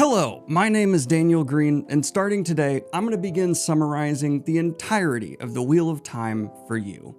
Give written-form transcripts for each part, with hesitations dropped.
Hello, my name is Daniel Green, and starting today, I'm going to begin summarizing the entirety of the Wheel of Time for you.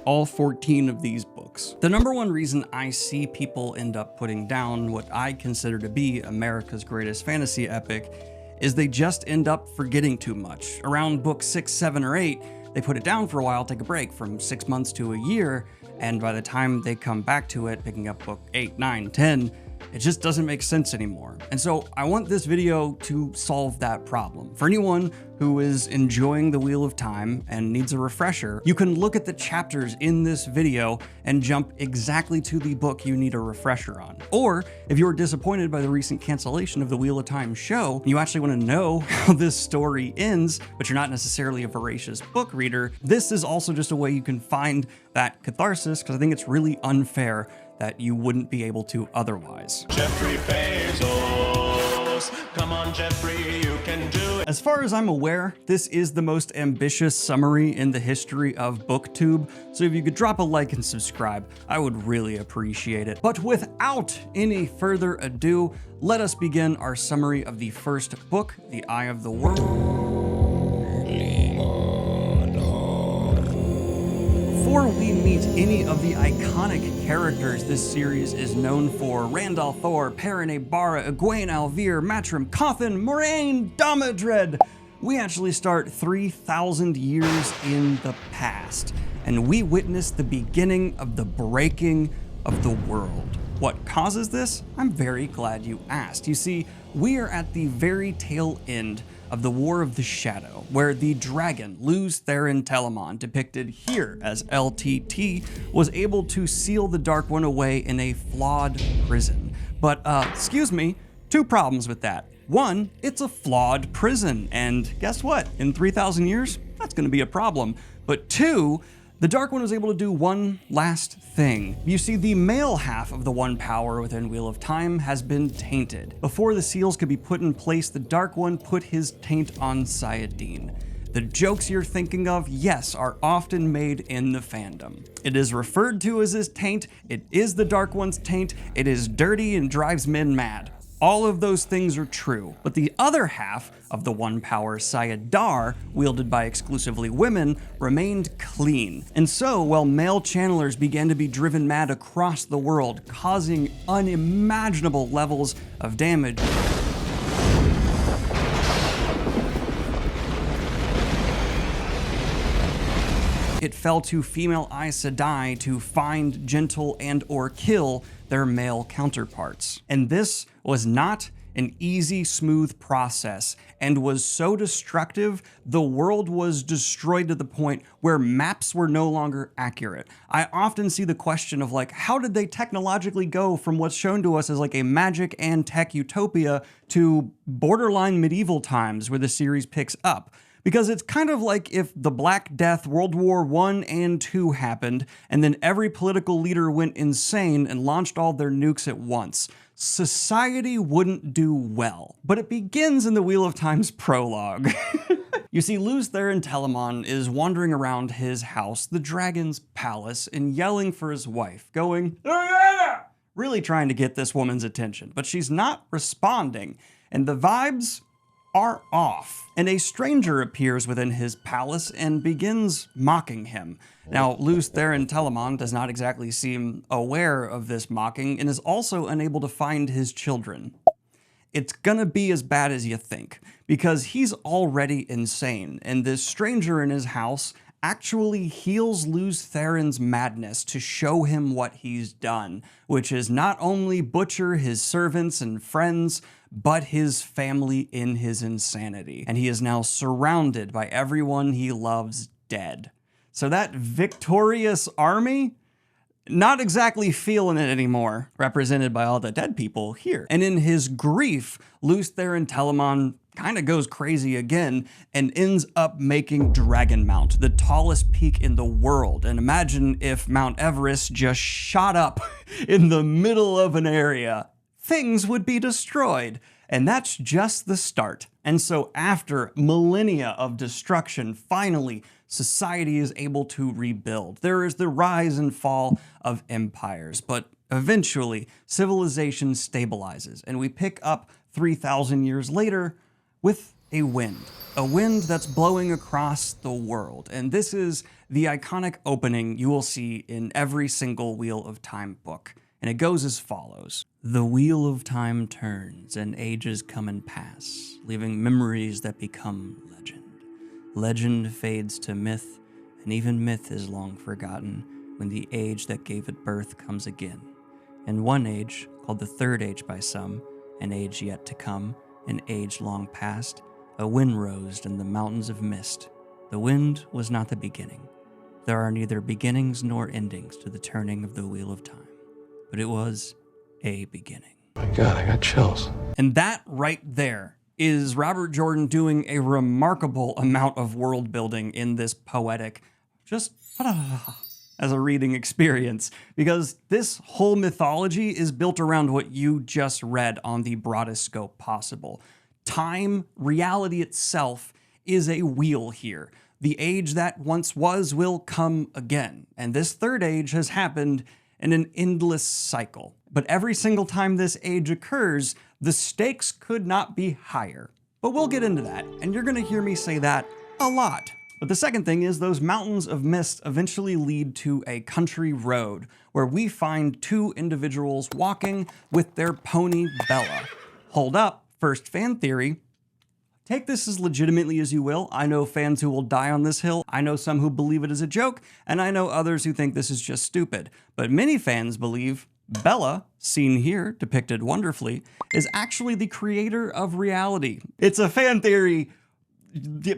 All 14 of these books. The number one reason I see people end up putting down what I consider to be America's greatest fantasy epic is they just end up forgetting too much. Around book 6, 7, or 8, they put it down for a while, take a break from 6 months to a year, and by the time they come back to it, picking up book 8, 9, 10, it just doesn't make sense anymore. And so I want this video to solve that problem. For anyone who is enjoying the Wheel of Time and needs a refresher, you can look at the chapters in this video and jump exactly to the book you need a refresher on. Or if you were disappointed by the recent cancellation of the Wheel of Time show, and you actually want to know how this story ends, but you're not necessarily a voracious book reader, this is also just a way you can find that catharsis, because I think it's really unfair that you wouldn't be able to otherwise. Jeffrey Bezos, come on Jeffrey, you can do it. As far as I'm aware, this is the most ambitious summary in the history of BookTube, so if you could drop a like and subscribe, I would really appreciate it. But without any further ado, let us begin our summary of the first book, The Eye of the World. Before we meet any of the iconic characters this series is known for, Randall Thor, Perrin Ibarra, Egwene Alvir, Matrim, Cawthon, Moraine, Damodred, we actually start 3,000 years in the past, and we witness the beginning of the breaking of the world. What causes this? I'm very glad you asked. You see, we are at the very tail end of the War of the Shadow, where the dragon, Lews Therin Telamon, depicted here as LTT, was able to seal the Dark One away in a flawed prison. But, excuse me, two problems with that. One, it's a flawed prison, and guess what? In 3,000 years, that's gonna be a problem. But two, the Dark One was able to do one last thing. You see, the male half of the One Power within Wheel of Time has been tainted. Before the seals could be put in place, the Dark One put his taint on Sayadine. The jokes you're thinking of, yes, are often made in the fandom. It is referred to as his taint, it is the Dark One's taint, it is dirty and drives men mad. All of those things are true, but the other half of the One Power, Sayadar, wielded by exclusively women, remained clean. And so, while male channelers began to be driven mad across the world, causing unimaginable levels of damage, it fell to female Aes Sedai to find, gentle, and or kill their male counterparts. And this was not an easy, smooth process, and was so destructive, the world was destroyed to the point where maps were no longer accurate. I often see the question of like, how did they technologically go from what's shown to us as like a magic and tech utopia to borderline medieval times where the series picks up? Because it's kind of like if the Black Death, World War I and II happened, and then every political leader went insane and launched all their nukes at once. Society wouldn't do well. But it begins in the Wheel of Time's prologue. You see, Lews Therin Telamon is wandering around his house, the Dragon's Palace, and yelling for his wife, going, "Ariana!" Really trying to get this woman's attention, but she's not responding, and the vibes are off, and a stranger appears within his palace and begins mocking him. Now, Lews Therin Telamon does not exactly seem aware of this mocking and is also unable to find his children. It's gonna be as bad as you think, because he's already insane, and this stranger in his house actually heals Lews Therin's madness to show him what he's done, which is not only butcher his servants and friends, but his family in his insanity. And he is now surrounded by everyone he loves dead. So that victorious army, not exactly feeling it anymore, represented by all the dead people here. And in his grief, Lews Therin Telamon kind of goes crazy again and ends up making Dragon Mount, the tallest peak in the world. And imagine if Mount Everest just shot up in the middle of an area. Things would be destroyed. And that's just the start. And so after millennia of destruction, finally, society is able to rebuild. There is the rise and fall of empires, but eventually civilization stabilizes, and we pick up 3,000 years later with a wind that's blowing across the world. And this is the iconic opening you will see in every single Wheel of Time book. And it goes as follows. The wheel of time turns and ages come and pass, leaving memories that become legend. Legend fades to myth, and even myth is long forgotten when the age that gave it birth comes again. And one age, called the third age by some, an age yet to come, an age long past, a wind rose in the mountains of mist. The wind was not the beginning. There are neither beginnings nor endings to the turning of the wheel of time, but it was a beginning. My God, I got chills. And that right there is Robert Jordan doing a remarkable amount of world building in this poetic, just as a reading experience, because this whole mythology is built around what you just read on the broadest scope possible. Time, reality itself, is a wheel here. The age that once was will come again, and this third age has happened in an endless cycle. But every single time this age occurs, the stakes could not be higher. But we'll get into that, and you're gonna hear me say that a lot. But the second thing is those mountains of mist eventually lead to a country road where we find two individuals walking with their pony Bella. Hold up, first fan theory. Take this as legitimately as you will. I know fans who will die on this hill. I know some who believe it is a joke, and I know others who think this is just stupid. But many fans believe Bella, seen here, depicted wonderfully, is actually the creator of reality. It's a fan theory.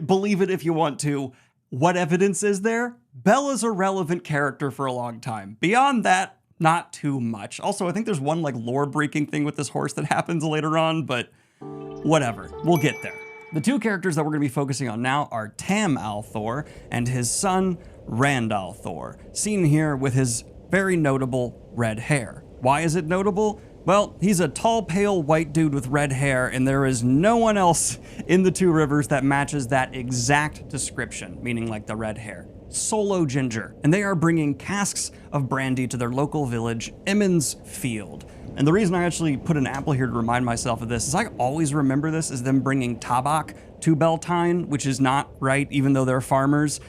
Believe it if you want to. What evidence is there? Bella's a relevant character for a long time. Beyond that, not too much. Also, I think there's one like lore-breaking thing with this horse that happens later on, but whatever. We'll get there. The two characters that we're going to be focusing on now are Tam al'Thor and his son, Rand al'Thor, seen here with his very notable red hair. Why is it notable? Well, he's a tall, pale, white dude with red hair, and there is no one else in the Two Rivers that matches that exact description, meaning like the red hair. Solo ginger. And they are bringing casks of brandy to their local village, Emmons Field. And the reason I actually put an apple here to remind myself of this is I always remember this as them bringing tabak to Beltane, which is not right, even though they're farmers,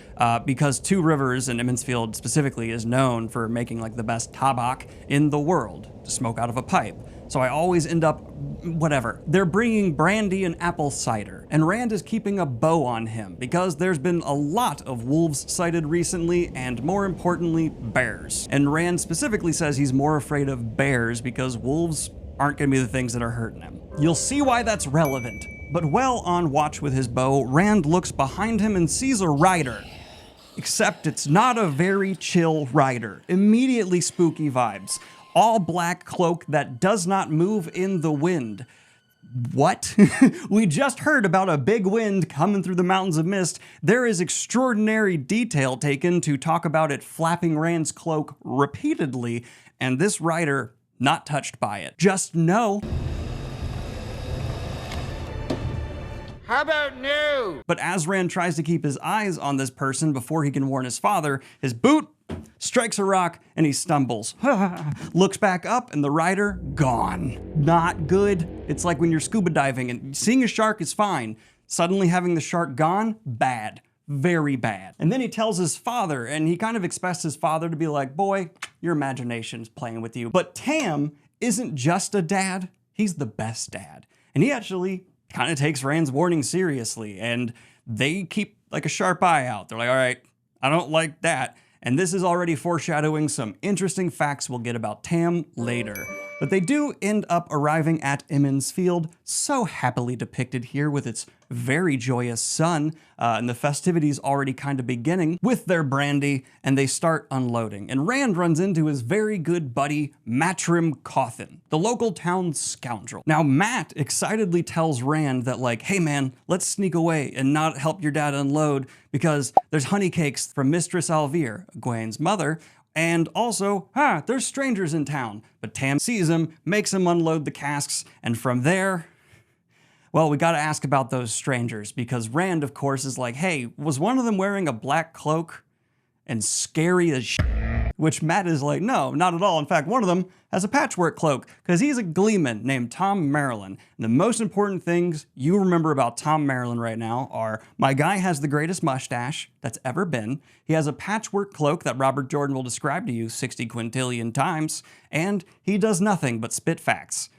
because Two Rivers and Emmons Field specifically is known for making like the best tabak in the world to smoke out of a pipe. So I always end up, whatever. They're bringing brandy and apple cider, and Rand is keeping a bow on him because there's been a lot of wolves sighted recently, and more importantly, bears. And Rand specifically says he's more afraid of bears because wolves aren't gonna be the things that are hurting him. You'll see why that's relevant. But while on watch with his bow, Rand looks behind him and sees a rider. Except it's not a very chill rider. Immediately spooky vibes. All black cloak that does not move in the wind. What? We just heard about a big wind coming through the mountains of mist. There is extraordinary detail taken to talk about it flapping Rand's cloak repeatedly, and this rider not touched by it. Just know. How about no? But as Rand tries to keep his eyes on this person before he can warn his father, his boot strikes a rock and he stumbles. Looks back up and the rider gone. Not good. It's like when you're scuba diving and seeing a shark is fine. Suddenly having the shark gone, bad. Very bad. And then he tells his father, and he kind of expects his father to be like, boy, your imagination's playing with you. But Tam isn't just a dad, he's the best dad. And he actually kind of takes Rand's warning seriously, and they keep like a sharp eye out. They're like, all right, I don't like that. And this is already foreshadowing some interesting facts we'll get about Tam later. But they do end up arriving at Emmons Field, so happily depicted here with its very joyous sun, and the festivities already kind of beginning with their brandy, and they start unloading. And Rand runs into his very good buddy, Matrim Cawthon, the local town scoundrel. Now, Matt excitedly tells Rand that like, hey man, let's sneak away and not help your dad unload because there's honey cakes from Mistress Alvir, Egwene's mother, and also, there's strangers in town. But Tam sees him, makes him unload the casks, and from there, well, we gotta ask about those strangers, because Rand, of course, is like, hey, was one of them wearing a black cloak and scary as shit? Which Matt is like, no, not at all. In fact, one of them has a patchwork cloak because he's a gleeman named Tom Maryland. And the most important things you remember about Tom Maryland right now are my guy has the greatest mustache that's ever been. He has a patchwork cloak that Robert Jordan will describe to you 60 quintillion times. And he does nothing but spit facts.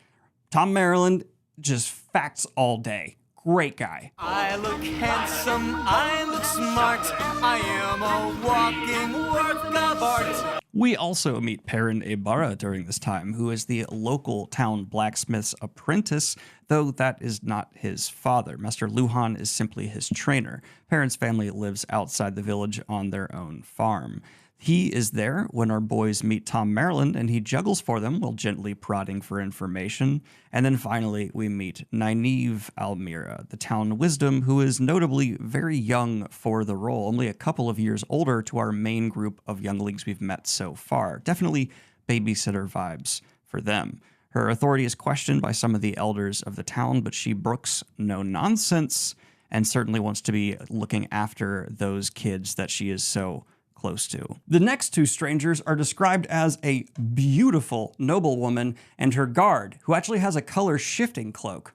Tom Maryland, just facts all day. Great guy. I look handsome, I look smart, I am a walking work of art. We also meet Perrin Ibarra during this time, who is the local town blacksmith's apprentice, though that is not his father. Master Luhan is simply his trainer. Perrin's family lives outside the village on their own farm. He is there when our boys meet Tom Maryland, and he juggles for them while gently prodding for information. And then finally, we meet Nynaeve Almira, the town wisdom, who is notably very young for the role, only a couple of years older to our main group of younglings we've met so far. Definitely babysitter vibes for them. Her authority is questioned by some of the elders of the town, but she brooks no nonsense and certainly wants to be looking after those kids that she is so close to. The next two strangers are described as a beautiful noblewoman and her guard, who actually has a color shifting cloak.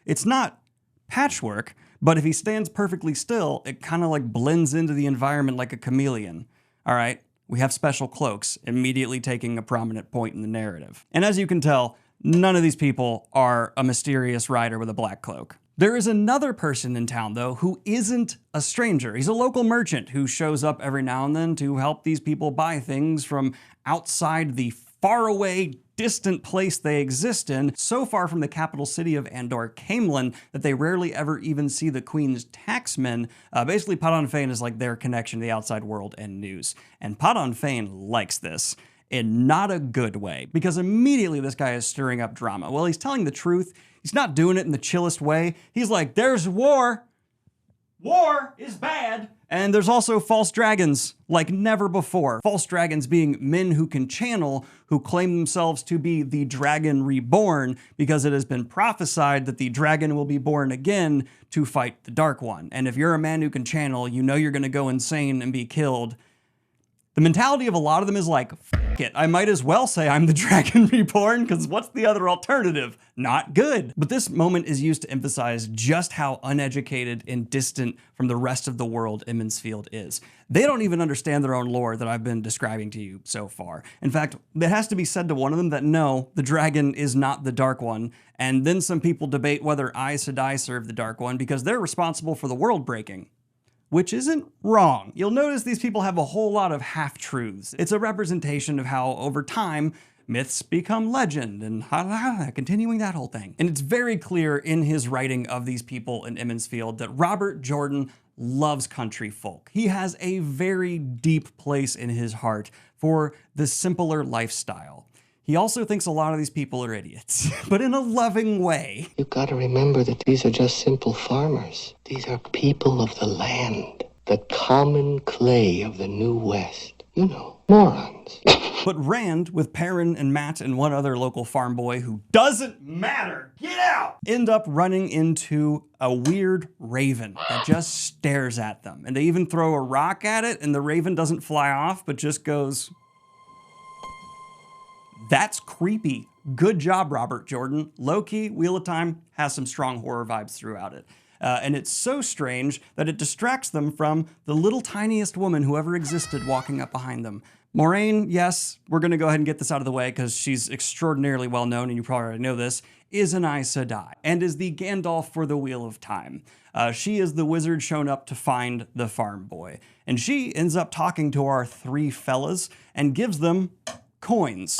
It's not patchwork, but if he stands perfectly still, it kind of like blends into the environment like a chameleon. All right, we have special cloaks immediately taking a prominent point in the narrative. And as you can tell, none of these people are a mysterious rider with a black cloak. There is another person in town, though, who isn't a stranger. He's a local merchant who shows up every now and then to help these people buy things from outside the faraway, distant place they exist in, so far from the capital city of Andor Camelin that they rarely ever even see the Queen's taxmen. Basically, Padan Fain is like their connection to the outside world and news. And Padan Fain likes this. In not a good way, because immediately this guy is stirring up drama. Well, he's telling the truth. He's not doing it in the chillest way. He's like, there's war. War is bad. And there's also false dragons like never before. False dragons being men who can channel, who claim themselves to be the Dragon Reborn, because it has been prophesied that the dragon will be born again to fight the Dark One. And if you're a man who can channel, you know you're going to go insane and be killed. The mentality of a lot of them is like, f it, I might as well say I'm the Dragon Reborn, because what's the other alternative? Not good. But this moment is used to emphasize just how uneducated and distant from the rest of the world Emond's Field is. They don't even understand their own lore that I've been describing to you so far. In fact, it has to be said to one of them that no, the dragon is not the Dark One, and then some people debate whether Aes Sedai serve the Dark One because they're responsible for the world breaking. Which isn't wrong. You'll notice these people have a whole lot of half-truths. It's a representation of how, over time, myths become legend, and continuing that whole thing. And it's very clear in his writing of these people in Emond's Field that Robert Jordan loves country folk. He has a very deep place in his heart for the simpler lifestyle. He also thinks a lot of these people are idiots, but in a loving way. You gotta remember that these are just simple farmers. These are people of the land, the common clay of the New West. You know, morons. But Rand, with Perrin and Matt and one other local farm boy who doesn't matter, get out, end up running into a weird raven that just stares at them. And they even throw a rock at it, and the raven doesn't fly off, but just goes... That's creepy. Good job, Robert Jordan. Low-key, Wheel of Time has some strong horror vibes throughout it. And it's so strange that it distracts them from the little tiniest woman who ever existed walking up behind them. Moraine, yes, we're going to go ahead and get this out of the way because she's extraordinarily well known, and you probably already know this, is an Aes Sedai, and is the Gandalf for the Wheel of Time. She is the wizard shown up to find the farm boy. And she ends up talking to our three fellas and gives them coins.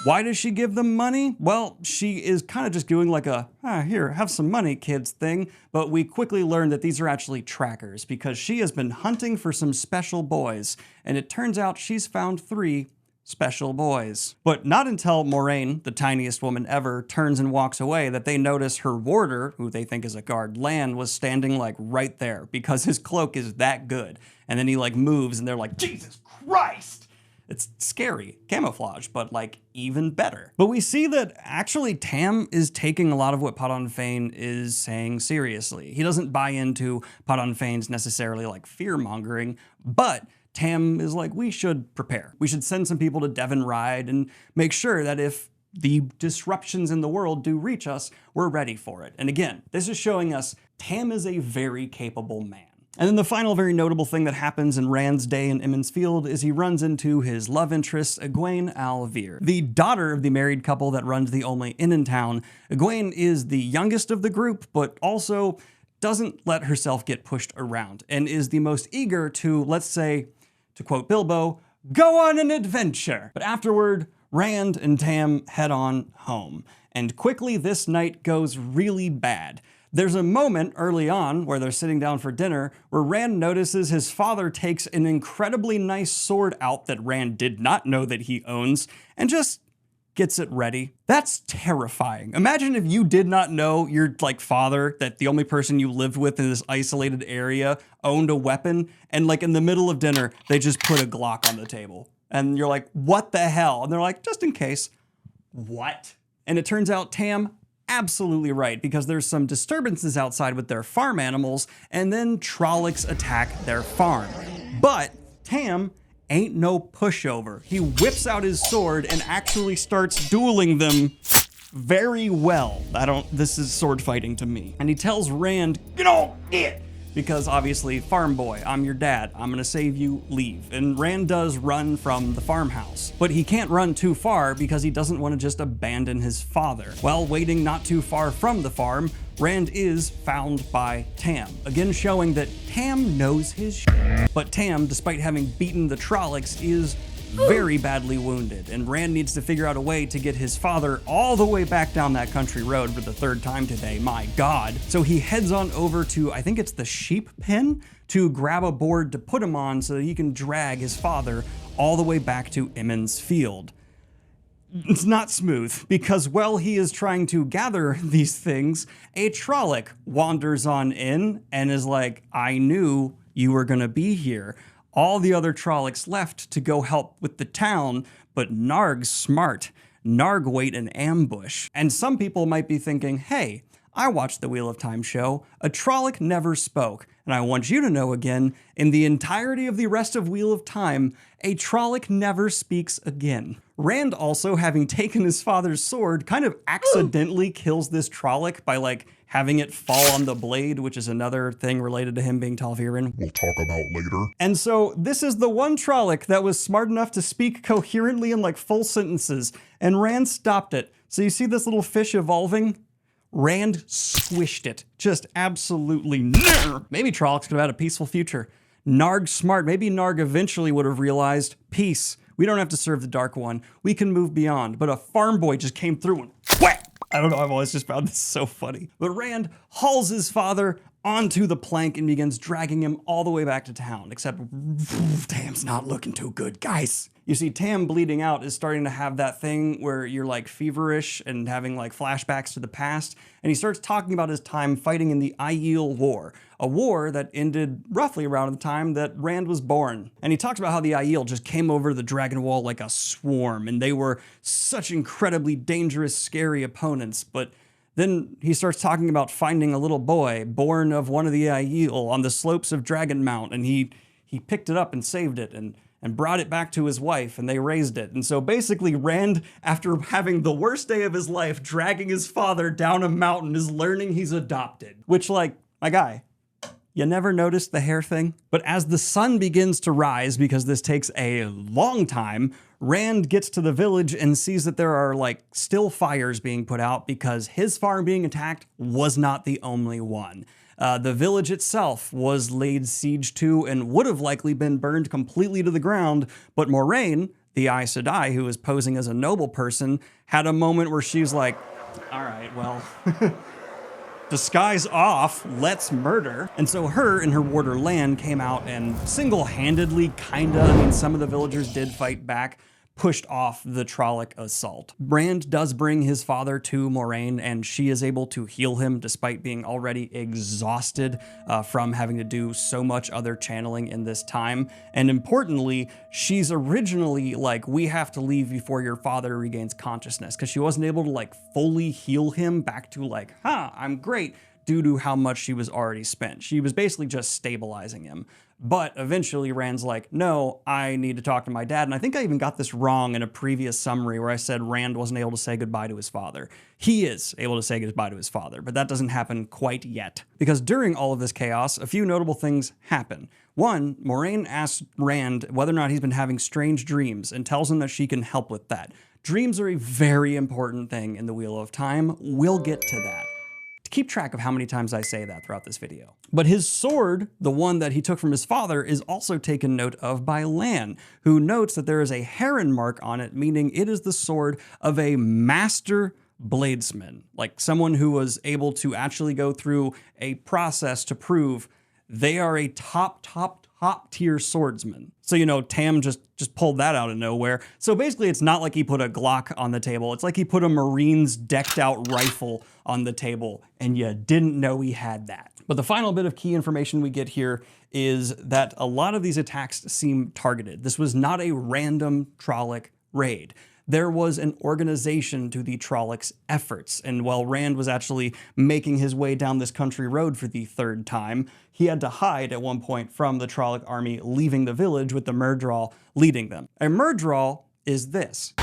Why does she give them money? Well, she is kind of just doing like a, here, have some money, kids thing. But we quickly learn that these are actually trackers because she has been hunting for some special boys. And it turns out she's found 3 special boys. But not until Moraine, the tiniest woman ever, turns and walks away that they notice her warder, who they think is a guard, Lan, was standing like right there because his cloak is that good. And then he like moves and they're like, Jesus Christ! It's scary, camouflage, but like even better. But we see that actually Tam is taking a lot of what Padan Fain is saying seriously. He doesn't buy into Padan Fain's necessarily like fear-mongering, but Tam is like, we should prepare. We should send some people to Devon Ride and make sure that if the disruptions in the world do reach us, we're ready for it. And again, this is showing us Tam is a very capable man. And then the final very notable thing that happens in Rand's day in Emond's Field is he runs into his love interest, Egwene Al'Vir, the daughter of the married couple that runs the only inn in town. Egwene is the youngest of the group, but also doesn't let herself get pushed around and is the most eager to, let's say, to quote Bilbo, go on an adventure. But afterward, Rand and Tam head on home. And quickly this night goes really bad. There's a moment early on where they're sitting down for dinner where Rand notices his father takes an incredibly nice sword out that Rand did not know that he owns and just gets it ready. That's terrifying. Imagine if you did not know your father, that the only person you lived with in this isolated area owned a weapon, and in the middle of dinner, they just put a Glock on the table. And you're like, what the hell? And they're like, just in case. What? And it turns out Tam absolutely right, because there's some disturbances outside with their farm animals, and then Trollocs attack their farm. But Tam ain't no pushover. He whips out his sword and actually starts dueling them very well. This is sword fighting to me. And he tells Rand, get on it! Because obviously, farm boy, I'm your dad, I'm gonna save you, leave. And Rand does run from the farmhouse, but he can't run too far because he doesn't want to just abandon his father. While waiting not too far from the farm, Rand is found by Tam, again showing that Tam knows his shit. But Tam, despite having beaten the Trollocs, is very badly wounded, and Rand needs to figure out a way to get his father all the way back down that country road for the third time today, my god. So he heads on over to, I think it's the sheep pen, to grab a board to put him on so that he can drag his father all the way back to Emond's Field. It's not smooth, because while he is trying to gather these things, a Trolloc wanders on in and is like, I knew you were gonna be here. All the other Trollocs left to go help with the town, but Narg's smart. Narg wait an ambush. And some people might be thinking, hey, I watched the Wheel of Time show. A Trolloc never spoke. And I want you to know again, in the entirety of the rest of Wheel of Time, a Trolloc never speaks again. Rand also, having taken his father's sword, kind of accidentally kills this Trolloc by having it fall on the blade, which is another thing related to him being Tal'Virin. We'll talk about later. And so this is the one Trolloc that was smart enough to speak coherently in full sentences, and Rand stopped it. So you see this little fish evolving? Rand squished it. Just absolutely no. Maybe Trollocs could have had a peaceful future. Narg's smart. Maybe Narg eventually would have realized, peace. We don't have to serve the Dark One. We can move beyond. But a farm boy just came through and whack! I don't know, I've always just found this so funny. But Rand hauls his father onto the plank and begins dragging him all the way back to town, except Tam's not looking too good, guys. You see, Tam bleeding out is starting to have that thing where you're feverish and having flashbacks to the past, and he starts talking about his time fighting in the Aiel War, a war that ended roughly around the time that Rand was born. And he talks about how the Aiel just came over the Dragon Wall like a swarm, and they were such incredibly dangerous, scary opponents, but then he starts talking about finding a little boy born of one of the Aiel on the slopes of Dragon Mount, and he picked it up and saved it and brought it back to his wife, and they raised it. And so basically Rand, after having the worst day of his life, dragging his father down a mountain, is learning he's adopted. Which, my guy, you never noticed the hair thing? But as the sun begins to rise, because this takes a long time, Rand gets to the village and sees that there are still fires being put out because his farm being attacked was not the only one. The village itself was laid siege to and would have likely been burned completely to the ground, but Moiraine, the Aes Sedai, who is posing as a noble person, had a moment where she's like, all right, well, the sky's off, let's murder. And so her and her warder Lan came out and single-handedly, some of the villagers did fight back, pushed off the Trolloc assault. Rand does bring his father to Moiraine, and she is able to heal him despite being already exhausted from having to do so much other channeling in this time. And importantly, she's originally we have to leave before your father regains consciousness, because she wasn't able to fully heal him back to I'm great. due to how much she was already spent. She was basically just stabilizing him. But eventually Rand's like, no, I need to talk to my dad. And I think I even got this wrong in a previous summary where I said Rand wasn't able to say goodbye to his father. He is able to say goodbye to his father, but that doesn't happen quite yet. Because during all of this chaos, a few notable things happen. One, Moiraine asks Rand whether or not he's been having strange dreams and tells him that she can help with that. Dreams are a very important thing in the Wheel of Time. We'll get to that. Keep track of how many times I say that throughout this video. But his sword, the one that he took from his father, is also taken note of by Lan, who notes that there is a heron mark on it, meaning it is the sword of a master bladesman, like someone who was able to actually go through a process to prove they are a top tier swordsman. So, you know, Tam just pulled that out of nowhere. So basically it's not like he put a Glock on the table. It's like he put a Marine's decked out rifle on the table and you didn't know he had that. But the final bit of key information we get here is that a lot of these attacks seem targeted. This was not a random Trolloc raid. There was an organization to the Trollocs' efforts, and while Rand was actually making his way down this country road for the third time, he had to hide at one point from the Trolloc army leaving the village with the Myrddraal leading them. A Myrddraal is this.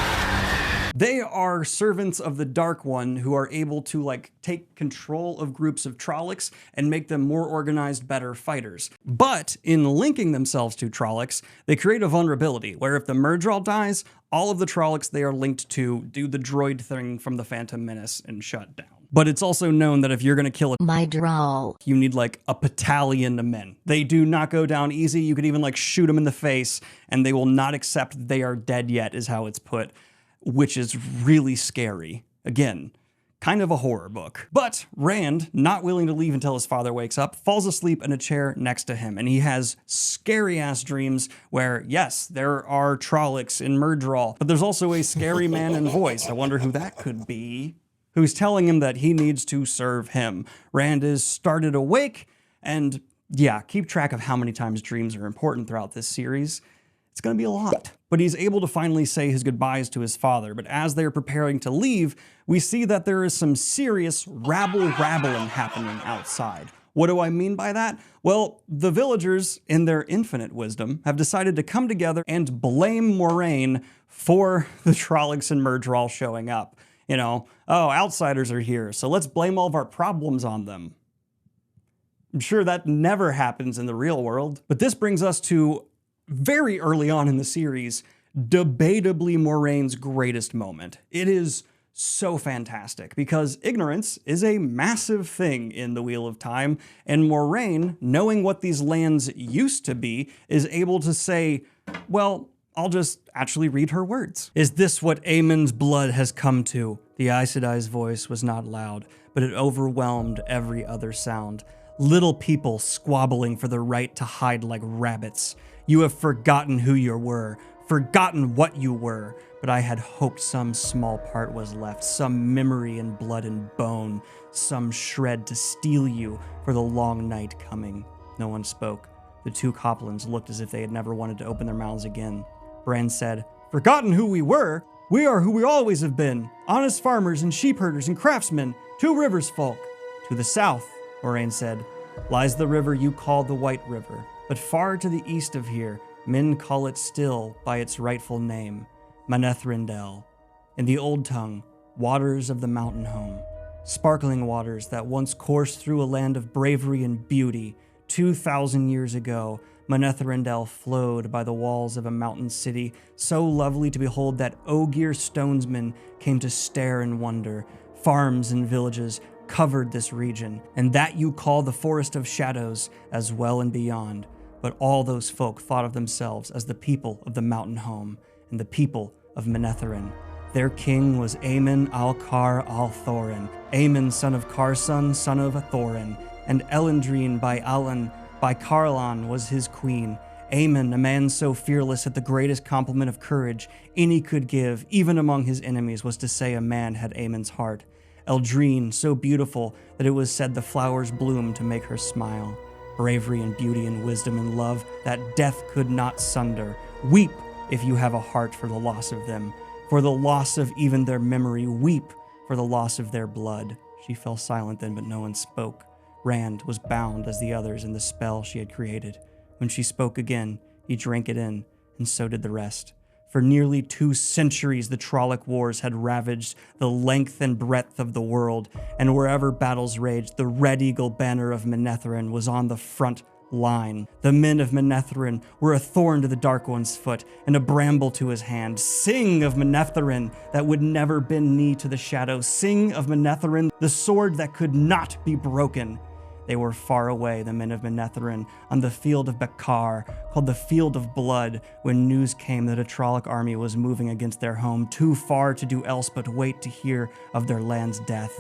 They are servants of the Dark One who are able to like take control of groups of Trollocs and make them more organized, better fighters. But in linking themselves to Trollocs, they create a vulnerability where if the Myrddraal dies, all of the Trollocs they are linked to do the droid thing from the Phantom Menace and shut down. But it's also known that if you're going to kill a Myrddraal, you need like a battalion of men. They do not go down easy. You could even like shoot them in the face and they will not accept they are dead yet, is how it's put, which is really scary. Again, kind of a horror book. But Rand, not willing to leave until his father wakes up, falls asleep in a chair next to him, and he has scary-ass dreams where, yes, there are Trollocs in Myrddraal, but there's also a scary man in voice. I wonder who that could be, who's telling him that he needs to serve him. Rand is started awake, and yeah, keep track of how many times dreams are important throughout this series. It's gonna be a lot. But he's able to finally say his goodbyes to his father. But as they're preparing to leave, we see that there is some serious rabble-rabbling happening outside. What do I mean by that? Well, the villagers, in their infinite wisdom, have decided to come together and blame Moiraine for the Trollocs and Myrddraal showing up. You know, oh, outsiders are here, so let's blame all of our problems on them. I'm sure that never happens in the real world. But this brings us to very early on in the series, debatably Moraine's greatest moment. It is so fantastic because ignorance is a massive thing in the Wheel of Time, and Moiraine, knowing what these lands used to be, is able to say, well, I'll just actually read her words. Is this what Aemon's blood has come to? The Aes Sedai's voice was not loud, but it overwhelmed every other sound. Little people squabbling for the right to hide like rabbits. You have forgotten who you were, forgotten what you were, but I had hoped some small part was left, some memory in blood and bone, some shred to steel you for the long night coming. No one spoke. The two Coplans looked as if they had never wanted to open their mouths again. Bran said, "Forgotten who we were? We are who we always have been, honest farmers and sheep herders and craftsmen, Two Rivers folk." To the south, Moiraine said, lies the river you call the White River. But far to the east of here, men call it still by its rightful name, Manethrindel. In the old tongue, waters of the mountain home. Sparkling waters that once coursed through a land of bravery and beauty. 2,000 years ago, Manethrindel flowed by the walls of a mountain city, so lovely to behold that Ogier stonesmen came to stare and wonder. Farms and villages covered this region, and that you call the Forest of Shadows as well and beyond. But all those folk thought of themselves as the people of the mountain home and the people of Manetheren. Their king was Aemon Alcar Althorin, Aemon son of Carson, son of Thorin, and Elendrine by Alan by Carlan was his queen. Aemon, a man so fearless that the greatest compliment of courage any could give, even among his enemies, was to say a man had Aemon's heart. Eldrine, so beautiful that it was said the flowers bloomed to make her smile. Bravery and beauty and wisdom and love that death could not sunder. Weep if you have a heart for the loss of them. For the loss of even their memory, weep for the loss of their blood. She fell silent then, but no one spoke. Rand was bound as the others in the spell she had created. When she spoke again, he drank it in, and so did the rest. For nearly 2 centuries, the Trolloc Wars had ravaged the length and breadth of the world, and wherever battles raged, the Red Eagle banner of Manetheren was on the front line. The men of Manetheren were a thorn to the Dark One's foot and a bramble to his hand. Sing of Manetheren that would never bend knee to the shadow. Sing of Manetheren, the sword that could not be broken. They were far away, the men of Manetheren, on the field of Bekar, called the Field of Blood, when news came that a Trolloc army was moving against their home, too far to do else but wait to hear of their land's death.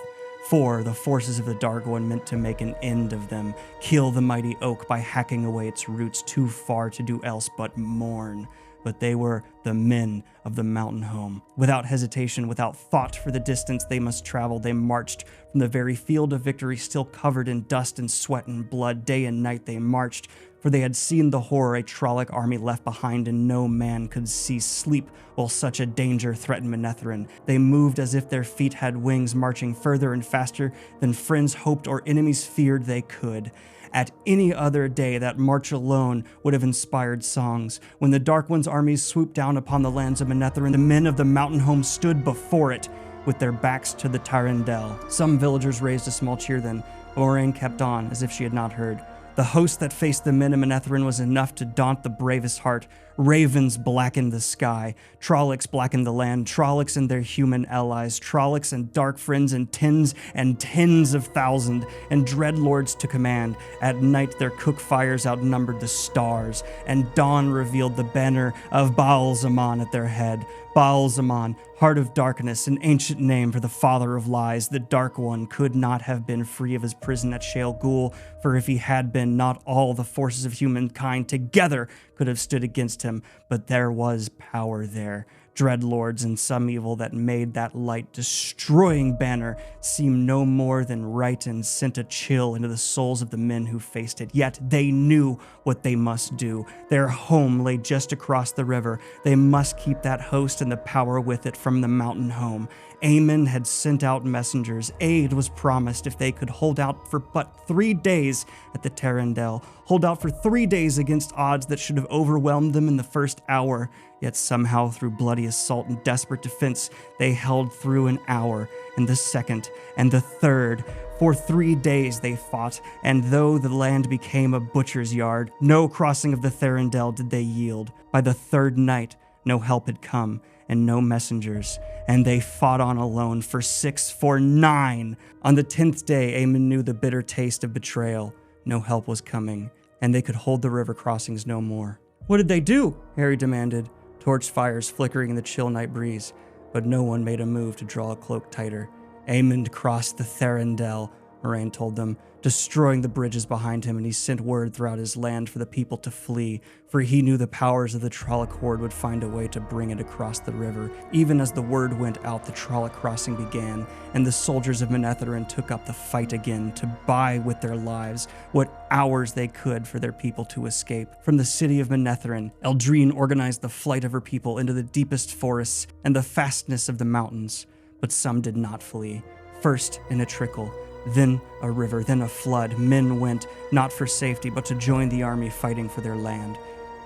For the forces of the Dark One meant to make an end of them, kill the mighty oak by hacking away its roots, too far to do else but mourn. But they were the men of the mountain home. Without hesitation, without thought for the distance they must travel, they marched from the very field of victory, still covered in dust and sweat and blood. Day and night they marched, for they had seen the horror a Trolloc army left behind, and no man could see sleep while such a danger threatened Manetheren. They moved as if their feet had wings, marching further and faster than friends hoped or enemies feared they could. At any other day, that march alone would have inspired songs. When the Dark One's armies swooped down upon the lands of Manetheren, the men of the mountain home stood before it, with their backs to the Tyrandel. Some villagers raised a small cheer then, but Moraine kept on, as if she had not heard. The host that faced the men of Manetheren was enough to daunt the bravest heart. Ravens blackened the sky. Trollocs blackened the land. Trollocs and their human allies. Trollocs and dark friends in tens and tens of thousands. And dreadlords to command. At night their cook fires outnumbered the stars. And dawn revealed the banner of Baal Zaman at their head. Baal Zaman, heart of darkness, an ancient name for the father of lies. The Dark One could not have been free of his prison at Shale Ghul, for if he had been, not all the forces of humankind together could have stood against him. But there was power there. Dreadlords and some evil that made that light destroying banner seem no more than right, and sent a chill into the souls of the men who faced it. Yet they knew what they must do. Their home lay just across the river. They must keep that host and the power with it from the mountain home. Aemon had sent out messengers. Aid was promised if they could hold out for but 3 days at the Tyrandel. Hold out for 3 days against odds that should have overwhelmed them in the first hour. Yet somehow, through bloody assault and desperate defense, they held through an hour, and the second, and the third. For 3 days they fought, and though the land became a butcher's yard, no crossing of the Tyrandel did they yield. By the third night, no help had come, and no messengers, and they fought on alone for 6, for 9. On the 10th day, Aemon knew the bitter taste of betrayal. No help was coming, and they could hold the river crossings no more. "What did they do?" Harry demanded, torch fires flickering in the chill night breeze, but no one made a move to draw a cloak tighter. Aemon crossed the Tyrandel, Moraine told them, destroying the bridges behind him, and he sent word throughout his land for the people to flee, for he knew the powers of the Trolloc horde would find a way to bring it across the river. Even as the word went out, the Trolloc crossing began, and the soldiers of Manetheren took up the fight again to buy with their lives what hours they could for their people to escape. From the city of Manetheren, Eldrine organized the flight of her people into the deepest forests and the fastness of the mountains, but some did not flee. First in a trickle, then a river, then a flood, men went, not for safety, but to join the army fighting for their land.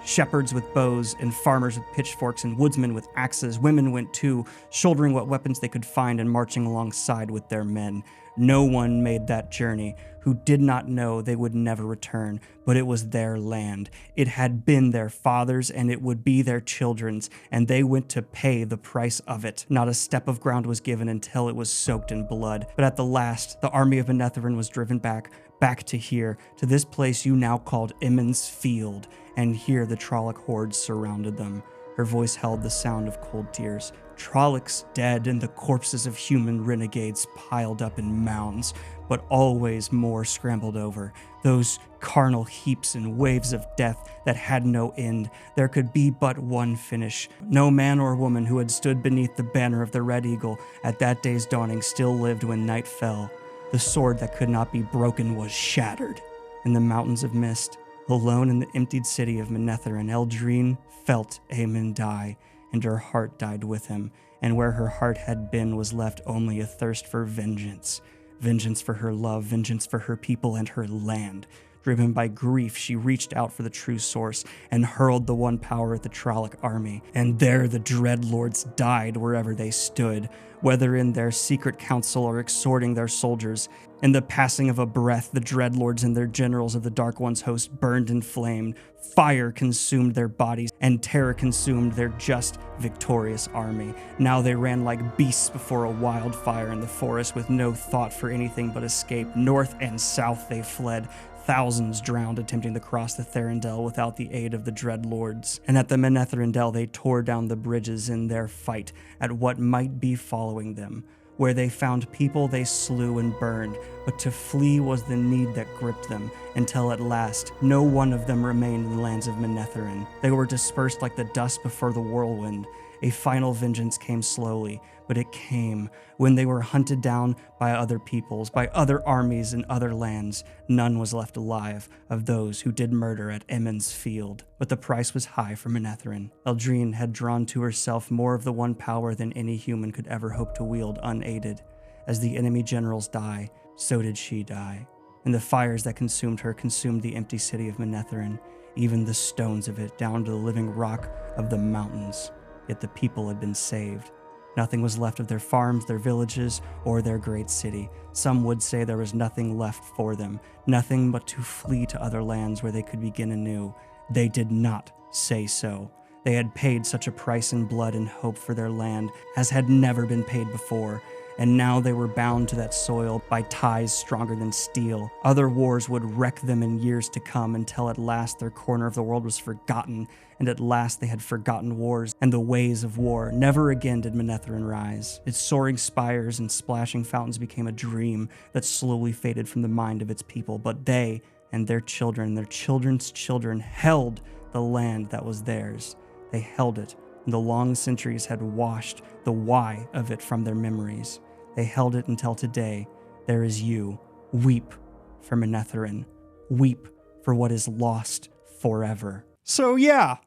Shepherds with bows, and farmers with pitchforks, and woodsmen with axes. Women went too, shouldering what weapons they could find and marching alongside with their men. No one made that journey who did not know they would never return, but it was their land. It had been their fathers', and it would be their children's, and they went to pay the price of it. Not a step of ground was given until it was soaked in blood. But at the last, the army of Manetheren was driven back to here, to this place you now called Emond's Field, and here the Trolloc hordes surrounded them. Her voice held the sound of cold tears. Trollocs dead and the corpses of human renegades piled up in mounds, but always more scrambled over. Those carnal heaps and waves of death that had no end. There could be but one finish. No man or woman who had stood beneath the banner of the Red Eagle at that day's dawning still lived when night fell. The sword that could not be broken was shattered. In the mountains of mist, alone in the emptied city of Manetheren, Eldrine felt Aemon die, and her heart died with him, and where her heart had been was left only a thirst for vengeance. Vengeance for her love, vengeance for her people and her land. Driven by grief, she reached out for the true source and hurled the one power at the Trolloc army. And there the Dreadlords died wherever they stood, whether in their secret council or exhorting their soldiers. In the passing of a breath, the Dreadlords and their generals of the Dark One's host burned and flamed. Fire consumed their bodies, and terror consumed their just victorious army. Now they ran like beasts before a wildfire in the forest with no thought for anything but escape. North and south they fled. Thousands drowned attempting to cross the Therendel without the aid of the Dreadlords. And at the Menetherendel they tore down the bridges in their fight at what might be following them. Where they found people they slew and burned, but to flee was the need that gripped them, until at last no one of them remained in the lands of Menetherin. They were dispersed like the dust before the whirlwind. A final vengeance came slowly, but it came when they were hunted down by other peoples, by other armies in other lands. None was left alive of those who did murder at Emond's Field. But the price was high for Menetherin. Eldrine had drawn to herself more of the one power than any human could ever hope to wield unaided. As the enemy generals die, so did she die. And the fires that consumed her consumed the empty city of Menetherin, even the stones of it down to the living rock of the mountains. Yet the people had been saved. Nothing was left of their farms, their villages, or their great city. Some would say there was nothing left for them, nothing but to flee to other lands where they could begin anew. They did not say so. They had paid such a price in blood and hope for their land as had never been paid before, and now they were bound to that soil by ties stronger than steel. Other wars would wreck them in years to come until at last their corner of the world was forgotten, and at last they had forgotten wars and the ways of war. Never again did Menetherin rise. Its soaring spires and splashing fountains became a dream that slowly faded from the mind of its people, but they and their children, their children's children, held the land that was theirs. They held it, and the long centuries had washed the why of it from their memories. They held it until today. There is you. Weep for Menetherin. Weep for what is lost forever. So yeah,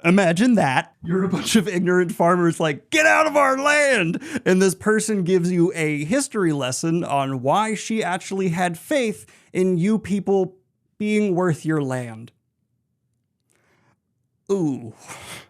imagine that. You're a bunch of ignorant farmers like, get out of our land! And this person gives you a history lesson on why she actually had faith in you people being worth your land. Ooh.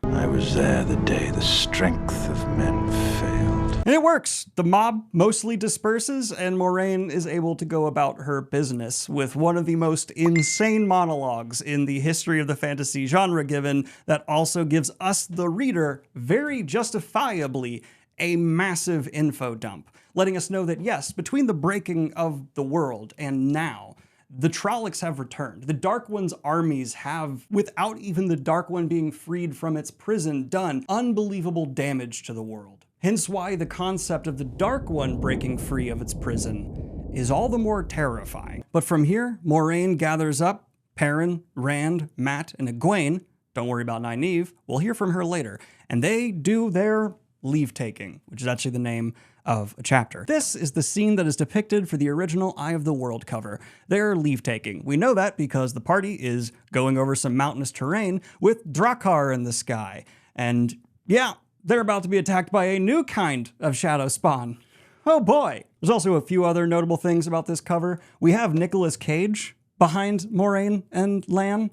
I was there the day the strength of men failed. And it works. The mob mostly disperses, and Moraine is able to go about her business with one of the most insane monologues in the history of the fantasy genre given, that also gives us, the reader, very justifiably a massive info dump, letting us know that yes, between the breaking of the world and now, the Trollocs have returned. The Dark One's armies have, without even the Dark One being freed from its prison, done unbelievable damage to the world. Hence why the concept of the Dark One breaking free of its prison is all the more terrifying. But from here, Moraine gathers up Perrin, Rand, Mat, and Egwene. Don't worry about Nynaeve, we'll hear from her later. And they do their leave-taking, which is actually the name of a chapter. This is the scene that is depicted for the original Eye of the World cover. They're leave-taking. We know that because the party is going over some mountainous terrain with Drakkar in the sky. And yeah, they're about to be attacked by a new kind of shadow spawn. Oh boy. There's also a few other notable things about this cover. We have Nicolas Cage behind Moraine and Lan.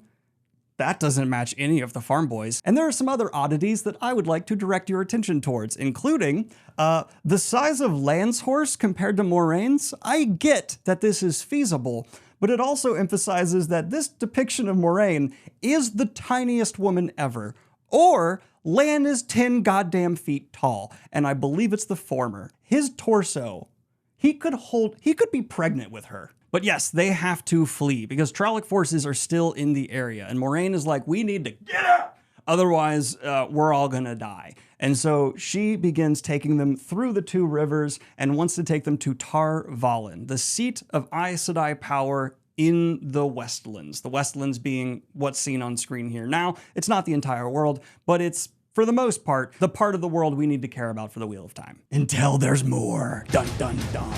That doesn't match any of the farm boys. And there are some other oddities that I would like to direct your attention towards, including the size of Lan's horse compared to Moraine's. I get that this is feasible, but it also emphasizes that this depiction of Moraine is the tiniest woman ever. Or Lan is 10 goddamn feet tall, and I believe it's the former. His torso, he could be pregnant with her. But yes, they have to flee because Trolloc forces are still in the area. And Moraine is like, we need to get out. Otherwise, we're all gonna die. And so she begins taking them through the two rivers and wants to take them to Tar Valon, the seat of Aes Sedai power in the Westlands. The Westlands being what's seen on screen here now. It's not the entire world, but it's, for the most part, the part of the world we need to care about for the Wheel of Time. Until there's more. Dun dun dun.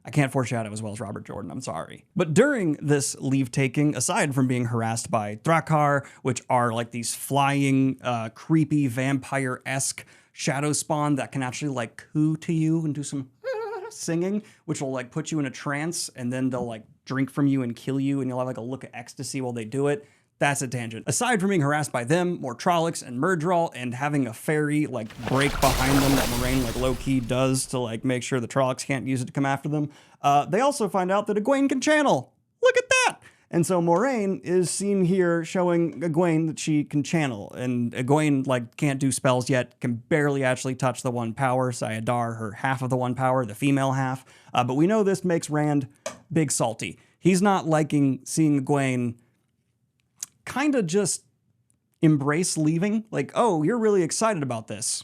I can't foreshadow as well as Robert Jordan, I'm sorry. But during this leave-taking, aside from being harassed by Drakkar, which are like these flying, creepy, vampire-esque shadow spawn that can actually like coo to you and do some singing, which will like put you in a trance, and then they'll like drink from you and kill you, and you'll have like a look of ecstasy while they do it. That's a tangent. Aside from being harassed by them, more Trollocs and Myrddraal, and having a fairy like break behind them that Moiraine like low-key does to like make sure the Trollocs can't use it to come after them, they also find out that Egwene can channel. Look at that! And so Moiraine is seen here showing Egwene that she can channel, and Egwene like can't do spells yet, can barely actually touch the one power. Sayadar, her half of the one power, the female half. But we know this makes Rand big salty. He's not liking seeing Egwene kind of just embrace leaving. Like, oh, you're really excited about this.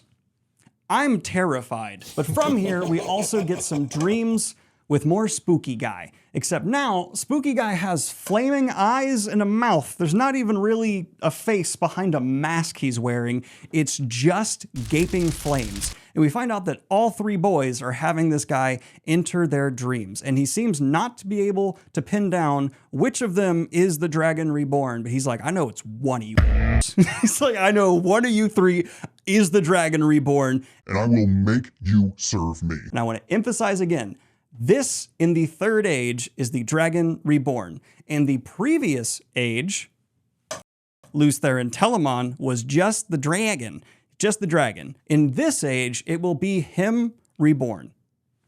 I'm terrified. But from here, we also get some dreams with more Spooky Guy. Except now, Spooky Guy has flaming eyes and a mouth. There's not even really a face behind a mask he's wearing. It's just gaping flames. And we find out that all three boys are having this guy enter their dreams. And he seems not to be able to pin down which of them is the Dragon Reborn. But he's like, I know it's one of you. He's like, I know one of you three is the Dragon Reborn. And I will make you serve me. And I want to emphasize again, this, in the third age, is the Dragon Reborn. In the previous age, Lews Therin Telamon was just the dragon. Just the dragon. In this age, it will be him reborn.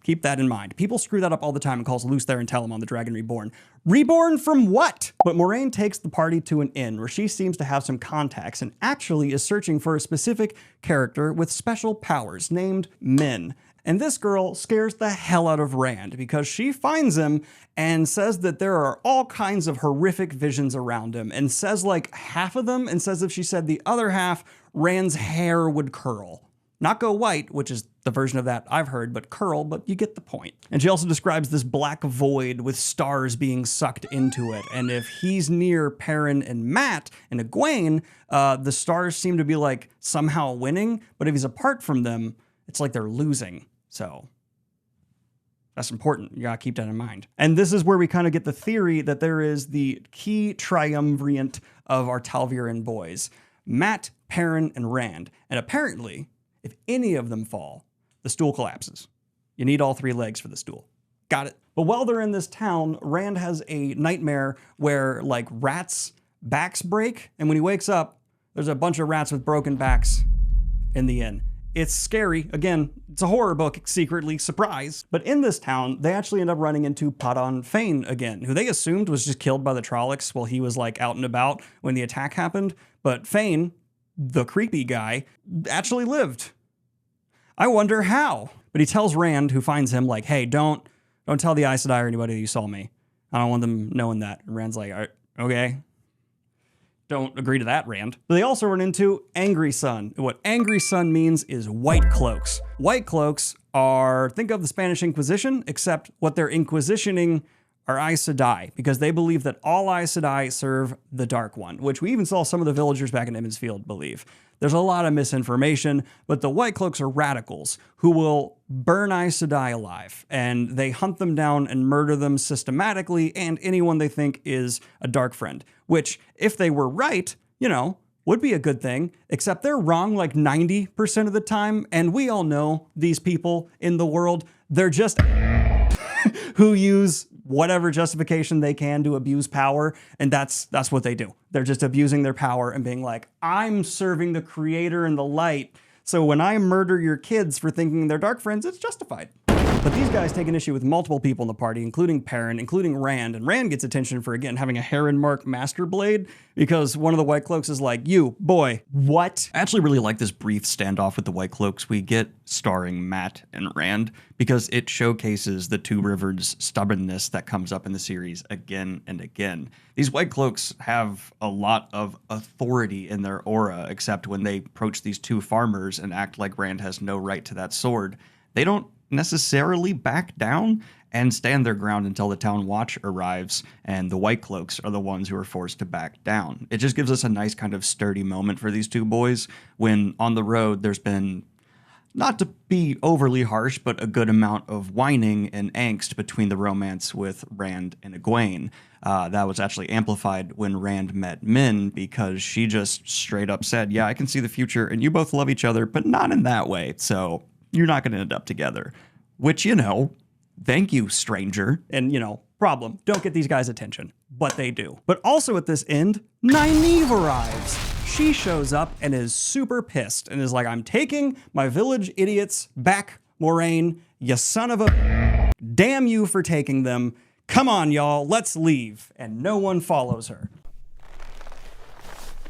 Keep that in mind. People screw that up all the time and calls Lews Therin Telamon the Dragon Reborn. Reborn from what? But Moiraine takes the party to an inn where she seems to have some contacts and actually is searching for a specific character with special powers named Min. And this girl scares the hell out of Rand because she finds him and says that there are all kinds of horrific visions around him, and says like half of them, and says if she said the other half, Rand's hair would curl. Not go white, which is the version of that I've heard, but curl, but you get the point. And she also describes this black void with stars being sucked into it. And if he's near Perrin and Mat and Egwene, the stars seem to be like somehow winning, but if he's apart from them, it's like they're losing. So that's important. You gotta keep that in mind. And this is where we kind of get the theory that there is the key triumvirate of our Tal'Viran boys: Mat, Perrin, and Rand. And apparently, if any of them fall, the stool collapses. You need all three legs for the stool. Got it. But while they're in this town, Rand has a nightmare where like rats' backs break, and when he wakes up, there's a bunch of rats with broken backs in the inn. It's scary. Again, it's a horror book, secretly, surprise. But in this town, they actually end up running into Padan Fain again, who they assumed was just killed by the Trollocs while he was like out and about when the attack happened. But Fain, the creepy guy, actually lived. I wonder how. But he tells Rand, who finds him, like, hey, don't tell the Aes Sedai or anybody that you saw me. I don't want them knowing that. And Rand's like, all right, okay. Don't agree to that, Rand. But they also run into Angry Sun. And what Angry Sun means is white cloaks. White cloaks are, think of the Spanish Inquisition, except what they're inquisitioning are Aes Sedai, because they believe that all Aes Sedai serve the Dark One, which we even saw some of the villagers back in Emmons Field believe. There's a lot of misinformation, but the White Cloaks are radicals who will burn Aes Sedai alive, and they hunt them down and murder them systematically, and anyone they think is a Dark Friend, which, if they were right, you know, would be a good thing, except they're wrong like 90% of the time, and we all know these people in the world, they're just who use whatever justification they can to abuse power, and that's what they do. They're just abusing their power and being like, I'm serving the creator and the light, so when I murder your kids for thinking they're dark friends, it's justified. But these guys take an issue with multiple people in the party, including Perrin, including Rand, and Rand gets attention for, again, having a Heron Mark Master Blade, because one of the White Cloaks is like, you, boy, what? I actually really like this brief standoff with the White Cloaks we get starring Mat and Rand, because it showcases the Two Rivers stubbornness that comes up in the series again and again. These White Cloaks have a lot of authority in their aura, except when they approach these two farmers and act like Rand has no right to that sword. They don't necessarily back down and stand their ground until the town watch arrives, and the White Cloaks are the ones who are forced to back down. It just gives us a nice kind of sturdy moment for these two boys when on the road there's been, not to be overly harsh, but a good amount of whining and angst between the romance with Rand and Egwene. That was actually amplified when Rand met Min, because she just straight up said, yeah, I can see the future and you both love each other, but not in that way, so you're not going to end up together. Which, you know, thank you, stranger. And, you know, problem, don't get these guys' attention, but they do. But also at this end, Nynaeve arrives. She shows up and is super pissed and is like, I'm taking my village idiots back, Moraine, you son of a... Damn you for taking them. Come on, y'all, let's leave. And no one follows her.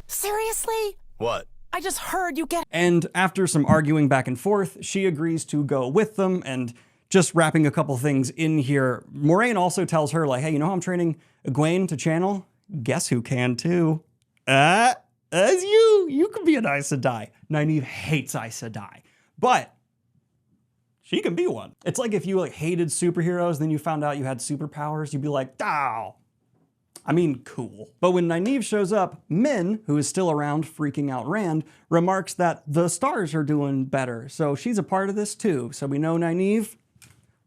Seriously? What? I just heard you get... And after some arguing back and forth, she agrees to go with them. And just wrapping a couple things in here, Moraine also tells her, like, hey, you know how I'm training Egwene to channel? Guess who can too? As you can be an Aes Sedai. Nynaeve hates Aes Sedai, but she can be one. It's like if you like hated superheroes, then you found out you had superpowers, you'd be like, "Ow." I mean, cool. But when Nynaeve shows up, Min, who is still around freaking out Rand, remarks that the stars are doing better. So she's a part of this too. So we know Nynaeve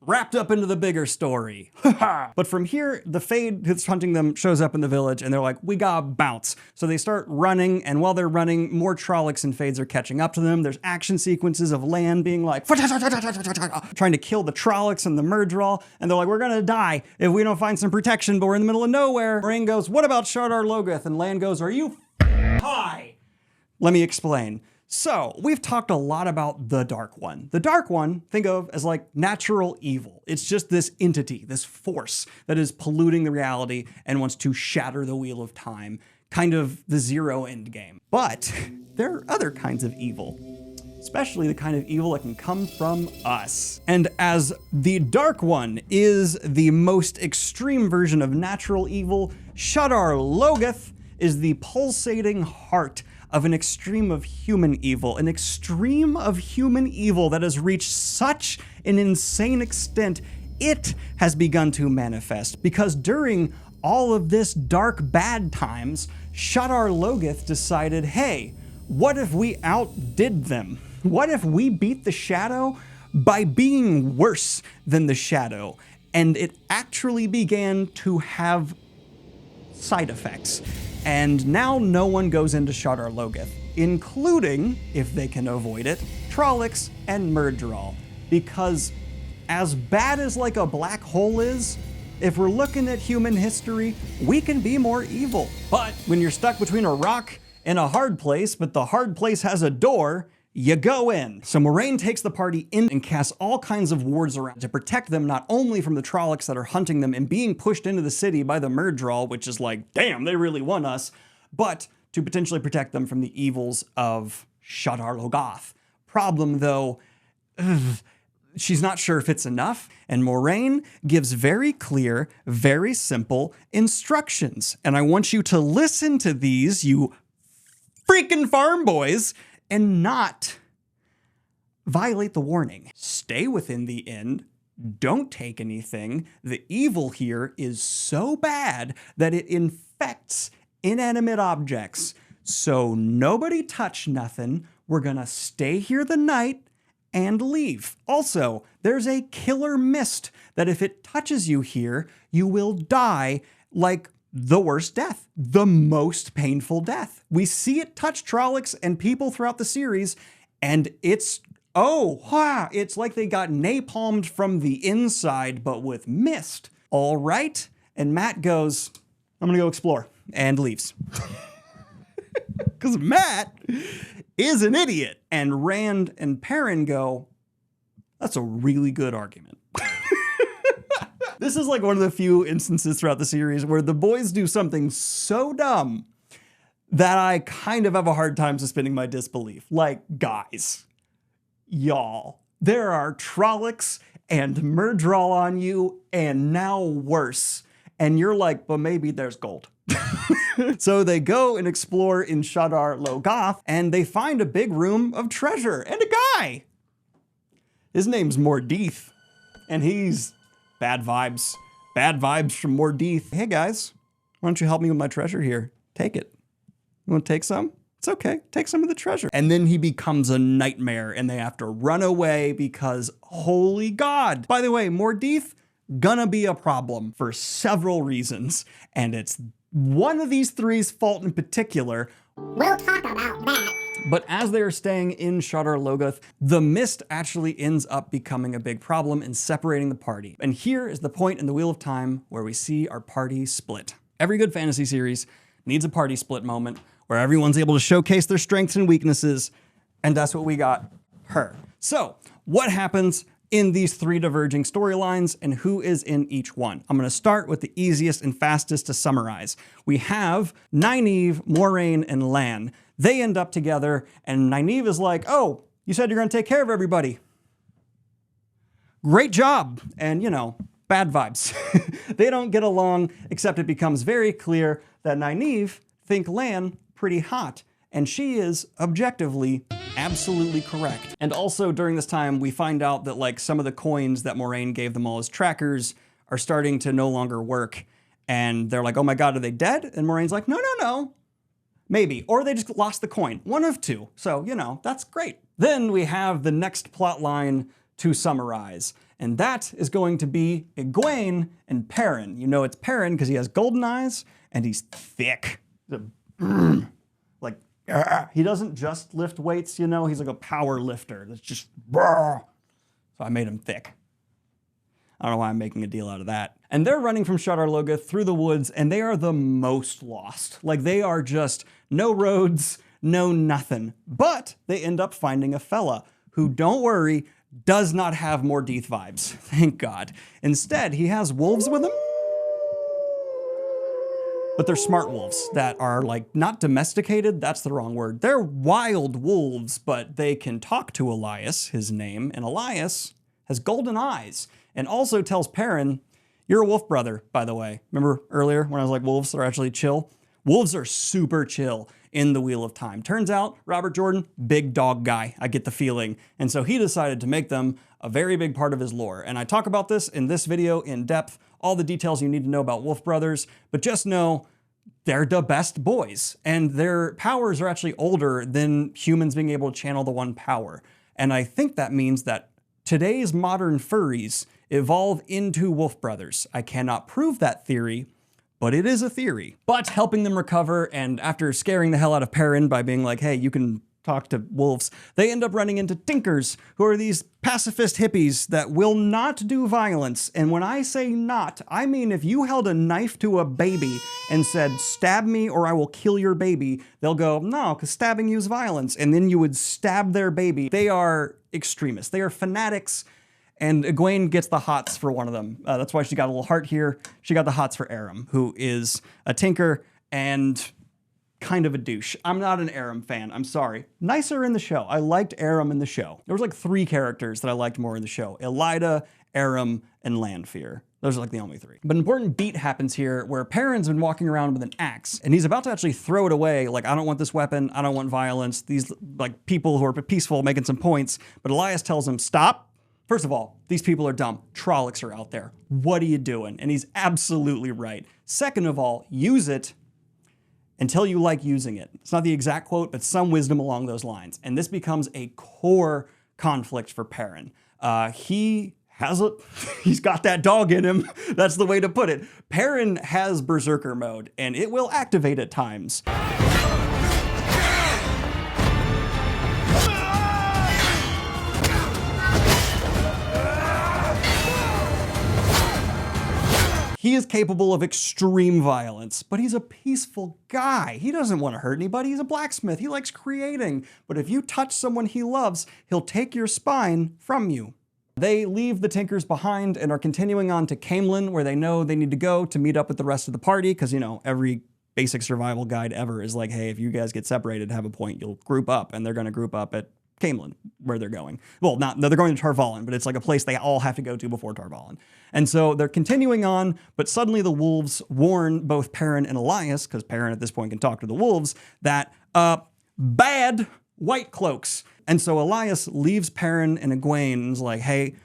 wrapped up into the bigger story. But from here, the Fade that's hunting them shows up in the village and they're like, we gotta bounce. So they start running, and while they're running, more Trollocs and Fades are catching up to them. There's action sequences of Lan being like, trying to kill the Trollocs and the Murdral, and they're like, we're gonna die if we don't find some protection, but we're in the middle of nowhere. Moraine goes, what about Shardar Logoth? And Lan goes, are you high? Let me explain. So, we've talked a lot about the Dark One. The Dark One, think of as like natural evil. It's just this entity, this force that is polluting the reality and wants to shatter the wheel of time, kind of the Zero endgame. But there are other kinds of evil, especially the kind of evil that can come from us. And as the Dark One is the most extreme version of natural evil, Shadar Logoth is the pulsating heart of an extreme of human evil, an extreme of human evil that has reached such an insane extent, it has begun to manifest. Because during all of this dark bad times, Shadar Logoth decided, hey, what if we outdid them? What if we beat the Shadow by being worse than the Shadow? And it actually began to have side effects. And now no one goes into Shadar Logoth, including, if they can avoid it, Trollocs and Murdral. Because as bad as like a black hole is, if we're looking at human history, we can be more evil. But when you're stuck between a rock and a hard place, but the hard place has a door, you go in. So Moraine takes the party in and casts all kinds of wards around to protect them, not only from the Trollocs that are hunting them and being pushed into the city by the Murdral, which is like, damn, they really want us, but to potentially protect them from the evils of Shadar Logoth. Problem though, she's not sure if it's enough, and Moraine gives very clear, very simple instructions. And I want you to listen to these, you freaking farm boys, and not violate the warning. Stay within the inn, don't take anything. The evil here is so bad that it infects inanimate objects. So nobody touch nothing. We're gonna stay here the night and leave. Also, there's a killer mist that if it touches you here, you will die like the worst death, the most painful death. We see it touch Trollocs and people throughout the series, and it's like they got napalmed from the inside, but with mist. All right? And Matt goes, I'm gonna go explore, and leaves. Because Matt is an idiot. And Rand and Perrin go, that's a really good argument. This is like one of the few instances throughout the series where the boys do something so dumb that I kind of have a hard time suspending my disbelief. Like, guys, y'all, there are Trollocs and Murdral on you, and now worse. And you're like, but maybe there's gold. So they go and explore in Shadar Logoth, and they find a big room of treasure and a guy. His name's Mordeith, and he's bad vibes. Bad vibes from Mordeith. Hey guys, why don't you help me with my treasure here? Take it. You want to take some? It's okay, take some of the treasure. And then he becomes a nightmare and they have to run away because, holy God. By the way, Mordeith, gonna be a problem for several reasons. And it's one of these three's fault in particular. We'll talk about that But as they're staying in Shadar Logoth, the mist actually ends up becoming a big problem and separating the party. And here is the point in the Wheel of Time where we see our party split. Every good fantasy series needs a party split moment where everyone's able to showcase their strengths and weaknesses, and that's what we got her. So, what happens in these three diverging storylines and who is in each one? I'm gonna start with the easiest and fastest to summarize. We have Nynaeve, Moiraine, and Lan. They end up together, and Nynaeve is like, oh, you said you're gonna take care of everybody. Great job. And you know, bad vibes. They don't get along, except it becomes very clear that Nynaeve thinks Lan pretty hot. And she is objectively absolutely correct. And also during this time, we find out that like some of the coins that Moiraine gave them all as trackers are starting to no longer work. And they're like, oh my God, are they dead? And Moraine's like, no, no, no. Maybe. Or they just lost the coin. One of two. So, you know, that's great. Then we have the next plot line to summarize. And that is going to be Egwene and Perrin. You know it's Perrin because he has golden eyes and he's thick. Like, he doesn't just lift weights, you know, he's like a power lifter that's just, so I made him thick. I don't know why I'm making a deal out of that. And they're running from Shadar Logoth through the woods, and they are the most lost. Like, they are just no roads, no nothing. But they end up finding a fella who, don't worry, does not have Mordeith vibes. Thank God. Instead, he has wolves with him. But they're smart wolves that are like not domesticated, that's the wrong word. They're wild wolves, but they can talk to Elias, his name, and Elias has golden eyes and also tells Perrin, you're a wolf brother, by the way. Remember earlier when I was like, wolves are actually chill? Wolves are super chill in the Wheel of Time. Turns out, Robert Jordan, big dog guy, I get the feeling. And so he decided to make them a very big part of his lore. And I talk about this in this video in depth, all the details you need to know about wolf brothers, but just know they're the best boys. And their powers are actually older than humans being able to channel the one power. And I think that means that today's modern furries evolve into wolf brothers. I cannot prove that theory, but it is a theory. But helping them recover, and after scaring the hell out of Perrin by being like, hey, you can talk to wolves, they end up running into Tinkers, who are these pacifist hippies that will not do violence. And when I say not, I mean if you held a knife to a baby and said, stab me or I will kill your baby, they'll go, no, because stabbing you is violence. And then you would stab their baby. They are extremists. They are fanatics. And Egwene gets the hots for one of them. That's why she got a little heart here. She got the hots for Aram, who is a tinker and kind of a douche. I'm not an Aram fan, I'm sorry. Nicer in the show. I liked Aram in the show. There was like 3 characters that I liked more in the show. Elida, Aram, and Lanfear. Those are like the only 3. But an important beat happens here where Perrin's been walking around with an axe and he's about to actually throw it away. Like, I don't want this weapon. I don't want violence. These like people who are peaceful making some points. But Elias tells him, stop. First of all, these people are dumb. Trollocs are out there. What are you doing? And he's absolutely right. Second of all, use it until you like using it. It's not the exact quote, but some wisdom along those lines. And this becomes a core conflict for Perrin. He's got that dog in him. That's the way to put it. Perrin has Berserker mode, and it will activate at times. He is capable of extreme violence, but he's a peaceful guy. He doesn't want to hurt anybody. He's a blacksmith. He likes creating. But if you touch someone he loves, he'll take your spine from you. They leave the Tinkers behind and are continuing on to Camelin, where they know they need to go to meet up with the rest of the party, because, you know, every basic survival guide ever is like, hey, if you guys get separated, have a point, you'll group up, and they're going to group up at Camelin, where they're going. Well, they're going to Tarvalin, but it's like a place they all have to go to before Tarvalin. And so they're continuing on, but suddenly the wolves warn both Perrin and Elias, because Perrin at this point can talk to the wolves, that bad white cloaks. And so Elias leaves Perrin and Egwene and is like, hey,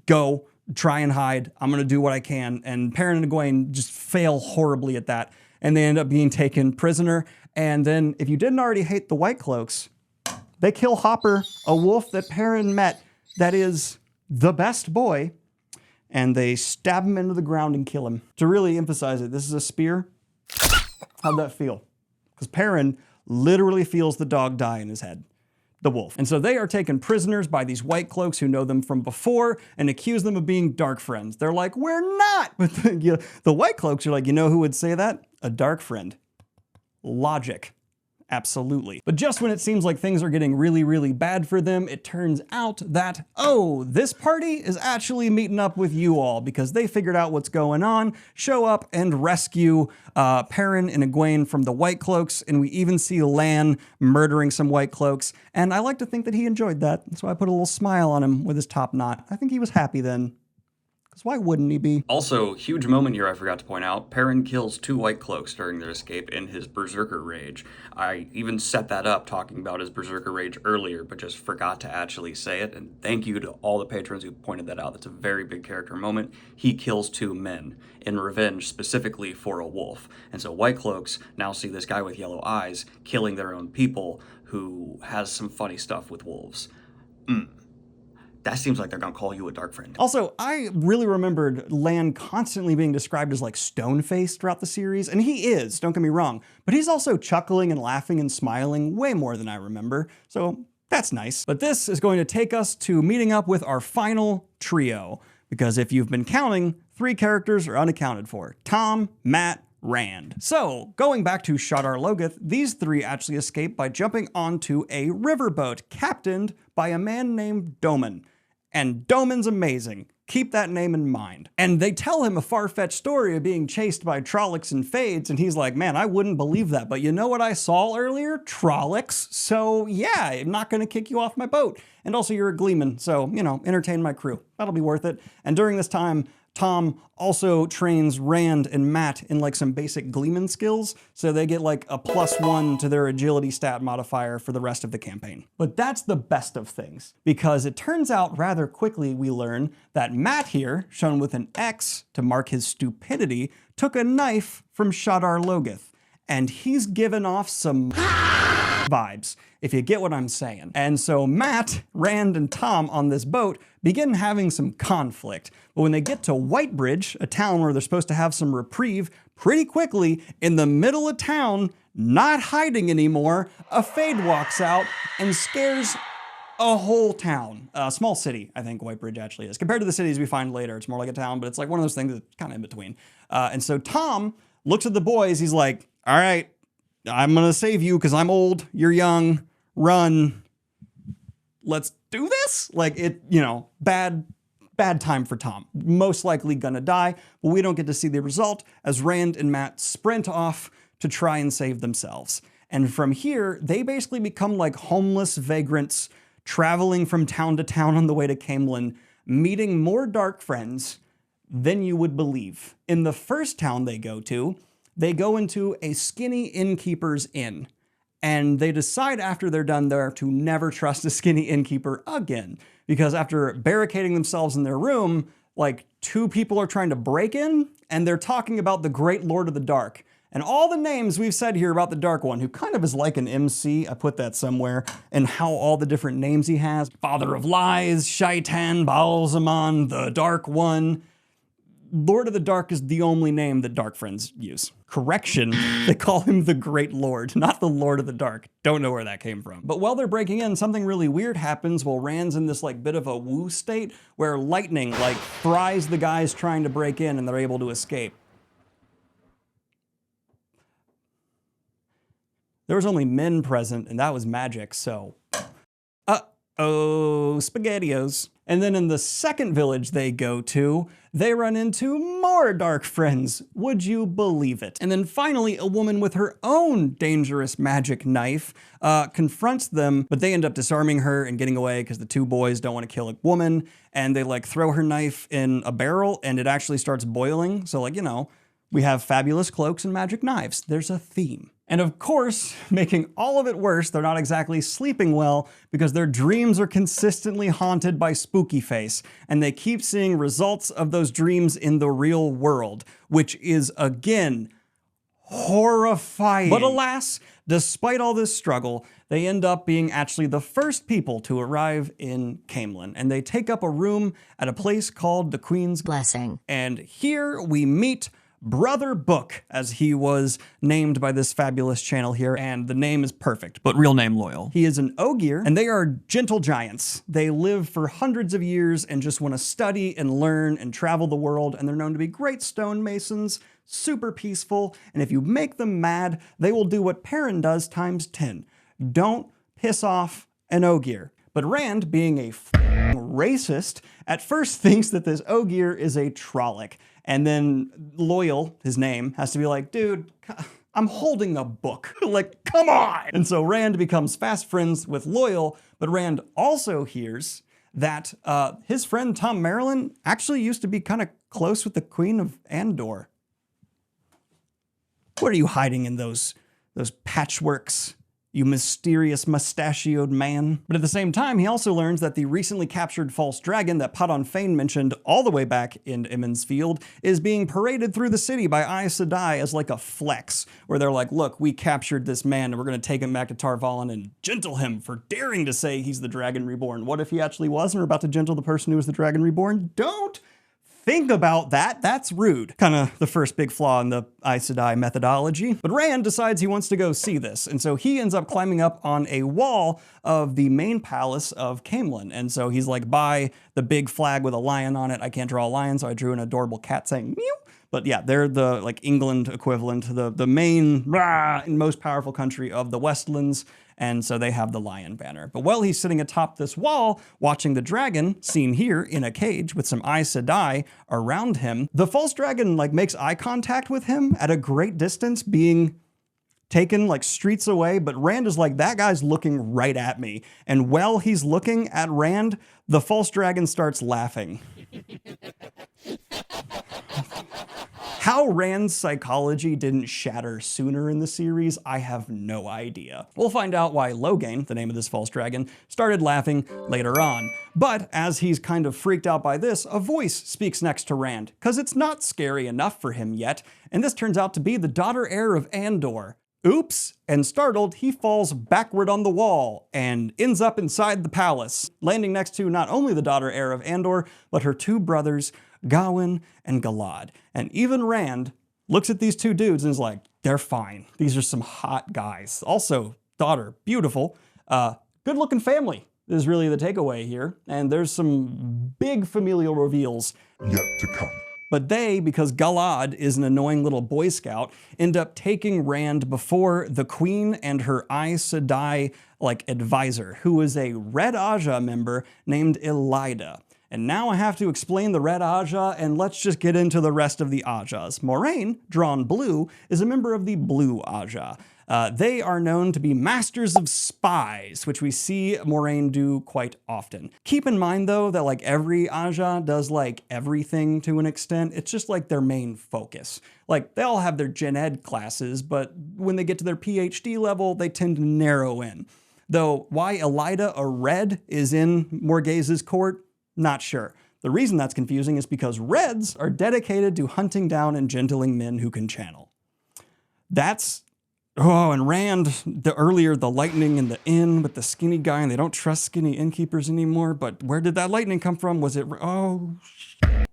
go, try and hide. I'm going to do what I can. And Perrin and Egwene just fail horribly at that. And they end up being taken prisoner. And then if you didn't already hate the white cloaks, they kill Hopper, a wolf that Perrin met that is the best boy, and they stab him into the ground and kill him. To really emphasize it, this is a spear. How'd that feel? Because Perrin literally feels the dog die in his head. The wolf. And so they are taken prisoners by these white cloaks who know them from before and accuse them of being dark friends. They're like, we're not! But the white cloaks are like, you know who would say that? A dark friend. Logic. Absolutely. But just when it seems like things are getting really, really bad for them, it turns out that, oh, this party is actually meeting up with you all because they figured out what's going on, show up and rescue Perrin and Egwene from the White Cloaks, and we even see Lan murdering some White Cloaks, and I like to think that he enjoyed that, so I put a little smile on him with his top knot. I think he was happy then. Because why wouldn't he be? Also, huge moment here I forgot to point out. Perrin kills 2 White Cloaks during their escape in his Berserker Rage. I even set that up talking about his Berserker Rage earlier, but just forgot to actually say it. And thank you to all the patrons who pointed that out. That's a very big character moment. He kills 2 men in revenge specifically for a wolf. And so White Cloaks now see this guy with yellow eyes killing their own people who has some funny stuff with wolves. That seems like they're gonna call you a dark friend. Also, I really remembered Lan constantly being described as like stone-faced throughout the series, and he is, don't get me wrong, but he's also chuckling and laughing and smiling way more than I remember, so that's nice. But this is going to take us to meeting up with our final trio, because if you've been counting, 3 characters are unaccounted for. Tom, Matt, Rand. So, going back to Shadar Logoth, these 3 actually escape by jumping onto a riverboat captained by a man named Doman. And Doman's amazing. Keep that name in mind. And they tell him a far-fetched story of being chased by Trollocs and Fades, and he's like, man, I wouldn't believe that, but you know what I saw earlier? Trollocs. So yeah, I'm not gonna kick you off my boat. And also you're a Gleeman, so, you know, entertain my crew. That'll be worth it. And during this time, Tom also trains Rand and Matt in like some basic Gleeman skills, so they get like a +1 to their agility stat modifier for the rest of the campaign. But that's the best of things, because it turns out rather quickly we learn that Matt here, shown with an X to mark his stupidity, took a knife from Shadar Logoth, and he's given off some vibes, if you get what I'm saying. And so Matt, Rand, and Tom on this boat begin having some conflict. But when they get to Whitebridge, a town where they're supposed to have some reprieve, pretty quickly, in the middle of town, not hiding anymore, a Fade walks out and scares a whole town. A small city, I think Whitebridge actually is. Compared to the cities we find later, it's more like a town, but it's like one of those things that's kind of in between. And so Tom looks at the boys, he's like, all right, I'm gonna save you because I'm old, you're young, run, let's do this? Like it, you know, bad time for Tom. Most likely gonna die, but we don't get to see the result as Rand and Matt sprint off to try and save themselves. And from here, they basically become like homeless vagrants traveling from town to town on the way to Caemlyn, meeting more dark friends than you would believe. In the first town they go into a skinny innkeeper's inn, and they decide after they're done there to never trust a skinny innkeeper again, because after barricading themselves in their room, like 2 people are trying to break in, and they're talking about the Great Lord of the Dark. And all the names we've said here about the Dark One, who kind of is like an MC, I put that somewhere, and how all the different names he has. Father of Lies, Shaitan, Baalzamon, the Dark One. Lord of the Dark is the only name that Dark Friends use. Correction, they call him the Great Lord, not the Lord of the Dark. Don't know where that came from. But while they're breaking in, something really weird happens while Rand's in this like bit of a woo state where lightning like fries the guys trying to break in and they're able to escape. There was only men present and that was magic, so uh-oh, SpaghettiOs. And then in the second village they go to, they run into more dark friends. Would you believe it? And then finally, a woman with her own dangerous magic knife confronts them, but they end up disarming her and getting away because the 2 boys don't want to kill a woman, and they like throw her knife in a barrel and it actually starts boiling. So like, you know, we have fabulous cloaks and magic knives. There's a theme. And of course, making all of it worse, they're not exactly sleeping well because their dreams are consistently haunted by Spooky Face, and they keep seeing results of those dreams in the real world, which is, again, horrifying. But alas, despite all this struggle, they end up being actually the first people to arrive in Caemlyn, and they take up a room at a place called the Queen's Blessing. And here we meet Brother Book, as he was named by this fabulous channel here, and the name is perfect, but real name Loyal. He is an Ogier, and they are gentle giants. They live for hundreds of years and just want to study and learn and travel the world, and they're known to be great stonemasons, super peaceful, and if you make them mad, they will do what Perrin does times 10. Don't piss off an Ogier. But Rand, being a racist, at first thinks that this Ogier is a Trolloc. And then Loyal, his name, has to be like, dude, I'm holding a book. Like, come on! And so Rand becomes fast friends with Loyal, but Rand also hears that his friend Tom Marilyn actually used to be kind of close with the Queen of Andor. What are you hiding in those patchworks, you mysterious mustachioed man? But at the same time, he also learns that the recently captured false dragon that Padon Fane mentioned all the way back in Emond's Field is being paraded through the city by Aes Sedai as like a flex, where they're like, look, we captured this man and we're going to take him back to Tar Valon and gentle him for daring to say he's the Dragon Reborn. What if he actually was and we're about to gentle the person who was the Dragon Reborn? Don't think about that. That's rude. Kind of the first big flaw in the Aes Sedai methodology. But Rand decides he wants to go see this, and so he ends up climbing up on a wall of the main palace of Caemlyn. And so he's like by the big flag with a lion on it. I can't draw a lion, so I drew an adorable cat saying meow. But yeah, they're the like England equivalent, the main and most powerful country of the Westlands. And so they have the lion banner. But while he's sitting atop this wall, watching the dragon, seen here in a cage with some Aes Sedai around him, the false dragon like makes eye contact with him at a great distance, being taken like streets away. But Rand is like, that guy's looking right at me. And while he's looking at Rand, the false dragon starts laughing. How Rand's psychology didn't shatter sooner in the series, I have no idea. We'll find out why Logain, the name of this false dragon, started laughing later on. But as he's kind of freaked out by this, a voice speaks next to Rand, because it's not scary enough for him yet, and this turns out to be the daughter heir of Andor. Oops, and startled, he falls backward on the wall and ends up inside the palace, landing next to not only the daughter heir of Andor, but her two brothers, Gawain and Galad. And even Rand looks at these two dudes and is like, they're fine. These are some hot guys. Also, daughter, beautiful. Good looking family is really the takeaway here. And there's some big familial reveals Yet to come. But they, because Galad is an annoying little Boy Scout, end up taking Rand before the Queen and her Aes Sedai like advisor, who is a Red Aja member named Elida. And now I have to explain the Red Aja, and let's just get into the rest of the Ajas. Moraine, drawn blue, is a member of the Blue Aja. They are known to be masters of spies, which we see Moraine do quite often. Keep in mind though that like every Aja does like everything to an extent. It's just like their main focus. Like they all have their gen ed classes, but when they get to their PhD level, they tend to narrow in. Though why Elida, a Red, is in Morghase's court, not sure. The reason that's confusing is because Reds are dedicated to hunting down and gentling men who can channel. That's... Oh, and Rand, the lightning in the inn with the skinny guy, and they don't trust skinny innkeepers anymore, but where did that lightning come from? Was it... Oh...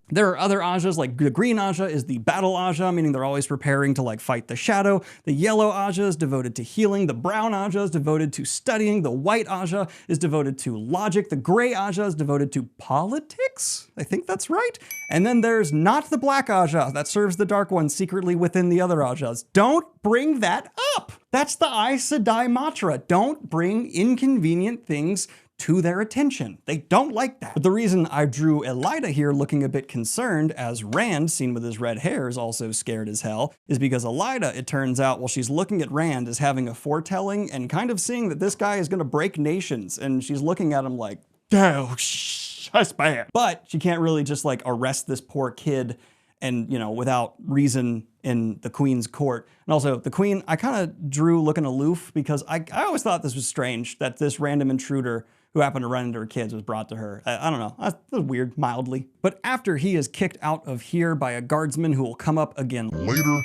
There are other Ajas, like the green Aja is the battle Aja, meaning they're always preparing to like fight the shadow. The yellow Aja is devoted to healing. The brown Aja is devoted to studying. The white Aja is devoted to logic. The gray Aja is devoted to politics. I think that's right. And then there's not the black Aja that serves the dark one secretly within the other Ajas. Don't bring that up. That's the Aes Sedai mantra. Don't bring inconvenient things to their attention. They don't like that. But the reason I drew Elida here looking a bit concerned, as Rand, seen with his red hair, is also scared as hell, is because Elida, it turns out, while she's looking at Rand, is having a foretelling and kind of seeing that this guy is gonna break nations, and she's looking at him like, oh, that's bad. But she can't really just like arrest this poor kid and, you know, without reason in the Queen's court. And also, the Queen, I kind of drew looking aloof because I always thought this was strange that this random intruder who happened to run into her kids was brought to her. I don't know, that's weird, mildly. But after he is kicked out of here by a guardsman who will come up again Later.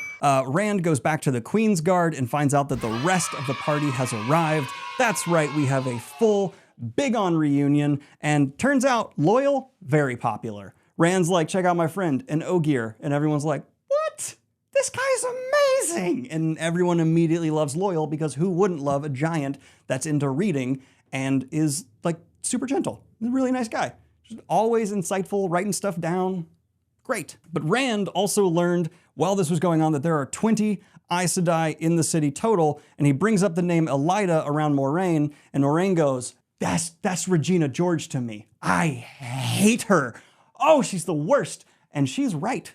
Rand goes back to the Queen's Guard and finds out that the rest of the party has arrived. That's right, we have a full, big-on reunion, and turns out, Loyal, very popular. Rand's like, check out my friend, an Ogier, and everyone's like, what? this guy's amazing. And everyone immediately loves Loyal because who wouldn't love a giant that's into reading and is like super gentle. He's a really nice guy. Just always insightful, writing stuff down. Great. But Rand also learned while this was going on that there are 20 Aes Sedai in the city total, and he brings up the name Elida around Moraine, and Moraine goes, that's Regina George to me. I hate her. Oh, she's the worst. And she's right.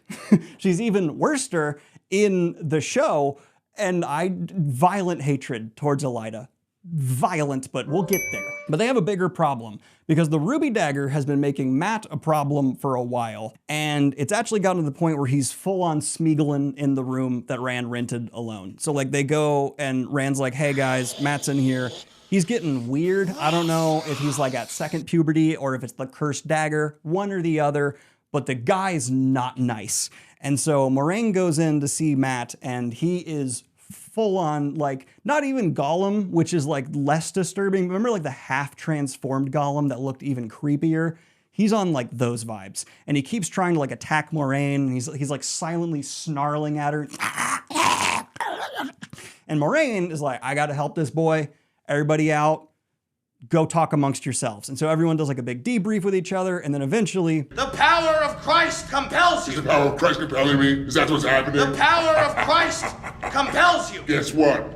She's even worster in the show, and violent hatred towards Elida. Violent, but we'll get there. But they have a bigger problem because the Ruby Dagger has been making Matt a problem for a while, and it's actually gotten to the point where he's full on Smeagolin in the room that Rand rented alone. So like they go and Rand's like, hey guys, Matt's in here. He's getting weird. I don't know if he's like at second puberty or if it's the cursed dagger, one or the other, but the guy's not nice. And so Moraine goes in to see Matt, and he is full on, like, not even Gollum, which is like less disturbing. Remember like the half transformed Gollum that looked even creepier? He's on like those vibes. And he keeps trying to like attack Moraine. He's like silently snarling at her. And Moraine is like, I gotta help this boy. Everybody out. Go talk amongst yourselves. And so everyone does like a big debrief with each other, and then eventually, The power of Christ compels you. Is the power of Christ compelling me? Is that what's happening? The power of Christ compels you. Guess what?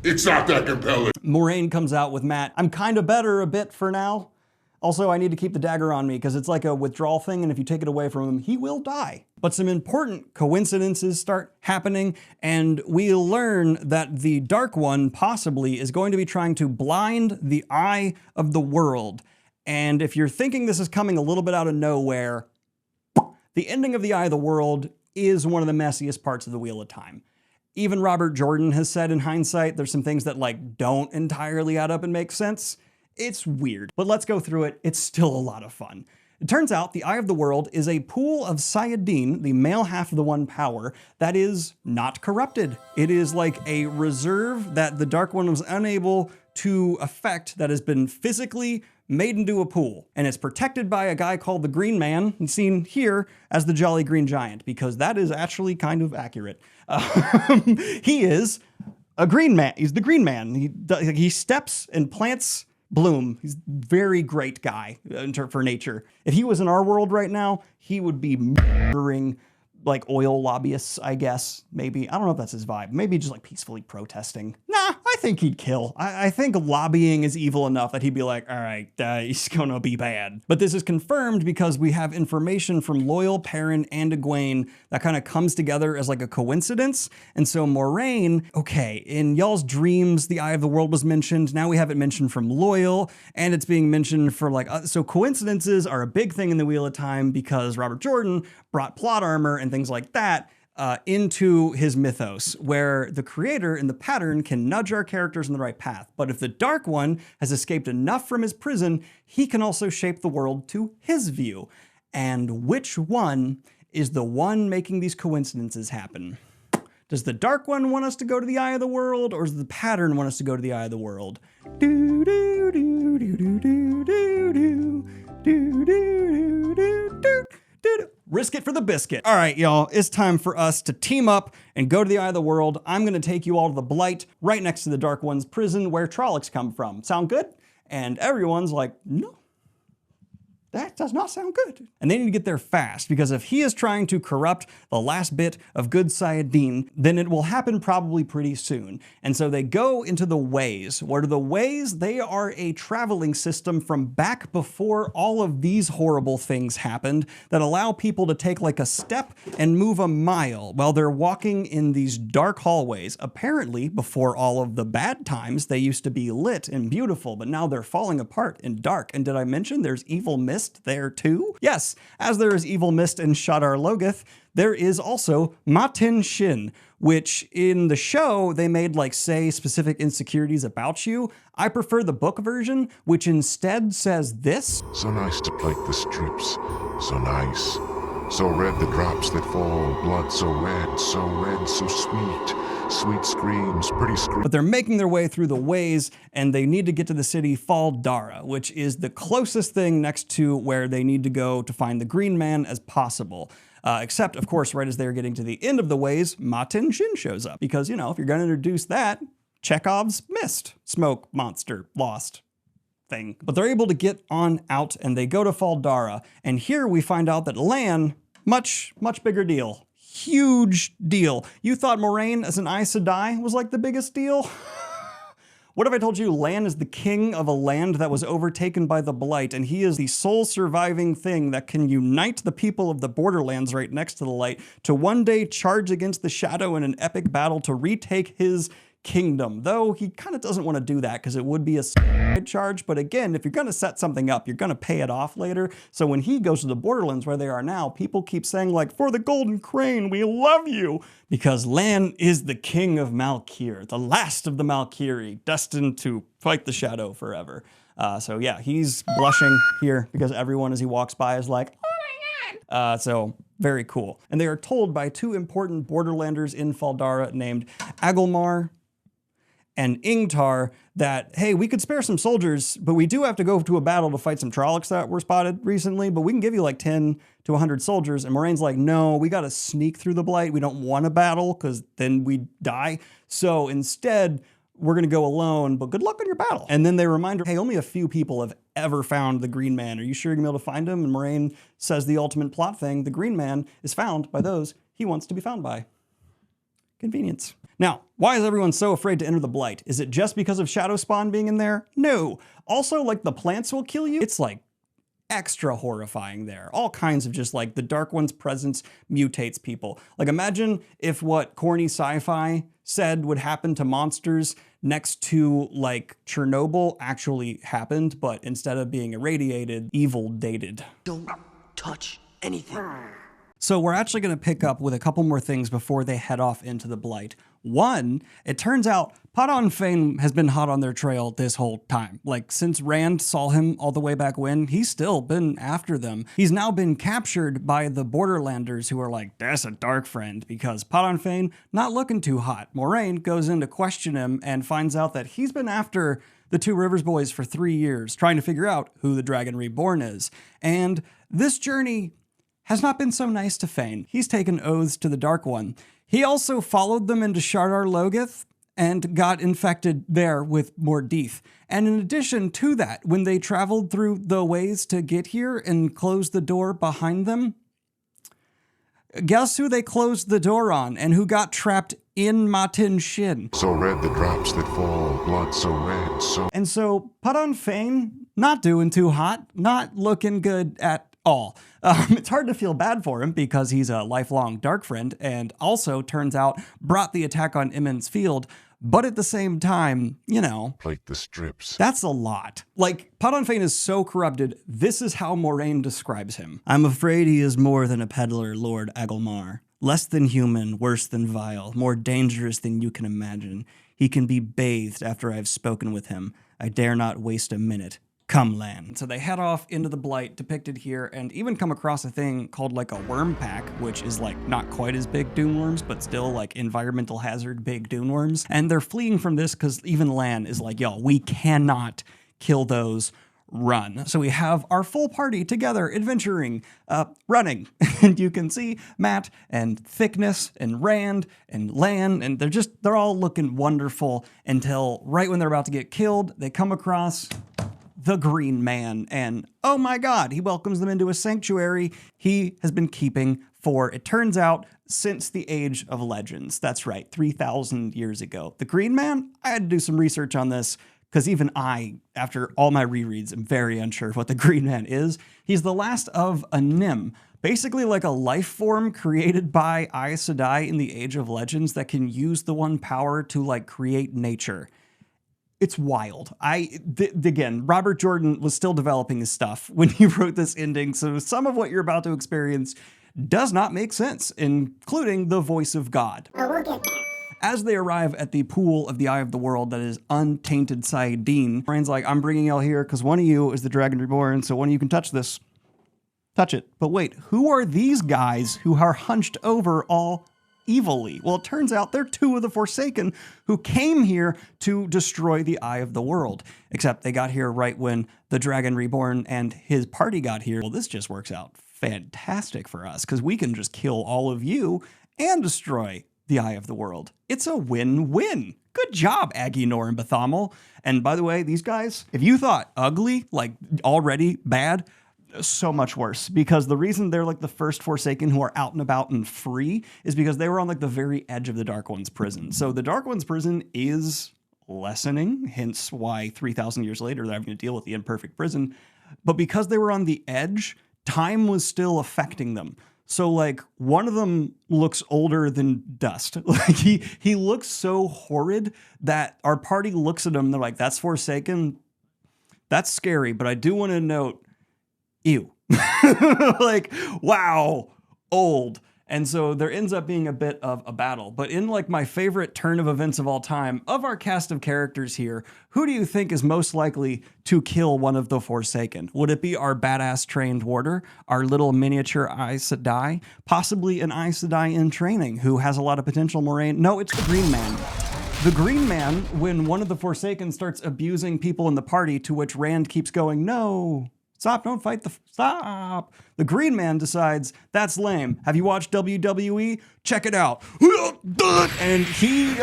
It's not that compelling. Moraine comes out with Matt. I'm kind of better a bit for now. Also, I need to keep the dagger on me because it's like a withdrawal thing, and if you take it away from him, he will die. But some important coincidences start happening, and we learn that the Dark One possibly is going to be trying to blind the eye of the world. And if you're thinking this is coming a little bit out of nowhere, the ending of the Eye of the World is one of the messiest parts of the Wheel of Time. Even Robert Jordan has said in hindsight, there's some things that like don't entirely add up and make sense. It's weird, but let's go through it. It's still a lot of fun. It turns out the Eye of the World is a pool of Sayadin, the male half of the One power, that is not corrupted. It is like a reserve that the Dark One was unable to affect, that has been physically made into a pool. And it's protected by a guy called the Green Man, seen here as the Jolly Green Giant, because that is actually kind of accurate. He is a green man. He's the Green Man. He steps and plants bloom. He's a very great guy for nature. If he was in our world right now, he would be murdering like oil lobbyists, I guess. Maybe. I don't know if that's his vibe. Maybe just like peacefully protesting. Nah, I think he'd kill. I think lobbying is evil enough that he'd be like, all right, he's gonna be bad. But this is confirmed because we have information from Loyal, Perrin, and Egwene that kind of comes together as like a coincidence. And so Moraine, okay, in y'all's dreams, the Eye of the World was mentioned. Now we have it mentioned from Loyal, and it's being mentioned for like, so coincidences are a big thing in the Wheel of Time because Robert Jordan brought plot armor and things like that into his mythos, where the creator in the pattern can nudge our characters in the right path. But if the Dark One has escaped enough from his prison, he can also shape the world to his view. And which one is the one making these coincidences happen? Does the Dark One want us to go to the Eye of the World, or does the pattern want us to go to the Eye of the World? Do do do do do do do do do do do do. Risk it for the biscuit. All right, y'all, it's time for us to team up and go to the Eye of the World. I'm gonna take you all to the Blight, right next to the Dark One's prison where Trollocs come from. Sound good? And everyone's like, no, that does not sound good. And they need to get there fast, because if he is trying to corrupt the last bit of good Sayadin, then it will happen probably pretty soon. And so they go into the Ways. What are the Ways? They are a traveling system from back before all of these horrible things happened that allow people to take like a step and move a mile while they're walking in these dark hallways. Apparently, before all of the bad times, they used to be lit and beautiful, but now they're falling apart and dark. And did I mention there's evil mist there too? Yes, as there is evil mist in Shadar Logoth, there is also Matin Shin, which in the show they made like say specific insecurities about you. I prefer the book version, which instead says this. So nice to plate the strips, so nice. So red the drops that fall, blood so red, so sweet. Sweet screams, pretty screams. But they're making their way through the Ways, and they need to get to the city Fall Dara, which is the closest thing next to where they need to go to find the Green Man as possible. Except, of course, right as they're getting to the end of the ways, Matin Shin shows up. Because, you know, if you're going to introduce that, Chekhov's missed. Smoke, monster, lost thing. But they're able to get on out and they go to Faldara. And here we find out that Lan, much bigger deal. Huge deal. You thought Moraine as an Aes Sedai was like the biggest deal? What if I told you Lan is the king of a land that was overtaken by the Blight, and he is the sole surviving thing that can unite the people of the Borderlands right next to the Light to one day charge against the Shadow in an epic battle to retake his kingdom. Though he kind of doesn't want to do that because it would be a side charge, but again, if you're going to set something up, you're going to pay it off later. So when he goes to the Borderlands where they are now, people keep saying like, for the Golden Crane, we love you, because Lan is the king of Malkir, the last of the Malkiri, destined to fight the Shadow forever. So yeah, he's blushing here because everyone as he walks by is like, oh my god. So very cool. And they are told by two important Borderlanders in Faldara named Agelmar and Ingtar that, hey, we could spare some soldiers, but we do have to go to a battle to fight some Trollocs that were spotted recently, but we can give you like 10 to 100 soldiers. And Moraine's like, no, we got to sneak through the Blight. We don't want a battle because then we die. So instead, we're going to go alone, but good luck on your battle. And then they remind her, hey, only a few people have ever found the Green Man. Are you sure you're going to be able to find him? And Moraine says the ultimate plot thing, the Green Man is found by those he wants to be found by. Convenience. Now, why is everyone so afraid to enter the Blight? Is it just because of Shadow Spawn being in there? No. Also, like, the plants will kill you? It's like extra horrifying there. All kinds of just like the Dark One's presence mutates people. Like, imagine if what corny sci-fi said would happen to monsters next to like Chernobyl actually happened, but instead of being irradiated, evil dated. Don't touch anything. So we're actually going to pick up with a couple more things before they head off into the Blight. One, it turns out Padan Fain has been hot on their trail this whole time. Like, since Rand saw him all the way back when, he's still been after them. He's now been captured by the Borderlanders who are like, that's a dark friend, because Padan Fain not looking too hot. Moraine goes in to question him and finds out that he's been after the Two Rivers boys for 3 years, trying to figure out who the Dragon Reborn is. And this journey has not been so nice to Fain. He's taken oaths to the Dark One. He also followed them into Shardar Logoth and got infected there with Mordeith. And in addition to that, when they traveled through the ways to get here and closed the door behind them, guess who they closed the door on and who got trapped in Matin Shin? So red the drops that fall, blood so red, so... And so Padan Fain, not doing too hot, not looking good at all. It's hard to feel bad for him because he's a lifelong dark friend and also, turns out, brought the attack on Emond's Field. But at the same time, you know, plate the strips. That's a lot. Like, Padan Fain is so corrupted, this is how Moraine describes him. I'm afraid he is more than a peddler, Lord Agelmar. Less than human, worse than vile, more dangerous than you can imagine. He can be bathed after I have spoken with him. I dare not waste a minute. Come, Lan. So they head off into the Blight depicted here and even come across a thing called like a worm pack, which is like not quite as big dune worms, but still like environmental hazard big dune worms. And they're fleeing from this because even Lan is like, yo, we cannot kill those. Run. So we have our full party together adventuring, running. And you can see Matt and Thickness and Rand and Lan, and they're all looking wonderful until right when they're about to get killed, they come across the Green Man, and oh my god, he welcomes them into a sanctuary he has been keeping for, it turns out, since the Age of Legends. That's right, 3,000 years ago. The Green Man? I had to do some research on this, because even I, after all my rereads, am very unsure of what the Green Man is. He's the last of a Nim, basically like a life form created by Aes Sedai in the Age of Legends that can use the one power to like create nature. It's wild. Again, Robert Jordan was still developing his stuff when he wrote this ending, so some of what you're about to experience does not make sense, including the voice of God. Oh, we'll get there. As they arrive at the pool of the Eye of the World that is untainted Saidin, Rand's like, I'm bringing y'all here because one of you is the Dragon Reborn, so one of you can touch this. Touch it. But wait, who are these guys who are hunched over all evilly? Well, it turns out they're two of the Forsaken who came here to destroy the Eye of the World. Except they got here right when the Dragon Reborn and his party got here. Well, this just works out fantastic for us because we can just kill all of you and destroy the Eye of the World. It's a win-win. Good job, Aginor and Bethamel. And by the way, these guys, if you thought ugly, like already bad, so much worse, because the reason they're like the first Forsaken who are out and about and free is because they were on like the very edge of the Dark One's prison. So the Dark One's prison is lessening, hence why 3,000 years later they're having to deal with the imperfect prison. But because they were on the edge, time was still affecting them. So like one of them looks older than dust. Like he looks so horrid that our party looks at him and they're like, that's Forsaken. That's scary, but I do want to note, ew. Like, wow, old. And so there ends up being a bit of a battle. But in like my favorite turn of events of all time, of our cast of characters here, who do you think is most likely to kill one of the Forsaken? Would it be our badass trained warder, our little miniature Aes Sedai, possibly an Aes Sedai in training who has a lot of potential moraine? No, it's the Green Man. The Green Man, when one of the Forsaken starts abusing people in the party, to which Rand keeps going, no, stop, don't fight stop. The Green Man decides, that's lame. Have you watched WWE? Check it out. And he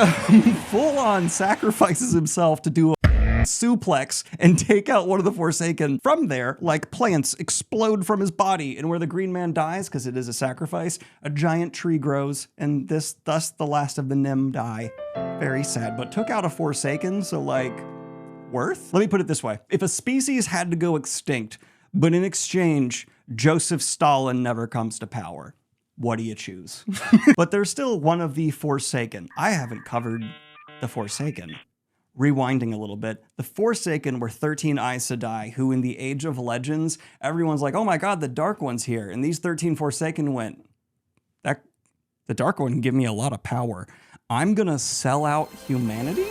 full on sacrifices himself to do a suplex and take out one of the Forsaken. From there, like plants explode from his body, and where the Green Man dies, because it is a sacrifice, a giant tree grows, and thus the last of the Nim die. Very sad, but took out a Forsaken, so like, worth? Let me put it this way. If a species had to go extinct, but in exchange, Joseph Stalin never comes to power, what do you choose? But there's still one of the Forsaken. I haven't covered the Forsaken. Rewinding a little bit, the Forsaken were 13 Aes Sedai who in the Age of Legends, everyone's like, oh my god, the Dark One's here. And these 13 Forsaken went, the Dark One can give me a lot of power. I'm gonna sell out humanity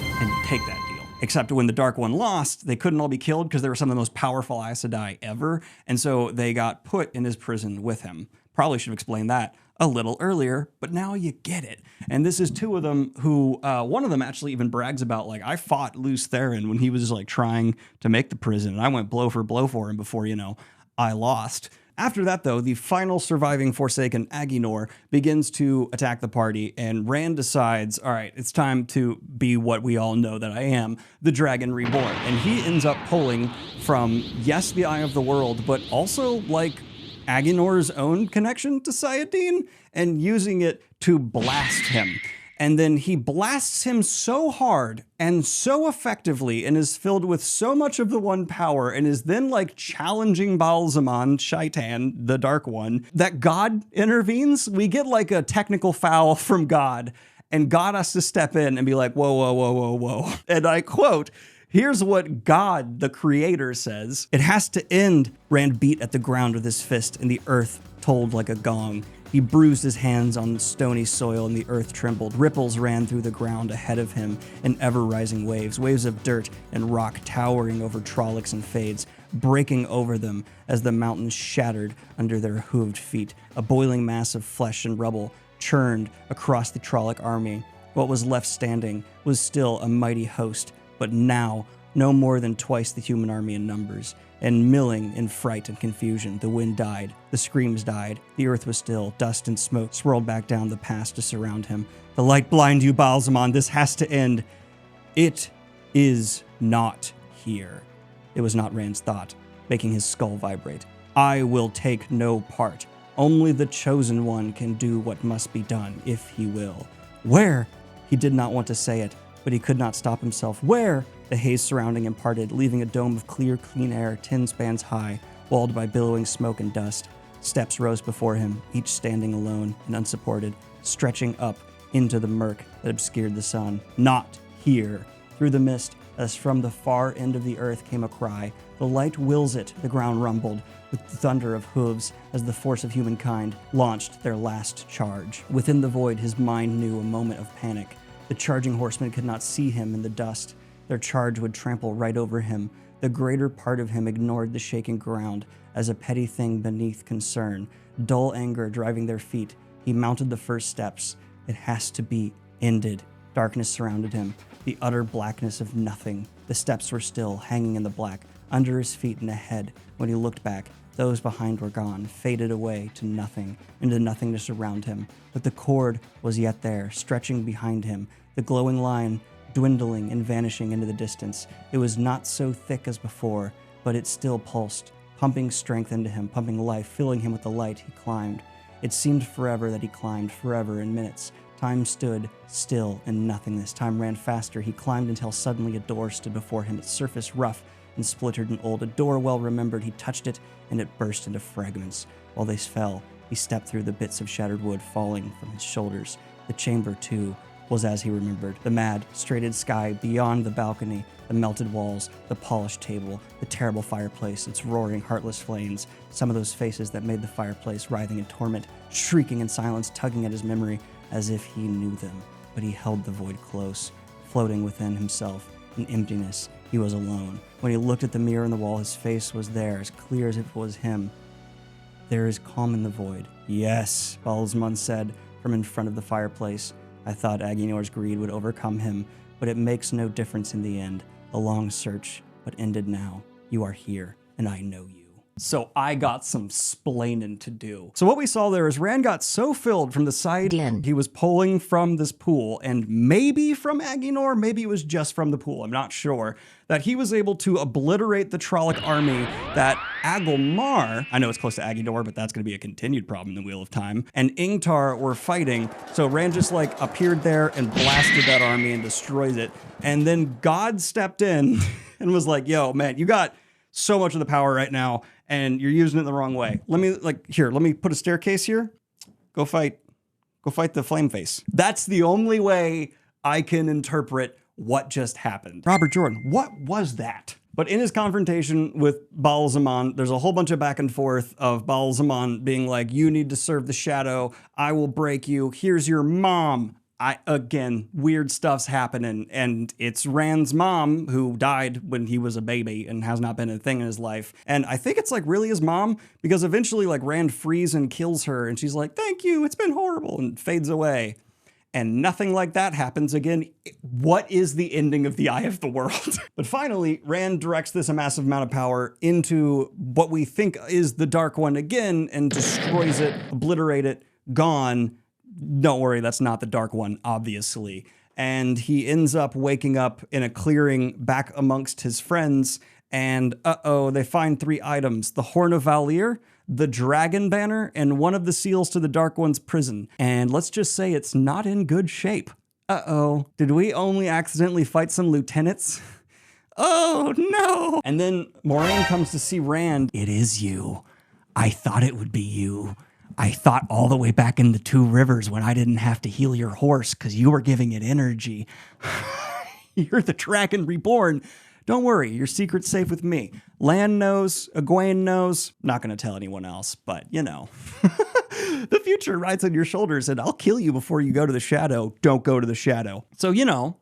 and take that deal. Except when the Dark One lost, they couldn't all be killed because they were some of the most powerful Aes Sedai ever. And so they got put in his prison with him. Probably should have explained that a little earlier, but now you get it. And this is two of them who, one of them actually even brags about, like, I fought Lews Therin when he was like trying to make the prison, and I went blow for him before, you know, I lost. After that, though, the final surviving Forsaken, Aginor, begins to attack the party, and Rand decides, all right, it's time to be what we all know that I am, the Dragon Reborn. And he ends up pulling from, yes, the Eye of the World, but also, like, Aginor's own connection to Sayadine, and using it to blast him. And then he blasts him so hard and so effectively and is filled with so much of the one power and is then like challenging Baalzamon, Shaitan, the Dark One, that God intervenes. We get like a technical foul from God, and God has to step in and be like, whoa, whoa, whoa, whoa, whoa. And I quote, here's what God, the creator, says. It has to end. Rand beat at the ground with his fist, and the earth tolled like a gong. He bruised his hands on the stony soil, and the earth trembled. Ripples ran through the ground ahead of him in ever-rising waves, waves of dirt and rock towering over Trollocs and Fades, breaking over them as the mountains shattered under their hooved feet. A boiling mass of flesh and rubble churned across the Trolloc army. What was left standing was still a mighty host, but now no more than twice the human army in numbers. And milling in fright and confusion, the wind died, the screams died, the earth was still, dust and smoke swirled back down the pass to surround him. The light blind you, Baalzamon, this has to end. It is not here. It was not Rand's thought, making his skull vibrate. I will take no part. Only the chosen one can do what must be done, if he will. Where? He did not want to say it, but he could not stop himself. Where? The haze surrounding him parted, leaving a dome of clear, clean air 10 spans high, walled by billowing smoke and dust. Steps rose before him, each standing alone and unsupported, stretching up into the murk that obscured the sun. Not here. Through the mist, as from the far end of the earth came a cry. The light wills it, the ground rumbled, with the thunder of hooves as the force of humankind launched their last charge. Within the void, his mind knew a moment of panic. The charging horsemen could not see him in the dust. Their charge would trample right over him. The greater part of him ignored the shaking ground as a petty thing beneath concern. Dull anger driving their feet, he mounted the first steps. It has to be ended. Darkness surrounded him, the utter blackness of nothing. The steps were still, hanging in the black. Under his feet and ahead, when he looked back, Those behind were gone, faded away to nothing, into nothingness around him. But the cord was yet there, stretching behind him, the glowing line dwindling and vanishing into the distance. It was not so thick as before, but it still pulsed, pumping strength into him, pumping life, filling him with the light. He climbed. It seemed forever that he climbed, forever in minutes. Time stood still in nothingness. Time ran faster. He climbed until suddenly a door stood before him, its surface rough and splintered and old. A door well remembered. He touched it, and it burst into fragments. While they fell, he stepped through the bits of shattered wood falling from his shoulders. The chamber, too, was as he remembered. The mad, straighted sky beyond the balcony, the melted walls, the polished table, the terrible fireplace, its roaring, heartless flames, some of those faces that made the fireplace writhing in torment, shrieking in silence, tugging at his memory as if he knew them. But he held the void close, floating within himself. In emptiness, he was alone. When he looked at the mirror on the wall, his face was there, as clear as if it was him. There is calm in the void. Yes, Baalzamon said from in front of the fireplace. I thought Aginor's greed would overcome him, but it makes no difference in the end. A long search, but ended now. You are here, and I know you. So I got some splaining to do. So what we saw there is Rand got so filled from the side he was pulling from this pool, and maybe from Aginor, maybe it was just from the pool, I'm not sure, that he was able to obliterate the Trolloc army that Agilmar, I know it's close to Aginor, but that's going to be a continued problem in the Wheel of Time, and Ingtar were fighting. So Rand just like appeared there and blasted that army and destroys it. And then God stepped in and was like, yo, man, you got so much of the power right now, and you're using it the wrong way. Let me put a staircase here. Go fight the flame face. That's the only way I can interpret what just happened. Robert Jordan, what was that? But in his confrontation with Baalzamon, there's a whole bunch of back and forth of Baalzamon being like, you need to serve the shadow. I will break you. Here's your mom. Again, weird stuff's happening, and it's Rand's mom who died when he was a baby and has not been a thing in his life. And I think it's like really his mom, because eventually like Rand frees and kills her, and she's like, thank you, it's been horrible, and fades away. And nothing like that happens again. What is the ending of the Eye of the World? But finally, Rand directs this massive amount of power into what we think is the Dark One again, and destroys it, obliterate it, gone. Don't worry, that's not the Dark One, obviously. And he ends up waking up in a clearing back amongst his friends, and they find 3 items: the Horn of Valir, the Dragon Banner, and one of the seals to the Dark One's prison. And let's just say it's not in good shape. Did we only accidentally fight some lieutenants? Oh no! And then Moiraine comes to see Rand. It is you. I thought it would be you. I thought all the way back in the 2 rivers when I didn't have to heal your horse because you were giving it energy. You're the Dragon Reborn. Don't worry, your secret's safe with me. Lan knows, Egwene knows. Not going to tell anyone else, but you know. The future rides on your shoulders, and I'll kill you before you go to the shadow. Don't go to the shadow. So, you know,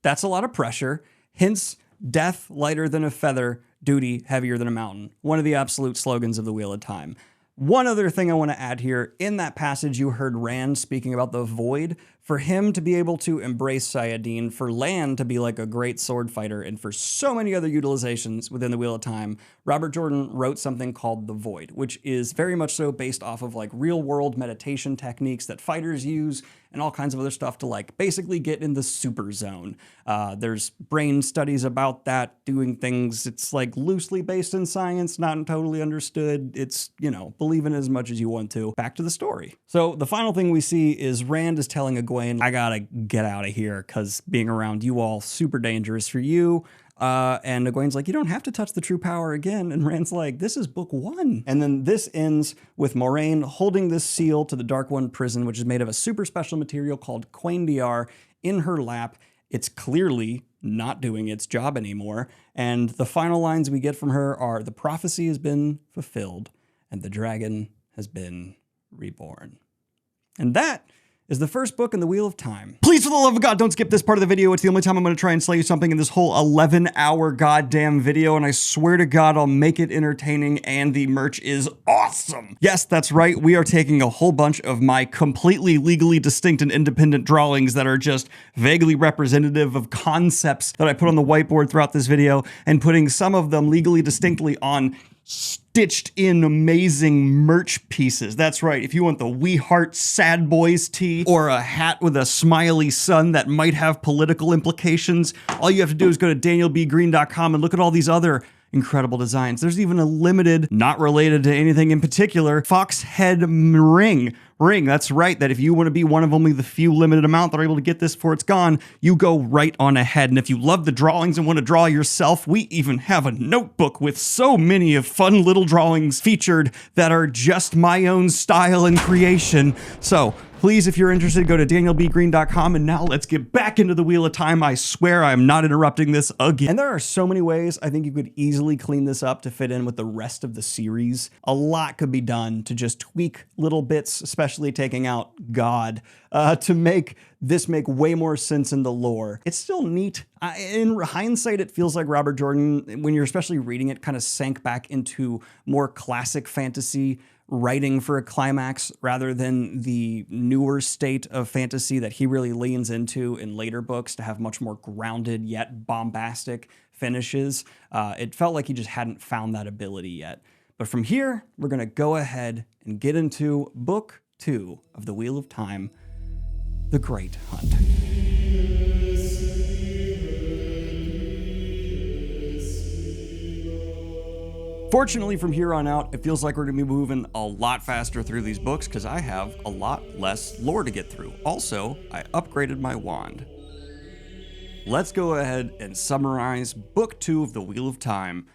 that's a lot of pressure. Hence, death lighter than a feather, duty heavier than a mountain. One of the absolute slogans of the Wheel of Time. One other thing I want to add here, in that passage you heard Rand speaking about the void. For him to be able to embrace Sayadin, for Lan to be like a great sword fighter, and for so many other utilizations within the Wheel of Time, Robert Jordan wrote something called The Void, which is very much so based off of like real world meditation techniques that fighters use and all kinds of other stuff to like basically get in the super zone. There's brain studies about that, doing things. It's like loosely based in science, not totally understood. It's, you know, believe in it as much as you want to. Back to the story. So the final thing we see is Rand is telling Egwene, I gotta get out of here because being around you all super dangerous for you. And Egwene's like, you don't have to touch the true power again. And Rand's like, this is book 1. And then this ends with Moiraine holding this seal to the Dark One prison, which is made of a super special material called Quaindiar, in her lap. It's clearly not doing its job anymore. And the final lines we get from her are, the prophecy has been fulfilled and the dragon has been reborn. And that is the first book in the Wheel of Time. Please, for the love of God, don't skip this part of the video. It's the only time I'm going to try and slay you something in this whole 11-hour goddamn video, and I swear to God, I'll make it entertaining, and the merch is awesome. Yes, that's right. We are taking a whole bunch of my completely legally distinct and independent drawings that are just vaguely representative of concepts that I put on the whiteboard throughout this video, and putting some of them legally distinctly on stitched in amazing merch pieces. That's right. If you want the We Heart Sad Boys tee or a hat with a smiley sun that might have political implications, all you have to do is go to danielbgreen.com and look at all these other incredible designs. There's even a limited, not related to anything in particular, fox head ring. That's right, that if you want to be one of only the few limited amount that are able to get this before it's gone, you go right on ahead. And if you love the drawings and want to draw yourself, we even have a notebook with so many of fun little drawings featured that are just my own style and creation. So please, if you're interested, go to danielbgreen.com. And now let's get back into the Wheel of Time. I swear I'm not interrupting this again. And there are so many ways I think you could easily clean this up to fit in with the rest of the series. A lot could be done to just tweak little bits, especially taking out God, to make this make way more sense in the lore. It's still neat. In hindsight, it feels like Robert Jordan, when you're especially reading it, kind of sank back into more classic fantasy writing for a climax rather than the newer state of fantasy that he really leans into in later books to have much more grounded yet bombastic finishes. It felt like he just hadn't found that ability yet. But from here, we're going to go ahead and get into Book 2 of the Wheel of Time, The Great Hunt. Fortunately, from here on out, it feels like we're going to be moving a lot faster through these books because I have a lot less lore to get through. Also, I upgraded my wand. Let's go ahead and summarize Book 2 of the Wheel of Time,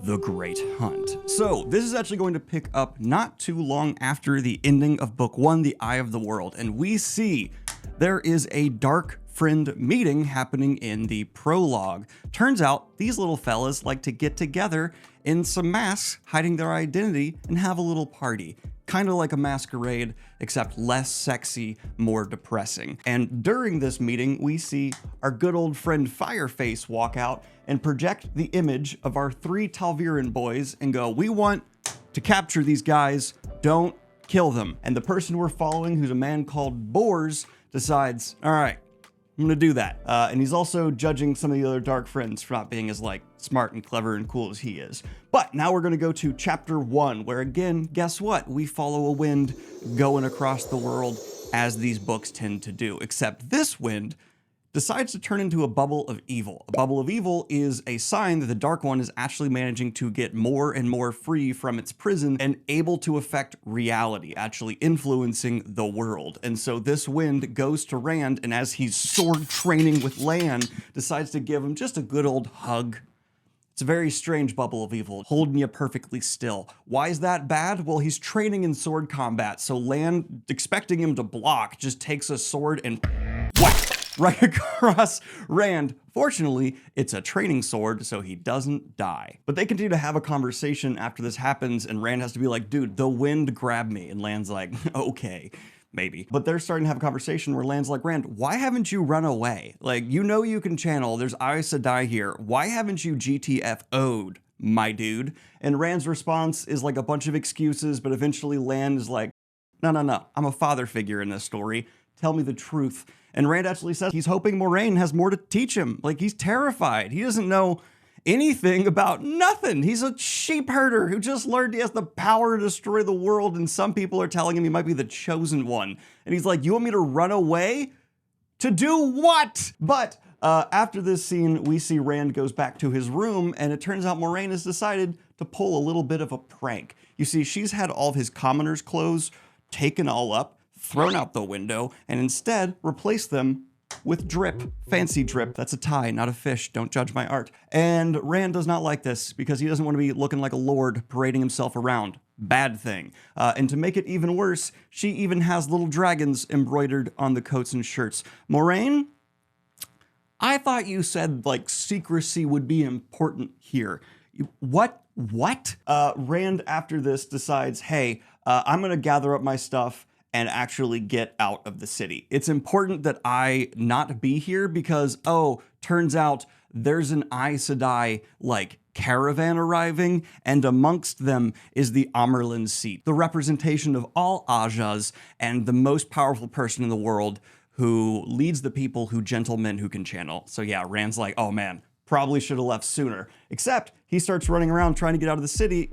The Great Hunt. So, this is actually going to pick up not too long after the ending of Book 1, The Eye of the World, and we see there is a dark friend meeting happening in the prologue. Turns out these little fellas like to get together in some masks, hiding their identity, and have a little party. Kind of like a masquerade, except less sexy, more depressing. And during this meeting, we see our good old friend Fireface walk out and project the image of our 3 Talviran boys and go, "We want to capture these guys, don't kill them." And the person we're following, who's a man called Bors, decides, all right, I'm gonna do that. And he's also judging some of the other dark friends for not being as smart and clever and cool as he is. But now we're gonna go to chapter 1, where again, guess what? We follow a wind going across the world as these books tend to do, except this wind decides to turn into a bubble of evil. A bubble of evil is a sign that the Dark One is actually managing to get more and more free from its prison and able to affect reality, actually influencing the world. And so this wind goes to Rand, and as he's sword training with Lan, decides to give him just a good old hug. It's a very strange bubble of evil, holding you perfectly still. Why is that bad? Well, he's training in sword combat, so Lan, expecting him to block, just takes a sword and whack right across Rand. Fortunately, it's a training sword, so he doesn't die. But they continue to have a conversation after this happens, and Rand has to be like, dude, the wind grabbed me. And Lan's like, okay, maybe. But they're starting to have a conversation where Lan's like, Rand, why haven't you run away? You know you can channel, there's Aes Sedai here. Why haven't you GTFO'd, my dude? And Rand's response is a bunch of excuses, but eventually Lan is like, no, I'm a father figure in this story. Tell me the truth. And Rand actually says he's hoping Moiraine has more to teach him. He's terrified. He doesn't know anything about nothing. He's a sheep herder who just learned he has the power to destroy the world, and some people are telling him he might be the chosen one. And he's like, you want me to run away? To do what? But after this scene, we see Rand goes back to his room, and it turns out Moiraine has decided to pull a little bit of a prank. You see, she's had all of his commoner's clothes taken all up, thrown out the window, and instead replaced them with drip. Fancy drip. That's a tie, not a fish. Don't judge my art. And Rand does not like this because he doesn't want to be looking like a lord parading himself around. Bad thing. And to make it even worse, she even has little dragons embroidered on the coats and shirts. Moiraine, I thought you said secrecy would be important here. What? Rand after this decides, hey, I'm gonna gather up my stuff and actually get out of the city. It's important that I not be here because, turns out there's an Aes Sedai, caravan arriving, and amongst them is the Amerlin seat, the representation of all Ajas and the most powerful person in the world who leads the people gentlemen who can channel. So yeah, Rand's like, oh man, probably should have left sooner. Except he starts running around trying to get out of the city,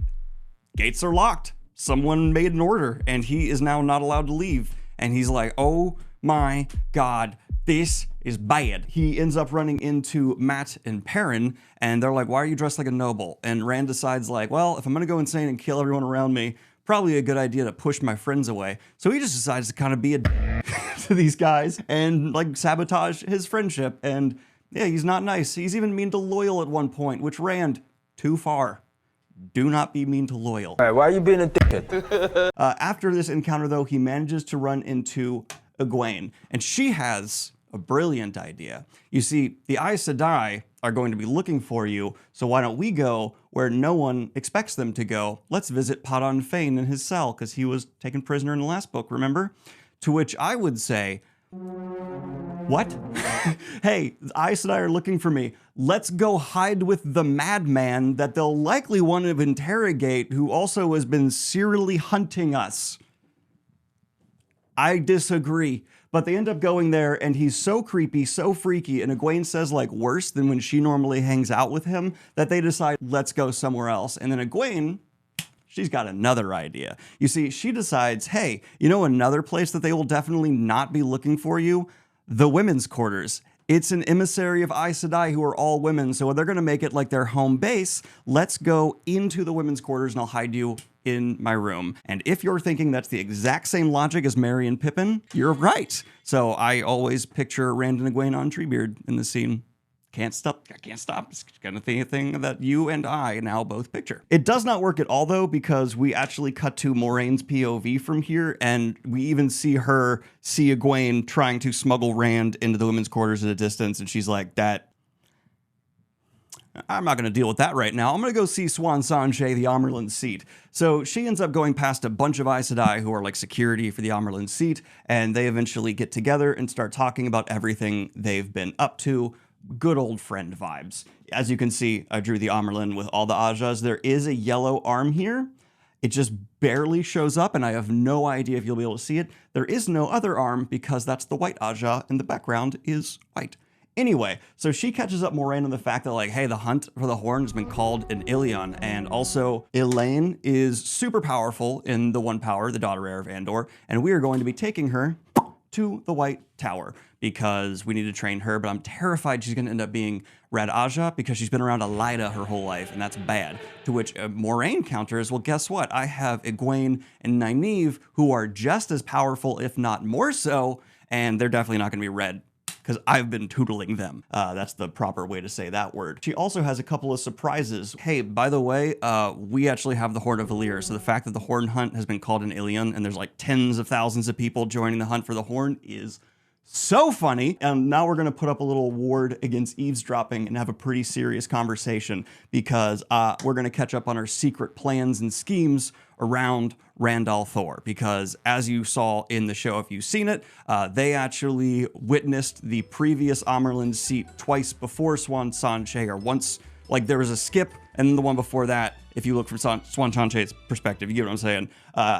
gates are locked. Someone made an order and he is now not allowed to leave. And he's like, oh my God, this is bad. He ends up running into Matt and Perrin, and they're like, why are you dressed like a noble? And Rand decides like, well, if I'm gonna go insane and kill everyone around me, probably a good idea to push my friends away. So he just decides to kind of be a to these guys and like sabotage his friendship. And yeah, he's not nice. He's even mean to Loyal at one point, which Rand, too far. Do not be mean to Loyal. All right, why are you being a dickhead? After this encounter, though, he manages to run into Egwene, and she has a brilliant idea. You see, the Aes Sedai are going to be looking for you, so why don't we go where no one expects them to go? Let's visit Padan Fain in his cell, because he was taken prisoner in the last book, remember? To which I would say, what? Hey, the Aes Sedai are looking for me. Let's go hide with the madman that they'll likely want to interrogate, who also has been serially hunting us. I disagree. But they end up going there, and he's so creepy, so freaky, and Egwene says, like, worse than when she normally hangs out with him, that they decide, let's go somewhere else. And then Egwene, she's got another idea. You see, she decides, hey, you know another place that they will definitely not be looking for you? The women's quarters. It's an emissary of Aes Sedai who are all women, so they're going to make it like their home base. Let's go into the women's quarters and I'll hide you in my room. And if you're thinking that's the exact same logic as Merry and Pippin, you're right. So I always picture Rand and Egwene on Treebeard in the scene. I can't stop. It's kind of the thing that you and I now both picture. It does not work at all, though, because we actually cut to Moraine's POV from here, and we even see her see Egwene trying to smuggle Rand into the women's quarters at a distance, and she's like, I'm not going to deal with that right now. I'm going to go see Swan Sanche, the Amerlin seat. So she ends up going past a bunch of Aes Sedai who are like security for the Amerlin seat, and they eventually get together and start talking about everything they've been up to. Good old friend vibes. As you can see, I drew the Amerlin with all the Ajas. There is a yellow arm here. It just barely shows up, and I have no idea if you'll be able to see it. There is no other arm because that's the white Aja, and the background is white. Anyway, so she catches up Moraine on the fact that, like, hey, the hunt for the horn has been called an Ilion, and also Elaine is super powerful in the One Power, the daughter heir of Andor, and we are going to be taking her to the White Tower because we need to train her, but I'm terrified she's going to end up being Red Aja because she's been around Elida her whole life, and that's bad. To which Moraine counters, well, guess what? I have Egwene and Nynaeve who are just as powerful, if not more so, and they're definitely not going to be Red because I've been tootling them. That's the proper way to say that word. She also has a couple of surprises. Hey, by the way, we actually have the Horn of Valyr, so the fact that the Horn Hunt has been called an Ilion and there's like tens of thousands of people joining the hunt for the Horn is so funny. And now we're going to put up a little ward against eavesdropping and have a pretty serious conversation because we're going to catch up on our secret plans and schemes around Randall Thor, because as you saw in the show, if you've seen it, they actually witnessed the previous Amerlin seat twice before Swan Sanche, or once, like there was a skip, and then the one before that, if you look from Swan Sanche's perspective, you get what I'm saying.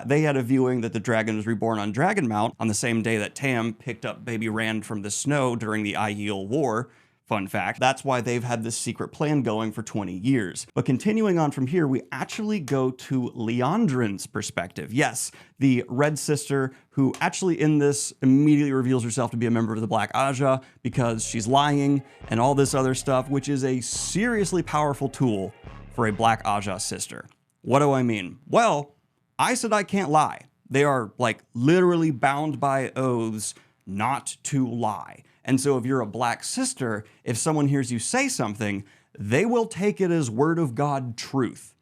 They had a viewing that the dragon was reborn on Dragonmount on the same day that Tam picked up baby Rand from the snow during the Aiel War. Fun fact. That's why they've had this secret plan going for 20 years. But continuing on from here, we actually go to Liandrin's perspective. Yes, the Red Sister, who actually in this immediately reveals herself to be a member of the Black Aja because she's lying and all this other stuff, which is a seriously powerful tool for a Black Aja sister. What do I mean? Well, Aes Sedai can't lie. They are like literally bound by oaths not to lie. And so if you're a Black sister, if someone hears you say something, they will take it as word of God truth.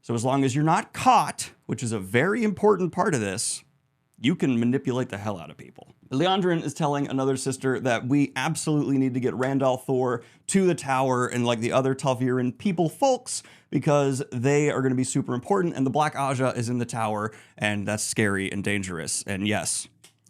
So as long as you're not caught, which is a very important part of this, you can manipulate the hell out of people. Liandrin is telling another sister that we absolutely need to get Randall Thor to the tower and like the other Talviran people folks because they are going to be super important, and the Black Aja is in the tower, and that's scary and dangerous. And yes,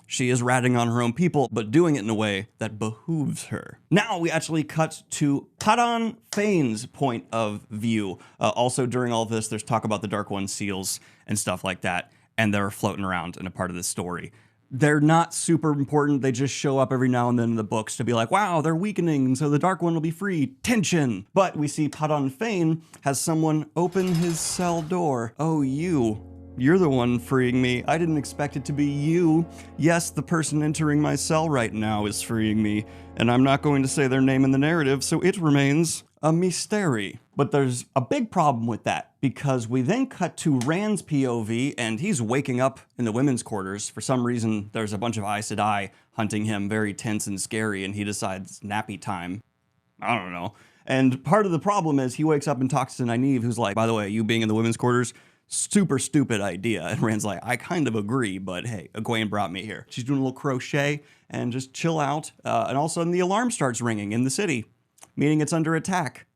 she is ratting on her own people, but doing it in a way that behooves her. Now we actually cut to Padan Fain's point of view. Also during all this, there's talk about the Dark One seals and stuff like that, and they're floating around in a part of this story. they're not super important. They just show up every now and then in the books to be like, wow, they're weakening, so the Dark One will be free. Tension. But we see Padan Fain has someone open his cell door. Oh, you're the one freeing me. I didn't expect it to be you. Yes, the person entering my cell right now is freeing me, and I'm not going to say their name in the narrative, so it remains a mystery. But there's a big problem with that, because we then cut to Rand's POV, and he's waking up in the women's quarters. For some reason, there's a bunch of Aes Sedai hunting him, very tense and scary, and he decides nappy time. I don't know. And part of the problem is he wakes up and talks to Nynaeve, who's like, by the way, you being in the women's quarters, super stupid idea. And Rand's like, I kind of agree, but hey, Egwene brought me here. She's doing a little crochet and just chill out. And all of a sudden the alarm starts ringing in the city, meaning it's under attack.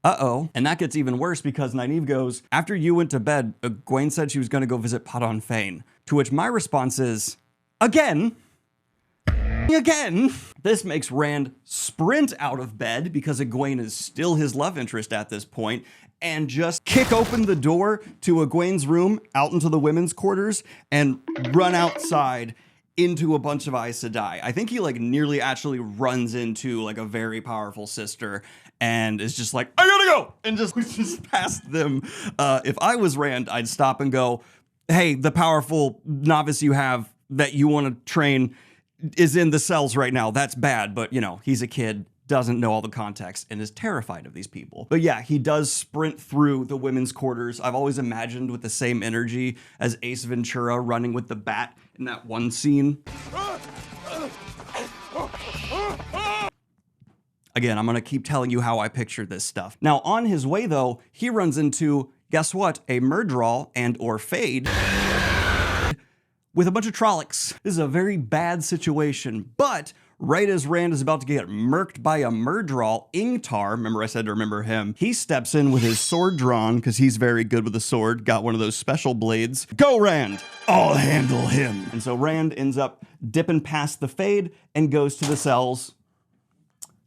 Uh-oh. And that gets even worse because Nynaeve goes, after you went to bed, Egwene said she was going to go visit Padan Fain. To which my response is, again. This makes Rand sprint out of bed because Egwene is still his love interest at this point, and just kick open the door to Egwene's room out into the women's quarters and run outside into a bunch of Aes Sedai. I think he like nearly actually runs into like a very powerful sister and is just like, I gotta go, and just past them. If I was Rand, I'd stop and go, hey, the powerful novice you have that you want to train is in the cells right now. That's bad, but you know, he's a kid, doesn't know all the context, and is terrified of these people. But yeah, he does sprint through the women's quarters. I've always imagined with the same energy as Ace Ventura running with the bat in that one scene. Again, I'm gonna keep telling you how I picture this stuff. Now, on his way though, he runs into, guess what? A Murdral and or Fade with a bunch of Trollocs. This is a very bad situation, but right as Rand is about to get murked by a Murdral, Ingtar, remember I said to remember him, he steps in with his sword drawn, because he's very good with a sword, got one of those special blades. Go, Rand! I'll handle him! And so Rand ends up dipping past the Fade and goes to the cells.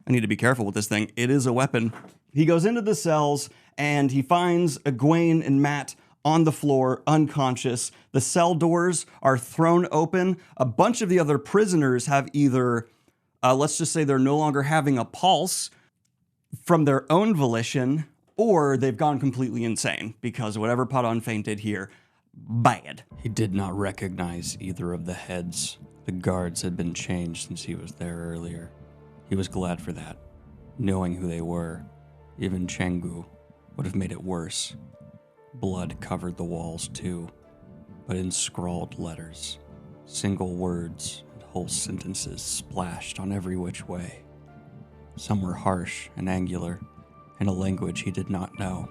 I need to be careful with this thing. It is a weapon. He goes into the cells, and he finds Egwene and Mat on the floor, unconscious. The cell doors are thrown open. A bunch of the other prisoners have either, let's just say they're no longer having a pulse from their own volition, or they've gone completely insane because whatever Padan Fain did here, bad. He did not recognize either of the heads. The guards had been changed since he was there earlier. He was glad for that, knowing who they were. Even Chengu would have made it worse. Blood covered the walls too, but in scrawled letters. Single words and whole sentences splashed on every which way. Some were harsh and angular, in a language he did not know,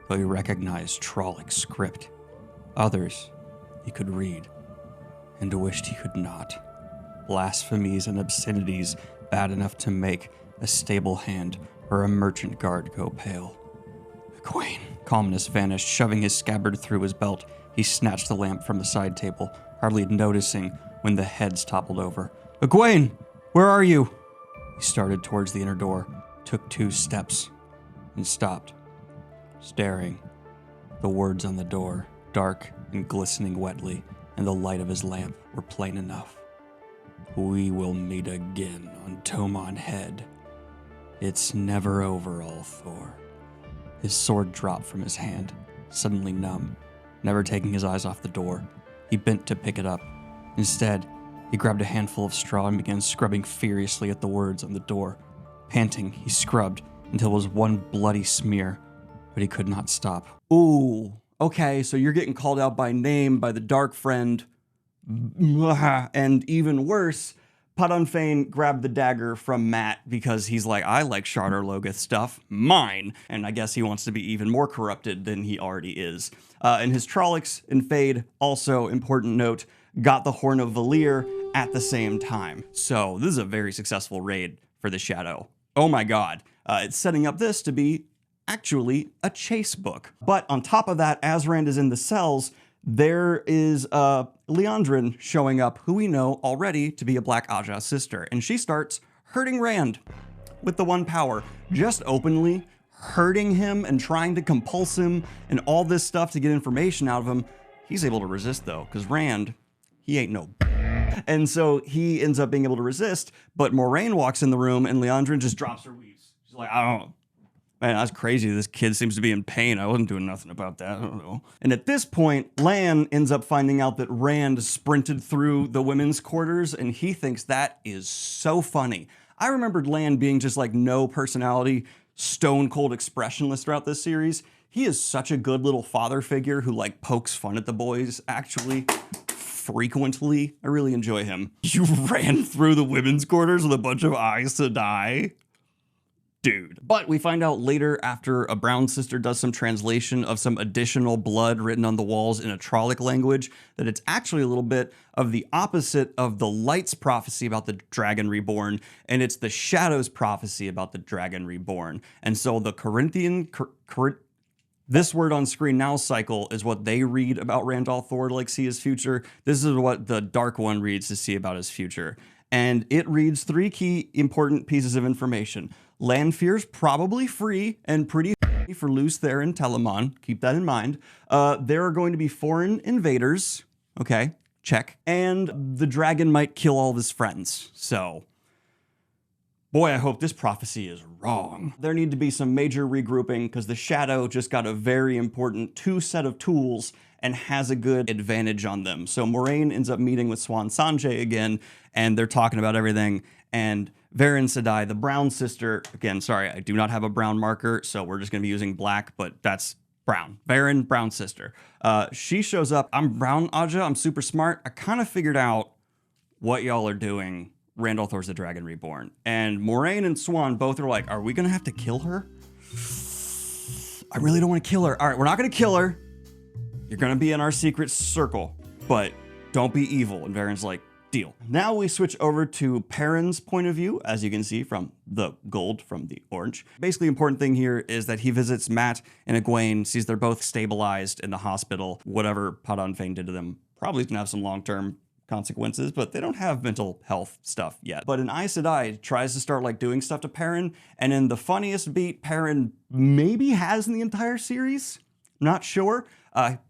though he recognized Trolloc script. Others he could read, and wished he could not. Blasphemies and obscenities bad enough to make a stable hand or a merchant guard go pale. Egwene. Calmness vanished, shoving his scabbard through his belt. He snatched the lamp from the side table, hardly noticing when the heads toppled over. Egwene, where are you? He started towards the inner door, took 2 steps, and stopped, staring. The words on the door, dark and glistening wetly, in the light of his lamp, were plain enough. We will meet again on Tomon Head. It's never over, Althor. His sword dropped from his hand, suddenly numb. Never taking his eyes off the door, he bent to pick it up. Instead, he grabbed a handful of straw and began scrubbing furiously at the words on the door. Panting, he scrubbed until it was one bloody smear, but he could not stop. Ooh, okay, so you're getting called out by name by the Dark Friend. And even worse, Padan Fain grabbed the dagger from Mat because he's like, I like Shardar Logoth stuff, mine. And I guess he wants to be even more corrupted than he already is. And his Trollocs and Fade, also important note, got the Horn of Valir at the same time. So this is a very successful raid for the Shadow. Oh my god. It's setting up this to be actually a chase book. But on top of that, as Rand is in the cells, there is Liandrin showing up, who we know already to be a Black Aja sister. And she starts hurting Rand with the one power, just openly hurting him and trying to compulse him and all this stuff to get information out of him. He's able to resist though, because Rand, he ain't no And so he ends up being able to resist, but Moraine walks in the room and Leandrin just drops her weaves. She's like, I don't know. Man, that's crazy. This kid seems to be in pain. I wasn't doing nothing about that. I don't know. And at this point, Lan ends up finding out that Rand sprinted through the women's quarters, and he thinks that is so funny. I remembered Lan being just like no personality, stone cold expressionless throughout this series. He is such a good little father figure who like pokes fun at the boys, actually, frequently. I really enjoy him. You ran through the women's quarters with a bunch of Aes Sedai? Dude. But we find out later, after a brown sister does some translation of some additional blood written on the walls in a Trollic language, that it's actually a little bit of the opposite of the Light's prophecy about the Dragon Reborn, and it's the Shadow's prophecy about the Dragon Reborn. And so the this word on screen now cycle is what they read about Rand al'Thor to like see his future. This is what the Dark One reads to see about his future. And it reads 3 key important pieces of information. Lanfear's probably free and pretty for Lews Therin Telamon. Keep that in mind. There are going to be foreign invaders. Okay, check. And the dragon might kill all of his friends. So, boy, I hope this prophecy is wrong. There need to be some major regrouping because the Shadow just got a very important 2 set of tools and has a good advantage on them. So Moraine ends up meeting with Swan Sanjay again, and they're talking about everything. And Varen Sedai, the brown sister, again, sorry, I do not have a brown marker, so we're just gonna be using black, but that's brown. Varen, brown sister. She shows up. I'm brown, Aja, I'm super smart. I kind of figured out what y'all are doing. Rand al'Thor's the Dragon Reborn. And Moraine and Swan both are like, are we gonna have to kill her? I really don't wanna kill her. All right, we're not gonna kill her. You're gonna be in our secret circle, but don't be evil. And Varen's like, deal. Now we switch over to Perrin's point of view, as you can see from the gold from the orange. Basically, important thing here is that he visits Mat and Egwene, sees they're both stabilized in the hospital. Whatever Padan Fain did to them probably gonna have some long-term consequences, but they don't have mental health stuff yet. But an Aes Sedai tries to start like doing stuff to Perrin, and in the funniest beat Perrin maybe has in the entire series, not sure.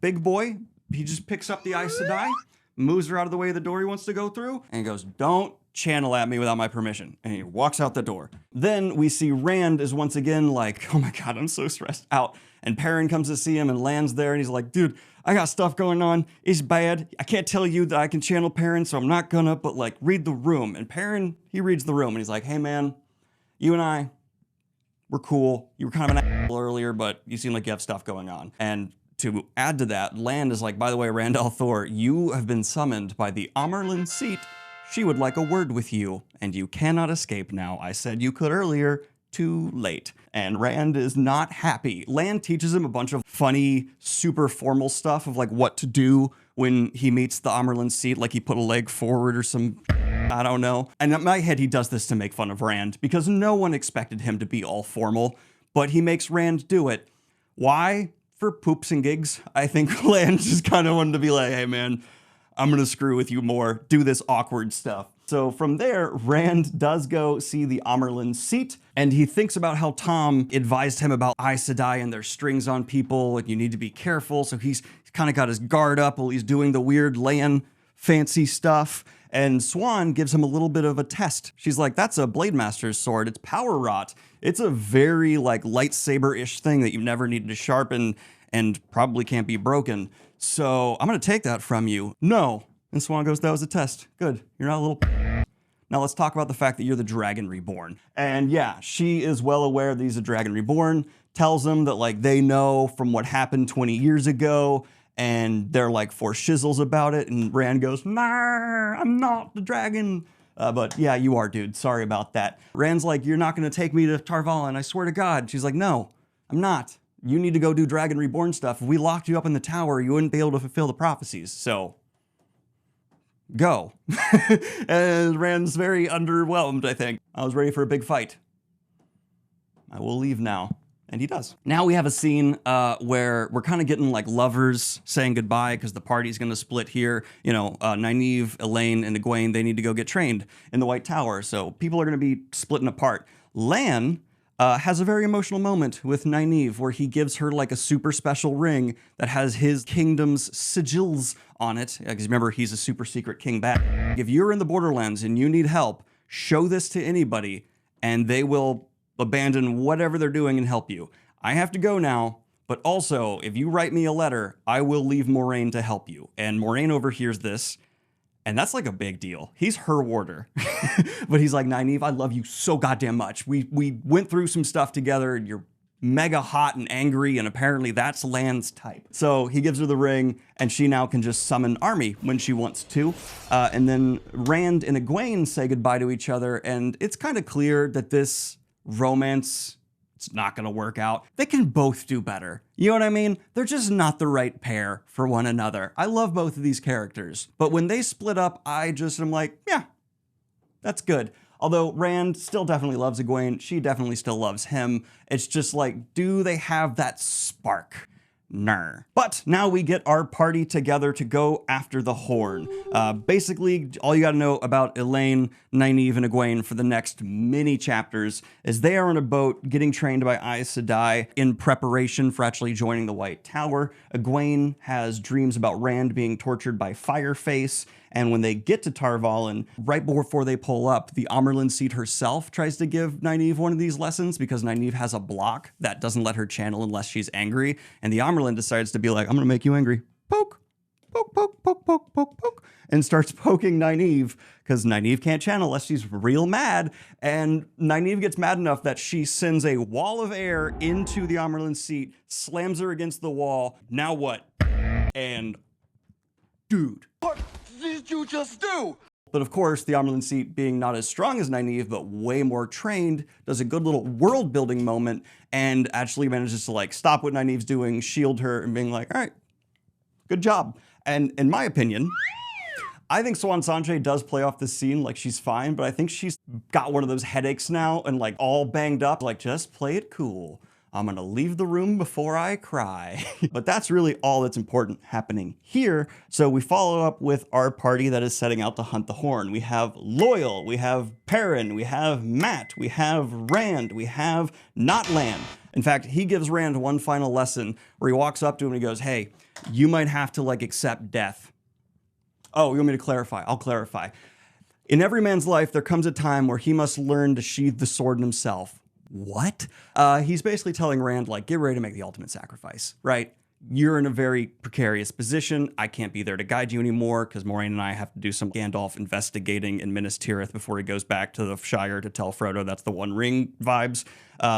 Big boy, he just picks up the Aes Sedai, moves her out of the way of the door he wants to go through, and goes, don't channel at me without my permission. And he walks out the door. Then we see Rand is once again like, oh my God, I'm so stressed out. And Perrin comes to see him and lands there, and he's like, dude, I got stuff going on. It's bad. I can't tell you that I can channel Perrin, so I'm not gonna, but like, read the room. And Perrin, he reads the room, and he's like, hey man, you and I, we're cool. You were kind of an asshole earlier, but you seem like you have stuff going on. And to add to that, Lan is like, by the way, Rand al'Thor, you have been summoned by the Amarlin seat. She would like a word with you, and you cannot escape now. I said you could earlier, too late. And Rand is not happy. Lan teaches him a bunch of funny, super formal stuff of like what to do when he meets the Amarlin seat, like he put a leg forward or some, I don't know. And in my head, he does this to make fun of Rand because no one expected him to be all formal, but he makes Rand do it. Why? For poops and gigs. I think Lan just kind of wanted to be like, hey man, I'm gonna screw with you more, do this awkward stuff. So from there, Rand does go see the Amarlin seat, and he thinks about how Tom advised him about Aes Sedai and their strings on people, and you need to be careful. So he's kind of got his guard up while he's doing the weird Lan fancy stuff. And Swan gives him a little bit of a test. She's like, that's a Blade Master's sword. It's power wrought. It's a very like lightsaber-ish thing that you've never needed to sharpen and probably can't be broken. So I'm gonna take that from you. No. And Swan goes, that was a test. Good. You're not a little. Now let's talk about the fact that you're the Dragon Reborn. And yeah, she is well aware that he's a Dragon Reborn, tells him that like they know from what happened 20 years ago, and they're like for shizzles about it. And Rand goes, nah, I'm not the dragon. But yeah, you are, dude. Sorry about that. Rand's like, you're not gonna take me to Tarvalin, I swear to God. She's like, no, I'm not. You need to go do Dragon Reborn stuff. If we locked you up in the tower, you wouldn't be able to fulfill the prophecies. So go. And Rand's very underwhelmed, I think. I was ready for a big fight. I will leave now. And he does. Now we have a scene where we're kind of getting like lovers saying goodbye because the party's going to split here. You know, Nynaeve, Elaine, and Egwene, they need to go get trained in the White Tower. So people are going to be splitting apart. Lan has a very emotional moment with Nynaeve where he gives her like a super special ring that has his kingdom's sigils on it. Because remember, he's a super secret king bat. If you're in the Borderlands and you need help, show this to anybody and they will abandon whatever they're doing and help you. I have to go now, but also if you write me a letter, I will leave Moraine to help you. And Moraine overhears this. And that's like a big deal. He's her warder. But he's like, Nynaeve, I love you so goddamn much. We went through some stuff together and you're mega hot and angry, and apparently that's Lan's type. So he gives her the ring and she now can just summon army when she wants to. And then Rand and Egwene say goodbye to each other, and it's kind of clear that this romance, it's not gonna work out. They can both do better. You know what I mean? They're just not the right pair for one another. I love both of these characters, but when they split up, I just am like, yeah, that's good. Although Rand still definitely loves Egwene, she definitely still loves him. It's just like, do they have that spark? Ner. But now we get our party together to go after the horn. Basically, all you gotta know about Elaine, Nynaeve, and Egwene for the next many chapters is they are on a boat getting trained by Aes Sedai in preparation for actually joining the White Tower. Egwene has dreams about Rand being tortured by Fireface, and when they get to Tar Valon, right before they pull up, the Amerlin Seat herself tries to give Nynaeve one of these lessons because Nynaeve has a block that doesn't let her channel unless she's angry, and the Amerlin decides to be like, I'm gonna make you angry. Poke, poke, poke, poke, poke, poke, poke, and starts poking Nynaeve because Nynaeve can't channel unless she's real mad, and Nynaeve gets mad enough that she sends a wall of air into the Amerlin Seat, slams her against the wall. Now what? And dude. What did you just do? But of course, the Amerlin Seat, being not as strong as Nynaeve, but way more trained, does a good little world building moment and actually manages to like stop what Nynaeve's doing, shield her, and being like, all right, good job. And in my opinion, I think Swan Sanche does play off this scene like she's fine, but I think she's got one of those headaches now and like all banged up, like just play it cool. I'm gonna leave the room before I cry. But that's really all that's important happening here. So we follow up with our party that is setting out to hunt the horn. We have Loyal, we have Perrin, we have Matt, we have Rand, we have not Lan. In fact, he gives Rand one final lesson where he walks up to him and he goes, hey, you might have to like accept death. Oh, you want me to clarify? I'll clarify. In every man's life, there comes a time where he must learn to sheathe the sword in himself. What? He's basically telling Rand, like, get ready to make the ultimate sacrifice, right? You're in a very precarious position. I can't be there to guide you anymore because Moraine and I have to do some Gandalf investigating in Minas Tirith before he goes back to the Shire to tell Frodo that's the One Ring vibes.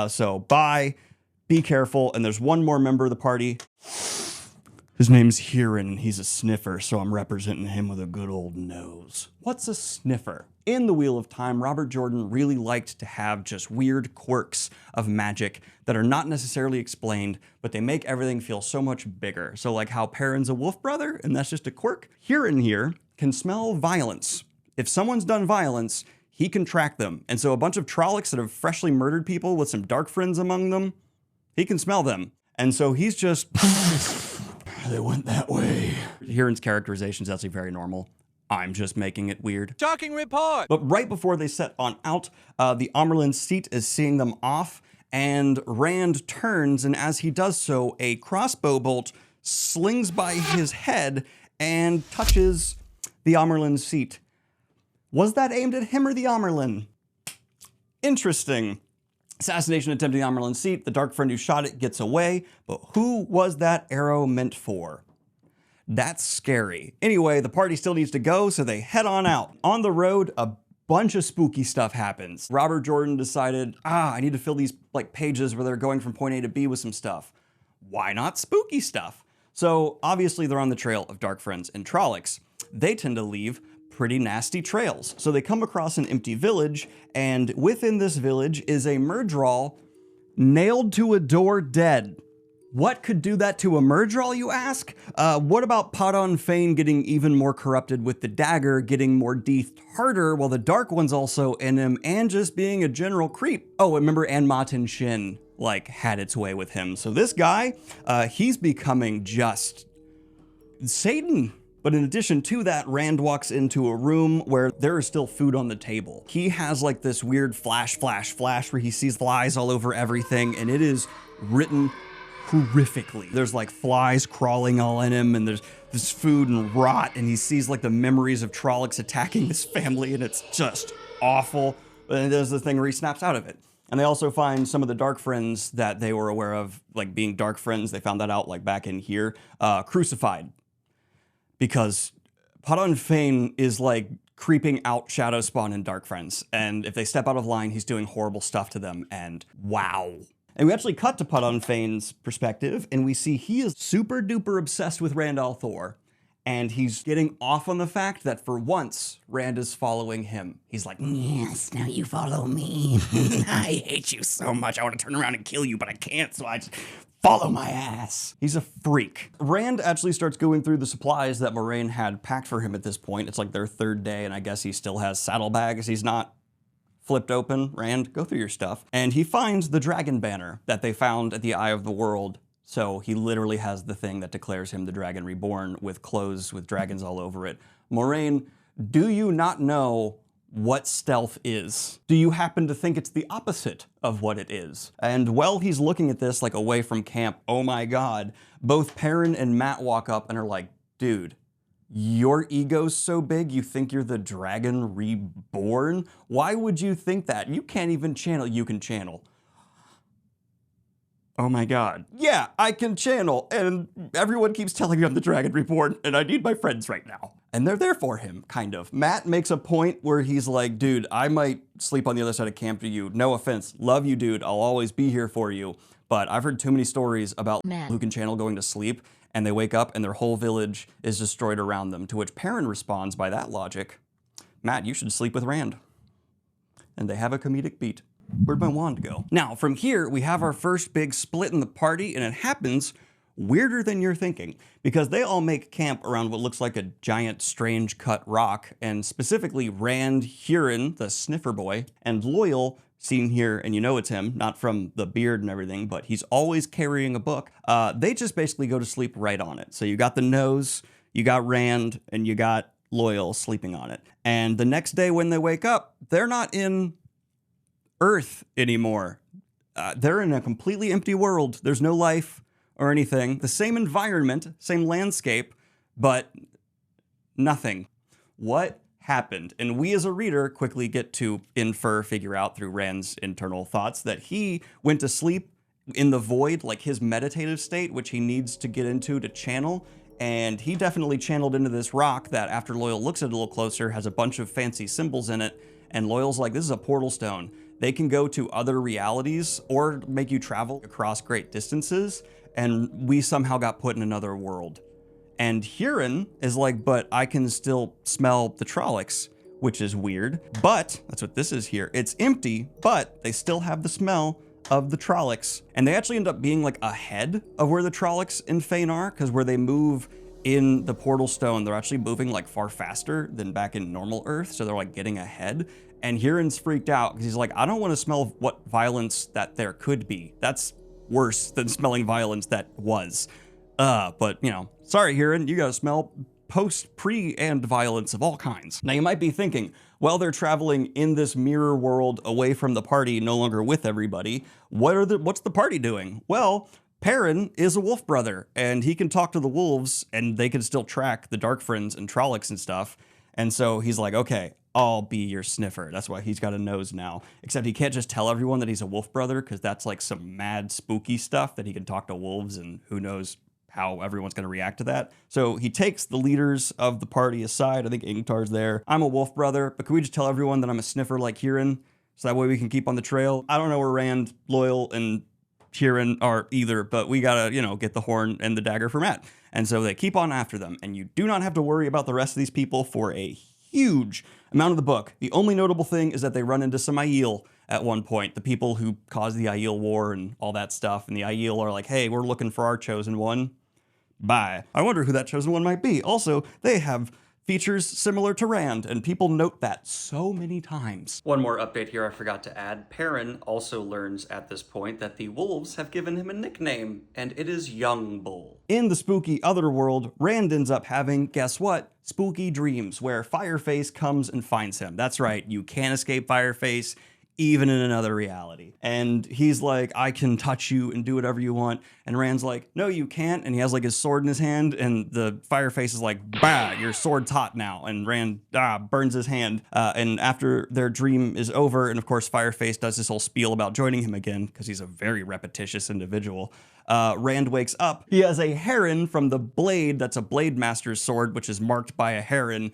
So bye, be careful. And there's one more member of the party. His name's Huron, and he's a sniffer, so I'm representing him with a good old nose. What's a sniffer? In The Wheel of Time, Robert Jordan really liked to have just weird quirks of magic that are not necessarily explained, but they make everything feel so much bigger. So like how Perrin's a wolf brother, and that's just a quirk. Huron here can smell violence. If someone's done violence, he can track them. And so a bunch of Trollocs that have freshly murdered people with some dark friends among them, he can smell them. And so he's just... They went that way. Huron's characterization is actually very normal. I'm just making it weird. Shocking report! But right before they set on out, the Amerlin Seat is seeing them off, and Rand turns, and as he does so, a crossbow bolt slings by his head and touches the Amerlin Seat. Was that aimed at him or the Amerlin? Interesting. Assassination attempt at the Amerlin Seat. The dark friend who shot it gets away, but who was that arrow meant for? That's scary. Anyway, the party still needs to go, so they head on out. On the road, a bunch of spooky stuff happens. Robert Jordan decided, I need to fill these like pages where they're going from point A to B with some stuff. Why not spooky stuff? So obviously they're on the trail of dark friends and Trollocs. They tend to leave pretty nasty trails. So they come across an empty village, and within this village is a Myrddraal nailed to a door dead. What could do that to a Myrddraal, you ask? What about Padon Fane getting even more corrupted with the dagger, getting more deethed harder, while the Dark One's also in him, and just being a general creep? Oh, remember Anmatin Shin, like, had its way with him. So this guy, he's becoming just Satan. But in addition to that, Rand walks into a room where there is still food on the table. He has like this weird flash where he sees flies all over everything, and it is written horrifically. There's like flies crawling all in him, and there's this food and rot, and he sees like the memories of Trollocs attacking this family, and it's just awful. And there's the thing where he snaps out of it. And they also find some of the Dark Friends that they were aware of, like being Dark Friends. They found that out like back in here, crucified. Because Padan Fain is like creeping out Shadow Spawn and Dark Friends. And if they step out of line, he's doing horrible stuff to them. And wow. And we actually cut to Padan Fain's perspective, and we see he is super duper obsessed with Rand al'Thor. And he's getting off on the fact that for once, Rand is following him. He's like, yes, now you follow me. I hate you so much. I want to turn around and kill you, but I can't, so I just follow my ass. He's a freak. Rand actually starts going through the supplies that Moiraine had packed for him at this point. It's like their third day, and I guess he still has saddlebags. He's not flipped open. Rand, go through your stuff. And he finds the dragon banner that they found at the Eye of the World. So he literally has the thing that declares him the Dragon Reborn with clothes with dragons all over it. Moiraine, do you not know what stealth is? Do you happen to think it's the opposite of what it is? And while he's looking at this like away from camp, oh my god, both Perrin and Mat walk up and are like, dude, your ego's so big you think you're the Dragon Reborn? Why would you think that? You can't even channel. You can channel. Oh my god. Yeah, I can channel, and everyone keeps telling me I'm the Dragon Reborn, and I need my friends right now. And they're there for him, kind of. Mat makes a point where he's like, dude, I might sleep on the other side of camp to you. No offense. Love you, dude. I'll always be here for you. But I've heard too many stories about who can channel going to sleep, and they wake up and their whole village is destroyed around them, to which Perrin responds by that logic, Mat, you should sleep with Rand. And they have a comedic beat. Where'd my wand go? Now, from here, we have our first big split in the party, and it happens weirder than you're thinking, because they all make camp around what looks like a giant, strange cut rock, and specifically Rand, Huron, the sniffer boy, and Loyal, seen here, and you know it's him, not from the beard and everything, but he's always carrying a book. They just basically go to sleep right on it. So you got the nose, you got Rand, and you got Loyal sleeping on it. And the next day when they wake up, they're not in Earth anymore. They're in a completely empty world. There's no life or anything. The same environment, same landscape, but nothing. What happened? And we as a reader quickly get to figure out through Rand's internal thoughts that he went to sleep in the void, like his meditative state, which he needs to get into to channel. And he definitely channeled into this rock that, after Loyal looks at it a little closer, has a bunch of fancy symbols in it. And Loyal's like, this is a portal stone. They can go to other realities or make you travel across great distances. And we somehow got put in another world. And Huron is like, but I can still smell the Trollocs, which is weird. But that's what this is here. It's empty, but they still have the smell of the Trollocs. And they actually end up being like ahead of where the Trollocs in Fain are, because where they move in the portal stone, they're actually moving like far faster than back in normal Earth. So they're like getting ahead. And Huron's freaked out because he's like, I don't want to smell what violence that there could be. That's worse than smelling violence that was. But you know, sorry, Huron, you gotta smell post, pre, and violence of all kinds. Now you might be thinking, well, they're traveling in this mirror world away from the party, no longer with everybody. What's the party doing? Well, Perrin is a wolf brother, and he can talk to the wolves, and they can still track the Dark Friends and Trollocs and stuff. And so he's like, okay, I'll be your sniffer. That's why he's got a nose now. Except he can't just tell everyone that he's a wolf brother, because that's like some mad spooky stuff that he can talk to wolves, and who knows how everyone's going to react to that. So he takes the leaders of the party aside. I think Ingtar's there. I'm a wolf brother, but can we just tell everyone that I'm a sniffer like Huron, so that way we can keep on the trail? I don't know where Rand, Loyal, and Huron are either, but we gotta, get the horn and the dagger for Mat. And so they keep on after them, and you do not have to worry about the rest of these people for a huge amount of the book. The only notable thing is that they run into some Aiel at one point, the people who caused the Aiel War and all that stuff, and the Aiel are like, hey, we're looking for our chosen one. Bye. I wonder who that chosen one might be. Also, they have features similar to Rand, and people note that so many times. One more update here I forgot to add. Perrin also learns at this point that the wolves have given him a nickname, and it is Young Bull. In the spooky otherworld, Rand ends up having, guess what? Spooky dreams, where Fireface comes and finds him. That's right, you can't escape Fireface, even in another reality. And he's like, I can touch you and do whatever you want. And Rand's like, no, you can't. And he has like his sword in his hand, and the Fireface is like, bah, your sword's hot now. And Rand burns his hand. And after their dream is over, and of course Fireface does this whole spiel about joining him again, because he's a very repetitious individual. Rand wakes up. He has a heron from the blade that's a Blade Master's sword, which is marked by a heron,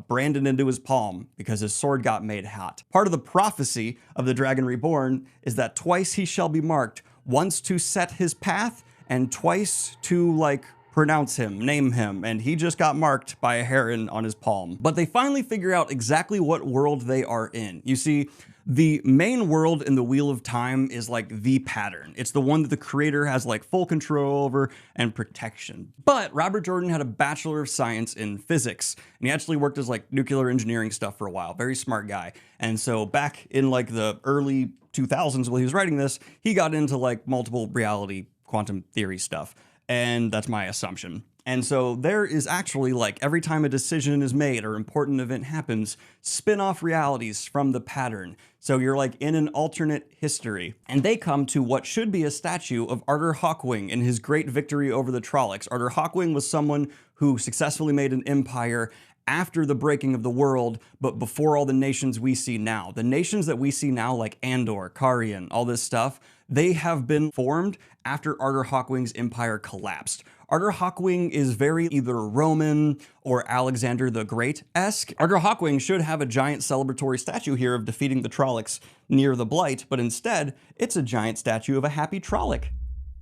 branded into his palm because his sword got made hot. Part of the prophecy of the Dragon Reborn is that twice he shall be marked, once to set his path and twice to like pronounce him, name him, and he just got marked by a heron on his palm. But they finally figure out exactly what world they are in. You see, the main world in the Wheel of Time is like the pattern. It's the one that the creator has like full control over and protection. But Robert Jordan had a Bachelor of Science in physics, and he actually worked as like nuclear engineering stuff for a while. Very smart guy. And so back in like the early 2000s while he was writing this, he got into like multiple reality quantum theory stuff. And that's my assumption. And so there is actually, like, every time a decision is made or important event happens, spin-off realities from the pattern. So you're like in an alternate history. And they come to what should be a statue of Arthur Hawkwing in his great victory over the Trollocs. Arthur Hawkwing was someone who successfully made an empire after the breaking of the world, but before all the nations we see now. The nations that we see now, like Andor, Carian, all this stuff, they have been formed after Arthur Hawkwing's empire collapsed. Arthur Hawkwing is very either Roman or Alexander the Great-esque. Arthur Hawkwing should have a giant celebratory statue here of defeating the Trollocs near the Blight, but instead, it's a giant statue of a happy Trolloc.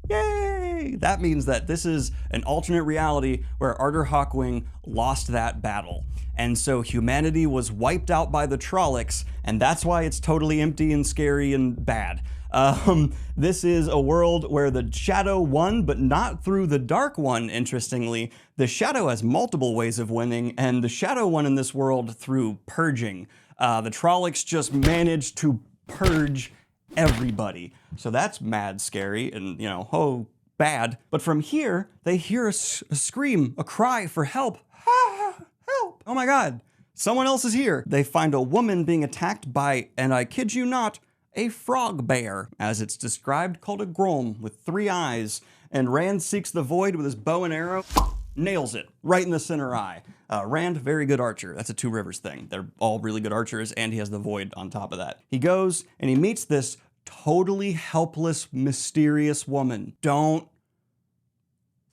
Yay! That means that this is an alternate reality where Arthur Hawkwing lost that battle. And so humanity was wiped out by the Trollocs, and that's why it's totally empty and scary and bad. This is a world where the Shadow won, but not through the Dark One, interestingly. The Shadow has multiple ways of winning, and the Shadow won in this world through purging. The Trollocs just managed to purge everybody. So that's mad scary and, you know, oh, bad. But from here, they hear a scream, a cry for help. Ah, help! Oh my God, someone else is here. They find a woman being attacked by, and I kid you not, a frog bear, as it's described, called a Grom with 3 eyes. And Rand seeks the void with his bow and arrow, nails it right in the center eye. Rand, very good archer. That's a Two Rivers thing. They're all really good archers, and he has the void on top of that. He goes and he meets this totally helpless, mysterious woman. Don't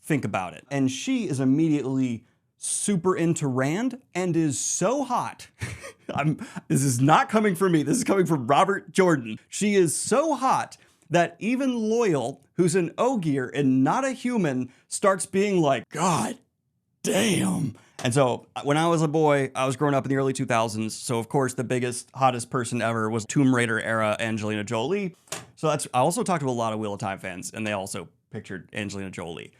think about it. And she is immediately super into Rand and is so hot. This is not coming from me. This is coming from Robert Jordan. She is so hot that even Loyal, who's an Ogier and not a human, starts being like, God damn. And so when I was a boy, I was growing up in the early 2000s. So of course the biggest, hottest person ever was Tomb Raider era Angelina Jolie. So I also talked to a lot of Wheel of Time fans, and they also pictured Angelina Jolie.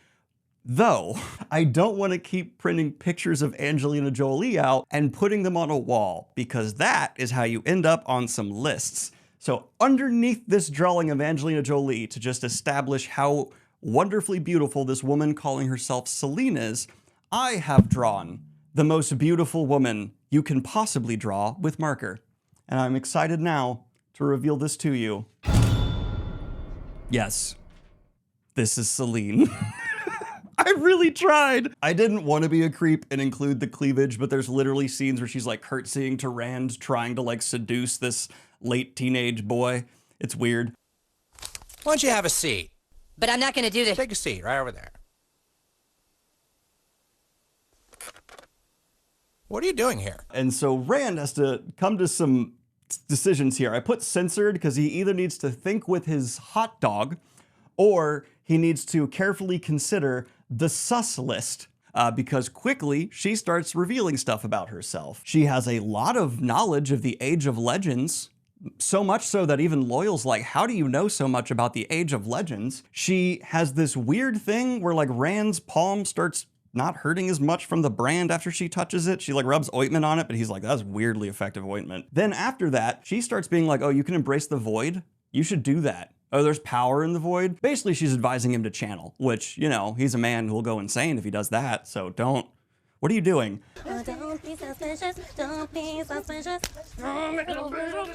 Though, I don't want to keep printing pictures of Angelina Jolie out and putting them on a wall, because that is how you end up on some lists. So underneath this drawing of Angelina Jolie, to just establish how wonderfully beautiful this woman calling herself Celine is, I have drawn the most beautiful woman you can possibly draw with marker. And I'm excited now to reveal this to you. Yes, this is Celine. I really tried. I didn't want to be a creep and include the cleavage, but there's literally scenes where she's like curtsying to Rand, trying to like seduce this late teenage boy. It's weird. Why don't you have a seat? But I'm not going to do this. Take a seat right over there. What are you doing here? And so Rand has to come to some decisions here. I put censored because he either needs to think with his hot dog, or he needs to carefully consider the sus list, because quickly she starts revealing stuff about herself. She has a lot of knowledge of the Age of Legends, so much so that even Loyal's like, how do you know so much about the Age of Legends? She has this weird thing where like Rand's palm starts not hurting as much from the brand after she touches it. She like rubs ointment on it, but he's like, that's weirdly effective ointment. Then after that, she starts being like, oh, you can embrace the void? You should do that. Oh, there's power in the void? Basically, she's advising him to channel, which, you know, he's a man who'll go insane if he does that, so don't. What are you doing? Don't be suspicious. Don't be suspicious.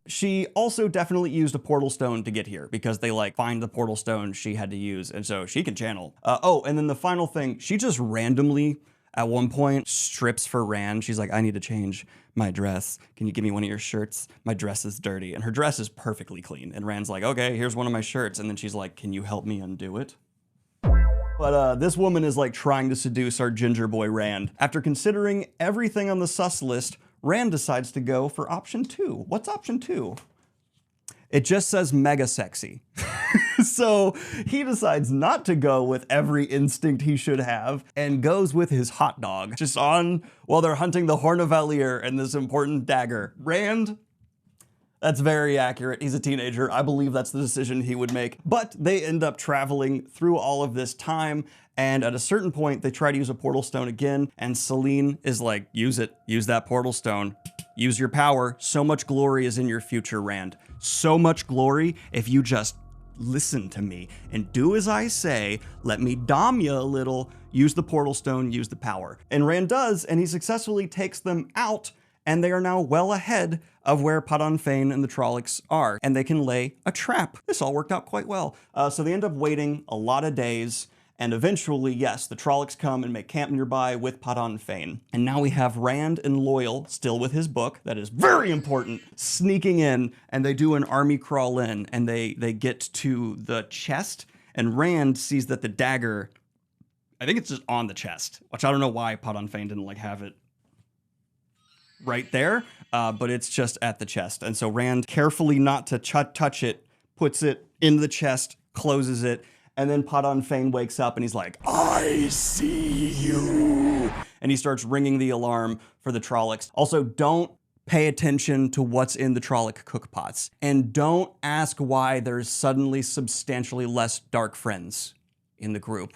She also definitely used a portal stone to get here because they like find the portal stone she had to use, and so she can channel. Oh, and then the final thing, she just randomly at one point strips for Rand. She's like, I need to change my dress. Can you give me one of your shirts? My dress is dirty. And her dress is perfectly clean. And Rand's like, okay, here's one of my shirts. And then she's like, can you help me undo it? But this woman is like trying to seduce our ginger boy Rand. After considering everything on the sus list, Rand decides to go for option 2. What's option 2? It just says mega sexy. So he decides not to go with every instinct he should have and goes with his hot dog. Just on while they're hunting the Horn of Valir and this important dagger. Rand, that's very accurate. He's a teenager. I believe that's the decision he would make. But they end up traveling through all of this time, and at a certain point, they try to use a portal stone again, and Selene is like, use it. Use that portal stone. Use your power. So much glory is in your future, Rand. So much glory if you just listen to me and do as I say. Let me dom you a little. Use the portal stone. Use the power. And Rand does, and he successfully takes them out, and they are now well ahead of where Padan Fain and the Trollocs are, and they can lay a trap. This all worked out quite well. So they end up waiting a lot of days, and eventually, yes, the Trollocs come and make camp nearby with Padan Fain. And now we have Rand and Loyal, still with his book, that is very important, sneaking in, and they do an army crawl in, and they get to the chest, and Rand sees that the dagger, I think it's just on the chest, which I don't know why Padan Fain didn't like have it right there, but it's just at the chest. And so Rand, carefully not to touch it, puts it in the chest, closes it, and then Padan Fain wakes up and he's like, I see you. And he starts ringing the alarm for the Trollocs. Also, don't pay attention to what's in the Trolloc cookpots. And don't ask why there's suddenly substantially less dark friends in the group.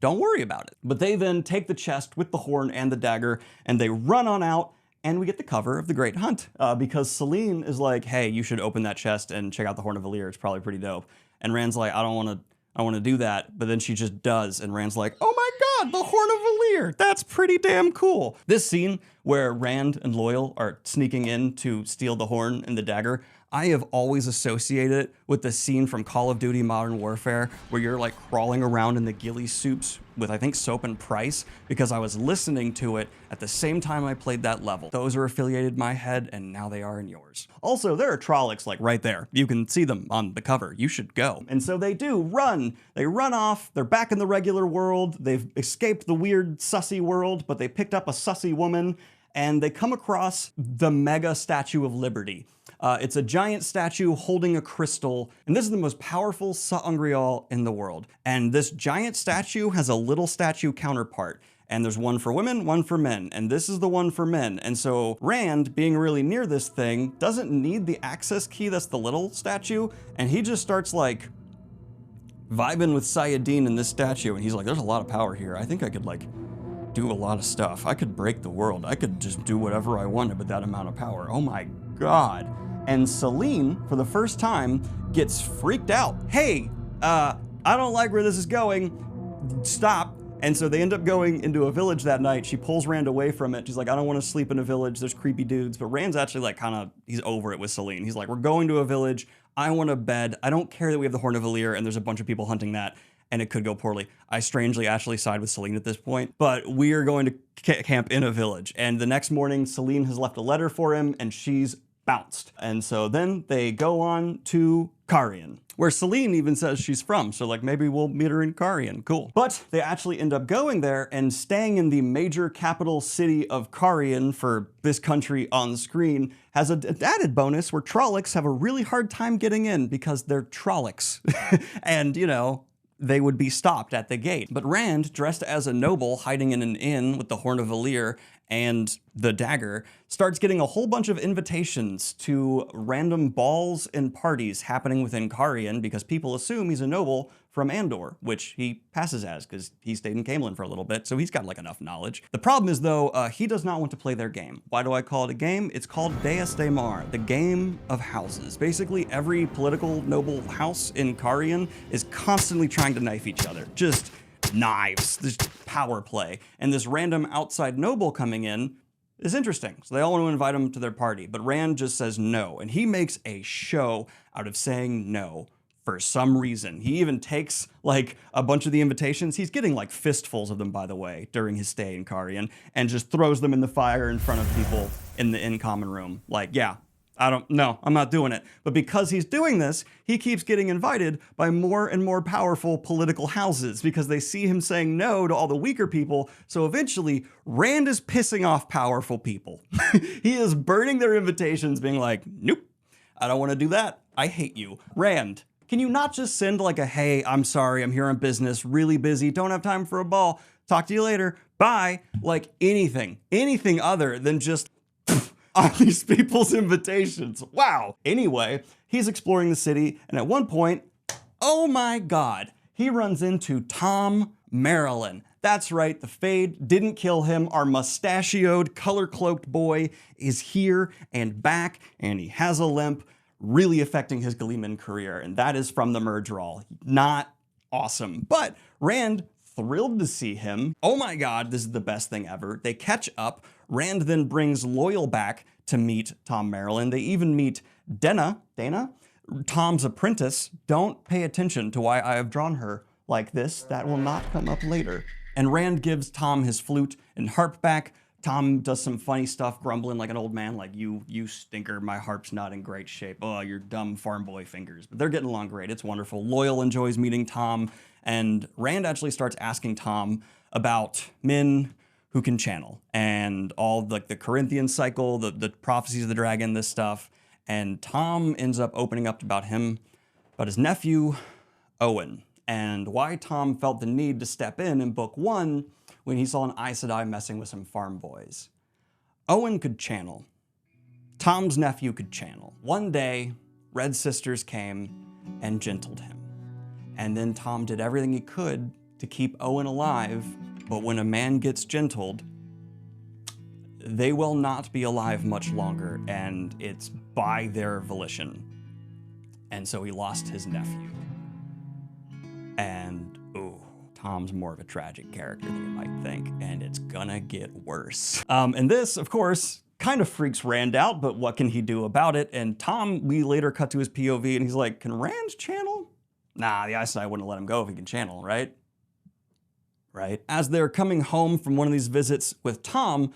Don't worry about it. But they then take the chest with the horn and the dagger, and they run on out, and we get the cover of The Great Hunt. Because Selene is like, hey, you should open that chest and check out the Horn of Valir. It's probably pretty dope. And Rand's like, I don't want to do that. But then she just does, and Rand's like, oh my god, the Horn of Valir! That's pretty damn cool. This scene where Rand and Loyal are sneaking in to steal the horn and the dagger, I have always associated it with the scene from Call of Duty Modern Warfare where you're like crawling around in the ghillie soups with, I think, Soap and Price, because I was listening to it at the same time I played that level. Those are affiliated in my head, and now they are in yours. Also, there are Trollocs like right there. You can see them on the cover. You should go. And so they do run. They run off. They're back in the regular world. They've escaped the weird sussy world, but they picked up a sussy woman, and they come across the mega Statue of Liberty. It's a giant statue holding a crystal, and this is the most powerful sa'angreal in the world. And this giant statue has a little statue counterpart, and there's one for women, one for men, and this is the one for men. And so Rand, being really near this thing, doesn't need the access key that's the little statue, and he just starts like vibing with Sayadin in this statue, and he's like, there's a lot of power here. I think I could like do a lot of stuff. I could break the world. I could just do whatever I wanted with that amount of power. Oh my god. And Selene, for the first time, gets freaked out. Hey, I don't like where this is going. Stop. And so they end up going into a village that night. She pulls Rand away from it. She's like, I don't want to sleep in a village. There's creepy dudes. But Rand's actually like he's over it with Selene. He's like, we're going to a village. I want a bed. I don't care that we have the Horn of Valir and there's a bunch of people hunting that, and it could go poorly. I strangely actually side with Selene at this point, but we are going to camp in a village. And the next morning, Selene has left a letter for him, and she's bounced. And so then they go on to Carian, where Selene even says she's from. So like, maybe we'll meet her in Carian. Cool. But they actually end up going there and staying in the major capital city of Carian for this country on screen has an added bonus where Trollocs have a really hard time getting in because they're Trollocs. And, you know, they would be stopped at the gate. But Rand, dressed as a noble, hiding in an inn with the Horn of Valir and the dagger starts getting a whole bunch of invitations to random balls and parties happening within Carian because people assume he's a noble from Andor, which he passes as because he stayed in Camelin for a little bit, so he's got like enough knowledge. The problem is though, he does not want to play their game. Why do I call it a game? It's called Deus de Mar, the game of houses. Basically, every political noble house in Carian is constantly trying to knife each other. Just knives, this power play. And this random outside noble coming in is interesting. So they all want to invite him to their party, but Rand just says no. And he makes a show out of saying no for some reason. He even takes like a bunch of the invitations. He's getting like fistfuls of them, by the way, during his stay in Carian, and just throws them in the fire in front of people in the common room. Like, yeah, I'm not doing it. But because he's doing this, he keeps getting invited by more and more powerful political houses because they see him saying no to all the weaker people. So eventually, Rand is pissing off powerful people. He is burning their invitations, being like, nope, I don't want to do that. I hate you. Rand, can you not just send like a, hey, I'm sorry, I'm here on business, really busy, don't have time for a ball, talk to you later, bye, like anything other than just on these people's invitations. Wow. Anyway, he's exploring the city, and at one point, oh my God, he runs into Tom Marilyn. That's right, the Fade didn't kill him. Our mustachioed, color-cloaked boy is here and back, and he has a limp, really affecting his Gleeman career, and that is from the merge roll. Not awesome, but Rand thrilled to see him. Oh my God, this is the best thing ever. They catch up. Rand then brings Loyal back to meet Tom Marilyn. They even meet Dana, Tom's apprentice. Don't pay attention to why I have drawn her like this. That will not come up later. And Rand gives Tom his flute and harp back. Tom does some funny stuff, grumbling like an old man, like, you stinker, my harp's not in great shape. Oh, your dumb farm boy fingers. But they're getting along great, it's wonderful. Loyal enjoys meeting Tom, and Rand actually starts asking Tom about men who can channel, and all like the Corinthian cycle, the prophecies of the dragon, this stuff. And Tom ends up opening up about his nephew, Owen, and why Tom felt the need to step in book 1 when he saw an Aes Sedai messing with some farm boys. Owen could channel. Tom's nephew could channel. One day, Red Sisters came and gentled him. And then Tom did everything he could to keep Owen alive, but when a man gets gentled, they will not be alive much longer, and it's by their volition. And so he lost his nephew. And, ooh, Tom's more of a tragic character than you might think, and it's gonna get worse. And this, of course, kind of freaks Rand out, but what can he do about it? And Tom, we later cut to his POV, and he's like, can Rand channel? Nah, the Aes Sedai wouldn't let him go if he can channel, right? Right? As they're coming home from one of these visits with Tom,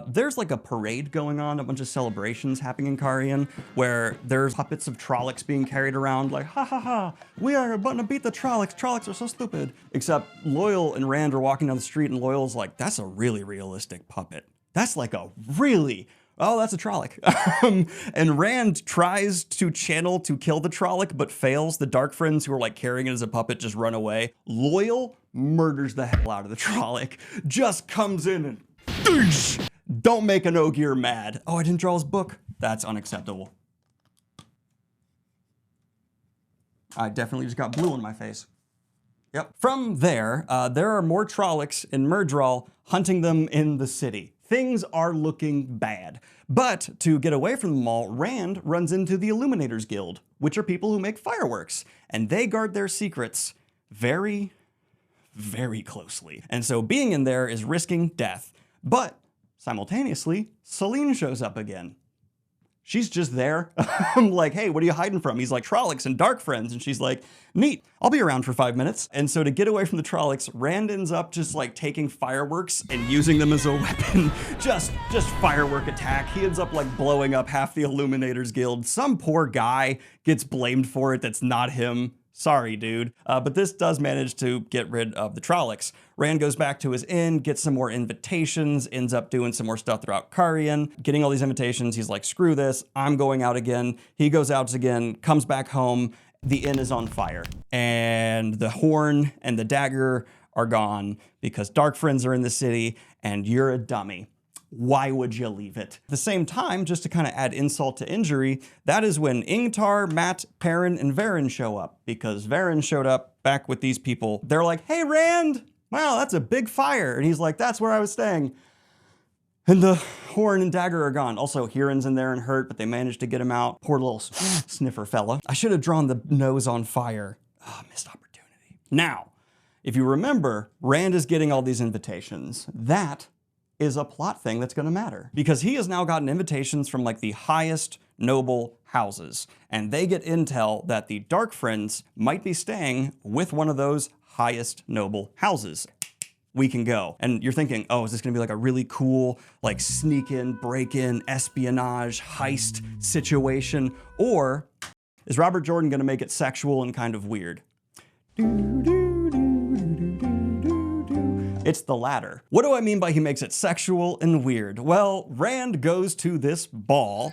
there's like a parade going on, a bunch of celebrations happening in Carian, where there's puppets of Trollocs being carried around like, ha ha ha, we are going to beat the Trollocs, Trollocs are so stupid. Except Loyal and Rand are walking down the street, and Loyal's like, that's a really realistic puppet. That's like a really, oh, that's a Trolloc. And Rand tries to channel to kill the Trolloc, but fails. The Dark Friends who are like carrying it as a puppet just run away. Loyal murders the hell out of the Trolloc, just comes in and don't make an Ogier mad. Oh, I didn't draw his book. That's unacceptable. I definitely just got blue on my face. Yep. From there, there are more Trollocs in Myrddraal hunting them in the city. Things are looking bad. But to get away from them all, Rand runs into the Illuminators Guild, which are people who make fireworks, and they guard their secrets very, very closely. And so being in there is risking death. But simultaneously, Selene shows up again. She's just there. I'm like, hey, what are you hiding from? He's like, Trollocs and Dark Friends. And she's like, neat, I'll be around for 5 minutes. And so to get away from the Trollocs, Rand ends up just like taking fireworks and using them as a weapon. just firework attack. He ends up like blowing up half the Illuminators Guild. Some poor guy gets blamed for it that's not him. Sorry, dude. But this does manage to get rid of the Trollocs. Rand goes back to his inn, gets some more invitations, ends up doing some more stuff throughout Carian, getting all these invitations. He's like, screw this, I'm going out again. He goes out again, comes back home. The inn is on fire. And the horn and the dagger are gone because Dark Friends are in the city and you're a dummy. Why would you leave it? At the same time, just to kind of add insult to injury, that is when Ingtar, Matt, Perrin, and Varen show up, because Varen showed up back with these people. They're like, hey, Rand, wow, that's a big fire. And he's like, that's where I was staying. And the horn and dagger are gone. Also, Huron's in there and hurt, but they managed to get him out. Poor little sniffer fella. I should have drawn the nose on fire. Oh, missed opportunity. Now, if you remember, Rand is getting all these invitations. That is a plot thing that's gonna matter, because he has now gotten invitations from like the highest noble houses, and they get intel that the Dark Friends might be staying with one of those highest noble houses. We can go. And you're thinking, oh, is this gonna be like a really cool, like sneak in, break in, espionage, heist situation? Or is Robert Jordan gonna make it sexual and kind of weird? It's the latter. What do I mean by he makes it sexual and weird? Well, Rand goes to this ball.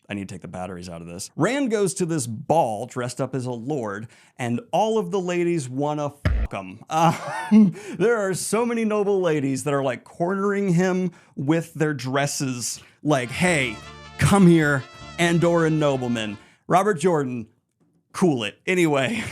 I need to take the batteries out of this. Rand goes to this ball dressed up as a lord, and all of the ladies wanna fuck him. There are so many noble ladies that are like cornering him with their dresses, like, hey, come here, Andoran nobleman. Robert Jordan, cool it. Anyway,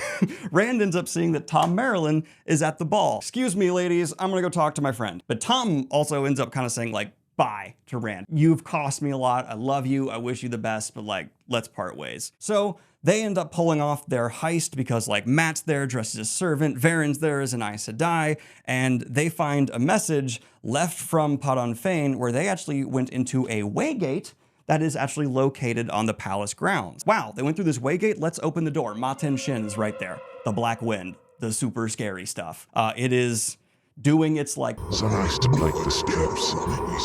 Rand ends up seeing that Tom Marilyn is at the ball. Excuse me, ladies, I'm gonna go talk to my friend. But Tom also ends up kind of saying like, bye to Rand. You've cost me a lot. I love you. I wish you the best, but like, let's part ways. So they end up pulling off their heist because like Matt's there dressed as a servant, Varen's there as an Aes Sedai, and they find a message left from Padan Fain where they actually went into a waygate that is actually located on the palace grounds. Wow, they went through this waygate, let's open the door. Maten Shin is right there. The Black Wind, the super scary stuff. It is doing its like so nice to break the strips,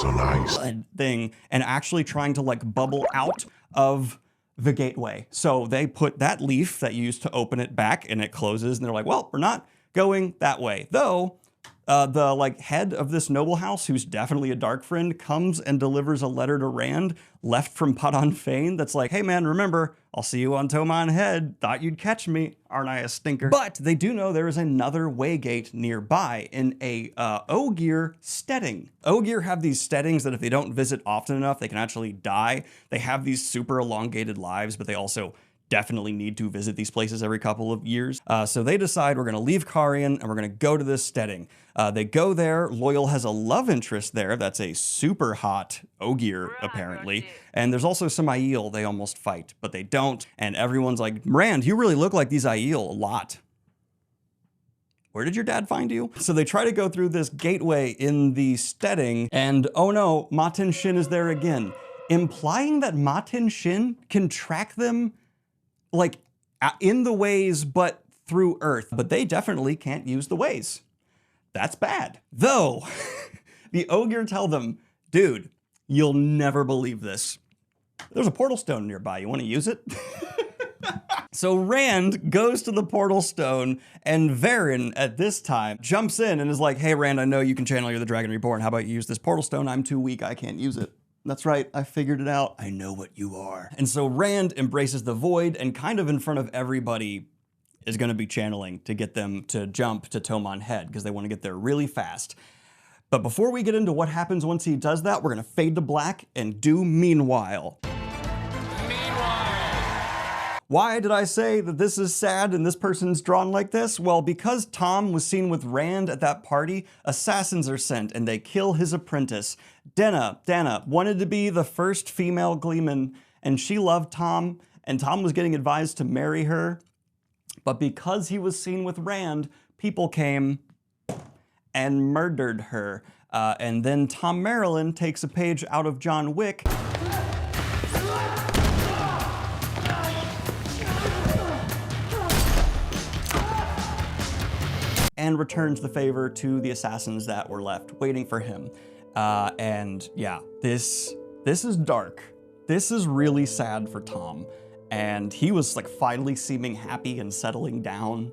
so nice thing, and actually trying to like bubble out of the gateway. So they put that leaf that you used to open it back and it closes, and they're like, well, we're not going that way. Though, the like head of this noble house, who's definitely a Dark Friend, comes and delivers a letter to Rand left from Padan Fain that's like, hey man, remember, I'll see you on Toman Head. Thought you'd catch me. Aren't I a stinker? But they do know there is another waygate nearby in a Ogier steading. Ogier have these steadings that if they don't visit often enough, they can actually die. They have these super elongated lives, but they also definitely need to visit these places every couple of years. So they decide we're gonna leave Carian and we're gonna go to this steading. They go there, Loyal has a love interest there, that's a super hot Ogier apparently. And there's also some Aiel they almost fight, but they don't. And everyone's like, Rand, you really look like these Aiel a lot. Where did your dad find you? So they try to go through this gateway in the steading, and oh no, Maten Shin is there again, implying that Maten Shin can track them like in the ways, but through Earth. But they definitely can't use the ways. That's bad. Though, the Ogier tell them, dude, you'll never believe this. There's a portal stone nearby. You want to use it? So Rand goes to the portal stone, and Varen at this time jumps in and is like, hey Rand, I know you can channel, you're the Dragon Reborn. How about you use this portal stone? I'm too weak, I can't use it. That's right, I figured it out. I know what you are. And so Rand embraces the void and kind of in front of everybody is gonna be channeling to get them to jump to Toman Head because they wanna get there really fast. But before we get into what happens once he does that, we're gonna fade to black and do Meanwhile. Why did I say that this is sad and this person's drawn like this? Well, because Tom was seen with Rand at that party, assassins are sent and they kill his apprentice. Dana wanted to be the first female Gleeman, and she loved Tom, and Tom was getting advised to marry her. But because he was seen with Rand, people came and murdered her. And then Tom Marilyn takes a page out of John Wick and returns the favor to the assassins that were left waiting for him. And yeah, this is dark. This is really sad for Tom. And he was like finally seeming happy and settling down.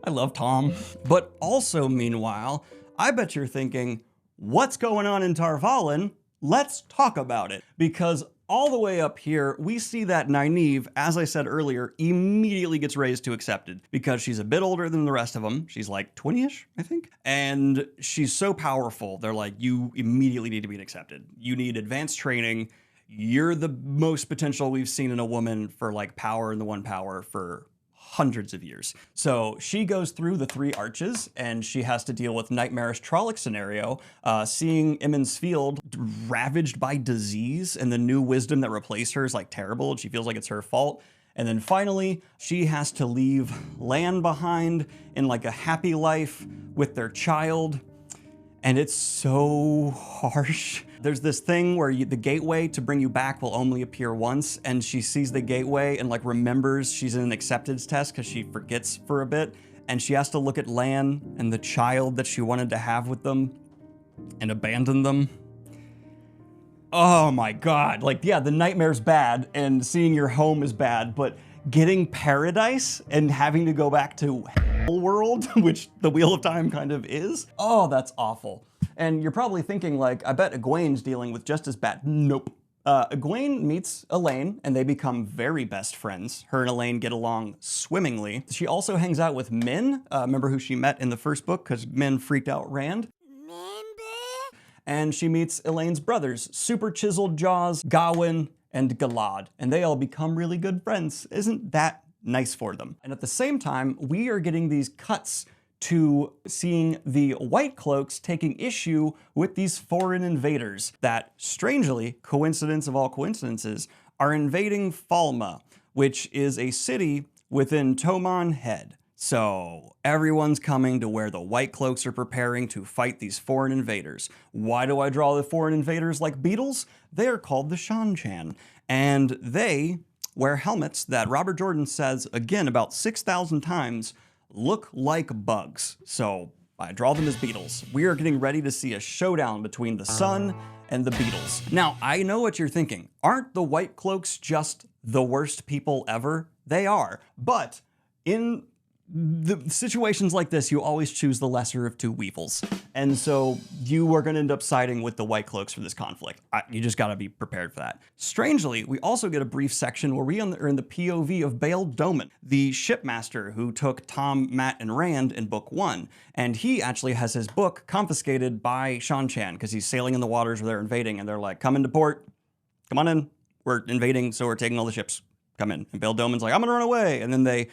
I love Tom. But also meanwhile, I bet you're thinking, what's going on in Tar Valon? Let's talk about it. Because all the way up here, we see that Nynaeve, as I said earlier, immediately gets raised to accepted because she's a bit older than the rest of them. She's like 20-ish, I think. And she's so powerful. They're like, you immediately need to be accepted. You need advanced training. You're the most potential we've seen in a woman for like power in the One Power for hundreds of years. So she goes through the 3 arches and she has to deal with nightmarish Trolloc scenario, seeing Emond's Field ravaged by disease, and the new wisdom that replaced her is like terrible and she feels like it's her fault. And then finally, she has to leave Lan behind in like a happy life with their child. And it's so harsh. There's this thing where the gateway to bring you back will only appear once, and she sees the gateway and like remembers she's in an acceptance test because she forgets for a bit, and she has to look at Lan and the child that she wanted to have with them and abandon them. Oh my God. Like, yeah, the nightmare's bad and seeing your home is bad, but getting paradise and having to go back to hell world, which the Wheel of Time kind of is, oh, that's awful. And you're probably thinking like, I bet Egwene's dealing with just as bad. Nope. Egwene meets Elaine and they become very best friends. Her and Elaine get along swimmingly. She also hangs out with Min. Remember who she met in the first book because Min freaked out Rand? And she meets Elaine's brothers, super chiseled jaws, Gawain and Galad, and they all become really good friends. Isn't that nice for them? And at the same time, we are getting these cuts to seeing the White Cloaks taking issue with these foreign invaders that, strangely, coincidence of all coincidences, are invading Falma, which is a city within Tomon Head. So everyone's coming to where the White Cloaks are preparing to fight these foreign invaders. Why do I draw the foreign invaders like beetles? They are called the Shan-Chan, and they wear helmets that Robert Jordan says, again, about 6,000 times, look like bugs. So I draw them as beetles. We are getting ready to see a showdown between the sun and the beetles. Now, I know what you're thinking. Aren't the White Cloaks just the worst people ever? They are. But in the situations like this, you always choose the lesser of 2 weevils. And so you are going to end up siding with the White Cloaks for this conflict. You just got to be prepared for that. Strangely, we also get a brief section where we are in the POV of Bail Doman, the shipmaster who took Tom, Matt, and Rand in book 1. And he actually has his book confiscated by Shan-Chan because he's sailing in the waters where they're invading, and they're like, come into port, come on in, we're invading, so we're taking all the ships. Come in. And Bail Doman's like, I'm gonna run away. And then they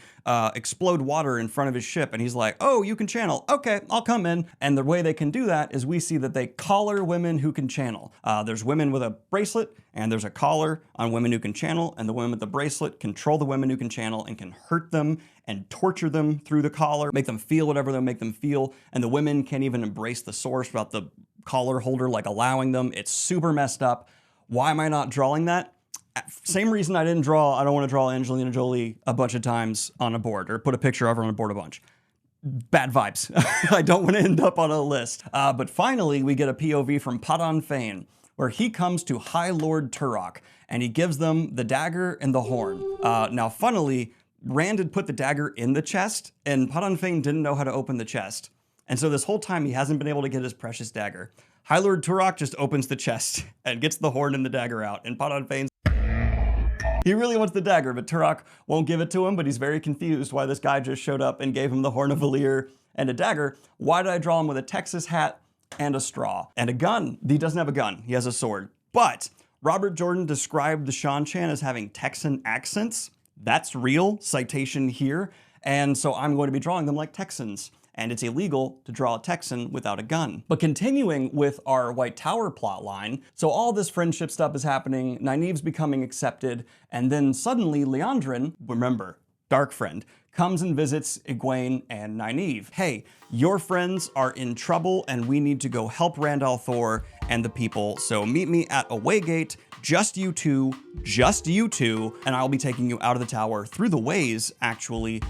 explode water in front of his ship. And he's like, oh, you can channel. Okay, I'll come in. And the way they can do that is we see that they collar women who can channel. There's women with a bracelet, and there's a collar on women who can channel. And the women with the bracelet control the women who can channel and can hurt them and torture them through the collar, make them feel whatever they'll make them feel. And the women can't even embrace the source without the collar holder like allowing them. It's super messed up. Why am I not drawing that? Same reason I don't want to draw Angelina Jolie a bunch of times on a board or put a picture of her on a board a bunch. Bad vibes. I don't want to end up on a list. But finally, we get a POV from Padan Fain, where he comes to High Lord Turok, and he gives them the dagger and the horn. Now, funnily, Rand had put the dagger in the chest, and Padan Fain didn't know how to open the chest. And so this whole time, he hasn't been able to get his precious dagger. High Lord Turok just opens the chest and gets the horn and the dagger out, and Padan Fain's he really wants the dagger, but Turok won't give it to him, but he's very confused why this guy just showed up and gave him the Horn of Valir and a dagger. Why did I draw him with a Texas hat and a straw? And a gun. He doesn't have a gun. He has a sword. But Robert Jordan described the Shan-Chan as having Texan accents. That's real. Citation here. And so I'm going to be drawing them like Texans. And it's illegal to draw a Texan without a gun. But continuing with our White Tower plotline, so all this friendship stuff is happening, Nynaeve's becoming accepted, and then suddenly Liandrin, remember, Dark Friend, comes and visits Egwene and Nynaeve. Hey, your friends are in trouble and we need to go help Rand al'Thor and the people, so meet me at a waygate, just you two, and I'll be taking you out of the tower through the ways, actually,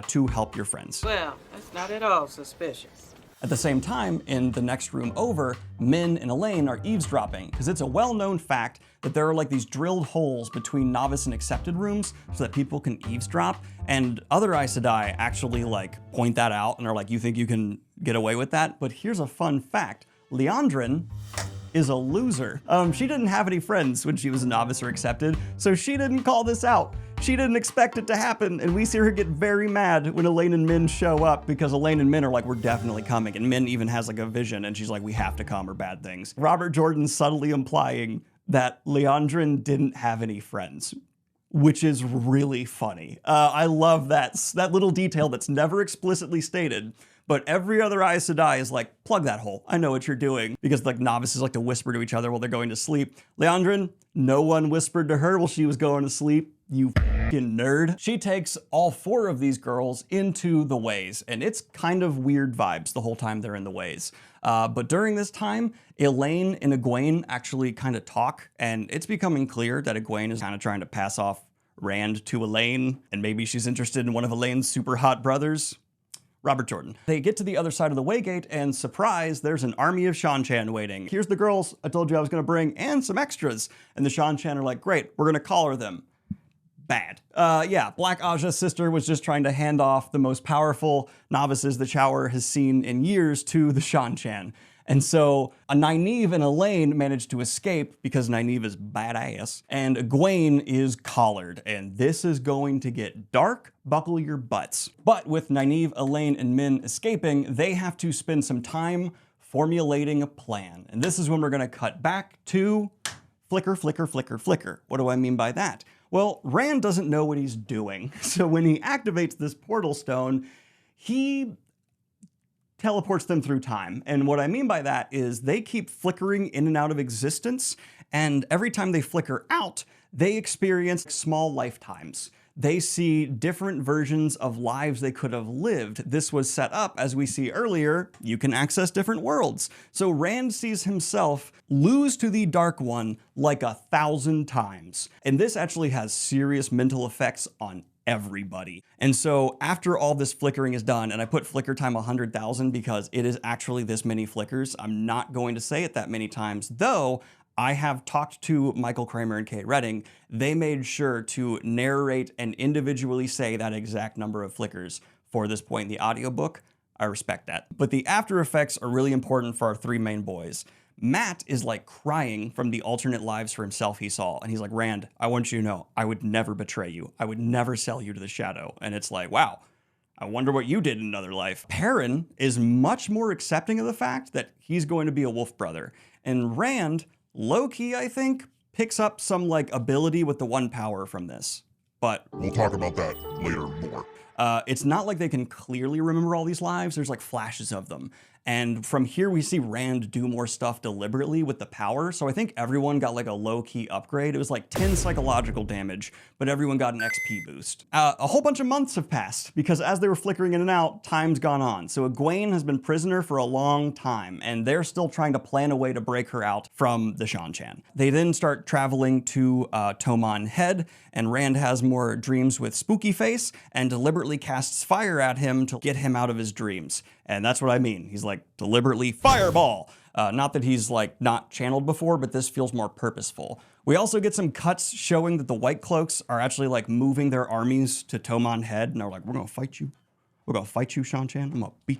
to help your friends. Well, that's not at all suspicious. At the same time, in the next room over, Min and Elaine are eavesdropping, because it's a well-known fact that there are like these drilled holes between novice and accepted rooms so that people can eavesdrop, and other Aes Sedai actually like point that out and are like, you think you can get away with that? But here's a fun fact. Liandrin is a loser. She didn't have any friends when she was a novice or accepted, so she didn't call this out. She didn't expect it to happen, and we see her get very mad when Elaine and Min show up, because Elaine and Min are like, we're definitely coming, and Min even has like a vision, and she's like, we have to come or bad things. Robert Jordan's subtly implying that Leandrin didn't have any friends, which is really funny. I love that little detail that's never explicitly stated, but every other Aes Sedai is like, plug that hole. I know what you're doing. Because like novices like to whisper to each other while they're going to sleep. Leandrin, no one whispered to her while she was going to sleep. You fucking nerd. She takes all 4 of these girls into the Ways, and it's kind of weird vibes the whole time they're in the Ways. But during this time, Elaine and Egwene actually kind of talk, and it's becoming clear that Egwene is kind of trying to pass off Rand to Elaine, and maybe she's interested in one of Elaine's super hot brothers. Robert Jordan. They get to the other side of the Waygate, and surprise, there's an army of Shan-Chan waiting. Here's the girls I told you I was gonna bring, and some extras. And the Shan-Chan are like, great, we're gonna collar them. Bad. Yeah, Black Aja's sister was just trying to hand off the most powerful novices the Shower has seen in years to the Shan-Chan. And so Nynaeve and Elaine managed to escape because Nynaeve is badass, and Egwene is collared, and this is going to get dark. Buckle your butts. But with Nynaeve, Elaine, and Min escaping, they have to spend some time formulating a plan. And this is when we're gonna cut back to flicker, flicker, flicker, flicker. What do I mean by that? Well, Rand doesn't know what he's doing. So when he activates this portal stone, he teleports them through time. And what I mean by that is they keep flickering in and out of existence, and every time they flicker out, they experience small lifetimes. They see different versions of lives they could have lived. This was set up, as we see earlier, you can access different worlds. So Rand sees himself lose to the Dark One like 1,000 times. And this actually has serious mental effects on everybody. And so after all this flickering is done, and I put flicker time 100,000 because it is actually this many flickers, I'm not going to say it that many times, though I have talked to Michael Kramer and Kate Redding. They made sure to narrate and individually say that exact number of flickers for this point in the audiobook. I respect that. But the after effects are really important for our 3 main boys. Matt is like crying from the alternate lives for himself he saw. And he's like, Rand, I want you to know, I would never betray you. I would never sell you to the Shadow. And it's like, wow, I wonder what you did in another life. Perrin is much more accepting of the fact that he's going to be a wolf brother. And Rand, low-key, I think, picks up some like ability with the one power from this. But we'll talk about that later more. It's not like they can clearly remember all these lives. There's like flashes of them. And from here, we see Rand do more stuff deliberately with the power. So I think everyone got like a low-key upgrade. It was like 10 psychological damage, but everyone got an XP boost. A whole bunch of months have passed because as they were flickering in and out, time's gone on. So Egwene has been prisoner for a long time, and they're still trying to plan a way to break her out from the Shan-Chan. They then start traveling to Tomon Head, and Rand has more dreams with Spooky Face and deliberately casts fire at him to get him out of his dreams. And that's what I mean. He's like deliberately fireball. Not that he's like not channeled before, but this feels more purposeful. We also get some cuts showing that the White Cloaks are actually like moving their armies to Tomon Head, and they're like, we're gonna fight you. We're gonna fight you, Shan-Chan. I'm gonna beat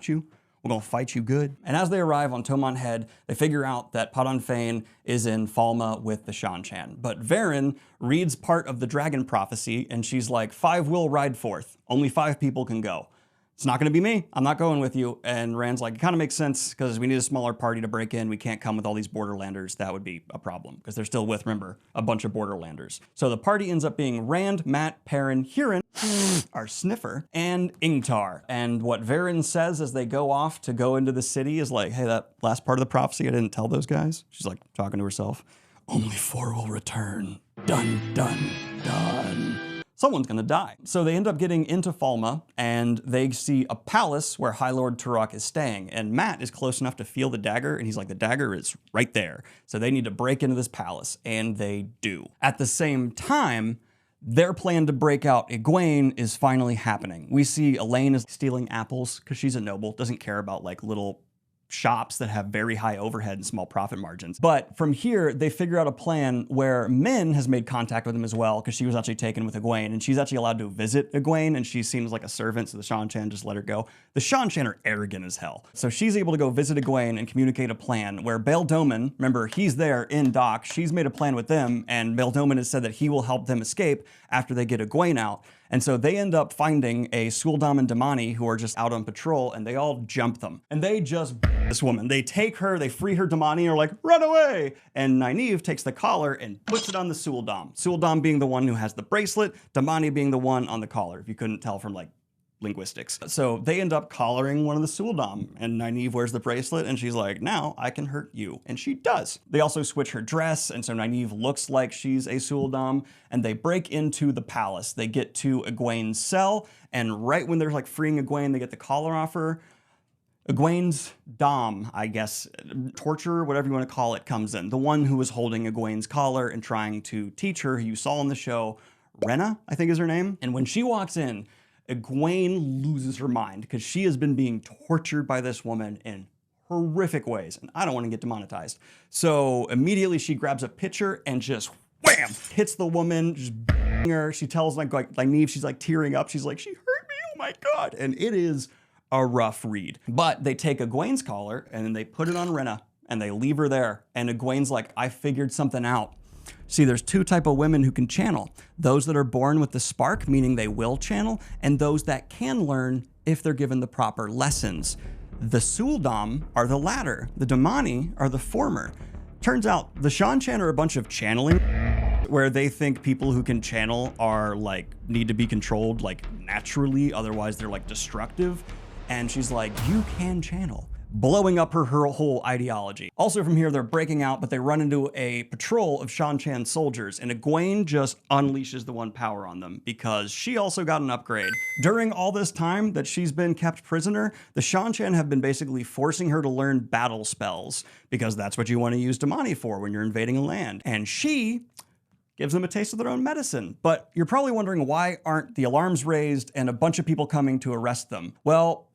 you. We're gonna fight you good. And as they arrive on Tomon Head, they figure out that Padan Fain is in Falma with the Shan-Chan. But Varen reads part of the dragon prophecy, and she's like, 5 will ride forth. Only 5 people can go. It's not gonna be me. I'm not going with you. And Rand's like, it kind of makes sense because we need a smaller party to break in. We can't come with all these Borderlanders. That would be a problem because they're still with, remember, a bunch of Borderlanders. So the party ends up being Rand, Matt, Perrin, Huron, our sniffer, and Ingtar. And what Varen says as they go off to go into the city is like, hey, that last part of the prophecy, I didn't tell those guys. She's like talking to herself. Only 4 will return. Dun, dun, dun. Someone's gonna die. So they end up getting into Falma, and they see a palace where High Lord Turok is staying, and Matt is close enough to feel the dagger, and he's like, the dagger is right there. So they need to break into this palace, and they do. At the same time, their plan to break out Egwene is finally happening. We see Elaine is stealing apples, because she's a noble, doesn't care about like little shops that have very high overhead and small profit margins. But from here, they figure out a plan where Min has made contact with him as well, because she was actually taken with Egwene, and she's actually allowed to visit Egwene, and she seems like a servant, so the Shan-Chan just let her go. The Shan-Chan are arrogant as hell. So she's able to go visit Egwene and communicate a plan where Bail Doman, remember, he's there in dock, she's made a plan with them, and Bail Doman has said that he will help them escape after they get Egwene out. And so they end up finding a Suldam and Damani who are just out on patrol, and they all jump them. And they just this woman. They take her, they free her Damani, and are like, run away! And Nynaeve takes the collar and puts it on the Suldam. Suldam being the one who has the bracelet, Damani being the one on the collar, if you couldn't tell from like linguistics. So they end up collaring one of the Suldam, and Nynaeve wears the bracelet, and she's like, now I can hurt you. And she does. They also switch her dress, and so Nynaeve looks like she's a Suldam, and they break into the palace. They get to Egwene's cell, and right when they're like freeing Egwene, they get the collar off her. Egwene's dom, I guess, torturer, whatever you want to call it, comes in. The one who was holding Egwene's collar and trying to teach her, who you saw in the show, Rena, I think is her name. And when she walks in, Egwene loses her mind because she has been being tortured by this woman in horrific ways, and I don't want to get demonetized. So immediately she grabs a pitcher and just wham, hits the woman, just her. She tells like Nynaeve, she's like tearing up. She's like, she hurt me, oh my God. And it is a rough read. But they take Egwene's collar and then they put it on Rena and they leave her there. And Egwene's like, I figured something out. See, there's two types of women who can channel. Those that are born with the spark, meaning they will channel, and those that can learn if they're given the proper lessons. The Suldam are the latter. The Damani are the former. Turns out the Shan-Chan are a bunch of channeling where they think people who can channel are like, need to be controlled like naturally, otherwise they're like destructive. And she's like, you can channel. Blowing up her whole ideology. Also from here, they're breaking out, but they run into a patrol of Shan-Chan soldiers, and Egwene just unleashes the one power on them because she also got an upgrade. During all this time that she's been kept prisoner, the Shan-Chan have been basically forcing her to learn battle spells because that's what you want to use Damani for when you're invading a land. And she gives them a taste of their own medicine. But you're probably wondering, why aren't the alarms raised and a bunch of people coming to arrest them? Well,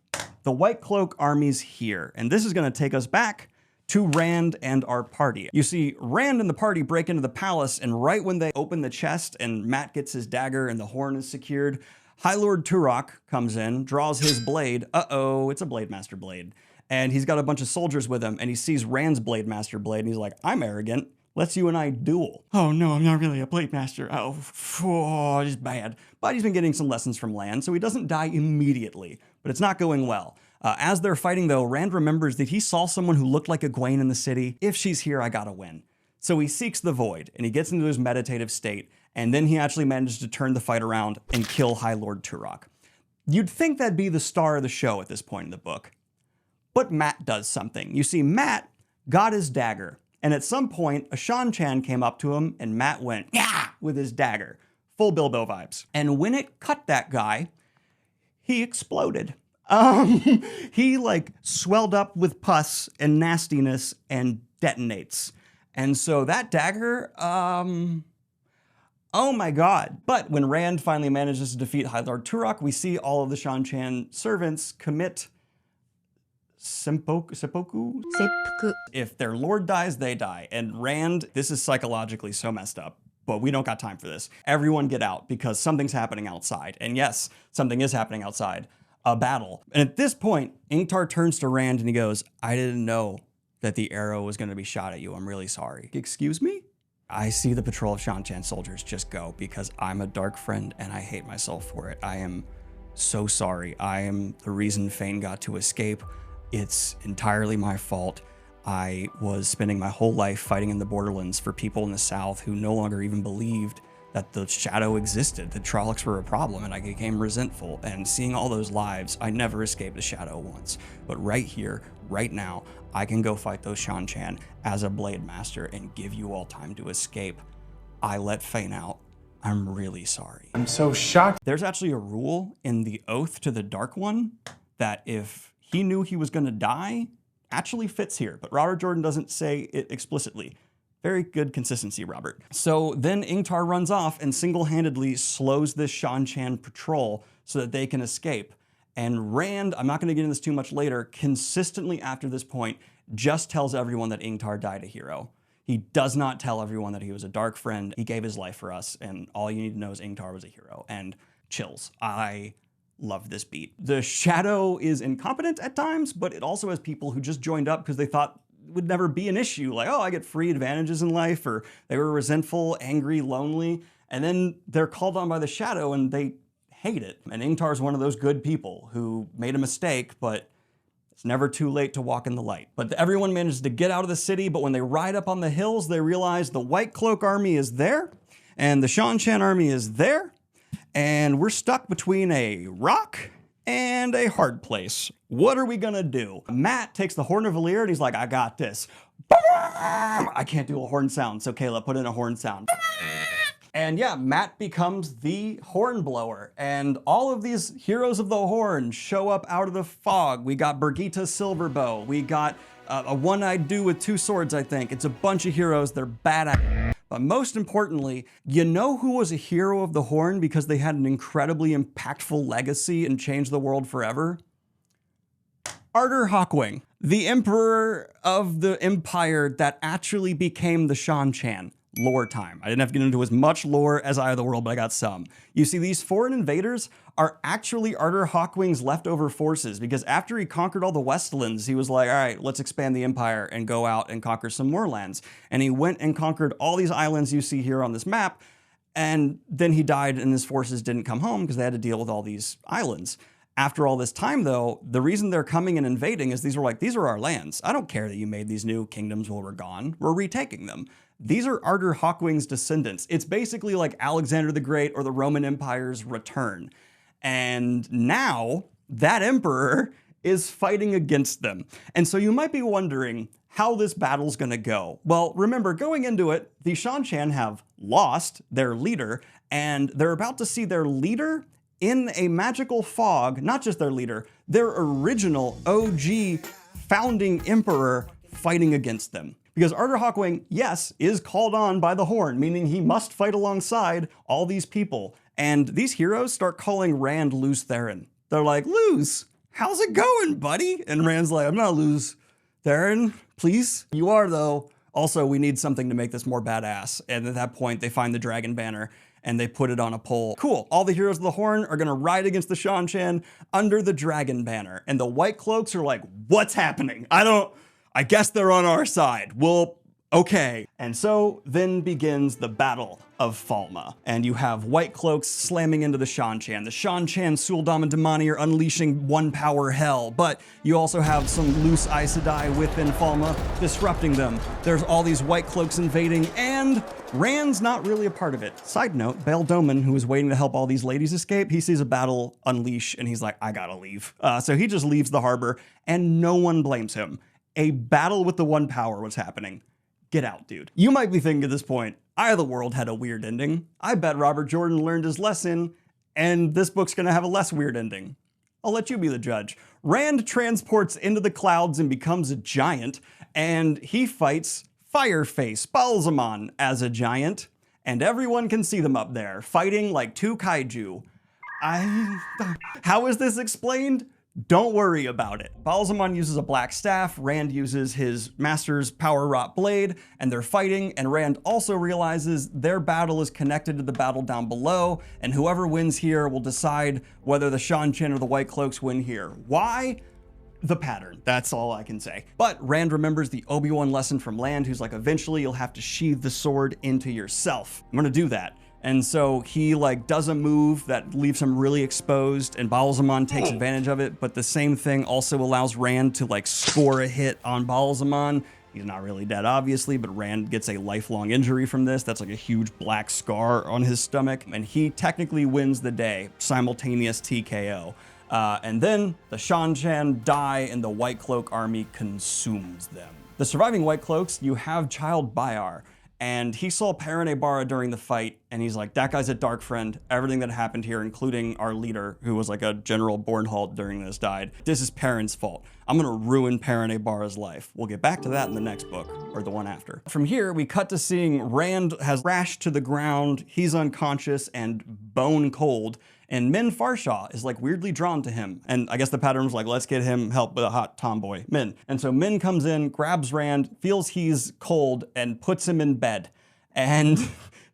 the White Cloak army's here, and this is going to take us back to Rand and our party. You see, Rand and the party break into the palace, and right when they open the chest and Matt gets his dagger and the horn is secured, High Lord Turok comes in, draws his blade. Uh-oh, it's a Blade Master blade. And he's got a bunch of soldiers with him, and he sees Rand's Blade Master blade, and he's like, I'm arrogant. Let's you and I duel. Oh no, I'm not really a Blade Master. Oh, it's bad. But he's been getting some lessons from Lan, so he doesn't die immediately. But it's not going well. As they're fighting though, Rand remembers that he saw someone who looked like Egwene in the city. If she's here, I gotta win. So he seeks the void, and he gets into his meditative state, and then he actually manages to turn the fight around and kill High Lord Turok. You'd think that'd be the star of the show at this point in the book. But Matt does something. You see, Matt got his dagger, and at some point, a Shan-Chan came up to him, and Matt went, yeah, with his dagger. Full Bilbo vibes. And when it cut that guy, he exploded. He like swelled up with pus and nastiness and detonates. And so that dagger, oh my God. But when Rand finally manages to defeat High Lord Turok, we see all of the Shan-Chan servants commit seppuku? If their lord dies, they die. And Rand, this is psychologically so messed up, but we don't got time for this. Everyone get out because something's happening outside. And yes, something is happening outside. A battle. And at this point, Ingtar turns to Rand and he goes, I didn't know that the arrow was going to be shot at you. I'm really sorry. Excuse me? I see the patrol of Shan-Chan soldiers just go because I'm a dark friend and I hate myself for it. I am so sorry. I am the reason Fane got to escape. It's entirely my fault. I was spending my whole life fighting in the borderlands for people in the South who no longer even believed that the shadow existed, that Trollocs were a problem, and I became resentful. And seeing all those lives, I never escaped the shadow once. But right here, right now, I can go fight those Shan-Chan as a Blade Master and give you all time to escape. I let Fane out. I'm really sorry. I'm so shocked. There's actually a rule in the Oath to the Dark One that if he knew he was gonna die, actually fits here, but Robert Jordan doesn't say it explicitly. Very good consistency, Robert. So then Ingtar runs off and single-handedly slows this Shan-Chan patrol so that they can escape. And Rand, I'm not going to get into this too much later, consistently after this point just tells everyone that Ingtar died a hero. He does not tell everyone that he was a dark friend. He gave his life for us, and all you need to know is Ingtar was a hero. And chills. I love this beat. The Shadow is incompetent at times, but it also has people who just joined up because they thought it would never be an issue. Like, oh, I get free advantages in life, or they were resentful, angry, lonely, and then they're called on by the Shadow and they hate it. And Ingtar's one of those good people who made a mistake, but it's never too late to walk in the light. But everyone manages to get out of the city, but when they ride up on the hills, they realize the White Cloak army is there, and the Shan-Chan army is there, and we're stuck between a rock and a hard place. What are we gonna do? Matt takes the Horn of Valyr and he's like, I got this. I can't do a horn sound, so Kayla, put in a horn sound. And yeah, Matt becomes the horn blower, and all of these heroes of the horn show up out of the fog. We got Birgitta's Silverbow. We got a one-eyed dude with two swords, I think. It's a bunch of heroes. They're badass. But most importantly, you know who was a hero of the horn because they had an incredibly impactful legacy and changed the world forever? Arthur Hawkwing, the emperor of the empire that actually became the Shan-Chan. Lore time. I didn't have to get into as much lore as Eye of the World, but I got some. You see, these foreign invaders are actually Arthur Hawkwing's leftover forces, because after he conquered all the Westlands, he was like, all right, let's expand the empire and go out and conquer some more lands. And he went and conquered all these islands you see here on this map, and then he died and his forces didn't come home because they had to deal with all these islands. After all this time, though, the reason they're coming and invading is these are our lands. I don't care that you made these new kingdoms while we're gone. We're retaking them. These are Arthur Hawkwing's descendants. It's basically like Alexander the Great or the Roman Empire's return. And now that emperor is fighting against them. And so you might be wondering how this battle's gonna go. Well, remember, going into it, the Shan-Chan have lost their leader, and they're about to see their leader in a magical fog, not just their leader, their original OG founding emperor fighting against them. Because Arthur Hawkwing, yes, is called on by the Horn, meaning he must fight alongside all these people. And these heroes start calling Rand Lews Therin. They're like, Lews, how's it going, buddy? And Rand's like, I'm not Lews Therin, please. You are, though. Also, we need something to make this more badass. And at that point, they find the dragon banner and they put it on a pole. Cool, all the heroes of the Horn are gonna ride against the Shan-Chan under the dragon banner. And the White Cloaks are like, what's happening? I guess they're on our side. Well, okay. And so then begins the Battle of Falma. And you have White Cloaks slamming into the Shan-Chan. The Shan-Chan, Suldam and Damani are unleashing one power hell, but you also have some loose Aes Sedai within Falma disrupting them. There's all these White Cloaks invading, and Rand's not really a part of it. Side note, Bail Doman, who is waiting to help all these ladies escape, he sees a battle unleash, and he's like, I gotta leave. So he just leaves the harbor, and no one blames him. A battle with the One Power was happening. Get out, dude. You might be thinking at this point, Eye of the World had a weird ending. I bet Robert Jordan learned his lesson, and this book's gonna have a less weird ending. I'll let you be the judge. Rand transports into the clouds and becomes a giant, and he fights Fireface Balsamon as a giant, and everyone can see them up there, fighting like two kaiju. How is this explained? Don't worry about it. Balsamon uses a black staff, Rand uses his master's power wrought blade, and they're fighting, and Rand also realizes their battle is connected to the battle down below, and whoever wins here will decide whether the Shan-Chan or the White Cloaks win here. Why? The pattern. That's all I can say. But Rand remembers the Obi-Wan lesson from Land, who's like, eventually you'll have to sheathe the sword into yourself. I'm gonna do that. And so he does a move that leaves him really exposed, and Balsamon takes advantage of it, but the same thing also allows Rand to score a hit on Balsamon. He's not really dead, obviously, but Rand gets a lifelong injury from this. That's a huge black scar on his stomach, and he technically wins the day, simultaneous TKO. And then the Shan-Chan die and the White Cloak army consumes them. The surviving White Cloaks, you have Child Bayar, and he saw Perrin Aybara during the fight, and he's like, that guy's a dark friend. Everything that happened here, including our leader, who was like a General Bornhold during this, died. This is Perrin's fault. I'm gonna ruin Perrin Abar's life. We'll get back to that in the next book, or the one after. From here, we cut to seeing Rand has crashed to the ground. He's unconscious and bone cold. And Min Farshaw is like weirdly drawn to him. And I guess the pattern was like, let's get him help with a hot tomboy, Min. And so Min comes in, grabs Rand, feels he's cold, and puts him in bed. And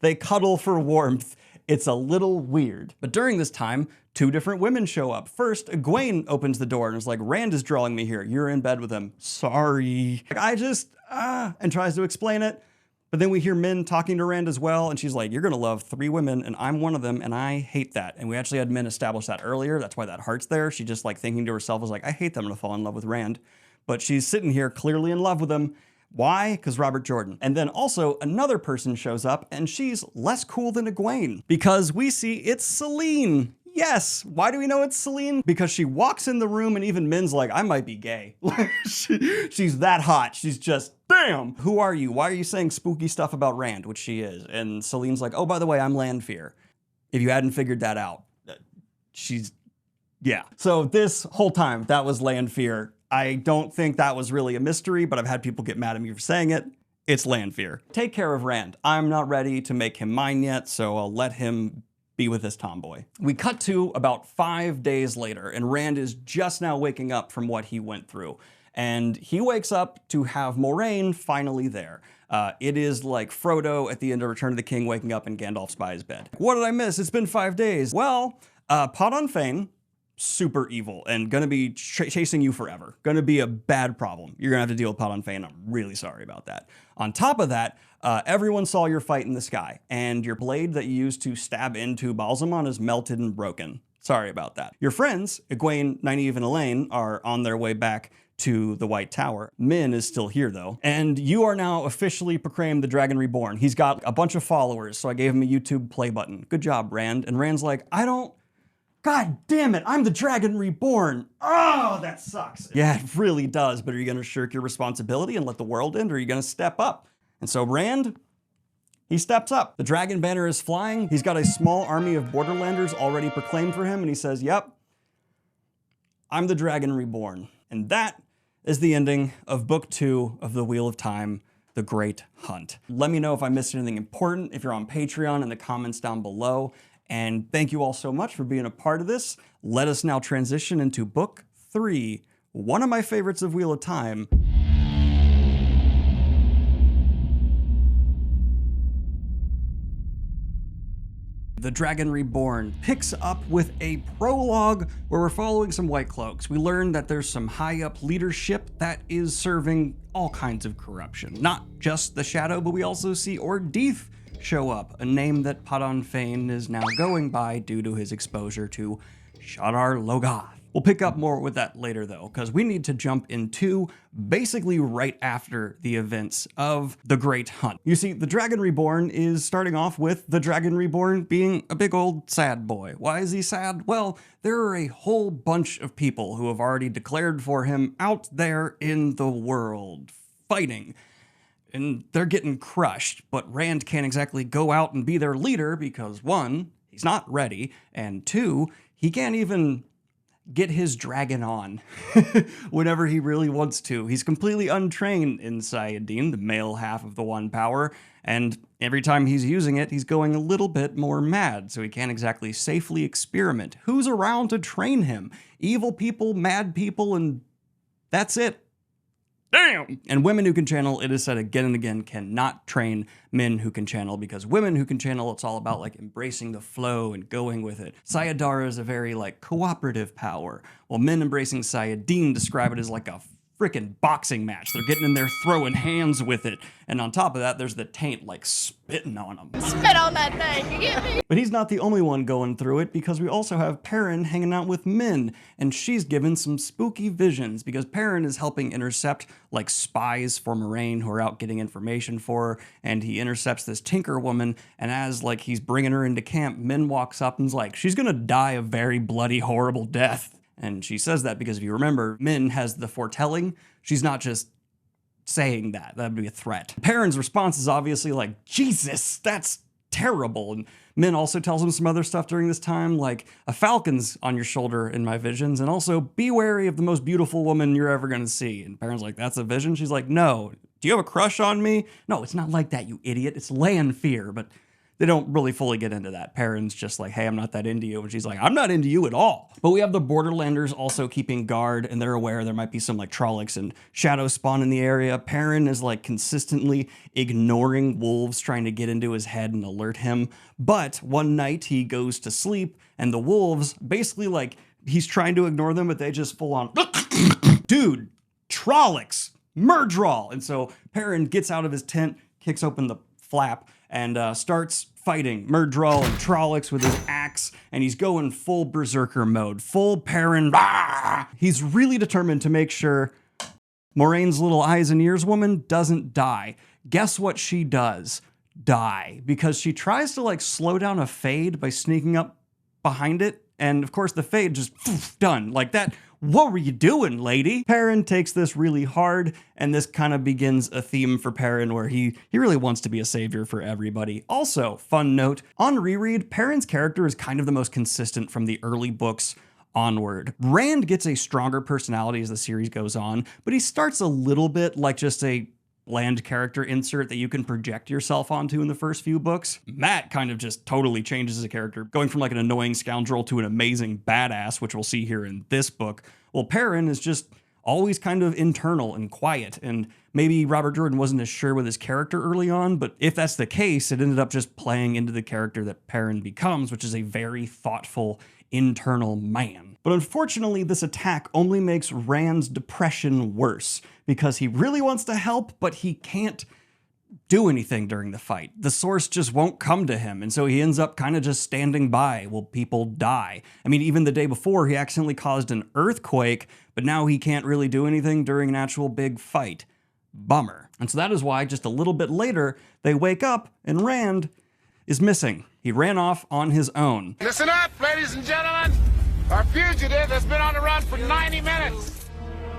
they cuddle for warmth. It's a little weird. But during this time, two different women show up. First, Egwene opens the door and is like, Rand is drawing me here. You're in bed with him. Sorry. Like, I just, and tries to explain it. But then we hear Min talking to Rand as well, and she's like, you're gonna love 3 women, and I'm one of them, and I hate that. And we actually had Min establish that earlier. That's why that heart's there. She just like thinking to herself was like, I hate them, I'm gonna fall in love with Rand. But she's sitting here clearly in love with him. Why? Because Robert Jordan. And then also another person shows up, and she's less cool than Egwene, because we see it's Selene. Yes. Why do we know it's Selene? Because she walks in the room and even Min's like, I might be gay. She's that hot. She's just, damn. Who are you? Why are you saying spooky stuff about Rand? Which she is. And Selene's like, oh, by the way, I'm Lanfear. If you hadn't figured that out, yeah. So this whole time, that was Lanfear. I don't think that was really a mystery, but I've had people get mad at me for saying it. It's Lanfear. Take care of Rand. I'm not ready to make him mine yet, so I'll let him be with this tomboy. We cut to about 5 days later, and Rand is just now waking up from what he went through. And he wakes up to have Moraine finally there. It is like Frodo at the end of Return of the King waking up in Gandalf's by his bed. What did I miss? It's been 5 days. Well, Path of Daggers, super evil and gonna be chasing you forever. Gonna be a bad problem. You're gonna have to deal with Path of Daggers. I'm really sorry about that. On top of that, everyone saw your fight in the sky, and your blade that you used to stab into Balsamon is melted and broken. Sorry about that. Your friends, Egwene, Nynaeve, and Elaine, are on their way back to the White Tower. Min is still here though. And you are now officially proclaimed the Dragon Reborn. He's got a bunch of followers, so I gave him a YouTube play button. Good job, Rand. And Rand's like, God damn it, I'm the Dragon Reborn. Oh, that sucks. Yeah, it really does, but are you gonna shirk your responsibility and let the world end, or are you gonna step up? And so Rand, he steps up. The dragon banner is flying. He's got a small army of Borderlanders already proclaimed for him, and he says, yep, I'm the Dragon Reborn. And that is the ending of Book 2 of The Wheel of Time, The Great Hunt. Let me know if I missed anything important, if you're on Patreon, in the comments down below. And thank you all so much for being a part of this. Let us now transition into Book 3, one of my favorites of Wheel of Time. The Dragon Reborn picks up with a prologue where we're following some White Cloaks. We learn that there's some high-up leadership that is serving all kinds of corruption. Not just the Shadow, but we also see Ordeith show up, a name that Padan Fain is now going by due to his exposure to Shadar Logoth. We'll pick up more with that later though, because we need to jump into basically right after the events of the Great Hunt. You see, the Dragon Reborn is starting off with the Dragon Reborn being a big old sad boy. Why is he sad? Well, there are a whole bunch of people who have already declared for him out there in the world, fighting. And they're getting crushed, but Rand can't exactly go out and be their leader because 1, he's not ready, and 2, he can't even get his dragon on whenever he really wants to. He's completely untrained in Sayadine, the male half of the One Power, and every time he's using it, he's going a little bit more mad, so he can't exactly safely experiment. Who's around to train him? Evil people, mad people, and that's it. Damn! And women who can channel, it is said again and again, cannot train men who can channel, because women who can channel, it's all about like embracing the flow and going with it. Sayadara is a very like cooperative power, while men embracing Sayadine describe it as like a freaking boxing match. They're getting in there throwing hands with it. And on top of that, there's the taint like spitting on them. Spit on that thing, you get me? But he's not the only one going through it, because we also have Perrin hanging out with Min, and she's given some spooky visions because Perrin is helping intercept like spies for Moraine who are out getting information for her, and he intercepts this Tinker woman, and as like he's bringing her into camp, Min walks up and's like, she's gonna die a very bloody, horrible death. And she says that because if you remember, Min has the foretelling. She's not just saying that. That would be a threat. Perrin's response is obviously like, Jesus, that's terrible. And Min also tells him some other stuff during this time, like a falcon's on your shoulder in my visions, and also be wary of the most beautiful woman you're ever going to see. And Perrin's like, that's a vision? She's like, no. Do you have a crush on me? No, it's not like that, you idiot. It's land fear. But they don't really fully get into that. Perrin's just like, hey, I'm not that into you. And she's like, I'm not into you at all. But we have the Borderlanders also keeping guard, and they're aware there might be some like Trollocs and Shadow Spawn in the area. Perrin is like consistently ignoring wolves trying to get into his head and alert him. But one night he goes to sleep, and the wolves basically like, he's trying to ignore them, but they just full on, dude, Trollocs, Murdral. And so Perrin gets out of his tent, kicks open the flap, and starts fighting Murdral and Trollocs with his axe, and he's going full berserker mode, full Perrin. He's really determined to make sure Moraine's little eyes and ears woman doesn't die. Guess what she does? Die. Because she tries to like slow down a fade by sneaking up behind it, and of course the fade just done like that. What were you doing, lady? Perrin takes this really hard, and this kind of begins a theme for Perrin where he really wants to be a savior for everybody. Also, fun note, on reread, Perrin's character is kind of the most consistent from the early books onward. Rand gets a stronger personality as the series goes on, but he starts a little bit like just a bland character insert that you can project yourself onto in the first few books. Matt kind of just totally changes as a character, going from like an annoying scoundrel to an amazing badass, which we'll see here in this book. Well, Perrin is just always kind of internal and quiet, and maybe Robert Jordan wasn't as sure with his character early on, but if that's the case, it ended up just playing into the character that Perrin becomes, which is a very thoughtful, internal man. But unfortunately, this attack only makes Rand's depression worse, because he really wants to help, but he can't do anything during the fight. The source just won't come to him, and so he ends up kind of just standing by while people die. I mean, even the day before, he accidentally caused an earthquake, but now he can't really do anything during an actual big fight. Bummer. And so that is why just a little bit later, they wake up and Rand is missing. He ran off on his own. Listen up, ladies and gentlemen. Our fugitive has been on the run for 90 minutes.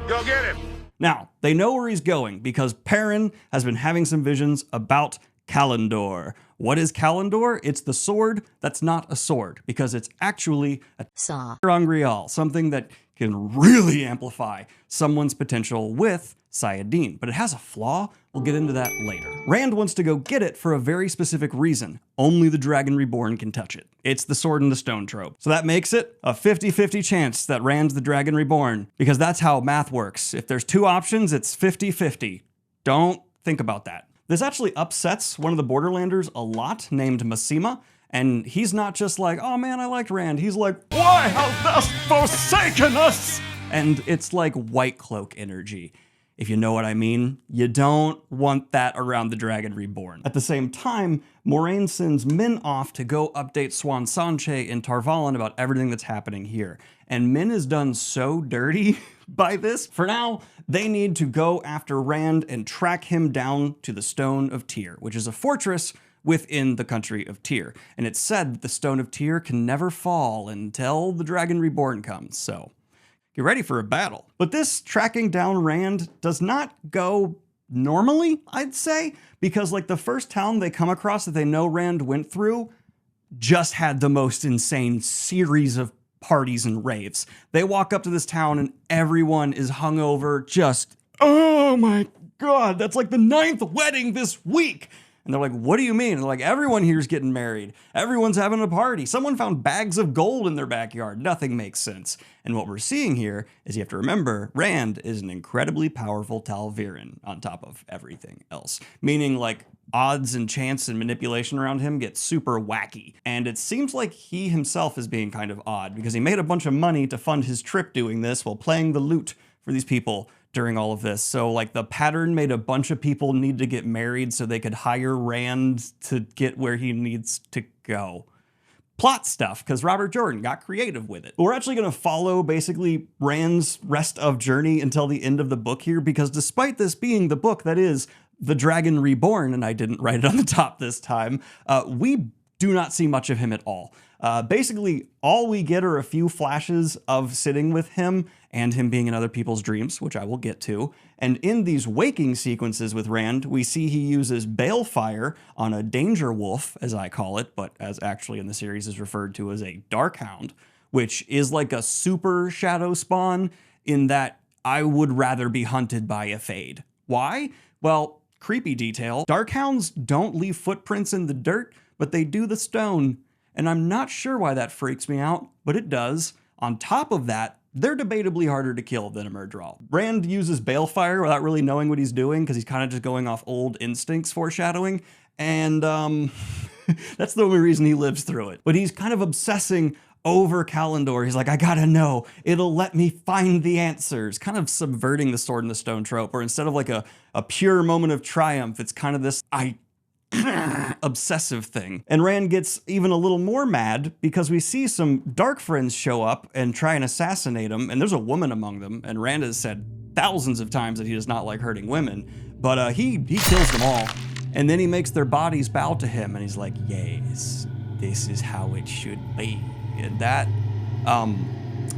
Go get him. Now, they know where he's going because Perrin has been having some visions about Kalendor. What is Kalendor? It's the sword that's not a sword, because it's actually a saw Angreal, something that can really amplify someone's potential with Sayadin. But it has a flaw. We'll get into that later. Rand wants to go get it for a very specific reason. Only the Dragon Reborn can touch it. It's the sword and the stone trope. So that makes it a 50-50 chance that Rand's the Dragon Reborn, because that's how math works. If there's two options, it's 50-50. Don't think about that. This actually upsets one of the Borderlanders a lot, named Masima, and he's not just like, oh man, I liked Rand. He's like, why hast thou forsaken us? And it's like White Cloak energy. If you know what I mean, you don't want that around the Dragon Reborn. At the same time, Moraine sends Min off to go update Swan Sanche in Tarvalon about everything that's happening here. And Min is done so dirty by this. For now, they need to go after Rand and track him down to the Stone of Tyr, which is a fortress within the country of Tyr. And it's said that the Stone of Tyr can never fall until the Dragon Reborn comes, so get ready for a battle. But this tracking down Rand does not go normally, I'd say, because like the first town they come across that they know Rand went through just had the most insane series of parties and raves. They walk up to this town and everyone is hungover, just, oh my God, that's like the 9th wedding this week. And they're like, what do you mean? And they're like, everyone here's getting married. Everyone's having a party. Someone found bags of gold in their backyard. Nothing makes sense. And what we're seeing here is you have to remember, Rand is an incredibly powerful Talviran on top of everything else. Meaning like odds and chance and manipulation around him get super wacky. And it seems like he himself is being kind of odd because he made a bunch of money to fund his trip doing this while playing the lute for these people during all of this. So like the pattern made a bunch of people need to get married so they could hire Rand to get where he needs to go. Plot stuff, because Robert Jordan got creative with it. We're actually going to follow basically Rand's rest of journey until the end of the book here, because despite this being the book that is The Dragon Reborn, and I didn't write it on the top this time, we do not see much of him at all. Basically, all we get are a few flashes of sitting with him, and him being in other people's dreams, which I will get to. And in these waking sequences with Rand, we see he uses balefire on a danger wolf, as I call it, but as actually in the series is referred to as a darkhound, which is like a super shadow spawn in that I would rather be hunted by a Fade. Why? Well, creepy detail. Darkhounds don't leave footprints in the dirt, but they do the stone. And I'm not sure why that freaks me out, but it does. On top of that, they're debatably harder to kill than a Murdral. Rand uses balefire without really knowing what he's doing because he's kind of just going off old instincts foreshadowing. And that's the only reason he lives through it. But he's kind of obsessing over Kalendor. He's like, I gotta know. It'll let me find the answers. Kind of subverting the sword and the stone trope, where instead of like a pure moment of triumph, it's kind of this obsessive thing. And Rand gets even a little more mad because we see some dark friends show up and try and assassinate him, and there's a woman among them, and Rand has said thousands of times that he does not like hurting women, but he kills them all, and then he makes their bodies bow to him, and he's like, yes, this is how it should be. And that,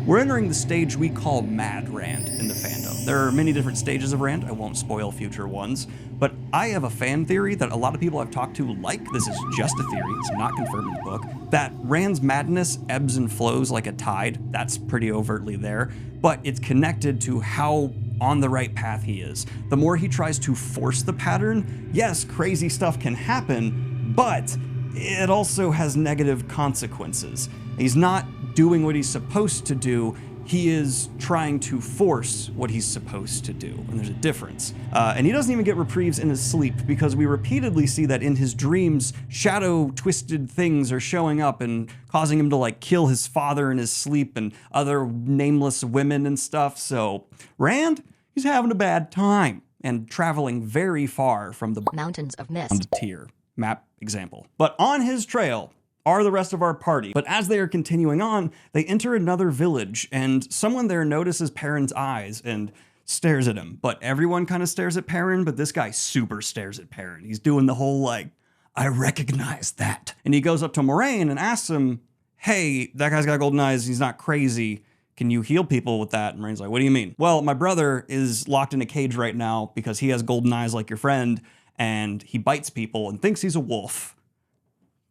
we're entering the stage we call Mad Rand in the fandom. There are many different stages of Rand. I won't spoil future ones, but I have a fan theory that a lot of people I've talked to like, this is just a theory, it's not confirmed in the book, that Rand's madness ebbs and flows like a tide. That's pretty overtly there, but it's connected to how on the right path he is. The more he tries to force the pattern, yes, crazy stuff can happen, but it also has negative consequences. He's not doing what he's supposed to do. He is trying to force what he's supposed to do, and there's a difference. And he doesn't even get reprieves in his sleep because we repeatedly see that in his dreams, shadow twisted things are showing up and causing him to like kill his father in his sleep and other nameless women and stuff. So Rand, he's having a bad time and traveling very far from the Mountains of Mist tier map example. But on his trail are the rest of our party. But as they are continuing on, they enter another village, and someone there notices Perrin's eyes and stares at him. But everyone kind of stares at Perrin, but this guy super stares at Perrin. He's doing the whole like, I recognize that. And he goes up to Moiraine and asks him, hey, that guy's got golden eyes, he's not crazy. Can you heal people with that? And Moiraine's like, what do you mean? Well, my brother is locked in a cage right now because he has golden eyes like your friend, and he bites people and thinks he's a wolf.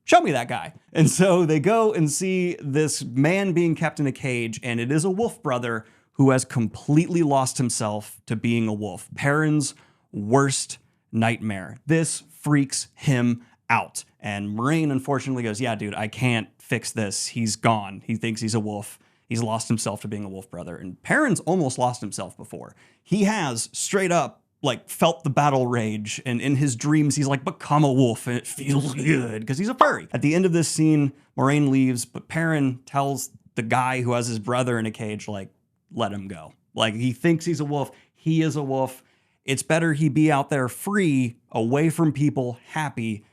Show me that guy. And so they go and see this man being kept in a cage, and it is a wolf brother who has completely lost himself to being a wolf. Perrin's worst nightmare. This freaks him out. And Moiraine unfortunately goes, yeah, dude, I can't fix this. He's gone. He thinks he's a wolf. He's lost himself to being a wolf brother. And Perrin's almost lost himself before. He has straight up like felt the battle rage, and in his dreams he's like become a wolf and it feels good because he's a furry. At the end of this scene, Moiraine leaves, but Perrin tells the guy who has his brother in a cage, like, let him go. Like, he thinks he's a wolf. He is a wolf. It's better he be out there free, away from people, happy,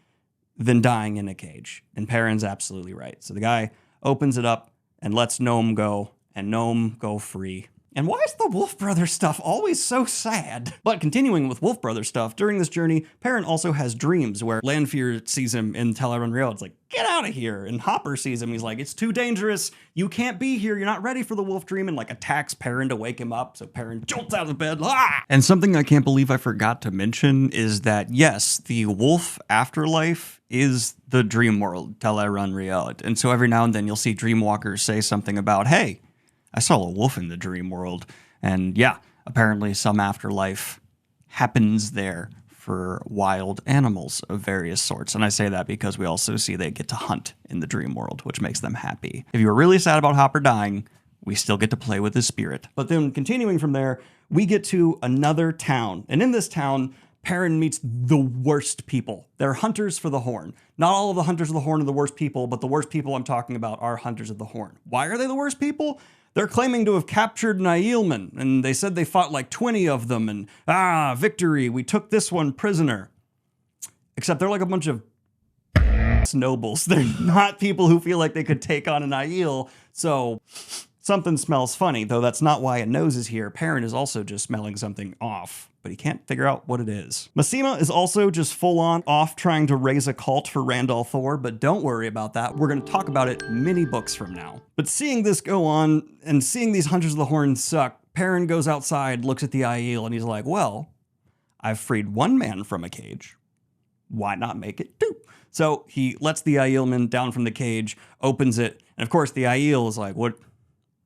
than dying in a cage. And Perrin's absolutely right. So the guy opens it up and lets Gnome go, and Gnome go free. And why is the Wolf Brother stuff always so sad? But continuing with Wolf Brother stuff, during this journey, Perrin also has dreams where Lanfear sees him in Teleron Real. It's like, get out of here. And Hopper sees him. He's like, it's too dangerous. You can't be here. You're not ready for the wolf dream. And like attacks Perrin to wake him up. So Perrin jolts out of bed. Ah! And something I can't believe I forgot to mention is that, yes, the wolf afterlife is the dream world, Teleron Real. And so every now and then you'll see Dreamwalkers say something about, hey, I saw a wolf in the dream world. And yeah, apparently some afterlife happens there for wild animals of various sorts. And I say that because we also see they get to hunt in the dream world, which makes them happy. If you were really sad about Hopper dying, we still get to play with his spirit. But then continuing from there, we get to another town. And in this town, Perrin meets the worst people. They're hunters for the horn. Not all of the hunters of the horn are the worst people, but the worst people I'm talking about are hunters of the horn. Why are they the worst people? They're claiming to have captured Nielman, and they said they fought like 20 of them, and victory, we took this one prisoner. Except they're like a bunch of nobles. They're not people who feel like they could take on an Aiel, so something smells funny, though that's not why a nose is here. Perrin is also just smelling something off, but he can't figure out what it is. Massima is also just full-on off trying to raise a cult for Randall Thor, but don't worry about that. We're going to talk about it many books from now. But seeing this go on and seeing these Hunters of the Horn suck, Perrin goes outside, looks at the Aiel, and he's like, well, I've freed one man from a cage. Why not make it two? So he lets the Aielman down from the cage, opens it, and of course the Aiel is like, what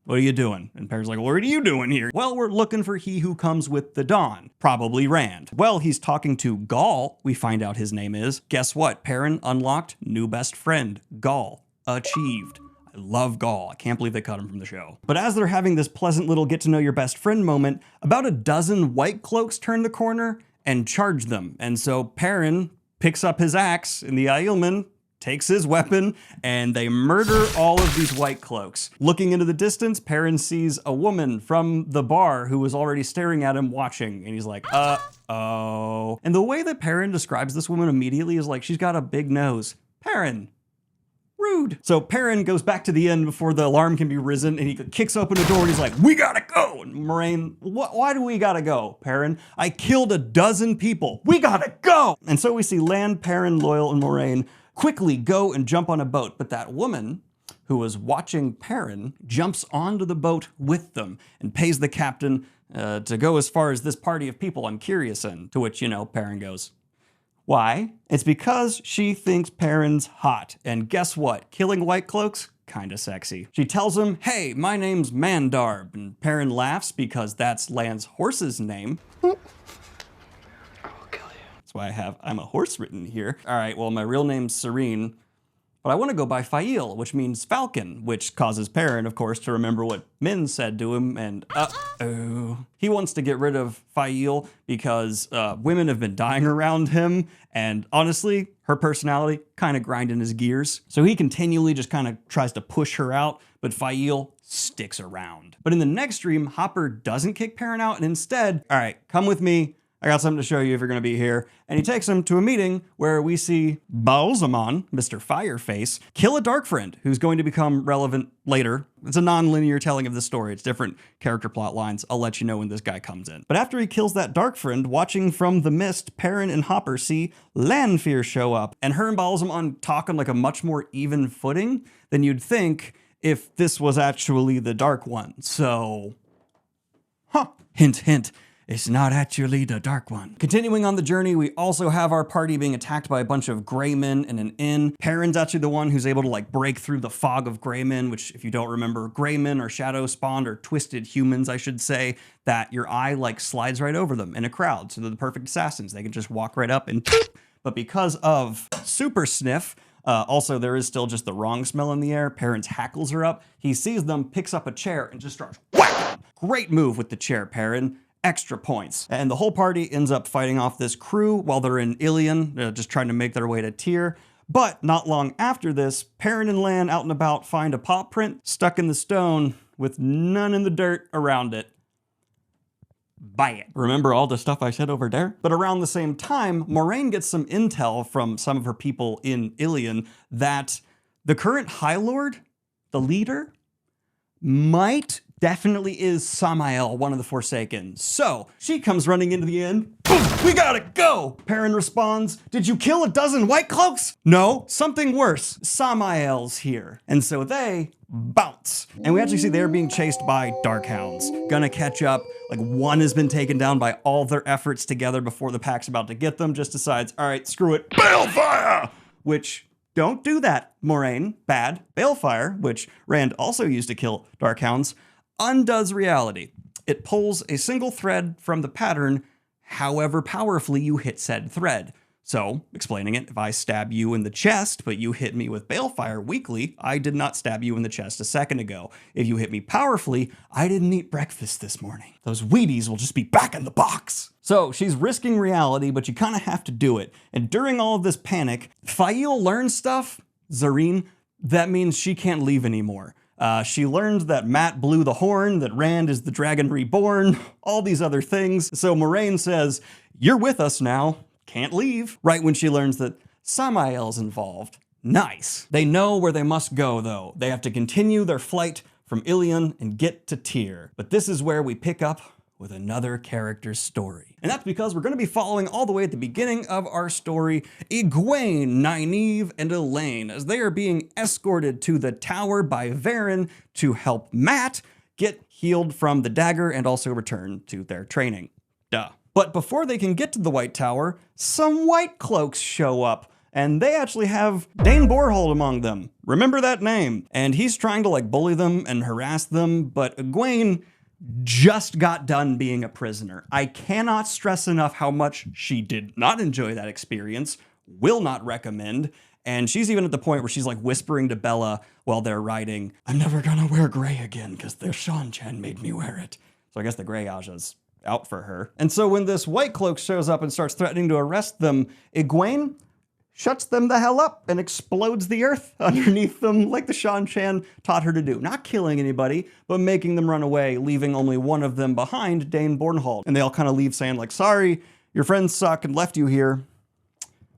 are you doing? And Perrin's like, what are you doing here? Well, we're looking for he who comes with the dawn. Probably Rand. Well, he's talking to Gaul, we find out his name is. Guess what? Perrin unlocked new best friend, Gaul. Achieved. I love Gaul. I can't believe they cut him from the show. But as they're having this pleasant little get to know your best friend moment, about a dozen white cloaks turn the corner and charge them. And so Perrin picks up his axe, and the Aielman takes his weapon, and they murder all of these white cloaks. Looking into the distance, Perrin sees a woman from the bar who was already staring at him watching, and he's like, uh-oh. And the way that Perrin describes this woman immediately is like, she's got a big nose. Perrin. Rude. So Perrin goes back to the inn before the alarm can be risen, and he kicks open the door and he's like, we gotta go. And Moraine, why do we gotta go, Perrin? I killed a dozen people. We gotta go. And so we see Lan, Perrin, Loial, and Moraine quickly go and jump on a boat. But that woman who was watching Perrin jumps onto the boat with them and pays the captain to go as far as this party of people I'm curious in. To which, Perrin goes, why? It's because she thinks Perrin's hot. And guess what? Killing white cloaks? Kinda sexy. She tells him, hey, my name's Mandarb. And Perrin laughs because that's Lan's horse's name. That's why I'm a horse written here. All right, well, my real name's Serene, but I want to go by Fail, which means falcon, which causes Perrin, of course, to remember what Min said to him, and uh-oh. He wants to get rid of Fail because women have been dying around him, and honestly, her personality kind of grinding his gears. So he continually just kind of tries to push her out, but Fail sticks around. But in the next dream, Hopper doesn't kick Perrin out, and instead, all right, come with me. I got something to show you if you're going to be here. And he takes him to a meeting where we see Balzamon, Mr. Fireface, kill a dark friend who's going to become relevant later. It's a non-linear telling of the story. It's different character plot lines. I'll let you know when this guy comes in. But after he kills that dark friend, watching from the mist, Perrin and Hopper see Lanfear show up. And her and Balzamon talk on like a much more even footing than you'd think if this was actually the Dark One. So, hint, hint. It's not actually the Dark One. Continuing on the journey, we also have our party being attacked by a bunch of gray men in an inn. Perrin's actually the one who's able to like break through the fog of gray men, which if you don't remember, gray men are shadow spawned or twisted humans, I should say, that your eye like slides right over them in a crowd. So they're the perfect assassins. They can just walk right up and but because of super sniff, also there is still just the wrong smell in the air. Perrin's hackles are up. He sees them, picks up a chair and just starts whacking them. Great move with the chair, Perrin. Extra points. And the whole party ends up fighting off this crew while they're in Ilion, just trying to make their way to Tyr. But not long after this, Perrin and Lan out and about find a paw print stuck in the stone with none in the dirt around it. Buy it. Remember all the stuff I said over there? But around the same time, Moraine gets some intel from some of her people in Ilion that the current High Lord, the leader, definitely is Samael, one of the Forsaken. So she comes running into the inn. Boom, we gotta go. Perrin responds, did you kill a dozen white cloaks? No, something worse. Samael's here. And so they bounce. And we actually see they're being chased by dark hounds. Gonna catch up. Like one has been taken down by all their efforts together before the pack's about to get them. Just decides, all right, screw it. Balefire! Which, don't do that, Moraine. Bad. Balefire, which Rand also used to kill dark hounds, undoes reality. It pulls a single thread from the pattern, however powerfully you hit said thread. So, explaining it, if I stab you in the chest, but you hit me with Balefire weakly, I did not stab you in the chest a second ago. If you hit me powerfully, I didn't eat breakfast this morning. Those Wheaties will just be back in the box. So, she's risking reality, but you kind of have to do it. And during all of this panic, Fail learns stuff, Zareen, that means she can't leave anymore. She learned that Matt blew the horn, that Rand is the Dragon Reborn, all these other things. So Moraine says, you're with us now, can't leave. Right when she learns that Samael's involved. Nice. They know where they must go, though. They have to continue their flight from Ilion and get to Tyr. But this is where we pick up with another character's story. And that's because we're going to be following all the way at the beginning of our story, Egwene, Nynaeve, and Elaine, as they are being escorted to the tower by Varen to help Matt get healed from the dagger and also return to their training. Duh. But before they can get to the White Tower, some white cloaks show up. And they actually have Dane Borhold among them. Remember that name. And he's trying to like bully them and harass them, but Egwene just got done being a prisoner. I cannot stress enough how much she did not enjoy that experience, will not recommend, and she's even at the point where she's like whispering to Bella while they're riding, I'm never gonna wear gray again because their Shan-Chan made me wear it. So I guess the gray Aja's out for her. And so when this white cloak shows up and starts threatening to arrest them, Egwene shuts them the hell up and explodes the earth underneath them like the Shan-Chan taught her to do. Not killing anybody, but making them run away, leaving only one of them behind, Dane Bornhold. And they all kind of leave saying like, sorry, your friends suck and left you here.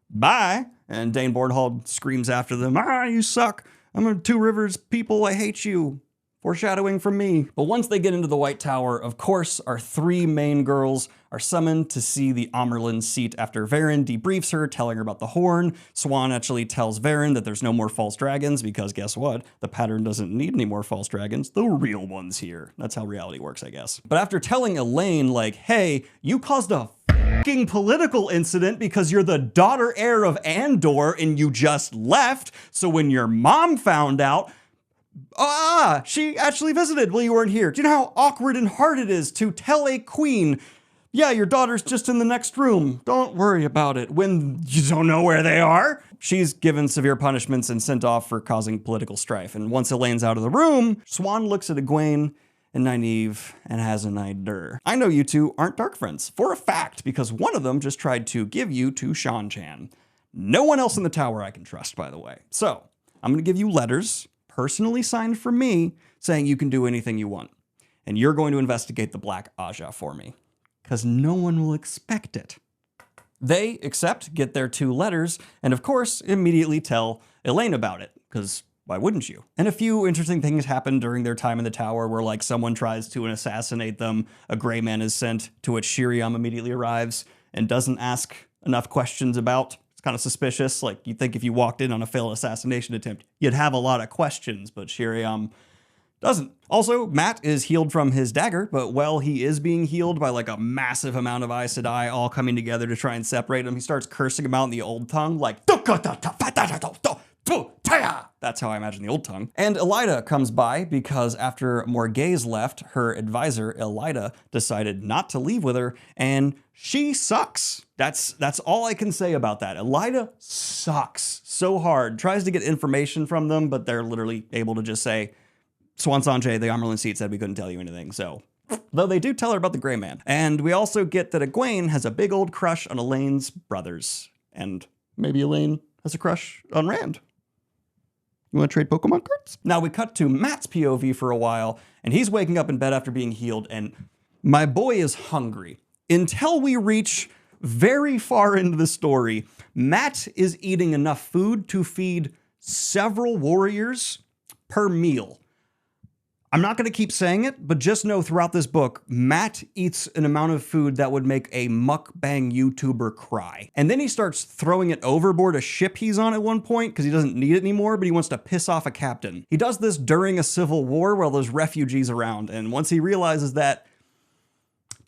Bye. And Dane Bornhold screams after them, you suck. I'm a Two Rivers people, I hate you. Foreshadowing from me. But once they get into the White Tower, of course, our three main girls are summoned to see the Amerlin seat after Varen debriefs her, telling her about the horn. Swan actually tells Varen that there's no more false dragons because guess what? The pattern doesn't need any more false dragons. The real one's here. That's how reality works, I guess. But after telling Elaine, like, hey, you caused a fucking political incident because you're the daughter heir of Andor and you just left. So when your mom found out, she actually visited while you weren't here. Do you know how awkward and hard it is to tell a queen, yeah, your daughter's just in the next room. Don't worry about it when you don't know where they are? She's given severe punishments and sent off for causing political strife. And once Elaine's out of the room, Swan looks at Egwene and Nynaeve and has an idea. I know you two aren't dark friends for a fact because one of them just tried to give you to Shan-Chan. No one else in the tower I can trust, by the way. So I'm going to give you letters personally signed for me saying you can do anything you want. And you're going to investigate the Black Aja for me because no one will expect it. They accept, get their 2 letters, and of course, immediately tell Elaine about it because why wouldn't you? And a few interesting things happen during their time in the tower where like someone tries to assassinate them, a gray man is sent, to which Shiriam immediately arrives and doesn't ask enough questions about. Kind of suspicious. Like you'd think if you walked in on a failed assassination attempt, you'd have a lot of questions, but Shiriam doesn't. Also, Matt is healed from his dagger, but while he is being healed by like a massive amount of Aes Sedai all coming together to try and separate him, he starts cursing him out in the old tongue, like that's how I imagine the old tongue. And Elida comes by because after Morghese left, her advisor, Elida, decided not to leave with her, and she sucks. That's all I can say about that. Elida sucks so hard, tries to get information from them, but they're literally able to just say, Swan Sanjay, the Amerlin seat said we couldn't tell you anything, so. Though they do tell her about the gray man. And we also get that Egwene has a big old crush on Elaine's brothers. And maybe Elaine has a crush on Rand. You want to trade Pokemon cards? Now we cut to Matt's POV for a while, and he's waking up in bed after being healed, and my boy is hungry. Until we reach very far into the story, Matt is eating enough food to feed several warriors per meal. I'm not going to keep saying it, but just know throughout this book, Matt eats an amount of food that would make a mukbang YouTuber cry. And then he starts throwing it overboard a ship he's on at one point because he doesn't need it anymore, but he wants to piss off a captain. He does this during a civil war while there's refugees around, and once he realizes that,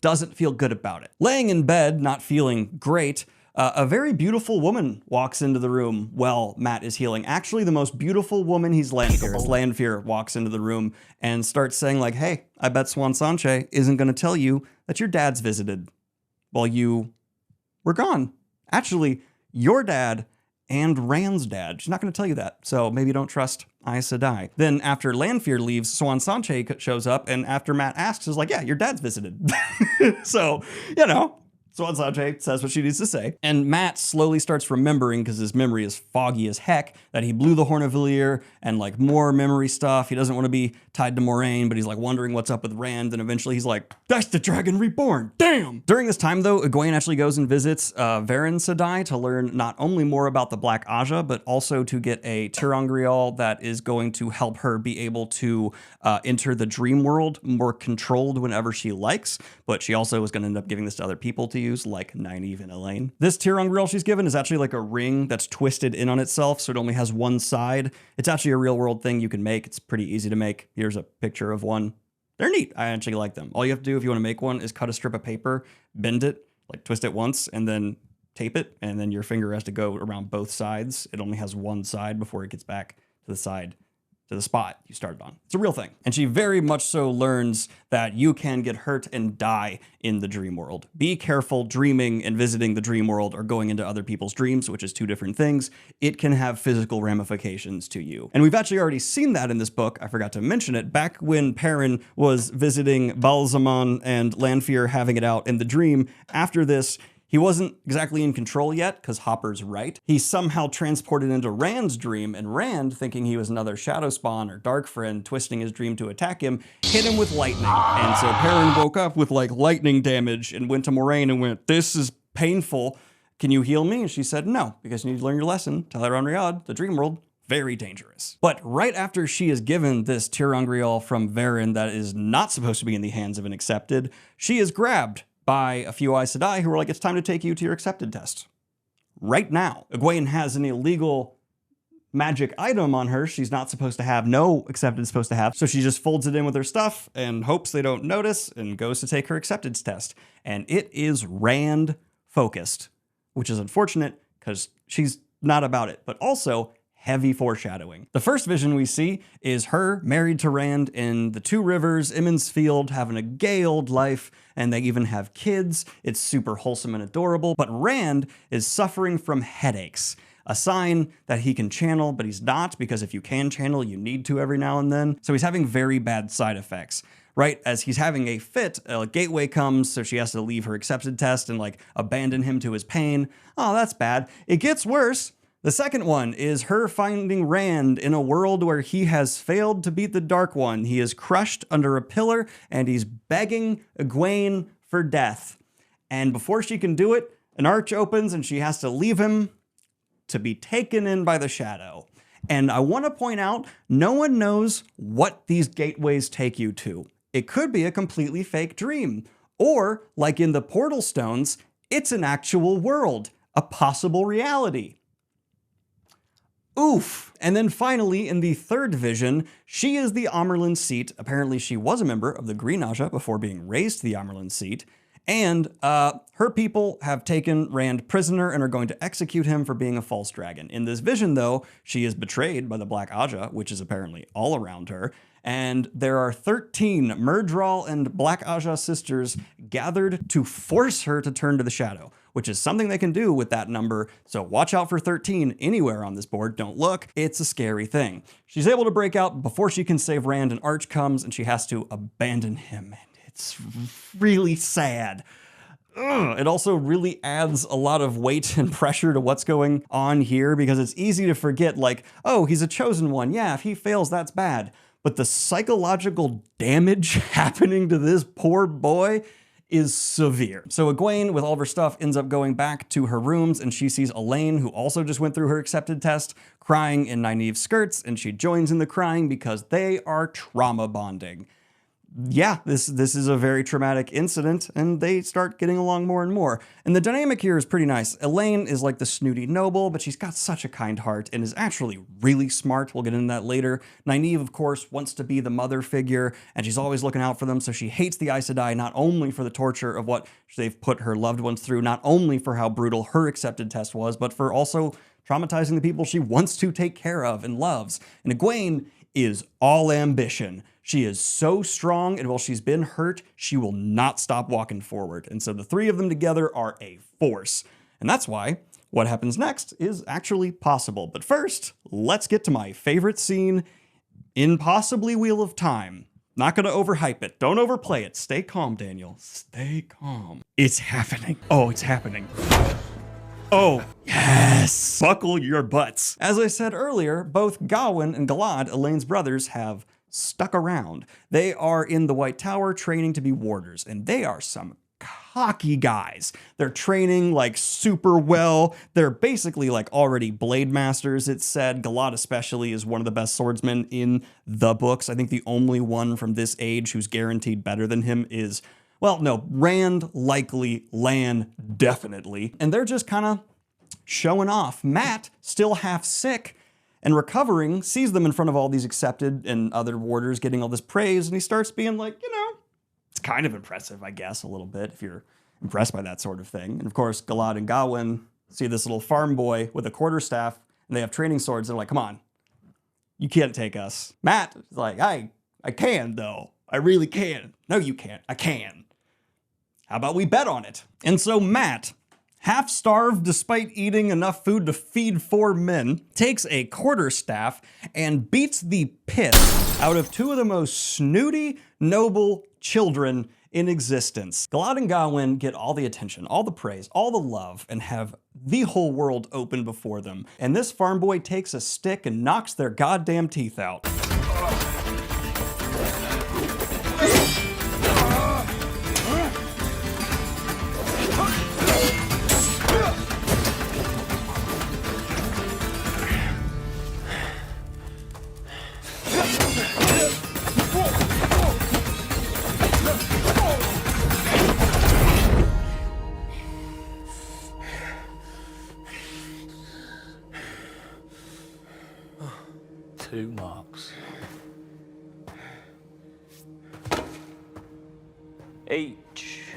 doesn't feel good about it. Laying in bed, not feeling great, a very beautiful woman walks into the room while Matt is healing. Actually, the most beautiful woman, he's Lanfear. Lanfear walks into the room and starts saying like, hey, I bet Swan Sanche isn't going to tell you that your dad's visited while you were gone. Actually, your dad and Rand's dad. She's not going to tell you that, so maybe don't trust Aes Sedai. Then after Lanfear leaves, Swan Sanche shows up, and after Matt asks, is like, yeah, your dad's visited. So, you know, Swan Sanche says what she needs to say. And Matt slowly starts remembering, because his memory is foggy as heck, that he blew the Horn of Villiers and like more memory stuff. He doesn't want to be tied to Moraine, but he's like wondering what's up with Rand. And eventually he's like, that's the Dragon Reborn, damn! During this time though, Egwene actually goes and visits Varen Sedai to learn not only more about the Black Aja, but also to get a ter'angreal that is going to help her be able to enter the dream world more controlled whenever she likes. But she also is going to end up giving this to other people to use, like Nynaeve and Elaine. This ter'angreal she's given is actually like a ring that's twisted in on itself, so it only has one side. It's actually a real world thing you can make. It's pretty easy to make. Here's a picture of one. They're neat. I actually like them. All you have to do if you want to make one is cut a strip of paper, bend it, like twist it once, and then tape it, and then your finger has to go around both sides. It only has one side before it gets back to the side, to the spot you started on. It's a real thing. And she very much so learns that you can get hurt and die in the dream world. Be careful dreaming and visiting the dream world or going into other people's dreams, which is two different things. It can have physical ramifications to you. And we've actually already seen that in this book. I forgot to mention it. Back when Perrin was visiting Balzaman and Lanfear having it out in the dream, after this, he wasn't exactly in control yet, because Hopper's right. He's somehow transported into Rand's dream, and Rand, thinking he was another Shadow Spawn or Dark Friend, twisting his dream to attack him, hit him with lightning. And so Perrin woke up with like lightning damage and went to Moraine and went, "This is painful. Can you heal me?" And she said, "No, because you need to learn your lesson. Tel'aran'rhiod, the dream world, very dangerous." But right after she is given this tir'angreal from Varen that is not supposed to be in the hands of an accepted, she is grabbed by a few Aes Sedai who are like, "It's time to take you to your accepted test. Right now." Egwene has an illegal magic item on her she's not supposed to have, no accepted is supposed to have, so she just folds it in with her stuff and hopes they don't notice and goes to take her acceptance test. And it is Rand focused, which is unfortunate because she's not about it, but also heavy foreshadowing. The first vision we see is her married to Rand in the Two Rivers, Emond's Field, having a gay old life, and they even have kids. It's super wholesome and adorable, but Rand is suffering from headaches, a sign that he can channel, but he's not, because if you can channel, you need to every now and then. So he's having very bad side effects. Right as he's having a fit, a gateway comes, so she has to leave her accepted test and like abandon him to his pain. Oh, that's bad. It gets worse. The second one is her finding Rand in a world where he has failed to beat the Dark One. He is crushed under a pillar and he's begging Egwene for death. And before she can do it, an arch opens and she has to leave him to be taken in by the shadow. And I want to point out, no one knows what these gateways take you to. It could be a completely fake dream. Or, like in the Portal Stones, it's an actual world, a possible reality. Oof. And then finally, in the third vision, she is the Amerlin seat. Apparently she was a member of the Green Aja before being raised to the Amerlin seat. And her people have taken Rand prisoner and are going to execute him for being a false dragon. In this vision, though, she is betrayed by the Black Aja, which is apparently all around her. And there are 13 Myrddraal and Black Aja sisters gathered to force her to turn to the shadow, which is something they can do with that number. So watch out for 13 anywhere on this board. Don't look. It's a scary thing. She's able to break out before she can save Rand. An arch comes and she has to abandon him. And it's really sad. It also really adds a lot of weight and pressure to what's going on here, because it's easy to forget, like, oh, he's a chosen one. Yeah, if he fails, that's bad. But the psychological damage happening to this poor boy is severe. So Egwene, with all of her stuff, ends up going back to her rooms, and she sees Elaine, who also just went through her accepted test, crying in Nynaeve's skirts, and she joins in the crying because they are trauma bonding. Yeah, this is a very traumatic incident, and they start getting along more and more. And the dynamic here is pretty nice. Elaine is like the snooty noble, but she's got such a kind heart and is actually really smart. We'll get into that later. Nynaeve, of course, wants to be the mother figure, and she's always looking out for them, so she hates the Aes Sedai, not only for the torture of what they've put her loved ones through, not only for how brutal her accepted test was, but for also traumatizing the people she wants to take care of and loves. And Egwene is all ambition. She is so strong, and while she's been hurt, she will not stop walking forward. And so the three of them together are a force. And that's why what happens next is actually possible. But first, let's get to my favorite scene in possibly Wheel of Time. Not gonna overhype it. Don't overplay it. Stay calm, Daniel. Stay calm. It's happening. Oh, it's happening. Oh, yes! Buckle your butts. As I said earlier, both Gawain and Galad, Elaine's brothers, have stuck around. They are in the White Tower training to be warders, and they are some cocky guys. They're training like super well. They're basically like already blade masters, it's said. Galad especially is one of the best swordsmen in the books. I think the only one from this age who's guaranteed better than him is, well, no, Rand likely, Lan definitely. And they're just kind of showing off. Mat, still half sick, And Recovering sees them in front of all these accepted and other warders getting all this praise, and he starts being like, you know, it's kind of impressive, I guess, a little bit, if you're impressed by that sort of thing. And of course, Galad and Gawain see this little farm boy with a quarterstaff, and they have training swords. They're like, come on, you can't take us. Matt is like, I can, though. I really can. No, you can't. I can. How about we bet on it? And so Matt, half starved despite eating enough food to feed 4 men, takes a quarterstaff and beats the piss out of 2 of the most snooty, noble children in existence. Galad and Gawain get all the attention, all the praise, all the love, and have the whole world open before them. And this farm boy takes a stick and knocks their goddamn teeth out. Two marks. H.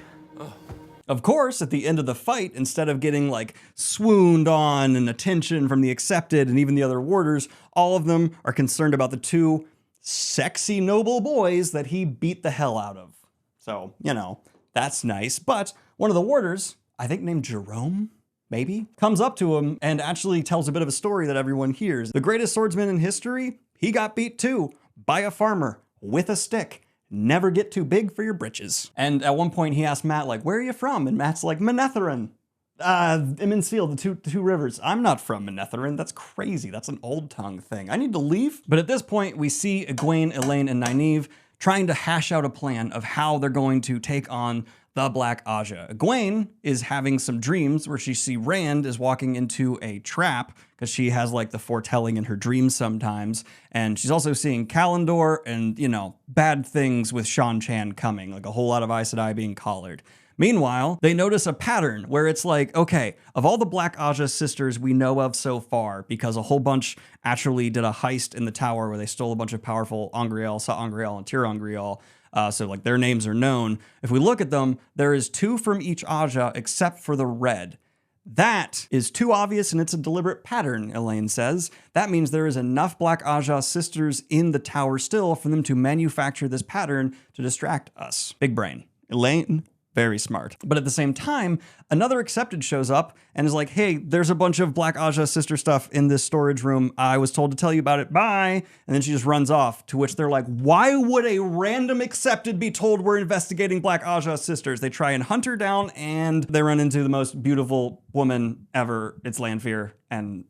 Of course, at the end of the fight, instead of getting like swooned on and attention from the accepted and even the other warders, all of them are concerned about the 2 sexy noble boys that he beat the hell out of. So, you know, that's nice. But one of the warders, I think named Jerome, maybe, comes up to him and actually tells a bit of a story that everyone hears. The greatest swordsman in history, he got beat too by a farmer with a stick. Never get too big for your britches. And at one point he asked Matt, like, where are you from? And Matt's like, Manetherin. Immen's Field, the two rivers. I'm not from Manetherin. That's crazy. That's an old tongue thing. I need to leave. But at this point, we see Egwene, Elaine, and Nynaeve trying to hash out a plan of how they're going to take on the Black Aja. Egwene is having some dreams where she sees Rand is walking into a trap because she has like the foretelling in her dreams sometimes. And she's also seeing Kalendor and, you know, bad things with Shan Chan coming, like a whole lot of Aes Sedai being collared. Meanwhile, they notice a pattern where it's like, okay, of all the Black Aja sisters we know of so far, because a whole bunch actually did a heist in the tower where they stole a bunch of powerful Angreal, Sa-Angreal, and Tir-Angreal, so like their names are known. If we look at them, there is 2 from each Aja except for the red. That is too obvious and it's a deliberate pattern, Elaine says. That means there is enough Black Aja sisters in the tower still for them to manufacture this pattern to distract us. Big brain. Elaine, very smart. But at the same time, another accepted shows up and is like, hey, there's a bunch of Black Aja sister stuff in this storage room. I was told to tell you about it. Bye. And then she just runs off, to which they're like, why would a random accepted be told we're investigating Black Aja sisters? They try and hunt her down and they run into the most beautiful woman ever. It's Lanfear. And,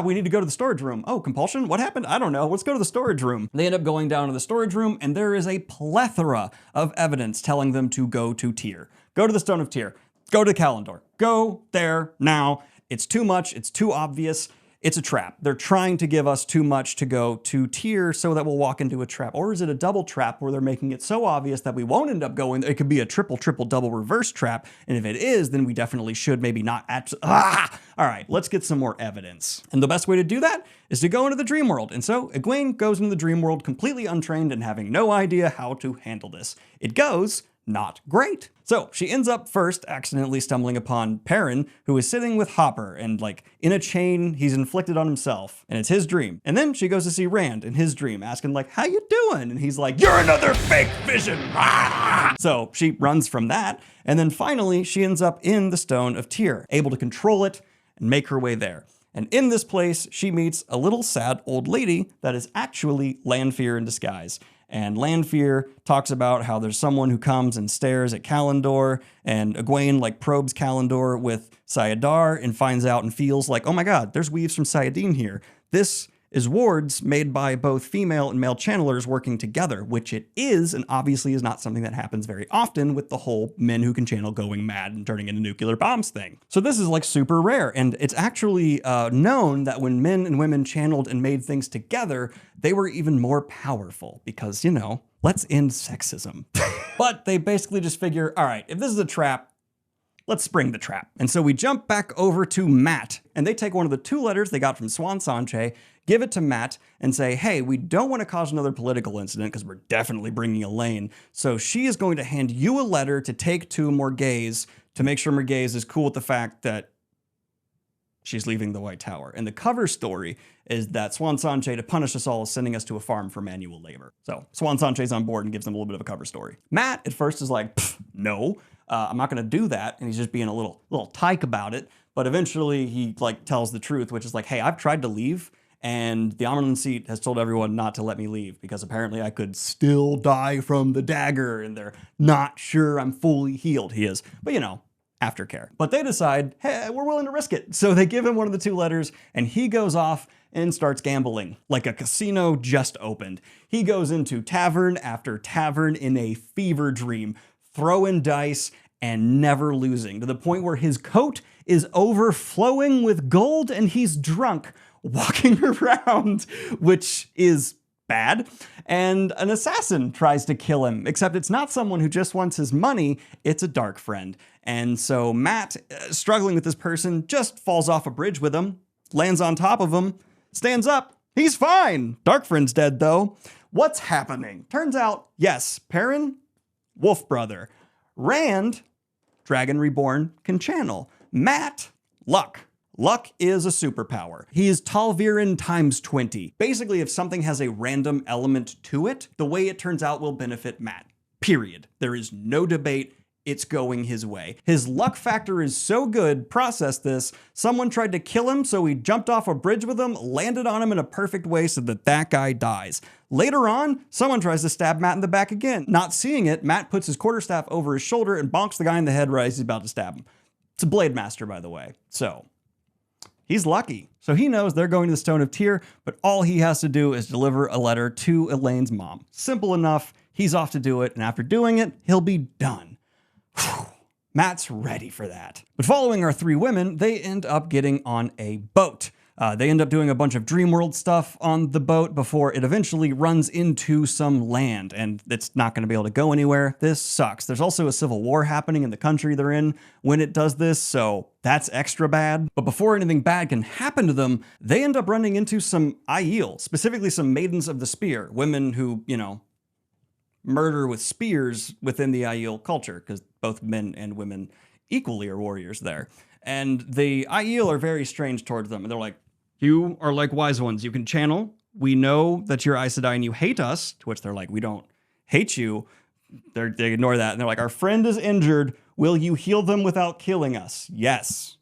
we need to go to the storage room. Oh, compulsion? What happened? I don't know. Let's go to the storage room. They end up going down to the storage room, and there is a plethora of evidence telling them to go to Tyr. Go to the Stone of Tyr. Go to Kalendor. Go there now. It's too much. It's too obvious. It's a trap. They're trying to give us too much to go to Tyr so that we'll walk into a trap. Or is it a double trap where they're making it so obvious that we won't end up going? It could be a triple, double reverse trap. And if it is, then we definitely should maybe not. All right, let's get some more evidence. And the best way to do that is to go into the dream world. And so Egwene goes into the dream world completely untrained and having no idea how to handle this. It goes not great. So she ends up first accidentally stumbling upon Perrin, who is sitting with Hopper and like in a chain he's inflicted on himself, and it's his dream. And then she goes to see Rand in his dream, asking like, how you doing? And he's like, you're another fake vision. So she runs from that. And then finally she ends up in the Stone of Tyr, able to control it and make her way there. And in this place, she meets a little sad old lady that is actually Lanfear in disguise. And Lanfear talks about how there's someone who comes and stares at Kalendor, and Egwene like probes Kalendor with Sayadar and finds out and feels like, oh my god, there's weaves from Sayadine here. This is wards made by both female and male channelers working together, which it is, and obviously is not something that happens very often with the whole men who can channel going mad and turning into nuclear bombs thing. So this is like super rare, and it's actually known that when men and women channeled and made things together, they were even more powerful because, you know, let's end sexism. But they basically just figure, all right, if this is a trap, let's spring the trap. And so we jump back over to Matt, and they take one of the 2 letters they got from Swan Sanche, give it to Matt and say, hey, we don't want to cause another political incident because we're definitely bringing Elaine. So she is going to hand you a letter to take to Morghese to make sure Morghese is cool with the fact that she's leaving the White Tower. And the cover story is that Swan Sanche, to punish us all, is sending us to a farm for manual labor. So Swan Sanche's on board and gives them a little bit of a cover story. Matt at first is like, no, I'm not going to do that. And he's just being a little tyke about it. But eventually he like tells the truth, which is like, hey, I've tried to leave and the Amarlin seat has told everyone not to let me leave because apparently I could still die from the dagger and they're not sure I'm fully healed. He is, but you know, aftercare. But they decide, hey, we're willing to risk it. So they give him one of the 2 letters and he goes off and starts gambling like a casino just opened. He goes into tavern after tavern in a fever dream, throwing dice and never losing, to the point where his coat is overflowing with gold and he's drunk walking around, which is bad. And an assassin tries to kill him, except it's not someone who just wants his money, it's a dark friend. And so Matt, struggling with this person, just falls off a bridge with him, lands on top of him, stands up, he's fine. Dark friend's dead though. What's happening? Turns out, yes, Perrin, wolf brother. Rand, Dragon Reborn, can channel. Matt, luck. Luck is a superpower. He is Talvirin times 20. Basically, if something has a random element to it, the way it turns out will benefit Matt. Period. There is no debate. It's going his way. His luck factor is so good, process this, someone tried to kill him, so he jumped off a bridge with him, landed on him in a perfect way so that guy dies. Later on, someone tries to stab Matt in the back again. Not seeing it, Matt puts his quarterstaff over his shoulder and bonks the guy in the head right as he's about to stab him. It's a Blade Master, by the way. So he's lucky. So he knows they're going to the Stone of Tyr, but all he has to do is deliver a letter to Elaine's mom. Simple enough. He's off to do it, and after doing it, he'll be done. Whew. Matt's ready for that. But following our 3 women, they end up getting on a boat. They end up doing a bunch of Dreamworld stuff on the boat before it eventually runs into some land, and it's not going to be able to go anywhere. This sucks. There's also a civil war happening in the country they're in when it does this, so that's extra bad. But before anything bad can happen to them, they end up running into some Aiel, specifically some Maidens of the Spear, women who, you know, murder with spears within the Aiel culture, because both men and women equally are warriors there. And the Aiel are very strange towards them, and they're like, you are like wise ones. You can channel. We know that you're Aes Sedai and you hate us. To which they're like, we don't hate you. They ignore that. And they're like, our friend is injured. Will you heal them without killing us? Yes.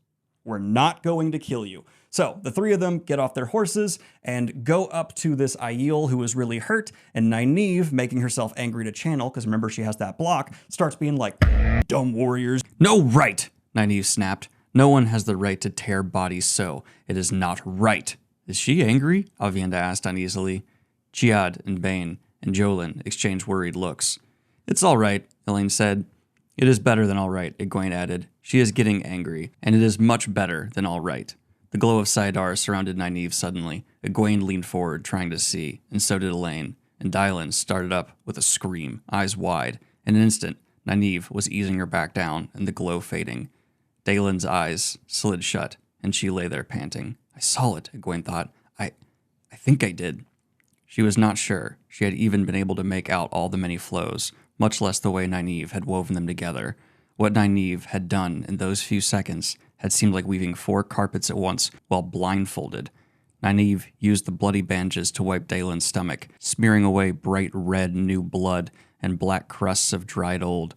We're not going to kill you. So the 3 of them get off their horses and go up to this Aiel who is really hurt. And Nynaeve, making herself angry to channel, because remember she has that block, starts being like, dumb warriors. No right, Nynaeve snapped. No one has the right to tear bodies so. It is not right. Is she angry? Aviendha asked uneasily. Chiad and Bane and Jolin exchanged worried looks. It's all right, Elaine said. It is better than all right, Egwene added. She is getting angry, and it is much better than all right. The glow of Saidar surrounded Nynaeve suddenly. Egwene leaned forward, trying to see, and so did Elaine. And Dylan started up with a scream, eyes wide. In an instant, Nynaeve was easing her back down, and the glow fading. Dalen's eyes slid shut, and she lay there panting. I saw it, Egwene thought. I think I did. She was not sure she had even been able to make out all the many flows, much less the way Nynaeve had woven them together. What Nynaeve had done in those few seconds had seemed like weaving 4 carpets at once while blindfolded. Nynaeve used the bloody bandages to wipe Dalen's stomach, smearing away bright red new blood and black crusts of dried old.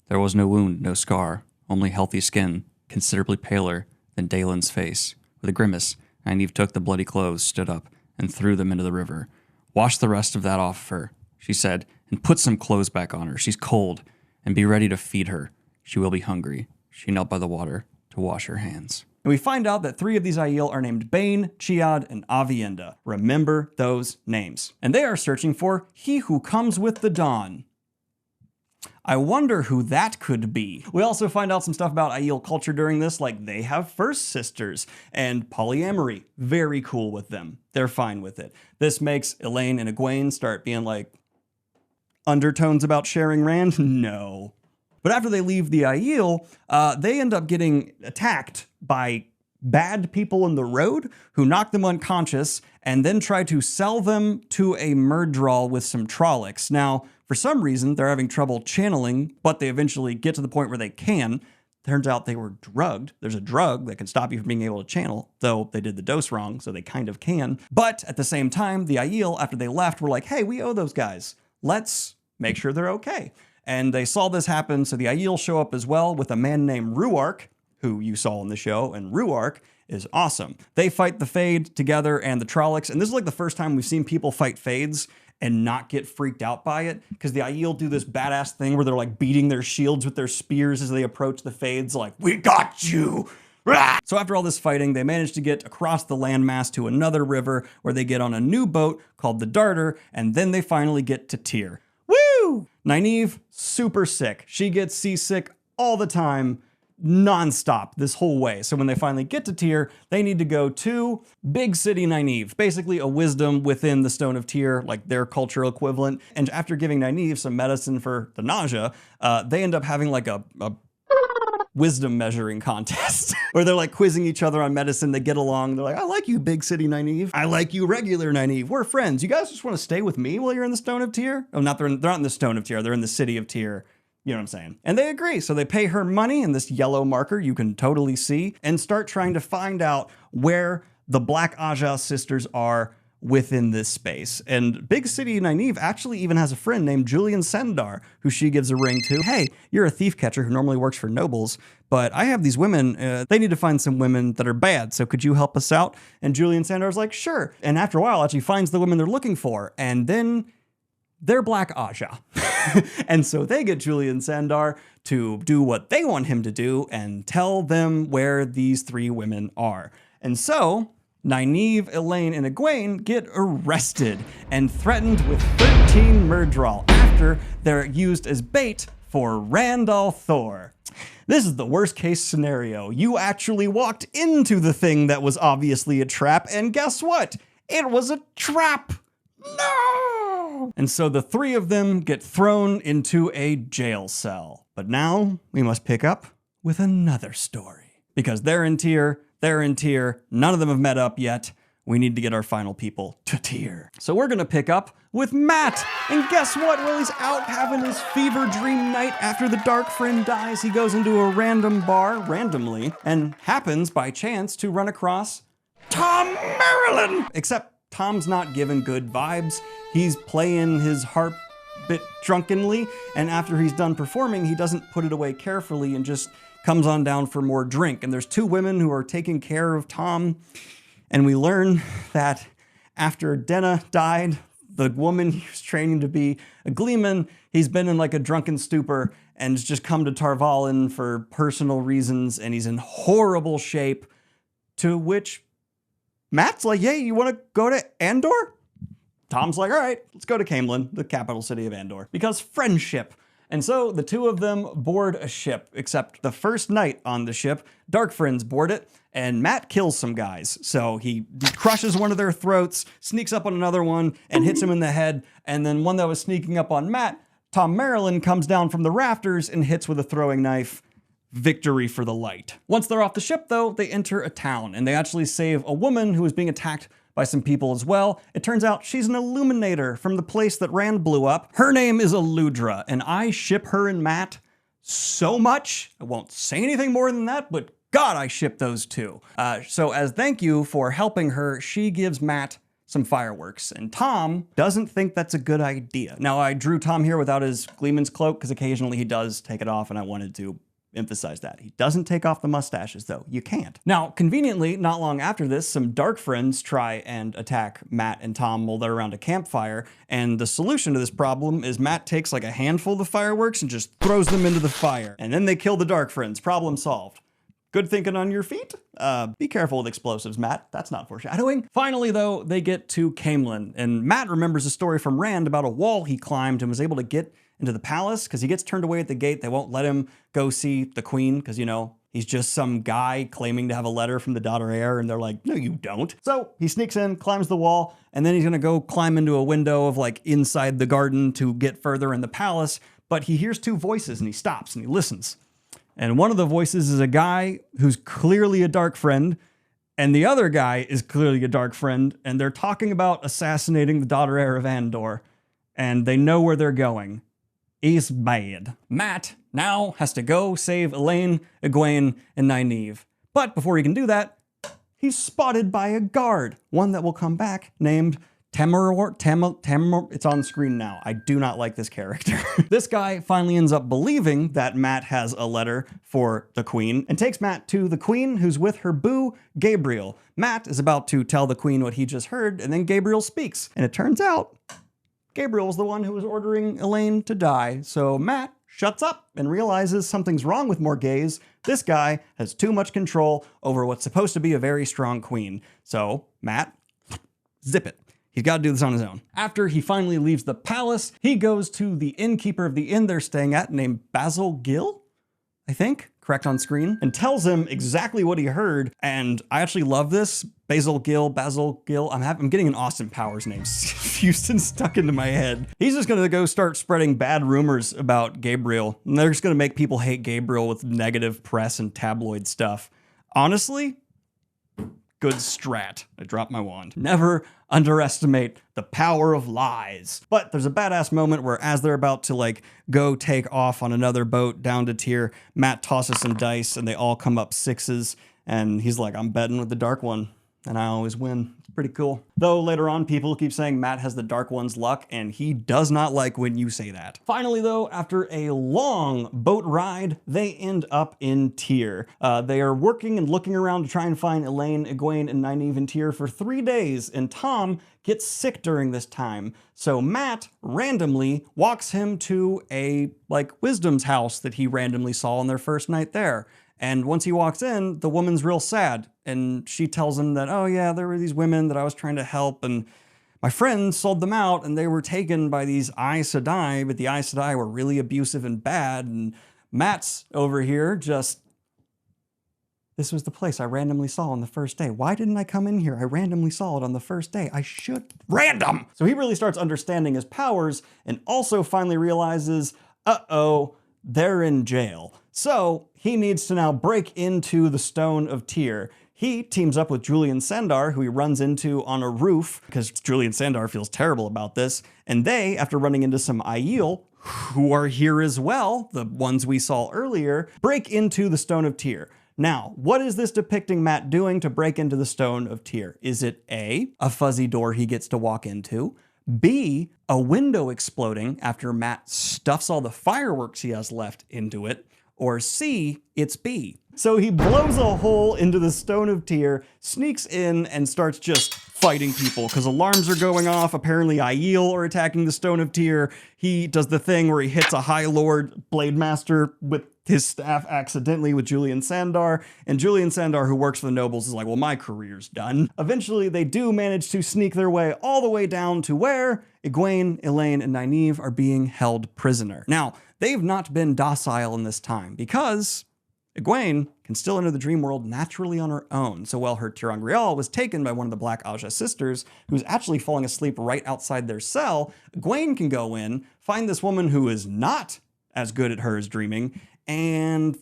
There was no wound, no scar, only healthy skin, considerably paler than Dalen's face. With a grimace, Nynaeve took the bloody clothes, stood up, and threw them into the river. Wash the rest of that off of her, she said, and put some clothes back on her. She's cold, and be ready to feed her. She will be hungry. She knelt by the water to wash her hands. And we find out that 3 of these Aiel are named Bane, Chiad, and Aviendha. Remember those names. And they are searching for He Who Comes with the Dawn. I wonder who that could be. We also find out some stuff about Aiel culture during this, like they have first sisters and polyamory. Very cool with them. They're fine with it. This makes Elaine and Egwene start being like, undertones about sharing Rand? No. But after they leave the Aiel, they end up getting attacked by bad people in the road who knock them unconscious and then try to sell them to a Murdral with some Trollocs. Now, for some reason, they're having trouble channeling, but they eventually get to the point where they can. Turns out they were drugged. There's a drug that can stop you from being able to channel, though they did the dose wrong, so they kind of can. But at the same time, the Aiel, after they left, were like, hey, we owe those guys. Let's make sure they're okay. And they saw this happen, so the Aiel show up as well with a man named Ruark, who you saw in the show, and Ruark is awesome. They fight the Fade together and the Trollocs, and this is like the first time we've seen people fight Fades and not get freaked out by it, because the Aiel do this badass thing where they're like beating their shields with their spears as they approach the Fades, like, we got you! So after all this fighting, they manage to get across the landmass to another river where they get on a new boat called the Darter, and then they finally get to Tyr. Woo! Nynaeve, super sick. She gets seasick all the time, non-stop this whole way. So when they finally get to Tyr, they need to go to Big City Nynaeve, basically a wisdom within the Stone of Tyr, like their cultural equivalent. And after giving Nynaeve some medicine for the nausea, they end up having like a wisdom measuring contest where they're like quizzing each other on medicine. They get along. They're like, I like you, Big City Nynaeve. I like you, regular Nynaeve. We're friends. You guys just want to stay with me while you're in the Stone of Tyr? Oh, they're not in the Stone of Tyr. They're in the City of Tyr. You know what I'm saying? And they agree. So they pay her money in this yellow marker you can totally see and start trying to find out where the Black Aja sisters are within this space. And Big City Nynaeve actually even has a friend named Julian Sandar, who she gives a ring to. Hey, you're a thief catcher who normally works for nobles, but I have these women, they need to find some women that are bad, so could you help us out? And Julian Sandar's like, sure. And after a while, actually finds the women they're looking for, and then they're Black Aja. And so they get Julian Sandar to do what they want him to do and tell them where these three women are. And so Nynaeve, Elaine, and Egwene get arrested and threatened with 13 Murdral after they're used as bait for Randall Thor. This is the worst case scenario. You actually walked into the thing that was obviously a trap, and guess what? It was a trap! No! And so the three of them get thrown into a jail cell. But now we must pick up with another story. Because they're in Tyr, none of them have met up yet. We need to get our final people to Tyr. So we're gonna pick up with Matt. And guess what? While he's out having his fever dream night after the dark friend dies, he goes into a random bar, randomly, and happens by chance to run across Tom Marilyn! Except Tom's not given good vibes. He's playing his harp a bit drunkenly, and after he's done performing, he doesn't put it away carefully and just comes on down for more drink. And there's two women who are taking care of Tom, and we learn that after Denna died, the woman he was training to be a Gleeman, he's been in like a drunken stupor and has just come to Tarvalin for personal reasons, and he's in horrible shape, to which Matt's like, hey, you want to go to Andor? Tom's like, all right, let's go to Caemlyn, the capital city of Andor, because friendship. And so the two of them board a ship, except the first night on the ship, Dark Friends board it, and Matt kills some guys. So he crushes one of their throats, sneaks up on another one, and hits him in the head. And then one that was sneaking up on Matt, Tom Marilyn, comes down from the rafters and hits with a throwing knife. Victory for the light. Once they're off the ship, though, they enter a town, and they actually save a woman who was being attacked by some people as well. It turns out she's an Illuminator from the place that Rand blew up. Her name is Eludra, and I ship her and Matt so much. I won't say anything more than that, but God, I ship those two. So as thank you for helping her, she gives Matt some fireworks, and Tom doesn't think that's a good idea. Now, I drew Tom here without his Gleeman's cloak, because occasionally he does take it off, and I wanted to emphasize that. He doesn't take off the mustaches, though. You can't. Now, conveniently, not long after this, some Dark Friends try and attack Matt and Tom while they're around a campfire, and the solution to this problem is Matt takes like a handful of the fireworks and just throws them into the fire, and then they kill the Dark Friends. Problem solved. Good thinking on your feet. Be careful with explosives, Matt. That's not foreshadowing. Finally, though, they get to Caemlyn, and Matt remembers a story from Rand about a wall he climbed and was able to get into the palace, because he gets turned away at the gate. They won't let him go see the queen, because, you know, he's just some guy claiming to have a letter from the daughter heir, and they're like, no, you don't. So he sneaks in, climbs the wall, and then he's gonna go climb into a window of like inside the garden to get further in the palace, but he hears two voices and he stops and he listens. And one of the voices is a guy who's clearly a Dark Friend And the other guy is clearly a dark friend, and they're talking about assassinating the daughter heir of Andor, and they know where they're going. He's bad. Matt now has to go save Elaine, Egwene, and Nynaeve. But before he can do that, he's spotted by a guard, one that will come back, named Temur. It's on screen now. I do not like this character. This guy finally ends up believing that Matt has a letter for the Queen and takes Matt to the Queen, who's with her boo, Gabriel. Matt is about to tell the Queen what he just heard, and then Gabriel speaks. And it turns out Gabriel was the one who was ordering Elaine to die. So Matt shuts up and realizes something's wrong with Morghese. This guy has too much control over what's supposed to be a very strong queen. So Matt, zip it. He's got to do this on his own. After he finally leaves the palace, he goes to the innkeeper of the inn they're staying at named Basil Gill, I think, correct on screen, and tells him exactly what he heard. And I actually love this. Basil Gill. I'm getting an Austin Powers name fused and stuck into my head. He's just gonna go start spreading bad rumors about Gabriel. And they're just gonna make people hate Gabriel with negative press and tabloid stuff. Honestly, good strat. I dropped my wand. Never underestimate the power of lies. But there's a badass moment where as they're about to go take off on another boat down to Tyr, Matt tosses some dice and they all come up sixes. And he's like, I'm betting with the Dark One. And I always win. It's pretty cool. Though later on, people keep saying Matt has the Dark One's luck, and he does not like when you say that. Finally, though, after a long boat ride, they end up in Tyr. They are working and looking around to try and find Elaine, Egwene, and Nynaeve in Tyr for 3 days, and Tom gets sick during this time. So Matt randomly walks him to a, wisdom's house that he randomly saw on their first night there. And once he walks in, the woman's real sad. And she tells him that, oh yeah, there were these women that I was trying to help, and my friends sold them out, and they were taken by these Aes Sedai, but the Aes Sedai were really abusive and bad. And Matt's over here just, this was the place I randomly saw on the first day. Why didn't I come in here? I randomly saw it on the first day. I should. Random! So he really starts understanding his powers, and also finally realizes, uh-oh, they're in jail. So he needs to now break into the Stone of Tyr. He teams up with Julian Sandar, who he runs into on a roof, because Julian Sandar feels terrible about this. And they, after running into some Aiel, who are here as well, the ones we saw earlier, break into the Stone of Tyr. Now, what is this depicting Matt doing to break into the Stone of Tyr? Is it A, a fuzzy door he gets to walk into? B, a window exploding after Matt stuffs all the fireworks he has left into it? Or C, it's B. So he blows a hole into the Stone of Tyr, sneaks in, and starts just fighting people because alarms are going off. Apparently Aiel are attacking the Stone of Tyr. He does the thing where he hits a High Lord Blade Master with his staff accidentally with Julian Sandar, and Julian Sandar, who works for the nobles, is like, well, my career's done. Eventually, they do manage to sneak their way all the way down to where Egwene, Elaine, and Nynaeve are being held prisoner. Now, they've not been docile in this time because Egwene can still enter the dream world naturally on her own. So while her ter'angreal was taken by one of the Black Aja sisters, who's actually falling asleep right outside their cell, Egwene can go in, find this woman who is not as good at her as dreaming, and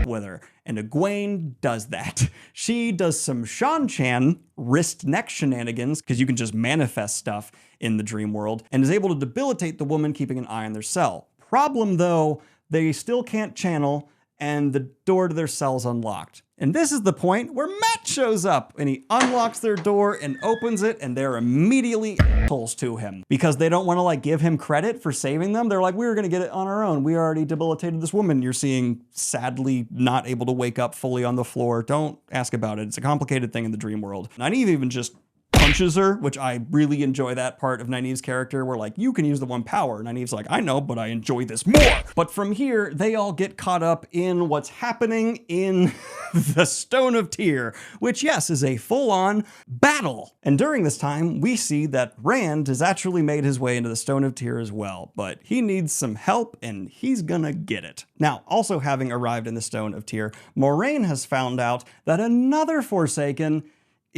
with her. And Egwene does that. She does some Shan-Chan wrist neck shenanigans, because you can just manifest stuff in the dream world, and is able to debilitate the woman, keeping an eye on their cell. Problem though, they still can't channel, and the door to their cell's unlocked. And this is the point where Matt shows up, and he unlocks their door and opens it, and they're immediately assholes to him because they don't want to give him credit for saving them. They're like, we were going to get it on our own. We already debilitated this woman you're seeing sadly not able to wake up fully on the floor. Don't ask about it. It's a complicated thing in the dream world. Nynaeve even just punches her, which I really enjoy that part of Nynaeve's character where you can use the one power. Nynaeve's like, I know, but I enjoy this more. But from here, they all get caught up in what's happening in the Stone of Tyr, which yes, is a full-on battle. And during this time, we see that Rand has actually made his way into the Stone of Tyr as well, but he needs some help and he's gonna get it. Now, also having arrived in the Stone of Tyr, Moiraine has found out that another Forsaken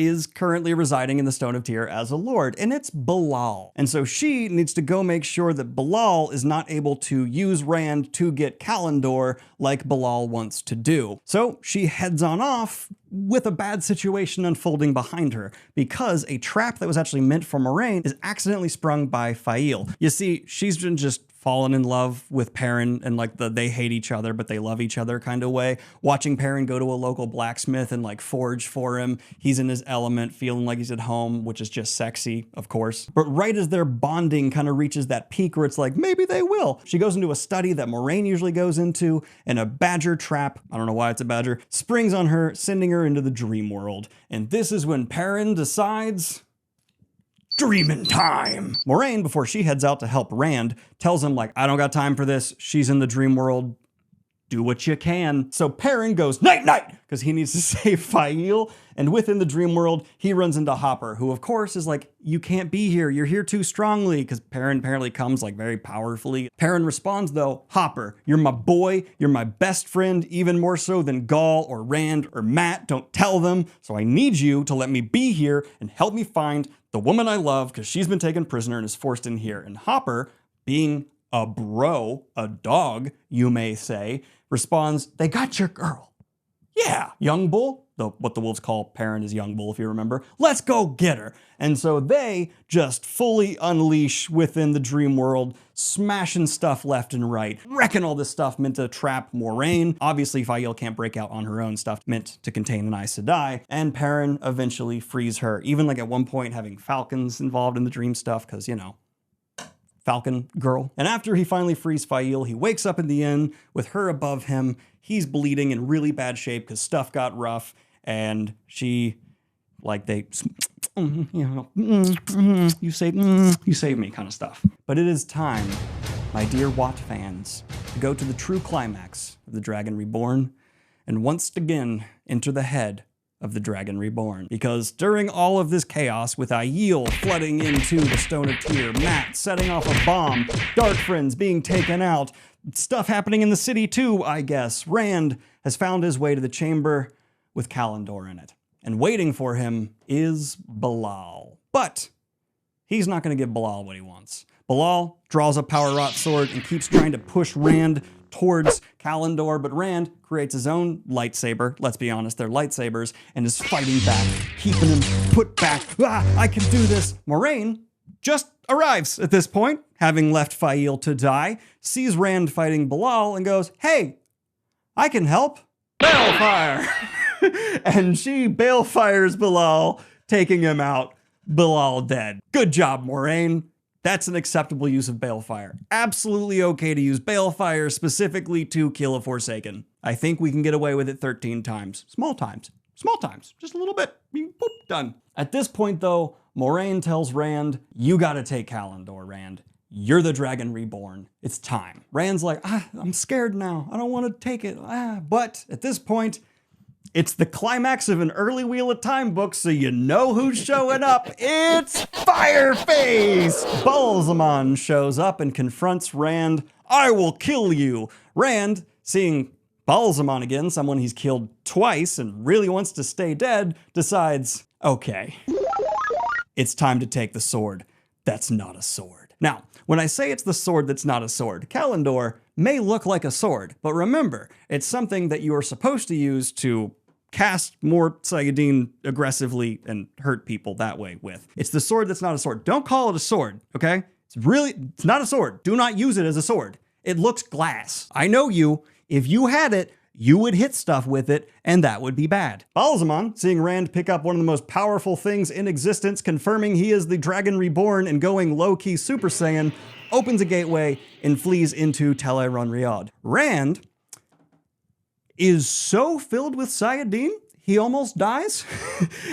is currently residing in the Stone of Tyr as a lord, and it's Bilal. And so she needs to go make sure that Bilal is not able to use Rand to get Kalendor like Bilal wants to do. So she heads on off with a bad situation unfolding behind her, because a trap that was actually meant for Moiraine is accidentally sprung by Fail. You see, she's been just fallen in love with Perrin and like they hate each other, but they love each other kind of way. Watching Perrin go to a local blacksmith and like forge for him. He's in his element, feeling like he's at home, which is just sexy, of course. But right as their bonding kind of reaches that peak where it's like, maybe they will, she goes into a study that Moiraine usually goes into, and a badger trap, I don't know why it's a badger, springs on her, sending her into the dream world. And this is when Perrin decides, dreaming time. Moiraine, before she heads out to help Rand, tells him like, I don't got time for this. She's in the dream world. Do what you can. So Perrin goes night night because he needs to save Fael. And within the dream world, he runs into Hopper, who of course is like, you can't be here. You're here too strongly, because Perrin apparently comes like very powerfully. Perrin responds though, Hopper, you're my boy. You're my best friend, even more so than Gaul or Rand or Matt. Don't tell them. So I need you to let me be here and help me find the woman I love, because she's been taken prisoner and is forced in here. And Hopper, being a bro, a dog, you may say, responds, they got your girl. Yeah, young bull, what the wolves call Perrin is young bull, if you remember. Let's go get her. And so they just fully unleash within the dream world, smashing stuff left and right, wrecking all this stuff meant to trap Moiraine. Obviously, Fael can't break out on her own, stuff meant to contain an Aes Sedai, and Perrin eventually frees her, even like at one point having falcons involved in the dream stuff, because, you know, Falcon girl. And after he finally frees Fael, he wakes up in the inn with her above him. He's bleeding in really bad shape because stuff got rough, and she, like, they, you know, you saved me kind of stuff. But it is time, my dear Watt fans, to go to the true climax of the Dragon Reborn, and once again enter the head of the Dragon Reborn. Because during all of this chaos, with Aiel flooding into the Stone of Tyr, Matt setting off a bomb, Dark Friends being taken out, stuff happening in the city too, I guess, Rand has found his way to the chamber with Kalendor in it. And waiting for him is Bilal. But he's not going to give Bilal what he wants. Bilal draws a power rot sword and keeps trying to push Rand towards Kalendor, but Rand creates his own lightsaber, let's be honest, they're lightsabers, and is fighting back, keeping him put back. I can do this. Moiraine just arrives at this point, having left Fael to die, sees Rand fighting Bilal, and goes, hey, I can help. Balefire! And she balefires Bilal, taking him out. Bilal dead. Good job, Moiraine. That's an acceptable use of Balefire. Absolutely okay to use Balefire specifically to kill a Forsaken. I think we can get away with it 13 times. Small times. Small times. Just a little bit. Boop, done. At this point, though, Moiraine tells Rand, you gotta take Kalendor, Rand. You're the Dragon Reborn. It's time. Rand's like, I'm scared now. I don't want to take it. But at this point, it's the climax of an early Wheel of Time book, so you know who's showing up. It's Fireface! Balsamon shows up and confronts Rand. I will kill you. Rand, seeing Balsamon again, someone he's killed twice and really wants to stay dead, decides, okay, it's time to take the sword that's not a sword. Now, when I say it's the sword that's not a sword, Kalendor may look like a sword, but remember, it's something that you are supposed to use to cast more Sayadine aggressively and hurt people that way with. It's the sword that's not a sword. Don't call it a sword, okay? It's not a sword. Do not use it as a sword. It looks glass. I know you. If you had it, you would hit stuff with it, and that would be bad. Balsamon, seeing Rand pick up one of the most powerful things in existence, confirming he is the Dragon Reborn and going low-key Super Saiyan, opens a gateway and flees into Tel Riyadh. Rand is so filled with Sayadine, he almost dies.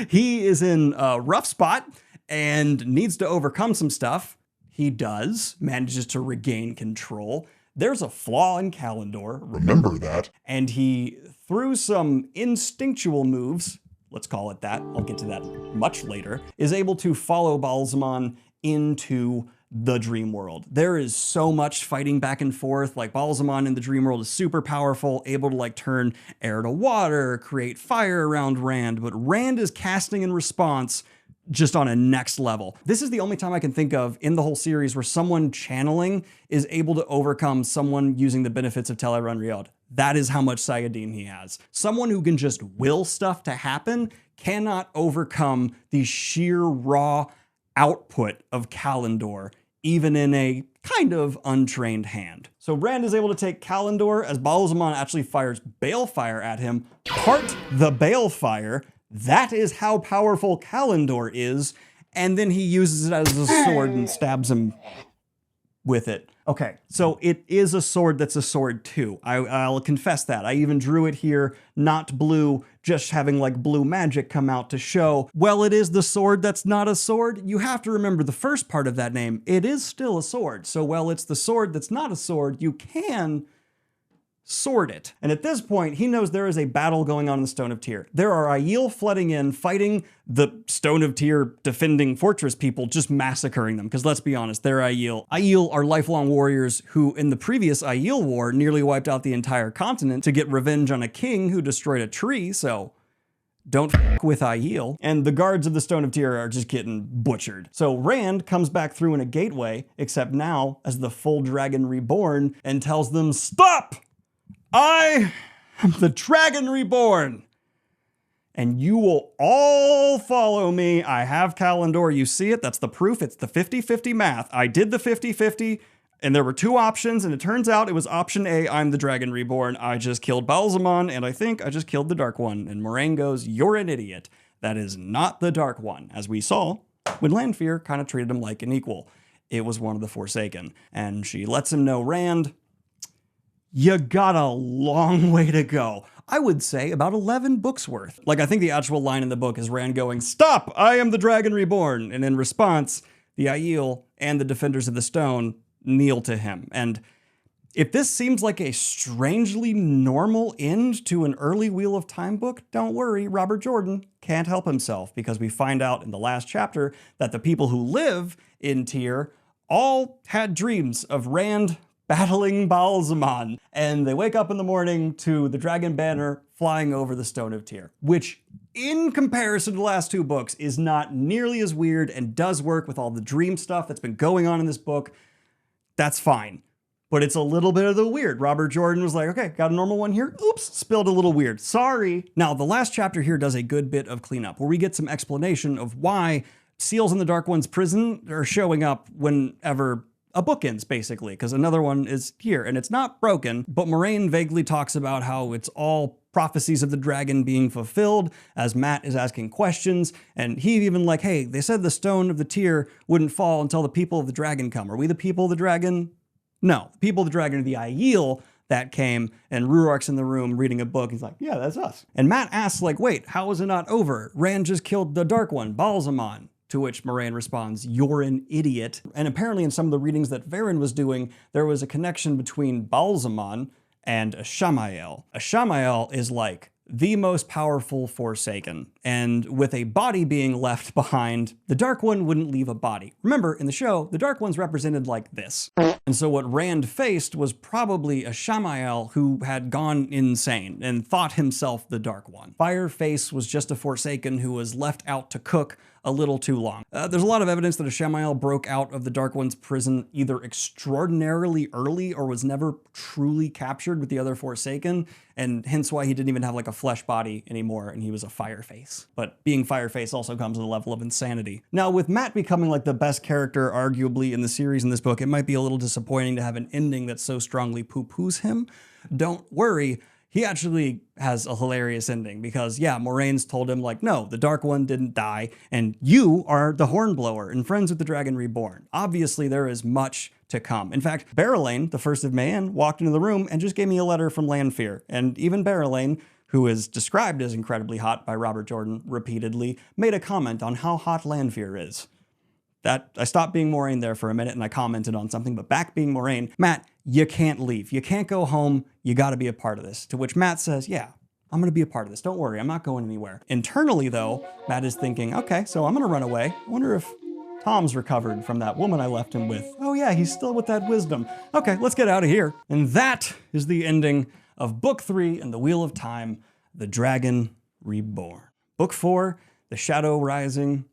He is in a rough spot and needs to overcome some stuff. He does, manages to regain control. There's a flaw in Kalendor. Remember that. And he, through some instinctual moves, let's call it that, I'll get to that much later, is able to follow Balsamon into the dream world. There is so much fighting back and forth. Like Balsamon in the dream world is super powerful, able to like turn air to water, create fire around Rand, but Rand is casting in response just on a next level. This is the only time I can think of in the whole series where someone channeling is able to overcome someone using the benefits of Tel'aran'rhiod. That is how much Sayadin he has. Someone who can just will stuff to happen cannot overcome the sheer raw output of Kalendor, even in a kind of untrained hand. So Rand is able to take Kalendor as Balsamon actually fires Balefire at him, part the Balefire. That is how powerful Kalendor is, and then he uses it as a sword and stabs him with it. Okay, so it is a sword that's a sword too. I'll confess that. I even drew it here, not blue, just having like blue magic come out to show, well, it is the sword that's not a sword. You have to remember the first part of that name. It is still a sword. So while it's the sword that's not a sword, you can sword it. And at this point, he knows there is a battle going on in the Stone of Tyr. There are Aiel flooding in, fighting the Stone of Tyr defending fortress people, just massacring them. Because let's be honest, they're Aiel. Aiel are lifelong warriors who, in the previous Aiel war, nearly wiped out the entire continent to get revenge on a king who destroyed a tree, so don't f with Aiel. And the guards of the Stone of Tyr are just getting butchered. So Rand comes back through in a gateway, except now as the full Dragon Reborn, and tells them, stop! I am the Dragon Reborn, and you will all follow me. I have Kalendor. You see it? That's the proof. It's the 50-50 math. I did the 50-50, and there were two options, and it turns out it was option A, I'm the Dragon Reborn. I just killed Balsamon, and I think I just killed the Dark One. And Moraine goes, you're an idiot. That is not the Dark One. As we saw, when Lanfear kind of treated him like an equal. It was one of the Forsaken. And she lets him know, Rand, you got a long way to go. I would say about 11 books worth. Like, I think the actual line in the book is Rand going, stop, I am the Dragon Reborn. And in response, the Aiel and the Defenders of the Stone kneel to him. And if this seems like a strangely normal end to an early Wheel of Time book, don't worry, Robert Jordan can't help himself, because we find out in the last chapter that the people who live in Tyr all had dreams of Rand battling Balsamon, and they wake up in the morning to the dragon banner flying over the Stone of Tyr, which in comparison to the last two books is not nearly as weird and does work with all the dream stuff that's been going on in this book. That's fine. But it's a little bit of the weird. Robert Jordan was like, okay, got a normal one here. Oops, spilled a little weird. Sorry. Now, the last chapter here does a good bit of cleanup, where we get some explanation of why seals in the Dark One's prison are showing up whenever a book ends, basically, because another one is here, and it's not broken, but Moraine vaguely talks about how it's all prophecies of the dragon being fulfilled, as Matt is asking questions, and he even like, hey, they said the Stone of the Tyr wouldn't fall until the people of the dragon come. Are we the people of the dragon? No, the people of the dragon are the Aiel that came, and Ruark's in the room reading a book. He's like, yeah, that's us. And Matt asks, like, wait, how is it not over? Rand just killed the Dark One, Balsamon. To which Moraine responds, you're an idiot. And apparently in some of the readings that Varen was doing, there was a connection between Balsamon and Ashamael. Ashamael is like the most powerful Forsaken. And with a body being left behind, the Dark One wouldn't leave a body. Remember, in the show, the Dark One's represented like this. And so what Rand faced was probably Ashamael who had gone insane and thought himself the Dark One. Fireface was just a Forsaken who was left out to cook a little too long. There's a lot of evidence that Ashamael broke out of the Dark One's prison either extraordinarily early or was never truly captured with the other Forsaken, and hence why he didn't even have like a flesh body anymore, and he was a Fireface. But being Fireface also comes with a level of insanity. Now, with Matt becoming like the best character arguably in the series in this book, it might be a little disappointing to have an ending that so strongly poo-poos him. Don't worry. He actually has a hilarious ending because, yeah, Moraine's told him, like, no, the Dark One didn't die, and you are the Hornblower and friends with the Dragon Reborn. Obviously, there is much to come. In fact, Barrelane, the first of Mayenne, walked into the room and just gave me a letter from Lanfear. And even Barrelane, who is described as incredibly hot by Robert Jordan repeatedly, made a comment on how hot Lanfear is. That I stopped being Moraine there for a minute and I commented on something, but back being Moraine, Matt, you can't leave. You can't go home. You got to be a part of this. To which Matt says, yeah, I'm going to be a part of this. Don't worry. I'm not going anywhere. Internally, though, Matt is thinking, okay, so I'm going to run away. I wonder if Tom's recovered from that woman I left him with. Oh yeah, he's still with that wisdom. Okay, let's get out of here. And that is the ending of Book 3 in the Wheel of Time, The Dragon Reborn. Book 4, The Shadow Rising,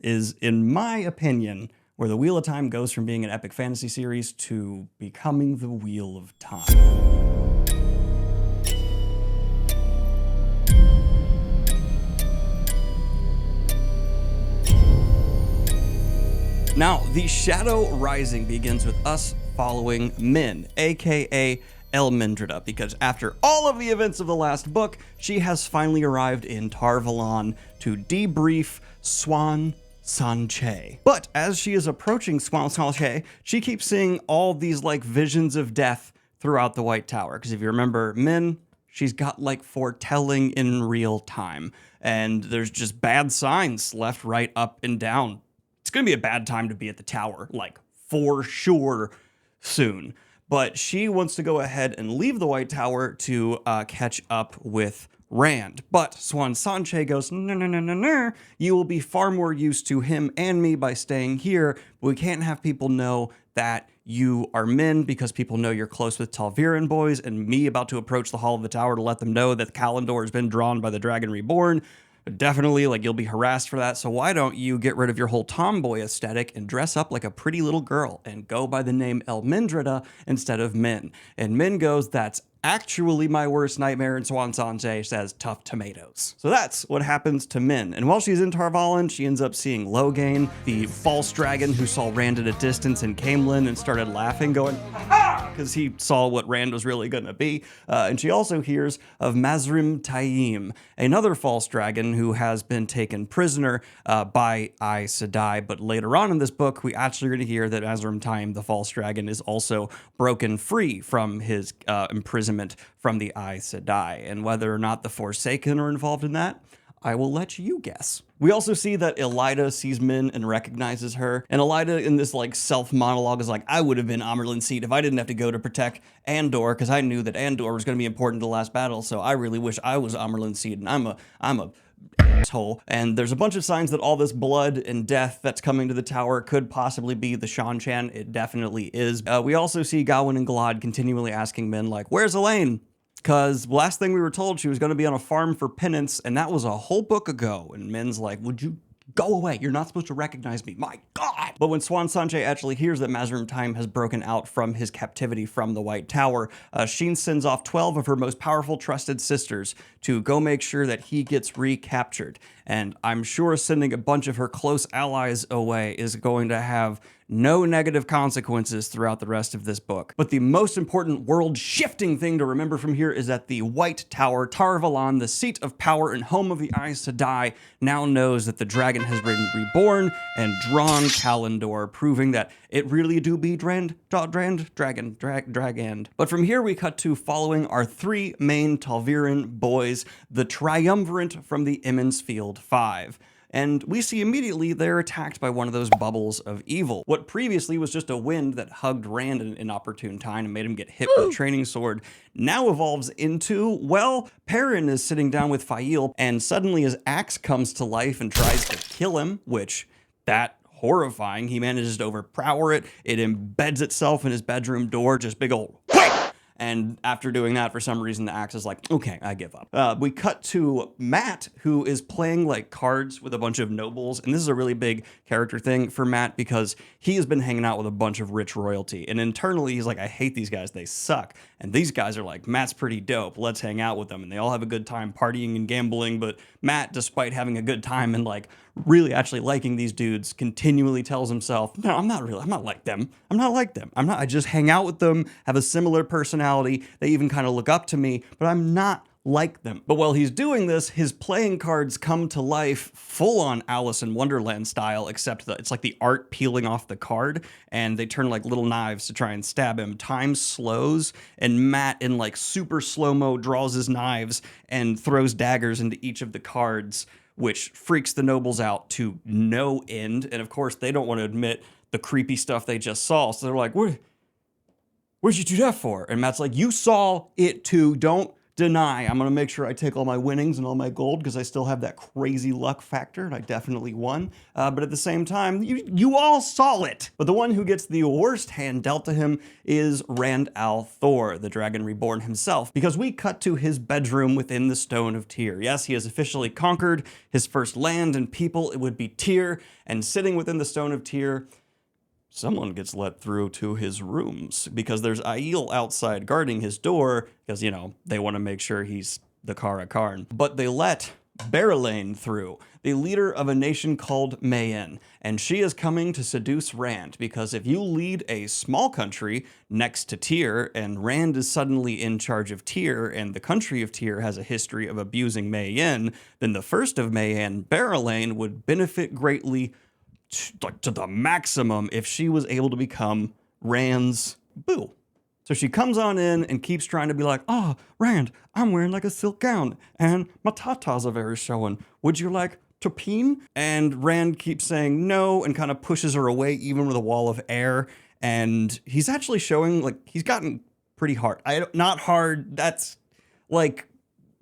is, in my opinion, where the Wheel of Time goes from being an epic fantasy series to becoming the Wheel of Time. Now, The Shadow Rising begins with us following Min, aka Elmindrida, because after all of the events of the last book, she has finally arrived in Tar Valon to debrief Swan Sanche. But as she is approaching Swan Sanche, she keeps seeing all these like visions of death throughout the White Tower. Because if you remember Min, she's got like foretelling in real time, and there's just bad signs left, right, up, and down. It's going to be a bad time to be at the tower, like for sure soon. But she wants to go ahead and leave the White Tower to catch up with Rand. But Swan Sanche goes, no, no, no, no, no. You will be far more used to him and me by staying here. But we can't have people know that you are Min because people know you're close with Talviran boys, and me about to approach the Hall of the Tower to let them know that Kalendor has been drawn by the Dragon Reborn. Definitely, like, you'll be harassed for that, so why don't you get rid of your whole tomboy aesthetic and dress up like a pretty little girl and go by the name Elmindrida instead of Min? And Min goes, that's actually my worst nightmare, and Swan Sanche says, tough tomatoes. So that's what happens to Min. And while she's in Tar Valon, she ends up seeing Loghain, the false dragon who saw Rand at a distance in Camelin and started laughing, going, ha! Because he saw what Rand was really gonna be. And she also hears of Mazrim Taim, another false dragon who has been taken prisoner by Aes Sedai. But later on in this book, we actually are gonna hear that Mazrim Taim, the false dragon, is also broken free from his imprisonment from the Aes Sedai, and whether or not the Forsaken are involved in that, I will let you guess. We also see that Elida sees Min and recognizes her, and Elida in this like self-monologue is like, I would have been Amerlin Seat if I didn't have to go to protect Andor, because I knew that Andor was going to be important to the last battle, so I really wish I was Amerlin Seat, and I'm a asshole. And there's a bunch of signs that all this blood and death that's coming to the tower could possibly be the Shan-Chan. It definitely is. We also see Gawain and Galad continually asking Min, like, where's Elaine? Because last thing we were told, she was going to be on a farm for penance, and that was a whole book ago. And Min's like, would you go away? You're not supposed to recognize me. My God! But when Swan Sanche actually hears that Mazrim Taim has broken out from his captivity from the White Tower, Sheen sends off 12 of her most powerful trusted sisters to go make sure that he gets recaptured. And I'm sure sending a bunch of her close allies away is going to have no negative consequences throughout the rest of this book. But the most important world-shifting thing to remember from here is that the White Tower, Tar Valon, the seat of power and home of the Aes Sedai, now knows that the dragon has been reborn and drawn Kalendor, proving that it really do be dragon. But from here we cut to following our three main Talviran boys, the triumvirate from the Emond's Field 5. And we see immediately they're attacked by one of those bubbles of evil. What previously was just a wind that hugged Rand in an inopportune time and made him get hit with a training sword now evolves into, well, Perrin is sitting down with Fail, and suddenly his axe comes to life and tries to kill him, which, that horrifying. He manages to overpower it. It embeds itself in his bedroom door, just big old and after doing that, for some reason, the axe is like, okay, I give up. We cut to Matt, who is playing like cards with a bunch of nobles. And this is a really big character thing for Matt because he has been hanging out with a bunch of rich royalty. And internally, he's like, I hate these guys. They suck. And these guys are like, Matt's pretty dope. Let's hang out with them. And they all have a good time partying and gambling. But Matt, despite having a good time and like really actually liking these dudes, continually tells himself, no, I'm not like them. I just hang out with them, have a similar personality. They even kind of look up to me, but I'm not like them. But while he's doing this, his playing cards come to life full on Alice in Wonderland style, except that it's like the art peeling off the card and they turn like little knives to try and stab him. Time slows and Matt in like super slow-mo draws his knives and throws daggers into each of the cards, which freaks the nobles out to no end. And of course, they don't want to admit the creepy stuff they just saw. So they're like, where'd you do that for? And Matt's like, you saw it too. Don't deny. I'm going to make sure I take all my winnings and all my gold because I still have that crazy luck factor and I definitely won. But at the same time, you all saw it. But the one who gets the worst hand dealt to him is Rand al'Thor, the Dragon Reborn himself, because we cut to his bedroom within the Stone of Tyr. Yes, he has officially conquered his first land and people. It would be Tyr, and sitting within the Stone of Tyr, someone gets let through to his rooms because there's Aiel outside guarding his door because, you know, they want to make sure he's the Kara Karn. But they let Berelain through, the leader of a nation called Mayen, and she is coming to seduce Rand because if you lead a small country next to Tyr and Rand is suddenly in charge of Tyr and the country of Tyr has a history of abusing Mayen, then the first of Mayen, Berelain, would benefit greatly to the maximum if she was able to become Rand's boo. So she comes on in and keeps trying to be like, oh, Rand, I'm wearing like a silk gown and my tatas are very showing. Would you like to peen? And Rand keeps saying no and kind of pushes her away even with a wall of air. And he's actually showing like he's gotten pretty hard. Not hard, that's like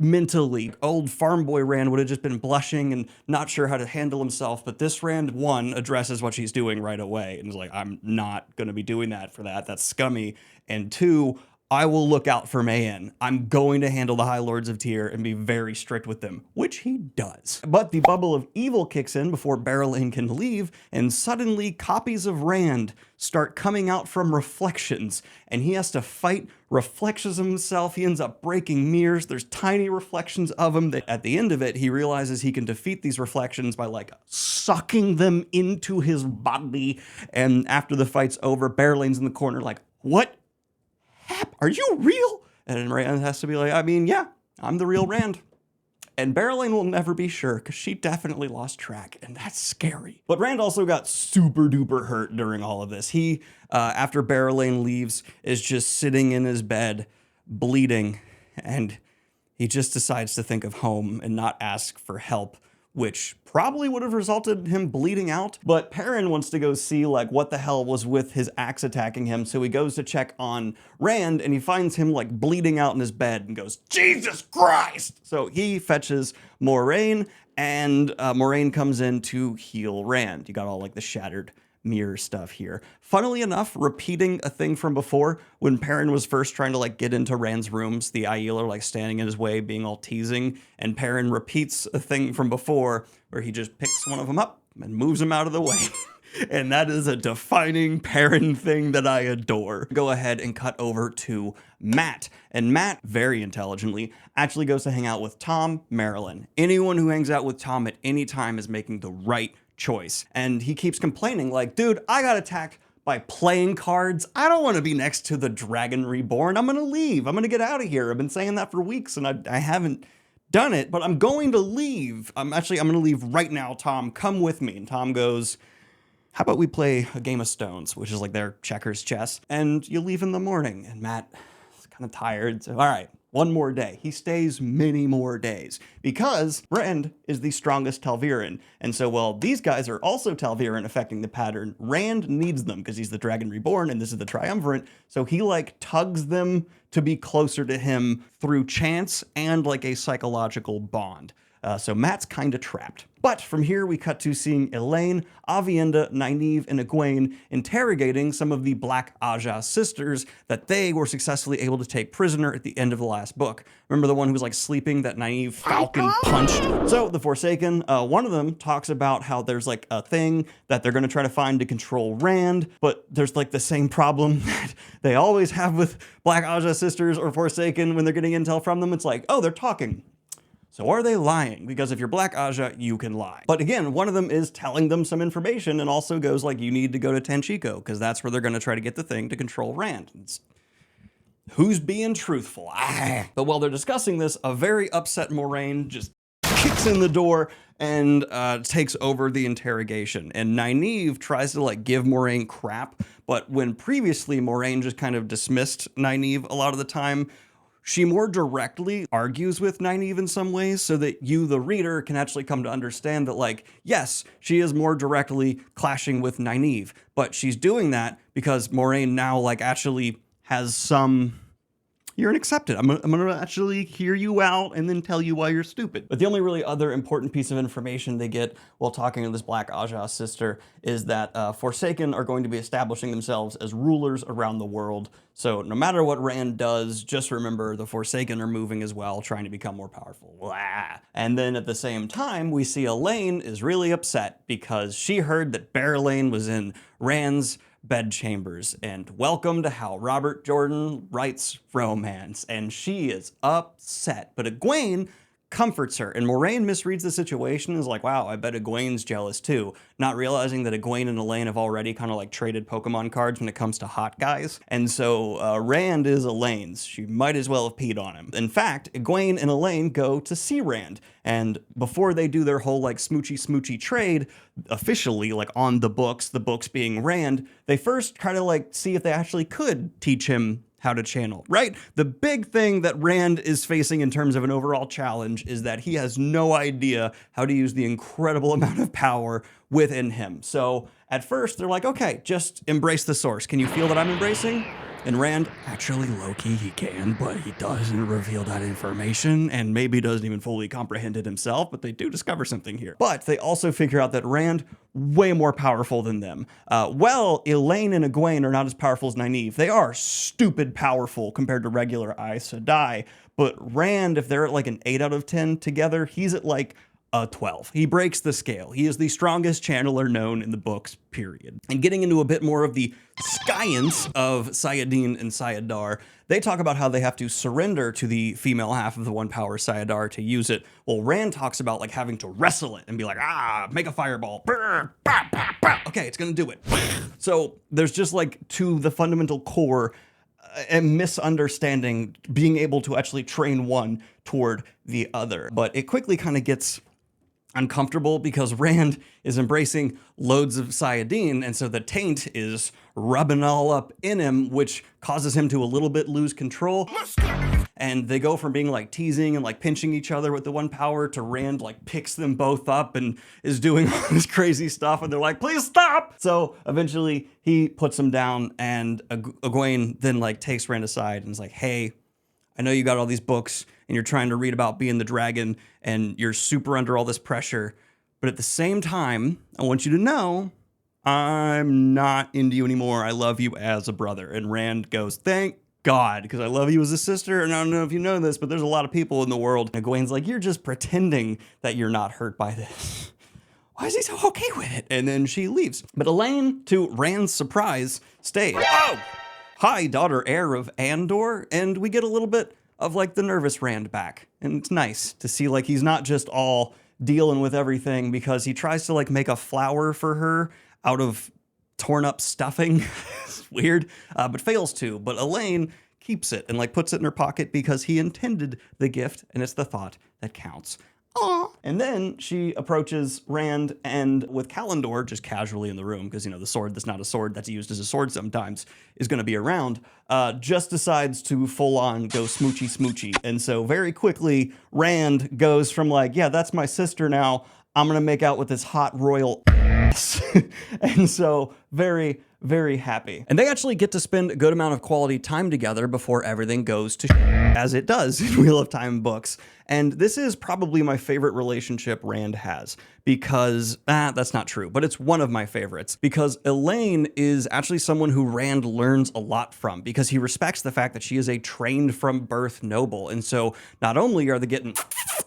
mentally. Old farm boy Rand would have just been blushing and not sure how to handle himself, but this Rand, one, addresses what she's doing right away and is like, I'm not going to be doing that for that. That's scummy. And two, I will look out for Mayen. I'm going to handle the High Lords of Tyr and be very strict with them, which he does. But the bubble of evil kicks in before Berelain can leave, and suddenly copies of Rand start coming out from reflections, and he has to fight reflections of himself. He ends up breaking mirrors. There's tiny reflections of him that at the end of it, he realizes he can defeat these reflections by like sucking them into his body. And after the fight's over, Berelain's in the corner like, what? Are you real? And Rand has to be like, I mean, yeah, I'm the real Rand. And Berelain will never be sure because she definitely lost track, and that's scary. But Rand also got super duper hurt during all of this. He, after Berelain leaves, is just sitting in his bed, bleeding, and he just decides to think of home and not ask for help, which probably would have resulted in him bleeding out. But Perrin wants to go see like what the hell was with his axe attacking him. So he goes to check on Rand and he finds him like bleeding out in his bed and goes, Jesus Christ! So he fetches Moiraine and Moiraine comes in to heal Rand. You got all like the shattered mirror stuff here. Funnily enough, repeating a thing from before, when Perrin was first trying to like get into Rand's rooms, the Aiel are like standing in his way, being all teasing, and Perrin repeats a thing from before where he just picks one of them up and moves them out of the way. And that is a defining Perrin thing that I adore. Go ahead and cut over to Matt. And Matt, very intelligently, actually goes to hang out with Tom Merrilin. Anyone who hangs out with Tom at any time is making the right choice. And he keeps complaining like, dude, I got attacked by playing cards. I don't want to be next to the Dragon Reborn. I'm going to leave. I'm going to get out of here. I've been saying that for weeks and I haven't done it, but I'm going to leave. I'm going to leave right now. Tom, come with me. And Tom goes, how about we play a game of stones, which is like their checkers chess, and you leave in the morning. And Matt is kind of tired. So, all right, one more day. He stays many more days because Rand is the strongest Tal'Viran. And so while these guys are also Tal'Viran affecting the pattern, Rand needs them because he's the Dragon Reborn and this is the Triumvirate. So he like tugs them to be closer to him through chance and like a psychological bond. So Matt's kind of trapped. But from here, we cut to seeing Elaine, Aviendha, Nynaeve, and Egwene interrogating some of the Black Aja sisters that they were successfully able to take prisoner at the end of the last book. Remember the one who was like sleeping that Nynaeve Falcon punched? So the Forsaken, one of them talks about how there's like a thing that they're going to try to find to control Rand, but there's like the same problem that they always have with Black Aja sisters or Forsaken when they're getting intel from them. It's like, oh, they're talking. So are they lying? Because if you're Black Aja, you can lie. But again, one of them is telling them some information and also goes like, you need to go to Tenchiko because that's where they're going to try to get the thing to control Rand. Who's being truthful? But while they're discussing this, a very upset Moiraine just kicks in the door and takes over the interrogation. And Nynaeve tries to like give Moiraine crap, but when previously Moiraine just kind of dismissed Nynaeve a lot of the time, she more directly argues with Nynaeve in some ways so that you, the reader, can actually come to understand that, like, yes, she is more directly clashing with Nynaeve, but she's doing that because Moiraine now, like, actually has some, you're an accepted. I'm gonna actually hear you out and then tell you why you're stupid. But the only really other important piece of information they get while talking to this Black Aja sister is that Forsaken are going to be establishing themselves as rulers around the world. So no matter what Rand does, just remember the Forsaken are moving as well, trying to become more powerful. Blah. And then at the same time, we see Elaine is really upset because she heard that Barrelane was in Rand's bedchambers, and welcome to how Robert Jordan writes romance, and she is upset. But Egwene comforts her, and Moraine misreads the situation and is like, wow, I bet Egwene's jealous too, not realizing that Egwene and Elaine have already kind of like traded Pokemon cards when it comes to hot guys. And so Rand is Elaine's. She might as well have peed on him. In fact, Egwene and Elaine go to see Rand, and before they do their whole like smoochy trade officially, like on the books being Rand, they first try to like see if they actually could teach him how to channel, right? The big thing that Rand is facing in terms of an overall challenge is that he has no idea how to use the incredible amount of power within him. So at first they're like, okay, just embrace the source. Can you feel that I'm embracing? And Rand, actually low-key he can, but he doesn't reveal that information and maybe doesn't even fully comprehend it himself, but they do discover something here. But they also figure out that Rand, way more powerful than them. Well, Elaine and Egwene are not as powerful as Nynaeve. They are stupid powerful compared to regular Aes Sedai, but Rand, if they're at like an 8 out of 10 together, he's at like a 12. He breaks the scale. He is the strongest channeler known in the books, period. And getting into a bit more of the science of Sayadin and Sayadar, they talk about how they have to surrender to the female half of the one power Sayadar to use it. Well, Rand talks about like having to wrestle it and be like, make a fireball. Okay, it's gonna do it. So there's just like to the fundamental core a misunderstanding being able to actually train one toward the other. But it quickly kind of gets uncomfortable because Rand is embracing loads of Sayadin, and so the taint is rubbing all up in him, which causes him to a little bit lose control. And they go from being like teasing and like pinching each other with the one power to Rand like picks them both up and is doing all this crazy stuff, and they're like, please stop! So eventually he puts them down, and Egwene then like takes Rand aside and is like, hey, I know you got all these books and you're trying to read about being the dragon and you're super under all this pressure, but at the same time, I want you to know I'm not into you anymore. I love you as a brother. And Rand goes, thank God, because I love you as a sister, and I don't know if you know this, but there's a lot of people in the world. And Egwene's like, you're just pretending that you're not hurt by this. Why is he so okay with it? And then she leaves. But Elaine, to Rand's surprise, stays. Oh! Hi, daughter heir of Andor, and we get a little bit of like the nervous Rand back. And it's nice to see like he's not just all dealing with everything, because he tries to like make a flower for her out of torn up stuffing. It's weird, but fails to. But Elaine keeps it and like puts it in her pocket because he intended the gift, and it's the thought that counts. Aww. And then she approaches Rand, and with Kalendor just casually in the room, because, you know, the sword that's not a sword that's used as a sword sometimes is going to be around, just decides to full on go smoochy. And so very quickly, Rand goes from like, yeah, that's my sister now, I'm going to make out with this hot royal ass. And so very, very happy. And they actually get to spend a good amount of quality time together before everything goes to as it does in Wheel of Time books. And this is probably my favorite relationship Rand has, because, that's not true, but it's one of my favorites, because Elaine is actually someone who Rand learns a lot from, because he respects the fact that she is a trained from birth noble. And so not only are they getting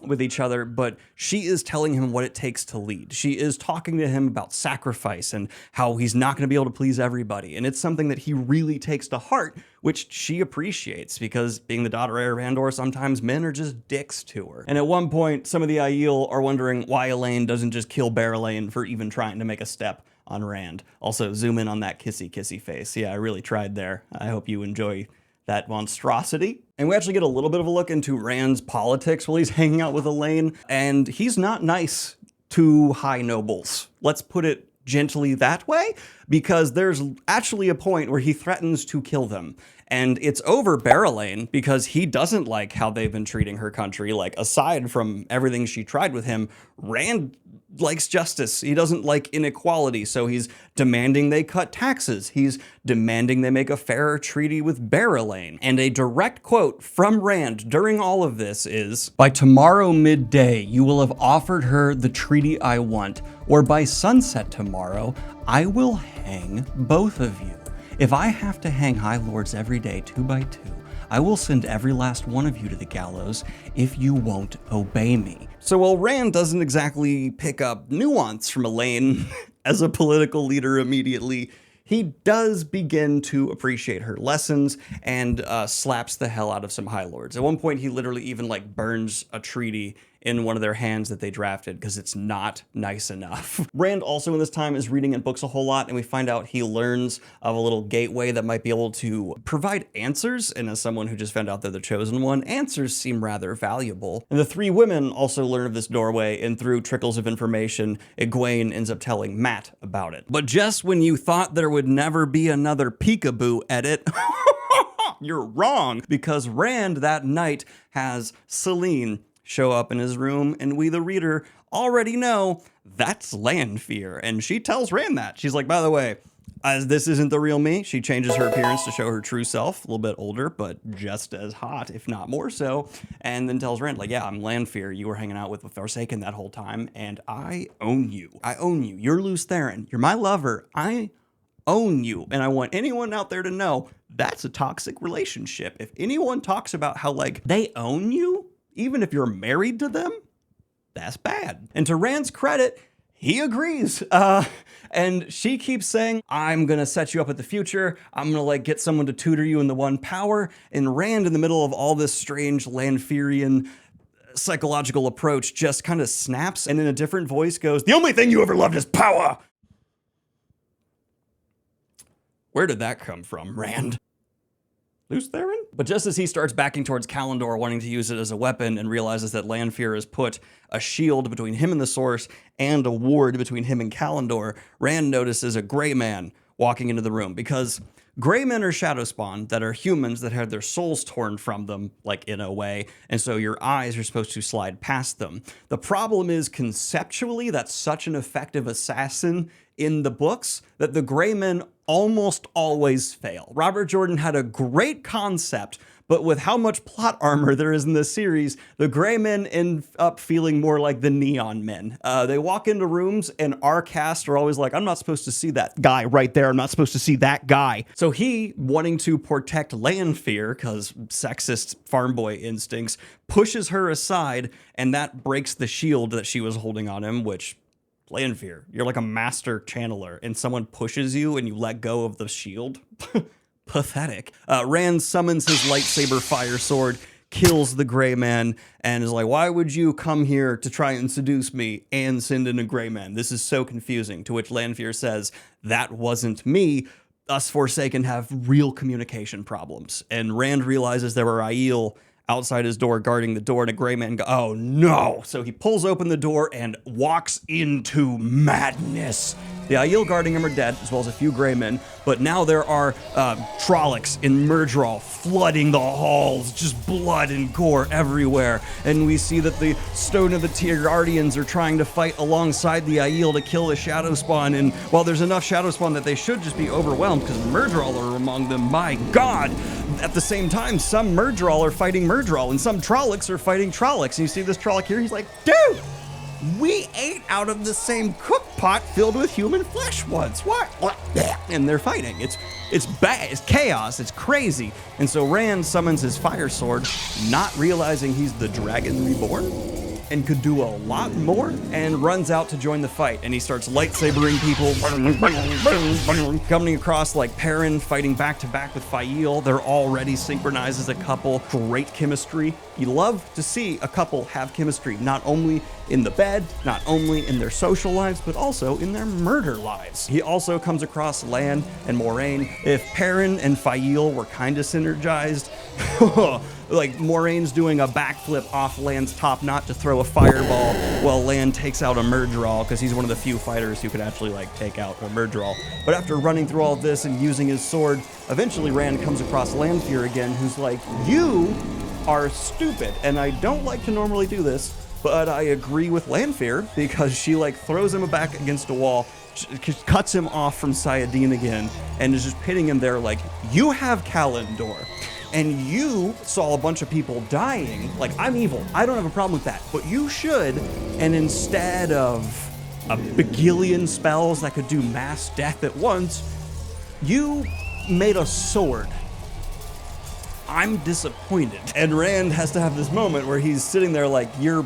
with each other, but she is telling him what it takes to lead. She is talking to him about sacrifice and how he's not going to be able to please everybody. And it's something that he really takes to heart, which she appreciates, because being the daughter heir of Andor, sometimes men are just dicks to her. And at one point, some of the Aiel are wondering why Elaine doesn't just kill Barrelane for even trying to make a step on Rand. Also, zoom in on that kissy face. Yeah, I really tried there. I hope you enjoy that monstrosity. And we actually get a little bit of a look into Rand's politics while he's hanging out with Elaine, and he's not nice to high nobles. Let's put it gently that way, because there's actually a point where he threatens to kill them. And it's over Barrelane, because he doesn't like how they've been treating her country. Like, aside from everything she tried with him, Rand likes justice. He doesn't like inequality, so he's demanding they cut taxes. He's demanding they make a fairer treaty with Barrelane. And a direct quote from Rand during all of this is, "By tomorrow midday, you will have offered her the treaty I want, or by sunset tomorrow, I will hang both of you. If I have to hang High Lords every day 2 by 2, I will send every last one of you to the gallows if you won't obey me." So while Rand doesn't exactly pick up nuance from Elaine as a political leader immediately, he does begin to appreciate her lessons and slaps the hell out of some High Lords. At one point, he literally even like burns a treaty in one of their hands that they drafted because it's not nice enough. Rand also in this time is reading in books a whole lot, and we find out he learns of a little gateway that might be able to provide answers, and as someone who just found out they're the chosen one, answers seem rather valuable. And the 3 women also learn of this doorway, and through trickles of information, Egwene ends up telling Matt about it. But just when you thought there would never be another peekaboo edit, you're wrong, because Rand that night has Celine show up in his room, and we, the reader, already know that's Lanfear. And she tells Rand that. She's like, by the way, this isn't the real me. She changes her appearance to show her true self, a little bit older, but just as hot, if not more so. And then tells Rand, like, yeah, I'm Lanfear. You were hanging out with Forsaken that whole time, and I own you. I own you. You're Luce Theron. You're my lover. I own you. And I want anyone out there to know that's a toxic relationship. If anyone talks about how, like, they own you, even if you're married to them, that's bad. And to Rand's credit, he agrees. And she keeps saying, I'm gonna set you up at the future. I'm gonna like get someone to tutor you in the one power. And Rand, in the middle of all this strange Lanfearian psychological approach, just kind of snaps and in a different voice goes, the only thing you ever loved is power. Where did that come from, Rand? Luce Theron? But just as he starts backing towards Kalendor, wanting to use it as a weapon, and realizes that Lanfear has put a shield between him and the Source and a ward between him and Kalendor, Rand notices a gray man walking into the room, because gray men are shadow spawn that are humans that had their souls torn from them, like in a way, and so your eyes are supposed to slide past them. The problem is, conceptually, that's such an effective assassin in the books that the gray men almost always fail. Robert Jordan had a great concept, but with how much plot armor there is in this series, the gray men end up feeling more like the neon men. They walk into rooms, and our cast are always like, I'm not supposed to see that guy right there. I'm not supposed to see that guy. So he, wanting to protect Lanfear, because sexist farm boy instincts, pushes her aside, and that breaks the shield that she was holding on him, which, Lanfear, you're like a master channeler, and someone pushes you and you let go of the shield? Pathetic. Rand summons his lightsaber fire sword, kills the gray man, and is like, why would you come here to try and seduce me and send in a gray man? This is so confusing. To which Lanfear says, that wasn't me. Us Forsaken have real communication problems. And Rand realizes there were Aiel outside his door guarding the door, and a gray man goes, oh no. So he pulls open the door and walks into madness. The Aiel guarding him are dead, as well as a few gray men, but now there are Trollocs in Myrddraal flooding the halls, just blood and gore everywhere. And we see that the Stone of the Tiergardians are trying to fight alongside the Aiel to kill the Shadow Spawn, and while there's enough Shadow Spawn that they should just be overwhelmed because Myrddraal are among them, my god! At the same time, some Myrddraal are fighting Myrddraal, and some Trollocs are fighting Trollocs. And you see this Trolloc here, he's like, dude! We ate out of the same cook pot filled with human flesh once. What? And they're fighting. It's bad. It's chaos. It's crazy. And so Rand summons his fire sword, not realizing he's the Dragon Reborn and could do a lot more, and runs out to join the fight. And he starts lightsabering people, coming across like Perrin fighting back to back with Fael. They're already synchronized as a couple. Great chemistry. You love to see a couple have chemistry, not only in the bed, not only in their social lives, but also in their murder lives. He also comes across Lan and Moraine. If Perrin and Fael were kind of synergized, like Moraine's doing a backflip off Lan's top knot to throw a fireball, while Lan takes out a Myrddraal, because he's one of the few fighters who could actually like take out a Myrddraal. But after running through all of this and using his sword, eventually Rand comes across Lanfear again, who's like, you are stupid, and I don't like to normally do this, But I agree with Lanfear because she like throws him back against a wall, cuts him off from Sayadine again, and is just pitting him there like, you have Kalendor, and you saw a bunch of people dying. Like, I'm evil. I don't have a problem with that. But you should, and instead of a bagillion spells that could do mass death at once, you made a sword. I'm disappointed. And Rand has to have this moment where he's sitting there like, you're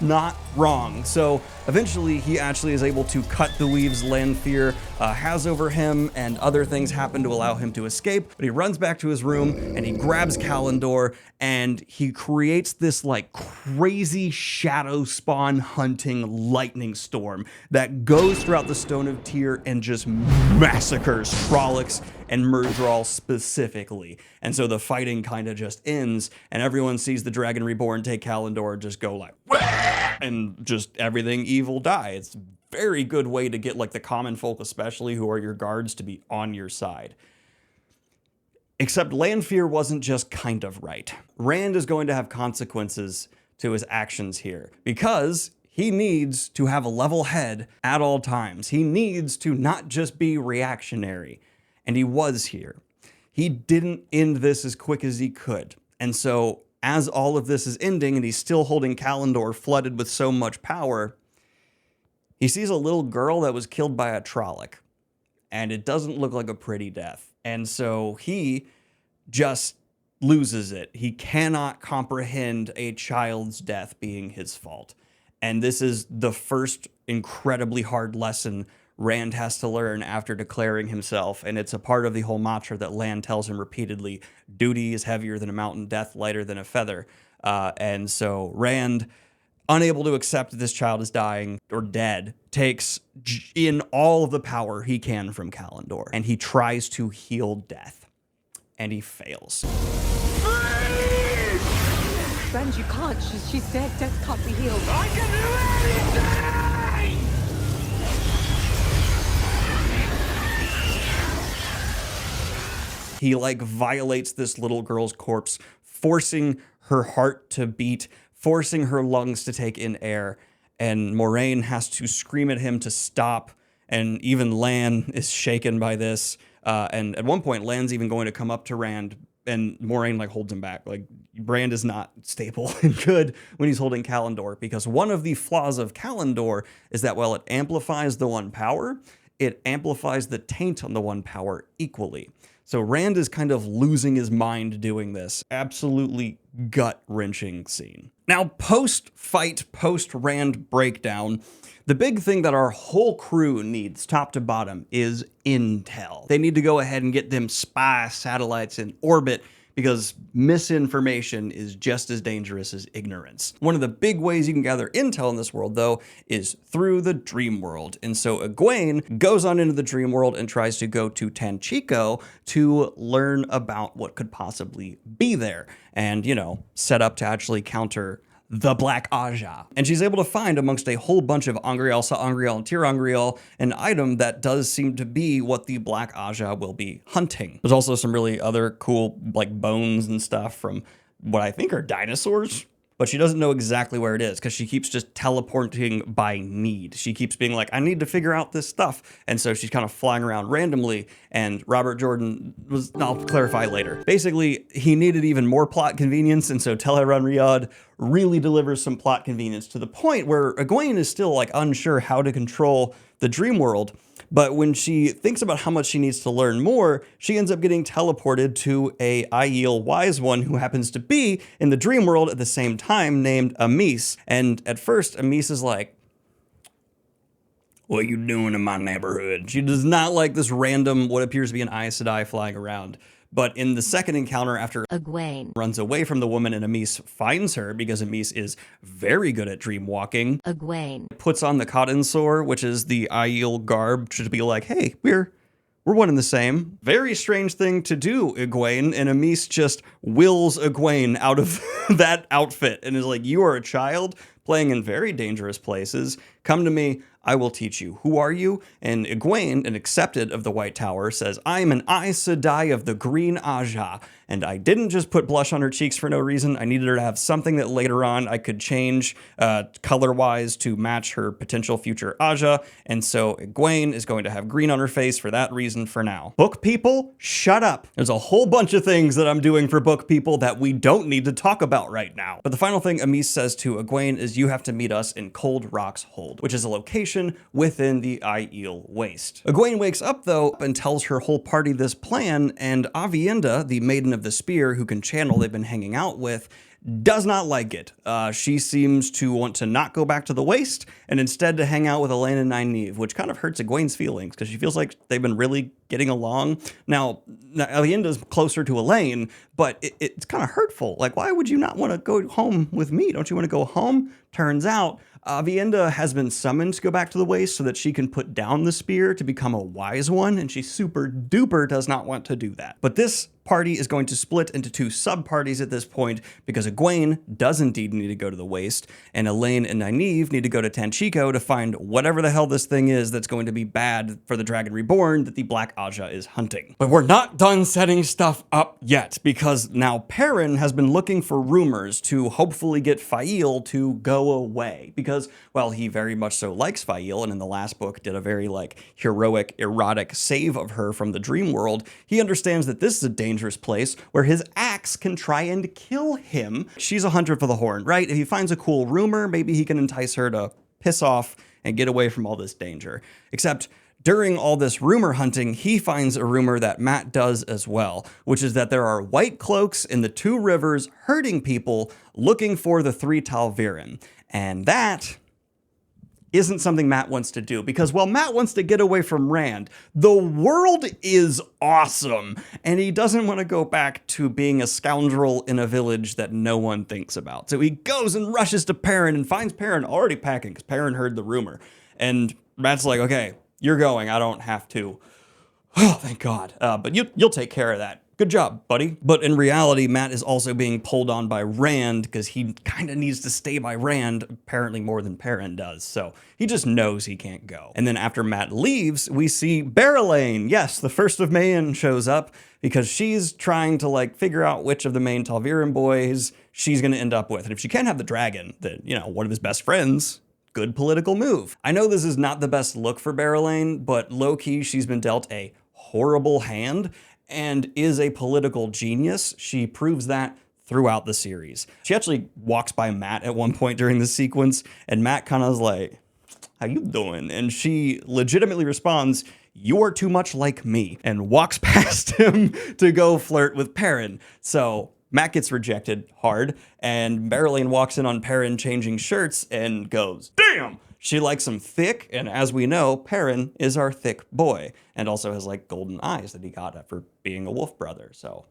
not wrong. So eventually he actually is able to cut the weaves Lanfear has over him, and other things happen to allow him to escape. But he runs back to his room and he grabs Kalendor and he creates this like crazy shadow spawn hunting lightning storm that goes throughout the Stone of Tyr and just massacres Trollocs and Myrddraal specifically. And so the fighting kind of just ends, and everyone sees the Dragon Reborn take Kalendor and just go like, wah! And just everything evil die. It's a very good way to get like the common folk, especially who are your guards, to be on your side. Except Lanfear wasn't just kind of right. Rand is going to have consequences to his actions here because he needs to have a level head at all times. He needs to not just be reactionary. And he was here. He didn't end this as quick as he could. And so as all of this is ending and he's still holding Kalendor flooded with so much power, he sees a little girl that was killed by a Trolloc. And it doesn't look like a pretty death. And so he just loses it. He cannot comprehend a child's death being his fault. And this is the first incredibly hard lesson Rand has to learn after declaring himself, and it's a part of the whole mantra that Lan tells him repeatedly: duty is heavier than a mountain, death lighter than a feather. And so Rand, unable to accept that this child is dying or dead, takes in all of the power he can from Kalendor, and he tries to heal death, and he fails. Rand, you can't. She's dead. Death can't be healed. I can do anything! He like violates this little girl's corpse, forcing her heart to beat, forcing her lungs to take in air. And Moraine has to scream at him to stop. And even Lan is shaken by this. And at one point, Lan's even going to come up to Rand, and Moraine like holds him back. Like, Rand is not stable and good when he's holding Kalendor, because one of the flaws of Kalendor is that while it amplifies the one power, it amplifies the taint on the one power equally. So Rand is kind of losing his mind doing this. Absolutely gut-wrenching scene. Now, post-fight, post-Rand breakdown, the big thing that our whole crew needs, top to bottom, is intel. They need to go ahead and get them spy satellites in orbit, because misinformation is just as dangerous as ignorance. One of the big ways you can gather intel in this world, though, is through the dream world. And so Egwene goes on into the dream world and tries to go to Tanchico to learn about what could possibly be there and, you know, set up to actually counter the Black Aja. And she's able to find amongst a whole bunch of Angreal, Sa'angreal, and tirangreal an item that does seem to be what the Black Aja will be hunting. There's also some really other cool like bones and stuff from what I think are dinosaurs, but she doesn't know exactly where it is because she keeps just teleporting by need. She keeps being like, I need to figure out this stuff. And so she's kind of flying around randomly, and Robert Jordan was, I'll clarify later. Basically, he needed even more plot convenience, and so Teleron Riyadh really delivers some plot convenience to the point where Egwene is still like unsure how to control the dream world. But when she thinks about how much she needs to learn more, she ends up getting teleported to a Aiel Wise One who happens to be in the dream world at the same time, named Amis. And at first, Amis is like, what are you doing in my neighborhood? She does not like this random, what appears to be an Aes Sedai flying around. But in the second encounter, after Egwene runs away from the woman and Amis finds her, because Amis is very good at dream walking, Egwene puts on the cotton sore, which is the Aiel garb, to be like, hey, we're one and the same. Very strange thing to do, Egwene, and Amis just wills Egwene out of that outfit and is like, you are a child, playing in very dangerous places. Come to me, I will teach you. Who are you? And Egwene, an accepted of the White Tower, says, I am an Aes Sedai of the Green Aja. And I didn't just put blush on her cheeks for no reason. I needed her to have something that later on I could change color-wise to match her potential future Aja. And so Egwene is going to have green on her face for that reason for now. Book people, shut up. There's a whole bunch of things that I'm doing for book people that we don't need to talk about right now. But the final thing Amis says to Egwene is you have to meet us in Cold Rock's Hold, which is a location within the Aiel Waste. Egwene wakes up though and tells her whole party this plan, and Avienda, the Maiden of the Spear who can channel they've been hanging out with, does not like it. She seems to want to not go back to the Waste and instead to hang out with Elaine and Nynaeve, which kind of hurts Egwene's feelings because she feels like they've been really getting along. Now Avienda's closer to Elaine, but it's kind of hurtful. Like, why would you not want to go home with me? Don't you want to go home? Turns out Avienda has been summoned to go back to the Waste so that she can put down the spear to become a wise one, and she super duper does not want to do that. But this party is going to split into two sub-parties at this point because Egwene does indeed need to go to the Waste, and Elaine and Nynaeve need to go to Tanchico to find whatever the hell this thing is that's going to be bad for the Dragon Reborn that the Black Aja is hunting. But we're not done setting stuff up yet, because now Perrin has been looking for rumors to hopefully get Faile to go away, because, well, he very much so likes Faile, and in the last book did a very, heroic, erotic save of her from the dream world. He understands that this is a dangerous place where his axe can try and kill him. She's a hunter for the horn, right? If he finds a cool rumor, maybe he can entice her to piss off and get away from all this danger. Except during all this rumor hunting, he finds a rumor that Matt does as well, which is that there are white cloaks in the two rivers hurting people looking for the three Tal'Virin. And that isn't something Matt wants to do, because while Matt wants to get away from Rand, the world is awesome, and he doesn't want to go back to being a scoundrel in a village that no one thinks about. So he goes and rushes to Perrin and finds Perrin already packing, because Perrin heard the rumor. And Matt's like, okay, you're going, I don't have to. Oh, thank God. But you'll take care of that. Good job, buddy. But in reality, Matt is also being pulled on by Rand because he kind of needs to stay by Rand, apparently more than Perrin does. So he just knows he can't go. And then after Matt leaves, we see Barrelane. Yes, the first of Mayen shows up because she's trying to figure out which of the main Tal'Virin boys she's going to end up with. And if she can't have the dragon, then, one of his best friends, good political move. I know this is not the best look for Barrelane, but low-key, she's been dealt a horrible hand and is a political genius. She proves that throughout the series. She actually walks by Matt at one point during the sequence, and Matt kind of is like, how you doing? And she legitimately responds, you are too much like me, and walks past him to go flirt with Perrin. So Matt gets rejected hard, and Barrelane walks in on Perrin changing shirts and goes, damn! She likes him thick, and as we know, Perrin is our thick boy, and also has golden eyes that he got for being a wolf brother, so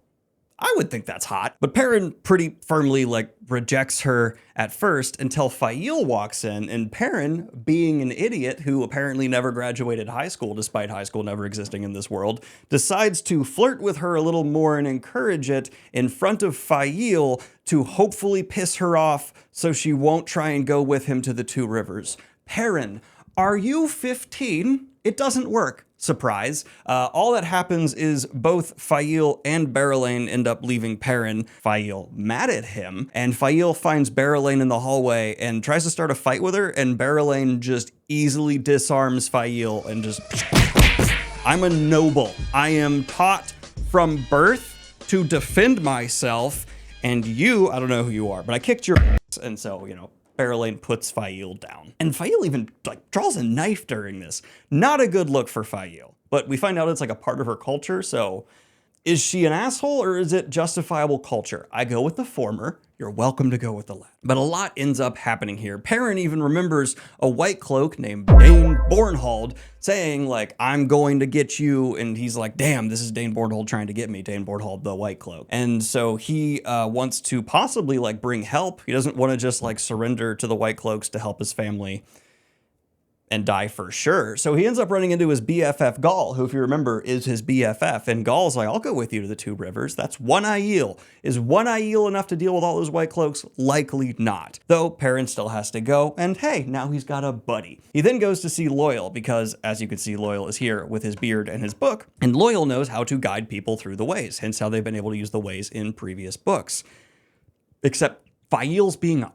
I would think that's hot. But Perrin pretty firmly rejects her at first until Faile walks in, and Perrin, being an idiot who apparently never graduated high school despite high school never existing in this world, decides to flirt with her a little more and encourage it in front of Faile to hopefully piss her off so she won't try and go with him to the two rivers. Perrin, are you 15? It doesn't work. Surprise. All that happens is both Faile and Barrelane end up leaving Perrin, Faile mad at him, and Faile finds Barrelane in the hallway and tries to start a fight with her, and Barrelane just easily disarms Faile and just, I'm a noble. I am taught from birth to defend myself, and you, I don't know who you are, but I kicked your ass, and so, Barrelane puts Faile down. And Faile even draws a knife during this. Not a good look for Faile. But we find out it's a part of her culture, so is she an asshole or is it justifiable culture? I go with the former. You're welcome to go with the latter. But a lot ends up happening here. Perrin even remembers a white cloak named Dane Bornhold saying I'm going to get you. And he's like, damn, this is Dane Bornhold trying to get me. Dane Bornhold, the white cloak. And so he wants to possibly bring help. He doesn't want to just surrender to the white cloaks to help his family. and die for sure. So he ends up running into his BFF Gaul, who, if you remember, is his BFF. And Gaul's like, I'll go with you to the Two Rivers. That's one Aiel. Is one Aiel enough to deal with all those White Cloaks? Likely not. Though Perrin still has to go, and hey, now he's got a buddy. He then goes to see Loyal, because as you can see, Loyal is here with his beard and his book, and Loyal knows how to guide people through the ways, hence how they've been able to use the ways in previous books. Except Fael's being a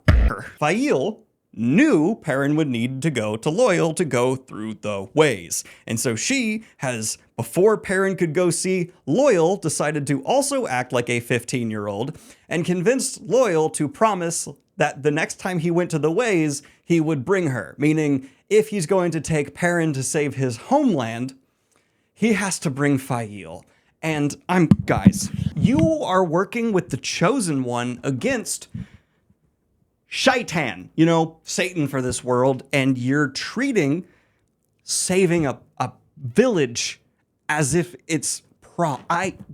Fael knew Perrin would need to go to Loyal to go through the ways. And so she has, before Perrin could go see Loyal, decided to also act like a 15-year-old and convinced Loyal to promise that the next time he went to the ways, he would bring her. Meaning, if he's going to take Perrin to save his homeland, he has to bring Fael. And guys, you are working with the Chosen One against Shaitan, you know, Satan for this world, and you're treating saving a village as if it's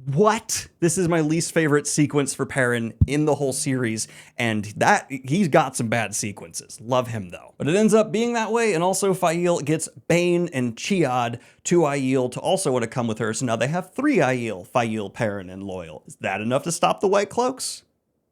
what? This is my least favorite sequence for Perrin in the whole series, and that he's got some bad sequences. Love him though. But it ends up being that way, and also Fael gets Bane and Chiad, two Aiel, to also want to come with her, so now they have three Aiel, Fael, Perrin, and Loyal. Is that enough to stop the White Cloaks?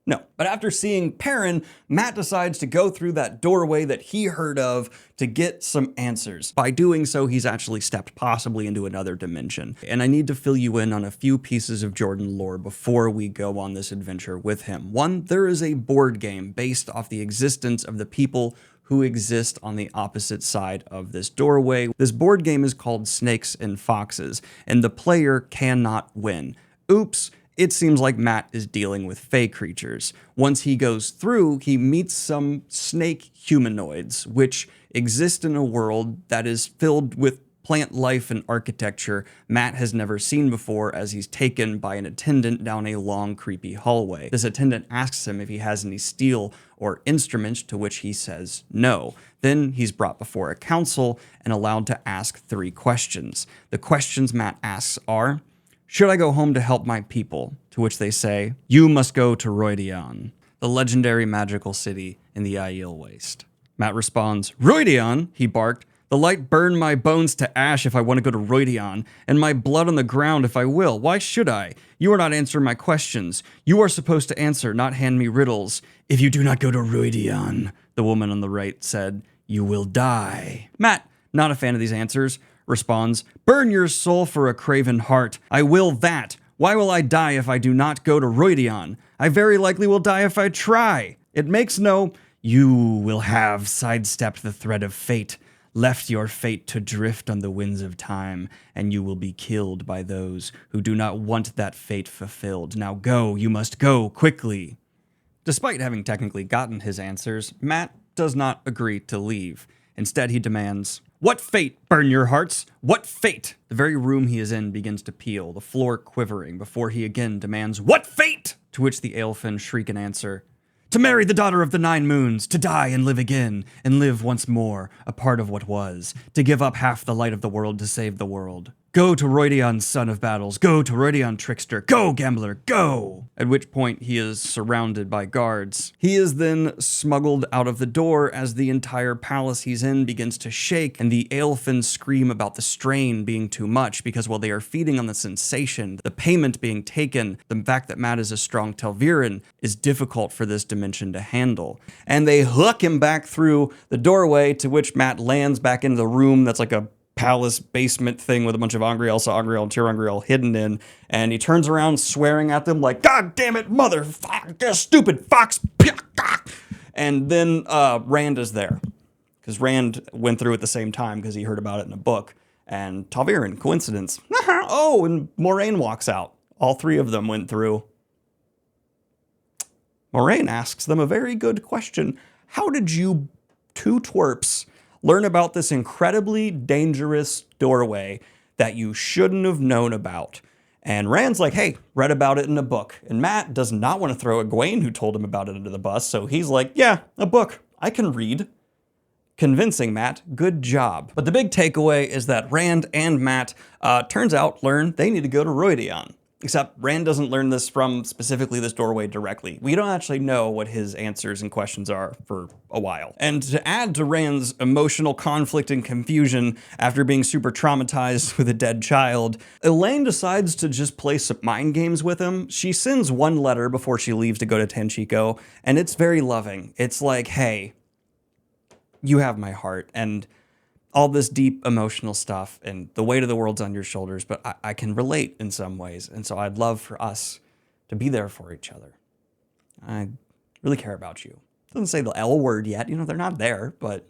No. But after seeing Perrin, Matt decides to go through that doorway that he heard of to get some answers. By doing so, he's actually stepped possibly into another dimension. And I need to fill you in on a few pieces of Jordan lore before we go on this adventure with him. One, there is a board game based off the existence of the people who exist on the opposite side of this doorway. This board game is called Snakes and Foxes, and the player cannot win. Oops. It seems like Matt is dealing with fey creatures. Once he goes through, he meets some snake humanoids, which exist in a world that is filled with plant life and architecture Matt has never seen before, as he's taken by an attendant down a long, creepy hallway. This attendant asks him if he has any steel or instruments, to which he says no. Then he's brought before a council and allowed to ask 3 questions. The questions Matt asks are, should I go home to help my people? To which they say, you must go to Rhuidean, the legendary magical city in the Aiel Waste. Matt responds, Rhuidean, he barked. The light burned my bones to ash if I want to go to Rhuidean, and my blood on the ground if I will. Why should I? You are not answering my questions. You are supposed to answer, not hand me riddles. If you do not go to Rhuidean, the woman on the right said, you will die. Matt, not a fan of these answers, responds, burn your soul for a craven heart. I will that. Why will I die if I do not go to Rhuidean? I very likely will die if I try. It makes no... You will have sidestepped the thread of fate, left your fate to drift on the winds of time, and you will be killed by those who do not want that fate fulfilled. Now go, you must go, quickly. Despite having technically gotten his answers, Matt does not agree to leave. Instead, he demands, what fate, burn your hearts? What fate? The very room he is in begins to peel, the floor quivering, before he again demands, what fate? To which the Aelfin shriek in answer, to marry the daughter of the 9 moons, to die and live again, and live once more, a part of what was, to give up half the light of the world to save the world. Go to Rhuidean, son of battles. Go to Rhuidean, trickster. Go, gambler, go! At which point he is surrounded by guards. He is then smuggled out of the door as the entire palace he's in begins to shake, and the Aelfin scream about the strain being too much, because while they are feeding on the sensation, the payment being taken, the fact that Matt is a strong Telviran is difficult for this dimension to handle. And they hook him back through the doorway, to which Matt lands back into the room that's like a palace basement thing with a bunch of Angriel, Saangriel, and Tirangriel hidden in, and he turns around swearing at them like, God damn it, stupid fox. And then Rand is there, because Rand went through at the same time because he heard about it in a book, and Telviran, coincidence. Oh, and Moraine walks out. All 3 of them went through. Moraine asks them a very good question. How did you 2 twerps learn about this incredibly dangerous doorway that you shouldn't have known about? And Rand's like, hey, read about it in a book. And Matt does not want to throw Egwene, who told him about it, under the bus, so he's like, yeah, a book. I can read. Convincing Matt, good job. But the big takeaway is that Rand and Matt, turns out, learn they need to go to Rhuidean. Except Rand doesn't learn this from specifically this doorway directly. We don't actually know what his answers and questions are for a while. And to add to Rand's emotional conflict and confusion after being super traumatized with a dead child, Elaine decides to just play some mind games with him. She sends one letter before she leaves to go to Tenchiko, and it's very loving. It's like, hey, you have my heart, and all this deep emotional stuff, and the weight of the world's on your shoulders, but I can relate in some ways. And so I'd love for us to be there for each other. I really care about you. Doesn't say the L word yet. You know, they're not there, but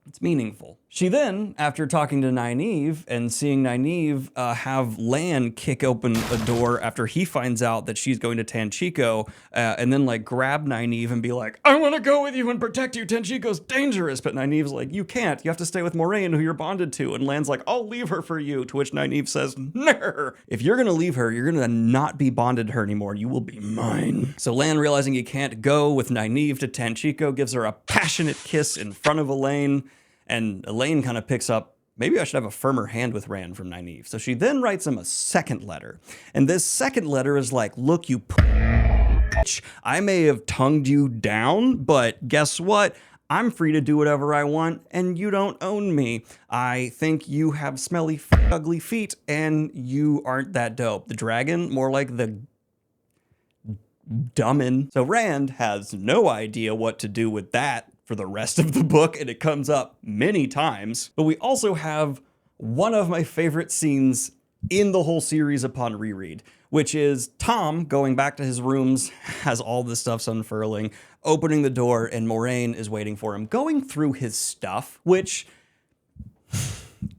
it's meaningful. She then, after talking to Nynaeve and seeing Nynaeve have Lan kick open a door after he finds out that she's going to Tenchiko, and then like grab Nynaeve and be like, I want to go with you and protect you. Tenchiko's dangerous. But Nynaeve's like, you can't. You have to stay with Moraine, who you're bonded to. And Lan's like, I'll leave her for you. To which Nynaeve says, no. If you're going to leave her, you're going to not be bonded to her anymore. You will be mine. So Lan, realizing he can't go with Nynaeve to Tenchiko, gives her a passionate kiss in front of Elaine. And Elaine kind of picks up, maybe I should have a firmer hand with Rand from Nynaeve. So she then writes him a second letter. And this second letter is like, look, you bitch, I may have tongued you down, but guess what? I'm free to do whatever I want, and you don't own me. I think you have smelly, ugly feet, and you aren't that dope. The dragon, more like the dummin'. So Rand has no idea what to do with that for the rest of the book, and it comes up many times. But we also have one of my favorite scenes in the whole series upon reread, which is Tom going back to his rooms, has all this stuff's unfurling, opening the door, and Moraine is waiting for him, going through his stuff, which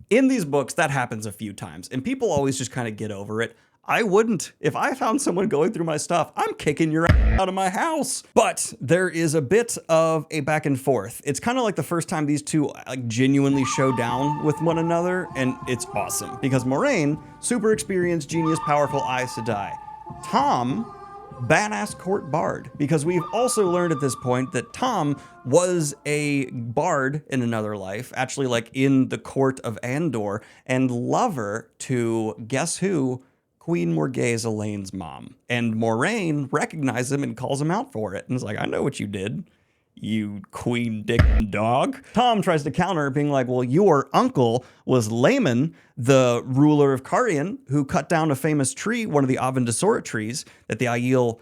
in these books, that happens a few times, and people always just kind of get over it. I wouldn't. If I found someone going through my stuff, I'm kicking your ass out of my house. But there is a bit of a back and forth. It's kind of like the first time these two like genuinely show down with one another, and it's awesome. Because Moraine, super experienced, genius, powerful Aes Sedai. Tom, badass court bard. Because we've also learned at this point that Tom was a bard in another life, actually like in the court of Andor, and lover to, guess who? Queen Morgase, Elaine's mom. And Moraine recognizes him and calls him out for it. And is like, I know what you did, you queen dick dog. Tom tries to counter, being like, well, your uncle was Laman, the ruler of Carian, who cut down a famous tree, one of the Avan Dessora trees, that the Aiel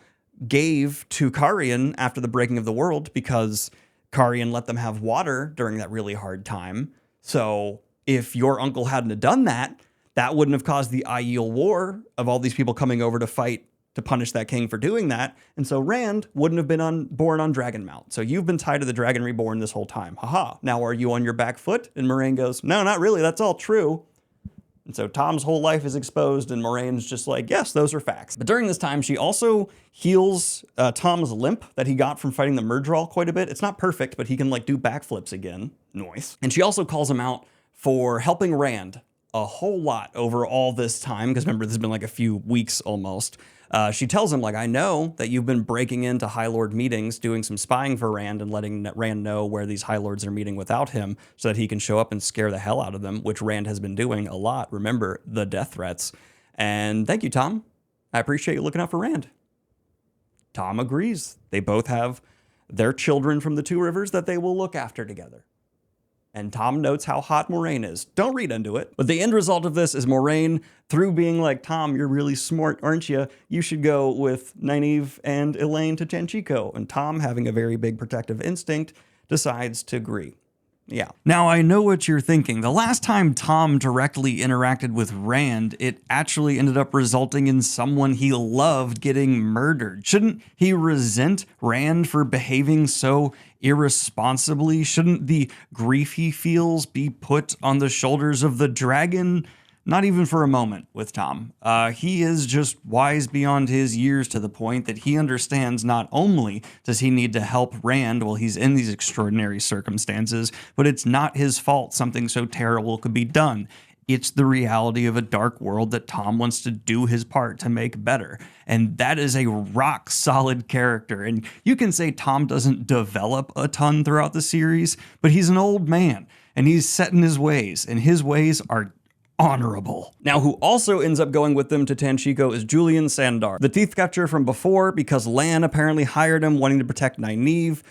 gave to Carian after the breaking of the world, because Carian let them have water during that really hard time. So if your uncle hadn't have done that, that wouldn't have caused the Aiel War of all these people coming over to fight to punish that king for doing that. And so Rand wouldn't have been born on Dragonmount. So you've been tied to the Dragon Reborn this whole time. Haha. Now are you on your back foot? And Moraine goes, no, not really. That's all true. And so Tom's whole life is exposed, and Moraine's just like, yes, those are facts. But during this time, she also heals Tom's limp that he got from fighting the Murdral quite a bit. It's not perfect, but he can like do backflips again. Nice. And she also calls him out for helping Rand a whole lot over all this time, because remember, this has been like a few weeks almost. She tells him, like, I know that you've been breaking into High Lord meetings, doing some spying for Rand and letting Rand know where these High Lords are meeting without him so that he can show up and scare the hell out of them, which Rand has been doing a lot. Remember, the death threats. And thank you, Tom. I appreciate you looking out for Rand. Tom agrees. They both have their children from the Two Rivers that they will look after together. And Tom notes how hot Moraine is. Don't read into it. But the end result of this is Moraine, through being like, Tom, you're really smart, aren't you? You should go with Nynaeve and Elaine to Tenchiko. And Tom, having a very big protective instinct, decides to agree. Yeah. Now, I know what you're thinking. The last time Tom directly interacted with Rand, it actually ended up resulting in someone he loved getting murdered. Shouldn't he resent Rand for behaving so irresponsibly? Shouldn't the grief he feels be put on the shoulders of the dragon? Not even for a moment with Tom. He is just wise beyond his years to the point that he understands not only does he need to help Rand while he's in these extraordinary circumstances, but it's not his fault something so terrible could be done. It's the reality of a dark world that Tom wants to do his part to make better. And that is a rock solid character. And you can say Tom doesn't develop a ton throughout the series, but he's an old man and he's set in his ways, and his ways are honorable. Now, who also ends up going with them to Tanchico is Julian Sandar, the teeth catcher from before, because Lan apparently hired him wanting to protect Nynaeve.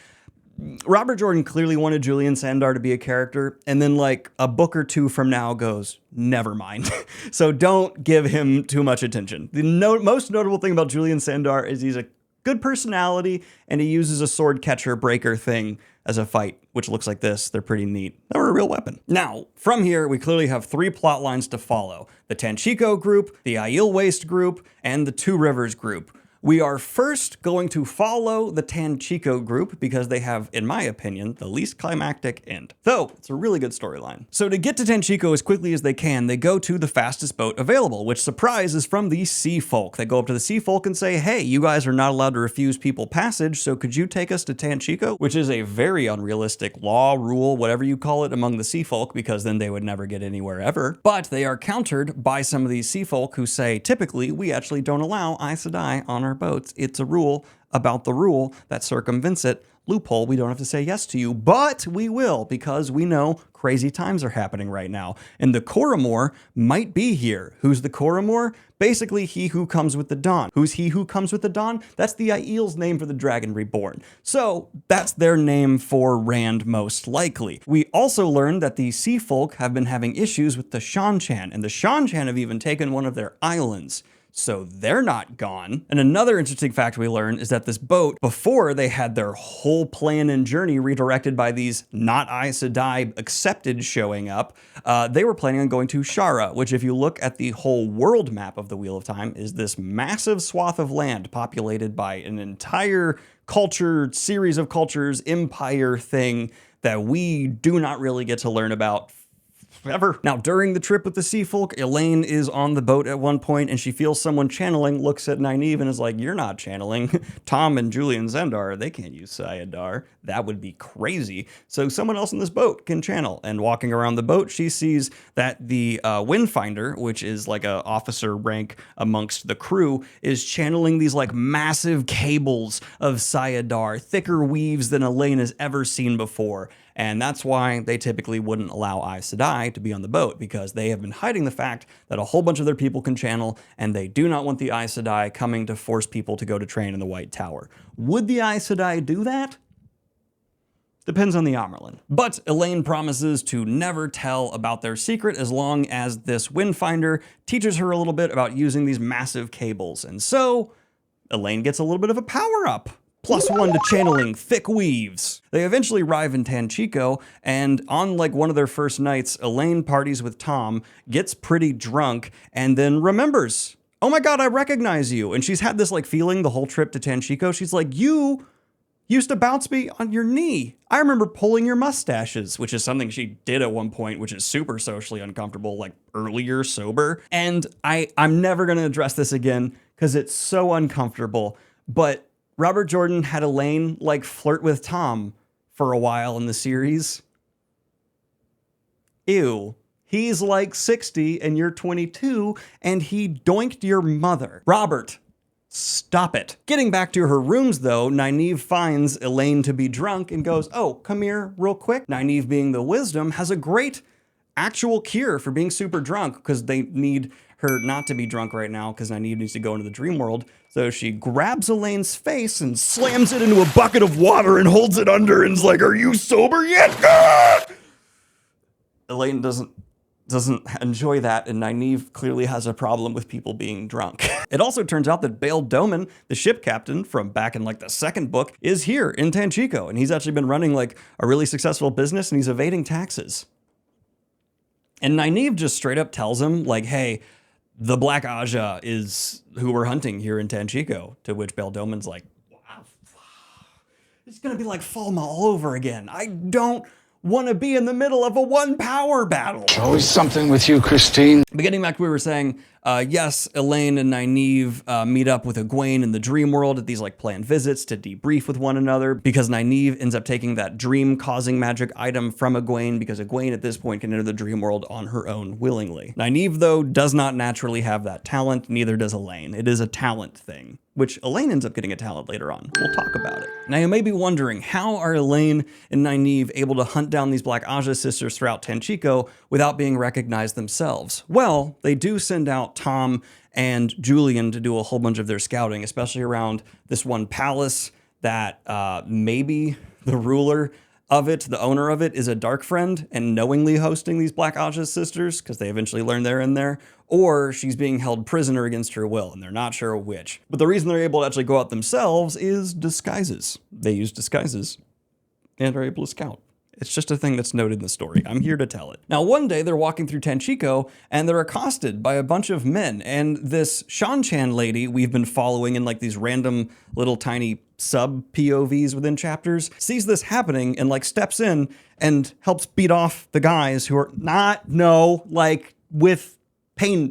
Robert Jordan clearly wanted Julian Sandar to be a character, and then like a book or two from now goes, never mind. So don't give him too much attention. The most notable thing about Julian Sandar is he's a good personality, and he uses a sword catcher breaker thing as a fight, which looks like this. They're pretty neat. They were a real weapon. Now, from here, we clearly have 3 plot lines to follow. The Tanchico group, the Aiel Waste group, and the Two Rivers group. We are first going to follow the Tanchico group because they have, in my opinion, the least climactic end. Though, it's a really good storyline. So to get to Tanchico as quickly as they can, they go to the fastest boat available, which, surprise, is from the Sea Folk. They go up to the Sea Folk and say, hey, you guys are not allowed to refuse people passage, so could you take us to Tanchico? Which is a very unrealistic law, rule, whatever you call it, among the Sea Folk, because then they would never get anywhere ever. But they are countered by some of these Sea Folk who say, typically, we actually don't allow Aes Sedai on our boats. It's a rule about the rule that circumvents it. Loophole, we don't have to say yes to you, but we will, because we know crazy times are happening right now. And the Coromor might be here. Who's the Coromor? Basically, he who comes with the dawn. Who's he who comes with the dawn? That's the Aiel's name for the Dragon Reborn. So that's their name for Rand, most likely. We also learned that the Sea Folk have been having issues with the Shan-Chan, and the Shan-Chan have even taken one of their islands. So they're not gone. And another interesting fact we learned is that this boat, before they had their whole plan and journey redirected by these not Aes Sedai accepted showing up, they were planning on going to Shara, which if you look at the whole world map of the Wheel of Time, is this massive swath of land populated by an entire culture, series of cultures, empire thing that we do not really get to learn about ever. Now, during the trip with the Sea Folk, Elaine is on the boat at one point and she feels someone channeling, looks at Nynaeve and is like, you're not channeling. Tom and Julian Sandar, they can't use Sayadar. That would be crazy. So someone else in this boat can channel. And walking around the boat, she sees that the Windfinder, which is like a officer rank amongst the crew, is channeling these like massive cables of Sayadar, thicker weaves than Elaine has ever seen before. And that's why they typically wouldn't allow Aes Sedai to be on the boat, because they have been hiding the fact that a whole bunch of their people can channel, and they do not want the Aes Sedai coming to force people to go to train in the White Tower. Would the Aes Sedai do that? Depends on the Amerlin. But Elaine promises to never tell about their secret as long as this Windfinder teaches her a little bit about using these massive cables. And so Elaine gets a little bit of a power-up. +1 to channeling thick weaves. They eventually arrive in Tanchico, and on like one of their first nights, Elaine parties with Tom, gets pretty drunk, and then remembers, oh my god, I recognize you. And she's had this like feeling the whole trip to Tanchico. She's like, you used to bounce me on your knee. I remember pulling your mustaches, which is something she did at one point, which is super socially uncomfortable, like earlier sober. And I'm never gonna address this again because it's so uncomfortable, but Robert Jordan had Elaine like flirt with Tom for a while in the series. Ew. He's like 60 and you're 22 and he doinked your mother. Robert, stop it. Getting back to her rooms though, Nynaeve finds Elaine to be drunk and goes, oh, come here real quick. Nynaeve, being the wisdom, has a great actual cure for being super drunk because they need her not to be drunk right now because Nynaeve needs to go into the dream world. So she grabs Elaine's face and slams it into a bucket of water and holds it under and is like, are you sober yet? Ah! Elaine doesn't enjoy that, and Nynaeve clearly has a problem with people being drunk. It also turns out that Bail Doman, the ship captain from back in like the second book, is here in Tanchico, and he's actually been running like a really successful business and he's evading taxes. And Nynaeve just straight up tells him like, hey, the Black Aja is who we're hunting here in Tanchico, to which Bail Doman's like, wow, it's gonna be like Falma all over again. I don't want to be in the middle of a one power battle. Always something with you, Christine. Beginning back to what we were saying, Yes, Elaine and Nynaeve meet up with Egwene in the dream world at these like planned visits to debrief with one another, because Nynaeve ends up taking that dream-causing magic item from Egwene, because Egwene at this point can enter the dream world on her own willingly. Nynaeve, though, does not naturally have that talent, neither does Elaine. It is a talent thing, which Elaine ends up getting a talent later on. We'll talk about it. Now, you may be wondering, how are Elaine and Nynaeve able to hunt down these Black Aja sisters throughout Tanchico without being recognized themselves? Well, they do send out Tom and Julian to do a whole bunch of their scouting, especially around this one palace that maybe the ruler of it, the owner of it, is a dark friend and knowingly hosting these Black Aja sisters, because they eventually learn they're in there, or she's being held prisoner against her will, and they're not sure which. But the reason they're able to actually go out themselves is disguises. They use disguises and are able to scout. It's just a thing that's noted in the story. I'm here to tell it. Now, one day they're walking through Tanchico and they're accosted by a bunch of men. And this Shan-Chan lady we've been following in like these random little tiny sub POVs within chapters sees this happening and like steps in and helps beat off the guys who are with pain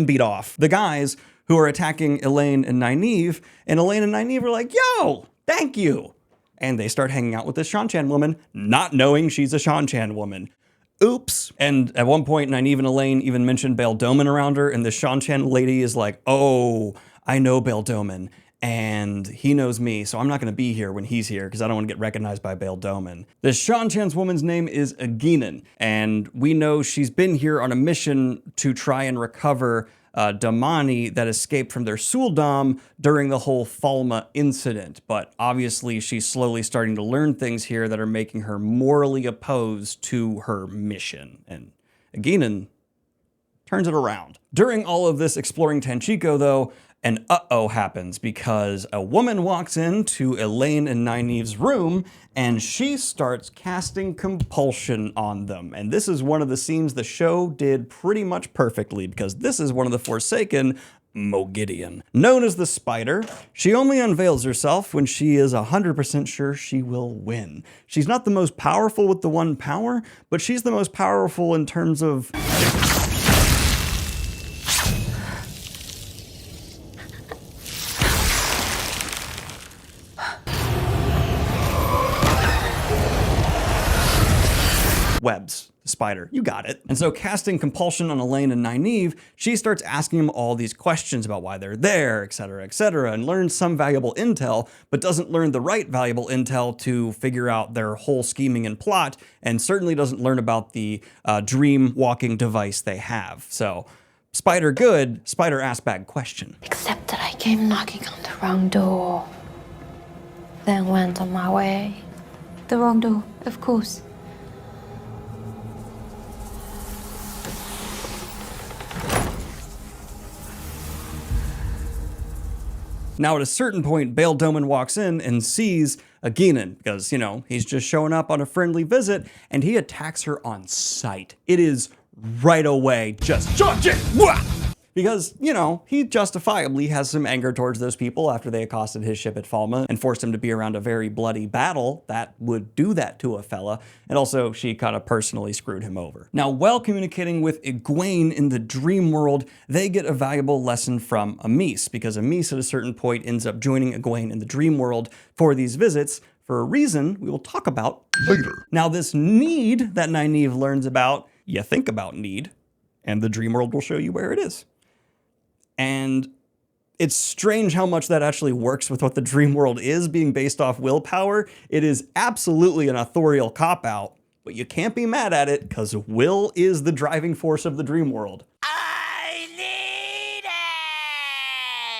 beat off the guys who are attacking Elaine and Nynaeve. And Elaine and Nynaeve are like, yo, thank you. And they start hanging out with this Shan-Chan woman, not knowing she's a Shan-Chan woman. Oops. And at one point, Nynaeve and Elaine even mentioned Bail Doman around her, and the Shan-Chan lady is like, oh, I know Bail Doman, and he knows me, so I'm not going to be here when he's here, because I don't want to get recognized by Bail Doman. This Shan-Chan's woman's name is Egwene, and we know she's been here on a mission to try and recover Damani that escaped from their Suldam during the whole Falma incident. But obviously she's slowly starting to learn things here that are making her morally opposed to her mission. And Egwene turns it around. During all of this exploring Tanchico, though, an uh-oh happens, because a woman walks into Elaine and Nynaeve's room and she starts casting compulsion on them. And this is one of the scenes the show did pretty much perfectly, because this is one of the Forsaken, Moghedien. Known as the Spider, she only unveils herself when she is 100% sure she will win. She's not the most powerful with the one power, but she's the most powerful in terms of webs. Spider, you got it. And so, casting compulsion on Elaine and Nynaeve, she starts asking them all these questions about why they're there, etc., and learns some valuable intel, but doesn't learn the right valuable intel to figure out their whole scheming and plot, and certainly doesn't learn about the dream walking device they have. So, Spider good, Spider asked bad question. Except that I came knocking on the wrong door, then went on my way. The wrong door, of course. Now, at a certain point, Bail Doman walks in and sees Egwene, because, you know, he's just showing up on a friendly visit, and he attacks her on sight. It is right away just charge it! Because, you know, he justifiably has some anger towards those people after they accosted his ship at Falma and forced him to be around a very bloody battle that would do that to a fella. And also, she kind of personally screwed him over. Now, while communicating with Egwene in the dream world, they get a valuable lesson from Amis, because Amis at a certain point ends up joining Egwene in the dream world for these visits, for a reason we will talk about later. Now, this need that Nynaeve learns about, you think about need, and the dream world will show you where it is. And it's strange how much that actually works with what the dream world is, being based off willpower. It is absolutely an authorial cop-out, but you can't be mad at it, because will is the driving force of the dream world.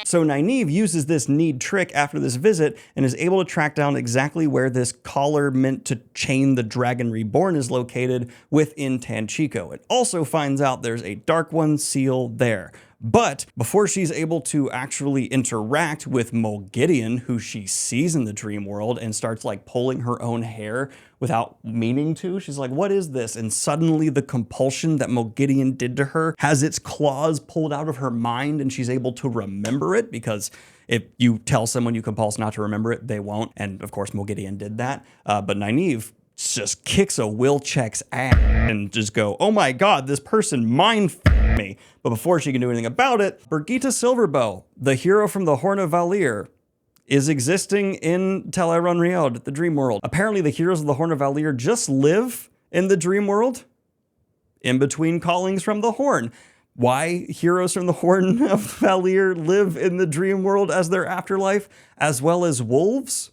So Nynaeve uses this need trick after this visit and is able to track down exactly where this collar meant to chain the Dragon Reborn is located within Tanchico. It also finds out there's a Dark One seal there. But before she's able to actually interact with Moghedien, who she sees in the dream world, and starts like pulling her own hair without meaning to, she's like, what is this? And suddenly the compulsion that Moghedien did to her has its claws pulled out of her mind, and she's able to remember it, because if you tell someone you compulse not to remember it, they won't. And of course, Moghedien did that. But Nynaeve just kicks a will check's ass and just go, oh my god, this person mind me. But before she can do anything about it, Birgitta Silverbow, the hero from the Horn of Valir, is existing in Tel Aron-Riod, the dream world. Apparently the heroes of the Horn of Valir just live in the dream world in between callings from the Horn. Why heroes from the Horn of Valir live in the dream world as their afterlife, as well as wolves?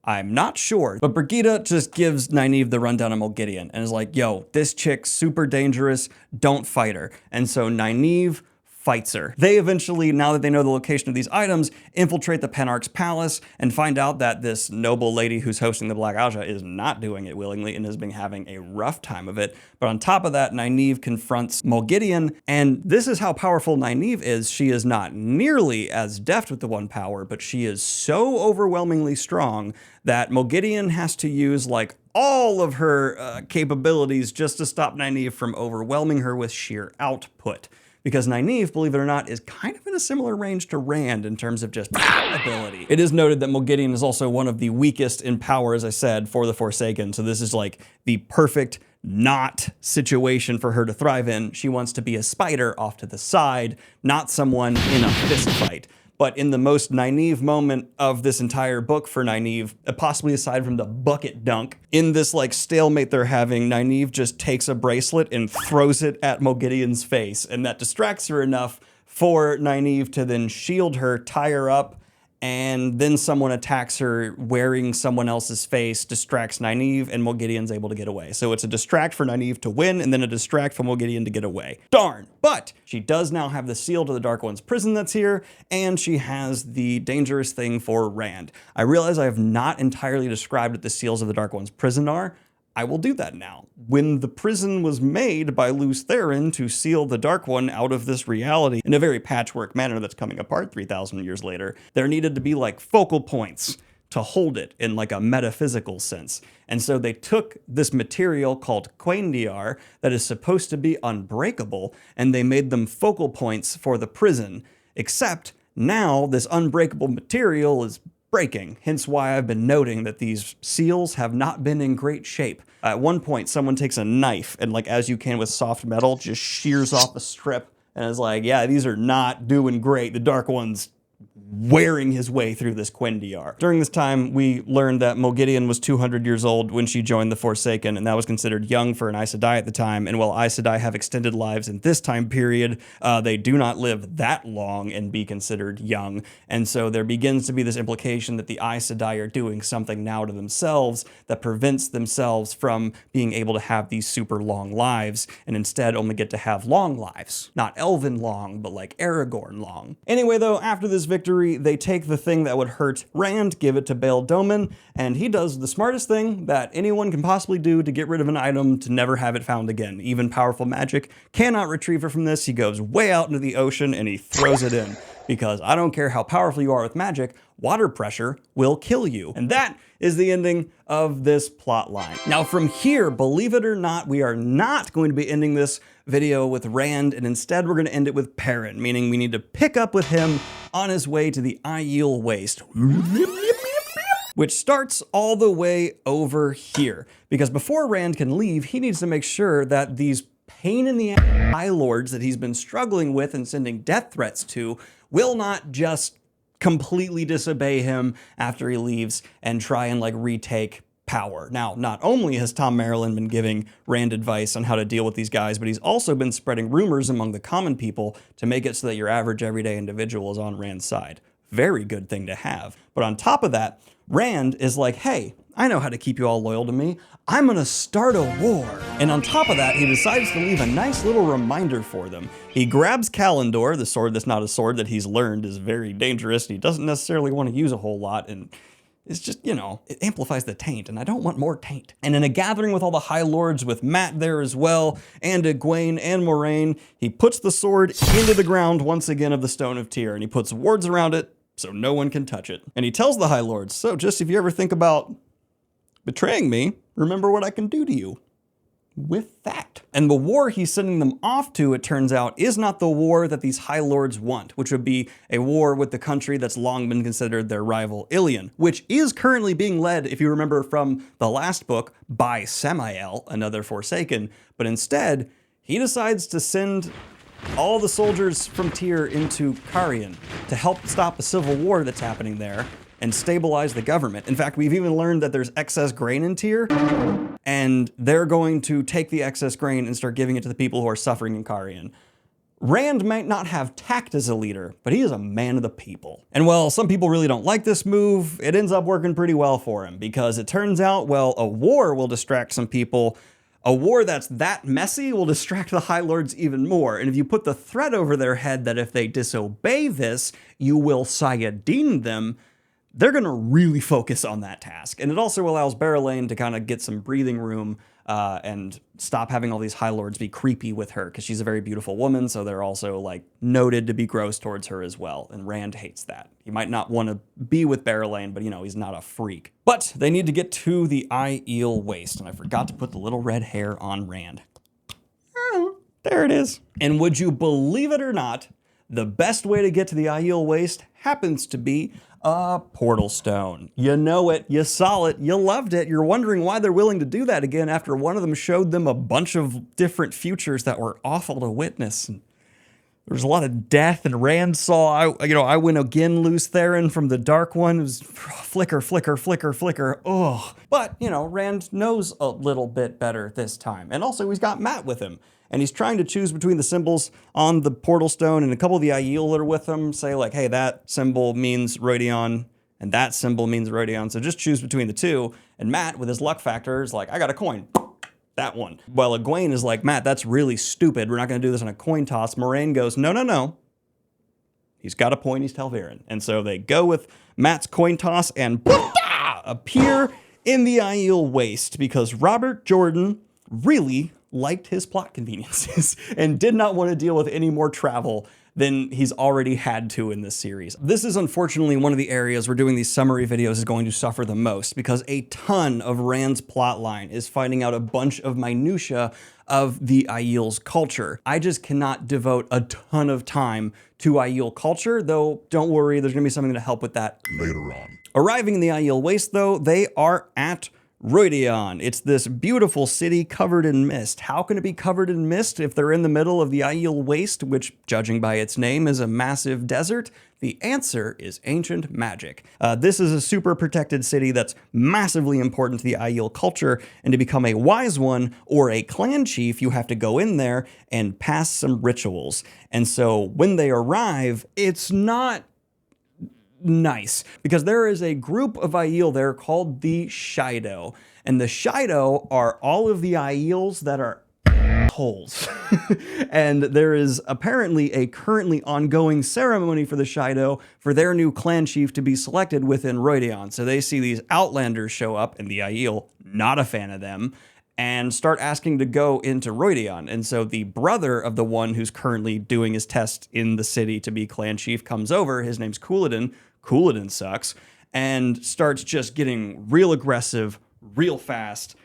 I'm not sure. But Birgitta just gives Nynaeve the rundown on Moghedien and is like, yo, this chick's super dangerous, don't fight her. And so Nynaeve fights her. They eventually, now that they know the location of these items, infiltrate the Penarch's palace and find out that this noble lady who's hosting the Black Aja is not doing it willingly and has been having a rough time of it. But on top of that, Nynaeve confronts Moghedien, and this is how powerful Nynaeve is. She is not nearly as deft with the One Power, but she is so overwhelmingly strong that Moghedien has to use like all of her capabilities just to stop Nynaeve from overwhelming her with sheer output. Because Nynaeve, believe it or not, is kind of in a similar range to Rand in terms of just ability. It is noted that Moghedien is also one of the weakest in power, as I said, for the Forsaken. So this is like the perfect not situation for her to thrive in. She wants to be a spider off to the side, not someone in a fist fight. But in the most Nynaeve moment of this entire book for Nynaeve, possibly aside from the bucket dunk, in this like stalemate they're having, Nynaeve just takes a bracelet and throws it at Moghedien's face, and that distracts her enough for Nynaeve to then shield her, tie her up, and then someone attacks her wearing someone else's face, distracts Nynaeve, and Moghedien's able to get away. So it's a distract for Nynaeve to win, and then a distract for Moghedien to get away. Darn! But she does now have the seal to the Dark One's prison that's here, and she has the dangerous thing for Rand. I realize I have not entirely described what the seals of the Dark One's prison are. I will do that now. When the prison was made by Lews Therin to seal the Dark One out of this reality in a very patchwork manner that's coming apart 3,000 years later, there needed to be like focal points to hold it in like a metaphysical sense. And so they took this material called Quaindiar that is supposed to be unbreakable, and they made them focal points for the prison. Except now this unbreakable material is breaking, hence why I've been noting that these seals have not been in great shape. At one point, someone takes a knife and, like as you can with soft metal, just shears off a strip and is like, yeah, these are not doing great. The Dark One's wearing his way through this Quaindiar. During this time, we learned that Moghedien was 200 years old when she joined the Forsaken, and that was considered young for an Aes Sedai at the time. And while Aes Sedai have extended lives in this time period, they do not live that long and be considered young. And so there begins to be this implication that the Aes Sedai are doing something now to themselves that prevents themselves from being able to have these super long lives, and instead only get to have long lives. Not elven long, but like Aragorn long. Anyway, though, after this victory, they take the thing that would hurt Rand, give it to Bael Domin, and he does the smartest thing that anyone can possibly do to get rid of an item to never have it found again. Even powerful magic cannot retrieve it from this. He goes way out into the ocean and he throws it in. Because I don't care how powerful you are with magic, water pressure will kill you. And that is the ending of this plot line. Now from here, believe it or not, we are not going to be ending this video with Rand, and instead we're going to end it with Perrin, meaning we need to pick up with him on his way to the Aiel Waste, which starts all the way over here. Because before Rand can leave, he needs to make sure that these pain in the ass High Lords that he's been struggling with and sending death threats to will not just completely disobey him after he leaves and try and like retake power. Now, not only has Tom Maryland been giving Rand advice on how to deal with these guys, but he's also been spreading rumors among the common people to make it so that your average everyday individual is on Rand's side. Very good thing to have. But on top of that, Rand is like, hey, I know how to keep you all loyal to me. I'm gonna start a war. And on top of that, he decides to leave a nice little reminder for them. He grabs Kalendor, the sword that's not a sword that he's learned is very dangerous, and he doesn't necessarily want to use a whole lot, and it's just, you know, it amplifies the taint, and I don't want more taint. And in a gathering with all the High Lords, with Matt there as well, and Egwene and Moraine, he puts the sword into the ground once again of the Stone of Tyr, and he puts wards around it so no one can touch it. And he tells the High Lords, so just if you ever think about betraying me, remember what I can do to you. with that. And the war he's sending them off to, it turns out, is not the war that these High Lords want, which would be a war with the country that's long been considered their rival, Ilion, which is currently being led, if you remember from the last book, by Samael, another Forsaken. But instead, he decides to send all the soldiers from Tyr into Carian to help stop a civil war that's happening there and stabilize the government. In fact, we've even learned that there's excess grain in Tyr, and they're going to take the excess grain and start giving it to the people who are suffering in Carian. Rand might not have tact as a leader, but he is a man of the people. And while some people really don't like this move, it ends up working pretty well for him, because it turns out, well, a war will distract some people. A war that's that messy will distract the High Lords even more. And if you put the threat over their head that if they disobey this, you will Sayadin them, they're gonna really focus on that task. And it also allows Barrelane to kind of get some breathing room and stop having all these High Lords be creepy with her, because she's a very beautiful woman, so they're also like noted to be gross towards her as well. And Rand hates that. He might not want to be with Barrelane, but you know, he's not a freak. But they need to get to the Aiel Waste, and I forgot to put the little red hair on Rand. There it is. And would you believe it or not, the best way to get to the Aiel Waste happens to be a portal stone. You know it, you saw it, you loved it. You're wondering why they're willing to do that again after one of them showed them a bunch of different futures that were awful to witness. And there's a lot of death, and Rand saw, I went again loose Theron from the dark one. It was flicker, flicker, flicker, flicker. Ugh. But, Rand knows a little bit better this time. And also he's got Mat with him. And he's trying to choose between the symbols on the portal stone, and a couple of the Aiel that are with him say like, hey, that symbol means Rodion, and that symbol means Rodion, so just choose between the two. And Mat, with his luck factor, is like, I got a coin. That one. While Egwene is like, Mat, that's really stupid. We're not going to do this on a coin toss. Moraine goes, no, no, no. He's got a point, he's Tel'Varin. And so they go with Mat's coin toss and appear in the Aiel Waste, because Robert Jordan really liked his plot conveniences and did not want to deal with any more travel than he's already had to in this series. This is unfortunately one of the areas where doing these summary videos is going to suffer the most, because a ton of Rand's plotline is finding out a bunch of minutia of the Aiel's culture. I just cannot devote a ton of time to Aiel culture, though don't worry, there's gonna be something to help with that later on. Arriving in the Aiel Waste though, they are at Rodion. It's this beautiful city covered in mist. How can it be covered in mist if they're in the middle of the Aiel Waste, which, judging by its name, is a massive desert? The answer is ancient magic. This is a super protected city that's massively important to the Aiel culture, and to become a wise one or a clan chief, you have to go in there and pass some rituals. And so when they arrive, it's not nice, because there is a group of Aiel there called the Shido, and the Shido are all of the Aiels that are holes. And there is apparently a currently ongoing ceremony for the Shido for their new clan chief to be selected within Rodion. So they see these Outlanders show up, and the Aiel, not a fan of them, and start asking to go into Rodion. And so the brother of the one who's currently doing his test in the city to be clan chief comes over. His name's Couladin. Couladin sucks, and starts just getting real aggressive, real fast,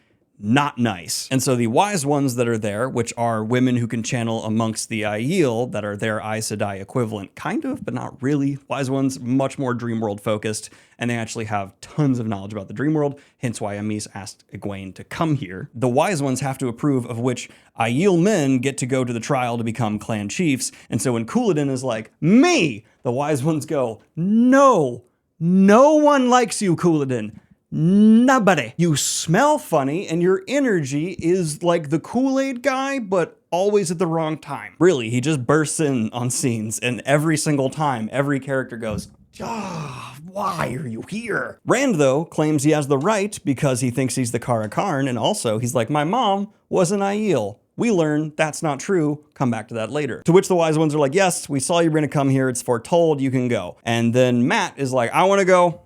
not nice. And so the wise ones that are there, which are women who can channel amongst the Aiel that are their Aes Sedai equivalent, kind of, but not really. Wise ones, much more Dreamworld focused, and they actually have tons of knowledge about the Dreamworld, hence why Amis asked Egwene to come here. The wise ones have to approve of which Aiel men get to go to the trial to become clan chiefs, and so when Couladin is like, me, the wise ones go, no, no one likes you, Couladin. Nobody. You smell funny, and your energy is like the Kool-Aid guy, but always at the wrong time. Really, he just bursts in on scenes, and every single time, every character goes, why are you here? Rand, though, claims he has the right because he thinks he's the Kara Karn, and also he's like, my mom was an Aiel. We learn that's not true. Come back to that later. To which the wise ones are like, yes, we saw you were gonna come here. It's foretold, you can go. And then Mat is like, I wanna go.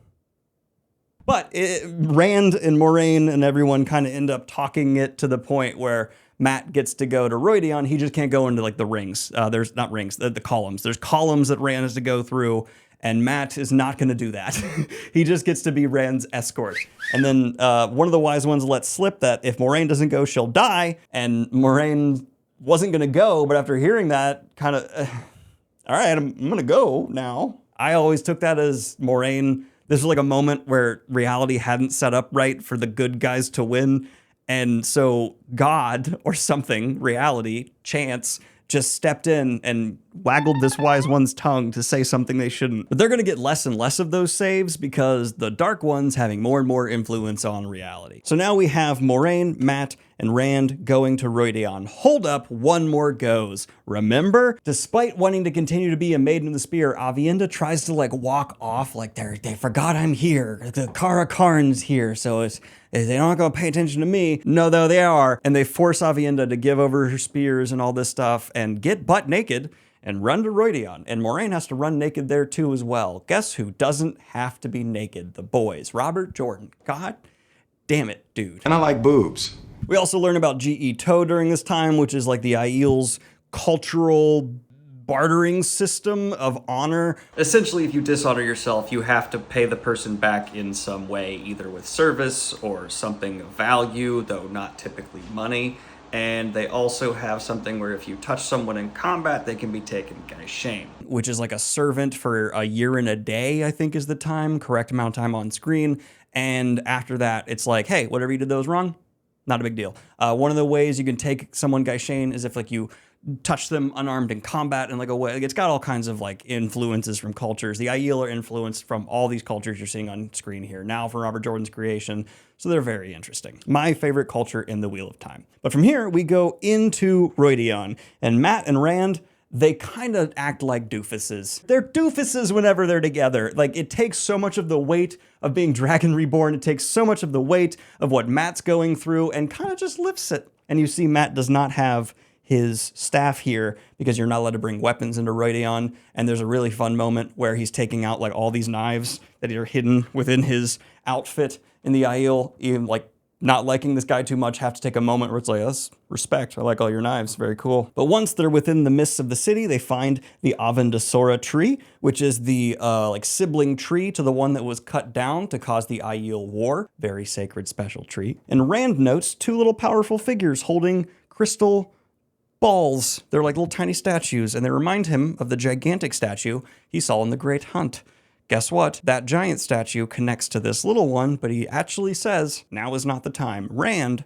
But Rand and Moraine and everyone kind of end up talking it to the point where Mat gets to go to Rodion. He just can't go into like the rings. There's not rings, the columns. There's columns that Rand has to go through, And Matt is not going to do that. He just gets to be Rand's escort. And then one of the wise ones lets slip that if Moraine doesn't go, she'll die. And Moraine wasn't going to go, but after hearing that, kind of, all right, I'm going to go now. I always took that as Moraine. This was like a moment where reality hadn't set up right for the good guys to win. And so God or something, reality, chance, just stepped in and waggled this wise one's tongue to say something they shouldn't. But they're going to get less and less of those saves because the dark one's having more and more influence on reality. So now we have Moraine, Matt, and Rand going to Rhuidean. Hold up, one more goes. Remember? Despite wanting to continue to be a Maiden of the Spear, Aviendha tries to like walk off like they forgot I'm here. The Kara Karn's here, so they're not gonna pay attention to me. No, though they are. And they force Aviendha to give over her spears and all this stuff and get butt naked and run to Rhuidean. And Moraine has to run naked there too as well. Guess who doesn't have to be naked? The boys. Robert Jordan. God damn it, dude. And I like boobs. We also learn about G.E. Toe during this time, which is like the Aiel's cultural bartering system of honor. Essentially, if you dishonor yourself, you have to pay the person back in some way, either with service or something of value, though not typically money. And they also have something where if you touch someone in combat, they can be taken by shame. Which is like a servant for a year and a day, I think is the time, correct amount of time on screen. And after that, it's like, hey, whatever you did that was wrong, not a big deal. One of the ways you can take someone Gaishain is if like you touch them unarmed in combat in like a way. Like, it's got all kinds of like influences from cultures. The Aiel are influenced from all these cultures you're seeing on screen here now for Robert Jordan's creation. So they're very interesting. My favorite culture in the Wheel of Time. But from here, we go into Rhuidean. And Matt and Rand, they kind of act like doofuses. They're doofuses whenever they're together. Like, it takes so much of the weight of being Dragon Reborn. It takes so much of the weight of what Matt's going through and kind of just lifts it. And you see Matt does not have his staff here because you're not allowed to bring weapons into Rhuidean. And there's a really fun moment where he's taking out like all these knives that are hidden within his outfit in the Aiel, even like not liking this guy too much, have to take a moment where it's like, that's respect. I like all your knives. Very cool. But once they're within the mists of the city, they find the Avendasora tree, which is the like sibling tree to the one that was cut down to cause the Aiel War. Very sacred, special tree. And Rand notes two little powerful figures holding crystal balls. They're like little tiny statues, and they remind him of the gigantic statue he saw in the Great Hunt. Guess what? That giant statue connects to this little one, but he actually says, now is not the time. Rand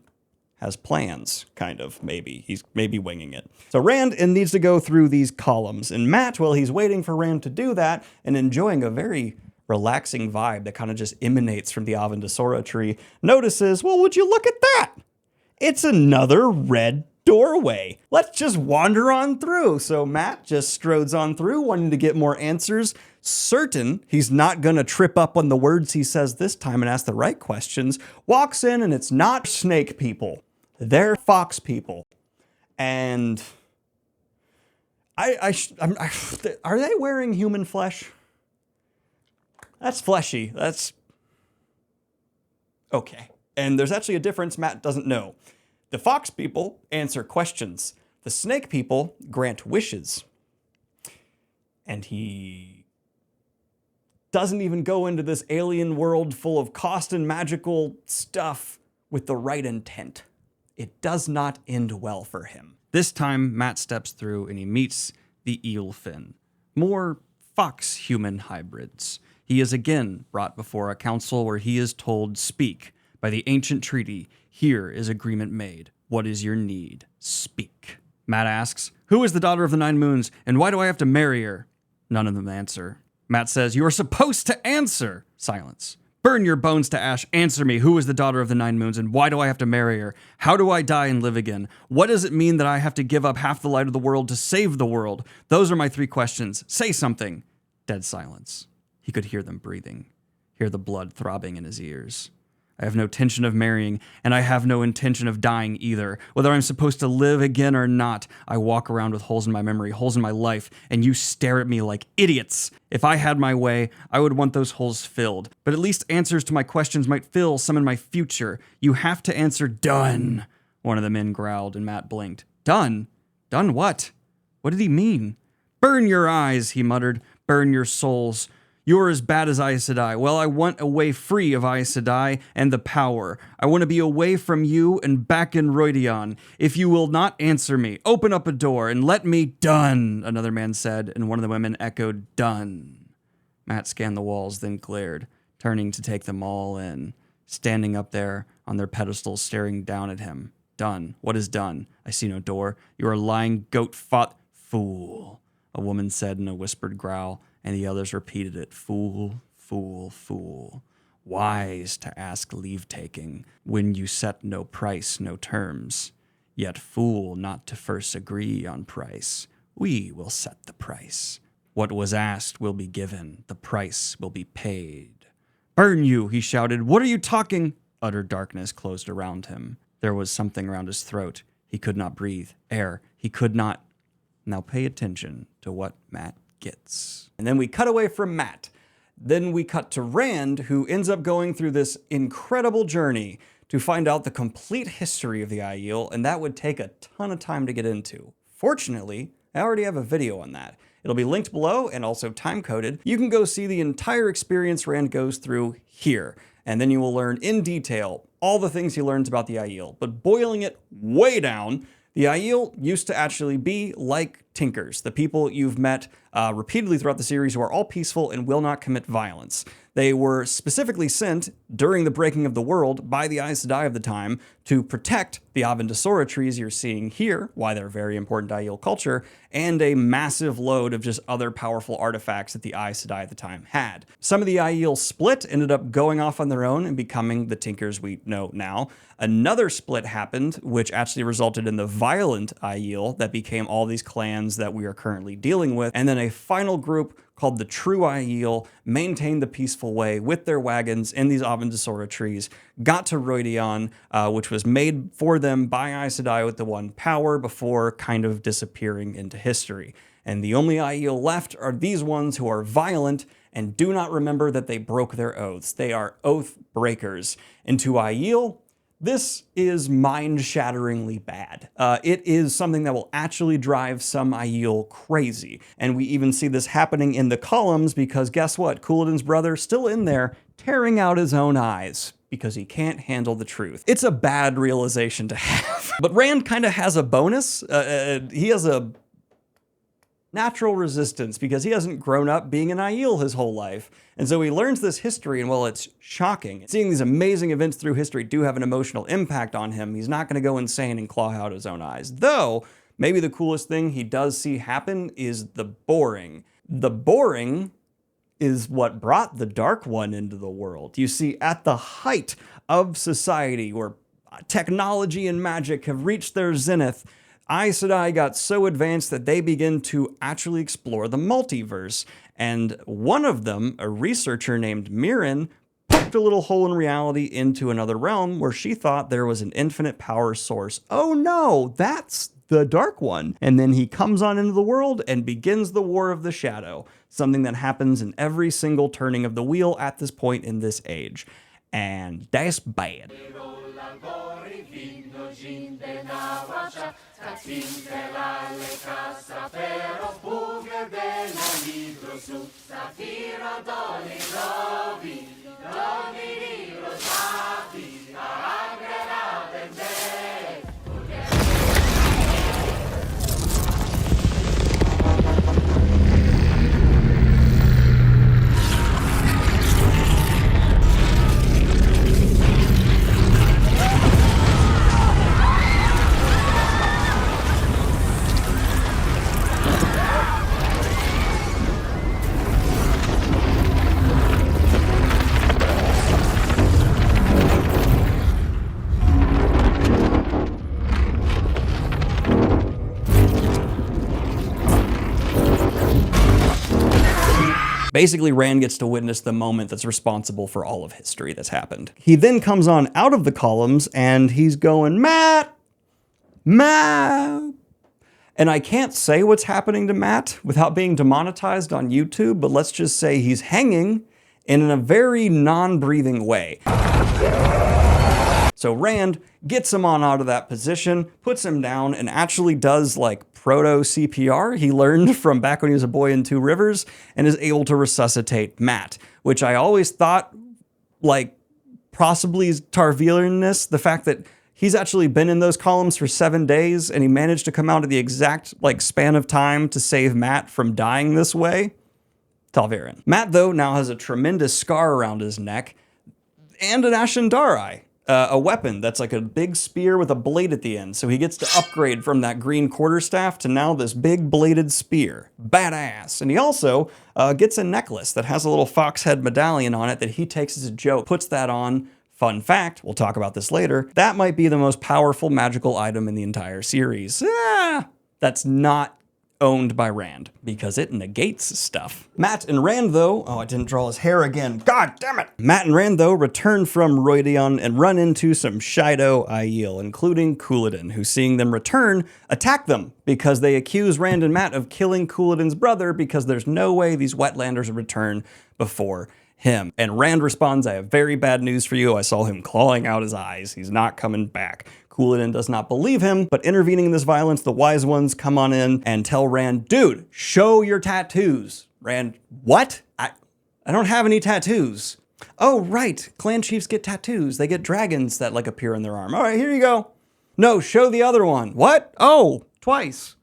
has plans, kind of, maybe. He's maybe winging it. So Rand needs to go through these columns, and Matt, while he's waiting for Rand to do that and enjoying a very relaxing vibe that kind of just emanates from the Avendasora tree, notices, well, would you look at that? It's another red doorway. Let's just wander on through. So Matt just strodes on through, wanting to get more answers, certain he's not going to trip up on the words he says this time and ask the right questions, walks in, and it's not snake people. They're fox people. And are they wearing human flesh? That's fleshy. That's okay. And there's actually a difference Matt doesn't know. The fox people answer questions. The snake people grant wishes. And he doesn't even go into this alien world full of cost and magical stuff with the right intent. It does not end well for him. This time, Matt steps through and he meets the eelfin. More fox-human hybrids. He is again brought before a council where he is told, speak. By the ancient treaty, here is agreement made. What is your need? Speak. Matt asks, who is the daughter of the Nine Moons, and why do I have to marry her? None of them answer. Matt says, you are supposed to answer. Silence. Burn your bones to ash. Answer me. Who is the daughter of the Nine Moons, and why do I have to marry her? How do I die and live again? What does it mean that I have to give up half the light of the world to save the world? Those are my three questions. Say something. Dead silence. He could hear them breathing, hear the blood throbbing in his ears. I have no intention of marrying, and I have no intention of dying either. Whether I'm supposed to live again or not, I walk around with holes in my memory, holes in my life, and you stare at me like idiots. If I had my way, I would want those holes filled. But at least answers to my questions might fill some in my future. You have to answer done. One of the men growled, and Matt blinked. Done? Done what? What did he mean? Burn your eyes, he muttered. Burn your souls. You're as bad as Aes Sedai. Well, I want away free of Aes Sedai and the power. I want to be away from you and back in Rhuidean. If you will not answer me, open up a door and let me done, another man said, and one of the women echoed, done. Matt scanned the walls, then glared, turning to take them all in, standing up there on their pedestals, staring down at him. Done. What is done? I see no door. You are lying goat-fought fool, a woman said in a whispered growl, and the others repeated it. Fool, fool, fool. Wise to ask leave-taking when you set no price, no terms. Yet fool not to first agree on price. We will set the price. What was asked will be given. The price will be paid. Burn you, he shouted. What are you talking? Utter darkness closed around him. There was something around his throat. He could not breathe. Air. He could not. Now pay attention to what Matt gets. And then we cut away from Matt. Then we cut to Rand, who ends up going through this incredible journey to find out the complete history of the Aiel, and that would take a ton of time to get into. Fortunately, I already have a video on that. It'll be linked below and also time-coded. You can go see the entire experience Rand goes through here, and then you will learn in detail all the things he learns about the Aiel. But boiling it way down, the Aiel used to actually be like Tinkers, the people you've met repeatedly throughout the series who are all peaceful and will not commit violence. They were specifically sent during the breaking of the world by the Aes Sedai of the time to protect the Avendesora trees you're seeing here, why they're very important to Aiel culture, and a massive load of just other powerful artifacts that the Aes Sedai at the time had. Some of the Aiel split, ended up going off on their own and becoming the Tinkers we know now. Another split happened, which actually resulted in the violent Aiel that became all these clans that we are currently dealing with. And then a final group called the True Aiel maintained the peaceful way with their wagons in these Avendesora trees, got to Rhuidean, which was made for them by Aes Sedai with the One Power before kind of disappearing into history. And the only Aiel left are these ones who are violent and do not remember that they broke their oaths. They are oath breakers. And to Aiel, this is mind-shatteringly bad. It is something that will actually drive some Aiel crazy. And we even see this happening in the columns because guess what? Couladin's brother still in there tearing out his own eyes because he can't handle the truth. It's a bad realization to have. But Rand kind of has a bonus. He has a natural resistance because he hasn't grown up being an Aiel his whole life. And so he learns this history, and while it's shocking, seeing these amazing events through history do have an emotional impact on him. He's not going to go insane and claw out his own eyes. Though, maybe the coolest thing he does see happen is the boring. The boring is what brought the Dark One into the world. You see, at the height of society, where technology and magic have reached their zenith, Aes Sedai got so advanced that they begin to actually explore the multiverse. And one of them, a researcher named Mirren, poked a little hole in reality into another realm where she thought there was an infinite power source. Oh no, that's the Dark One. And then he comes on into the world and begins the War of the Shadow, something that happens in every single turning of the wheel at this point in this age. And that's bad. Basically, Rand gets to witness the moment that's responsible for all of history that's happened. He then comes on out of the columns and he's going, Matt! Matt! And I can't say what's happening to Matt without being demonetized on YouTube, but let's just say he's hanging in a very non-breathing way. So Rand gets him on out of that position, puts him down, and actually does like proto-CPR he learned from back when he was a boy in Two Rivers, and is able to resuscitate Matt, which I always thought, like, possibly Tarvelianness, the fact that he's actually been in those columns for 7 days, and he managed to come out at the exact, like, span of time to save Matt from dying this way. Tal'Verin. Matt, though, now has a tremendous scar around his neck, and an Ashendari. A weapon that's like a big spear with a blade at the end. So he gets to upgrade from that green quarterstaff to now this big bladed spear. Badass. And he also gets a necklace that has a little fox head medallion on it that he takes as a joke, puts that on. Fun fact, we'll talk about this later, that might be the most powerful magical item in the entire series. That's not owned by Rand, because it negates stuff. Matt and Rand, though, oh, I didn't draw his hair again. God damn it! Matt and Rand, though, return from Roidion and run into some Shido Aiel, including Couladin, who, seeing them return, attack them because they accuse Rand and Matt of killing Couladin's brother because there's no way these Wetlanders would return before him. And Rand responds, I have very bad news for you. I saw him clawing out his eyes. He's not coming back. Couladin does not believe him, but intervening in this violence, the Wise Ones come on in and tell Rand, dude, show your tattoos. Rand, what? I don't have any tattoos. Oh, right. Clan chiefs get tattoos. They get dragons that like appear in their arm. All right, here you go. No, show the other one. What? Oh, twice.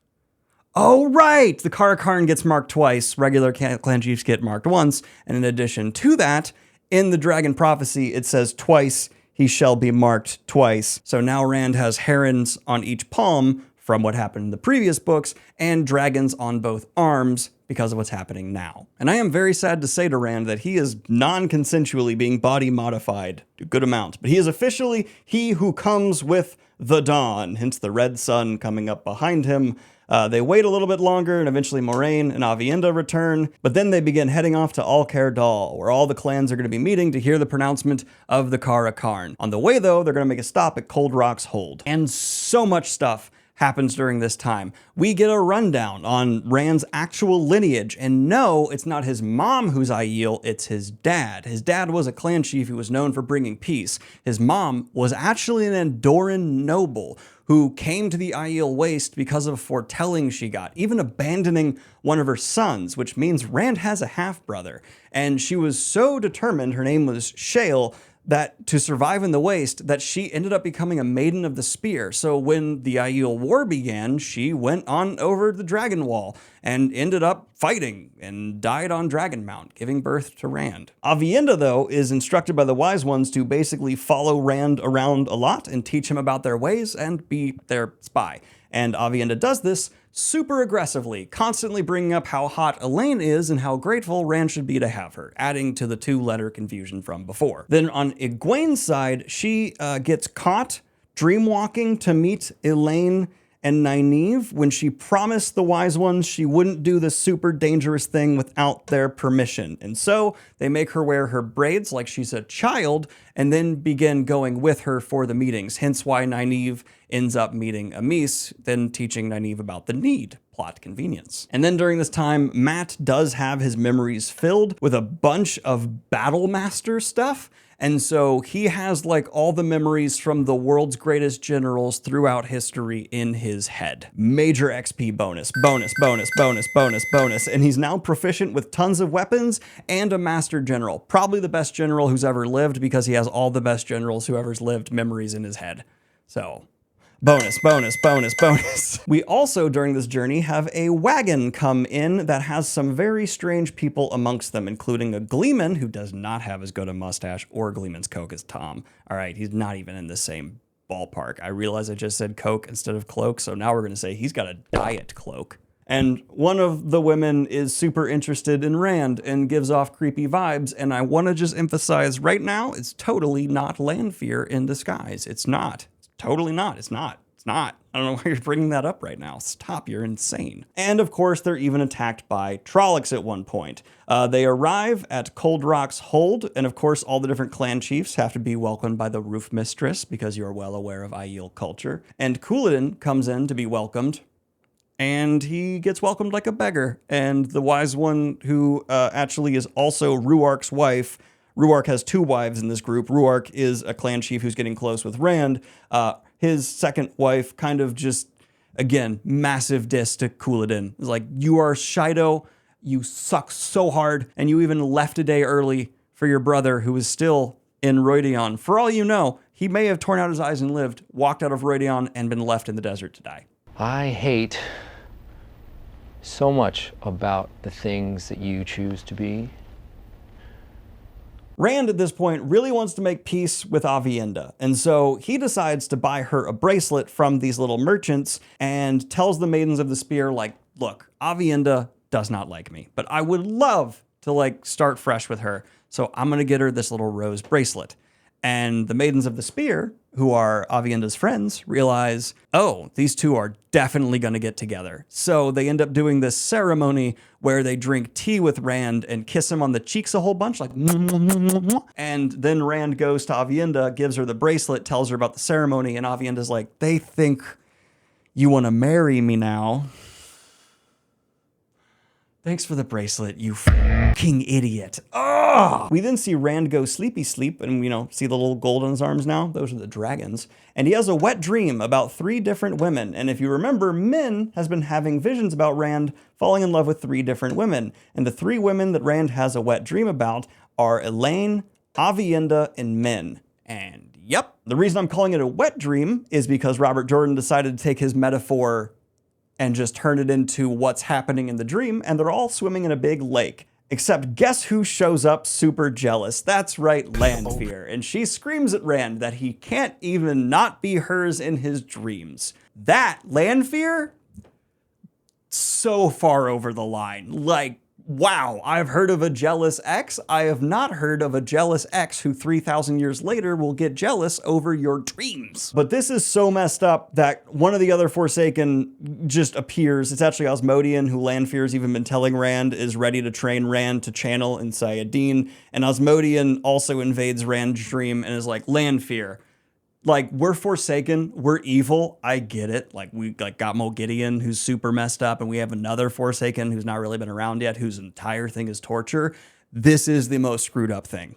Oh, right. The Karakarn gets marked twice. Regular clan chiefs get marked once. And in addition to that, in the Dragon Prophecy, it says twice he shall be marked twice. So now Rand has herons on each palm from what happened in the previous books, and dragons on both arms because of what's happening now. And I am very sad to say to Rand that he is non-consensually being body modified a good amount, but he is officially he who comes with the dawn, hence the red sun coming up behind him. They wait a little bit longer, and eventually Moraine and Aviendha return, but then they begin heading off to Alcair Dal, where all the clans are going to be meeting to hear the pronouncement of the Karakarn. On the way, though, they're going to make a stop at Cold Rock's Hold. And so much stuff happens during this time. We get a rundown on Rand's actual lineage, and no, it's not his mom who's Aiel, it's his dad. His dad was a clan chief who was known for bringing peace. His mom was actually an Andoran noble who came to the Aiel Waste because of a foretelling she got, even abandoning one of her sons, which means Rand has a half-brother. And she was so determined, her name was Shale, that to survive in the Waste, that she ended up becoming a Maiden of the Spear. So when the Aiel War began, she went on over the Dragon Wall and ended up fighting and died on Dragonmount, giving birth to Rand. Aviendha, though, is instructed by the Wise Ones to basically follow Rand around a lot and teach him about their ways and be their spy. And Aviendha does this super aggressively, constantly bringing up how hot Elaine is and how grateful Rand should be to have her, adding to the two-letter confusion from before. Then on Egwene's side, she gets caught dreamwalking to meet Elaine and Nynaeve when she promised the Wise Ones she wouldn't do the super dangerous thing without their permission. And so they make her wear her braids like she's a child and then begin going with her for the meetings, hence why Nynaeve ends up meeting Amis, then teaching Nynaeve about the need. Plot convenience. And then during this time, Matt does have his memories filled with a bunch of Battle Master stuff. And so he has like all the memories from the world's greatest generals throughout history in his head. Major XP bonus, bonus, bonus, bonus, bonus, bonus. And he's now proficient with tons of weapons and a master general. Probably the best general who's ever lived because he has all the best generals who ever's lived memories in his head. So bonus, bonus, bonus, bonus. We also, during this journey, have a wagon come in that has some very strange people amongst them, including a Gleeman who does not have as good a mustache or Gleeman's coke as Tom. All right, he's not even in the same ballpark. I realize I just said coke instead of cloak, so now we're going to say he's got a diet cloak. And one of the women is super interested in Rand and gives off creepy vibes, and I want to just emphasize right now, it's totally not Lanfear in disguise. It's not. Totally not. It's not. It's not. I don't know why you're bringing that up right now. Stop. You're insane. And of course, they're even attacked by Trollocs at one point. They arrive at Cold Rock's Hold, and of course, all the different clan chiefs have to be welcomed by the Roof Mistress because you're well aware of Aiel culture. And Couladin comes in to be welcomed, and he gets welcomed like a beggar. And the Wise One, who actually is also Ruark's wife, Ruark has 2 wives in this group. Ruark is a clan chief who's getting close with Rand. His second wife kind of just, again, massive diss to Couladin. It's like, you are Shido, you suck so hard, and you even left a day early for your brother who is still in Rhuideon. For all you know, he may have torn out his eyes and lived, walked out of Rhuideon, and been left in the desert to die. I hate so much about the things that you choose to be. Rand at this point really wants to make peace with Aviendha, and so he decides to buy her a bracelet from these little merchants and tells the Maidens of the Spear, like, look, Aviendha does not like me, but I would love to like start fresh with her, so I'm gonna get her this little rose bracelet. And the Maidens of the Spear, who are Aviendha's friends, realize, oh, these two are definitely going to get together. So they end up doing this ceremony where they drink tea with Rand and kiss him on the cheeks a whole bunch, like, and then Rand goes to Aviendha, gives her the bracelet, tells her about the ceremony, and Aviendha's like, they think you want to marry me now. Thanks for the bracelet, you fucking idiot. Ugh! We then see Rand go sleepy sleep and, see the little gold on his arms now? Those are the dragons. And he has a wet dream about 3 different women. And if you remember, Min has been having visions about Rand falling in love with 3 different women. And the 3 women that Rand has a wet dream about are Elaine, Aviendha, and Min. And yep, the reason I'm calling it a wet dream is because Robert Jordan decided to take his metaphor and just turn it into what's happening in the dream, and they're all swimming in a big lake. Except guess who shows up super jealous? That's right, Lanfear. And she screams at Rand that he can't even not be hers in his dreams. That, Lanfear? So far over the line. Like, wow, I've heard of a jealous ex. I have not heard of a jealous ex who 3,000 years later will get jealous over your dreams. But this is so messed up that one of the other Forsaken just appears. It's actually Osmodian, who Lanfear's even been telling Rand is ready to train Rand to channel in Sayadine. And Osmodian also invades Rand's dream and is like, Lanfear, like, we're Forsaken, we're evil, I get it. Like, we got Mogideon, who's super messed up, and we have another Forsaken who's not really been around yet, whose entire thing is torture. This is the most screwed up thing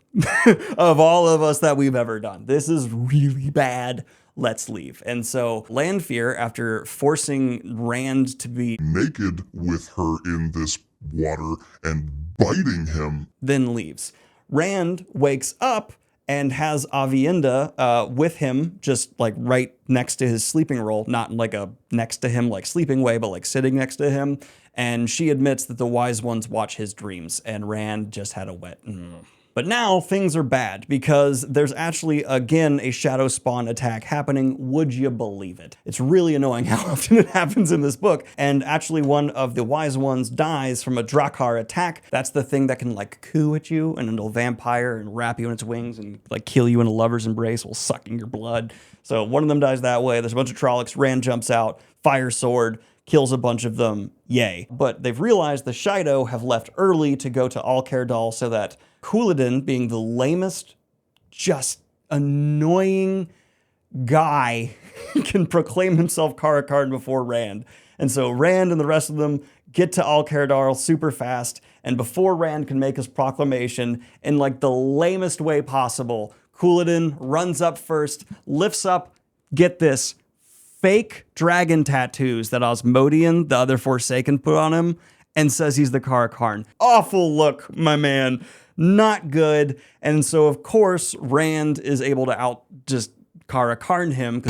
of all of us that we've ever done. This is really bad. Let's leave. And so Lanfear, after forcing Rand to be naked with her in this water and biting him, then leaves. Rand wakes up and has Aviendha with him, just like right next to his sleeping roll, not in like a next to him like sleeping way, but like sitting next to him. And she admits that the wise ones watch his dreams, and Rand just had a wet. But now things are bad because there's actually, again, a shadow spawn attack happening. Would you believe it? It's really annoying how often it happens in this book. And actually one of the wise ones dies from a Drakkar attack. That's the thing that can like coo at you, and it'll vampire and wrap you in its wings and like kill you in a lover's embrace while sucking your blood. So one of them dies that way. There's a bunch of Trollocs. Rand jumps out, fire sword, kills a bunch of them, yay. But they've realized the Shido have left early to go to Alcair Dal so that Couladin, being the lamest, just annoying guy, can proclaim himself Karakarn before Rand. And so Rand and the rest of them get to Alcair Dal super fast, and before Rand can make his proclamation, in like the lamest way possible, Couladin runs up first, lifts up, get this, fake dragon tattoos that Osmodian, the other Forsaken, put on him, and says he's the Karakarn. Awful look, my man. Not good. And so, of course, Rand is able to just Karakarn him.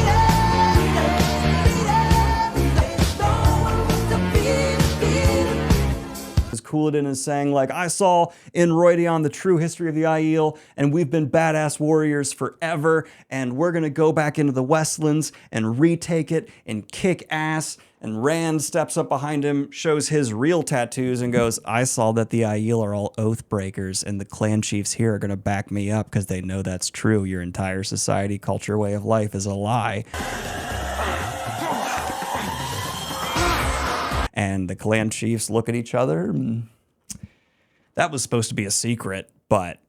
Couladin is saying, like, I saw in Rhuideon the true history of the Aiel, and we've been badass warriors forever, and we're gonna go back into the Westlands and retake it and kick ass. And Rand steps up behind him, shows his real tattoos, and goes, I saw that the Aiel are all oath breakers, and the clan chiefs here are gonna back me up because they know that's true. Your entire society, culture, way of life is a lie. And the clan chiefs look at each other. That was supposed to be a secret, but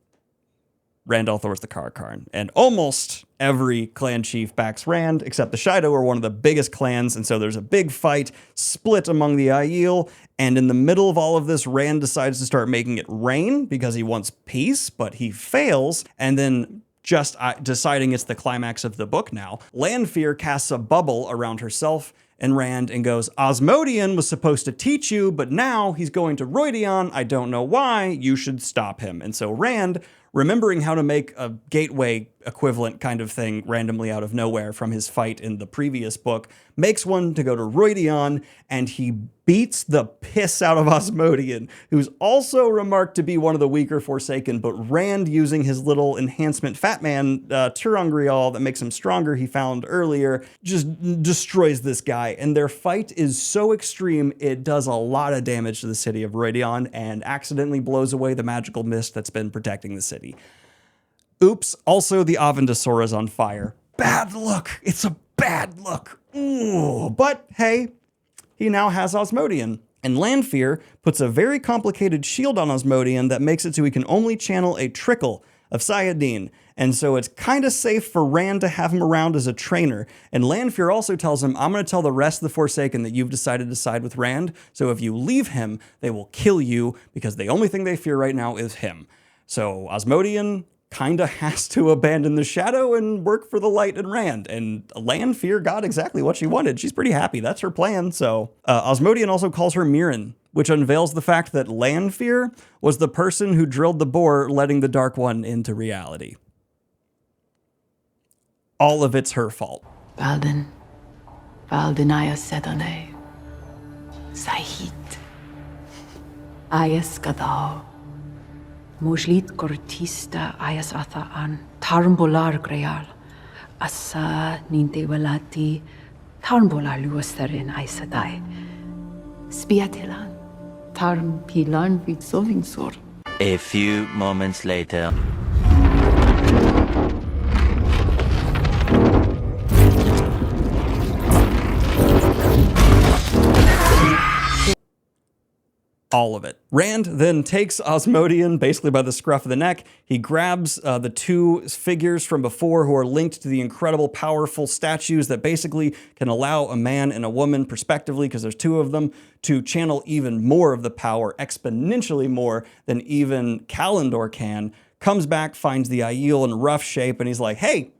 Rand al'Thor's the Carcarn, and almost every clan chief backs Rand, except the Shido are one of the biggest clans, and so there's a big fight split among the Aiel, and in the middle of all of this, Rand decides to start making it rain because he wants peace, but he fails, and then just deciding it's the climax of the book now, Lanfear casts a bubble around herself and Rand and goes, Osmodian was supposed to teach you, but now he's going to Rhuideon. I don't know why. You should stop him. And so Rand, remembering how to make a gateway equivalent kind of thing randomly out of nowhere from his fight in the previous book, makes one to go to Rhuideon, and he beats the piss out of Osmodian, who's also remarked to be one of the weaker Forsaken, but Rand, using his little enhancement Fat Man Turangrial that makes him stronger he found earlier, just destroys this guy, and their fight is so extreme it does a lot of damage to the city of Rhuideon and accidentally blows away the magical mist that's been protecting the city. Oops, also the Avendasora is on fire. Bad look. It's a bad look. Ooh, but hey, he now has Osmodian. And Lanfear puts a very complicated shield on Osmodian that makes it so he can only channel a trickle of Sayadine. And so it's kind of safe for Rand to have him around as a trainer. And Lanfear also tells him, I'm going to tell the rest of the Forsaken that you've decided to side with Rand. So if you leave him, they will kill you because the only thing they fear right now is him. So Osmodian kind of has to abandon the shadow and work for the light and Rand. And Lanfear got exactly what she wanted. She's pretty happy. That's her plan. So Osmodian also calls her Mirren, which unveils the fact that Lanfear was the person who drilled the bore, letting the Dark One into reality. All of it's her fault. Valden Valdenaya Sedane Sahit Ayas Gadao Mojlit Cortista Ayas Atha an Tarmbolar Greal Asa Ninte Walati Tarmbolar Luosterin Aisadai Spiatilan Tarm Pilan Vitsovingsor. A few moments later. All of it. Rand then takes Osmodian basically by the scruff of the neck. He grabs the two figures from before who are linked to the incredible, powerful statues that basically can allow a man and a woman, prospectively, because there's two of them, to channel even more of the power, exponentially more than even Kalendor can. Comes back, finds the Aiel in rough shape, and he's like, hey,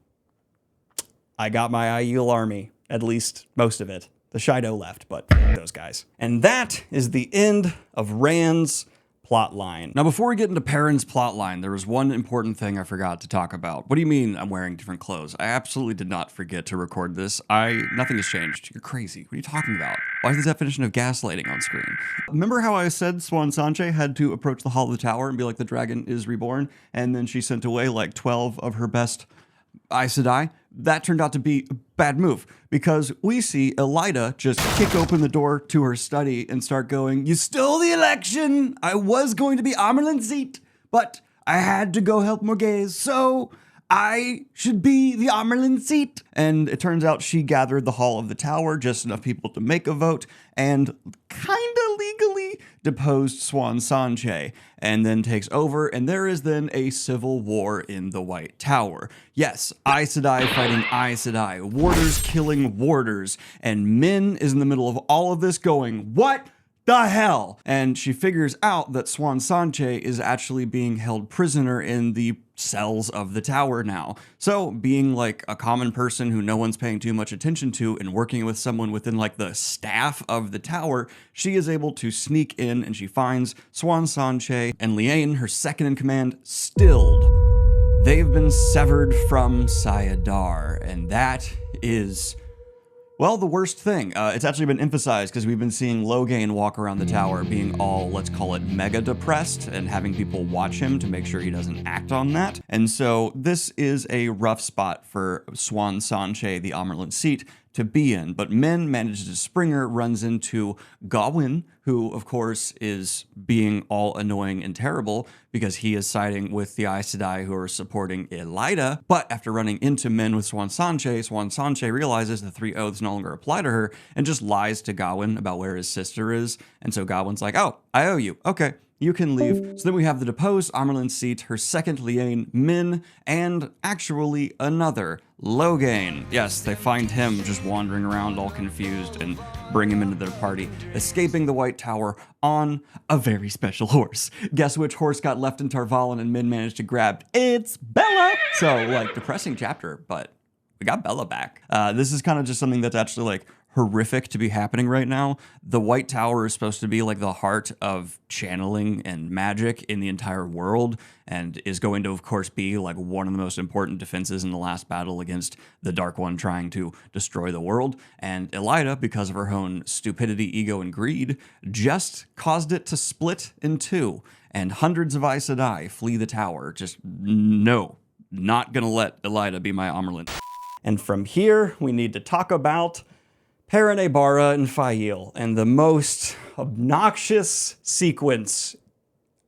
I got my Aiel army, at least most of it. The Shido left, but those guys. And that is the end of Rand's plotline. Now, before we get into Perrin's plotline, there was one important thing I forgot to talk about. What do you mean I'm wearing different clothes? I absolutely did not forget to record this. Nothing has changed. You're crazy. What are you talking about? Why is the definition of gaslighting on screen? Remember how I said Swan Sanche had to approach the Hall of the Tower and be like, the dragon is reborn, and then she sent away like 12 of her best Aes Sedai? That turned out to be a bad move because we see Elida just kick open the door to her study and start going, you stole the election. I was going to be Amerlin seat, but I had to go help Morghese, so I should be the Amerlin seat. And it turns out she gathered the Hall of the Tower, just enough people to make a vote, and kind of legally deposed Swan Sanche, and then takes over, and there is then a civil war in the White Tower. Yes, Aes Sedai fighting Aes Sedai, warders killing warders, and Min is in the middle of all of this going, what the hell? And she figures out that Swan Sanche is actually being held prisoner in the cells of the tower now. So being like a common person who no one's paying too much attention to and working with someone within like the staff of the tower, she is able to sneak in and she finds Swan Sanche and Liane, her second in command, stilled. They've been severed from Sayadar, and that is, well, the worst thing. It's actually been emphasized because we've been seeing Logain walk around the tower being all, let's call it, mega depressed and having people watch him to make sure he doesn't act on that. And so this is a rough spot for Swan Sanche, the Amerlin seat, to be in. But Min manages to spring her, runs into Gawain, who, of course, is being all annoying and terrible because he is siding with the Aes Sedai who are supporting Elida. But after running into Min with Swan Sanche realizes the 3 oaths no longer apply to her and just lies to Gawain about where his sister is. And so Gawain's like, oh, I owe you. Okay. You can leave. So then we have the deposed Amerlin seat, her second Liane, Min, and actually another, Logain. Yes, they find him just wandering around all confused and bring him into their party, escaping the White Tower on a very special horse. Guess which horse got left in Tarvalin and Min managed to grab? It's Bella! So, like, depressing chapter, but we got Bella back. This is kind of just something that's actually, like, horrific to be happening right now. The White Tower is supposed to be like the heart of channeling and magic in the entire world, and is going to, of course, be like one of the most important defenses in the last battle against the Dark One trying to destroy the world. And Elida, because of her own stupidity, ego, and greed, just caused it to split in two, and hundreds of Aes Sedai flee the tower. Just no, not gonna let Elida be my Amerlin. And from here, we need to talk about Perrin, Aybara, and Fail, and the most obnoxious sequence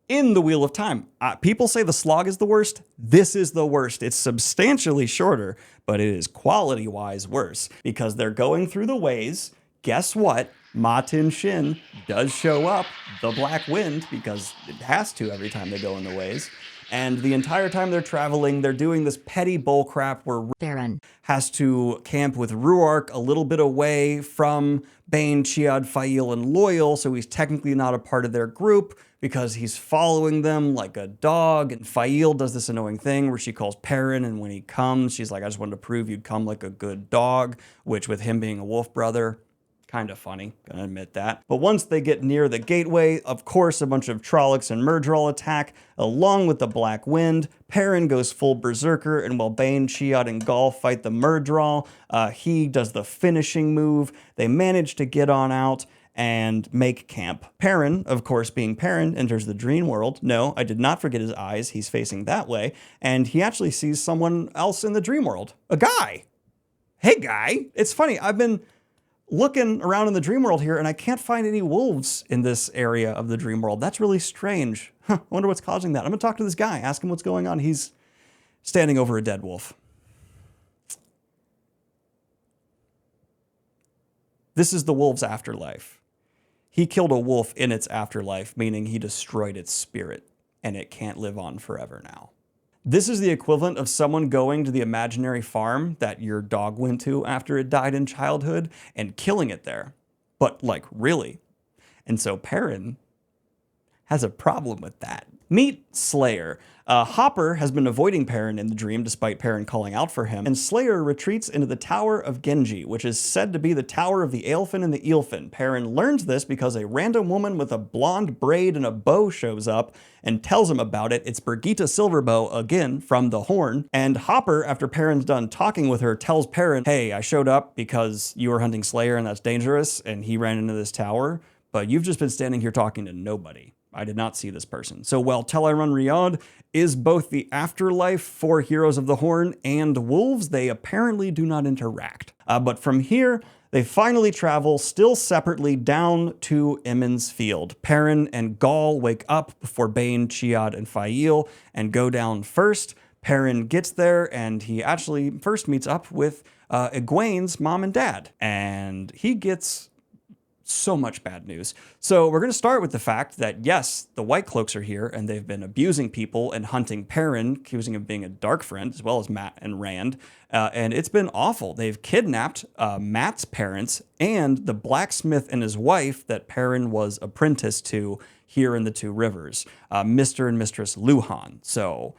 in the Wheel of Time. People say the slog is the worst. This is the worst. It's substantially shorter, but it is quality-wise worse, because they're going through the ways. Guess what? Matin Shin does show up, the Black Wind, because it has to every time they go in the ways. And the entire time they're traveling, they're doing this petty bullcrap where Baron has to camp with Ruark a little bit away from Bane, Chiad, Fail, and Loyal, so he's technically not a part of their group because he's following them like a dog. And Fail does this annoying thing where she calls Perrin, and when he comes, she's like, I just wanted to prove you'd come like a good dog, which with him being a wolf brother, kind of funny, gonna admit that. But once they get near the gateway, of course, a bunch of Trollocs and Myrddraal attack, along with the Black Wind. Perrin goes full berserker, and while Bane, Chiad, and Gaul fight the Myrddraal, he does the finishing move. They manage to get on out and make camp. Perrin, of course, being Perrin, enters the dream world. No, I did not forget his eyes. He's facing that way, and he actually sees someone else in the dream world. A guy. Hey, guy. It's funny, I've been looking around in the dream world here, and I can't find any wolves in this area of the dream world. That's really strange. I wonder what's causing that. I'm gonna talk to this guy, ask him what's going on. He's standing over a dead wolf. This is the wolf's afterlife. He killed a wolf in its afterlife, meaning he destroyed its spirit, and it can't live on forever now. This is the equivalent of someone going to the imaginary farm that your dog went to after it died in childhood and killing it there. But, like, really. And so Perrin has a problem with that. Meet Slayer. Hopper has been avoiding Perrin in the dream despite Perrin calling out for him, and Slayer retreats into the Tower of Genji, which is said to be the Tower of the Aelfin and the Eelfin. Perrin learns this because a random woman with a blonde braid and a bow shows up and tells him about it. It's Birgitta Silverbow, again, from The Horn. And Hopper, after Perrin's done talking with her, tells Perrin, hey, I showed up because you were hunting Slayer and that's dangerous, and he ran into this tower, but you've just been standing here talking to nobody. I did not see this person. So while Tel'aran'rhiod Riyadh is both the afterlife for Heroes of the Horn and wolves, they apparently do not interact. But from here, they finally travel, still separately, down to Emond's Field. Perrin and Gaul wake up before Bane, Chiad, and Fail and go down first. Perrin gets there, and he actually first meets up with Egwene's mom and dad. And he gets so much bad news. So we're going to start with the fact that, yes, the White Cloaks are here, and they've been abusing people and hunting Perrin, accusing him of being a dark friend, as well as Mat and Rand. And it's been awful. They've kidnapped Mat's parents and the blacksmith and his wife that Perrin was apprenticed to here in the Two Rivers, Mr. and Mistress Luhan. So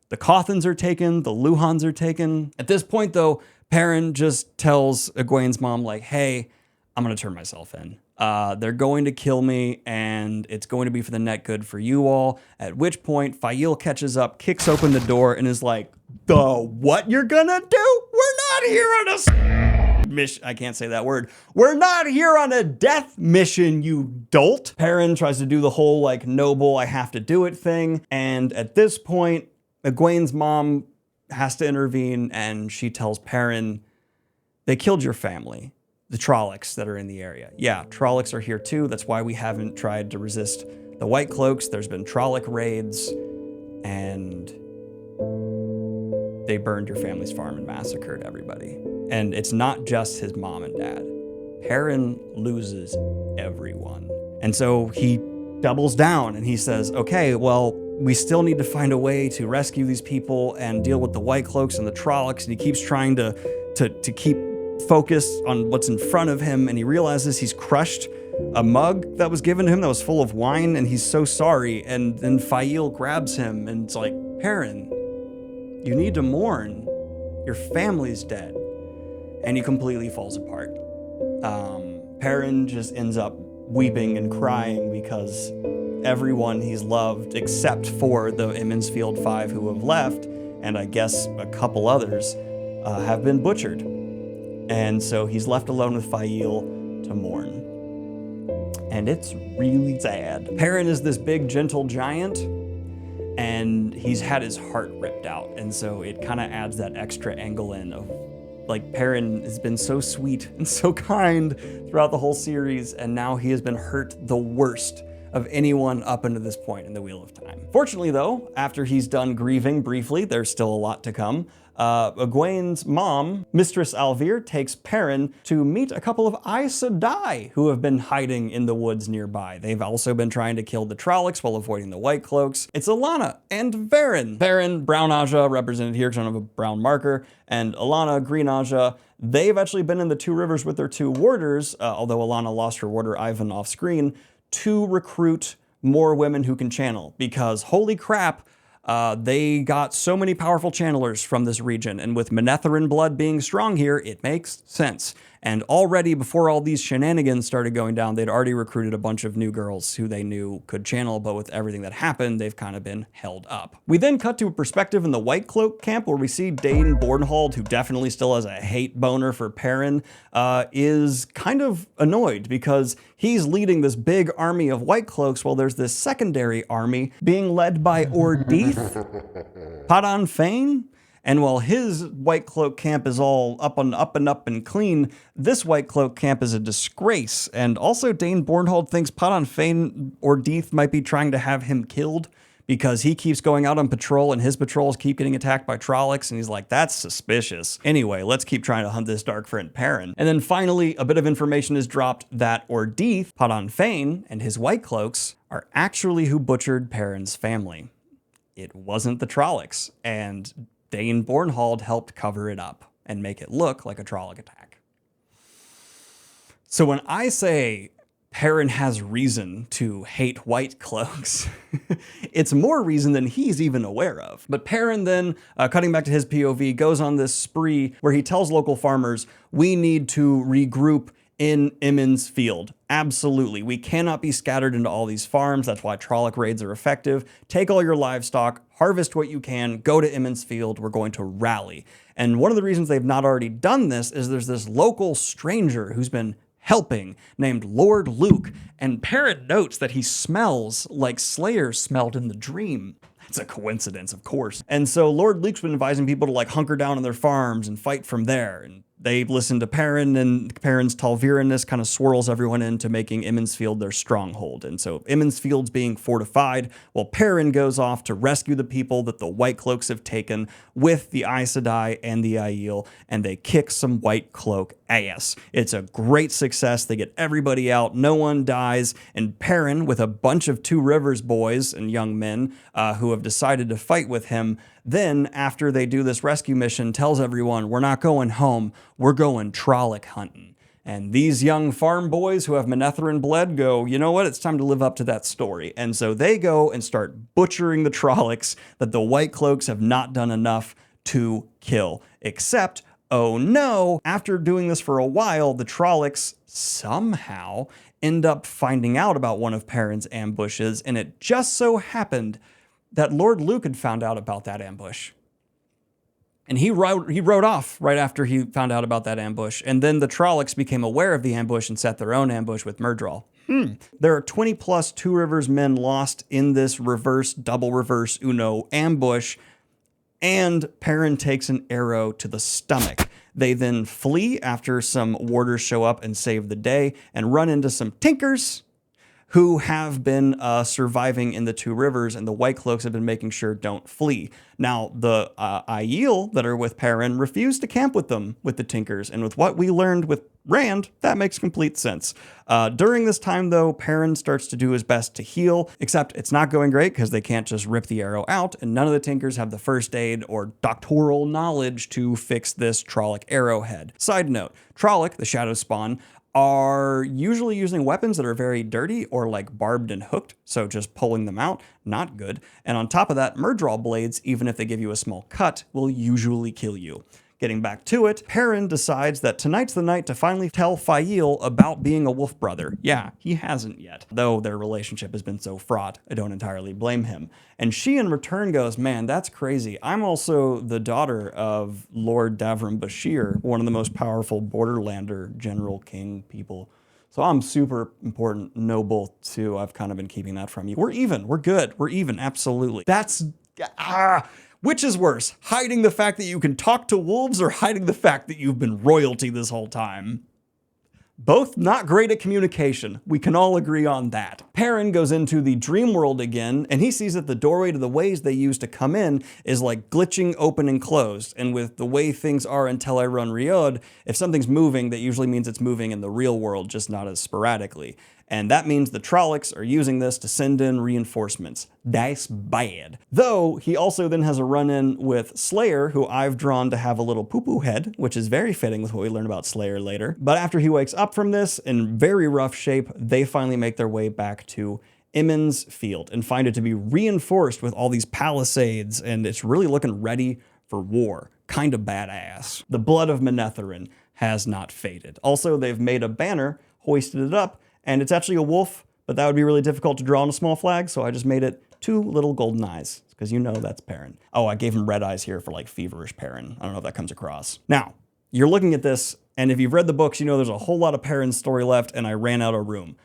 the Cothans are taken, the Luhans are taken. At this point, though, Perrin just tells Egwene's mom, like, hey, I'm going to turn myself in. They're going to kill me, and it's going to be for the net good for you all. At which point, Fail catches up, kicks open the door, and is like, what you're gonna do? We're not here on a mission. I can't say that word. We're not here on a death mission, you dolt. Perrin tries to do the whole, like, noble, I have to do it thing. And at this point, Egwene's mom has to intervene, and she tells Perrin, they killed your family. The Trollocs that are in the area. Yeah, Trollocs are here too. That's why we haven't tried to resist the White Cloaks. There's been Trolloc raids, and they burned your family's farm and massacred everybody. And it's not just his mom and dad. Perrin loses everyone. And so he doubles down and he says, okay, well, we still need to find a way to rescue these people and deal with the White Cloaks and the Trollocs. And he keeps trying to keep focused on what's in front of him. And he realizes he's crushed a mug that was given to him that was full of wine, and he's so sorry. And then Fael grabs him and it's like, Perrin, you need to mourn. Your family's dead. And he completely falls apart. Perrin just ends up weeping and crying because everyone he's loved, except for the Emmonsfield Five who have left, and I guess a couple others, have been butchered. And so he's left alone with Fael to mourn. And it's really sad. Perrin is this big, gentle giant, and he's had his heart ripped out. And so it kind of adds that extra angle in of, like, Perrin has been so sweet and so kind throughout the whole series, and now he has been hurt the worst of anyone up until this point in the Wheel of Time. Fortunately, though, after he's done grieving briefly, there's still a lot to come. Egwene's mom, Mistress Alvir, takes Perrin to meet a couple of Aes Sedai who have been hiding in the woods nearby. They've also been trying to kill the Trollocs while avoiding the White Cloaks. It's Alanna and Varen. Varen, Brown Aja, represented here because I don't have a brown marker, and Alanna, Green Aja. They've actually been in the Two Rivers with their two warders, although Alanna lost her warder Ivan off screen, to recruit more women who can channel, because holy crap, they got so many powerful channelers from this region, and with Manetherin blood being strong here, it makes sense. And already, before all these shenanigans started going down, they'd already recruited a bunch of new girls who they knew could channel, but with everything that happened, they've kind of been held up. We then cut to a perspective in the White Cloak camp where we see Dane Bornhold, who definitely still has a hate boner for Perrin, is kind of annoyed because he's leading this big army of White Cloaks while there's this secondary army being led by Ordith, Padan Fain. And while his White Cloak camp is all up and clean, this White Cloak camp is a disgrace. And also Dane Bornhold thinks Padan Fain or Deeth might be trying to have him killed because he keeps going out on patrol and his patrols keep getting attacked by Trollocs, and he's like, that's suspicious. Anyway, let's keep trying to hunt this dark friend Perrin. And then finally, a bit of information is dropped that Ordith, Padan Fain, and his White Cloaks are actually who butchered Perrin's family. It wasn't the Trollocs, and Dane Bornhold helped cover it up and make it look like a Trolloc attack. So when I say Perrin has reason to hate White Cloaks, it's more reason than he's even aware of. But Perrin then, cutting back to his POV, goes on this spree where he tells local farmers, we need to regroup in Emmonsfield. Absolutely. We cannot be scattered into all these farms. That's why Trolloc raids are effective. Take all your livestock, harvest what you can, go to Emmonsfield. We're going to rally. And one of the reasons they've not already done this is there's this local stranger who's been helping named Lord Luke. And Perrin notes that he smells like Slayer smelled in the dream. It's a coincidence, of course. And so Lord Luke's been advising people to like hunker down on their farms and fight from there. And they listen to Perrin, and Perrin's Talviranness kind of swirls everyone into making Emmonsfield their stronghold. And so Emmonsfield's being fortified while Perrin goes off to rescue the people that the White Cloaks have taken with the Aes Sedai and the Aiel, and they kick some White Cloak ass. It's a great success. They get everybody out. No one dies. And Perrin, with a bunch of Two Rivers boys and young men who have decided to fight with him, then, after they do this rescue mission, tells everyone, we're not going home, we're going Trolloc hunting. And these young farm boys who have Manetherin blood go, you know what, it's time to live up to that story. And so they go and start butchering the Trollocs that the White Cloaks have not done enough to kill. Except, oh no, after doing this for a while, the Trollocs somehow end up finding out about one of Perrin's ambushes, and it just so happened that Lord Luke had found out about that ambush. And he rode off right after he found out about that ambush. And then the Trollocs became aware of the ambush and set their own ambush with Myrddraal. There are 20 plus Two Rivers men lost in this double reverse Uno ambush. And Perrin takes an arrow to the stomach. They then flee after some warders show up and save the day and run into some tinkers who have been surviving in the Two Rivers, and the White Cloaks have been making sure don't flee. Now, the Aiel that are with Perrin refuse to camp with them, with the Tinkers, and with what we learned with Rand, that makes complete sense. During this time, though, Perrin starts to do his best to heal, except it's not going great because they can't just rip the arrow out, and none of the Tinkers have the first aid or doctoral knowledge to fix this Trolloc arrowhead. Side note, Trolloc, the Shadow Spawn, are usually using weapons that are very dirty or like barbed and hooked, so just pulling them out, not good. And on top of that, Myrddraal blades, even if they give you a small cut, will usually kill you. Getting back to it, Perrin decides that tonight's the night to finally tell Fael about being a wolf brother. Yeah, he hasn't yet, though their relationship has been so fraught, I don't entirely blame him. And she in return goes, man, that's crazy. I'm also the daughter of Lord Davram Bashir, one of the most powerful Borderlander general king people. So I'm super important, noble too. I've kind of been keeping that from you. We're even, we're good, we're even, absolutely. That's, which is worse, hiding the fact that you can talk to wolves or hiding the fact that you've been royalty this whole time? Both not great at communication. We can all agree on that. Perrin goes into the dream world again, and he sees that the doorway to the ways they use to come in is like glitching open and closed. And with the way things are in Teleron-Riod, if something's moving, that usually means it's moving in the real world, just not as sporadically. And that means the Trollocs are using this to send in reinforcements. That's bad. Though, he also then has a run-in with Slayer, who I've drawn to have a little poo-poo head, which is very fitting with what we learn about Slayer later. But after he wakes up from this, in very rough shape, they finally make their way back to Emond's Field and find it to be reinforced with all these palisades, and it's really looking ready for war. Kind of badass. The blood of Manetheren has not faded. Also, they've made a banner, hoisted it up, and it's actually a wolf, but that would be really difficult to draw on a small flag, so I just made it 2 little golden eyes, because you know that's Perrin. Oh, I gave him red eyes here for like feverish Perrin. I don't know if that comes across. Now, you're looking at this, and if you've read the books, you know there's a whole lot of Perrin's story left, and I ran out of room.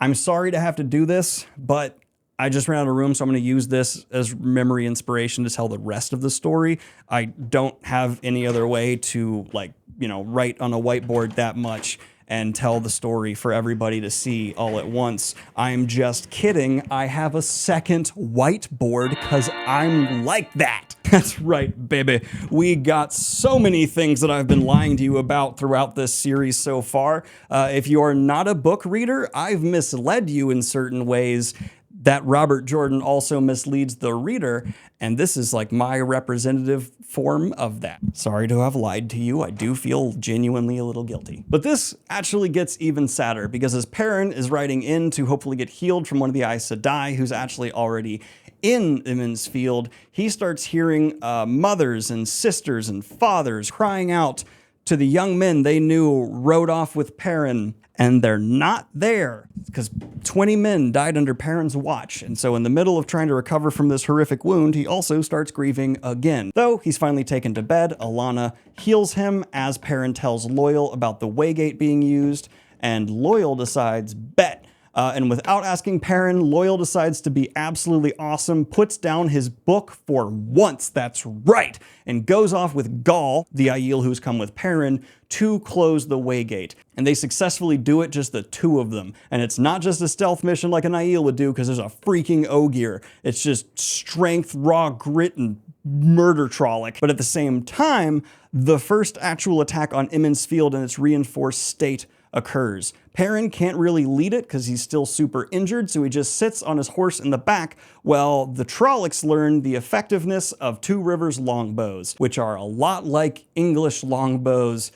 I'm sorry to have to do this, but I just ran out of room, so I'm going to use this as memory inspiration to tell the rest of the story. I don't have any other way to, like, you know, write on a whiteboard that much and tell the story for everybody to see all at once. I'm just kidding. I have a second whiteboard because I'm like that. That's right, baby. We got so many things that I've been lying to you about throughout this series so far. If you are not a book reader, I've misled you in certain ways. That Robert Jordan also misleads the reader, and this is like my representative form of that. Sorry to have lied to you. I do feel genuinely a little guilty. But this actually gets even sadder, because as Perrin is riding in to hopefully get healed from one of the Aes Sedai, who's actually already in Emond's Field, he starts hearing mothers and sisters and fathers crying out to the young men they knew rode off with Perrin, and they're not there because 20 men died under Perrin's watch. And so in the middle of trying to recover from this horrific wound, he also starts grieving again. Though he's finally taken to bed, Alanna heals him as Perrin tells Loyal about the Waygate being used, and Loyal decides, bet. And without asking Perrin, Loyal decides to be absolutely awesome, puts down his book for once, that's right, and goes off with Gaul, the Aiel who's come with Perrin, to close the Waygate. And they successfully do it, just the 2 of them. And it's not just a stealth mission like an Aiel would do, because there's a freaking Ogier. It's just strength, raw grit, and murder Trolloc. But at the same time, the first actual attack on Emond's Field in its reinforced state occurs. Perrin can't really lead it because he's still super injured, so he just sits on his horse in the back while the Trollocs learn the effectiveness of Two Rivers longbows, which are a lot like English longbows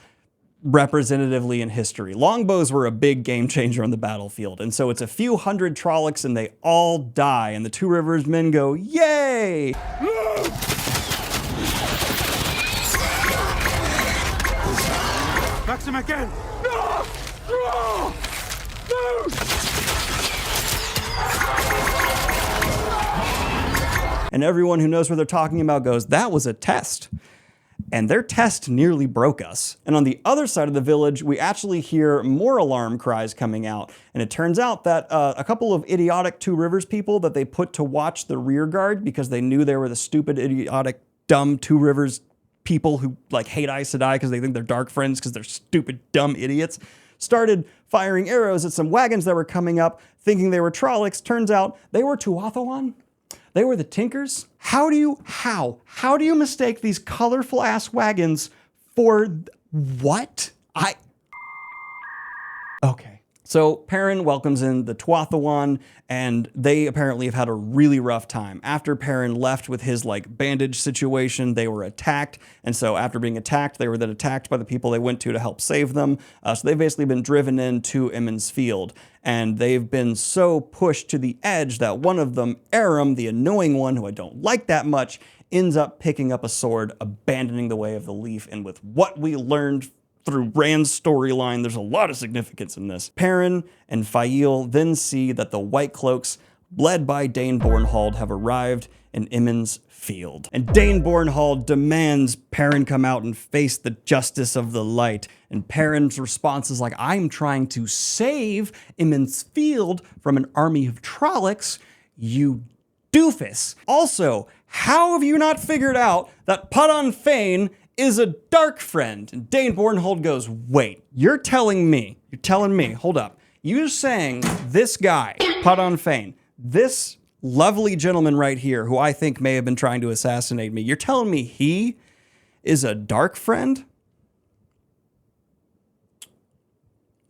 representatively in history. Longbows were a big game changer on the battlefield, and so it's a few hundred Trollocs and they all die, and the Two Rivers men go, yay! That's him again! No! No! No! And everyone who knows what they're talking about goes, that was a test. And their test nearly broke us. And on the other side of the village, we actually hear more alarm cries coming out. And it turns out that a couple of idiotic Two Rivers people that they put to watch the rear guard because they knew they were the stupid, idiotic, dumb Two Rivers people who like hate Aes Sedai because they think they're dark friends because they're stupid, dumb idiots. started firing arrows at some wagons that were coming up, thinking they were Trollocs. Turns out they were Tuathawan. They were the Tinkers. How do you mistake these colorful ass wagons for what? Okay. So Perrin welcomes in the Tuathawan, and they apparently have had a really rough time. After Perrin left with his bandage situation, they were attacked. And so after being attacked, they were then attacked by the people they went to help save them. So they've basically been driven into Emond's Field. And they've been so pushed to the edge that one of them, Aram, the annoying one who I don't like that much, ends up picking up a sword, abandoning the way of the leaf. And with what we learned through Rand's storyline, there's a lot of significance in this. Perrin and Fael then see that the White Cloaks, led by Dane Bornhald, have arrived in Emond's Field. And Dane Bornhald demands Perrin come out and face the justice of the light. And Perrin's response is I'm trying to save Emond's Field from an army of Trollocs, you doofus. Also, how have you not figured out that Padan Fain is a dark friend? And Dane Bornhald goes, wait, you're telling me, hold up. You're saying this guy, Padan Fain, this lovely gentleman right here, who I think may have been trying to assassinate me, you're telling me he is a dark friend?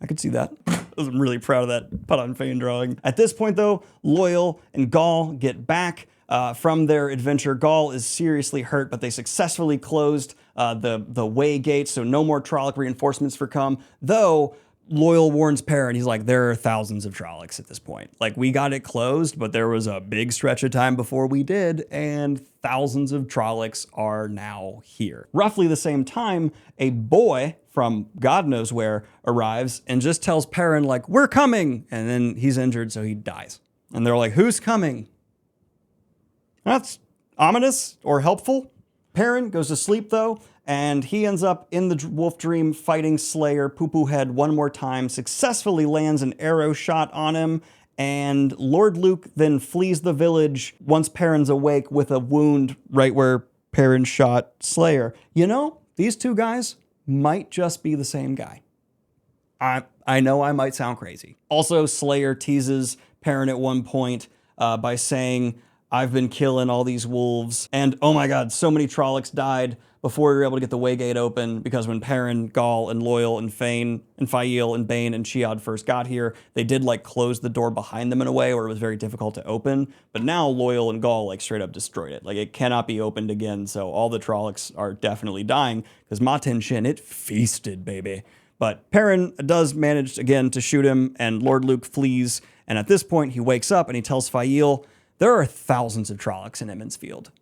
I could see that. I'm really proud of that Padan Fain drawing. At this point though, Loial and Gaul get back from their adventure. Gaul is seriously hurt, but they successfully closed the way gate, so no more Trolloc reinforcements for come. Though Loial warns Perrin, he's like, there are thousands of Trollocs at this point. We got it closed, but there was a big stretch of time before we did, and thousands of Trollocs are now here. Roughly the same time, a boy from God knows where arrives and just tells Perrin, we're coming, and then he's injured, so he dies. And they're like, who's coming? That's ominous or helpful. Perrin goes to sleep though, and he ends up in the wolf dream fighting Slayer Poo-Poo Head one more time, successfully lands an arrow shot on him, and Lord Luke then flees the village once Perrin's awake with a wound right where Perrin shot Slayer. These two guys might just be the same guy. I know I might sound crazy. Also, Slayer teases Perrin at one point by saying, I've been killing all these wolves, and oh my god, so many Trollocs died before we were able to get the Waygate open, because when Perrin, Gaul, and Loial, and Fain, and Fael, and Bane, and Chiad first got here, they did close the door behind them in a way where it was very difficult to open, but now Loial and Gaul straight up destroyed it. It cannot be opened again, so all the Trollocs are definitely dying, because Maten Shin, it feasted, baby. But Perrin does manage again to shoot him, and Lord Luke flees, and at this point he wakes up and he tells Fael, there are thousands of Trollocs in Emond's Field.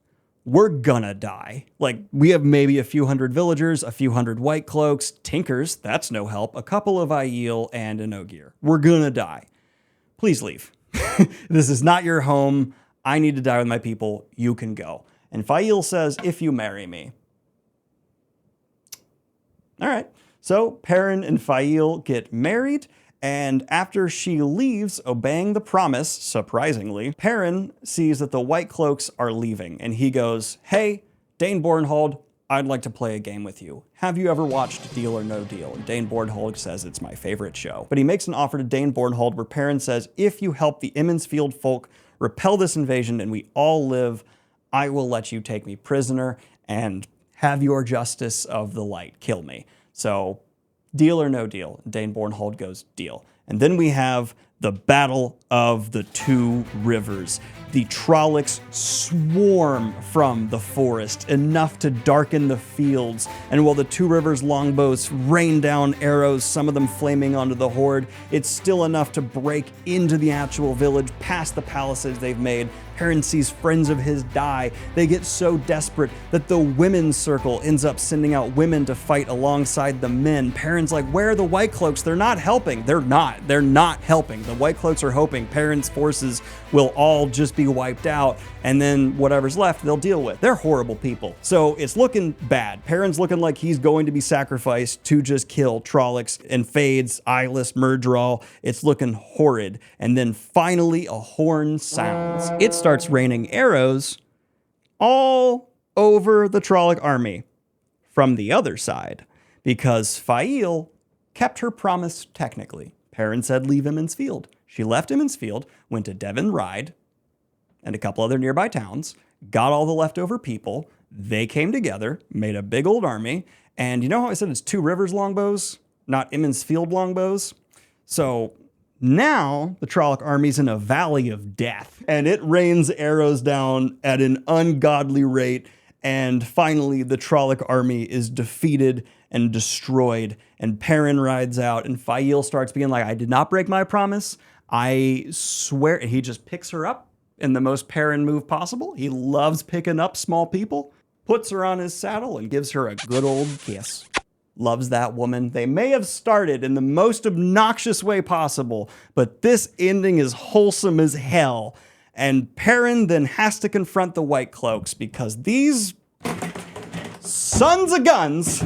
We're gonna die. We have maybe a few hundred villagers, a few hundred White Cloaks, Tinkers, that's no help, a couple of Aiel, and an Ogier. We're gonna die. Please leave. This is not your home. I need to die with my people. You can go. And Fael says, if you marry me. All right. So Perrin and Fael get married, and after she leaves, obeying the promise, surprisingly, Perrin sees that the White Cloaks are leaving, and he goes, hey, Dane Bornhald, I'd like to play a game with you. Have you ever watched Deal or No Deal? And Dane Bornhald says it's my favorite show. But he makes an offer to Dane Bornhald where Perrin says, if you help the Emond's Field folk repel this invasion and we all live, I will let you take me prisoner and have your justice of the light kill me. So, deal or no deal? Dane Bornhald goes, deal. And then we have the Battle of the Two Rivers. The Trollocs swarm from the forest, enough to darken the fields. And while the Two Rivers longbows rain down arrows, some of them flaming onto the horde, it's still enough to break into the actual village, past the palisades they've made. Perrin sees friends of his die. They get so desperate that the women's circle ends up sending out women to fight alongside the men. Perrin's like, where are the White Cloaks? They're not helping. They're not helping. The White Cloaks are hoping Perrin's forces will all just be wiped out, and then whatever's left they'll deal with. They're horrible people. So it's looking bad. Perrin's looking like he's going to be sacrificed to just kill Trollocs and Fades, Eyeless, Murdral. It's looking horrid. And then finally a horn sounds. It starts raining arrows all over the Trolloc army from the other side, because Fael kept her promise technically. Perrin said leave Emmonsfield. She left Emmonsfield, went to Devon Ride and a couple other nearby towns, got all the leftover people. They came together, made a big old army. And you know how I said it's Two Rivers longbows, not Emmonsfield longbows? So now the Trolloc army's in a valley of death, and it rains arrows down at an ungodly rate. And finally, the Trolloc army is defeated and destroyed, and Perrin rides out, and Fael starts being like, I did not break my promise. I swear. And he just picks her up in the most Perrin move possible. He loves picking up small people, puts her on his saddle, and gives her a good old kiss. Loves that woman. They may have started in the most obnoxious way possible, but this ending is wholesome as hell. And Perrin then has to confront the White Cloaks because these sons of guns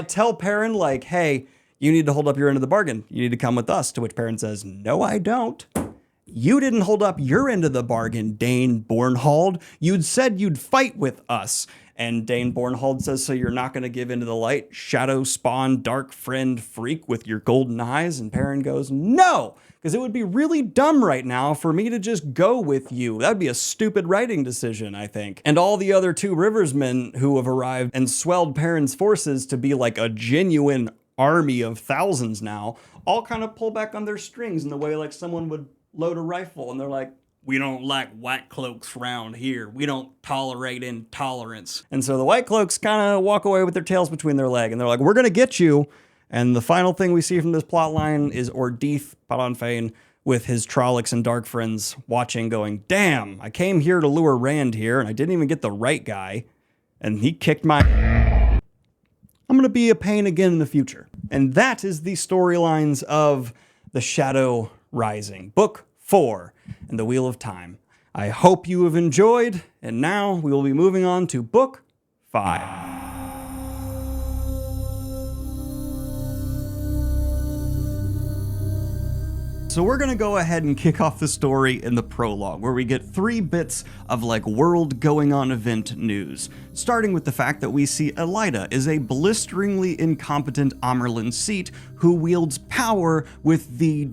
tell Perrin, like, hey, you need to hold up your end of the bargain. You need to come with us. To which Perrin says, no, I don't. You didn't hold up your end of the bargain, Dane Bornhald. You'd said you'd fight with us. And Dane Bornhald says, so you're not going to give into the light, shadow spawn, dark friend freak with your golden eyes? And Perrin goes, no, because it would be really dumb right now for me to just go with you. That'd be a stupid writing decision, I think. And all the other Two Rivers men who have arrived and swelled Perrin's forces to be like a genuine army of thousands now, all kind of pull back on their strings in the way like someone would load a rifle, and they're like, we don't like White Cloaks around here. We don't tolerate intolerance. And so the White Cloaks kind of walk away with their tails between their legs, and they're like, we're going to get you. And the final thing we see from this plot line is Ordith Padanfain with his Trollocs and Dark Friends watching, going, damn, I came here to lure Rand here, and I didn't even get the right guy, and he kicked my... I'm going to be a pain again in the future. And that is the storylines of The Shadow Rising, Book 4, and the Wheel of Time. I hope you have enjoyed, and now we will be moving on to Book 5. So we're going to go ahead and kick off the story in the prologue, where we get 3 bits of like world going on event news. Starting with the fact that we see Elida is a blisteringly incompetent Amerlin Seat who wields power with the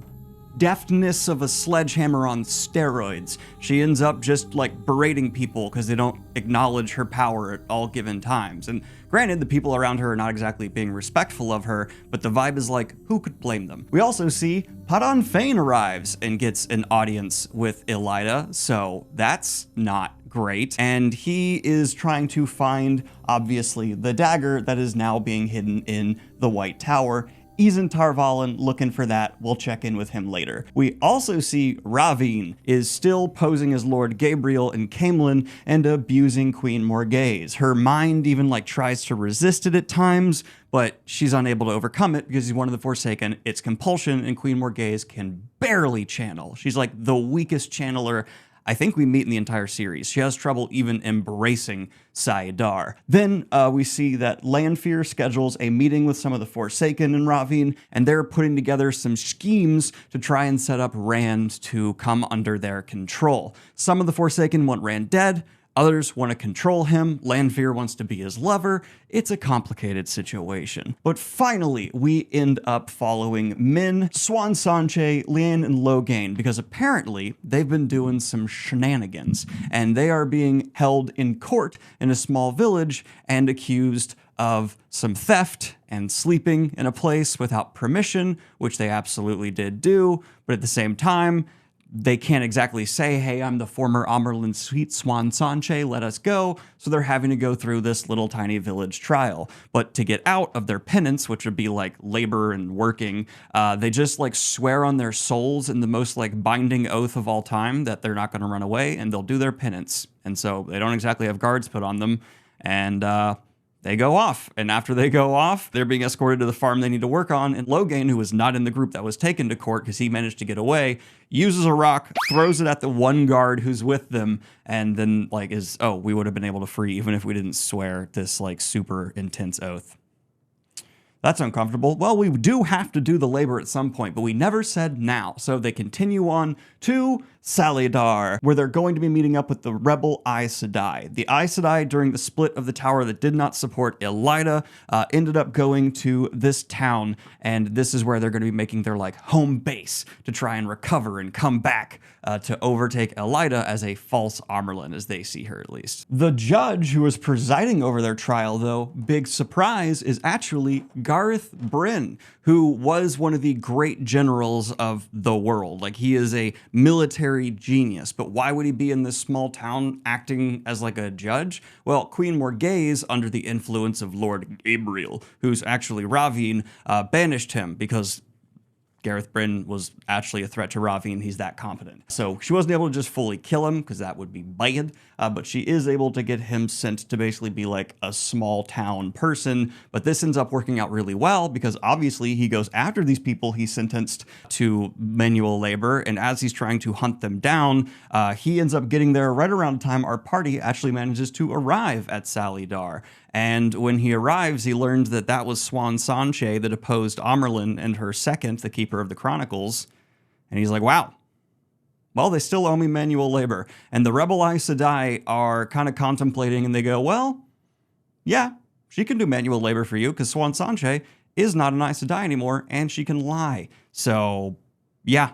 deftness of a sledgehammer on steroids. She ends up just like berating people because they don't acknowledge her power at all given times. And granted, the people around her are not exactly being respectful of her, but the vibe is like, who could blame them? We also see Padanfain arrives and gets an audience with Elida, so that's not great. And he is trying to find, obviously, the dagger that is now being hidden in the White Tower. Isan Tarvalin looking for that. We'll check in with him later. We also see Ravine is still posing as Lord Gabriel in Camelin and abusing Queen Morghese. Her mind even like tries to resist it at times, but she's unable to overcome it because he's one of the Forsaken. It's compulsion, and Queen Morghese can barely channel. She's like the weakest channeler I think we meet in the entire series. She has trouble even embracing Sayadar. Then we see that Lanfear schedules a meeting with some of the Forsaken in Ravine, and they're putting together some schemes to try and set up Rand to come under their control. Some of the Forsaken want Rand dead. Others want to control him. Lanfear wants to be his lover. It's a complicated situation. But finally, we end up following Min, Swan Sanche, Lian, and Logain, because apparently they've been doing some shenanigans, and they are being held in court in a small village and accused of some theft and sleeping in a place without permission, which they absolutely did do, but at the same time, they can't exactly say, hey, I'm the former Amerlin Sweet Swan Sanche, let us go. So they're having to go through this little tiny village trial. But to get out of their penance, which would be like labor and working, they just like swear on their souls in the most like binding oath of all time that they're not going to run away, and they'll do their penance. And so they don't exactly have guards put on them. And they go off. And after they go off, they're being escorted to the farm they need to work on. And Logain, who was not in the group that was taken to court because he managed to get away, uses a rock, throws it at the one guard who's with them, and then like is, oh, we would have been able to free even if we didn't swear this like super intense oath. That's uncomfortable. Well, we do have to do the labor at some point, but we never said now. So they continue on to Salidar, where they're going to be meeting up with the rebel Aes Sedai. The Aes Sedai, during the split of the tower that did not support Elida, ended up going to this town, and this is where they're going to be making their like home base to try and recover and come back to overtake Elida as a false Amerlin, as they see her at least. The judge who was presiding over their trial, though, big surprise, is actually Gareth Bryn, who was one of the great generals of the world. Like, he is a military genius, but why would he be in this small town acting as like a judge? Well, Queen Morghese, under the influence of Lord Gabriel, who's actually Ravine, banished him because Gareth Bryn was actually a threat to Ravine. He's that competent. So she wasn't able to just fully kill him because that would be bad, but she is able to get him sent to basically be like a small town person. But this ends up working out really well because obviously he goes after these people he's sentenced to manual labor, and as he's trying to hunt them down, he ends up getting there right around the time our party actually manages to arrive at Salidar. And when he arrives, he learns that that was Swan Sanche that opposed Amerlin and her second, the Keeper of the Chronicles. And he's like, wow, well, they still owe me manual labor. And the rebel Aes Sedai are kind of contemplating, and they go, well, yeah, she can do manual labor for you because Swan Sanche is not an Aes Sedai anymore, and she can lie. So, yeah,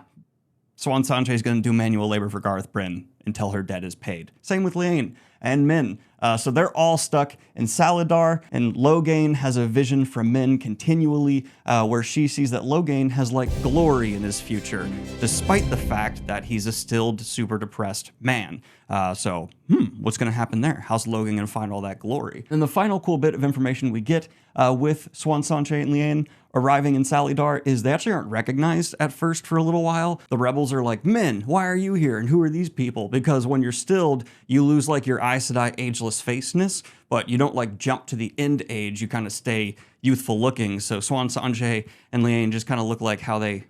Swan Sanche is going to do manual labor for Gareth Bryn until her debt is paid. Same with Liane and Min. So they're all stuck in Salidar, and Logain has a vision from Min continually where she sees that Logain has like glory in his future, despite the fact that he's a stilled, super depressed man. So what's going to happen there? How's Logain going to find all that glory? And the final cool bit of information we get with Swan Sanche and Liane arriving in Salidar is they actually aren't recognized at first for a little while. The rebels are like, Min, why are you here? And who are these people? Because when you're stilled, you lose like your Aes Sedai ageless faceness, but you don't like jump to the end age. You kind of stay youthful looking. So Swan Sanche and Liane just kind of look like how they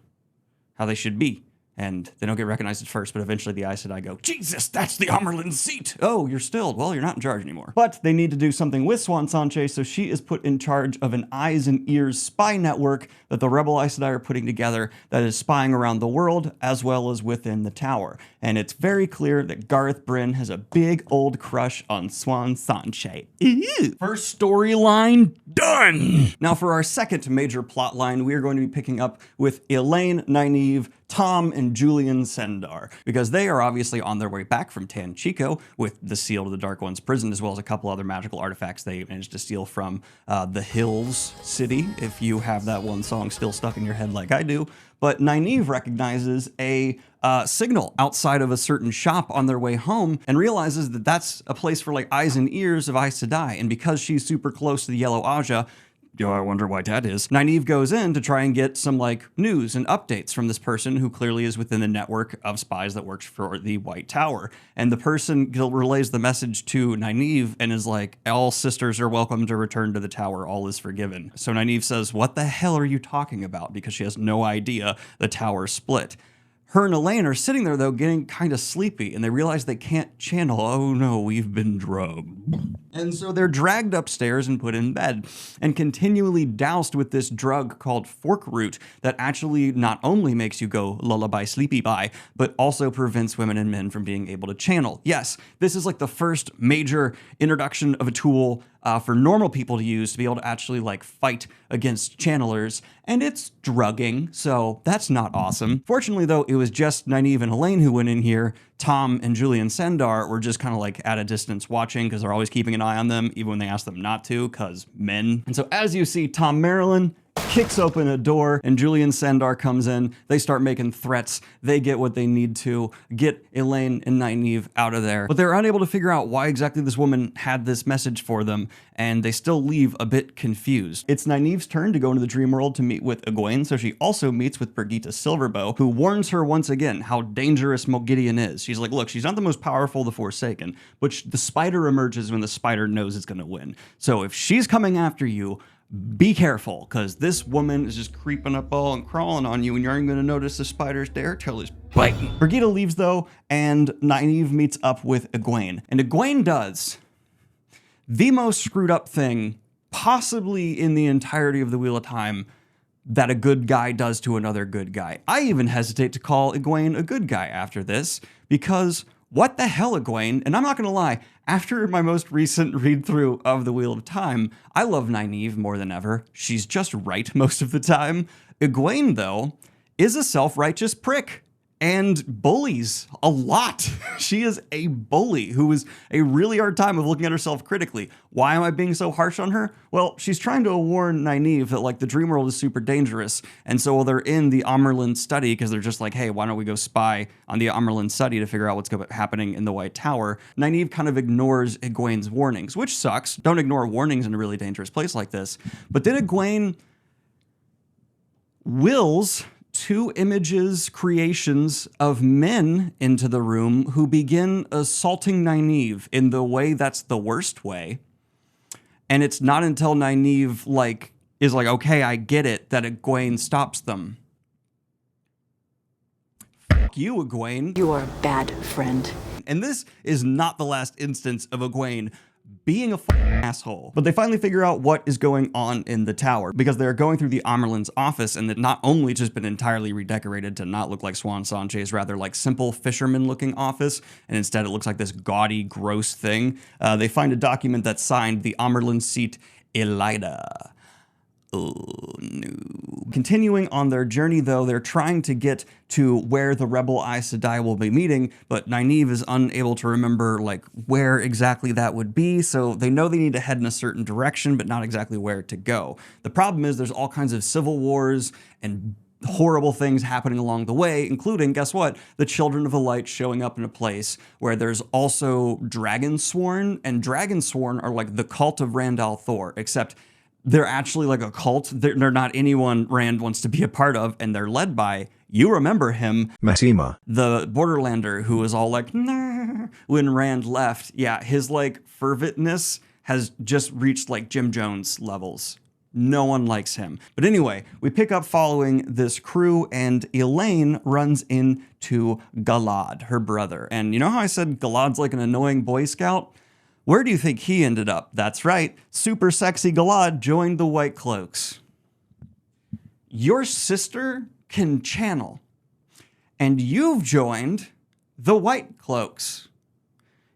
should be. And they don't get recognized at first, but eventually the Aes Sedai go, Jesus, that's the Amerlin's seat. Oh, you're stilled. Well, you're not in charge anymore. But they need to do something with Swan Sanche, so she is put in charge of an eyes and ears spy network that the rebel Aes Sedai are putting together that is spying around the world as well as within the tower. And it's very clear that Gareth Bryn has a big old crush on Swan Sanche. Ew. First storyline done. Now for our second major plot line, we are going to be picking up with Elaine, Nynaeve, Tom, and Julian Sendar, because they are obviously on their way back from Tanchico with the seal to the Dark One's prison, as well as a couple other magical artifacts they managed to steal from the Hills City, if you have that one song still stuck in your head like I do. But Nynaeve recognizes a signal outside of a certain shop on their way home and realizes that that's a place for like eyes and ears of Aes Sedai. And because she's super close to the Yellow Aja, I wonder why that is. Nynaeve goes in to try and get some like news and updates from this person who clearly is within the network of spies that works for the White Tower. And the person relays the message to Nynaeve and is like, all sisters are welcome to return to the tower. All is forgiven. So Nynaeve says, what the hell are you talking about? Because she has no idea the tower split. Her and Elaine are sitting there, though, getting kind of sleepy, and they realize they can't channel. Oh no, we've been drugged. And so they're dragged upstairs and put in bed, and continually doused with this drug called fork root that actually not only makes you go lullaby sleepy bye, but also prevents women and men from being able to channel. Yes, this is like the first major introduction of a tool for normal people to use to be able to actually like fight against channelers, and it's drugging, so that's not awesome. Fortunately though, it was just Nynaeve and Elaine who went in here. Tom and Julian Sendar were just kind of like at a distance watching because they're always keeping an eye on them, even when they ask them not to, because men. And so as you see, Tom Marilyn kicks open a door and Julian Sendar comes in. They start making threats. They get what they need to get Elaine and Nynaeve out of there. But they're unable to figure out why exactly this woman had this message for them, and they still leave a bit confused. It's Nynaeve's turn to go into the dream world to meet with Egwene, so she also meets with Brigitte Silverbow, who warns her once again how dangerous Moghedien is. She's like, look, she's not the most powerful of the Forsaken, but the spider emerges when the spider knows it's going to win. So if she's coming after you, be careful, because this woman is just creeping up all and crawling on you, and you aren't going to notice the spider's there till he's biting. Brigitte leaves, though, and Nynaeve meets up with Egwene. And Egwene does the most screwed up thing possibly in the entirety of the Wheel of Time that a good guy does to another good guy. I even hesitate to call Egwene a good guy after this, because what the hell, Egwene? And I'm not gonna lie, after my most recent read through of the Wheel of Time, I love Nynaeve more than ever. She's just right most of the time. Egwene, though, is a self-righteous prick and bullies a lot. She is a bully who is a really hard time of looking at herself critically. Why am I being so harsh on her? Well, she's trying to warn Nynaeve that like the dream world is super dangerous. And so while they're in the Amerlin study, because they're just like, hey, why don't we go spy on the Amerlin study to figure out what's happening in the White Tower? Nynaeve kind of ignores Egwene's warnings, which sucks. Don't ignore warnings in a really dangerous place like this. But then Egwene wills two images, creations of men into the room who begin assaulting Nynaeve in the way that's the worst way. And it's not until Nynaeve is like, okay, I get it, that Egwene stops them. Fuck you, Egwene. You are a bad friend. And this is not the last instance of Egwene being a fucking asshole. But they finally figure out what is going on in the tower, because they're going through the Amerlin's office, and it not only just been entirely redecorated to not look like Swan Sanche's rather like simple fisherman looking office, and instead it looks like this gaudy, gross thing. They find a document that's signed the Amerlin seat Elida. Oh, no. Continuing on their journey, though, they're trying to get to where the rebel Aes Sedai will be meeting, but Nynaeve is unable to remember like where exactly that would be, so they know they need to head in a certain direction, but not exactly where to go. The problem is there's all kinds of civil wars and horrible things happening along the way, including, guess what, the Children of the Light showing up in a place where there's also Dragonsworn, and Dragonsworn are like the cult of Randall Thor, except they're actually like a cult. They're not anyone Rand wants to be a part of, and they're led by, you remember him, Matima, the Borderlander who was all like, nah, when Rand left. Yeah, his like ferventness has just reached like Jim Jones levels. No one likes him. But anyway, we pick up following this crew, and Elaine runs into Galad, her brother. And you know how I said Galad's like an annoying Boy Scout? Where do you think he ended up? That's right, super sexy Galad joined the White Cloaks. Your sister can channel, and you've joined the White Cloaks.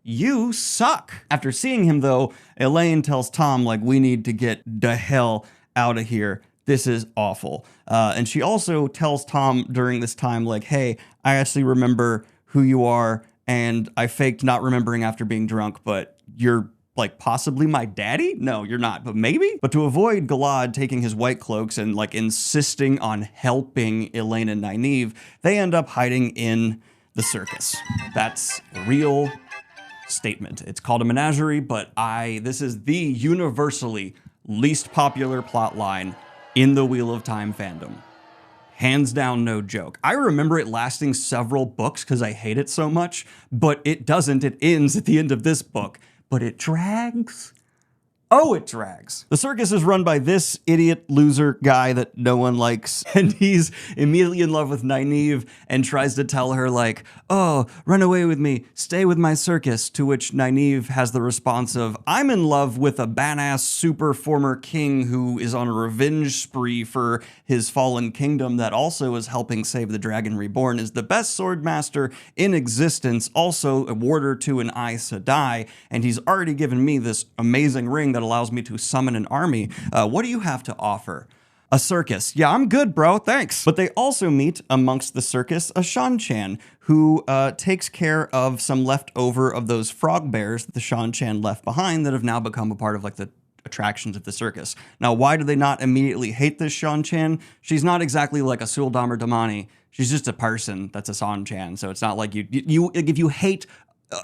You suck. After seeing him, though, Elaine tells Tom, like, we need to get the hell out of here. This is awful. And she also tells Tom during this time, like, hey, I actually remember who you are, and I faked not remembering after being drunk, but you're like possibly my daddy? No, you're not, but maybe? But to avoid Galad taking his White Cloaks and like insisting on helping Elaine and Nynaeve, they end up hiding in the circus. That's a real statement. It's called a menagerie, but this is the universally least popular plot line in the Wheel of Time fandom. Hands down, no joke. I remember it lasting several books because I hate it so much, but it doesn't. It ends at the end of this book. But it drags. Oh, it drags. The circus is run by this idiot loser guy that no one likes, and he's immediately in love with Nynaeve and tries to tell her like, oh, run away with me, stay with my circus, to which Nynaeve has the response of, I'm in love with a badass super former king who is on a revenge spree for his fallen kingdom that also is helping save the Dragon Reborn, is the best sword master in existence, also a warder to an Aes Sedai, and he's already given me this amazing ring that allows me to summon an army. What do you have to offer? A circus. Yeah, I'm good, bro. Thanks. But they also meet amongst the circus a Shan-Chan who takes care of some leftover of those frog bears that the Shan-Chan left behind that have now become a part of like the attractions of the circus. Now, why do they not immediately hate this Shan-Chan? She's not exactly like a Suldam or Damani. She's just a person that's a Shan-Chan. So it's not like if you hate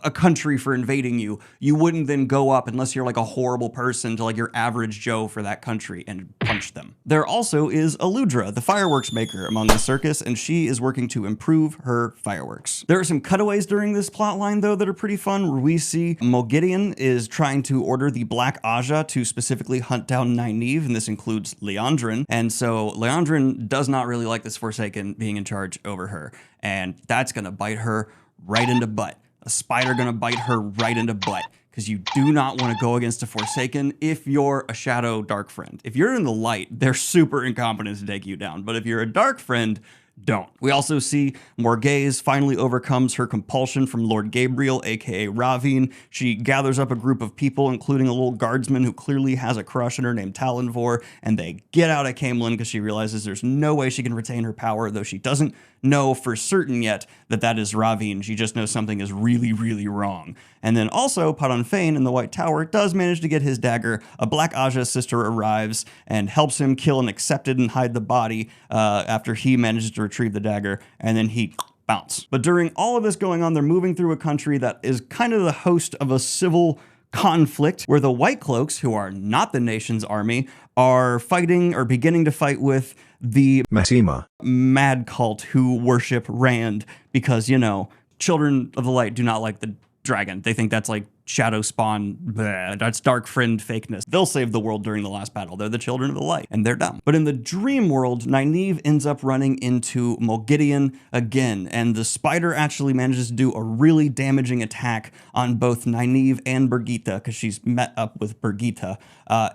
a country for invading you, you wouldn't then go up, unless you're like a horrible person, to like your average Joe for that country and punch them. There also is Aludra, the fireworks maker among the circus, and she is working to improve her fireworks. There are some cutaways during this plot line, though, that are pretty fun, where we see Moghedien is trying to order the Black Aja to specifically hunt down Nynaeve, and this includes Leandrin, and so Leandrin does not really like this Forsaken being in charge over her, and that's gonna bite her right into butt. A spider gonna bite her right into butt, because you do not want to go against a Forsaken if you're a Shadow Dark Friend. If you're in the light, they're super incompetent to take you down. But if you're a Dark Friend, don't. We also see Morghese finally overcomes her compulsion from Lord Gabriel, aka Ravine. She gathers up a group of people, including a little guardsman who clearly has a crush on her named Talonvor, and they get out of Camelin because she realizes there's no way she can retain her power, though she doesn't know for certain yet that that is Ravine. She just knows something is really, really wrong. And then also, Padan Fain in the White Tower does manage to get his dagger. A Black Aja sister arrives and helps him kill an Accepted and hide the body after he manages to retrieve the dagger, and then he bounce. But during all of this going on, they're moving through a country that is kind of the host of a civil conflict where the White Cloaks, who are not the nation's army, are fighting or beginning to fight with the Masima mad cult who worship Rand because, you know, Children of the Light do not like the dragon. They think that's like shadow spawn, bleh, that's dark friend fakeness. They'll save the world during the last battle. They're the Children of the Light, and they're dumb. But in the dream world, Nynaeve ends up running into Moghedien again, and the spider actually manages to do a really damaging attack on both Nynaeve and Birgitte, because she's met up with Birgitte.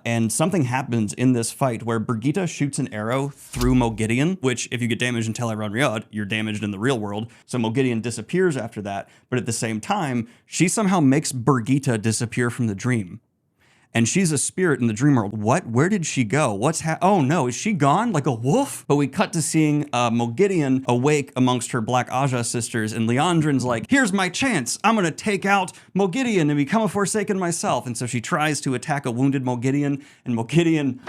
And something happens in this fight where Birgitte shoots an arrow through Moghedien, which if you get damaged in Tel'aran'rhiod, you're damaged in the real world. So Moghedien disappears after that, but at the same time, she somehow makes Birgitte disappear from the dream. And she's a spirit in the dream world. What? Where did she go? Oh no, is she gone like a wolf? But we cut to seeing Moghedien awake amongst her Black Aja sisters, and Liandrin's like, here's my chance. I'm gonna take out Moghedien and become a Forsaken myself. And so she tries to attack a wounded Moghedien, and Moghedien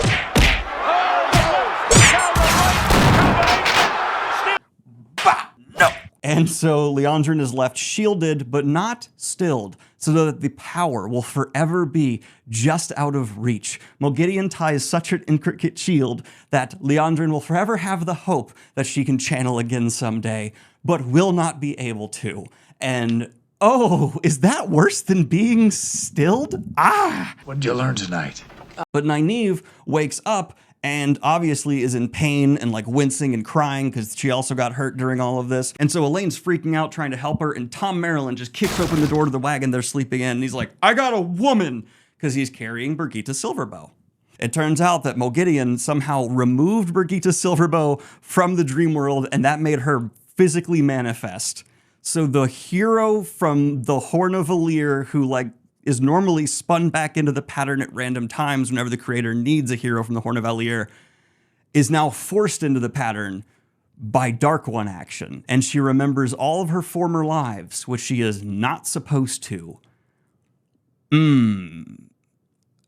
And so Liandrin is left shielded, but not stilled, so that the power will forever be just out of reach. Moghedien ties such an intricate shield that Liandrin will forever have the hope that she can channel again someday, but will not be able to. And oh, is that worse than being stilled? Ah! What did you learn tonight? But Nynaeve wakes up and obviously is in pain and like wincing and crying because she also got hurt during all of this. And so Elaine's freaking out trying to help her, and Tom Maryland just kicks open the door to the wagon they're sleeping in, and he's like, I got a woman, because he's carrying Birgitte Silverbow. It turns out that Moghedien somehow removed Birgitte Silverbow from the dream world, and that made her physically manifest. So the hero from the Horn of Valir, who like is normally spun back into the pattern at random times whenever the creator needs a hero from the Horn of Valir, is now forced into the pattern by Dark One action. And she remembers all of her former lives, which she is not supposed to.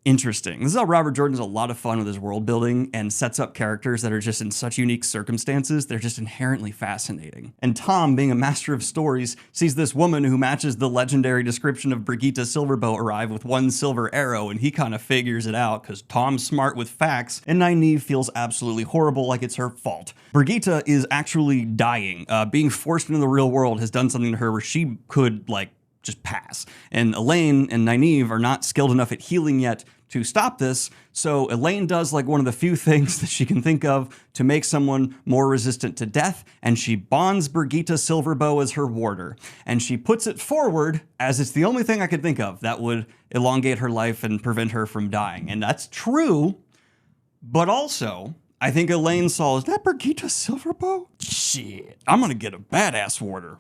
Interesting. This is how Robert Jordan's a lot of fun with his world building and sets up characters that are just in such unique circumstances. They're just inherently fascinating. And Tom, being a master of stories, sees this woman who matches the legendary description of Birgitte Silverbow arrive with one silver arrow, and he kind of figures it out because Tom's smart with facts, and Nynaeve feels absolutely horrible, like it's her fault. Birgitte is actually dying. Being forced into the real world has done something to her where she could like just pass. And Elaine and Nynaeve are not skilled enough at healing yet to stop this, so Elaine does like one of the few things that she can think of to make someone more resistant to death, and she bonds Birgitte Silverbow as her warder. And she puts it forward as it's the only thing I could think of that would elongate her life and prevent her from dying. And that's true, but also I think Elaine saw, is that Birgitte Silverbow? Shit, I'm gonna get a badass warder.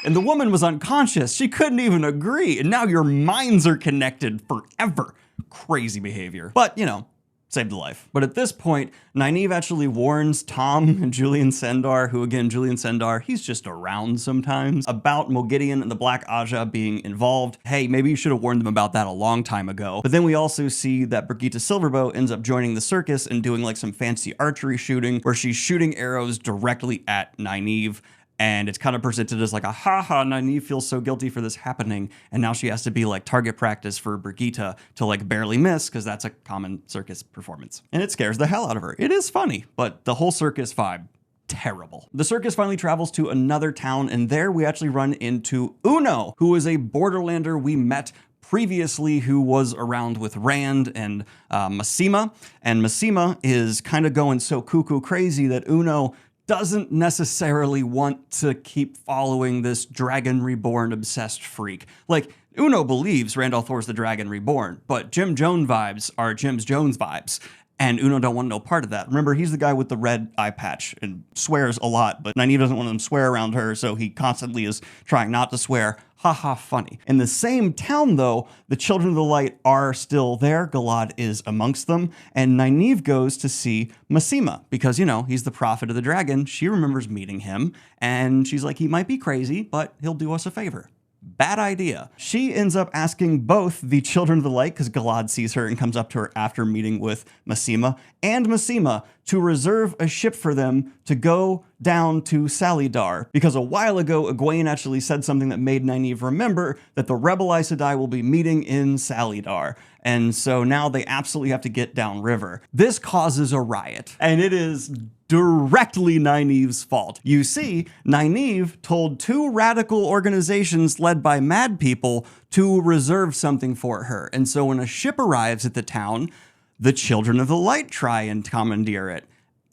And the woman was unconscious. She couldn't even agree. And now your minds are connected forever. Crazy behavior. But, you know, saved a life. But at this point, Nynaeve actually warns Tom and Julian Sendar, who again, Julian Sendar, he's just around sometimes, about Moghedien and the Black Aja being involved. Hey, maybe you should have warned them about that a long time ago. But then we also see that Birgitte Silverbow ends up joining the circus and doing like some fancy archery shooting where she's shooting arrows directly at Nynaeve. And it's kind of presented as like a haha, Nynaeve feels so guilty for this happening, and now she has to be like target practice for Birgitte to like barely miss, because that's a common circus performance. And it scares the hell out of her. It is funny, but the whole circus vibe, terrible. The circus finally travels to another town, and there we actually run into Uno, who is a Borderlander we met previously, who was around with Rand and Masima. And Masima is kind of going so cuckoo crazy that Uno doesn't necessarily want to keep following this Dragon Reborn obsessed freak. Like, Uno believes Randall Thor's the Dragon Reborn, but Jim Jones vibes are Jim Jones vibes. And Uno don't want no part of that. Remember, he's the guy with the red eye patch and swears a lot, but Nynaeve doesn't want him to swear around her, so he constantly is trying not to swear. Haha, funny. In the same town, though, the Children of the Light are still there. Galad is amongst them, and Nynaeve goes to see Masema because, you know, he's the prophet of the dragon. She remembers meeting him, and she's like, he might be crazy, but he'll do us a favor. Bad idea. She ends up asking both the Children of the Light, because Galad sees her and comes up to her after meeting with Masema, and Masema to reserve a ship for them to go down to Salidar, because a while ago, Egwene actually said something that made Nynaeve remember that the Rebel Aes Sedai will be meeting in Salidar. And so now they absolutely have to get downriver. This causes a riot, and it is directly Nynaeve's fault. You see, Nynaeve told 2 radical organizations led by mad people to reserve something for her. And so when a ship arrives at the town, the Children of the Light try and commandeer it.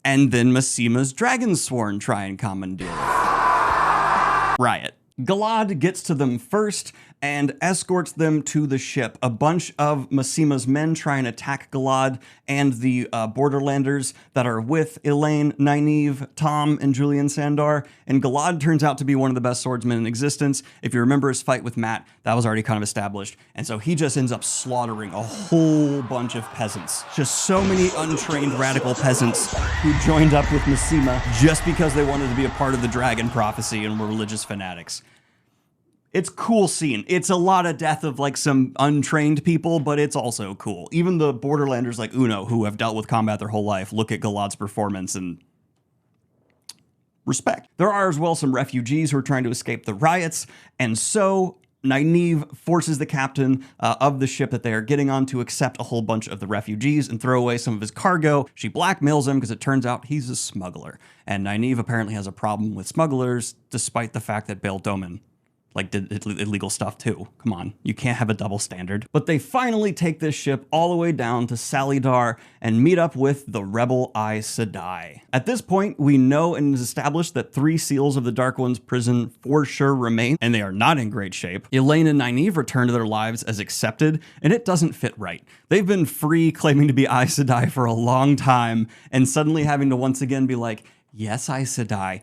And then Masema's Dragonsworn try and commandeer it. Riot. Galad gets to them first and escorts them to the ship. A bunch of Masema's men try and attack Galad and the Borderlanders that are with Elaine, Nynaeve, Tom, and Julian Sandar. And Galad turns out to be one of the best swordsmen in existence. If you remember his fight with Mat, that was already kind of established. And so he just ends up slaughtering a whole bunch of peasants. Just so many untrained radical peasants who joined up with Masema just because they wanted to be a part of the dragon prophecy and were religious fanatics. It's a cool scene. It's a lot of death of like some untrained people, but it's also cool. Even the Borderlanders like Uno, who have dealt with combat their whole life, look at Galad's performance and respect. There are as well some refugees who are trying to escape the riots, and so Nynaeve forces the captain of the ship that they are getting on to accept a whole bunch of the refugees and throw away some of his cargo. She blackmails him because it turns out he's a smuggler. And Nynaeve apparently has a problem with smugglers, despite the fact that Bail Doman did illegal stuff too. Come on, you can't have a double standard. But they finally take this ship all the way down to Salidar and meet up with the Rebel Aes Sedai. At this point, we know and it is established that 3 seals of the Dark One's prison for sure remain, and they are not in great shape. Elaine and Nynaeve return to their lives as accepted, and it doesn't fit right. They've been free, claiming to be Aes Sedai for a long time, and suddenly having to once again be like, yes, Aes Sedai.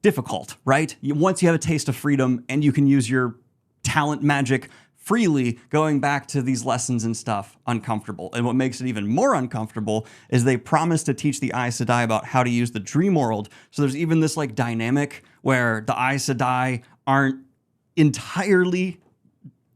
Difficult, right? Once you have a taste of freedom and you can use your talent magic freely, going back to these lessons and stuff, uncomfortable. And what makes it even more uncomfortable is they promise to teach the Aes Sedai about how to use the dream world. So there's even this like dynamic where the Aes Sedai aren't entirely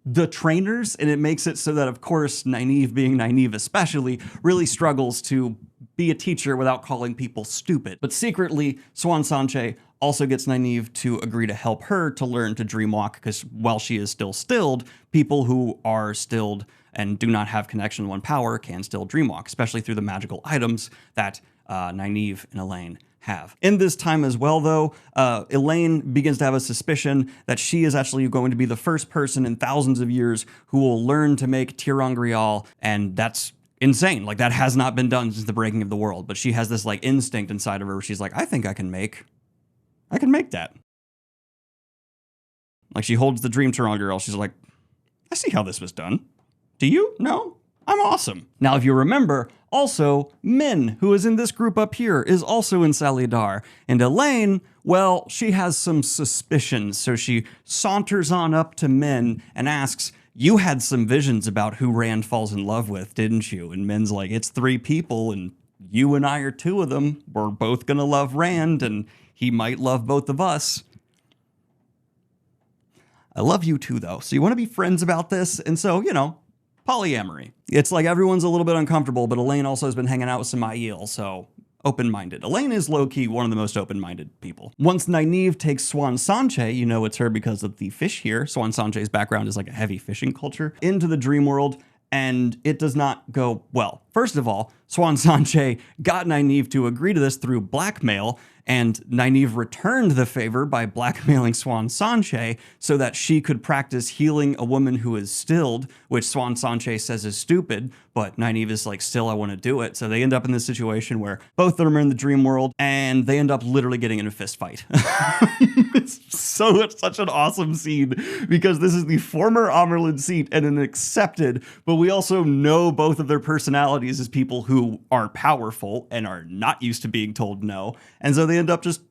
the trainers, and it makes it so that, of course, Nynaeve, being Nynaeve especially, really struggles to be a teacher without calling people stupid. But secretly, Swan Sanche also gets Nynaeve to agree to help her to learn to dreamwalk, because while she is still stilled, people who are stilled and do not have connection to one power can still dreamwalk, especially through the magical items that Nynaeve and Elaine have. In this time as well, though, Elaine begins to have a suspicion that she is actually going to be the first person in thousands of years who will learn to make Tirangrial, and that's insane. Like, that has not been done since the breaking of the world, but she has this like instinct inside of her where she's like, I think I can make that. Like, she holds the dream Tirangrial, she's like, I see how this was done. Do you? No? I'm awesome. Now, if you remember, also, Min, who is in this group up here, is also in Salidar. And Elaine, well, she has some suspicions, so she saunters on up to Min and asks, you had some visions about who Rand falls in love with, didn't you? And Min's like, it's 3 people, and you and I are 2 of them. We're both gonna love Rand, and he might love both of us. I love you too, though. So you want to be friends about this? And so, you know, polyamory. It's like everyone's a little bit uncomfortable, but Elaine also has been hanging out with some Aiel, so open-minded. Elaine is low-key one of the most open-minded people. Once Nynaeve takes Swan Sanche, you know it's her because of the fish here. Swan Sanche's background is like a heavy fishing culture, into the dream world, and it does not go well. First of all, Swan Sanche got Nynaeve to agree to this through blackmail, and Nynaeve returned the favor by blackmailing Swan Sanche so that she could practice healing a woman who is stilled, which Swan Sanche says is stupid, but Nynaeve is like, still, I want to do it. So they end up in this situation where both of them are in the dream world, and they end up literally getting in a fist fight. It's such an awesome scene, because this is the former Amerlin seat and an accepted, but we also know both of their personalities as people who are powerful and are not used to being told no, and so they end up just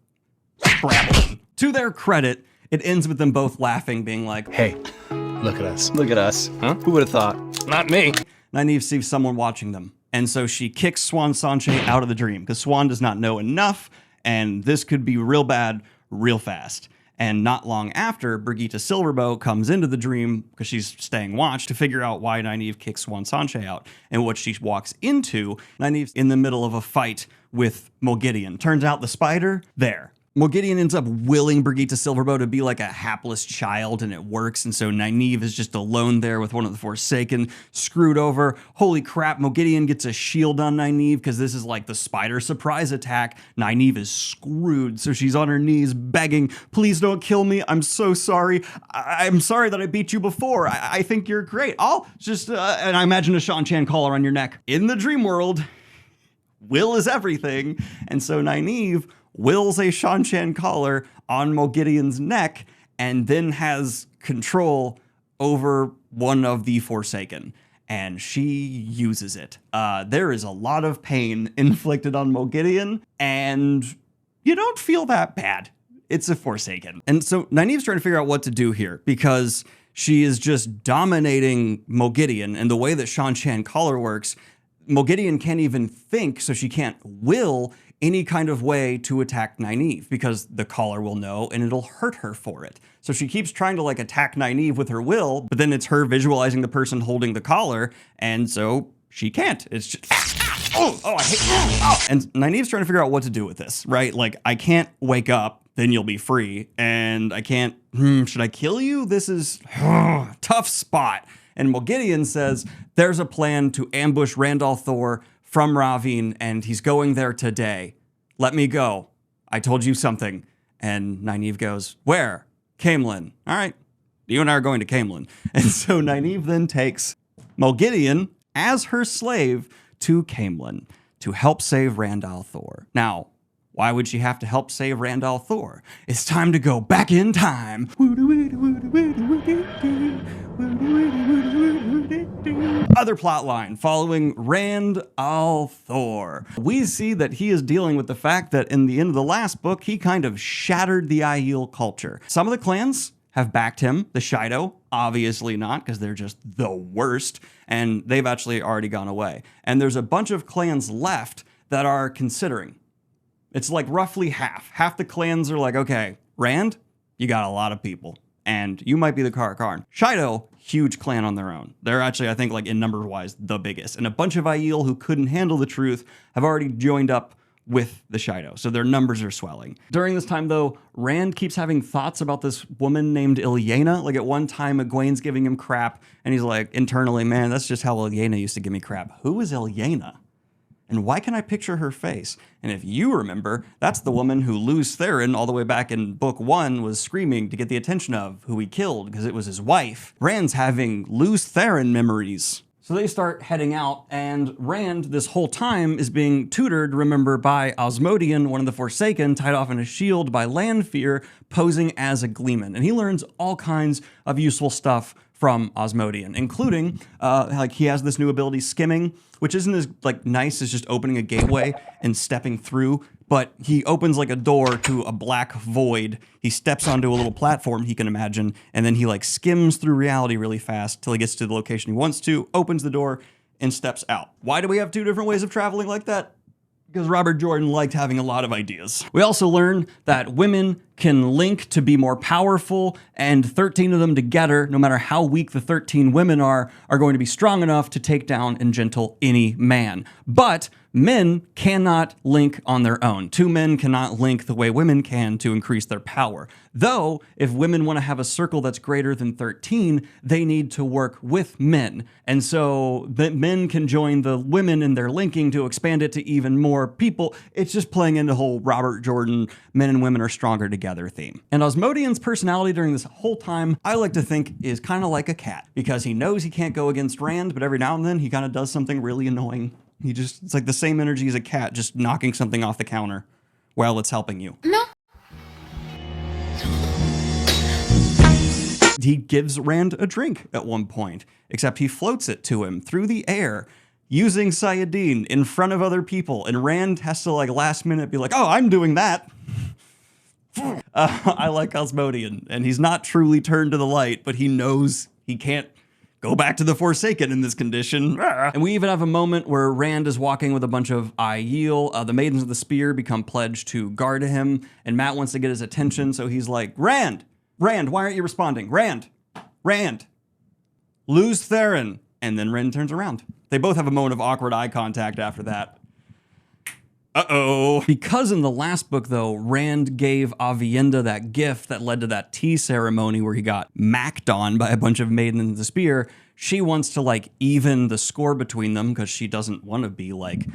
scrabbling. To their credit, it ends with them both laughing, being like, hey, look at us. Look at us. Huh? Who would have thought? Not me. Nynaeve sees someone watching them, and so she kicks Swan Sanche out of the dream, because Swan does not know enough, and this could be real bad real fast. And not long after, Brigitte Silverbow comes into the dream, because she's staying watch, to figure out why Nynaeve kicks Swan Sanche out. And what she walks into, Nynaeve's in the middle of a fight with Moghedien. Turns out the spider, there. Moghedien ends up willing Brigitte Silverbow to be like a hapless child, and it works, and so Nynaeve is just alone there with one of the Forsaken, screwed over. Holy crap, Moghedien gets a shield on Nynaeve, because this is like the spider surprise attack. Nynaeve is screwed, so she's on her knees begging, please don't kill me, I'm so sorry. I'm sorry that I beat you before. I think you're great. I'll just, and I imagine a Shan Chan collar on your neck. In the dream world, will is everything, and so Nynaeve wills a Shan Chan collar on Moghedien's neck, and then has control over one of the Forsaken, and she uses it. There is a lot of pain inflicted on Moghedien, and you don't feel that bad. It's a Forsaken. And so Nynaeve's trying to figure out what to do here, because she is just dominating Moghedien, and the way that Shan Chan collar works, Moghedien can't even think, so she can't will any kind of way to attack Nynaeve, because the collar will know and it'll hurt her for it. So she keeps trying to like attack Nynaeve with her will, but then it's her visualizing the person holding the collar, and so she can't. It's just, I hate, and Nynaeve's trying to figure out what to do with this, right? Like, I can't wake up, then you'll be free, and I can't, should I kill you? This is tough spot. And Moghedien says, there's a plan to ambush Rand al'Thor from Ravine, and he's going there today. Let me go. I told you something. And Nynaeve goes, where? Caemlyn. All right, you and I are going to Caemlyn. And so Nynaeve then takes Moghedien as her slave to Caemlyn to help save Rand al'Thor. Now, why would she have to help save Rand al'Thor? It's time to go back in time. Other plot line following Rand al'Thor. We see that he is dealing with the fact that in the end of the last book, he kind of shattered the Aiel culture. Some of the clans have backed him. The Shido, obviously not, because they're just the worst, and they've actually already gone away. And there's a bunch of clans left that are considering. It's like roughly half. Half the clans are like, okay, Rand, you got a lot of people, and you might be the Karakarn. Shido, huge clan on their own. They're actually, I think, like in number-wise, the biggest. And a bunch of Aiel who couldn't handle the truth have already joined up with the Shido, so their numbers are swelling. During this time, though, Rand keeps having thoughts about this woman named Ilyena. Like, at one time, Egwene's giving him crap, and he's like, internally, man, that's just how Ilyena used to give me crap. Who is Ilyena? And why can I picture her face? And if you remember, that's the woman who Lews Therin, all the way back in book 1, was screaming to get the attention of, who he killed, because it was his wife. Rand's having Lews Therin memories. So they start heading out, and Rand, this whole time, is being tutored, remember, by Osmodian, one of the Forsaken, tied off in a shield by Lanfear, posing as a Gleeman. And he learns all kinds of useful stuff from Osmodian, including, like, he has this new ability, Skimming, which isn't as, like, nice as just opening a gateway and stepping through, but he opens, like, a door to a black void. He steps onto a little platform he can imagine, and then he, like, skims through reality really fast till he gets to the location he wants to, opens the door, and steps out. Why do we have two different ways of traveling like that? Because Robert Jordan liked having a lot of ideas. We also learn that women can link to be more powerful, and 13 of them together, no matter how weak the 13 women are going to be strong enough to take down and gentle any man. But men cannot link on their own. Two men cannot link the way women can to increase their power. Though, if women want to have a circle that's greater than 13, they need to work with men. And so the men can join the women in their linking to expand it to even more people. It's just playing into the whole Robert Jordan, men and women are stronger together theme. And Asmodean's personality during this whole time, I like to think, is kind of like a cat, because he knows he can't go against Rand, but every now and then he kind of does something really annoying. It's like the same energy as a cat, just knocking something off the counter while it's helping you. No. He gives Rand a drink at one point, except he floats it to him through the air using Sayadine in front of other people. And Rand has to like last minute be like, oh, I'm doing that. I like Asmodean, and he's not truly turned to the light, but he knows he can't go back to the Forsaken in this condition. And we even have a moment where Rand is walking with a bunch of Aiel. The Maidens of the Spear become pledged to guard him, and Matt wants to get his attention, so he's like, Rand, why aren't you responding? Rand, lose Theron. And then Rand turns around. They both have a moment of awkward eye contact after that. Uh-oh. Because in the last book, though, Rand gave Avienda that gift that led to that tea ceremony where he got macked on by a bunch of Maidens of the Spear, she wants to, like, even the score between them because she doesn't want to be, like,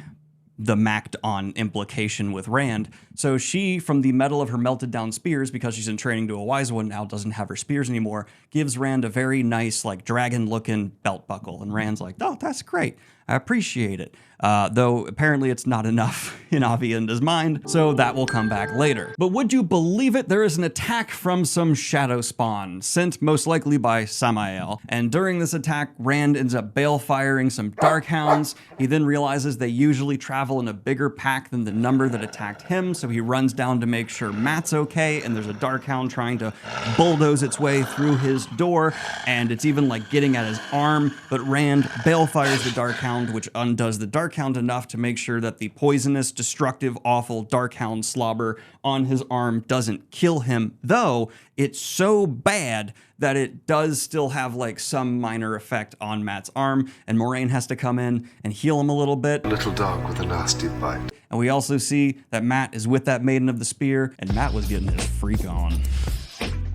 the macked on implication with Rand. So she, from the metal of her melted down spears, because she's in training to a wise one, now doesn't have her spears anymore, gives Rand a very nice, like, dragon-looking belt buckle. And Rand's like, oh, that's great. I appreciate it. Though apparently it's not enough in Avienda's mind, so that will come back later. But would you believe it? There is an attack from some shadow spawn, sent most likely by Samael. And during this attack, Rand ends up bale-firing some dark hounds. He then realizes they usually travel in a bigger pack than the number that attacked him, so he runs down to make sure Matt's okay, and there's a dark hound trying to bulldoze its way through his door, and it's even like getting at his arm, but Rand bale-fires the dark hound, which undoes the dark hound enough to make sure that the poisonous, destructive, awful dark hound slobber on his arm doesn't kill him, though it's so bad that it does still have like some minor effect on Matt's arm, and Moraine has to come in and heal him a little bit. A little dog with a nasty bite. And we also see that Matt is with that Maiden of the Spear, and Matt was getting his freak on.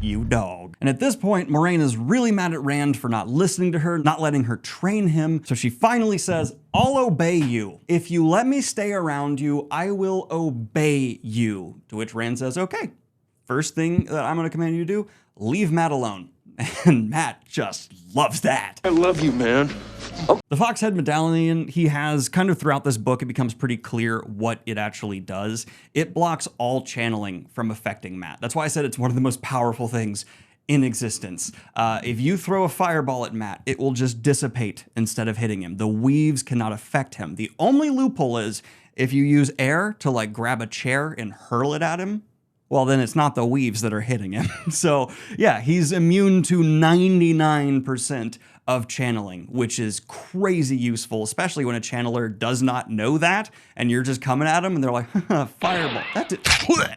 You dog. And at this point, Moraine is really mad at Rand for not listening to her, not letting her train him. So she finally says, I'll obey you. If you let me stay around you, I will obey you. To which Rand says, okay, first thing that I'm gonna command you to do, leave Matt alone. And Matt just loves that. I love you, man. The Foxhead Medallion he has, kind of throughout this book, it becomes pretty clear what it actually does. It blocks all channeling from affecting Matt. That's why I said it's one of the most powerful things in existence. If you throw a fireball at Matt, it will just dissipate instead of hitting him. The weaves cannot affect him. The only loophole is if you use air to like grab a chair and hurl it at him, well, then it's not the weaves that are hitting him. So yeah, he's immune to 99% of channeling, which is crazy useful, especially when a channeler does not know that, and you're just coming at them and they're like, fireball.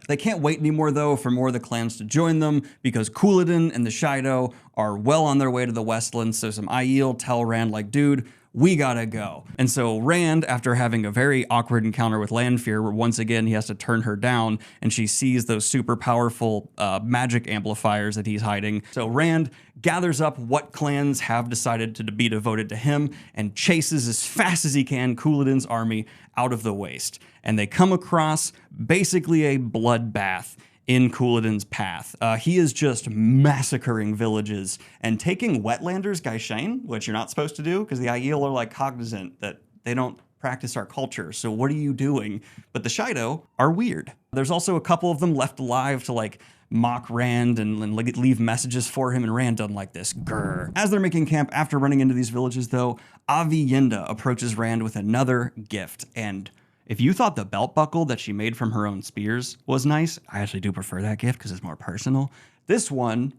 They can't wait anymore, though, for more of the clans to join them, because Couladin and the Shido are well on their way to the Westlands, so some Aiel tell Rand, like, dude, we gotta go. And so Rand, after having a very awkward encounter with Lanfear, where once again he has to turn her down, and she sees those super powerful magic amplifiers that he's hiding. So Rand gathers up what clans have decided to be devoted to him and chases as fast as he can Couladin's army out of the waste. And they come across basically a bloodbath in Couladin's path. He is just massacring villages and taking Wetlanders Gaishain, which you're not supposed to do because the Aiel are like cognizant that they don't practice our culture. So what are you doing? But the Shido are weird. There's also a couple of them left alive to like mock Rand and leave messages for him, and Rand doesn't like this. Grr. As they're making camp after running into these villages, though, Avienda approaches Rand with another gift, and if you thought the belt buckle that she made from her own spears was nice, I actually do prefer that gift because it's more personal. This one,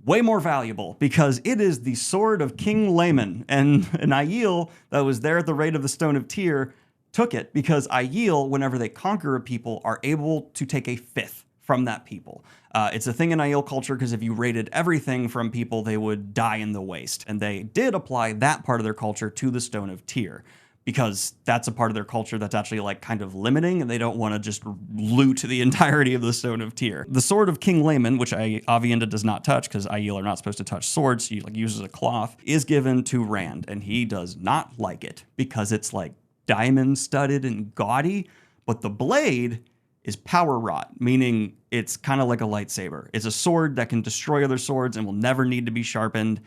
way more valuable because it is the sword of King Laman, and an Aiel that was there at the raid of the Stone of Tyr took it because Aiel, whenever they conquer a people, are able to take a fifth from that people. It's a thing in Aiel culture because if you raided everything from people, they would die in the waste. And they did apply that part of their culture to the Stone of Tyr. because that's a part of their culture that's actually like kind of limiting, and they don't want to just loot the entirety of the Stone of Tyr. The sword of King Laman, which Aviendha does not touch because Aiel are not supposed to touch swords, he like uses a cloth, is given to Rand, and he does not like it because it's like diamond studded and gaudy, but the blade is power wrought, meaning it's kind of like a lightsaber. It's a sword that can destroy other swords and will never need to be sharpened.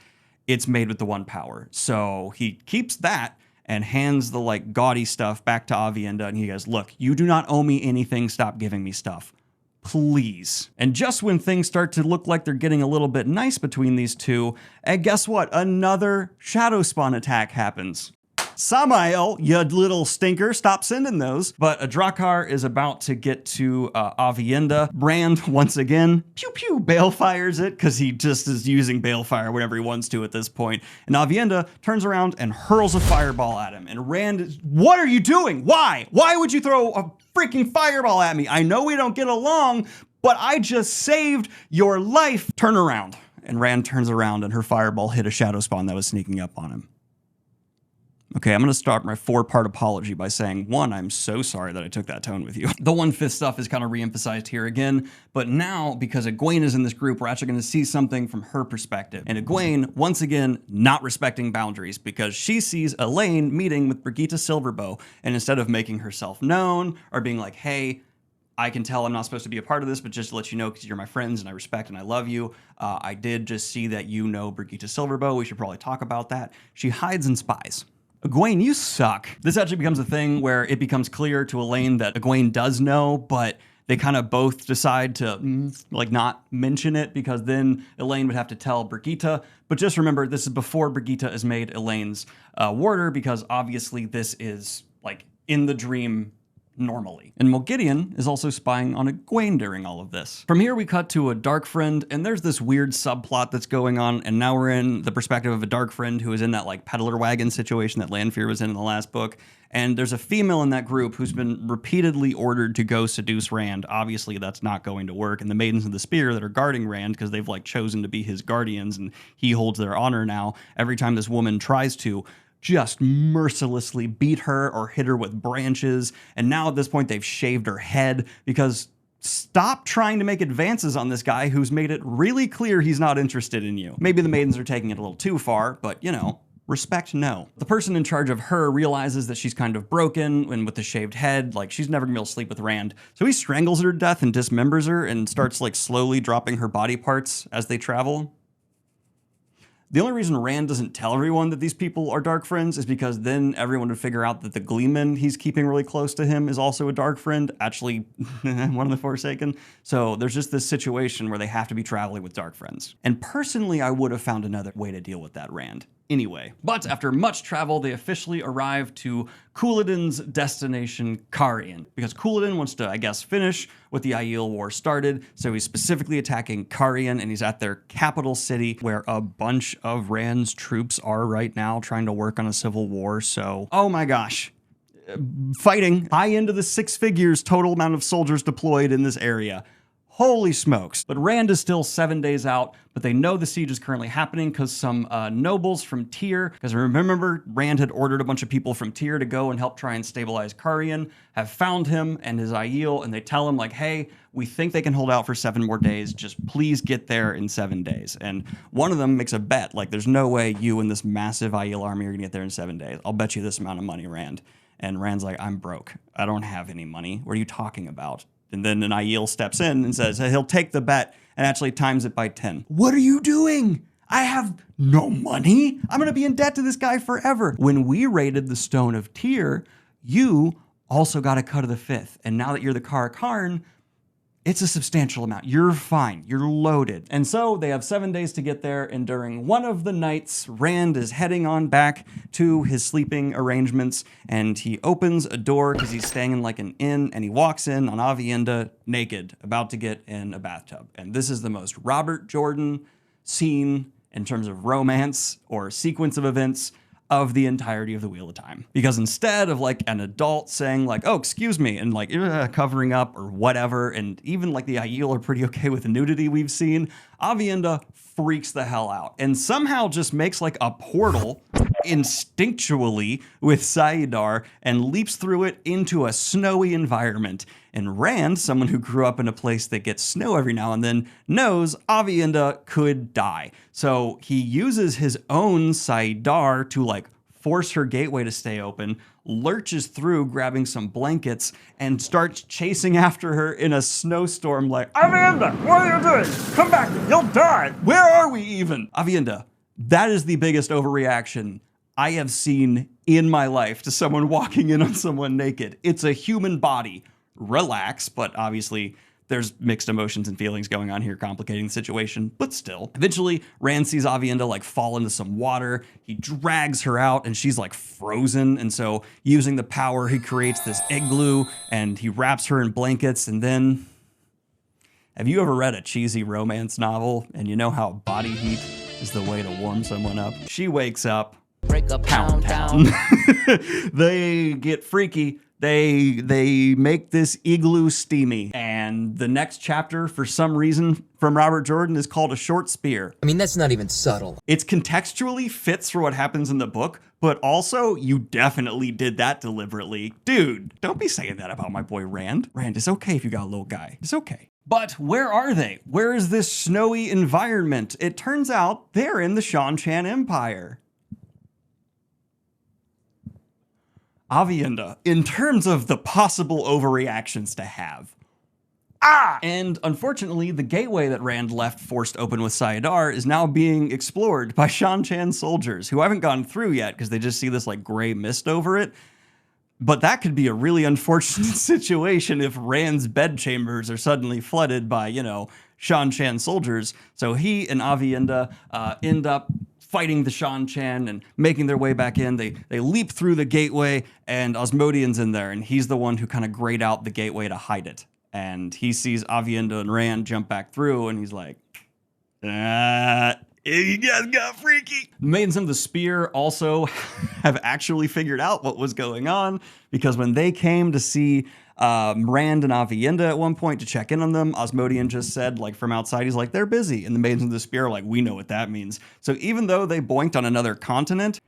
It's made with the one power. So he keeps that and hands the like gaudy stuff back to Aviendha, and he goes, look, you do not owe me anything, stop giving me stuff. Please. And just when things start to look like they're getting a little bit nice between these two, and guess what? Another Shadow Spawn attack happens. Samael, you little stinker, stop sending those. But Drakkar is about to get to Aviendha. Rand, once again, pew pew, balefires it, because he just is using balefire whenever he wants to at this point. And Aviendha turns around and hurls a fireball at him. And Rand is, what are you doing? Why? Why would you throw a freaking fireball at me? I know we don't get along, but I just saved your life. Turn around. And Rand turns around and her fireball hit a Shadow Spawn that was sneaking up on him. Okay, I'm going to start my 4-part apology by saying, 1, I'm so sorry that I took that tone with you. The 1/5 stuff is kind of re-emphasized here again, but now, because Egwene is in this group, we're actually going to see something from her perspective. And Egwene, once again, not respecting boundaries, because she sees Elaine meeting with Brigitte Silverbow, and instead of making herself known, or being like, hey, I can tell I'm not supposed to be a part of this, but just to let you know, because you're my friends and I respect and I love you, I did just see that you know Brigitte Silverbow, we should probably talk about that. She hides and spies. Egwene, you suck. This actually becomes a thing where it becomes clear to Elaine that Egwene does know, but they kind of both decide to like not mention it, because then Elaine would have to tell Brigitte. But just remember, this is before Brigitte is made Elaine's warder, because obviously this is like in the dream normally. And Moghedien is also spying on Egwene during all of this. From here we cut to a dark friend, and there's this weird subplot that's going on, and now we're in the perspective of a dark friend who is in that like peddler wagon situation that Lanfear was in the last book. And there's a female in that group who's been repeatedly ordered to go seduce Rand. Obviously that's not going to work. And the Maidens of the Spear that are guarding Rand, because they've like chosen to be his guardians and he holds their honor now, every time this woman tries to, just mercilessly beat her or hit her with branches. And now at this point they've shaved her head, because stop trying to make advances on this guy who's made it really clear he's not interested in you. Maybe the Maidens are taking it a little too far, but you know, respect no. The person in charge of her realizes that she's kind of broken, and with the shaved head, like she's never gonna be able to sleep with Rand. So he strangles her to death and dismembers her and starts like slowly dropping her body parts as they travel. The only reason Rand doesn't tell everyone that these people are dark friends is because then everyone would figure out that the Gleeman he's keeping really close to him is also a dark friend, actually one of the Forsaken. So there's just this situation where they have to be traveling with dark friends. And personally, I would have found another way to deal with that, Rand. Anyway, but after much travel, they officially arrive to Couladin's destination, Carian, because Couladin wants to, I guess, finish what the Aiel War started, so he's specifically attacking Carian, and he's at their capital city, where a bunch of Rand's troops are right now trying to work on a civil war, so, oh my gosh. Fighting high into the 6 figures total amount of soldiers deployed in this area. Holy smokes. But Rand is still 7 days out, but they know the siege is currently happening because some nobles from Tyr, because remember, Rand had ordered a bunch of people from Tyr to go and help try and stabilize Carian, have found him and his Aiel, and they tell him like, hey, we think they can hold out for 7 more days, just please get there in 7 days. And one of them makes a bet, like there's no way you and this massive Aiel army are gonna get there in 7 days. I'll bet you this amount of money, Rand. And Rand's like, I'm broke. I don't have any money. What are you talking about? And then an Aiel steps in and says he'll take the bet and actually times it by 10. What are you doing? I have no money. I'm going to be in debt to this guy forever. When we raided the Stone of Tyr, you also got a cut of the 5th. And now that you're the Karakarn, it's a substantial amount. You're fine. You're loaded. And so they have 7 days to get there. And during one of the nights, Rand is heading on back to his sleeping arrangements. And he opens a door because he's staying in like an inn. And he walks in on Aviendha naked, about to get in a bathtub. And this is the most Robert Jordan scene in terms of romance or sequence of events of the entirety of the Wheel of Time. Because instead of like an adult saying like, oh, excuse me, and like covering up or whatever, and even like the Aiel are pretty okay with the nudity we've seen, Aviendha freaks the hell out and somehow just makes like a portal instinctually with Saidar and leaps through it into a snowy environment. And Rand, someone who grew up in a place that gets snow every now and then, knows Aviendha could die. So he uses his own Saidar to like force her gateway to stay open, lurches through, grabbing some blankets, and starts chasing after her in a snowstorm like, Aviendha, what are you doing? Come back, you'll die. Where are we even? Aviendha, that is the biggest overreaction I have seen in my life to someone walking in on someone naked. It's a human body. Relax, but obviously there's mixed emotions and feelings going on here, complicating the situation, but still. Eventually, Rand sees Aviendha like fall into some water. He drags her out and she's like frozen. And so using the power, he creates this igloo and he wraps her in blankets. And then, have you ever read a cheesy romance novel and you know how body heat is the way to warm someone up? She wakes up, break up, pound. They get freaky. They make this igloo steamy. And the next chapter, for some reason, from Robert Jordan is called A Short Spear. I mean, that's not even subtle. It's contextually fits for what happens in the book, but also you definitely did that deliberately. Dude, don't be saying that about my boy Rand. Rand, it's okay if you got a little guy. It's okay. But where are they? Where is this snowy environment? It turns out they're in the Shan-Chan Empire. Aviendha, in terms of the possible overreactions to have. And unfortunately, the gateway that Rand left forced open with Saidar is now being explored by Shan-Chan soldiers who haven't gone through yet because they just see this like gray mist over it. But that could be a really unfortunate situation if Rand's bedchambers are suddenly flooded by, you know, Shan-Chan soldiers. So he and Aviendha end up fighting the Shan-Chan and making their way back in. They leap through the gateway and Osmodian's in there and he's the one who kind of grayed out the gateway to hide it. And he sees Aviendha and Rand jump back through and he's like, you guys got freaky. The Maidens of the Spear also have actually figured out what was going on because when they came to see Rand and Aviendha at one point to check in on them, Osmodian just said, like from outside, he's like, they're busy. And the Maidens of the Spear are like, we know what that means. So even though they boinked on another continent,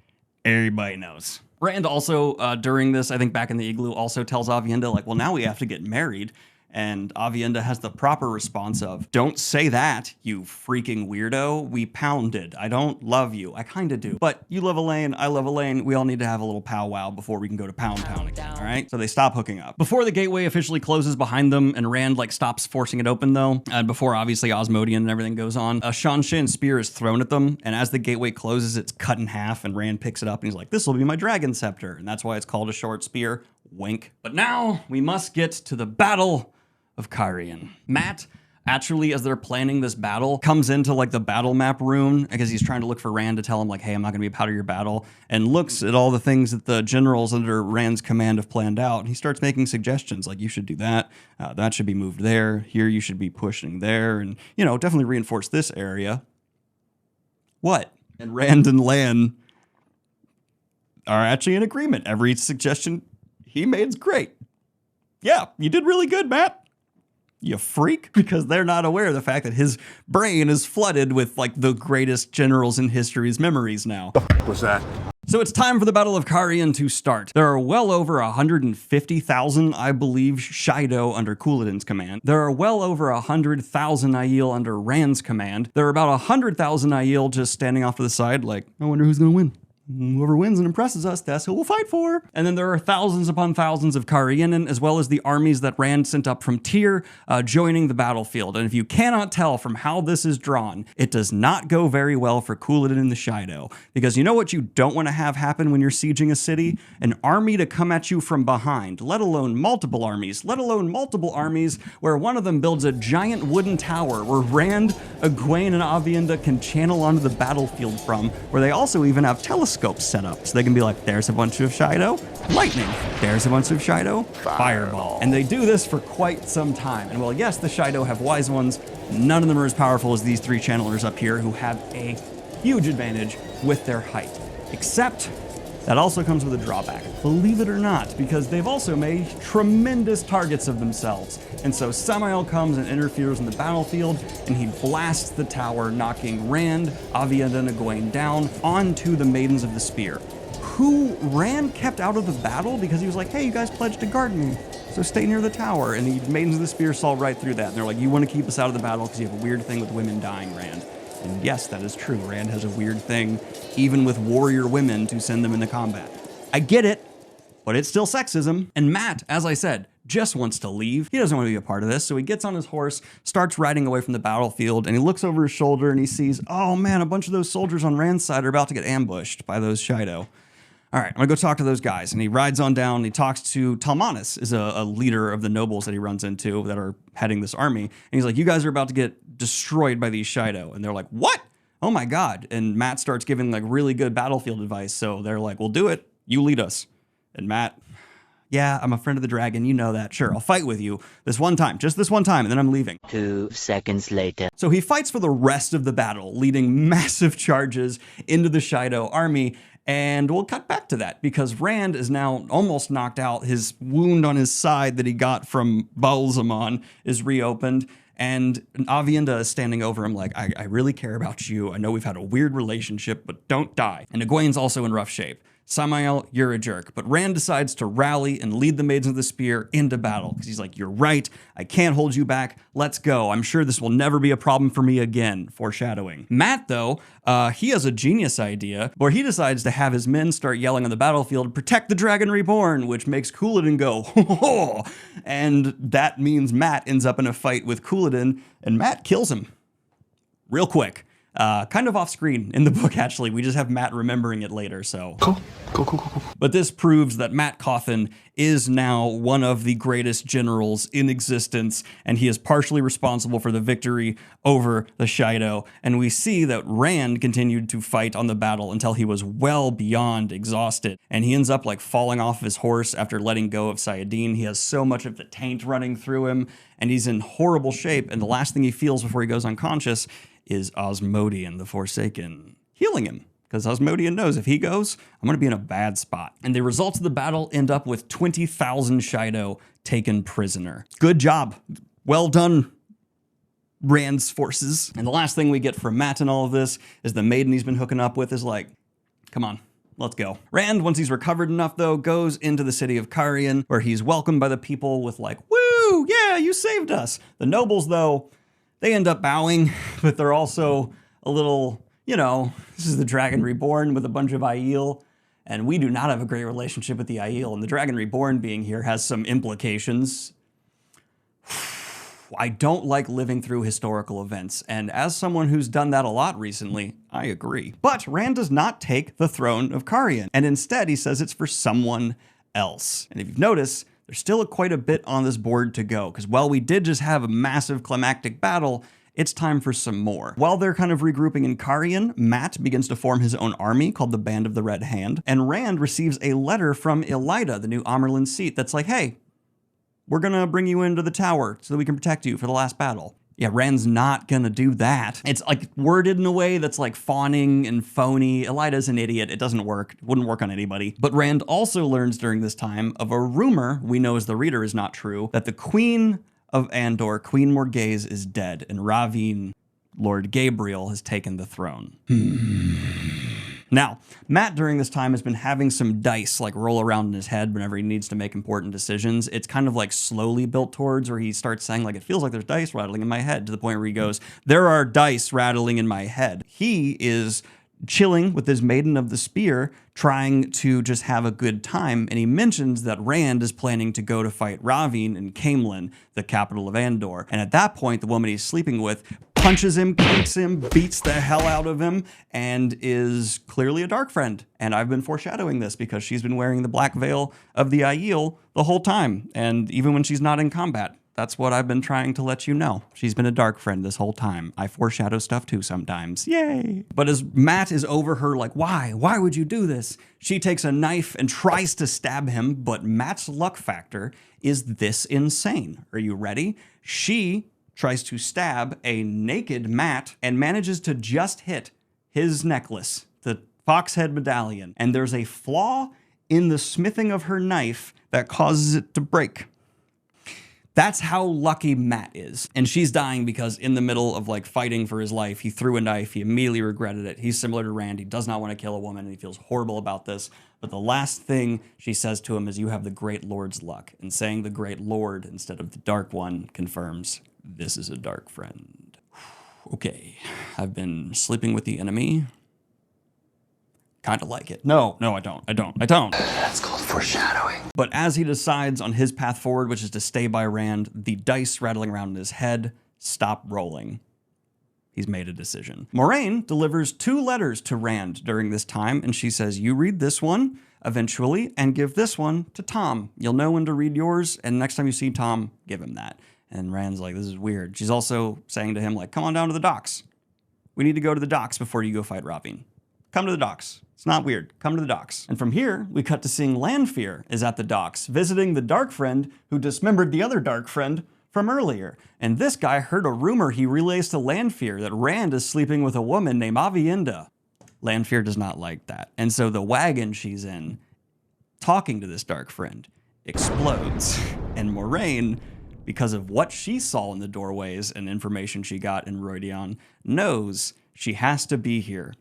everybody knows. Rand also, during this, I think back in the igloo, also tells Aviendha, like, well, now we have to get married. And Aviendha has the proper response of, don't say that, you freaking weirdo. We pounded. I don't love you. I kind of do. But you love Elaine. I love Elaine. We all need to have a little powwow before we can go to Pound Town again, all right? So they stop hooking up. Before the gateway officially closes behind them and Rand like stops forcing it open though, and before obviously Osmodian and everything goes on, a Shan-Chan spear is thrown at them. And as the gateway closes, it's cut in half and Rand picks it up and he's like, this will be my dragon scepter. And that's why it's called a short spear. Wink. But now we must get to the Battle of Cairhien. Matt, actually, as they're planning this battle, comes into like the battle map room because he's trying to look for Rand to tell him like, hey, I'm not gonna be a part of your battle, and looks at all the things that the generals under Rand's command have planned out. And he starts making suggestions like, you should do that, that should be moved there, here you should be pushing there, and you know, definitely reinforce this area. What? And Rand and Lan are actually in agreement. Every suggestion he made is great. Yeah, you did really good, Matt. You freak, because they're not aware of the fact that his brain is flooded with like the greatest generals in history's memories now. What was that? So it's time for the Battle of Cairhien to start. There are well over 150,000, I believe, Shaido under Couladin's command. There are well over 100,000 Aiel under Rand's command. There are about 100,000 Aiel just standing off to the side like, I wonder who's gonna win. Whoever wins and impresses us, that's who we'll fight for. And then there are thousands upon thousands of Cairhienin, as well as the armies that Rand sent up from Tyr, joining the battlefield. And if you cannot tell from how this is drawn, it does not go very well for Couladin and the Shaido. Because you know what you don't want to have happen when you're sieging a city? An army to come at you from behind, let alone multiple armies where one of them builds a giant wooden tower where Rand, Egwene, and Aviendha can channel onto the battlefield from, where they also even have telescopes set up, so they can be like, there's a bunch of Shaido, lightning. There's a bunch of Shaido, fireball. And they do this for quite some time. And well, yes, the Shaido have wise ones. None of them are as powerful as these three channelers up here who have a huge advantage with their height. Except That also comes with a drawback, believe it or not, because they've also made tremendous targets of themselves. And so Samael comes and interferes in the battlefield, and he blasts the tower, knocking Rand, Aviendha, and Egwene down onto the Maidens of the Spear, who Rand kept out of the battle because he was like, hey, you guys pledged to guard me, so stay near the tower. And the Maidens of the Spear saw right through that. And they're like, you want to keep us out of the battle because you have a weird thing with women dying, Rand. And yes, that is true. Rand has a weird thing, even with warrior women, to send them into combat. I get it, but it's still sexism. And Matt, as I said, just wants to leave. He doesn't want to be a part of this, so he gets on his horse, starts riding away from the battlefield, and he looks over his shoulder and he sees, oh man, a bunch of those soldiers on Rand's side are about to get ambushed by those Shido. All right, I'm gonna go talk to those guys. And he rides on down, and he talks to Talmanis, is a leader of the nobles that he runs into that are heading this army. And he's like, you guys are about to get destroyed by these Shido. And they're like, what? Oh my God. And Matt starts giving like really good battlefield advice. So they're like, we'll do it. You lead us. And Matt, yeah, I'm a friend of the dragon. You know that. Sure, I'll fight with you this one time, just this one time, and then I'm leaving. 2 seconds later. So he fights for the rest of the battle, leading massive charges into the Shido army. And we'll cut back to that because Rand is now almost knocked out. His wound on his side that he got from Balsamon is reopened. And Aviendha is standing over him like, I really care about you. I know we've had a weird relationship, but don't die. And Egwene's also in rough shape. Samael, you're a jerk. But Rand decides to rally and lead the Maidens of the Spear into battle because he's like, you're right. I can't hold you back. Let's go. I'm sure this will never be a problem for me again. Foreshadowing. Matt, though, he has a genius idea where he decides to have his men start yelling on the battlefield, protect the Dragon Reborn, which makes Couladin go, ho, ho, ho. And that means Matt ends up in a fight with Couladin, and Matt kills him real quick. Kind of off screen in the book, actually. We just have Matt remembering it later, so. Cool. But this proves that Matt Cawthon is now one of the greatest generals in existence, and he is partially responsible for the victory over the Shido. And we see that Rand continued to fight on the battle until he was well beyond exhausted. And he ends up like falling off his horse after letting go of Sayadin. He has so much of the taint running through him, and he's in horrible shape. And the last thing he feels before he goes unconscious is Osmodian, the Forsaken, healing him. Because Osmodian knows if he goes, I'm going to be in a bad spot. And the results of the battle end up with 20,000 Shido taken prisoner. Good job. Well done, Rand's forces. And the last thing we get from Matt in all of this is the maiden he's been hooking up with is like, come on, let's go. Rand, once he's recovered enough though, goes into the city of Carian, where he's welcomed by the people with like, woo, yeah, you saved us. The nobles though, they end up bowing, but they're also a little, you know, this is the Dragon Reborn with a bunch of Aiel, and we do not have a great relationship with the Aiel, and the Dragon Reborn being here has some implications. I don't like living through historical events, and as someone who's done that a lot recently, I agree. But Rand does not take the throne of Carian, and instead he says it's for someone else. And if you've noticed, there's still quite a bit on this board to go, because while we did just have a massive climactic battle, it's time for some more. While they're kind of regrouping in Carian, Matt begins to form his own army called the Band of the Red Hand, and Rand receives a letter from Elida, the new Amerlin seat, that's like, hey, we're gonna bring you into the tower so that we can protect you for the last battle. Yeah, Rand's not gonna do that. It's like worded in a way that's like fawning and phony. Elida's an idiot. It doesn't work. It wouldn't work on anybody. But Rand also learns during this time of a rumor we know as the reader is not true, that the Queen of Andor, Queen Morghese, is dead, and Ravine, Lord Gabriel, has taken the throne. Now, Matt during this time has been having some dice like roll around in his head whenever he needs to make important decisions. It's kind of like slowly built towards where he starts saying like, it feels like there's dice rattling in my head, to the point where he goes, there are dice rattling in my head. He is chilling with his Maiden of the Spear, trying to just have a good time, and he mentions that Rand is planning to go to fight Ravine in Caemlyn, the capital of Andor. And at that point, the woman he's sleeping with punches him, kicks him, beats the hell out of him, and is clearly a dark friend. And I've been foreshadowing this because she's been wearing the black veil of the Aiel the whole time, and even when she's not in combat. That's what I've been trying to let you know. She's been a dark friend this whole time. I foreshadow stuff too sometimes. Yay! But as Matt is over her like, why? Why would you do this? She takes a knife and tries to stab him, but Matt's luck factor is this insane. Are you ready? She tries to stab a naked Matt and manages to just hit his necklace, the foxhead medallion, and there's a flaw in the smithing of her knife that causes it to break. That's how lucky Matt is. And she's dying because in the middle of like fighting for his life, he threw a knife, he immediately regretted it. He's similar to Rand, he does not want to kill a woman, and he feels horrible about this. But the last thing she says to him is, "You have the Great Lord's luck." And saying the Great Lord instead of the Dark One confirms this is a dark friend. Okay, I've been sleeping with the enemy. Kind of like it. No, I don't. That's called foreshadowing. But as he decides on his path forward, which is to stay by Rand, the dice rattling around in his head stop rolling. He's made a decision. Moiraine delivers 2 letters to Rand during this time, and she says, "You read this one eventually and give this one to Tom. You'll know when to read yours, and next time you see Tom, give him that." And Rand's like, "This is weird." She's also saying to him, like, "Come on down to the docks. We need to go to the docks before you go fight Ravine. Come to the docks. It's not weird. Come to the docks." And from here, we cut to seeing Lanfear is at the docks, visiting the dark friend who dismembered the other dark friend from earlier. And this guy heard a rumor he relays to Lanfear that Rand is sleeping with a woman named Avienda. Lanfear does not like that. And so the wagon she's in, talking to this dark friend, explodes. And Moiraine, because of what she saw in the doorways and information she got in Rhuidean, knows she has to be here.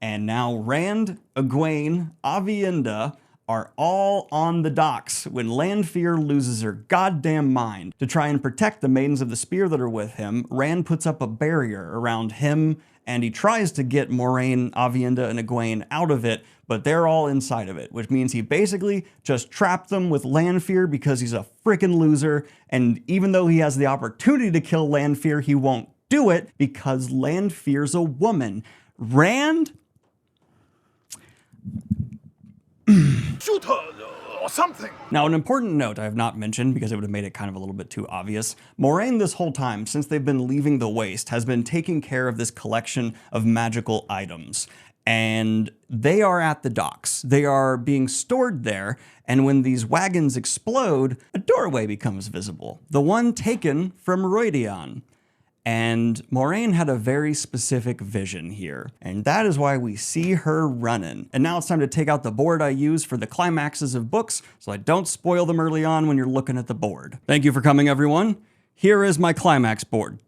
And now Rand, Egwene, Avienda are all on the docks when Lanfear loses her goddamn mind. To try and protect the Maidens of the Spear that are with him, Rand puts up a barrier around him, and he tries to get Moiraine, Avienda, and Egwene out of it, but they're all inside of it, which means he basically just trapped them with Lanfear because he's a freaking loser, and even though he has the opportunity to kill Lanfear, he won't do it because Lanfear's a woman. Rand... Shoot her or something. Now, an important note I have not mentioned because it would have made it kind of a little bit too obvious. Moiraine this whole time, since they've been leaving the Waste, has been taking care of this collection of magical items. And they are at the docks. They are being stored there, and when these wagons explode, a doorway becomes visible. The one taken from Rhuidean. And Moiraine had a very specific vision here, and that is why we see her running. And now it's time to take out the board I use for the climaxes of books, so I don't spoil them early on when you're looking at the board. Thank you for coming, everyone. Here is my climax board.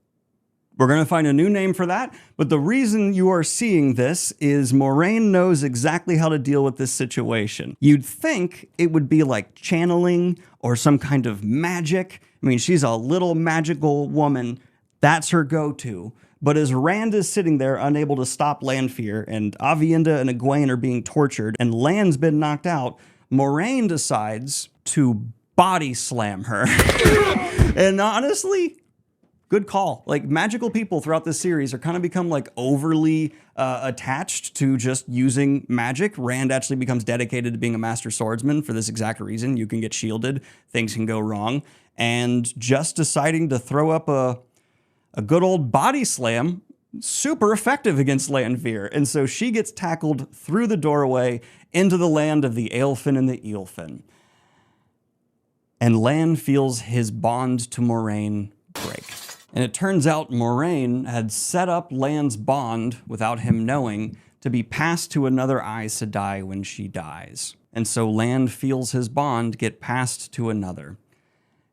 We're going to find a new name for that, but the reason you are seeing this is Moiraine knows exactly how to deal with this situation. You'd think it would be like channeling or some kind of magic. I mean, she's a little magical woman. That's her go-to. But as Rand is sitting there unable to stop Lanfear, and Avienda and Egwene are being tortured, and Lan's been knocked out, Moiraine decides to body slam her. And honestly, good call. Like, magical people throughout this series are kind of become like overly attached to just using magic. Rand actually becomes dedicated to being a master swordsman for this exact reason. You can get shielded, things can go wrong. And just deciding to throw up a good old body slam, super effective against Lanfear. And so she gets tackled through the doorway into the land of the Aelfin and the Eelfin. And Lan feels his bond to Moiraine break. And it turns out Moiraine had set up Lan's bond, without him knowing, to be passed to another Aes Sedai when she dies. And so Lan feels his bond get passed to another.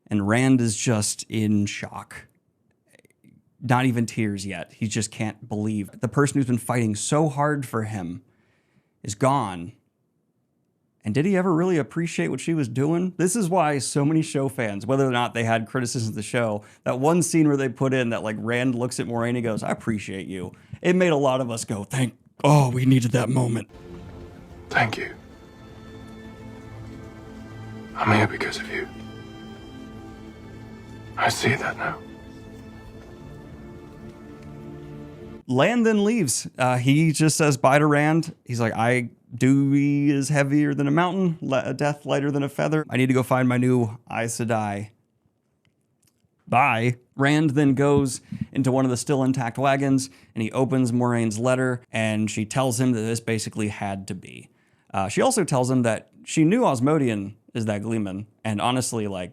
And Rand is just in shock. Not even tears yet. He just can't believe. The person who's been fighting so hard for him is gone. And did he ever really appreciate what she was doing? This is why so many show fans, whether or not they had criticisms of the show, that one scene where they put in that like Rand looks at Moiraine and goes, "I appreciate you." It made a lot of us go, oh, we needed that moment. Thank you. I'm here because of you. I see that now. Lan then leaves. He just says bye to Rand. He's like, Dewey is heavier than a mountain, a death lighter than a feather. I need to go find my new Aes Sedai. Bye. Rand then goes into one of the still intact wagons, and he opens Moraine's letter, and she tells him that this basically had to be. She also tells him that she knew Osmodian is that Gleeman, and honestly, like,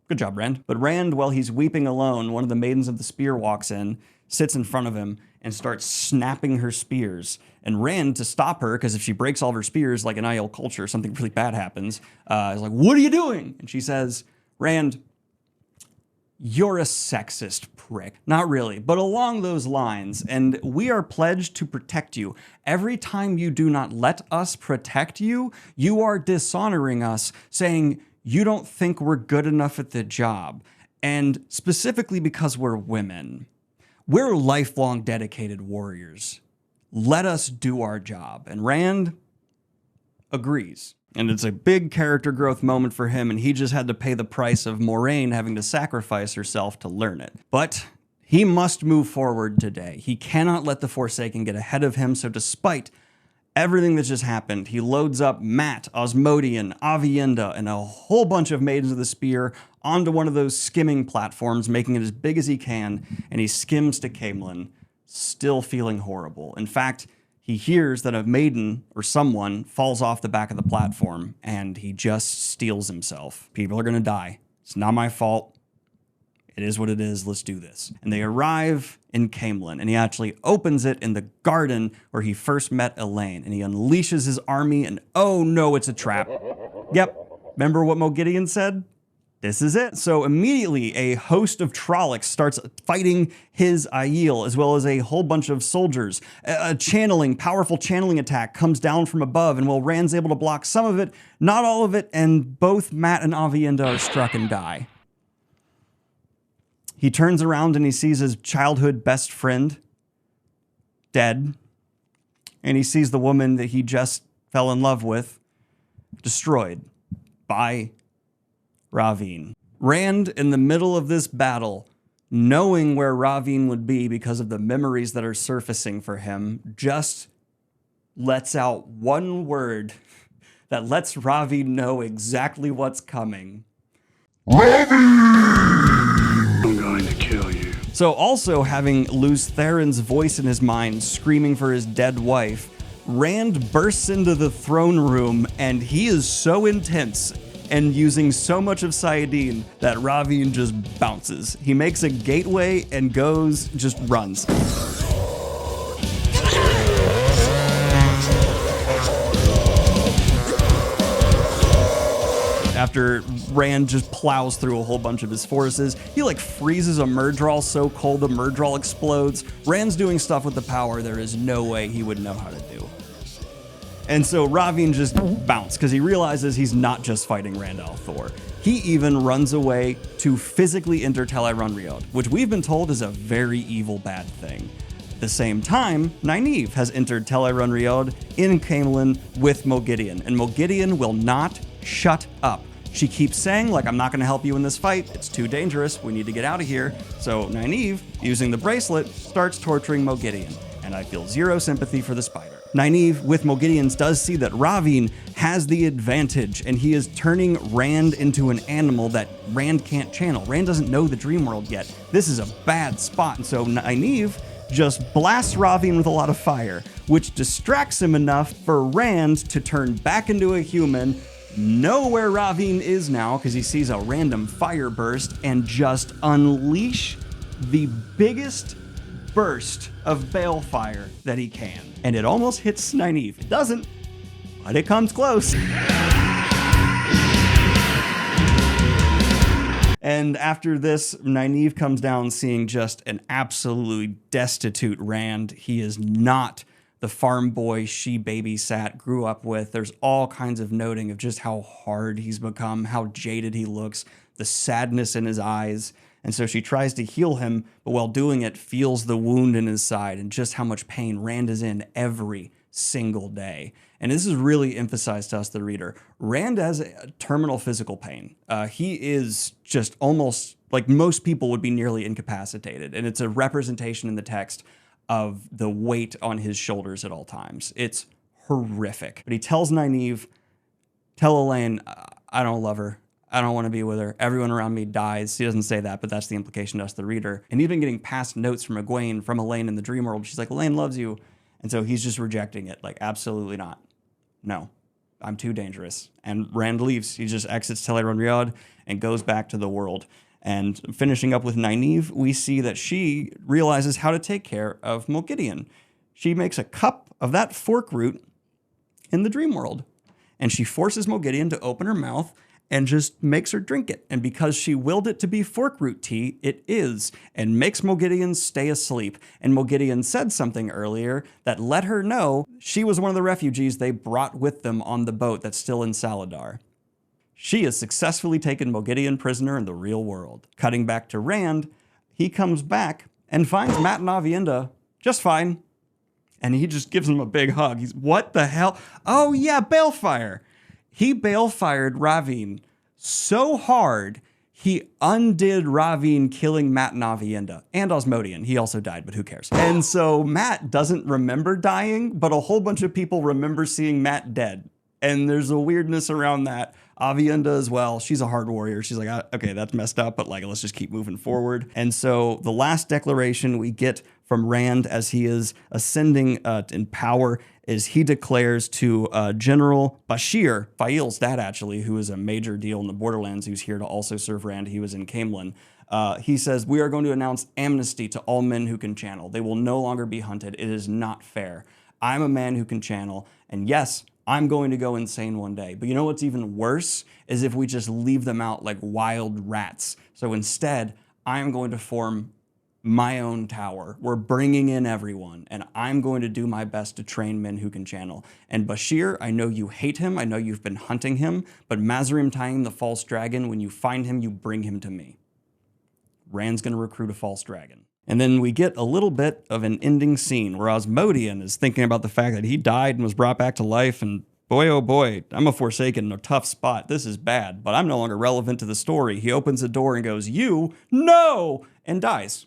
good job, Rand. But Rand, while he's weeping alone, one of the Maidens of the Spear walks in, sits in front of him and starts snapping her spears. And Rand, to stop her, because if she breaks all of her spears, like in IL culture, something really bad happens, is like, what are you doing? And she says, Rand, you're a sexist prick. Not really, but along those lines. And we are pledged to protect you. Every time you do not let us protect you, you are dishonoring us, saying you don't think we're good enough at the job. And specifically because we're women. We're lifelong dedicated warriors. Let us do our job. And Rand agrees. And it's a big character growth moment for him, and he just had to pay the price of Moiraine having to sacrifice herself to learn it. But he must move forward today. He cannot let the Forsaken get ahead of him, so despite everything that just happened, he loads up Mat, Osmodian, Avienda, and a whole bunch of Maidens of the Spear onto one of those skimming platforms, making it as big as he can, and he skims to Caemlyn, still feeling horrible. In fact, he hears that a maiden or someone falls off the back of the platform, and he just steels himself. People are going to die. It's not my fault. It is what it is. Let's do this. And they arrive in Caemlyn, and he actually opens it in the garden where he first met Elaine, and he unleashes his army, and oh no, it's a trap. Yep. Remember what Mogideon said? This is it. So immediately a host of Trollocs starts fighting his Aiel, as well as a whole bunch of soldiers. A powerful channeling attack comes down from above, and while Rand's able to block some of it, not all of it, and both Mat and Avienda are struck and die. He turns around and he sees his childhood best friend dead, and he sees the woman that he just fell in love with destroyed by Ravine. Rand, in the middle of this battle, knowing where Ravine would be because of the memories that are surfacing for him, just lets out one word that lets Ravine know exactly what's coming. I'm going to kill you. So also having Luz Theron's voice in his mind screaming for his dead wife, Rand bursts into the throne room, and he is so intense and using so much of Sayadine that Ravine just bounces. He makes a gateway and runs. After Rand just plows through a whole bunch of his forces, he freezes a Myrddraal so cold the Myrddraal explodes. Rand's doing stuff with the power there is no way he would know how to do. And so Ravine just bounced because he realizes he's not just fighting Rand al'Thor. He even runs away to physically enter Tel'aran'rhiod, which we've been told is a very evil bad thing. At the same time, Nynaeve has entered Tel'aran'rhiod in Caemlyn with Mogideon, and Mogideon will not shut up. She keeps saying, I'm not going to help you in this fight. It's too dangerous. We need to get out of here. So Nynaeve, using the bracelet, starts torturing Mogideon, and I feel zero sympathy for the spider. Nynaeve, with Mogideon's, does see that Ravine has the advantage, and he is turning Rand into an animal that Rand can't channel. Rand doesn't know the dream world yet. This is a bad spot, and so Nynaeve just blasts Ravine with a lot of fire, which distracts him enough for Rand to turn back into a human, know where Ravine is now because he sees a random fire burst, and just unleash the biggest burst of balefire that he can. And it almost hits Nynaeve. It doesn't, but it comes close. And after this, Nynaeve comes down seeing just an absolutely destitute Rand. He is not the farm boy she babysat, grew up with. There's all kinds of noting of just how hard he's become, how jaded he looks, the sadness in his eyes. And so she tries to heal him, but while doing it, feels the wound in his side and just how much pain Rand is in every single day. And this is really emphasized to us, the reader. Rand has a terminal physical pain. He is just almost, most people would be nearly incapacitated. And it's a representation in the text of the weight on his shoulders at all times. It's horrific. But he tells Nynaeve, tell Elaine, I don't love her. I don't want to be with her. Everyone around me dies. He doesn't say that, but that's the implication to us, the reader. And even getting past notes from Egwene, from Elaine in the dream world, she's like, Elaine loves you. And so he's just rejecting it. Absolutely not. No, I'm too dangerous. And Rand leaves. He just exits Tel'aran'rhiod and goes back to the world. And finishing up with Nynaeve, we see that she realizes how to take care of Moghedien. She makes a cup of that fork root in the dream world, and she forces Moghedien to open her mouth and just makes her drink it. And because she willed it to be fork root tea, it is, and makes Moghedien stay asleep. And Moghedien said something earlier that let her know she was one of the refugees they brought with them on the boat that's still in Saladar. She has successfully taken Moghedien prisoner in the real world. Cutting back to Rand, he comes back and finds Mat and Aviendha just fine. And he just gives him a big hug. He's, what the hell? Oh yeah, Balefire. He Balefired Ravine so hard, he undid Ravine killing Mat and Aviendha. And Osmodian. He also died, but who cares? And so Mat doesn't remember dying, but a whole bunch of people remember seeing Mat dead. And there's a weirdness around that. Aviendha as well. She's a hard warrior. She's like, okay, that's messed up, but like, let's just keep moving forward. And so the last declaration we get from Rand as he is ascending in power is he declares to General Bashir, Fail's dad actually, who is a major deal in the Borderlands, who's here to also serve Rand. He was in Caemlyn. He says, we are going to announce amnesty to all men who can channel. They will no longer be hunted. It is not fair. I'm a man who can channel. And yes, I'm going to go insane one day. But you know what's even worse is if we just leave them out like wild rats. So instead, I'm going to form my own tower. We're bringing in everyone, and I'm going to do my best to train men who can channel. And Bashir, I know you hate him. I know you've been hunting him, but Mazarim tying the false dragon, when you find him, you bring him to me. Rand's going to recruit a false dragon. And then we get a little bit of an ending scene where Osmodian is thinking about the fact that he died and was brought back to life, and boy, oh boy, I'm a Forsaken in a tough spot. This is bad, but I'm no longer relevant to the story. He opens the door and goes, you, no, and dies.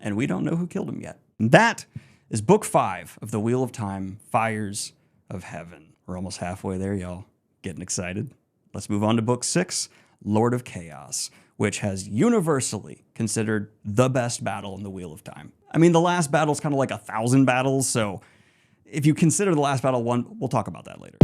And we don't know who killed him yet. And that is book 5 of The Wheel of Time, Fires of Heaven. We're almost halfway there, y'all. Getting excited. Let's move on to book 6, Lord of Chaos, which has universally considered the best battle in the Wheel of Time. I mean, the last battle's kind of like 1,000 battles, so if you consider the last battle one, we'll talk about that later.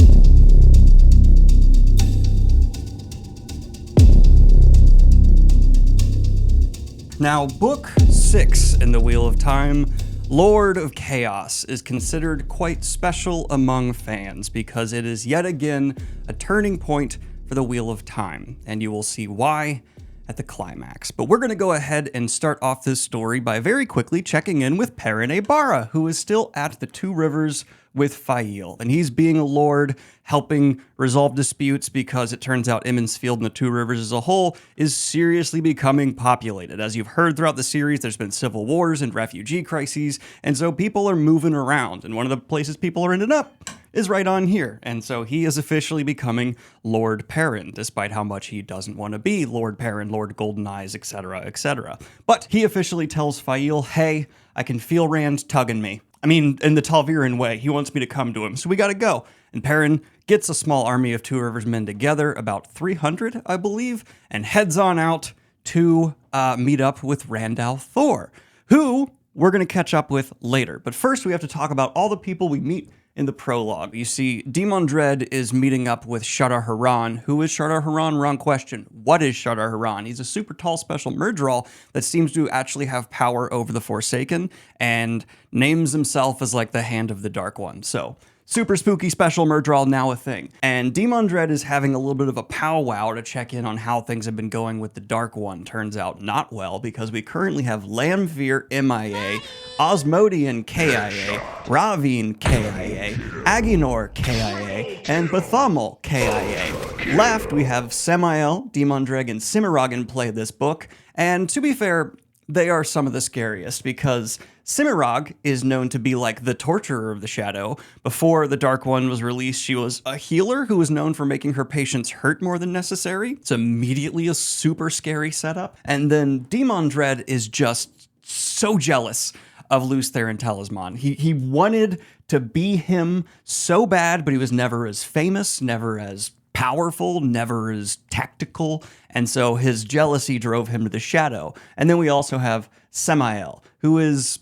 Now, book 6 in the Wheel of Time, Lord of Chaos, is considered quite special among fans because it is yet again a turning point for the Wheel of Time, and you will see why at the climax. But we're going to go ahead and start off this story by very quickly checking in with Perrin Aybara, who is still at the Two Rivers with Fail, and he's being a lord, helping resolve disputes because it turns out Emond's Field and the Two Rivers as a whole is seriously becoming populated. As you've heard throughout the series, there's been civil wars and refugee crises, and so people are moving around, and one of the places people are ending up is right on here. And so he is officially becoming Lord Perrin, despite how much he doesn't want to be Lord Perrin, Lord Golden Eyes, etc., etc. But he officially tells Fail, hey, I can feel Rand tugging me. I mean, in the Tal'Viran way, he wants me to come to him, so we gotta go. And Perrin gets a small army of Two Rivers men together, about 300, I believe, and heads on out to meet up with Randall Thor, who we're gonna catch up with later. But first, we have to talk about all the people we meet in the prologue. You see, Demon Dread is meeting up with Shadar Haran. Who is Shadar Haran? Wrong question. What is Shadar Haran? He's a super tall special Myrddraal that seems to actually have power over the Forsaken and names himself as like the Hand of the Dark One. So, super spooky special Myrddraal, now a thing. And Demon Dread is having a little bit of a powwow to check in on how things have been going with the Dark One. Turns out not well, because we currently have Lanfear MIA, Osmodian KIA, Ravine KIA, Aginor KIA, and Bethamel KIA. Left, we have Samael, Demon Dread, and Cimmerigan play this book, and to be fair, they are some of the scariest because Cimmeriag is known to be like the torturer of the Shadow. Before the Dark One was released, she was a healer who was known for making her patients hurt more than necessary. It's immediately a super scary setup. And then Demon Dread is just so jealous of Lews Therin Talisman. He wanted to be him so bad, but he was never as famous, never as powerful, never as tactical, and so his jealousy drove him to the Shadow. And then we also have Samael, who is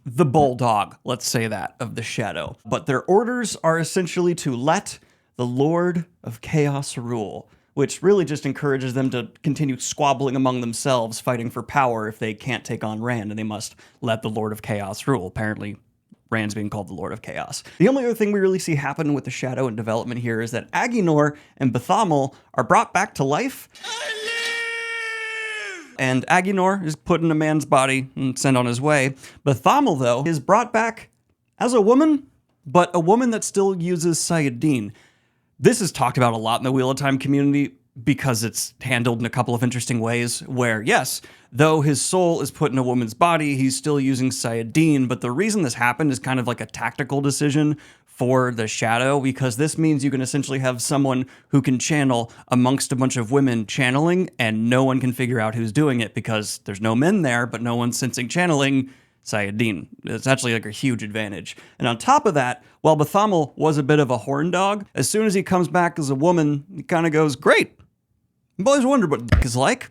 the bulldog, let's say that, of the Shadow. But their orders are essentially to let the Lord of Chaos rule, which really just encourages them to continue squabbling among themselves, fighting for power if they can't take on Rand, and they must let the Lord of Chaos rule. Apparently, Rand's being called the Lord of Chaos. The only other thing we really see happen with the Shadow and development here is that Aginor and Bethamel are brought back to life. And Aginor is put in a man's body and sent on his way. Bethamel, though, is brought back as a woman, but a woman that still uses Sayadin. This is talked about a lot in the Wheel of Time community because it's handled in a couple of interesting ways where, yes, though his soul is put in a woman's body, he's still using Sayadin, but the reason this happened is kind of like a tactical decision for the Shadow, because this means you can essentially have someone who can channel amongst a bunch of women channeling, and no one can figure out who's doing it because there's no men there, but no one's sensing channeling Sayadin. It's actually like a huge advantage. And on top of that, while Bethamel was a bit of a horn dog, as soon as he comes back as a woman, he kind of goes, great. I've always wondered what dick is like.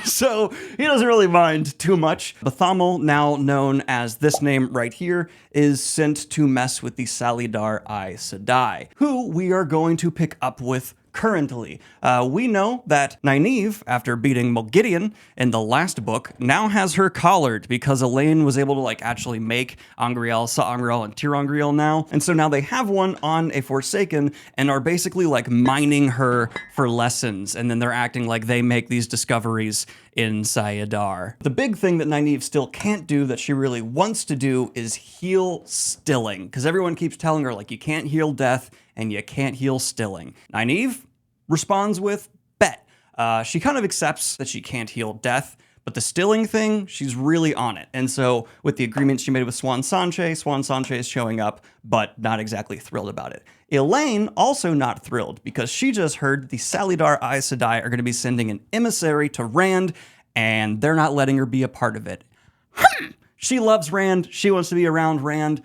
So he doesn't really mind too much. Bethamel, now known as this name right here, is sent to mess with the Salidar Aes Sedai, who we are going to pick up with currently. We know that Nynaeve, after beating Moghedien in the last book, now has her collared because Elaine was able to like actually make Angriel, Sa'angriel, and Tirangriel now. And so now they have one on a Forsaken and are basically like mining her for lessons. And then they're acting like they make these discoveries in Sayadar. The big thing that Nynaeve still can't do that she really wants to do is heal stilling, because everyone keeps telling her like you can't heal death and you can't heal stilling. Nynaeve responds with bet. She kind of accepts that she can't heal death, but the stilling thing, she's really on it. And so with the agreement she made with Swan Sanche is showing up, but not exactly thrilled about it. Elaine also not thrilled because she just heard the Salidar Aes Sedai are going to be sending an emissary to Rand, and they're not letting her be a part of it. She loves Rand. She wants to be around Rand.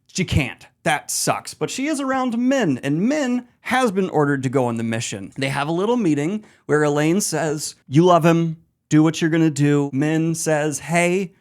She can't. That sucks. But she is around Min, and Min has been ordered to go on the mission. They have a little meeting where Elaine says, you love him, do what you're gonna do. Min says, hey,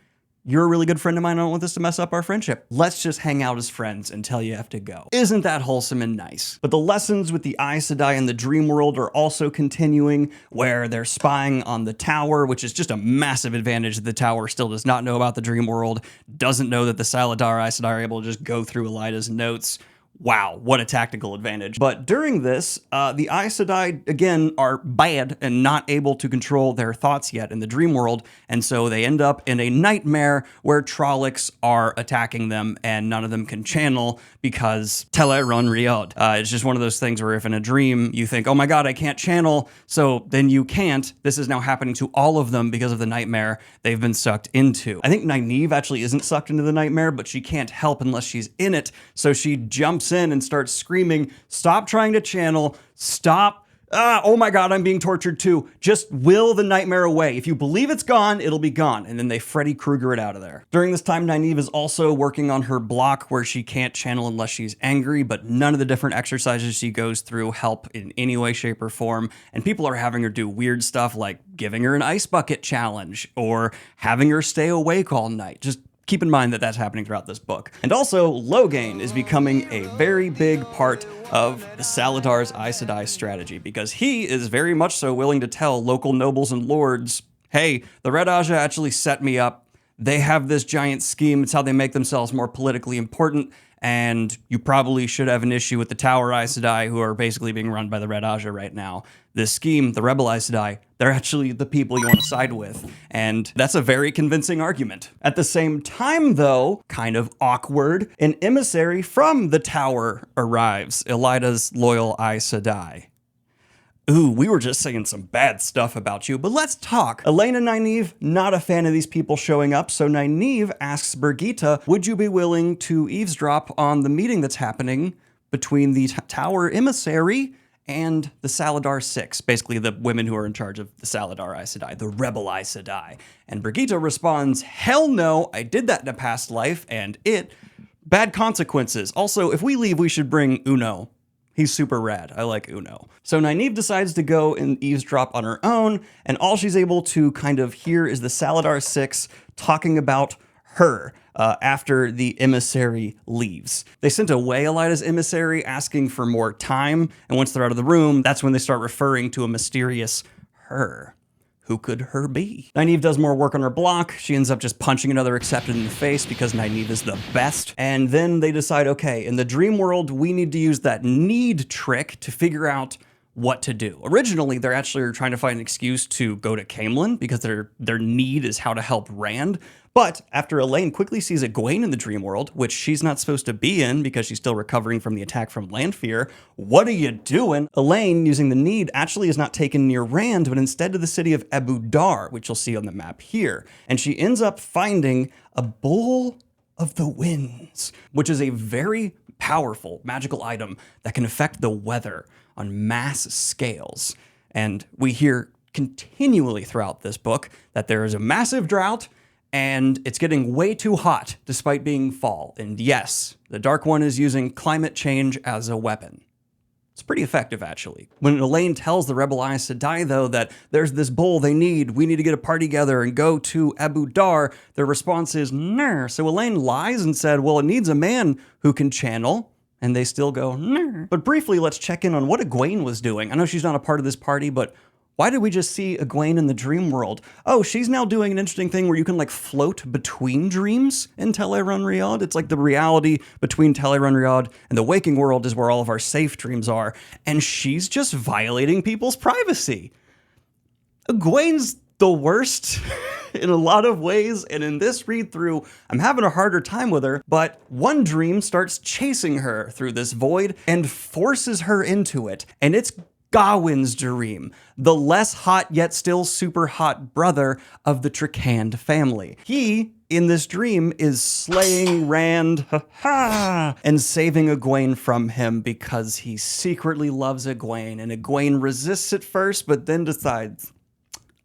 you're a really good friend of mine. I don't want this to mess up our friendship. Let's just hang out as friends until you have to go. Isn't that wholesome and nice? But the lessons with the Aes Sedai in the dream world are also continuing, where they're spying on the tower, which is just a massive advantage that the tower still does not know about the dream world, doesn't know that the Salidar Aes Sedai are able to just go through Elida's notes. Wow, what a tactical advantage. But during this, the Aes Sedai, again, are bad and not able to control their thoughts yet in the dream world, and so they end up in a nightmare where Trollocs are attacking them, and none of them can channel because Teleron Riod. It's just one of those things where if in a dream you think, oh my god, I can't channel, so then you can't. This is now happening to all of them because of the nightmare they've been sucked into. I think Nynaeve actually isn't sucked into the nightmare, but she can't help unless she's in it, so she jumps in and starts screaming, stop trying to channel, stop. Oh my god, I'm being tortured too. Just will the nightmare away. If you believe it's gone, it'll be gone. And then they Freddy Krueger it out of there. During this time, Nynaeve is also working on her block where she can't channel unless she's angry, but none of the different exercises she goes through help in any way, shape, or form. And people are having her do weird stuff like giving her an ice bucket challenge or having her stay awake all night. Just keep in mind that that's happening throughout this book. And also, Logain is becoming a very big part of the Salidar's Aes Sedai strategy, because he is very much so willing to tell local nobles and lords, hey, the Red Aja actually set me up. They have this giant scheme. It's how they make themselves more politically important, and you probably should have an issue with the Tower Aes Sedai, who are basically being run by the Red Aja right now. This scheme, the Rebel Aes Sedai, they're actually the people you want to side with, and that's a very convincing argument. At the same time, though, kind of awkward, an emissary from the Tower arrives, Elida's loyal Aes Sedai. Ooh, we were just saying some bad stuff about you, but let's talk. Elaine and Nynaeve, not a fan of these people showing up, so Nynaeve asks Birgitte, would you be willing to eavesdrop on the meeting that's happening between the Tower emissary and the Salidar Six, basically the women who are in charge of the Salidar Aes Sedai, the Rebel Aes Sedai. And Birgitte responds, hell no, I did that in a past life, and bad consequences. Also, if we leave, we should bring Uno. He's super rad. I like Uno. So Nynaeve decides to go and eavesdrop on her own, and all she's able to kind of hear is the Salidar Six talking about her after the emissary leaves. They sent away Elida's emissary asking for more time, and once they're out of the room, that's when they start referring to a mysterious her. Who could her be? Nynaeve does more work on her block. She ends up just punching another Accepted in the face because Nynaeve is the best. And then they decide, okay, in the dream world, we need to use that need trick to figure out what to do. Originally, they're actually trying to find an excuse to go to Camelin because their need is how to help Rand. But after Elaine quickly sees Egwene in the dream world, which she's not supposed to be in because she's still recovering from the attack from Lanfear, what are you doing? Elaine, using the need, actually is not taken near Rand, but instead to the city of Abu Dar, which you'll see on the map here. And she ends up finding a Bowl of the Winds, which is a very powerful magical item that can affect the weather on mass scales. And we hear continually throughout this book that there is a massive drought and it's getting way too hot despite being fall. And yes, the Dark One is using climate change as a weapon. It's pretty effective, actually. When Elaine tells the Rebel Aes Sedai, though, that there's this bowl we need to get a party together and go to Abu Dar, their response is, nah. So Elaine lies and said, well, it needs a man who can channel. And they still go, nah. But briefly, let's check in on what Egwene was doing. I know she's not a part of this party, but why did we just see Egwene in the dream world? Oh, she's now doing an interesting thing where you can like float between dreams in Tel'aran'rhiod. It's like the reality between Tel'aran'rhiod and the waking world is where all of our safe dreams are. And she's just violating people's privacy. Egwene's the worst in a lot of ways, and in this read through, I'm having a harder time with her, but one dream starts chasing her through this void and forces her into it, and it's Gawain's dream, the less hot yet still super hot brother of the Trakand family. He, in this dream, is slaying Rand, and saving Egwene from him because he secretly loves Egwene, and Egwene resists at first, but then decides,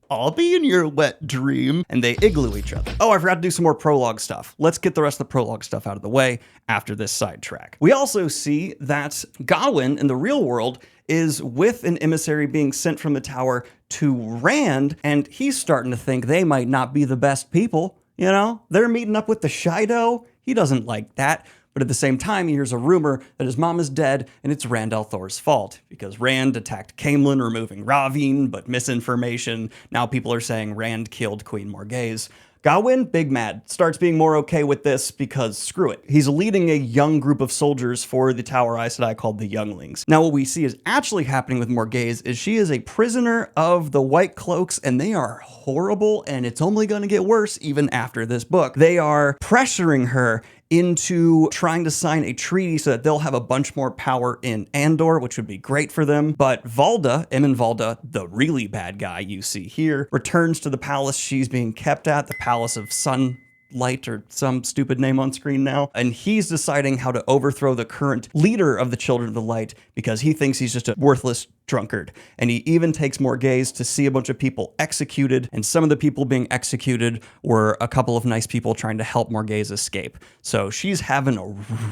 I'll be in your wet dream. And they igloo each other. Oh, I forgot to do some more prologue stuff. Let's get the rest of the prologue stuff out of the way after this sidetrack. We also see that Gawain in the real world is with an emissary being sent from the tower to Rand, and he's starting to think they might not be the best people. You know, they're meeting up with the Shido. He doesn't like that. But at the same time, he hears a rumor that his mom is dead, and it's Rand al'Thor's fault, because Rand attacked Camelin, removing Ravine, but misinformation. Now people are saying Rand killed Queen Morghese. Gawain, big mad, starts being more okay with this because screw it. He's leading a young group of soldiers for the Tower Aes Sedai called the Younglings. Now what we see is actually happening with Morghese is she is a prisoner of the White Cloaks, and they are horrible, and it's only going to get worse even after this book. They are pressuring her into trying to sign a treaty so that they'll have a bunch more power in Andor, which would be great for them. But Valda, Emin Valda, the really bad guy you see here, returns to the palace she's being kept at, the Palace of Sunlight, or some stupid name on screen now. And he's deciding how to overthrow the current leader of the Children of the Light because he thinks he's just a worthless drunkard. And he even takes Morghese to see a bunch of people executed, and some of the people being executed were a couple of nice people trying to help Morghese escape. So she's having a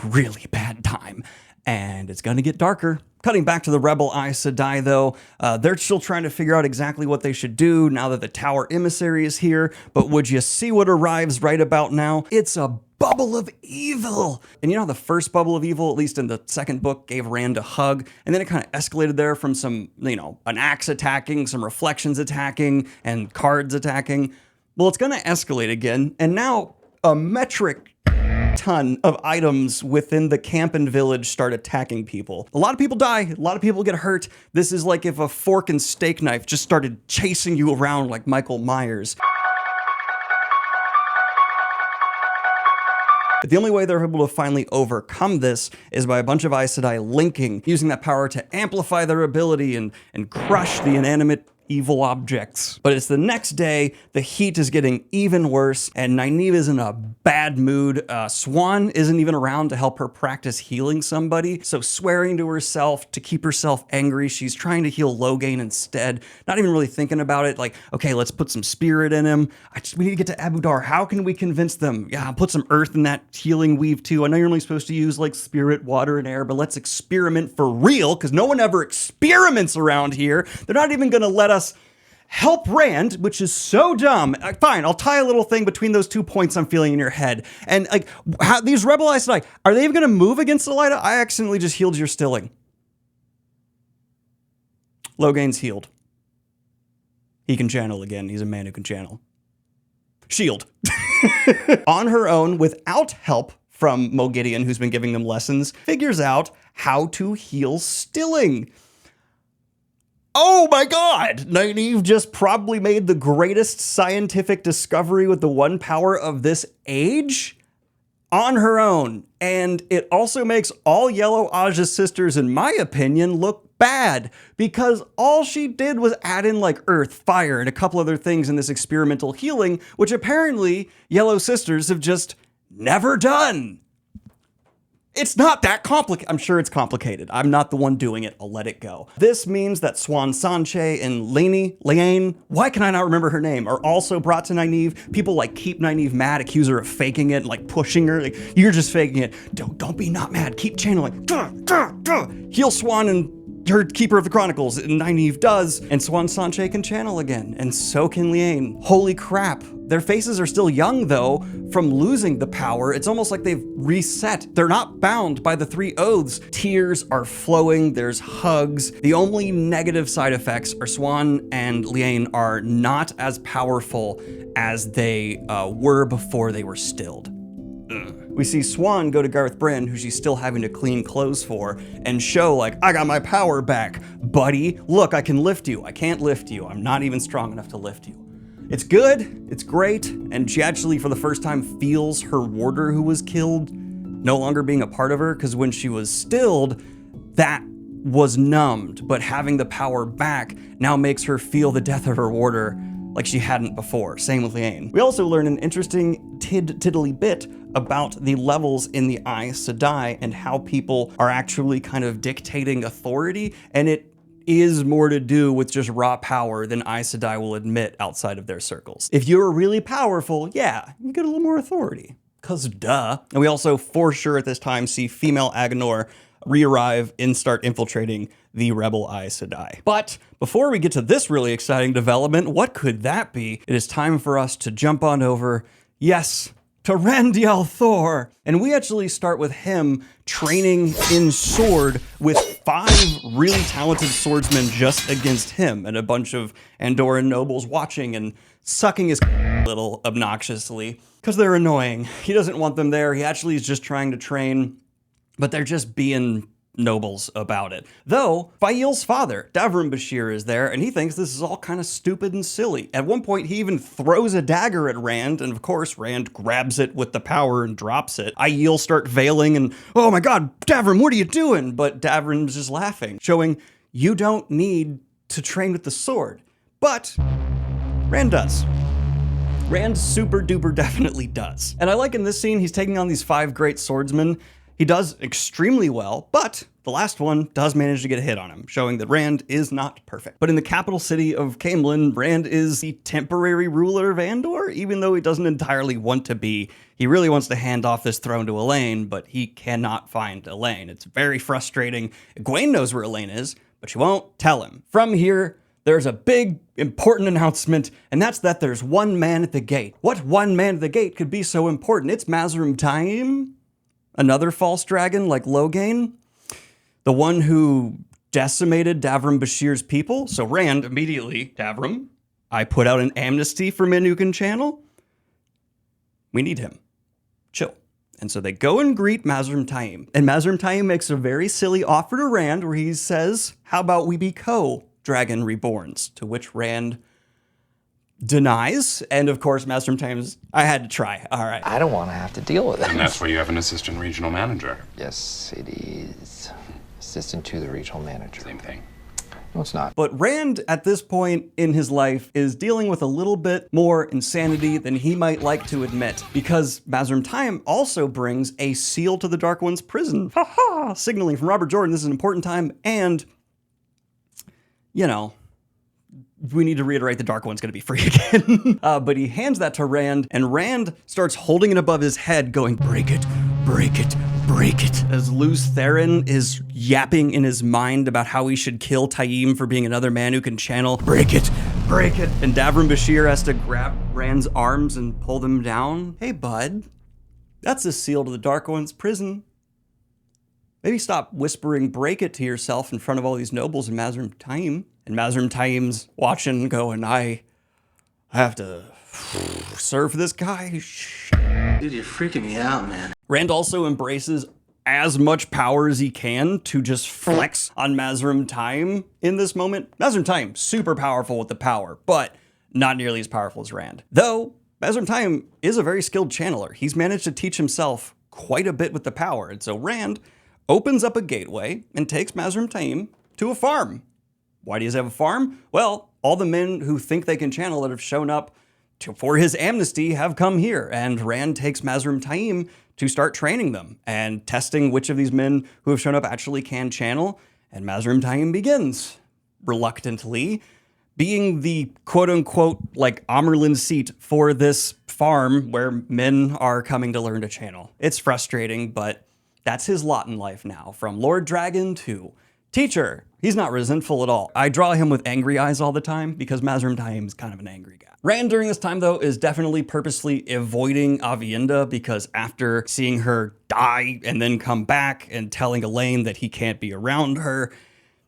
really bad time, and it's gonna get darker. Cutting back to the Rebel Aes Sedai, though, they're still trying to figure out exactly what they should do now that the Tower Emissary is here, but would you see what arrives right about now? It's a bubble of evil! And you know how the first bubble of evil, at least in the second book, gave Rand a hug, and then it kind of escalated there from some, an axe attacking, some reflections attacking, and cards attacking? Well, it's gonna escalate again, and now a metric ton of items within the camp and village start attacking people. A lot of people die, a lot of people get hurt. This is like if a fork and steak knife just started chasing you around like Michael Myers. But the only way they're able to finally overcome this is by a bunch of Aes Sedai linking, using that power to amplify their ability and crush the inanimate evil objects. But it's the next day, the heat is getting even worse, and Nynaeve is in a bad mood. Swan isn't even around to help her practice healing somebody, so swearing to herself to keep herself angry, she's trying to heal Logain instead, not even really thinking about it, like, okay, let's put some spirit in him. We need to get to Abu Dar. How can we convince them? Yeah, I'll put some earth in that healing weave too. I know you're only supposed to use like spirit, water, and air, but let's experiment for real, because no one ever experiments around here. They're not even gonna let us help Rand, which is so dumb. Fine, I'll tie a little thing between those 2 points I'm feeling in your head. And like, how, these Rebel Aes Sedai, are they even going to move against Elida? I accidentally just healed your stilling. Logain's healed. He can channel again. He's a man who can channel. Shield. On her own, without help from Mo Gideon, who's been giving them lessons, figures out how to heal stilling. Oh my God! Nynaeve just probably made the greatest scientific discovery with the one power of this age on her own. And it also makes all Yellow Aja sisters, in my opinion, look bad, because all she did was add in like earth, fire, and a couple other things in this experimental healing, which apparently Yellow sisters have just never done. It's not that complicated. I'm sure it's complicated. I'm not the one doing it. I'll let it go. This means that Swan Sanche and Liane, why can I not remember her name, are also brought to Nynaeve. People like keep Nynaeve mad, accuse her of faking it, and like pushing her. Like, you're just faking it. Don't be not mad. Keep channeling. Heal Swan and her Keeper of the Chronicles, and Nynaeve does, and Swan Sanche can channel again, and so can Liane. Holy crap. Their faces are still young, though, from losing the power. It's almost like they've reset. They're not bound by the 3 oaths. Tears are flowing, there's hugs. The only negative side effects are Swan and Liane are not as powerful as they were before they were stilled. We see Swan go to Garth Bryn, who she's still having to clean clothes for, and show like, I got my power back, buddy. Look, I can lift you. I can't lift you. I'm not even strong enough to lift you. It's good, it's great, and she actually for the first time feels her warder who was killed no longer being a part of her, because when she was stilled, that was numbed, but having the power back now makes her feel the death of her warder like she hadn't before. Same with Liane. We also learn an interesting tiddly bit about the levels in the Aes Sedai and how people are actually kind of dictating authority, and it is more to do with just raw power than Aes Sedai will admit outside of their circles. If you're really powerful, yeah, you get a little more authority, cause duh. And we also for sure at this time see female Agenor re-arrive and start infiltrating the rebel Aes Sedai. But before we get to this really exciting development, what could that be? It is time for us to jump on over, yes, to Randyell Thor. And we actually start with him training in sword with 5 really talented swordsmen just against him, and a bunch of Andorran nobles watching and sucking his a little obnoxiously because they're annoying. He doesn't want them there. He actually is just trying to train, but they're just being nobles about it. Though, Fail's father, Davram Bashir, is there, and he thinks this is all kind of stupid and silly. At one point, he even throws a dagger at Rand, and of course, Rand grabs it with the power and drops it. Aiel start veiling, and, oh my god, Davram, what are you doing? But Davram's just laughing, showing you don't need to train with the sword. But Rand does. Rand super duper definitely does. And I like in this scene, he's taking on these 5 great swordsmen. He does extremely well, but the last one does manage to get a hit on him, showing that Rand is not perfect. But in the capital city of Caemlyn, Rand is the temporary ruler of Andor, even though he doesn't entirely want to be. He really wants to hand off this throne to Elaine, but he cannot find Elaine. It's very frustrating. Egwene knows where Elaine is, but she won't tell him. From here, there's a big, important announcement, and that's that there's one man at the gate. What one man at the gate could be so important? It's Mazrim Taim? Another false dragon like Logain? The one who decimated Davram Bashir's people? So Rand immediately, Davram, I put out an amnesty for men who can channel. We need him. Chill. And so they go and greet Mazrim Taim. And Mazrim Taim makes a very silly offer to Rand where he says, how about we be Dragon Reborns? To which Rand denies, and of course, Mazrim Taim's, I had to try. All right. I don't want to have to deal with it. And that's why you have an assistant regional manager. Yes, it is. Assistant to the regional manager. Same thing. No, it's not. But Rand, at this point in his life, is dealing with a little bit more insanity than he might like to admit, because Mazrim Taim also brings a seal to the Dark One's prison. Ha-ha! Signaling from Robert Jordan, this is an important time, and, you know, we need to reiterate the Dark One's gonna be free again. But he hands that to Rand, and Rand starts holding it above his head, going, break it, break it, break it. As Luz Theron is yapping in his mind about how he should kill Taim for being another man who can channel. Break it, break it. And Davram Bashir has to grab Rand's arms and pull them down. Hey, bud, that's a seal to the Dark One's prison. Maybe stop whispering break it to yourself in front of all these nobles in Mazrim Taim. And Mazrim Taim's watching going, I have to serve this guy? Dude, you're freaking me out, man. Rand also embraces as much power as he can to just flex on Mazrim Taim in this moment. Mazrim Taim, super powerful with the power, but not nearly as powerful as Rand. Though, Mazrim Taim is a very skilled channeler. He's managed to teach himself quite a bit with the power, and so Rand opens up a gateway and takes Mazrim Taim to a farm. Why does he have a farm? Well, all the men who think they can channel that have shown up for his amnesty have come here, and Rand takes Mazrim Taim to start training them and testing which of these men who have shown up actually can channel, and Mazrim Taim begins, reluctantly, being the quote-unquote, like, Amerlin seat for this farm where men are coming to learn to channel. It's frustrating, but that's his lot in life now, from Lord Dragon to teacher. He's not resentful at all. I draw him with angry eyes all the time because Mazrim Taim is kind of an angry guy. Rand during this time, though, is definitely purposely avoiding Aviendha because after seeing her die and then come back and telling Elaine that he can't be around her,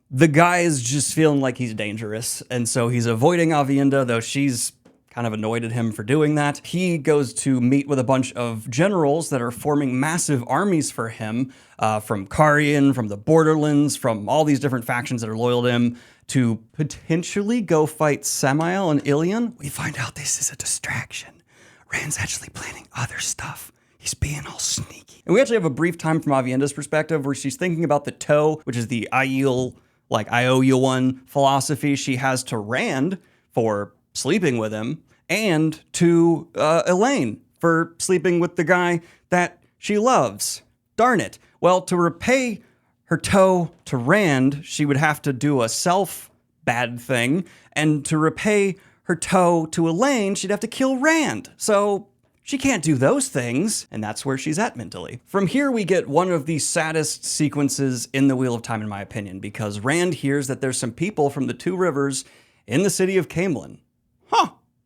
the guy is just feeling like he's dangerous. And so he's avoiding Aviendha, though she's kind of annoyed at him for doing that. He goes to meet with a bunch of generals that are forming massive armies for him, from Carian, from the Borderlands, from all these different factions that are loyal to him, to potentially go fight Samael and Ilion. We find out this is a distraction. Rand's actually planning other stuff. He's being all sneaky. And we actually have a brief time from Aviendha's perspective where she's thinking about the toe, which is the Aiel, like Ioyuan philosophy she has to Rand for sleeping with him, and to Elaine for sleeping with the guy that she loves. Darn it. Well, to repay her toe to Rand, she would have to do a self-bad thing, and to repay her toe to Elaine, she'd have to kill Rand. So she can't do those things, and that's where she's at mentally. From here, we get one of the saddest sequences in the Wheel of Time, in my opinion, because Rand hears that there's some people from the Two Rivers in the city of Camelin.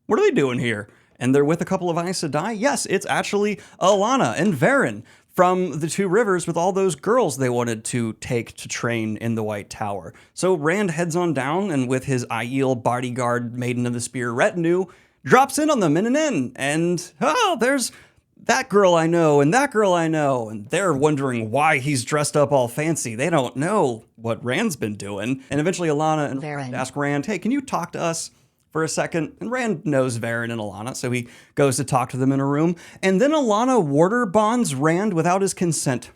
What are they doing here? And they're with a couple of Aes Sedai? Yes, it's actually Alana and Varen from the Two Rivers with all those girls they wanted to take to train in the White Tower. So Rand heads on down and with his Aiel bodyguard Maiden of the Spear retinue, drops in on them in an inn. And, there's that girl I know and that girl I know. And they're wondering why he's dressed up all fancy. They don't know what Rand's been doing. And eventually Alana and Varen ask Rand, hey, can you talk to us for a second? And Rand knows Varen and Alana, so he goes to talk to them in a room. And then Alana water bonds Rand without his consent.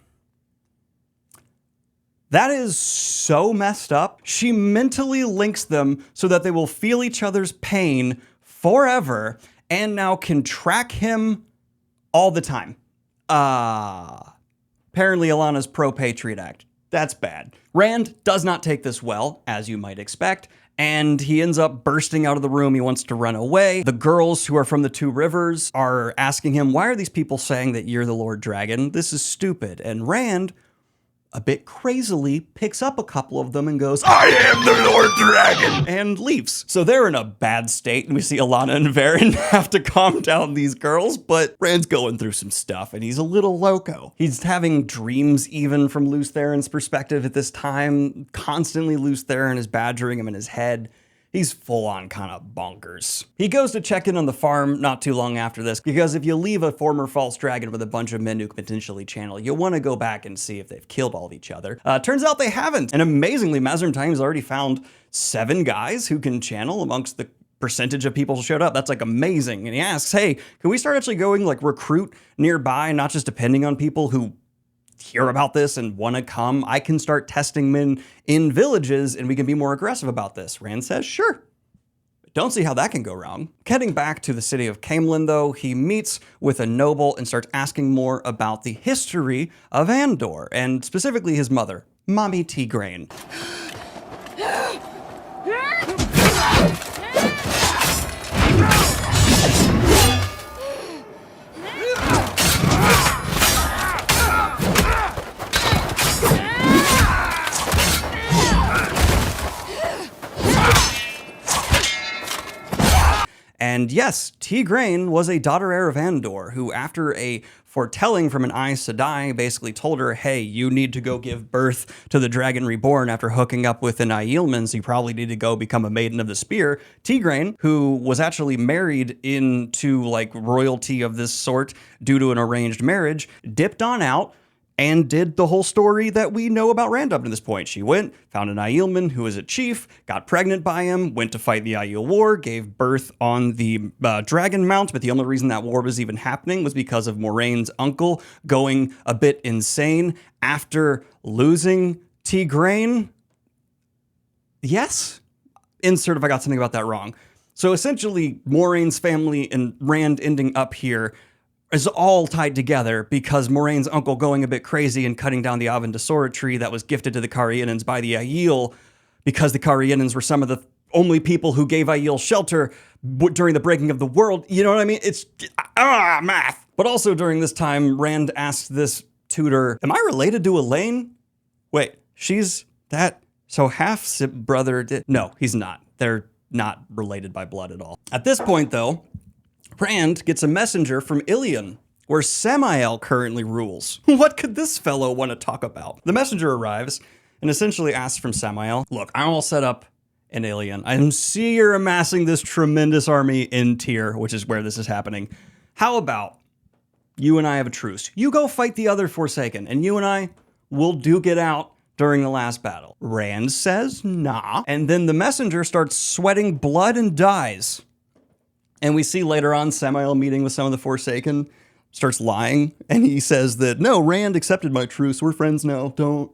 That is so messed up. She mentally links them so that they will feel each other's pain forever and now can track him all the time. Apparently Alana's pro-Patriot Act. That's bad. Rand does not take this well, as you might expect, and he ends up bursting out of the room. He wants to run away. The girls who are from the Two Rivers are asking him, why are these people saying that you're the Lord Dragon? This is stupid. And Rand, a bit crazily, picks up a couple of them and goes, I am the Lord Dragon, and leaves. So they're in a bad state, and we see Alana and Varen have to calm down these girls, but Rand's going through some stuff, and he's a little loco. He's having dreams even from Lews Theron's perspective at this time. Constantly Lews Theron is badgering him in his head. He's full-on kind of bonkers. He goes to check in on the farm not too long after this, because if you leave a former false dragon with a bunch of men who could potentially channel, you'll want to go back and see if they've killed all of each other. Turns out they haven't. And amazingly, Mazrim Taim's already found 7 guys who can channel amongst the percentage of people who showed up. That's like amazing. And he asks, hey, can we start actually going like recruit nearby, not just depending on people who hear about this and want to come? I can start testing men in villages and we can be more aggressive about this. Rand says, sure. Don't see how that can go wrong. Heading back to the city of Camelin, though, he meets with a noble and starts asking more about the history of Andor, and specifically his mother, Mommy Tigraine. And yes, Tigraine was a daughter heir of Andor, who after a foretelling from an Aes Sedai basically told her, hey, you need to go give birth to the Dragon Reborn after hooking up with an Aielman, so you probably need to go become a Maiden of the Spear. Tigraine, who was actually married into like royalty of this sort due to an arranged marriage, dipped on out and did the whole story that we know about Rand up to this point. She went, found an Aielman who was a chief, got pregnant by him, went to fight the Aiel War, gave birth on the Dragon Mount, but the only reason that war was even happening was because of Moraine's uncle going a bit insane after losing Tigraine. Yes? Insert if I got something about that wrong. So essentially, Moraine's family and Rand ending up here is all tied together because Moraine's uncle going a bit crazy and cutting down the Avon Desora tree that was gifted to the Carianans by the Aiel, because the Carianans were some of the only people who gave Aiel shelter during the breaking of the world. You know what I mean? It's math. But also during this time, Rand asked this tutor, am I related to Elaine? Wait, she's that? So half brother did? No, he's not. They're not related by blood at all. At this point, though, Rand gets a messenger from Ilion, where Samael currently rules. What could this fellow want to talk about? The messenger arrives and essentially asks from Samael, look, I'm all set up in Ilion. I see you're amassing this tremendous army in Tyr, which is where this is happening. How about you and I have a truce? You go fight the other Forsaken, and you and I will duke it out during the last battle. Rand says, nah. And then the messenger starts sweating blood and dies. And we see later on Samael meeting with some of the Forsaken, starts lying, and he says that, no, Rand accepted my truce. We're friends now. Don't.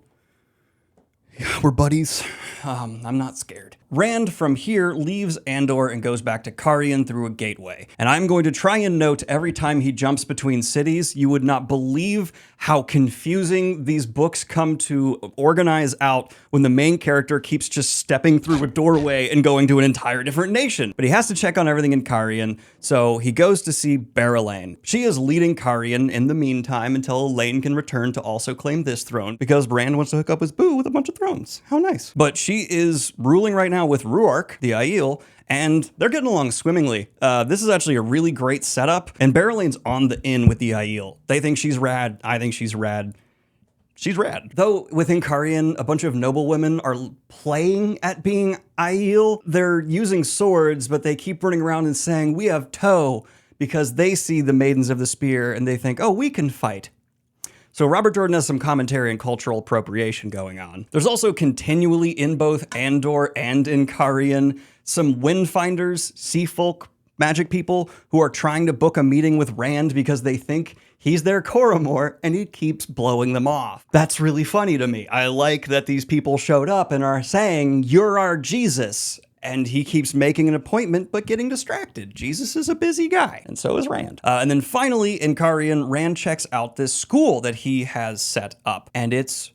We're buddies. I'm not scared. Rand from here leaves Andor and goes back to Carian through a gateway. And I'm going to try and note every time he jumps between cities, you would not believe how confusing these books come to organize out when the main character keeps just stepping through a doorway and going to an entire different nation. But he has to check on everything in Carian, so he goes to see Barrelane. She is leading Carian in the meantime until Elaine can return to also claim this throne, because Rand wants to hook up his boo with a bunch of thrones. How nice. But she is ruling right now with Ruark, the Aiel, and they're getting along swimmingly. This is actually a really great setup, and Barrelane's on the in with the Aiel. They think she's rad. I think she's rad. She's rad. Though within Carian, a bunch of noble women are playing at being Aiel. They're using swords, but they keep running around and saying, we have toe, because they see the Maidens of the Spear and they think, oh, we can fight. So Robert Jordan has some commentary and cultural appropriation going on. There's also continually in both Andor and in Carian some Windfinders, sea folk, magic people who are trying to book a meeting with Rand because they think he's their Coromor, and he keeps blowing them off. That's really funny to me. I like that these people showed up and are saying, you're our Jesus. And he keeps making an appointment, but getting distracted. Jesus is a busy guy, and so is Rand. And then finally, in Carian, Rand checks out this school that he has set up, and it's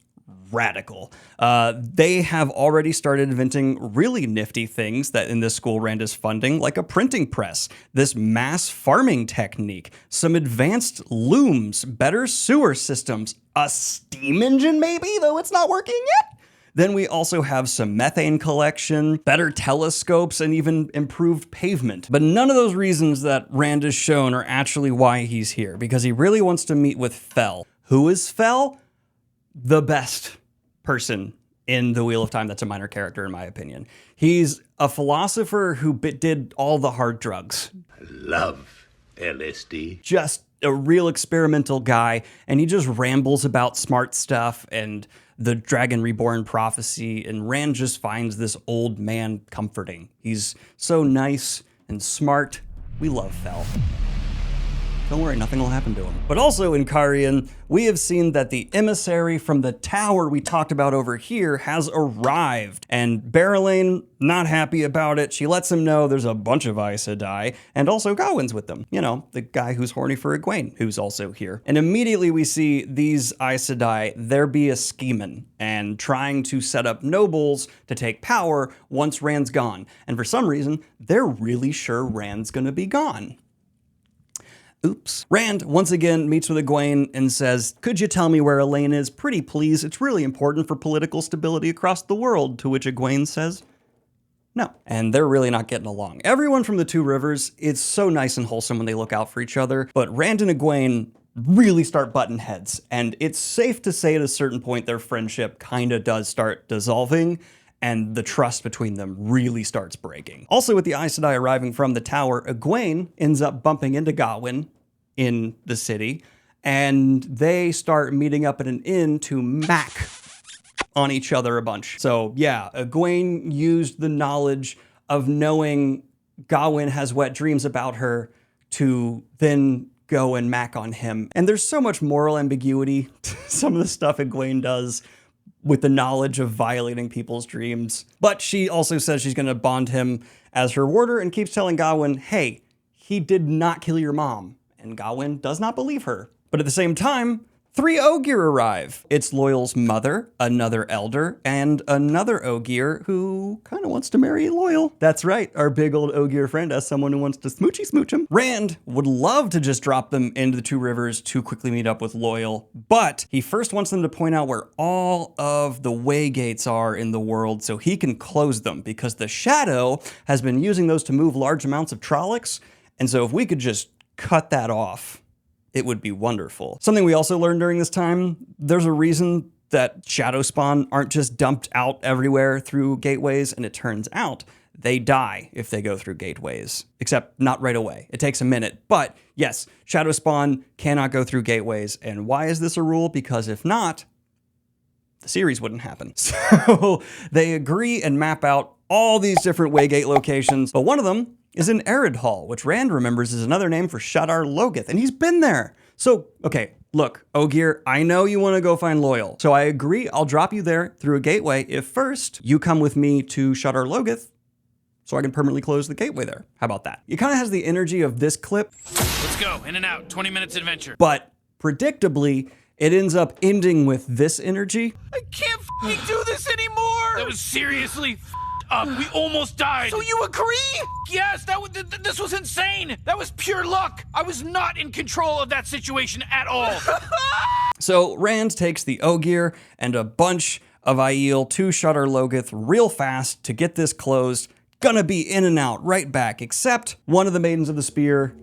radical. They have already started inventing really nifty things that in this school Rand is funding, like a printing press, this mass farming technique, some advanced looms, better sewer systems, a steam engine maybe, though it's not working yet. Then we also have some methane collection, better telescopes, and even improved pavement. But none of those reasons that Rand has shown are actually why he's here, because he really wants to meet with Fel. Who is Fel? The best person in the Wheel of Time that's a minor character, in my opinion. He's a philosopher who did all the hard drugs. Love LSD. Just a real experimental guy, and he just rambles about smart stuff and the Dragon Reborn prophecy, and Rand just finds this old man comforting. He's so nice and smart. We love Fel. Don't worry, nothing will happen to him. But also in Carian, we have seen that the emissary from the tower we talked about over here has arrived. And Barrelane, not happy about it. She lets him know there's a bunch of Aes Sedai, and also Gawain's with them. You know, the guy who's horny for Egwene, who's also here. And immediately we see these Aes Sedai, there be a scheming and trying to set up nobles to take power once Rand's gone. And for some reason, they're really sure Rand's gonna be gone. Oops. Rand once again meets with Egwene and says, could you tell me where Elaine is? Pretty please. It's really important for political stability across the world. To which Egwene says, No. And they're really not getting along. Everyone from the Two Rivers is so nice and wholesome when they look out for each other, but Rand and Egwene really start butting heads. And it's safe to say at a certain point their friendship kinda does start dissolving, and the trust between them really starts breaking. Also, with the Aes Sedai arriving from the tower, Egwene ends up bumping into Gawain in the city, and they start meeting up at an inn to mac on each other a bunch. So yeah, Egwene used the knowledge of knowing Gawain has wet dreams about her to then go and mac on him. And there's so much moral ambiguity to some of the stuff Egwene does with the knowledge of violating people's dreams. But she also says she's gonna bond him as her warder and keeps telling Gawain, hey, he did not kill your mom. And Gawain does not believe her. But at the same time, 3 Ogier arrive. It's Loyal's mother, another elder, and another Ogier who kind of wants to marry Loyal. That's right, our big old Ogier friend has someone who wants to smoochy smooch him. Rand would love to just drop them into the Two Rivers to quickly meet up with Loyal, but he first wants them to point out where all of the way gates are in the world so he can close them, because the Shadow has been using those to move large amounts of Trollocs, and so if we could just cut that off, it would be wonderful. Something we also learned during this time, there's a reason that shadow spawn aren't just dumped out everywhere through gateways, and it turns out they die if they go through gateways, except not right away. It takes a minute, but yes, shadow spawn cannot go through gateways. And why is this a rule? Because if not, the series wouldn't happen. So they agree and map out all these different waygate locations, but one of them is in Arid Hall, which Rand remembers is another name for Shadar Logoth, and he's been there. So, okay, look, Ogier, I know you want to go find Loyal, so I agree I'll drop you there through a gateway if first you come with me to Shadar Logoth so I can permanently close the gateway there. How about that? It kind of has the energy of this clip. Let's go, in and out, 20 minutes adventure. But predictably, it ends up ending with this energy. I can't f***ing do this anymore! That was seriously up. We almost died. So you agree? Yes, this was insane. That was pure luck. I was not in control of that situation at all. So Rand takes the Ogier and a bunch of Aiel to Shadar Logoth real fast to get this closed. Gonna be in and out right back, except one of the Maidens of the Spear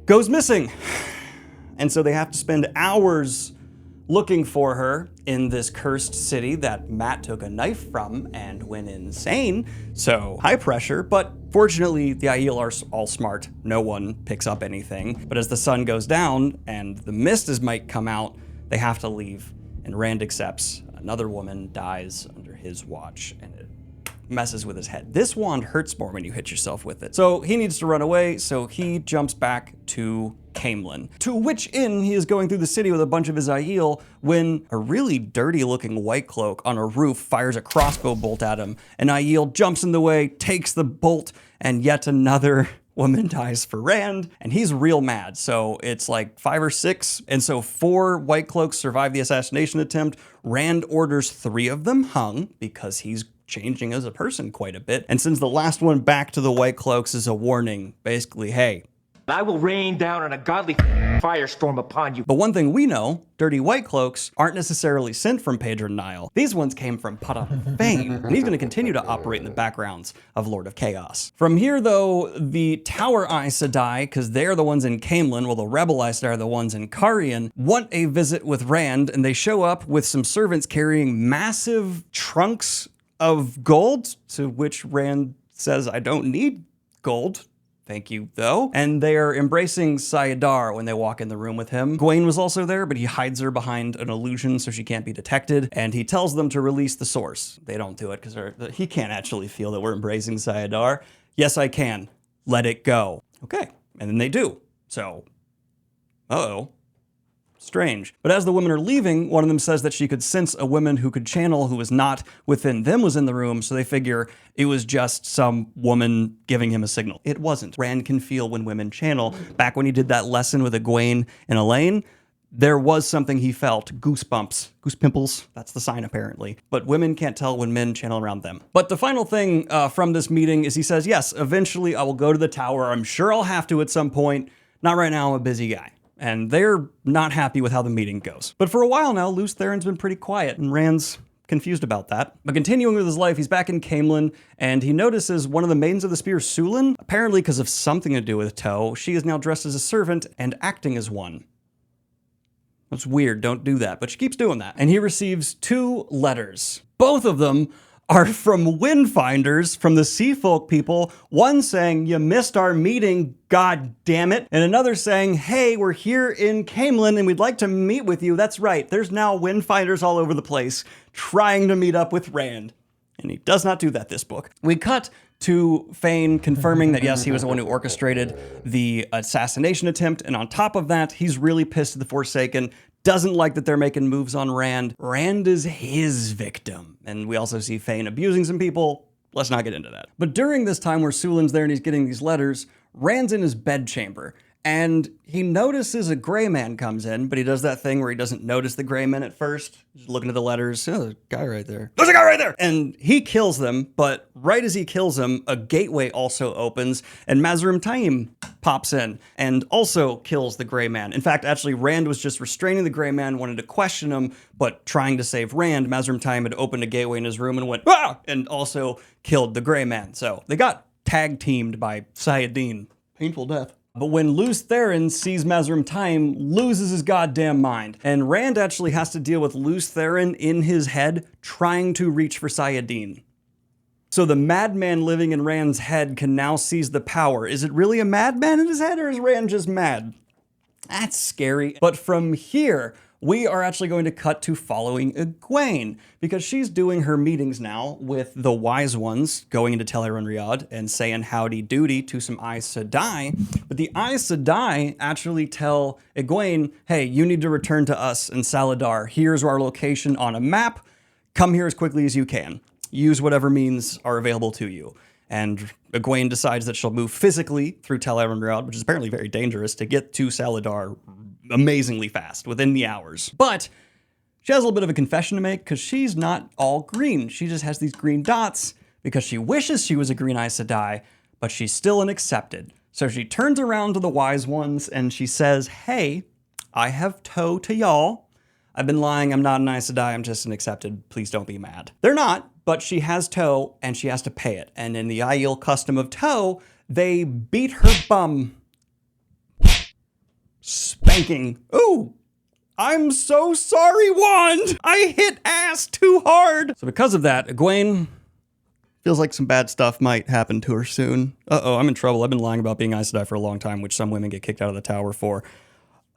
goes missing. And so they have to spend hours looking for her in this cursed city that Matt took a knife from and went insane. So high pressure, but fortunately the Aiel are all smart. No one picks up anything. But as the sun goes down and the mist might come out, they have to leave. And Rand accepts. Another woman dies under his watch, and it messes with his head. This wand hurts more when you hit yourself with it. So he needs to run away, so he jumps back to Caemlyn, to which inn he is going through the city with a bunch of his Aiel when a really dirty looking white cloak on a roof fires a crossbow bolt at him. And Aiel jumps in the way, takes the bolt, and yet another woman dies for Rand, and he's real mad. So it's like 5 or 6, and so 4 white cloaks survive the assassination attempt. Rand orders 3 of them hung because he's changing as a person quite a bit, and sends the last one back to the white cloaks as a warning. Basically, hey, I will rain down an ungodly firestorm upon you. But one thing we know, dirty white cloaks aren't necessarily sent from Pedron Nile. These ones came from Padan Fain, and he's going to continue to operate in the backgrounds of Lord of Chaos. From here, though, the Tower Aes Sedai, because they're the ones in Caemlyn, while the Rebel Aes Sedai are the ones in Carrion, want a visit with Rand, and they show up with some servants carrying massive trunks of gold, to which Rand says, I don't need gold. Thank you, though. And they are embracing Sayadar when they walk in the room with him. Egwene was also there, but he hides her behind an illusion so she can't be detected, and he tells them to release the source. They don't do it because he can't actually feel that we're embracing Sayadar. Yes, I can. Let it go. Okay, and then they do. So, uh-oh. Strange. But as the women are leaving, one of them says that she could sense a woman who could channel who was not within them was in the room, so they figure it was just some woman giving him a signal. It wasn't. Rand can feel when women channel. Back when he did that lesson with Egwene and Elaine, there was something he felt. Goosebumps. Goose pimples. That's the sign, apparently. But women can't tell when men channel around them. But the final thing from this meeting is he says, yes, eventually I will go to the tower. I'm sure I'll have to at some point. Not right now, I'm a busy guy. And they're not happy with how the meeting goes. But for a while now, Lews Therin's been pretty quiet, and Rand's confused about that. But continuing with his life, he's back in Camelin, and he notices one of the maidens of the spear, Sulin, apparently because of something to do with Toe, she is now dressed as a servant and acting as one. That's weird, don't do that, but she keeps doing that. And he receives 2 letters. Both of them are from Windfinders, from the Sea Folk people. One saying, "You missed our meeting, god damn it." And another saying, "Hey, we're here in Camelin and we'd like to meet with you." That's right, there's now Windfinders all over the place trying to meet up with Rand. And he does not do that this book. We cut to Fane confirming that yes, he was the one who orchestrated the assassination attempt. And on top of that, he's really pissed at the Forsaken, doesn't like that they're making moves on Rand. Rand is his victim. And we also see Fane abusing some people. Let's not get into that. But during this time where Sulin's there and he's getting these letters, Rand's in his bedchamber. And he notices a gray man comes in, but he does that thing where he doesn't notice the gray men at first. He's looking at the letters. Oh, there's a guy right there. There's a guy right there! And he kills them, but right as he kills him, a gateway also opens, and Mazrim Taim pops in and also kills the gray man. In fact, actually, Rand was just restraining the gray man, wanted to question him, but trying to save Rand, Mazrim Taim had opened a gateway in his room and went, "Ah!" and also killed the gray man. So they got tag-teamed by Sayadin. Painful death. But when Luce Theron sees Mazrim Taim, loses his goddamn mind. And Rand actually has to deal with Luce Theron in his head trying to reach for Sayadin. So the madman living in Rand's head can now seize the power. Is it really a madman in his head, or is Rand just mad? That's scary. But from here, we are actually going to cut to following Egwene, because she's doing her meetings now with the wise ones, going into Tel'aran'rhiod and saying howdy doody to some Aes Sedai. But the Aes Sedai actually tell Egwene, hey, you need to return to us in Saladar. Here's our location on a map. Come here as quickly as you can. Use whatever means are available to you. And Egwene decides that she'll move physically through Tel'aran'rhiod, which is apparently very dangerous, to get to Saladar amazingly fast, within the hours. But she has a little bit of a confession to make, because she's not all green. She just has these green dots because she wishes she was a green Aes Sedai, but she's still an accepted. So she turns around to the wise ones and she says, hey, I have Toe to y'all. I've been lying, I'm not an Aes Sedai, I'm just an accepted, please don't be mad. They're not, but she has Toe and she has to pay it. And in the Aiel custom of Toe, they beat her bum. Spanking. Ooh, I'm so sorry, Wand. I hit ass too hard. So because of that, Egwene feels like some bad stuff might happen to her soon. Uh-oh, I'm in trouble. I've been lying about being Aes Sedai for a long time, which some women get kicked out of the tower for.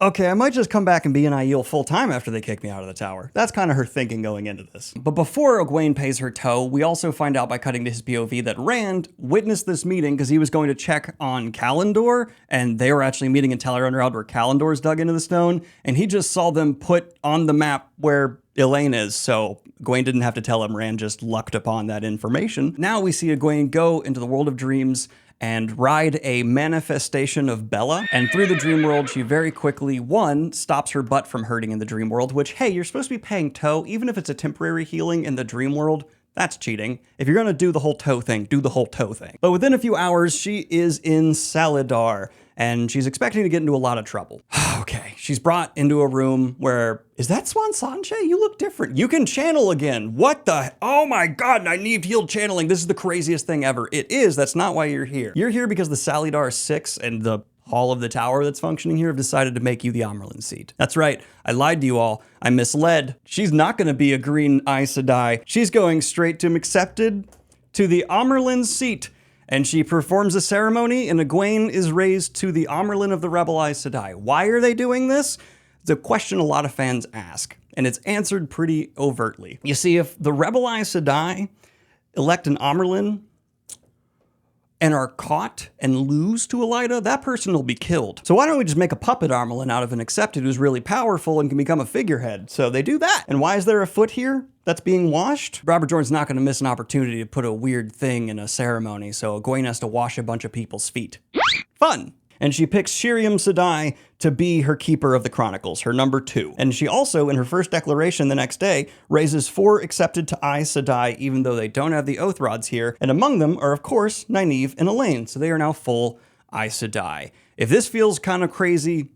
Okay, I might just come back and be an Aiel full time after they kick me out of the tower. That's kind of her thinking going into this. But before Egwene pays her Toe, we also find out by cutting to his POV that Rand witnessed this meeting because he was going to check on Kalendor, and they were actually meeting in Tel'aran'rhiod where Kalendor's dug into the stone, and he just saw them put on the map where Elaine is, so Egwene didn't have to tell him. Rand just lucked upon that information. Now we see Egwene go into the world of dreams and ride a manifestation of Bella. And through the dream world, she very quickly, one, stops her butt from hurting in the dream world, which, hey, you're supposed to be paying Toe, even if it's a temporary healing in the dream world. That's cheating. If you're gonna do the whole Toe thing, do the whole Toe thing. But within a few hours, she is in Saladar, and she's expecting to get into a lot of trouble. Okay, she's brought into a room where, is that Swan Sanche? You look different. You can channel again. What the, oh my God, I need healed channeling. This is the craziest thing ever. It is, that's not why you're here. You're here because the Saladar 6 and the Hall of the Tower that's functioning here have decided to make you the Amerlin seat. That's right, I lied to you all. I misled. She's not gonna be a green Aes Sedai. She's going straight to accepted to the Amerlin seat. And she performs a ceremony, and Egwene is raised to the Amerlin of the Rebel Aes Sedai. Why are they doing this? It's a question a lot of fans ask, and it's answered pretty overtly. You see, if the Rebel Aes Sedai elect an Amerlin and are caught and lose to Elida, that person will be killed. So why don't we just make a puppet Amerlin out of an accepted who's really powerful and can become a figurehead? So they do that. And why is there a foot here that's being washed? Robert Jordan's not gonna miss an opportunity to put a weird thing in a ceremony, so Egwene has to wash a bunch of people's feet. Fun. And she picks Shiriam Sedai to be her keeper of the Chronicles, her number 2. And she also, in her first declaration the next day, raises 4 accepted to Aes Sedai, even though they don't have the Oath Rods here. And among them are, of course, Nynaeve and Elaine, so they are now full Aes Sedai. If this feels kind of crazy,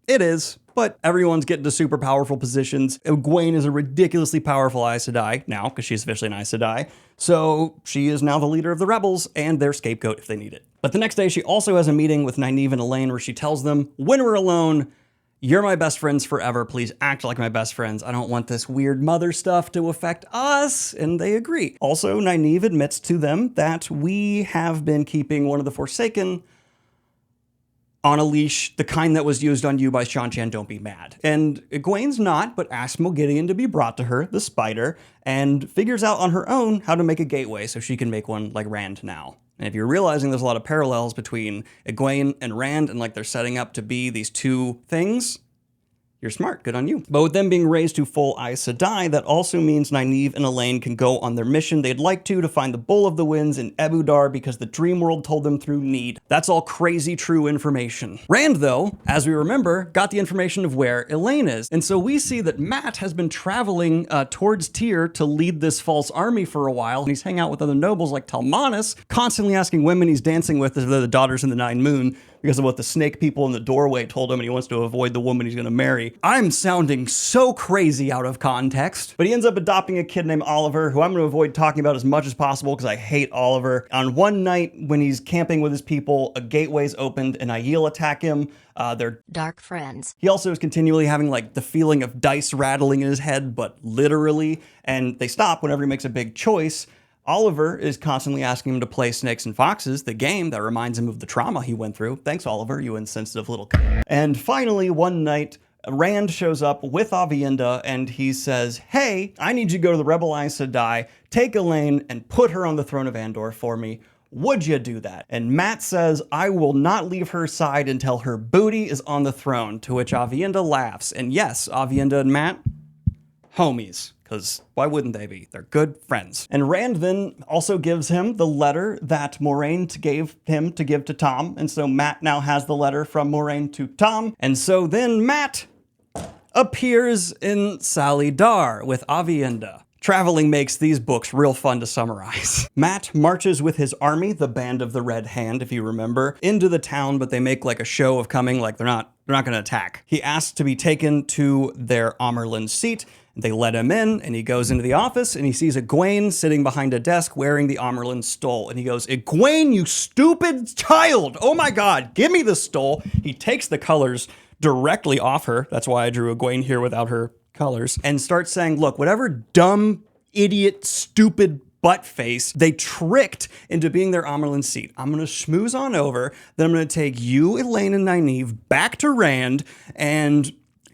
it is, but everyone's getting to super powerful positions. Egwene is a ridiculously powerful Aes Sedai now, because she's officially an Aes Sedai. So she is now the leader of the rebels and their scapegoat if they need it. But the next day, she also has a meeting with Nynaeve and Elaine where she tells them, when we're alone, you're my best friends forever. Please act like my best friends. I don't want this weird mother stuff to affect us. And they agree. Also, Nynaeve admits to them that we have been keeping one of the Forsaken on a leash, the kind that was used on you by Shan-Chan, don't be mad. And Egwene's not, but asks Moghedien to be brought to her, the spider, and figures out on her own how to make a gateway so she can make one like Rand now. And if you're realizing there's a lot of parallels between Egwene and Rand and like they're setting up to be these two things, you're smart, good on you. But with them being raised to full Aes Sedai, that also means Nynaeve and Elaine can go on their mission they'd like to find the Bull of the Winds in Ebudar because the Dream World told them through need. That's all crazy true information. Rand, though, as we remember, got the information of where Elaine is. And so we see that Matt has been traveling towards Tyr to lead this false army for a while. And he's hanging out with other nobles like Talmanis, constantly asking women he's dancing with if they're the daughters in the Nine Moon, because of what the snake people in the doorway told him, and he wants to avoid the woman he's gonna marry. I'm sounding so crazy out of context, but he ends up adopting a kid named Oliver, who I'm gonna avoid talking about as much as possible because I hate Oliver. On one night, when he's camping with his people, a gateway's opened and Aiel attack him. They're dark friends. He also is continually having like the feeling of dice rattling in his head, but literally, and they stop whenever he makes a big choice. Oliver is constantly asking him to play Snakes and Foxes, the game that reminds him of the trauma he went through. Thanks, Oliver, you insensitive little And finally, one night, Rand shows up with Aviendha and he says, hey, I need you to go to the Rebel Aes Sedai, take Elaine and put her on the throne of Andor for me. Would you do that? And Matt says, I will not leave her side until her booty is on the throne, to which Aviendha laughs. And yes, Aviendha and Matt, homies. Because why wouldn't they be? They're good friends. And Rand then also gives him the letter that Moiraine gave him to give to Tom. And so Matt now has the letter from Moiraine to Tom. And so then Matt appears in Sally Dar with Aviendha. Traveling makes these books real fun to summarize. Matt marches with his army, the Band of the Red Hand, if you remember, into the town, but they make like a show of coming, like they're not gonna attack. He asks to be taken to their Amerlin seat. They let him in, and he goes into the office, and he sees Egwene sitting behind a desk wearing the Amerlin stole. And he goes, Egwene, you stupid child! Oh my god, give me the stole! He takes the colors directly off her. That's why I drew Egwene here without her colors. And starts saying, look, whatever dumb, idiot, stupid butt face they tricked into being their Amerlin seat, I'm gonna schmooze on over, then I'm gonna take you, Elaine, and Nynaeve back to Rand, and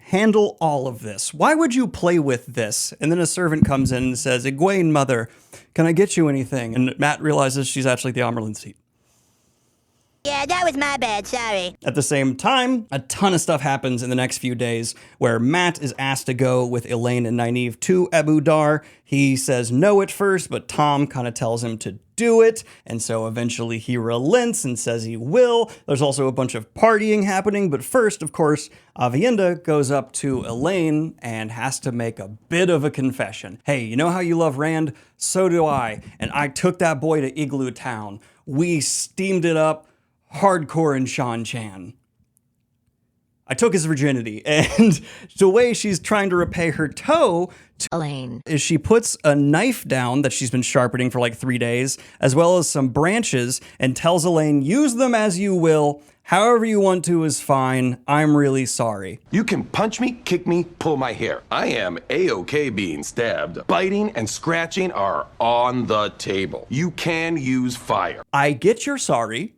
handle all of this. Why would you play with this? And then a servant comes in and says, Egwene, mother, can I get you anything? And Matt realizes she's actually the Amerlin seat. Yeah, that was my bad, sorry. At the same time, a ton of stuff happens in the next few days where Matt is asked to go with Elaine and Nynaeve to Ebudar. He says no at first, but Tom kind of tells him to do it, and so eventually he relents and says he will. There's also a bunch of partying happening, but first, of course, Aviendha goes up to Elaine and has to make a bit of a confession. Hey, you know how you love Rand? So do I, and I took that boy to Igloo Town. We steamed it up hardcore in Shan-Chan. I took his virginity, and the way she's trying to repay her toe to Elaine is she puts a knife down that she's been sharpening for like 3 days, as well as some branches, and tells Elaine, use them as you will, however you want to is fine, I'm really sorry. You can punch me, kick me, pull my hair. I am A-OK being stabbed. Biting and scratching are on the table. You can use fire. I get you're sorry.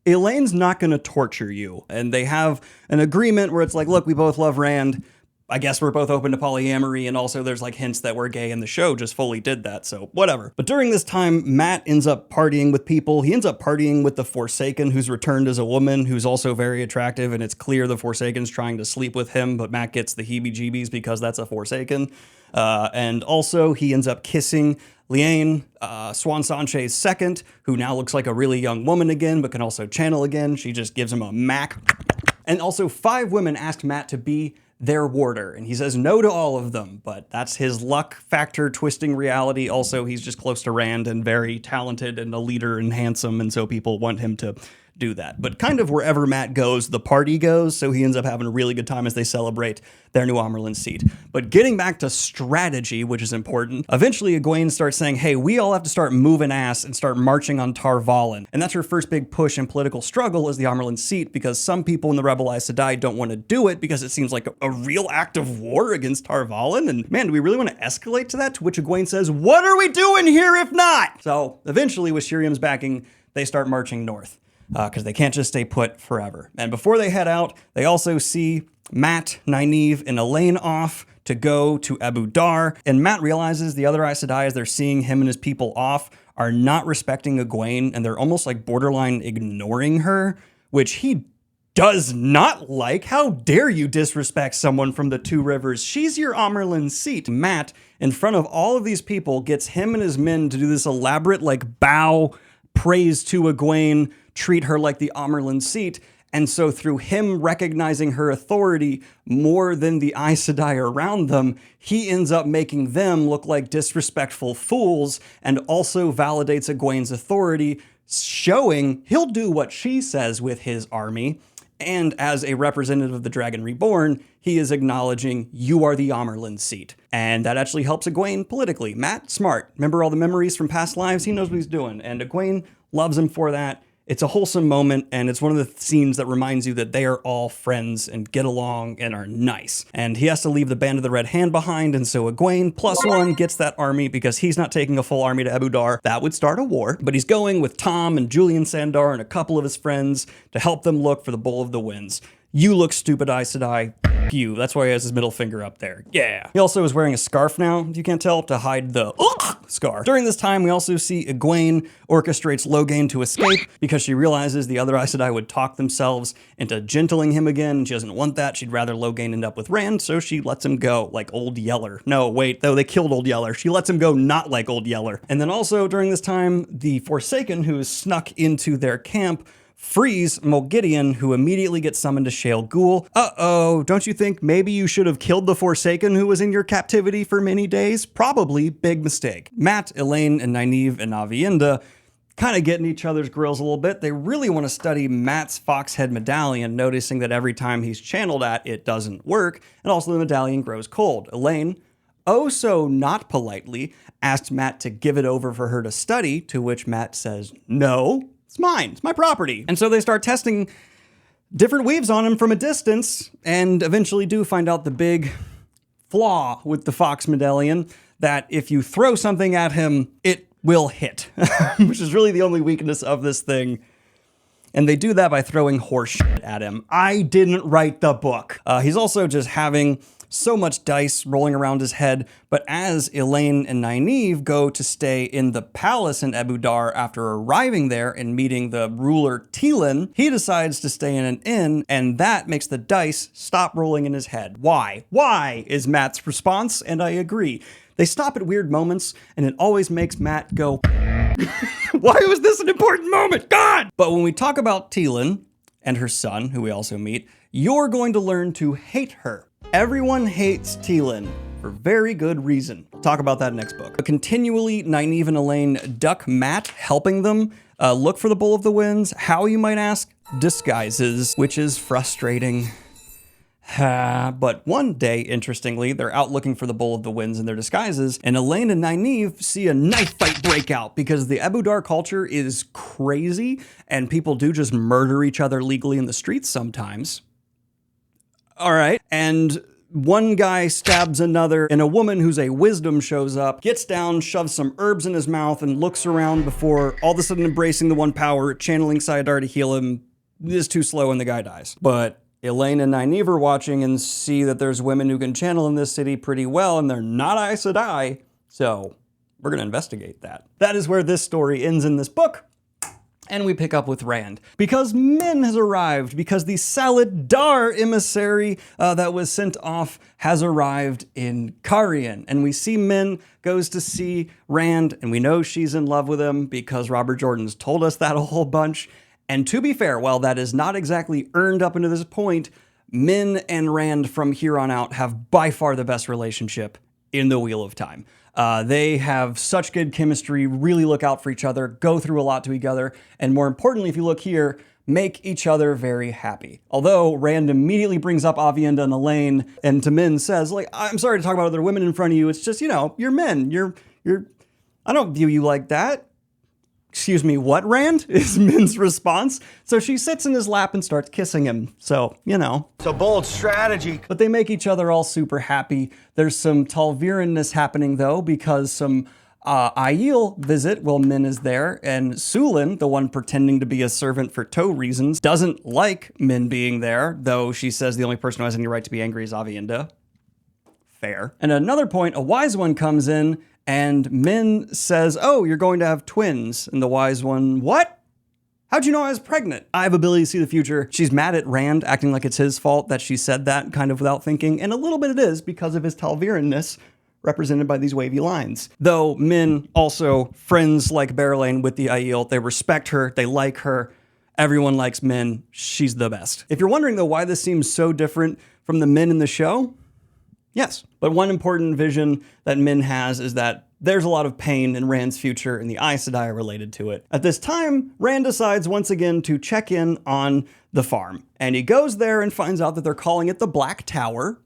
Elaine's not going to torture you. And they have an agreement where it's like, look, we both love Rand. I guess we're both open to polyamory, and also there's like hints that we're gay, and the show just fully did that, so whatever. But during this time, Matt ends up partying with people. He ends up partying with the Forsaken, who's returned as a woman, who's also very attractive, and it's clear the Forsaken's trying to sleep with him, but Matt gets the heebie-jeebies because that's a Forsaken. And also, he ends up kissing Liane, Swan Sanche's second, who now looks like a really young woman again, but can also channel again. She just gives him a mac. And also, 5 women asked Matt to be their warder, and he says no to all of them, but that's his luck factor twisting reality. Also, he's just close to Rand and very talented and a leader and handsome, and so people want him to do that. But kind of wherever Matt goes, the party goes, so he ends up having a really good time as they celebrate their new Amerlin seat. But getting back to strategy, which is important, eventually Egwene starts saying, hey, we all have to start moving ass and start marching on Tar Valon. And that's her first big push in political struggle is the Amerlin seat, because some people in the Rebel Aes Sedai don't want to do it because it seems like a real act of war against Tar Valon. And man, do we really want to escalate to that? To which Egwene says, what are we doing here if not? So eventually with Shiriam's backing, they start marching north because they can't just stay put forever. And before they head out, they also see Matt, Nynaeve, and Elaine off to go to Abu Dar. And Matt realizes the other Aes Sedai, as they're seeing him and his people off, are not respecting Egwene, and they're almost like borderline ignoring her, which he does not like. How dare you disrespect someone from the Two Rivers? She's your Amerlin seat. Matt, in front of all of these people, gets him and his men to do this elaborate like bow praise to Egwene, treat her like the Amerlin seat. And so through him recognizing her authority more than the Aes Sedai around them, he ends up making them look like disrespectful fools and also validates Egwene's authority, showing he'll do what she says with his army. And as a representative of the Dragon Reborn, he is acknowledging you are the Amerlin seat. And that actually helps Egwene politically. Matt, smart. Remember all the memories from past lives? He knows what he's doing. And Egwene loves him for that. It's a wholesome moment, and it's one of the scenes that reminds you that they are all friends and get along and are nice. And he has to leave the Band of the Red Hand behind, and so Egwene +1 gets that army because he's not taking a full army to Abu Dar. That would start a war. But he's going with Tom and Julian Sandar and a couple of his friends to help them look for the Bowl of the Winds. You look stupid, Aes Sedai. You. That's why he has his middle finger up there. Yeah. He also is wearing a scarf now, if you can't tell, to hide the scar. During this time, we also see Egwene orchestrates Loghain to escape because she realizes the other Aes Sedai would talk themselves into gentling him again. She doesn't want that. She'd rather Loghain end up with Rand, so she lets him go like Old Yeller. No, wait, though they killed Old Yeller. She lets him go not like Old Yeller. And then also during this time, the Forsaken, who is snuck into their camp, frees Mulgideon, who immediately gets summoned to Shale Ghul. Uh-oh, don't you think maybe you should have killed the Forsaken who was in your captivity for many days? Probably. Big mistake. Matt, Elaine, and Nynaeve and Aviendha kind of get in each other's grills a little bit. They really want to study Matt's Foxhead medallion, noticing that every time he's channeled at, it doesn't work, and also the medallion grows cold. Elaine, oh so not politely, asks Matt to give it over for her to study, to which Matt says, no. It's mine. It's my property. And so they start testing different weaves on him from a distance and eventually do find out the big flaw with the Fox medallion, that if you throw something at him, it will hit, which is really the only weakness of this thing. And they do that by throwing horse shit at him. I didn't write the book. He's also just having so much dice rolling around his head, but as Elaine and Nynaeve go to stay in the palace in Abu Dar after arriving there and meeting the ruler Teelan, he decides to stay in an inn, and that makes the dice stop rolling in his head. Why? Why is Matt's response, and I agree. They stop at weird moments, and it always makes Matt go, why was this an important moment? God! But when we talk about Teelan and her son, who we also meet, you're going to learn to hate her. Everyone hates Teelan for very good reason. We'll talk about that next book. But continually, Nynaeve and Elaine duck Matt, helping them look for the Bowl of the Winds. How, you might ask? Disguises, which is frustrating. But one day, interestingly, they're out looking for the Bowl of the Winds in their disguises, and Elaine and Nynaeve see a knife fight break out because the Abu Dar culture is crazy, and people do just murder each other legally in the streets sometimes. All right, and one guy stabs another, and a woman who's a wisdom shows up, gets down, shoves some herbs in his mouth, and looks around before all of a sudden embracing the one power, channeling Sayadar to heal him. Is too slow and the guy dies. But Elaine and Nynaeve are watching and see that there's women who can channel in this city pretty well, and they're not Aes Sedai, so we're going to investigate that. That is where this story ends in this book. And we pick up with Rand. Because Min has arrived, because the Saladar emissary that was sent off has arrived in Carrion. And we see Min goes to see Rand, and we know she's in love with him because Robert Jordan's told us that a whole bunch. And to be fair, while that is not exactly earned up into this point, Min and Rand from here on out have by far the best relationship in the Wheel of Time. They have such good chemistry, really look out for each other, go through a lot together, and more importantly, if you look here, make each other very happy. Although Rand immediately brings up Aviendha and Elaine, and to Min says, like, I'm sorry to talk about other women in front of you. It's just, you know, you're men. I don't view you like that. Excuse me, what, Rand? Is Min's response. So she sits in his lap and starts kissing him. So, you know. It's a bold strategy. But they make each other all super happy. There's some Talviranness happening, though, because some Aiel visit while Min is there, and Sulin, the one pretending to be a servant for tow reasons, doesn't like Min being there, though she says the only person who has any right to be angry is Aviendha. Fair. And at another point, a wise one comes in, and Min says, oh, you're going to have twins. And the wise one, what? How'd you know I was pregnant? I have ability to see the future. She's mad at Rand, acting like it's his fault that she said that kind of without thinking. And a little bit it is because of his Talviranness, represented by these wavy lines. Though Min also friends like Berelain with the Aiel. They respect her. They like her. Everyone likes Min. She's the best. If you're wondering, though, why this seems so different from the men in the show, yes. But one important vision that Min has is that there's a lot of pain in Rand's future and the Aes Sedai related to it. At this time, Rand decides once again to check in on the farm. And he goes there and finds out that they're calling it the Black Tower.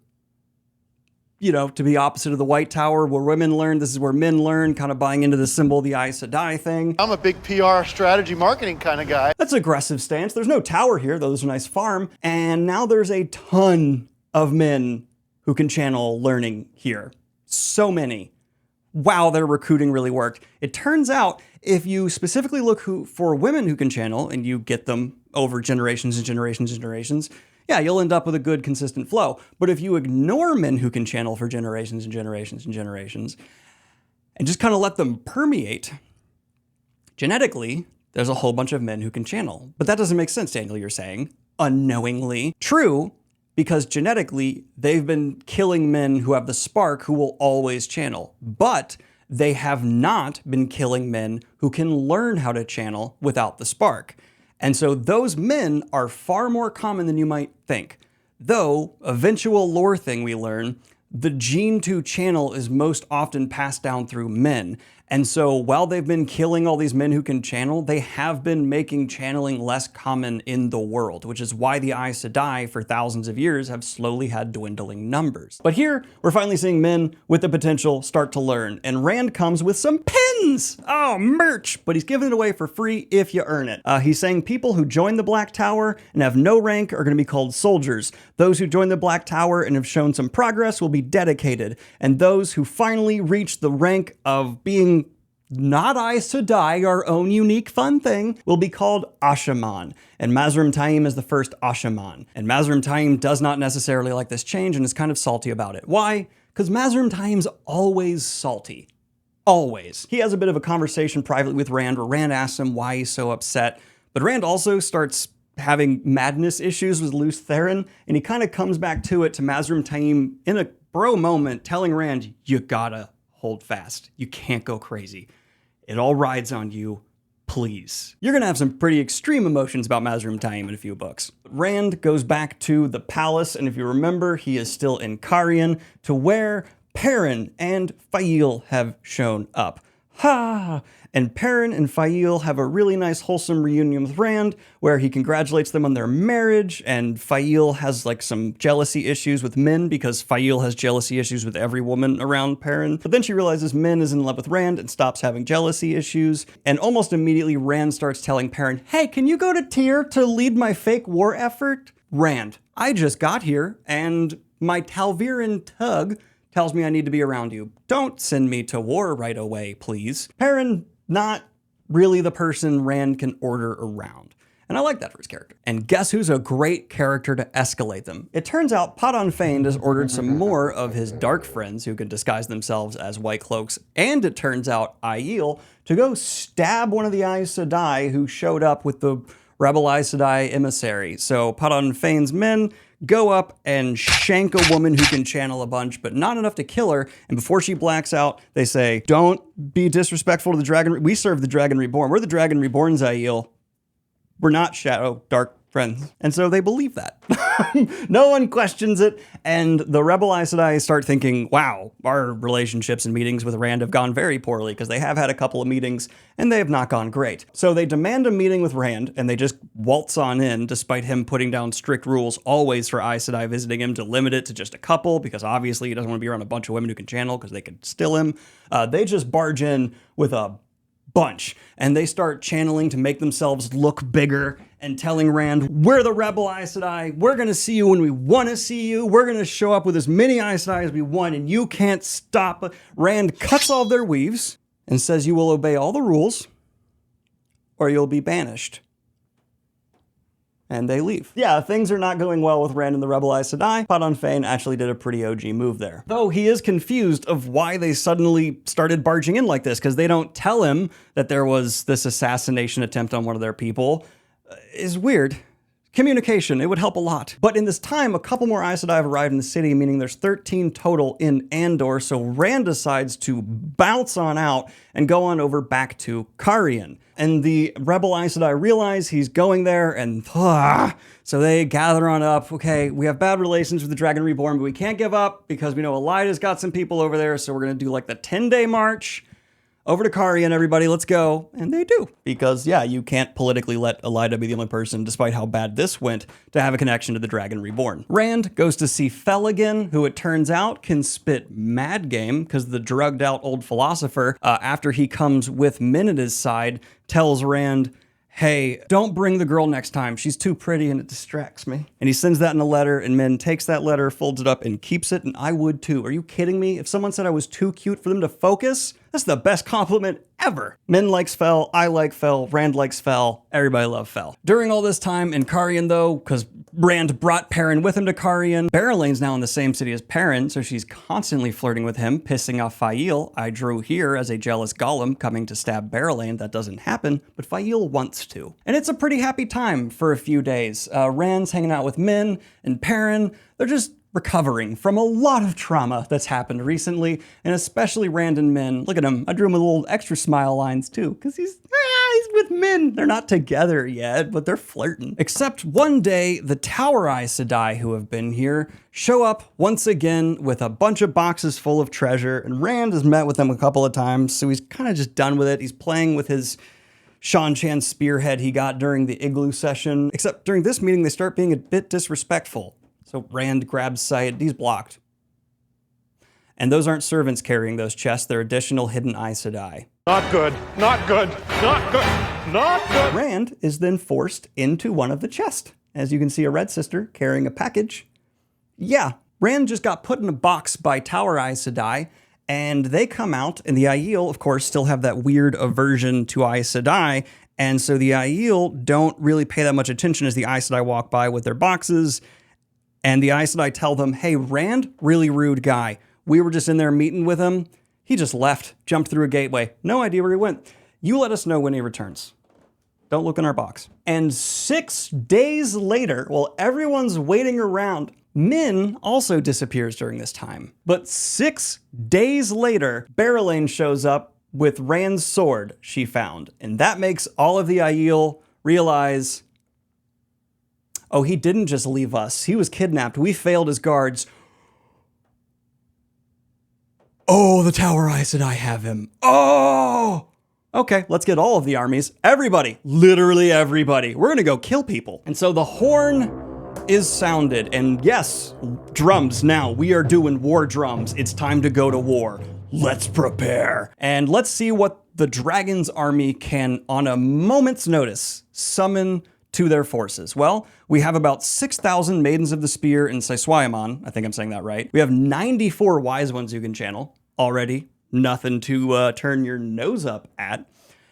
You know, to be opposite of the White Tower, where women learn, this is where men learn, kind of buying into the symbol of the Aes Sedai thing. I'm a big PR strategy marketing kind of guy. That's an aggressive stance. There's no tower here, though there's a nice farm. And now there's a ton of men who can channel learning here. So many. Wow, their recruiting really worked. It turns out if you specifically look for women who can channel and you get them over generations and generations and generations, yeah, you'll end up with a good, consistent flow. But if you ignore men who can channel for generations and generations and generations and just kind of let them permeate, genetically, there's a whole bunch of men who can channel. But that doesn't make sense, Daniel, you're saying. Unknowingly. True, because genetically, they've been killing men who have the spark who will always channel. But they have not been killing men who can learn how to channel without the spark. And so those men are far more common than you might think. Though, eventual lore thing we learn, the gene to channel is most often passed down through men. And so while they've been killing all these men who can channel, they have been making channeling less common in the world, which is why the Aes Sedai for thousands of years have slowly had dwindling numbers. But here, we're finally seeing men with the potential start to learn, and Rand comes with some pins! Oh, merch! But he's giving it away for free if you earn it. He's saying people who join the Black Tower and have no rank are going to be called soldiers. Those who join the Black Tower and have shown some progress will be dedicated, and those who finally reach the rank of being not Aes Sedai, our own unique fun thing, will be called Ashaman. And Mazrim Taim is the first Ashaman. And Mazrim Taim does not necessarily like this change and is kind of salty about it. Why? Because Mazrim Taim's always salty. Always. He has a bit of a conversation privately with Rand where Rand asks him why he's so upset. But Rand also starts having madness issues with Lews Therin, and he kind of comes back to it to Mazrim Taim in a bro moment telling Rand, you gotta hold fast. You can't go crazy. It all rides on you, please. You're gonna have some pretty extreme emotions about Mazrim Taim in a few books. Rand goes back to the palace, and if you remember, he is still in Carrion, to where Perrin and Fael have shown up. Ha! And Perrin and Fael have a really nice wholesome reunion with Rand where he congratulates them on their marriage, and Fael has like some jealousy issues with Min because Fael has jealousy issues with every woman around Perrin. But then she realizes Min is in love with Rand and stops having jealousy issues. And almost immediately Rand starts telling Perrin, hey, can you go to Tyr to lead my fake war effort? Rand, I just got here and my Talviran tug tells me I need to be around you. Don't send me to war right away, please. Perrin, not really the person Rand can order around. And I like that for his character. And guess who's a great character to escalate them? It turns out Padan Fain has ordered some more of his dark friends who can disguise themselves as White Cloaks, and it turns out Aiel to go stab one of the Aes Sedai who showed up with the rebel Aes Sedai emissary. So Padan Fain's men go up and shank a woman who can channel a bunch, but not enough to kill her. And before she blacks out, they say, don't be disrespectful to the Dragon. We serve the Dragon Reborn. We're the Dragon Reborn's Aiel. We're not Shadow Dark friends. And so they believe that. No one questions it. And the rebel Aes Sedai start thinking, wow, our relationships and meetings with Rand have gone very poorly, because they have had a couple of meetings and they have not gone great. So they demand a meeting with Rand, and they just waltz on in, despite him putting down strict rules always for Aes Sedai visiting him to limit it to just a couple, because obviously he doesn't want to be around a bunch of women who can channel because they could still him. They just barge in with a bunch, and they start channeling to make themselves look bigger and telling Rand, we're the rebel Aes Sedai, we're gonna see you when we wanna see you, we're gonna show up with as many Aes Sedai as we want, and you can't stop. Rand cuts all their weaves and says you will obey all the rules or you'll be banished. And they leave. Yeah, things are not going well with Rand and the rebel Aes Sedai. Padon Fane actually did a pretty OG move there. Though he is confused of why they suddenly started barging in like this, because they don't tell him that there was this assassination attempt on one of their people. Is weird. Communication, it would help a lot. But in this time, a couple more Aes Sedai have arrived in the city, meaning there's 13 total in Andor, so Rand decides to bounce on out and go on over back to Carrion. And the rebel Aes Sedai realize he's going there, and so they gather on up. Okay, we have bad relations with the Dragon Reborn, but we can't give up because we know Elida's got some people over there, so we're gonna do like the 10-day march over to Carrion, everybody, let's go. And they do. Because, yeah, you can't politically let Elida be the only person, despite how bad this went, to have a connection to the Dragon Reborn. Rand goes to see Fel again, who it turns out can spit mad game, because the drugged out old philosopher, after he comes with Min at his side, tells Rand, hey, don't bring the girl next time. She's too pretty and it distracts me. And he sends that in a letter, and Min takes that letter, folds it up, and keeps it, and I would too. Are you kidding me? If someone said I was too cute for them to focus, that's the best compliment ever. Min likes Fel, I like Fel, Rand likes Fel, everybody loves Fel. During all this time in Carrion though, because Rand brought Perrin with him to Carrion, Berelain's now in the same city as Perrin, so she's constantly flirting with him, pissing off Fael. I drew here as a jealous golem coming to stab Berelain. That doesn't happen, but Fael wants to. And it's a pretty happy time for a few days. Rand's hanging out with Min and Perrin. They're just recovering from a lot of trauma that's happened recently, and especially Rand and Min. Look at him. I drew him with little extra smile lines too, because he's with Min. They're not together yet, but they're flirting. Except one day, the Tower Aes Sedai who have been here show up once again with a bunch of boxes full of treasure, and Rand has met with them a couple of times, so he's kind of just done with it. He's playing with his Shan Chan spearhead he got during the igloo session, except during this meeting they start being a bit disrespectful. So Rand grabs Syed, he's blocked. And those aren't servants carrying those chests, they're additional hidden Aes Sedai. Not good, not good, not good, not good. Rand is then forced into one of the chests. As you can see, a Red Sister carrying a package. Yeah, Rand just got put in a box by Tower Aes Sedai, and they come out, and the Aiel, of course, still have that weird aversion to Aes Sedai, and so the Aiel don't really pay that much attention as the Aes Sedai walk by with their boxes. And the Aes Sedai tell them, hey, Rand, really rude guy. We were just in there meeting with him. He just left, jumped through a gateway. No idea where he went. You let us know when he returns. Don't look in our box. And 6 days later, while everyone's waiting around, Min also disappears during this time. But 6 days later, Berelain shows up with Rand's sword she found. And that makes all of the Aiel realize, oh, he didn't just leave us. He was kidnapped. We failed as guards. Oh, the Tower Aes Sedai have him. Oh! Okay, let's get all of the armies. Everybody, literally everybody. We're gonna go kill people. And so the horn is sounded. And yes, drums now. We are doing war drums. It's time to go to war. Let's prepare. And let's see what the dragon's army can, on a moment's notice, summon to their forces. Well, we have about 6,000 Maidens of the Spear in Syswiamon. I think I'm saying that right. We have 94 Wise Ones you can channel. Already nothing to turn your nose up at.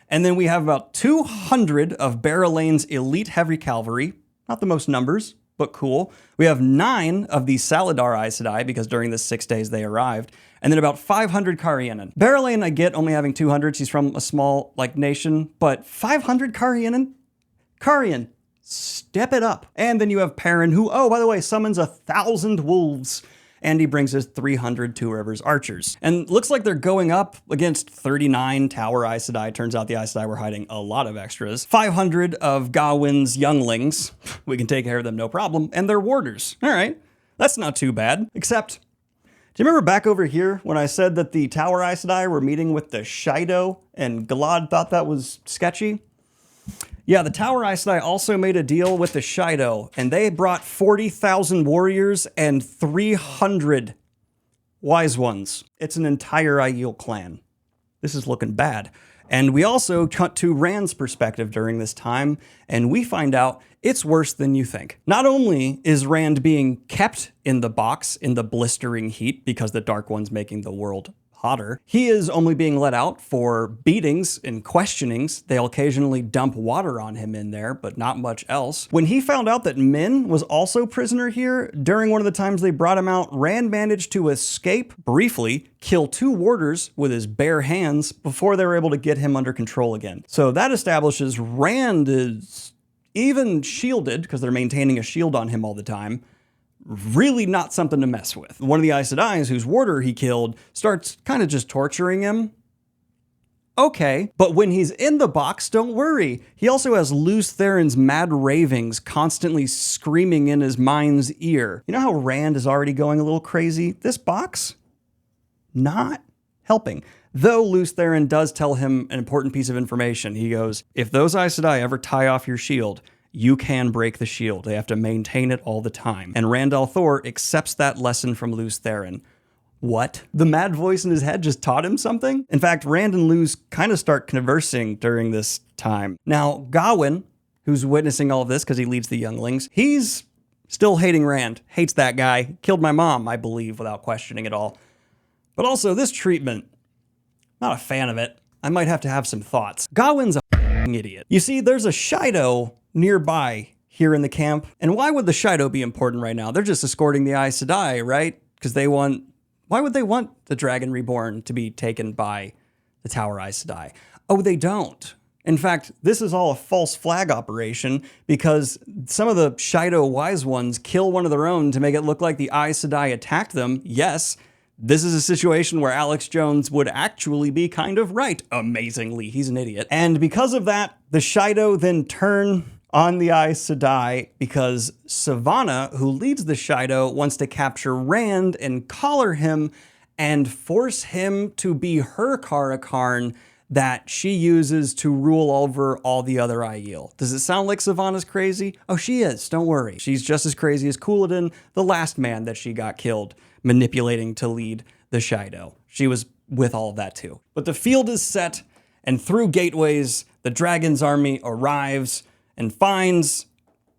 And then we have about 200 of Berelain's elite heavy cavalry. Not the most numbers, but cool. We have 9 of the Saladar Aes Sedai, because during the 6 days they arrived. And then about 500 Carrienan. Berelain, I get only having 200. She's from a small, nation. But 500 Carrienan? Carrion, step it up. And then you have Perrin, who, oh, by the way, summons 1,000 wolves. and he brings his 300 Two Rivers archers. And looks like they're going up against 39 Tower Aes Sedai. Turns out the Aes Sedai were hiding a lot of extras. 500 of Gawain's younglings. We can take care of them, no problem. And they're warders. All right, that's not too bad. Except, do you remember back over here when I said that the Tower Aes Sedai were meeting with the Shido and Galad thought that was sketchy? Yeah, the Tower Aes Sedai also made a deal with the Shido, and they brought 40,000 warriors and 300 Wise Ones. It's an entire Aiel clan. This is looking bad. And we also cut to Rand's perspective during this time, and we find out it's worse than you think. Not only is Rand being kept in the box in the blistering heat because the Dark One's making the world hotter, he is only being let out for beatings and questionings. They'll occasionally dump water on him in there, but not much else. When he found out that Min was also prisoner here, during one of the times they brought him out, Rand managed to escape briefly, kill 2 warders with his bare hands before they were able to get him under control again. So that establishes Rand is, even shielded, because they're maintaining a shield on him all the time, really not something to mess with. One of the Aes Sedai, whose warder he killed, starts kind of just torturing him. Okay, but when he's in the box, don't worry. He also has Lews Therin's mad ravings constantly screaming in his mind's ear. You know how Rand is already going a little crazy? This box? Not helping. Though Lews Therin does tell him an important piece of information. He goes, if those Aes Sedai ever tie off your shield, you can break the shield. They have to maintain it all the time. And Rand al'Thor accepts that lesson from Lews Therin. What? The mad voice in his head just taught him something? In fact, Rand and Lews kind of start conversing during this time. Now, Gawain, who's witnessing all of this because he leads the younglings, he's still hating Rand. Hates that guy. Killed my mom, I believe, without questioning it all. But also, this treatment, not a fan of it. I might have to have some thoughts. Gawain's a f***ing idiot. You see, there's a Shido nearby here in the camp. And why would the Shido be important right now? They're just escorting the Aes Sedai, right? Because they want... Why would they want the Dragon Reborn to be taken by the Tower Aes Sedai? Oh, they don't. In fact, this is all a false flag operation because some of the Shido Wise Ones kill one of their own to make it look like the Aes Sedai attacked them. Yes, this is a situation where Alex Jones would actually be kind of right. Amazingly, he's an idiot. And because of that, the Shido then turn on the Aes Sedai because Savannah, who leads the Shido, wants to capture Rand and collar him and force him to be her Karakarn that she uses to rule over all the other Aiel. Does it sound like Savannah's crazy? Oh, she is, don't worry. She's just as crazy as Couladin, the last man that she got killed, manipulating to lead the Shido. She was with all of that too. But the field is set, and through gateways, the dragon's army arrives and finds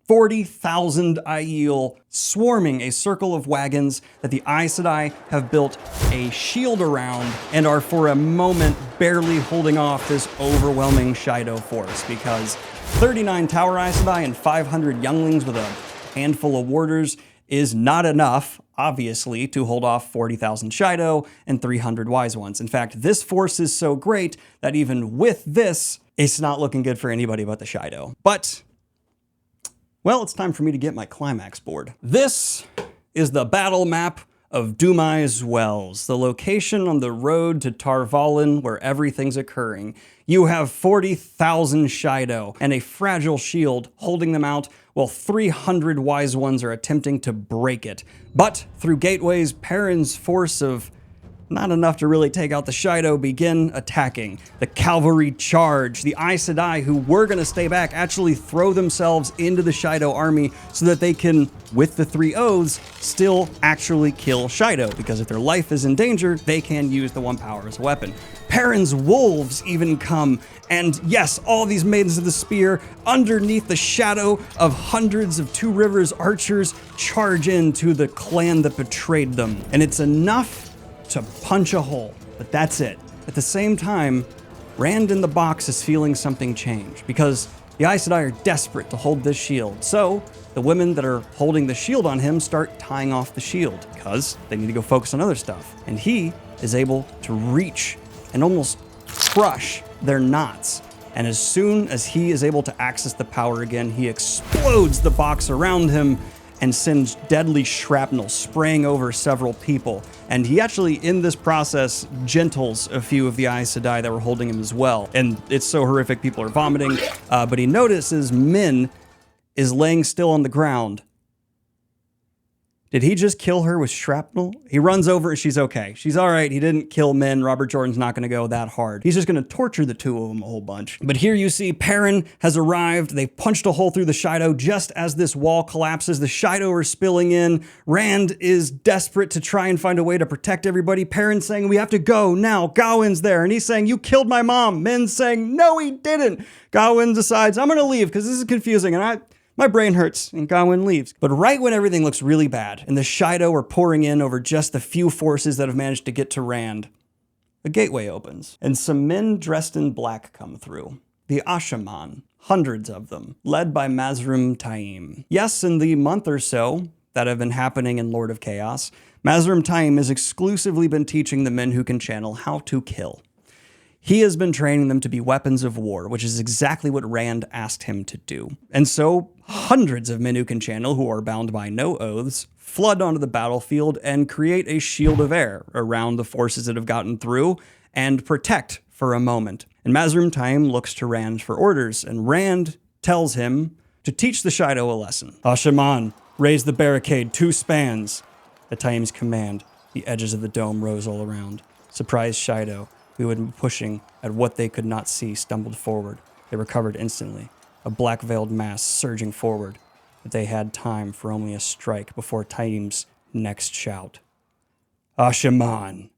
40,000 Aiel swarming a circle of wagons that the Aes Sedai have built a shield around and are for a moment barely holding off this overwhelming Shido force because 39 Tower Aes Sedai and 500 younglings with a handful of warders is not enough, obviously, to hold off 40,000 Shido and 300 Wise Ones. In fact, this force is so great that even with this, it's not looking good for anybody but the Shido. But, well, it's time for me to get my climax board. This is the battle map of Dumai's Wells, the location on the road to Tar Valon where everything's occurring. You have 40,000 Shido and a fragile shield holding them out while 300 Wise Ones are attempting to break it. But through gateways, Perrin's force of not enough to really take out the Shido begin attacking. The cavalry charge. The Aes Sedai, who were going to stay back, actually throw themselves into the Shido army so that they can, with the 3 oaths, still actually kill Shido, because if their life is in danger, they can use the 1 power as a weapon. Perrin's wolves even come, and yes, all these Maidens of the Spear, underneath the shadow of hundreds of Two Rivers archers, charge into the clan that betrayed them. And it's enough to punch a hole, but that's it. At the same time, Rand in the box is feeling something change because the Aes Sedai are desperate to hold this shield. So the women that are holding the shield on him start tying off the shield because they need to go focus on other stuff. And he is able to reach and almost crush their knots. And as soon as he is able to access the power again, he explodes the box around him and sends deadly shrapnel spraying over several people. And he actually, in this process, gentles a few of the Aes Sedai that were holding him as well. And it's so horrific, people are vomiting. But he notices Min is laying still on the ground. Did he just kill her with shrapnel? He runs over and she's okay. She's all right. He didn't kill Min. Robert Jordan's not going to go that hard. He's just going to torture the two of them a whole bunch. But here you see Perrin has arrived. They've punched a hole through the Shido just as this wall collapses. The Shido are spilling in. Rand is desperate to try and find a way to protect everybody. Perrin's saying, we have to go now. Gawain's there. And he's saying, you killed my mom. Min's saying, no, he didn't. Gawain decides, I'm going to leave because this is confusing. And my brain hurts, and Gawain leaves. But right when everything looks really bad, and the Shido are pouring in over just the few forces that have managed to get to Rand, a gateway opens, and some men dressed in black come through. The Ashaman, hundreds of them, led by Mazrim Taim. Yes, in the month or so that have been happening in Lord of Chaos, Mazrim Taim has exclusively been teaching the men who can channel how to kill. He has been training them to be weapons of war, which is exactly what Rand asked him to do. And so, hundreds of men who can channel, who are bound by no oaths, flood onto the battlefield and create a shield of air around the forces that have gotten through and protect for a moment. And Mazrim Taim looks to Rand for orders, and Rand tells him to teach the Shido a lesson. Ashaman, raise the barricade 2 spans. At Taim's command, the edges of the dome rose all around. Surprised Shido, who had been pushing at what they could not see, stumbled forward. They recovered instantly, a black-veiled mass surging forward. But they had time for only a strike before Taim's next shout. Ashaman,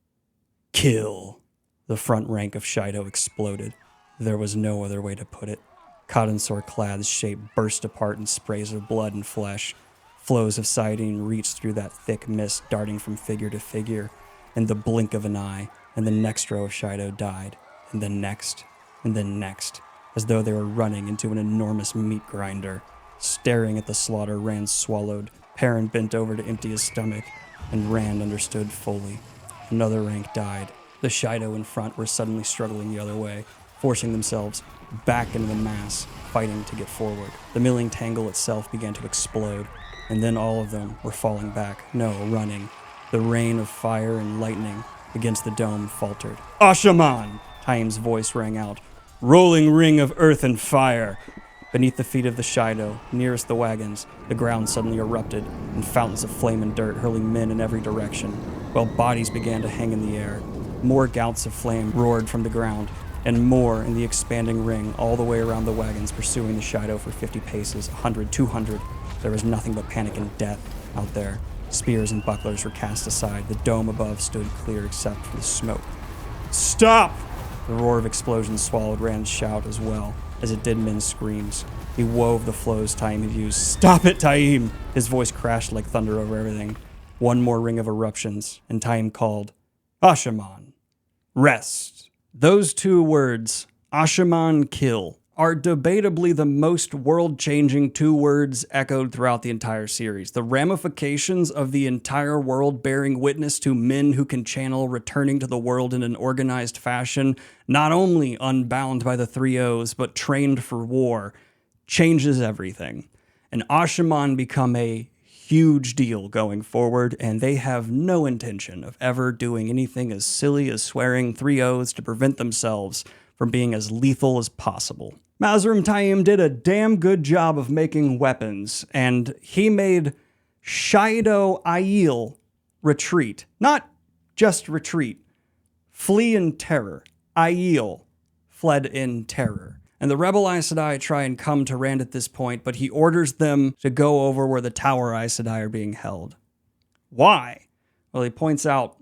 kill. The front rank of Shido exploded. There was no other way to put it. Cotton-sore-clad's shape burst apart in sprays of blood and flesh. Flows of Saidin reached through that thick mist, darting from figure to figure. In the blink of an eye, and the next row of Shido died, and then next, and then next, as though they were running into an enormous meat grinder. Staring at the slaughter, Rand swallowed. Perrin bent over to empty his stomach, and Rand understood fully. Another rank died. The Shido in front were suddenly struggling the other way, forcing themselves back into the mass, fighting to get forward. The milling tangle itself began to explode, and then all of them were falling back, no, running. The rain of fire and lightning against the dome faltered. Ashaman! Taim's voice rang out. Rolling ring of earth and fire. Beneath the feet of the Shido, nearest the wagons, the ground suddenly erupted in fountains of flame and dirt, hurling men in every direction, while bodies began to hang in the air. More gouts of flame roared from the ground, and more in the expanding ring all the way around the wagons, pursuing the Shido for 50 paces, 100, 200. There was nothing but panic and death out there. Spears and bucklers were cast aside. The dome above stood clear except for the smoke. Stop! The roar of explosions swallowed Rand's shout as well, as it did Min's screams. He wove the flows Taim had used. Stop it, Taim! His voice crashed like thunder over everything. One more ring of eruptions, and Taim called, Ashaman, rest. Those 2 words, Ashaman, kill, are debatably the most world-changing 2 words echoed throughout the entire series. The ramifications of the entire world bearing witness to men who can channel returning to the world in an organized fashion, not only unbound by the 3 O's, but trained for war, changes everything. And Ashaman become a huge deal going forward, and they have no intention of ever doing anything as silly as swearing 3 O's to prevent themselves from being as lethal as possible. Mazrim Taim did a damn good job of making weapons, and he made Shido Aiel retreat. Not just retreat. Flee in terror. Aiel fled in terror. And the rebel Aes Sedai try and come to Rand at this point, but he orders them to go over where the Tower Aes Sedai are being held. Why? Well, he points out,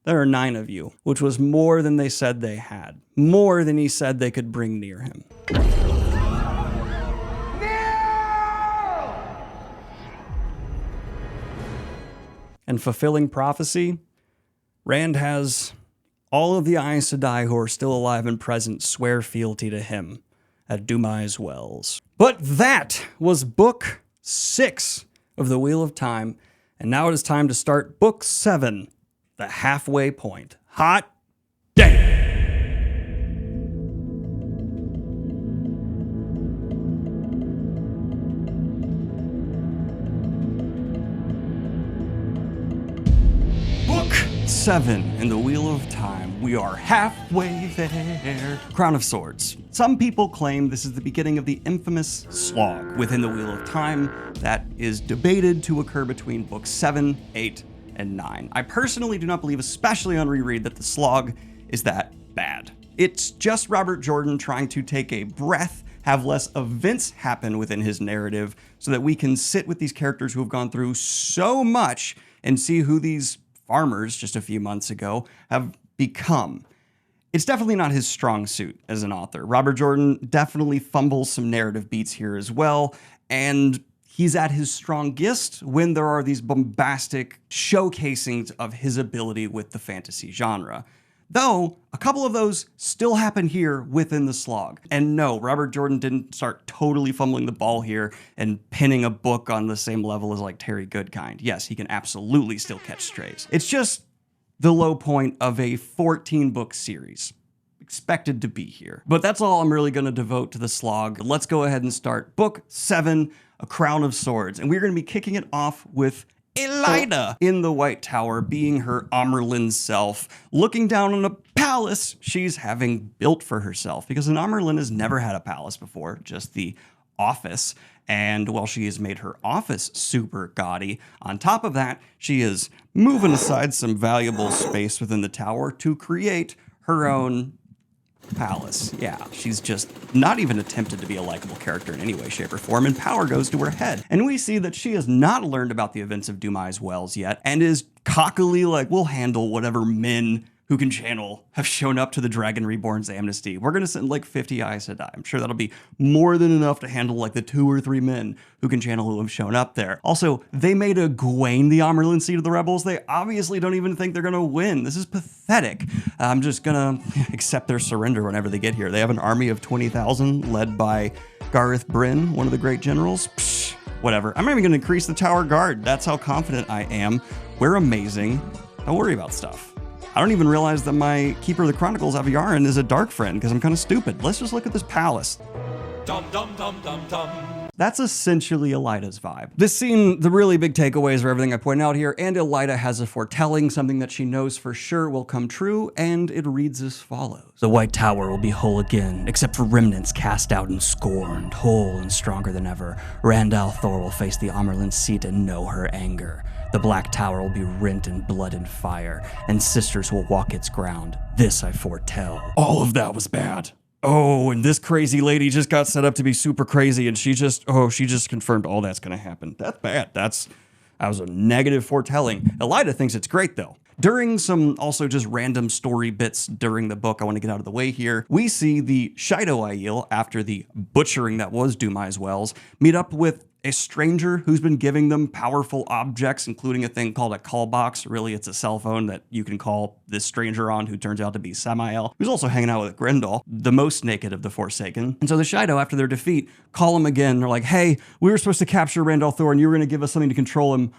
there are 9 of you, which was more than they said they had. More than he said they could bring near him. And fulfilling prophecy, Rand has all of the Aes Sedai who are still alive and present swear fealty to him at Dumai's Wells. But that was Book 6 of The Wheel of Time, and now it is time to start Book 7, The Halfway Point. Hot dang! 7 in the Wheel of Time. We are halfway there. Crown of Swords. Some people claim this is the beginning of the infamous slog within the Wheel of Time that is debated to occur between books 7, 8, and 9. I personally do not believe, especially on reread, that the slog is that bad. It's just Robert Jordan trying to take a breath, have less events happen within his narrative so that we can sit with these characters who have gone through so much and see who these farmers just a few months ago have become. It's definitely not his strong suit as an author. Robert Jordan definitely fumbles some narrative beats here as well, and he's at his strongest when there are these bombastic showcasings of his ability with the fantasy genre. Though, a couple of those still happen here within the slog. And no, Robert Jordan didn't start totally fumbling the ball here and pinning a book on the same level as like Terry Goodkind. Yes, he can absolutely still catch strays. It's just the low point of a 14-book series. Expected to be here. But that's all I'm really going to devote to the slog. Let's go ahead and start book 7, A Crown of Swords. And we're going to be kicking it off with Elida in the White Tower, being her Amerlin self, looking down on a palace she's having built for herself, because an Amerlin has never had a palace before, just the office. And while she has made her office super gaudy, on top of that, she is moving aside some valuable space within the tower to create her own palace. Yeah, she's just not even attempted to be a likable character in any way, shape, or form, and power goes to her head. And we see that she has not learned about the events of Dumai's Wells yet, and is cockily like, we'll handle whatever men who can channel have shown up to the Dragon Reborn's amnesty. We're gonna send like 50 Aes Sedai. I'm sure that'll be more than enough to handle like the 2 or 3 men who can channel who have shown up there. Also, they made Egwene the Amerlin seat of the rebels. They obviously don't even think they're gonna win. This is pathetic. I'm just gonna accept their surrender whenever they get here. They have an army of 20,000 led by Gareth Bryn, one of the great generals. Psh, whatever. I'm not even gonna increase the tower guard. That's how confident I am. We're amazing. Don't worry about stuff. I don't even realize that my Keeper of the Chronicles, Aviarin, is a dark friend because I'm kind of stupid. Let's just look at this palace. Dum, dum, dum, dum, dum. That's essentially Elida's vibe. This scene, the really big takeaways are everything I point out here, and Elida has a foretelling, something that she knows for sure will come true, and it reads as follows. The White Tower will be whole again, except for remnants cast out and scorned, whole and stronger than ever. Randall Thor will face the Amerlin seat and know her anger. The Black Tower will be rent in blood and fire, and sisters will walk its ground. This I foretell. All of that was bad. Oh, and this crazy lady just got set up to be super crazy, and she just confirmed all that's gonna happen. That's bad. That was a negative foretelling. Elida thinks it's great though. During some also just random story bits during the book, I want to get out of the way here, we see the Shido Aiel, after the butchering that was Dumai's Wells, meet up with a stranger who's been giving them powerful objects, including a thing called a call box. Really, it's a cell phone that you can call this stranger on, who turns out to be Samael, who's also hanging out with Grendel, the most naked of the Forsaken. And so the Shido, after their defeat, call him again. They're like, hey, we were supposed to capture Randall Thor, and you were going to give us something to control him.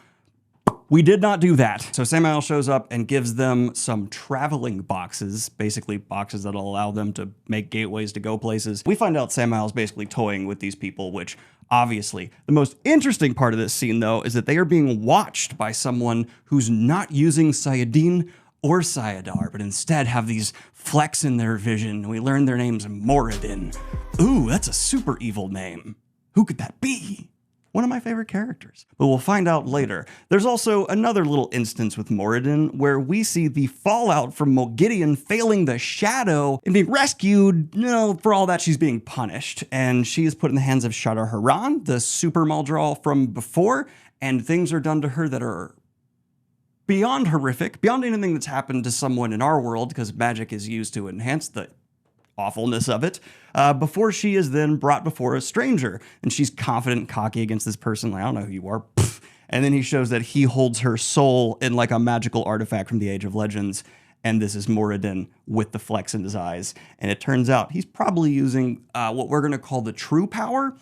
We did not do that. So Samael shows up and gives them some traveling boxes, basically boxes that'll allow them to make gateways to go places. We find out Samael's basically toying with these people, which obviously, the most interesting part of this scene though is that they are being watched by someone who's not using Sayadin or Sayadar, but instead have these flecks in their vision. We learn their name's Moradin. Ooh, that's a super evil name. Who could that be? One of my favorite characters. But we'll find out later. There's also another little instance with Moradin where we see the fallout from Mogideon failing the Shadow and being rescued. No, for all that, she's being punished. And she is put in the hands of Shadar Haran, the super Maldral from before, and things are done to her that are beyond horrific, beyond anything that's happened to someone in our world, because magic is used to enhance the awfulness of it, before she is then brought before a stranger. And she's confident and cocky against this person, like, I don't know who you are. And then he shows that he holds her soul in like a magical artifact from the Age of Legends. And this is Moradin with the flecks in his eyes. And it turns out he's probably using what we're going to call the true power,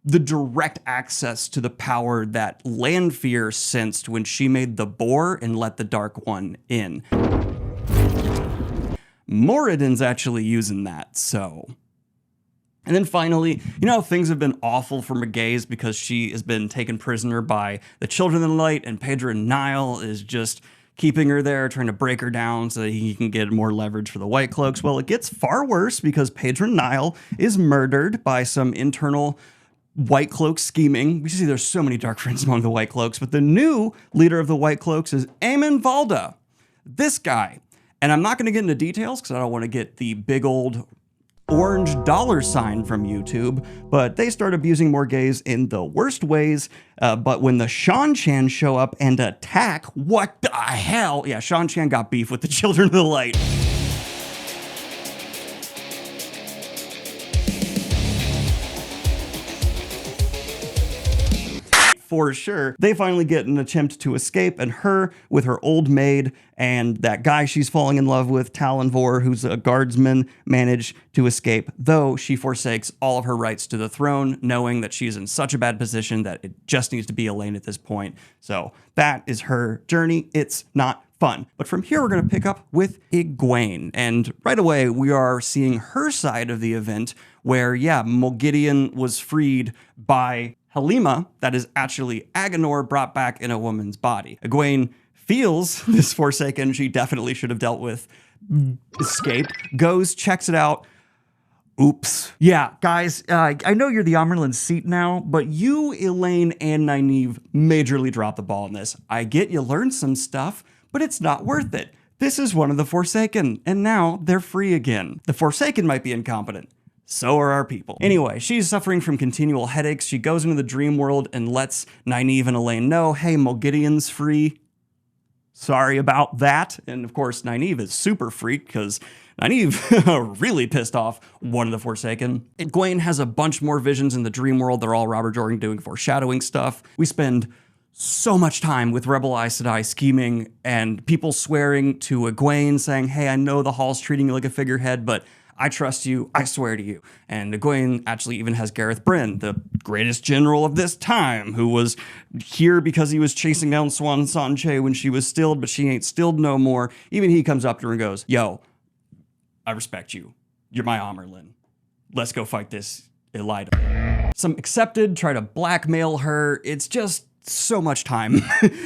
the direct access to the power that Lanfear sensed when she made the boar and let the Dark One in. Moradin's actually using that, so. And then finally, you know, things have been awful for Mageis because she has been taken prisoner by the Children of the Light, and Pedro Nile is just keeping her there, trying to break her down so that he can get more leverage for the White Cloaks. Well, it gets far worse because Patron Nile is murdered by some internal White Cloak scheming. We see there's so many Dark Friends among the White Cloaks, but the new leader of the White Cloaks is Eamon Valda. This guy. And I'm not going to get into details because I don't want to get the big old orange $ sign from YouTube, but they start abusing Morgaze in the worst ways. But when the Shan-Chan show up and attack, what the hell? Yeah, Shan-Chan got beef with the Children of the Light. For sure. They finally get an attempt to escape, and her with her old maid and that guy she's falling in love with, Talonvor, who's a guardsman, manage to escape, though she forsakes all of her rights to the throne, knowing that she's in such a bad position that it just needs to be Elaine at this point. So that is her journey. It's not fun. But from here, we're going to pick up with Egwene. And right away, we are seeing her side of the event where, yeah, Moghedien was freed by Halima, that is actually Agenor brought back in a woman's body. Egwene feels this Forsaken she definitely should have dealt with escape, goes, checks it out. Oops. Yeah, guys, I know you're the Amerlin seat now, but you, Elaine, and Nynaeve majorly dropped the ball in this. I get you learned some stuff, but it's not worth it. This is one of the Forsaken, and now they're free again. The Forsaken might be incompetent. So are our people. Anyway, she's suffering from continual headaches. She goes into the dream world and lets Nynaeve and Elaine know, hey, Moghedien's free. Sorry about that. And of course, Nynaeve is super freaked because Nynaeve really pissed off one of the Forsaken. Egwene has a bunch more visions in the dream world. They're all Robert Jordan doing foreshadowing stuff. We spend so much time with Rebel Aes Sedai scheming and people swearing to Egwene saying, hey, I know the Hall's treating you like a figurehead, but I trust you, I swear to you. And Egwene actually even has Gareth Bryn, the greatest general of this time, who was here because he was chasing down Swan Sanche when she was stilled, but she ain't stilled no more. Even he comes up to her and goes, yo, I respect you. You're my Amerlin. Let's go fight this Elida. Some accepted, try to blackmail her. It's just so much time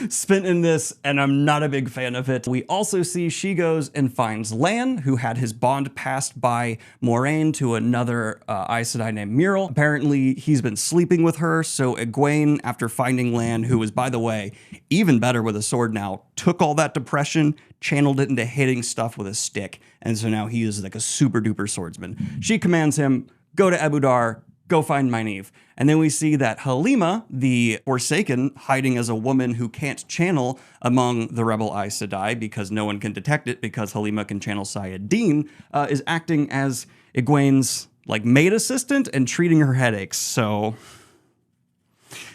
spent in this, and I'm not a big fan of it. We also see she goes and finds Lan, who had his bond passed by Moraine to another Aes Sedai named Muriel. Apparently, he's been sleeping with her, so Egwene, after finding Lan, who was, by the way, even better with a sword now, took all that depression, channeled it into hitting stuff with a stick, and so now he is like a super duper swordsman. She commands him, go to Ebudar, go find Nynaeve. And then we see that Halima, the Forsaken, hiding as a woman who can't channel among the Rebel Aes Sedai because no one can detect it because Halima can channel Sayadine, is acting as Egwene's like maid assistant and treating her headaches. So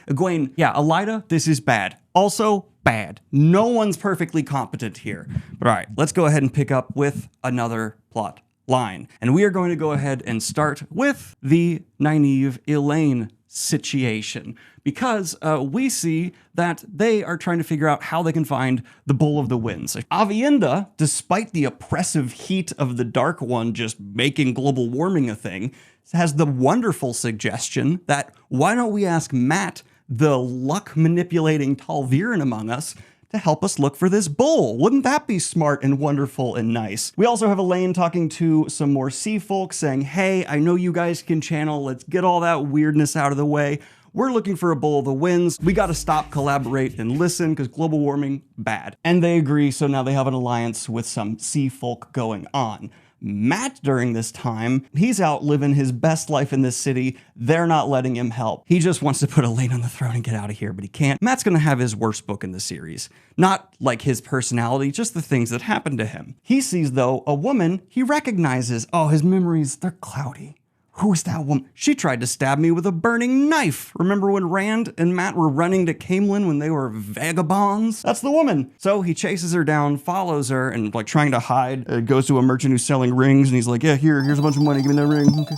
Egwene, yeah, Elida, this is bad. Also bad. No one's perfectly competent here. But all right, let's go ahead and pick up with another plot line. And we are going to go ahead and start with the Nynaeve Elaine situation because we see that they are trying to figure out how they can find the Bull of the Winds. Avienda, despite the oppressive heat of the Dark One just making global warming a thing, has the wonderful suggestion that why don't we ask Matt, the luck manipulating Talviren among us, to help us look for this bull. Wouldn't that be smart and wonderful and nice? We also have Elaine talking to some more sea folk saying, hey, I know you guys can channel. Let's get all that weirdness out of the way. We're looking for a Bull of the Winds. We got to stop, collaborate, and listen because global warming, bad. And they agree, so now they have an alliance with some sea folk going on. Matt, during this time, he's out living his best life in this city. They're not letting him help. He just wants to put Elaine on the throne and get out of here, but he can't. Matt's gonna have his worst book in the series. Not like his personality, just the things that happened to him. He sees, though, a woman he recognizes. Oh, his memories, they're cloudy. Who is that woman? She tried to stab me with a burning knife. Remember when Rand and Matt were running to Camelin when they were vagabonds? That's the woman. So he chases her down, follows her, and like trying to hide, goes to a merchant who's selling rings, and he's like, yeah, here's a bunch of money, give me that ring. Okay.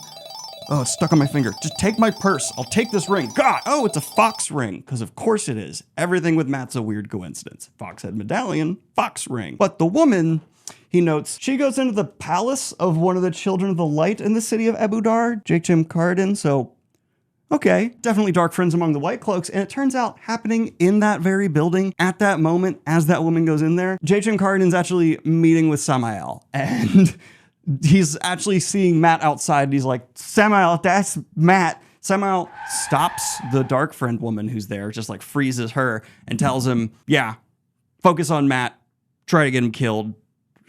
Oh, it's stuck on my finger. Just take my purse. I'll take this ring. God, oh, it's a fox ring. Because of course it is. Everything with Matt's a weird coincidence. Fox head medallion, fox ring. But the woman, he notes, she goes into the palace of one of the Children of the Light in the city of Ebudar, Jachim Carden, so Okay, definitely dark friends among the White Cloaks, and it turns out happening in that very building at that moment as that woman goes in there, J.J. Cardin's actually meeting with Samael, and he's actually seeing Matt outside, and he's like, Samael, that's Matt. Samael stops the dark friend woman who's there, just like freezes her, and tells him, yeah, focus on Matt, try to get him killed,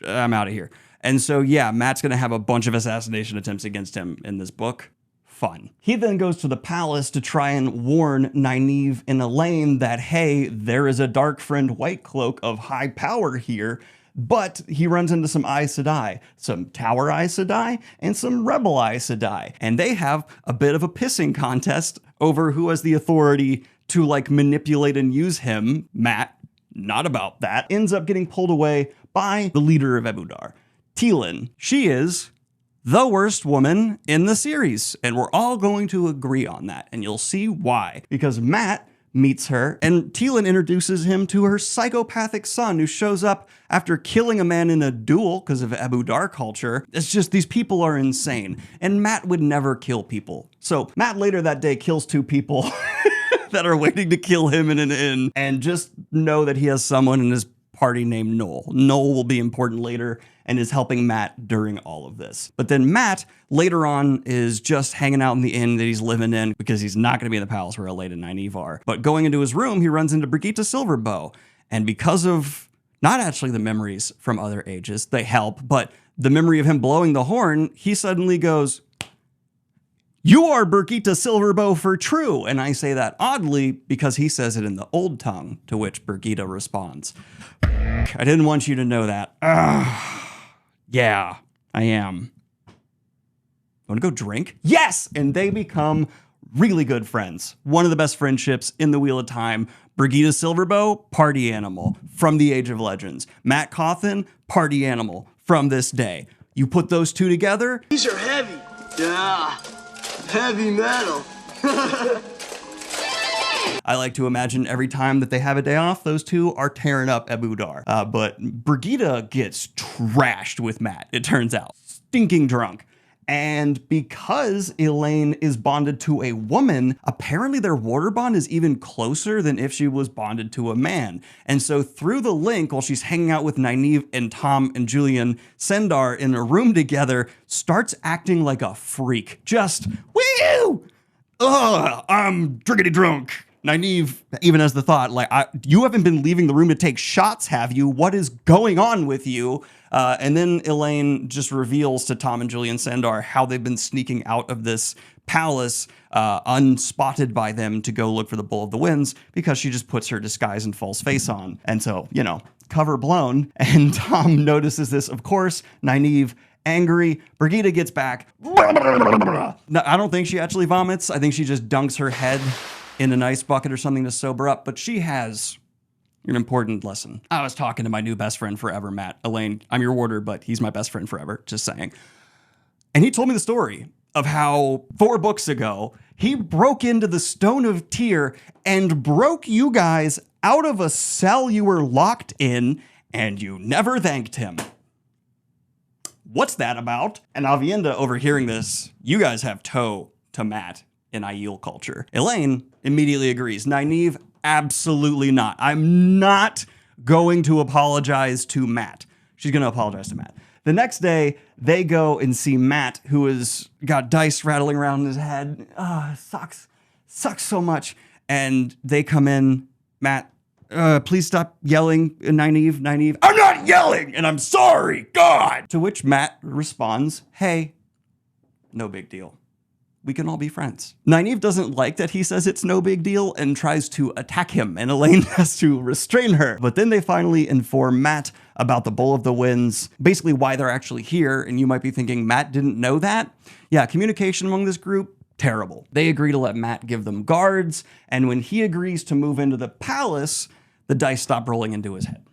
I'm out of here. And so, yeah, Matt's gonna have a bunch of assassination attempts against him in this book. Fun. He then goes to the palace to try and warn Nynaeve and Elaine that, hey, there is a dark friend White Cloak of high power here, but he runs into some Aes Sedai, some Tower Aes Sedai, and some Rebel Aes Sedai. And they have a bit of a pissing contest over who has the authority to like manipulate and use him. Matt, not about that, ends up getting pulled away by the leader of Ebudar, Teelin. She is the worst woman in the series, and we're all going to agree on that, and you'll see why. Because Matt meets her, and Teelin introduces him to her psychopathic son, who shows up after killing a man in a duel because of Ebudar culture. It's just, these people are insane, and Matt would never kill people. So Matt later that day kills 2 people that are waiting to kill him in an inn, and just know that he has someone in his party named Noel. Noel will be important later and is helping Matt during all of this. But then Matt later on is just hanging out in the inn that he's living in because he's not going to be in the palace where Elaine and Nynaeve are. But going into his room, he runs into Brigitte Silverbow. And because of not actually the memories from other ages, they help, but the memory of him blowing the horn, he suddenly goes, "You are Brigitte Silverbow for true." And I say that oddly because he says it in the old tongue, to which Brigitte responds, "I didn't want you to know that." Yeah, I am. Want to go drink? Yes! And they become really good friends. One of the best friendships in the Wheel of Time. Brigitte Silverbow, party animal from the Age of Legends. Matt Cawthon, party animal from this day. You put those two together. These are heavy. Yeah, heavy metal. I like to imagine every time that they have a day off, those two are tearing up Ebudar. But Brigitte gets trashed with Matt, it turns out. Stinking drunk. And because Elaine is bonded to a woman, apparently their water bond is even closer than if she was bonded to a man. And so through the link, while she's hanging out with Nynaeve and Tom and Julian Sendar in a room together, starts acting like a freak. Just, woo! Ugh, I'm driggity drunk. Nynaeve even has the thought, like, you haven't been leaving the room to take shots, have you? What is going on with you? And then Elaine just reveals to Tom and Julian Sandar how they've been sneaking out of this palace unspotted by them to go look for the Bull of the Winds because she just puts her disguise and false face on. And so, you know, cover blown. And Tom notices this, of course. Nynaeve, angry. Brigitte gets back. No, I don't think she actually vomits. I think she just dunks her head in an ice bucket or something to sober up, but she has an important lesson. I was talking to my new best friend forever, Matt. Elaine, I'm your warder, but he's my best friend forever, just saying. And he told me the story of how 4 books ago, he broke into the Stone of Tyr and broke you guys out of a cell you were locked in, and you never thanked him. What's that about? And Avienda, overhearing this, you guys have toe to Matt in Aiel culture. Elaine immediately agrees. Nynaeve, absolutely not. I'm not going to apologize to Matt. She's going to apologize to Matt. The next day, they go and see Matt, who has got dice rattling around in his head. Sucks so much. And they come in. Matt, please stop yelling. Nynaeve, I'm not yelling, and I'm sorry, God. To which Matt responds, hey, no big deal. We can all be friends. Nynaeve doesn't like that he says it's no big deal and tries to attack him, and Elaine has to restrain her. But then they finally inform Matt about the Bull of the Winds, basically why they're actually here, and you might be thinking, Matt didn't know that? Yeah, communication among this group, terrible. They agree to let Matt give them guards, and when he agrees to move into the palace, the dice stop rolling into his head.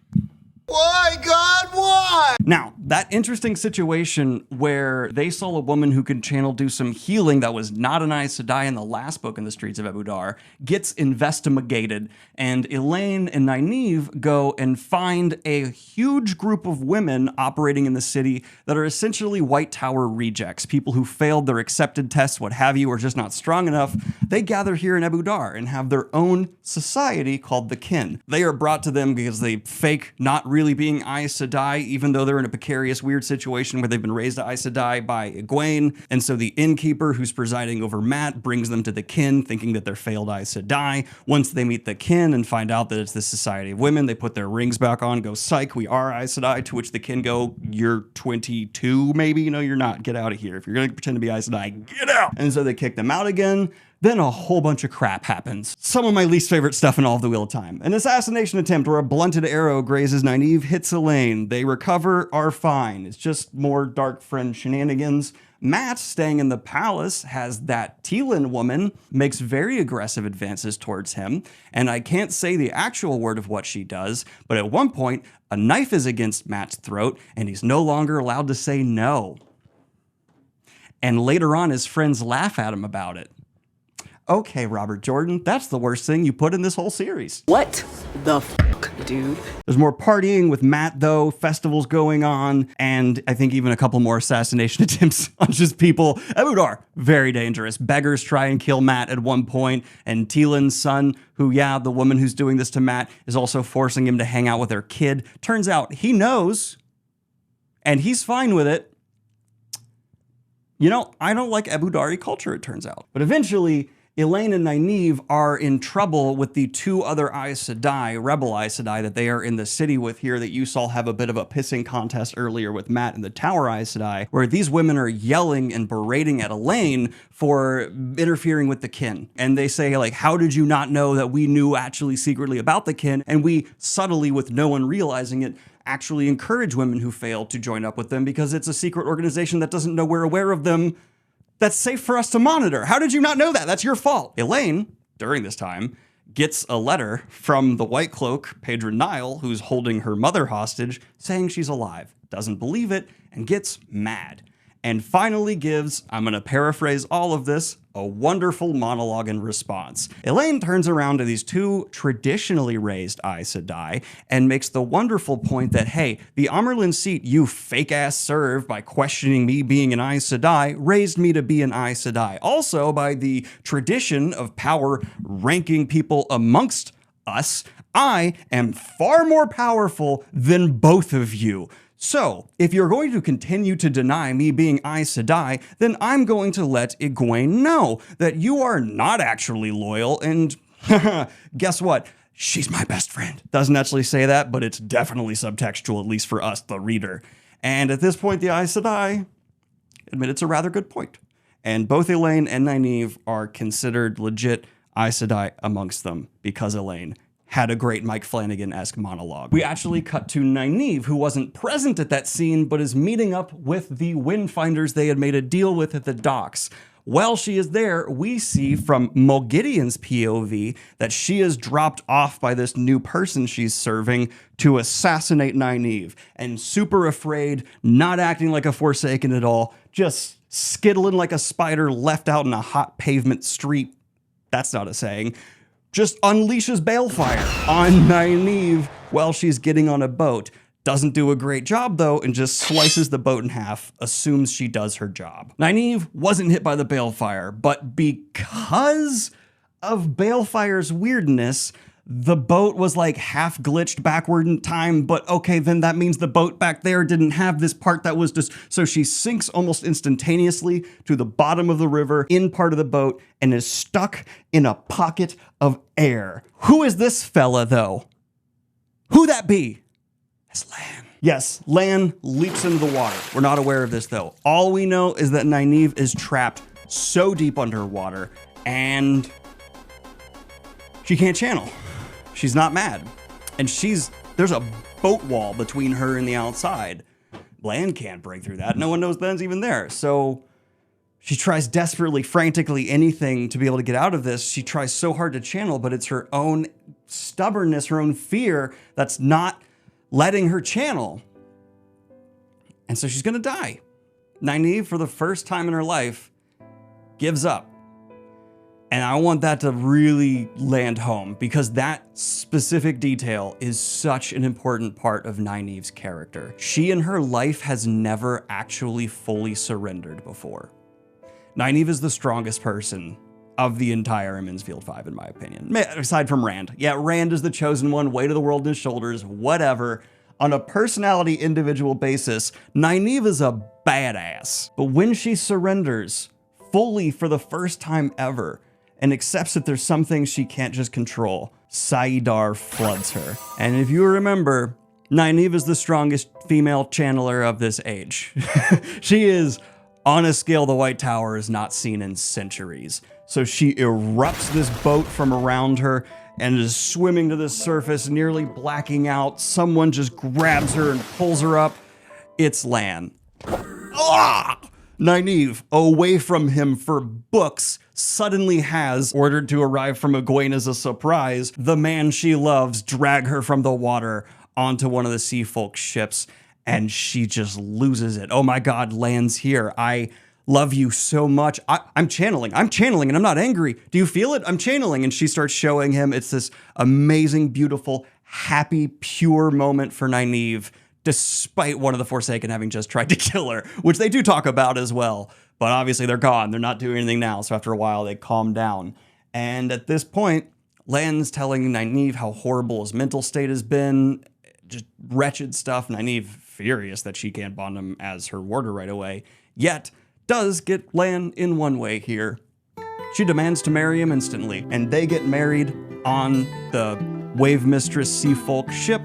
Why, God, why? Now, that interesting situation where they saw a woman who could channel do some healing that was not an Aes Sedai in the last book in the Streets of Abu Dar gets investigated, and Elaine and Nynaeve go and find a huge group of women operating in the city that are essentially White Tower rejects, people who failed their accepted tests, what have you, or just not strong enough. They gather here in Abu Dar and have their own society called the Kin. They are brought to them because they fake not really being Aes Sedai, even though they're in a precarious, weird situation where they've been raised to Aes Sedai by Egwene. And so the innkeeper who's presiding over Mat brings them to the Kin, thinking that they're failed Aes Sedai. Once they meet the Kin and find out that it's the Society of Women, they put their rings back on, go, psych, we are Aes Sedai, to which the Kin go, you're 22 maybe? No, you're not. Get out of here. If you're going to pretend to be Aes Sedai, get out! And so they kick them out again. Then a whole bunch of crap happens. Some of my least favorite stuff in all of the Wheel of Time. An assassination attempt where a blunted arrow grazes Nynaeve, hits Elaine. They recover, are fine. It's just more dark friend shenanigans. Mat, staying in the palace, has that Teelan woman, makes very aggressive advances towards him, and I can't say the actual word of what she does, but at one point, a knife is against Mat's throat, and he's no longer allowed to say no. And later on, his friends laugh at him about it. Okay, Robert Jordan, that's the worst thing you put in this whole series. What the fuck, dude? There's more partying with Mat, though, festivals going on, and I think even a couple more assassination attempts on just people. Abu Dar, very dangerous. Beggars try and kill Mat at one point, and Teelan's son, who, yeah, the woman who's doing this to Mat, is also forcing him to hang out with her kid. Turns out he knows, and he's fine with it. You know, I don't like Abu Dari culture, it turns out. But eventually, Elaine and Nynaeve are in trouble with the two other Aes Sedai, rebel Aes Sedai, that they are in the city with here, that you saw have a bit of a pissing contest earlier with Mat and the Tower Aes Sedai, where these women are yelling and berating at Elaine for interfering with the Kin. And they say, like, how did you not know that we knew actually secretly about the Kin? And we subtly, with no one realizing it, actually encourage women who fail to join up with them because it's a secret organization that doesn't know we're aware of them. That's safe for us to monitor. How did you not know that? That's your fault. Elaine, during this time, gets a letter from the White Cloak, Pedro Nile, who's holding her mother hostage, saying she's alive. Doesn't believe it and gets mad. And finally gives, I'm going to paraphrase all of this, a wonderful monologue in response. Elaine turns around to these two traditionally raised Aes Sedai and makes the wonderful point that, hey, the Amerlin seat you fake-ass served by questioning me being an Aes Sedai raised me to be an Aes Sedai. Also, by the tradition of power ranking people amongst us, I am far more powerful than both of you. So, if you're going to continue to deny me being Aes Sedai, then I'm going to let Egwene know that you are not actually loyal, and guess what? She's my best friend. Doesn't actually say that, but it's definitely subtextual, at least for us, the reader. And at this point, the Aes Sedai admit it's a rather good point. And both Elaine and Nynaeve are considered legit Aes Sedai amongst them, because Elaine had a great Mike Flanagan-esque monologue. We actually cut to Nynaeve, who wasn't present at that scene, but is meeting up with the Windfinders they had made a deal with at the docks. While she is there, we see from Mulgideon's POV that she is dropped off by this new person she's serving to assassinate Nynaeve, and super afraid, not acting like a Forsaken at all, just skittling like a spider left out in a hot pavement street. That's not a saying. Just unleashes balefire on Nynaeve while she's getting on a boat. Doesn't do a great job, though, and just slices the boat in half, assumes she does her job. Nynaeve wasn't hit by the balefire, but because of balefire's weirdness, the boat was like half glitched backward in time, but okay, then that means the boat back there didn't have this part that was just, so she sinks almost instantaneously to the bottom of the river in part of the boat and is stuck in a pocket of air. Who is this fella, though? Who that be? It's Lan. Yes, Lan leaps into the water. We're not aware of this, though. All we know is that Nynaeve is trapped so deep underwater and she can't channel. She's not mad. And there's a boat wall between her and the outside. Lan can't break through that. No one knows Lan's even there. So she tries desperately, frantically, anything to be able to get out of this. She tries so hard to channel, but it's her own stubbornness, her own fear that's not letting her channel. And so she's gonna die. Nynaeve, for the first time in her life, gives up. And I want that to really land home because that specific detail is such an important part of Nynaeve's character. She in her life has never actually fully surrendered before. Nynaeve is the strongest person of the entire Mansfield 5, in my opinion. Aside from Rand. Yeah, Rand is the chosen one, weight of the world on his shoulders, whatever. On a personality individual basis, Nynaeve is a badass. But when she surrenders fully for the first time ever, and accepts that there's some things she can't just control, Saidar floods her. And if you remember, Nynaeve is the strongest female channeler of this age. She is on a scale the White Tower has not seen in centuries. So she erupts this boat from around her and is swimming to the surface, nearly blacking out. Someone just grabs her and pulls her up. It's Lan. Ah! Nynaeve, away from him for books, suddenly has ordered to arrive from Egwene as a surprise, the man she loves, drag her from the water onto one of the sea folk ships, and she just loses it. Oh my God, Lan's here. I love you so much. I'm channeling, and I'm not angry. Do you feel it? I'm channeling. And she starts showing him. It's this amazing, beautiful, happy, pure moment for Nynaeve, despite one of the Forsaken having just tried to kill her, which they do talk about as well. But obviously they're gone. They're not doing anything now. So after a while, they calm down. And at this point, Lan's telling Nynaeve how horrible his mental state has been, just wretched stuff. Nynaeve furious that she can't bond him as her warder right away, yet does get Lan in one way here. She demands to marry him instantly, and they get married on the Wave Mistress Sea Folk ship,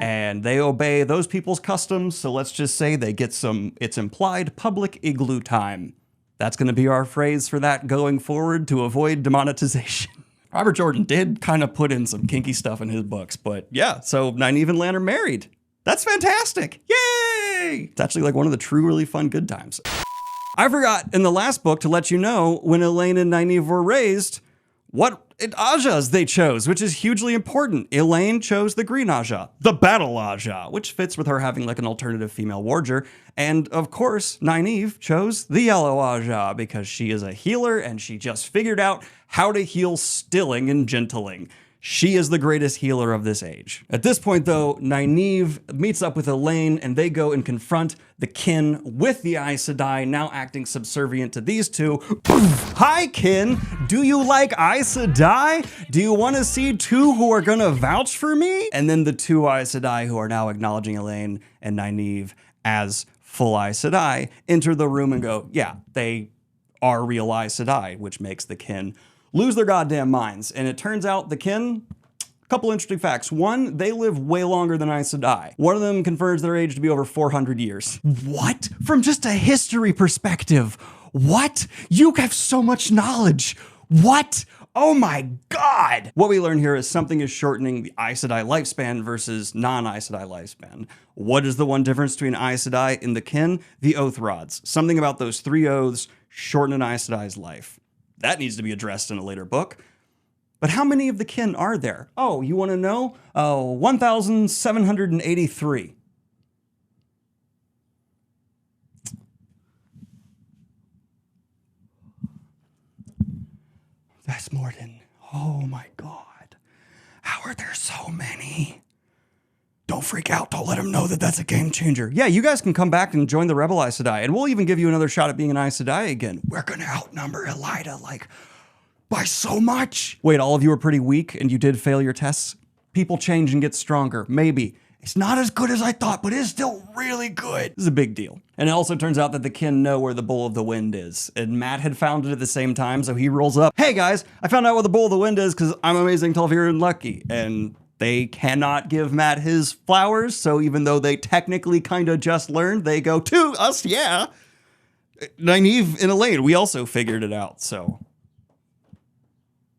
and they obey those people's customs, so let's just say they get some, it's implied, public igloo time. That's going to be our phrase for that going forward to avoid demonetization. Robert Jordan did kind of put in some kinky stuff in his books, but yeah, so Nynaeve and Lan are married. That's fantastic. Yay! It's actually like one of the true, really fun good times. I forgot in the last book to let you know when Elaine and Nynaeve were raised, what Ajas they chose, which is hugely important. Elaine chose the green Aja, the battle Aja, which fits with her having like an alternative female warder. And of course, Nynaeve chose the yellow Aja because she is a healer and she just figured out how to heal stilling and gentling. She is the greatest healer of this age. At this point though, Nynaeve meets up with Elaine and they go and confront the kin with the Aes Sedai, now acting subservient to these two. Hi kin, do you like Aes Sedai? Do you want to see two who are gonna vouch for me? And then the two Aes Sedai who are now acknowledging Elaine and Nynaeve as full Aes Sedai enter the room and go, yeah, they are real Aes Sedai, which makes the kin lose their goddamn minds. And it turns out the kin, a couple interesting facts. One, they live way longer than Aes Sedai. One of them confirms their age to be over 400 years. What? From just a history perspective. What? You have so much knowledge. What? Oh my God. What we learn here is something is shortening the Aes Sedai lifespan versus non-Aes Sedai lifespan. What is the one difference between Aes Sedai and the kin? The oath rods. Something about those 3 oaths shorten an Aes Sedai's life. That needs to be addressed in a later book. But how many of the kin are there? Oh, you want to know? 1,783. That's more than, oh my God. How are there so many? Don't freak out. Don't let them know that that's a game changer. Yeah, you guys can come back and join the Rebel Aes Sedai, and we'll even give you another shot at being an Aes Sedai again. We're going to outnumber Elida, like, by so much. Wait, all of you are pretty weak and you did fail your tests? People change and get stronger. Maybe. It's not as good as I thought, but it's still really good. This is a big deal. And it also turns out that the kin know where the Bowl of the Wind is. And Matt had found it at the same time, so he rolls up. Hey guys, I found out where the Bowl of the Wind is because I'm amazing, Telfir, and lucky. And they cannot give Matt his flowers, so even though they technically kind of just learned, they go to us, yeah. Nynaeve and Elaine, we also figured it out, so.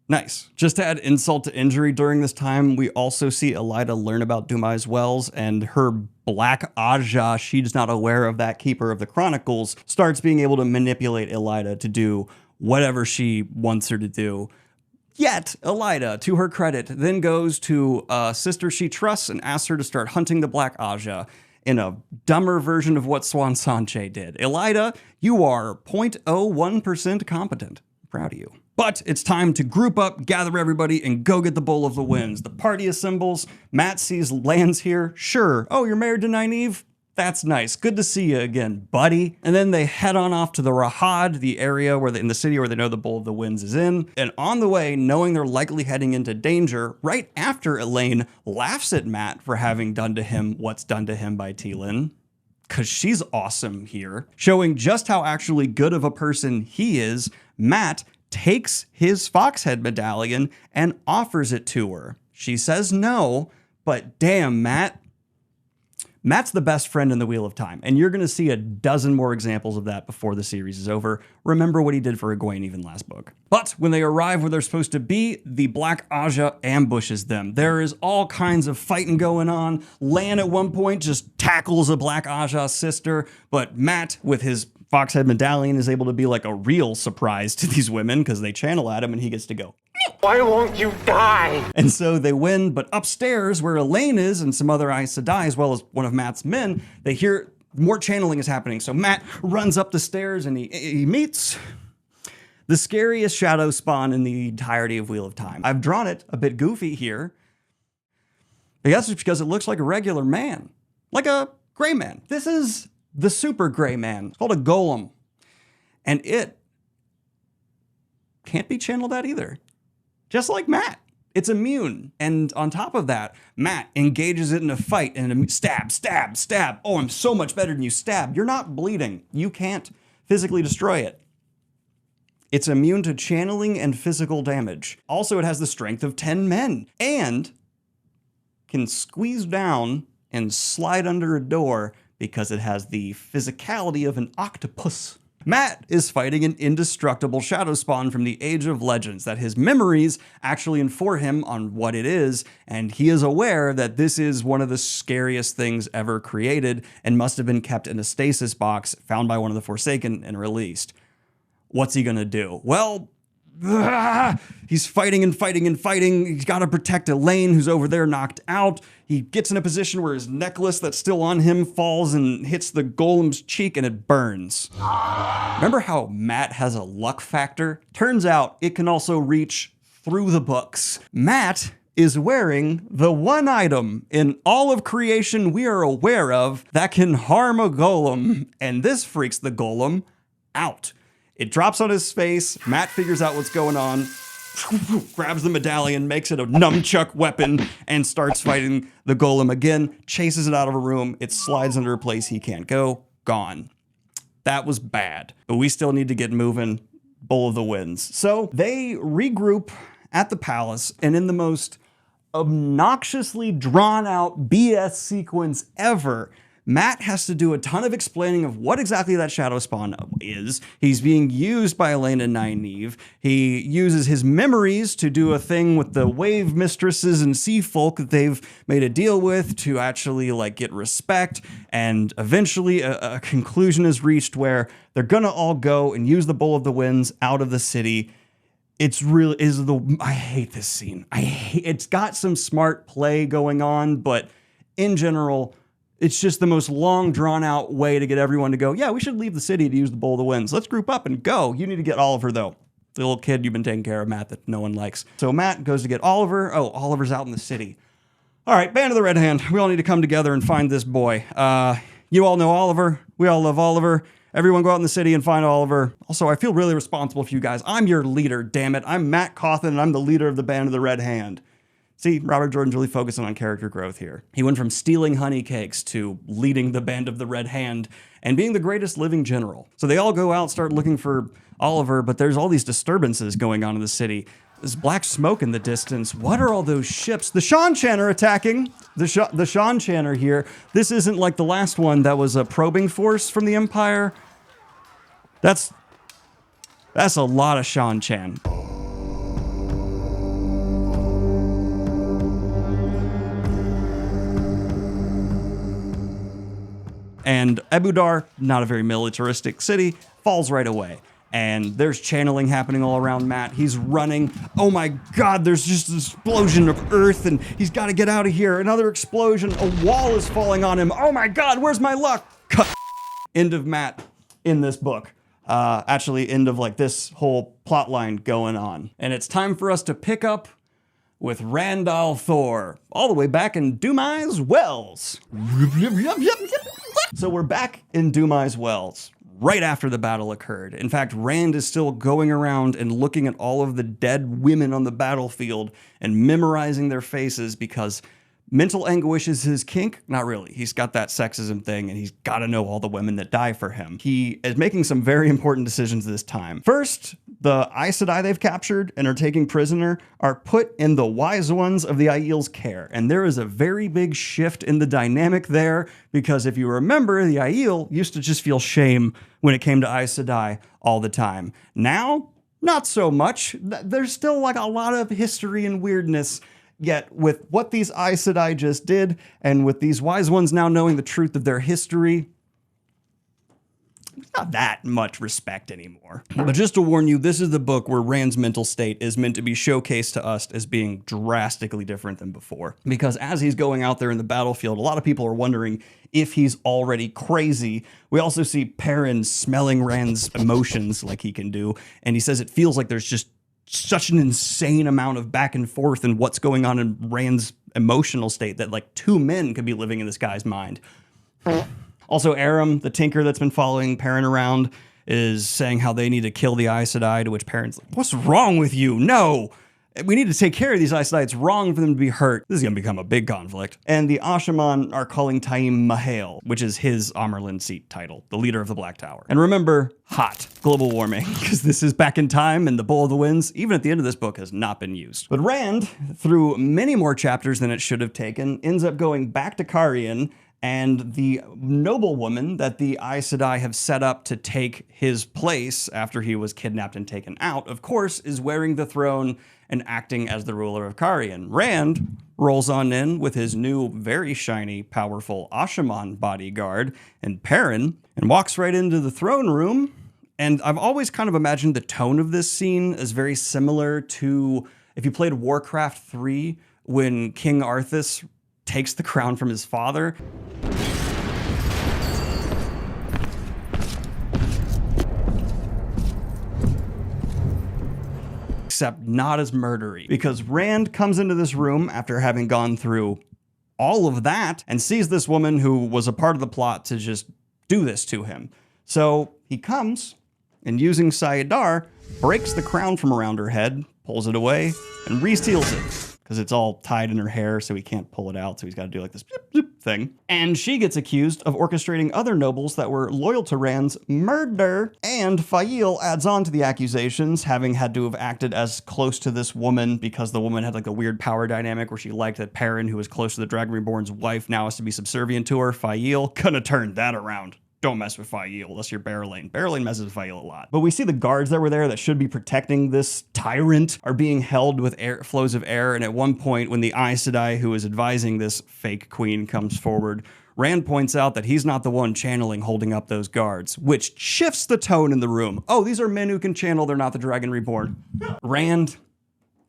Nice. Just to add insult to injury during this time, we also see Elida learn about Dumai's Wells, and her black Aja, she's not aware of that Keeper of the Chronicles, starts being able to manipulate Elida to do whatever she wants her to do. Yet, Elida, to her credit, then goes to a sister she trusts and asks her to start hunting the Black Aja in a dumber version of what Swan Sanche did. Elida, you are 0.01% competent. I'm proud of you. But it's time to group up, gather everybody, and go get the Bowl of the Winds. The party assembles. Matt sees Lan's here. Sure. Oh, you're married to Nynaeve? That's nice. Good to see you again, buddy. And then they head on off to the Rahad, the area in the city where they know the Bowl of the Winds is in. And on the way, knowing they're likely heading into danger, right after Elaine laughs at Matt for having done to him what's done to him by T-Lin, because she's awesome here, showing just how actually good of a person he is, Matt takes his Foxhead medallion and offers it to her. She says no, but damn, Matt's the best friend in the Wheel of Time, and you're going to see a dozen more examples of that before the series is over. Remember what he did for Egwene even last book. But when they arrive where they're supposed to be, the Black Aja ambushes them. There is all kinds of fighting going on. Lan at one point just tackles a Black Aja sister, but Matt, with his Foxhead medallion, is able to be like a real surprise to these women because they channel at him and he gets to go, "Why won't you die?" And so they win, but upstairs where Elaine is and some other Aes Sedai, as well as one of Matt's men, they hear more channeling is happening. So Matt runs up the stairs and he meets the scariest shadow spawn in the entirety of Wheel of Time. I've drawn it a bit goofy here. I guess it's because it looks like a regular man, like a gray man. This is the super gray man. It's called a golem. And it can't be channeled out either. Just like Matt. It's immune. And on top of that, Matt engages it in a fight and stab, stab, stab. Oh, I'm so much better than you. Stab. You're not bleeding. You can't physically destroy it. It's immune to channeling and physical damage. Also, it has the strength of 10 men and can squeeze down and slide under a door because it has the physicality of an octopus. Matt is fighting an indestructible shadow spawn from the Age of Legends that his memories actually inform him on what it is, and he is aware that this is one of the scariest things ever created and must have been kept in a stasis box found by one of the Forsaken and released. What's he gonna do? Well, he's fighting and fighting and fighting. He's got to protect Elaine, who's over there knocked out. He gets in a position where his necklace that's still on him falls and hits the golem's cheek and it burns. Remember how Matt has a luck factor? Turns out it can also reach through the books. Matt is wearing the one item in all of creation we are aware of that can harm a golem, and this freaks the golem out. It drops on his face. Matt figures out what's going on, grabs the medallion, makes it a nunchuck weapon, and starts fighting the golem again, chases it out of a room. It slides under a place he can't go. Gone. That was bad, but we still need to get moving. Bowl of the Winds. So they regroup at the palace, and in the most obnoxiously drawn out BS sequence ever, Matt has to do a ton of explaining of what exactly that shadow spawn is. He's being used by Elaine and Nynaeve. He uses his memories to do a thing with the wave mistresses and sea folk that they've made a deal with to actually like get respect. And eventually a conclusion is reached where they're gonna all go and use the Bowl of the Winds out of the city. I hate this scene. It's got some smart play going on, but in general, it's just the most long, drawn-out way to get everyone to go, yeah, we should leave the city to use the Bowl of the Winds. Let's group up and go. You need to get Oliver, though. The little kid you've been taking care of, Matt, that no one likes. So Matt goes to get Oliver. Oh, Oliver's out in the city. All right, Band of the Red Hand. We all need to come together and find this boy. You all know Oliver. We all love Oliver. Everyone go out in the city and find Oliver. Also, I feel really responsible for you guys. I'm your leader, damn it. I'm Matt Cawthon, and I'm the leader of the Band of the Red Hand. See, Robert Jordan's really focusing on character growth here. He went from stealing honey cakes to leading the Band of the Red Hand and being the greatest living general. So they all go out, start looking for Oliver, but there's all these disturbances going on in the city. There's black smoke in the distance. What are all those ships? The Shan-Chan are attacking. The Shan-Chan are here. This isn't like the last one that was a probing force from the Empire. That's a lot of Shan-Chan. And Ebudar, not a very militaristic city, falls right away. and there's channeling happening all around Matt. He's running. Oh my God, there's just an explosion of earth, and he's got to get out of here. Another explosion. A wall is falling on him. Oh my God, where's my luck? Cut. End of Matt in this book. Actually, end of like this whole plot line going on. And it's time for us to pick up with Randall Thor, all the way back in Dumai's Wells. So we're back in Dumai's Wells, right after the battle occurred. In fact, Rand is still going around and looking at all of the dead women on the battlefield and memorizing their faces because mental anguish is his kink? Not really. He's got that sexism thing and he's got to know all the women that die for him. He is making some very important decisions this time. First, the Aes Sedai they've captured and are taking prisoner are put in the Wise Ones of the Aiel's care. And there is a very big shift in the dynamic there because if you remember, the Aiel used to just feel shame when it came to Aes Sedai all the time. Now, not so much. There's still like a lot of history and weirdness. Yet with what these Aes Sedai just did, and with these Wise Ones now knowing the truth of their history, not that much respect anymore. But just to warn you, this is the book where Rand's mental state is meant to be showcased to us as being drastically different than before. Because as he's going out there in the battlefield, a lot of people are wondering if he's already crazy. We also see Perrin smelling Rand's emotions like he can do, and he says it feels like there's just such an insane amount of back and forth and what's going on in Rand's emotional state that like two men could be living in this guy's mind. Also, Aram, the tinker that's been following Perrin around, is saying how they need to kill the Aes Sedai, to which Perrin's like, what's wrong with you? No! We need to take care of these Aes Sedai. It's wrong for them to be hurt. This is going to become a big conflict. And the Ashaman are calling Taim Mahale, which is his Amerlin seat title, the leader of the Black Tower. And remember, hot global warming, because this is back in time and the Bowl of the Winds, even at the end of this book, has not been used. But Rand, through many more chapters than it should have taken, ends up going back to Carrion, and the noblewoman that the Aes Sedai have set up to take his place after he was kidnapped and taken out, of course, is wearing the throne and acting as the ruler of Carrion. Rand rolls on in with his new, very shiny, powerful Ashaman bodyguard and Perrin and walks right into the throne room. And I've always kind of imagined the tone of this scene as very similar to if you played Warcraft 3 when King Arthas takes the crown from his father. Except not as murdery, because Rand comes into this room after having gone through all of that and sees this woman who was a part of the plot to just do this to him. So he comes and, using Sayadar, breaks the crown from around her head, pulls it away, and reseals it. Because it's all tied in her hair, so he can't pull it out, so he's got to do like this bloop, bloop thing. And she gets accused of orchestrating other nobles that were loyal to Rand's murder. And Fail adds on to the accusations, having had to have acted as close to this woman because the woman had like a weird power dynamic where she liked that Perrin, who was close to the Dragon Reborn's wife, now has to be subservient to her. Fail gonna turn that around. Don't mess with Fael unless you're Barrelane. Barrelane messes with Fael a lot. But we see the guards that were there that should be protecting this tyrant are being held with air, flows of air. And at one point, when the Aes Sedai who is advising this fake queen comes forward, Rand points out that he's not the one channeling holding up those guards, which shifts the tone in the room. Oh, these are men who can channel. They're not the Dragon Reborn. Rand,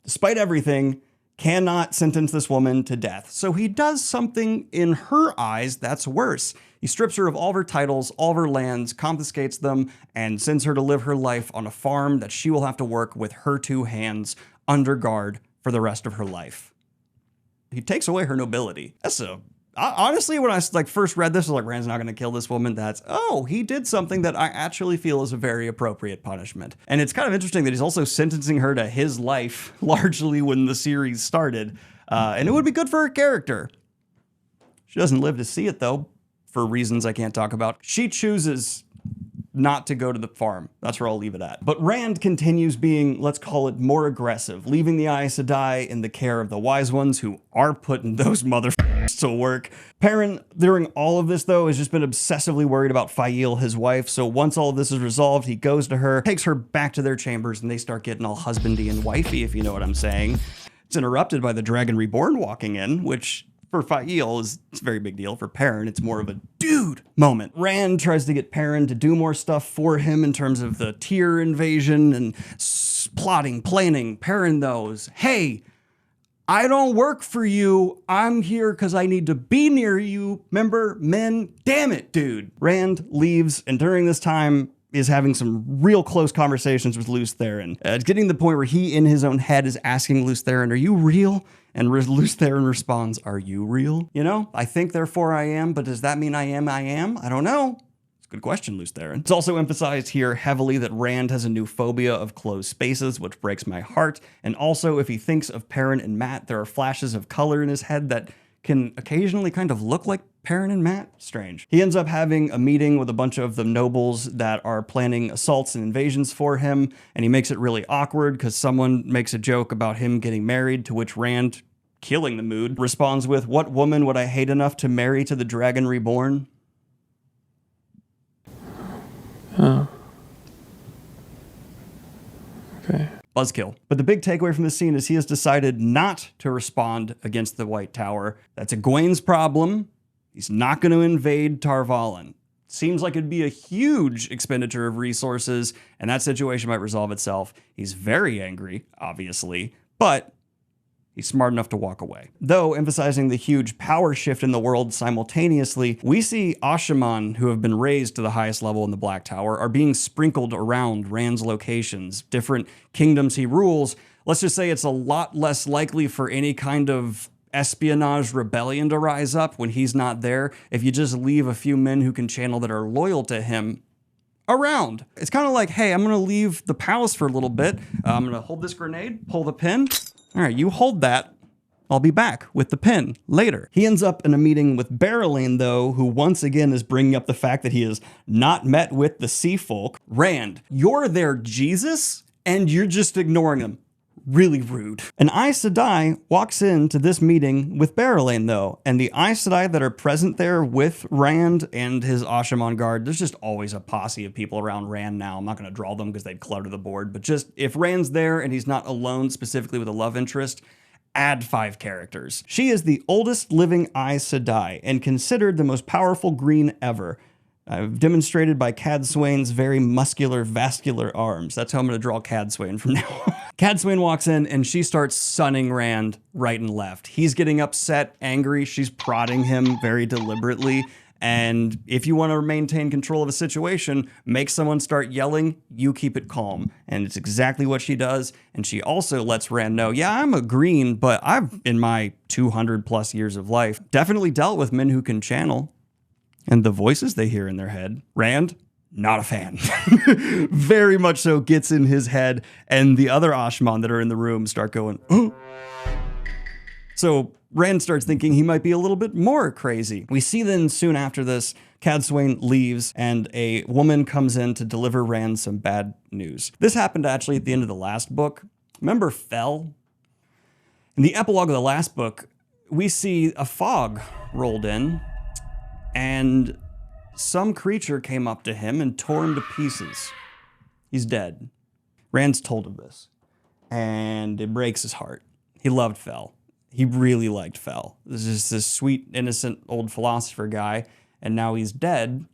despite everything, cannot sentence this woman to death. So he does something in her eyes that's worse. He strips her of all of her titles, all of her lands, confiscates them, and sends her to live her life on a farm that she will have to work with her two hands under guard for the rest of her life. He takes away her nobility. Honestly, when I first read this, I was like, Rand's not going to kill this woman. He did something that I actually feel is a very appropriate punishment. And it's kind of interesting that he's also sentencing her to his life, largely when the series started. And it would be good for her character. She doesn't live to see it, though, for reasons I can't talk about. She chooses not to go to the farm. That's where I'll leave it at. But Rand continues being, let's call it, more aggressive, leaving the Aes Sedai in the care of the Wise Ones who are putting those motherfuckers to work. Perrin, during all of this, though, has just been obsessively worried about Fael, his wife. So once all of this is resolved, he goes to her, takes her back to their chambers, and they start getting all husbandy and wifey, if you know what I'm saying. It's interrupted by the Dragon Reborn walking in, which for Fael, it's a very big deal. For Perrin, it's more of a dude moment. Rand tries to get Perrin to do more stuff for him in terms of the Tyr invasion and plotting, planning. Perrin knows, hey, I don't work for you. I'm here because I need to be near you. Remember, men? Damn it, dude. Rand leaves, and during this time is having some real close conversations with Lews Therin. It's getting to the point where he, in his own head, is asking Lews Therin, are you real? And Lews Therin responds, are you real? You know, I think therefore I am, but does that mean I am? I don't know. It's a good question, Lews Therin. It's also emphasized here heavily that Rand has a new phobia of closed spaces, which breaks my heart. And also, if he thinks of Perrin and Mat, there are flashes of color in his head that can occasionally kind of look like Perrin and Mat. Strange. He ends up having a meeting with a bunch of the nobles that are planning assaults and invasions for him, and he makes it really awkward because someone makes a joke about him getting married, to which Rand, killing the mood, responds with, what woman would I hate enough to marry to the Dragon Reborn? Oh. Okay. Buzzkill. But the big takeaway from this scene is he has decided not to respond against the White Tower. That's Egwene's problem. He's not going to invade Tar Valon. Seems like it'd be a huge expenditure of resources, and that situation might resolve itself. He's very angry, obviously, but he's smart enough to walk away. Though, emphasizing the huge power shift in the world simultaneously, we see Ashaman, who have been raised to the highest level in the Black Tower, are being sprinkled around Rand's locations, different kingdoms he rules. Let's just say it's a lot less likely for any kind of espionage rebellion to rise up when he's not there if you just leave a few men who can channel that are loyal to him around. It's kind of like, hey, I'm going to leave the palace for a little bit. I'm going to hold this grenade, pull the pin. All right, you hold that. I'll be back with the pin later. He ends up in a meeting with Barrelane, though, who once again is bringing up the fact that he has not met with the sea folk. Rand, you're their Jesus, and you're just ignoring them. Really rude. An Aes Sedai walks into this meeting with Barrelane, though, and the Aes Sedai that are present there with Rand and his Ashaman guard, there's just always a posse of people around Rand now. I'm not going to draw them because they'd clutter the board, but just if Rand's there and he's not alone specifically with a love interest, add 5 characters. She is the oldest living Aes Sedai and considered the most powerful green ever. Demonstrated by Cadsuane's very muscular, vascular arms. That's how I'm going to draw Cadsuane from now on. Cadsuane walks in and she starts sunning Rand right and left. He's getting upset, angry. She's prodding him very deliberately. And if you want to maintain control of a situation, make someone start yelling, you keep it calm. And it's exactly what she does. And she also lets Rand know, yeah, I'm a green, but I've, in my 200 plus years of life, definitely dealt with men who can channel. And the voices they hear in their head, Rand, not a fan. Very much so gets in his head, and the other Ashman that are in the room start going, oh. So Rand starts thinking he might be a little bit more crazy. We see then soon after this, Cadsuane leaves, and a woman comes in to deliver Rand some bad news. This happened actually at the end of the last book. Remember Fel? In the epilogue of the last book, we see a fog rolled in, and some creature came up to him and tore him to pieces. He's dead. Rand's told of this, and it breaks his heart. He loved Fel. He really liked Fel. This is this sweet, innocent old philosopher guy, and now he's dead.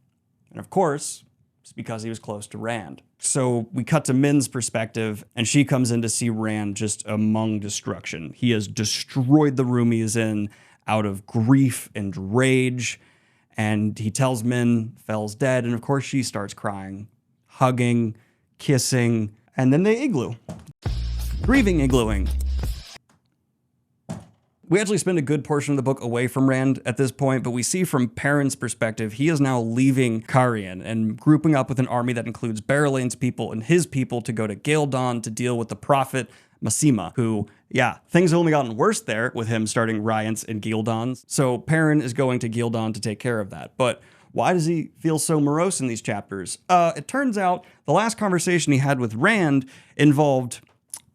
And of course, it's because he was close to Rand. So we cut to Min's perspective, and she comes in to see Rand just among destruction. He has destroyed the room he is in out of grief and rage. And he tells Min Fel's dead, and of course she starts crying, hugging, kissing, and then they igloo. Grieving iglooing. We actually spend a good portion of the book away from Rand at this point, but we see from Perrin's perspective, he is now leaving Cairhien and grouping up with an army that includes Barrelane's people and his people to go to Ghealdan to deal with the prophet Masema, who, yeah, things have only gotten worse there with him starting riots in Ghealdan. So Perrin is going to Ghealdan to take care of that. But why does he feel so morose in these chapters? It turns out the last conversation he had with Rand involved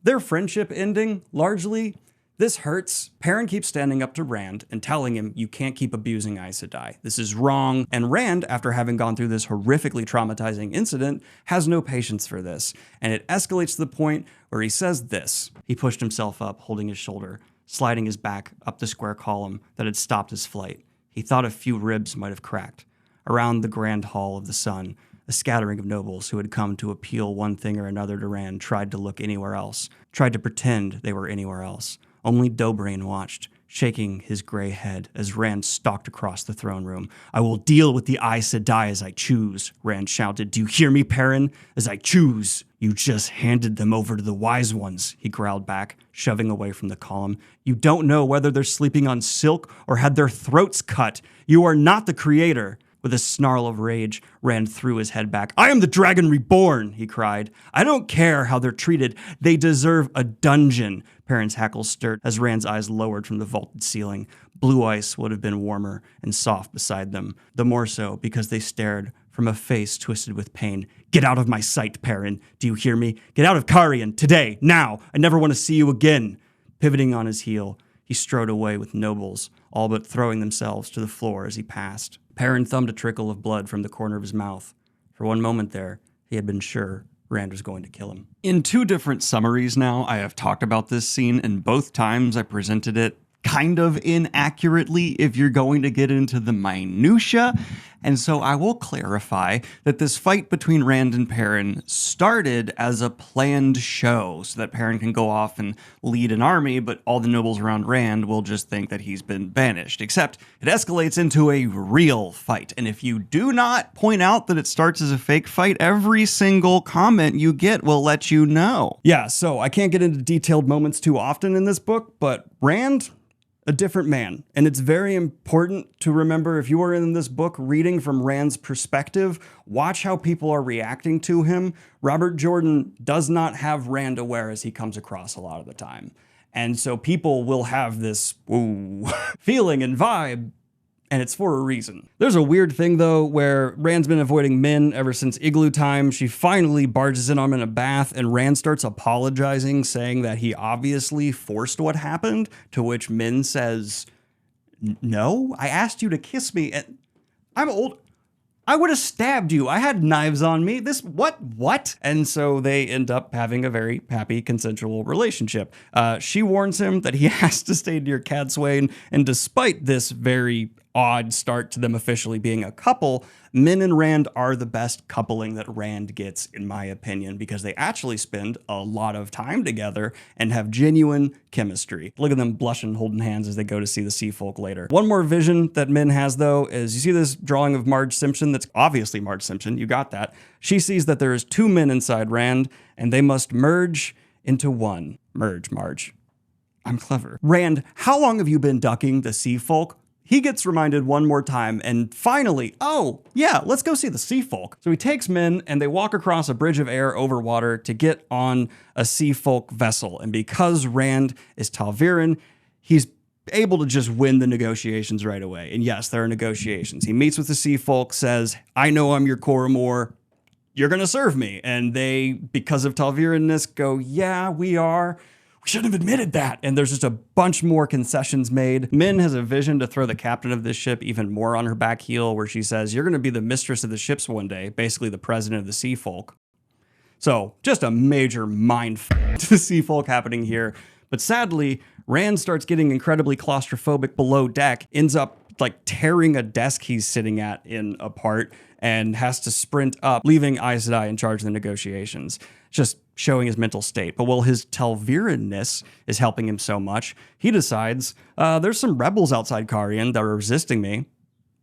their friendship ending, largely. This hurts. Perrin keeps standing up to Rand and telling him, you can't keep abusing Aes Sedai. This is wrong. And Rand, after having gone through this horrifically traumatizing incident, has no patience for this. And it escalates to the point where he says this. He pushed himself up, holding his shoulder. sliding his back up the square column that had stopped his flight. He thought a few ribs might have cracked. Around the grand hall of the sun, a scattering of nobles who had come to appeal one thing or another to Rand tried to look anywhere else, tried to pretend they were anywhere else. Only Dobrain watched, shaking his gray head as Rand stalked across the throne room. "I will deal with the Aes Sedai as I choose," Rand shouted. "Do you hear me, Perrin? As I choose." "You just handed them over to the wise ones," he growled back, shoving away from the column. "You don't know whether they're sleeping on silk or had their throats cut. You are not the creator." With a snarl of rage, Rand threw his head back. "I am the Dragon Reborn," he cried. "I don't care how they're treated. They deserve a dungeon." Perrin's hackles stirred as Rand's eyes lowered from the vaulted ceiling. Blue ice would have been warmer and soft beside them, the more so because they stared from a face twisted with pain. "Get out of my sight, Perrin. Do you hear me? Get out of Carian, today, now. I never want to see you again." Pivoting on his heel, he strode away with nobles, all but throwing themselves to the floor as he passed. Perrin thumbed a trickle of blood from the corner of his mouth. For one moment there, he had been sure Rand was going to kill him. In 2 different summaries now, I have talked about this scene, and both times I presented it kind of inaccurately if you're going to get into the minutia. And so I will clarify that this fight between Rand and Perrin started as a planned show so that Perrin can go off and lead an army, but all the nobles around Rand will just think that he's been banished. Except it escalates into a real fight. And if you do not point out that it starts as a fake fight, every single comment you get will let you know. Yeah, so I can't get into detailed moments too often in this book, but Rand, a different man. And it's very important to remember, if you are in this book reading from Rand's perspective, watch how people are reacting to him. Robert Jordan does not have Rand aware as he comes across a lot of the time. And so people will have this feeling and vibe, and it's for a reason. There's a weird thing, though, where Rand's been avoiding Min ever since Igloo time. She finally barges in on him in a bath, and Rand starts apologizing, saying that he obviously forced what happened, to which Min says, "No, I asked you to kiss me, and I'm old. I would have stabbed you. I had knives on me. What? And so they end up having a very happy, consensual relationship. She warns him that he has to stay near Cadsuane, and despite this very odd start to them officially being a couple, Min and Rand are the best coupling that Rand gets, in my opinion, because they actually spend a lot of time together and have genuine chemistry. Look at them blushing, holding hands as they go to see the sea folk later. One more vision that Min has, though, is you see this drawing of Marge Simpson that's obviously Marge Simpson, you got that. She sees that there is 2 men inside Rand, and they must merge into one. Merge, Marge. I'm clever. "Rand, how long have you been ducking the sea folk?" He gets reminded one more time, and finally, "Oh, yeah, let's go see the sea folk." So he takes Min, and they walk across a bridge of air over water to get on a sea folk vessel. And because Rand is Talviran, he's able to just win the negotiations right away. And yes, there are negotiations. He meets with the sea folk, says, "I know I'm your Coromor. You're going to serve me." And they, because of Talviranness, go, "Yeah, we are. We shouldn't have admitted that." And there's just a bunch more concessions made. Min has a vision to throw the captain of this ship even more on her back heel, where she says, "You're going to be the mistress of the ships one day," basically the president of the sea folk. So just a major mind to the sea folk happening here. But sadly, Rand starts getting incredibly claustrophobic below deck, ends up like tearing a desk he's sitting at in apart, and has to sprint up, leaving Aes Sedai in charge of the negotiations. Just showing his mental state. But while his Talviranness is helping him so much, he decides, there's some rebels outside Carian that are resisting me.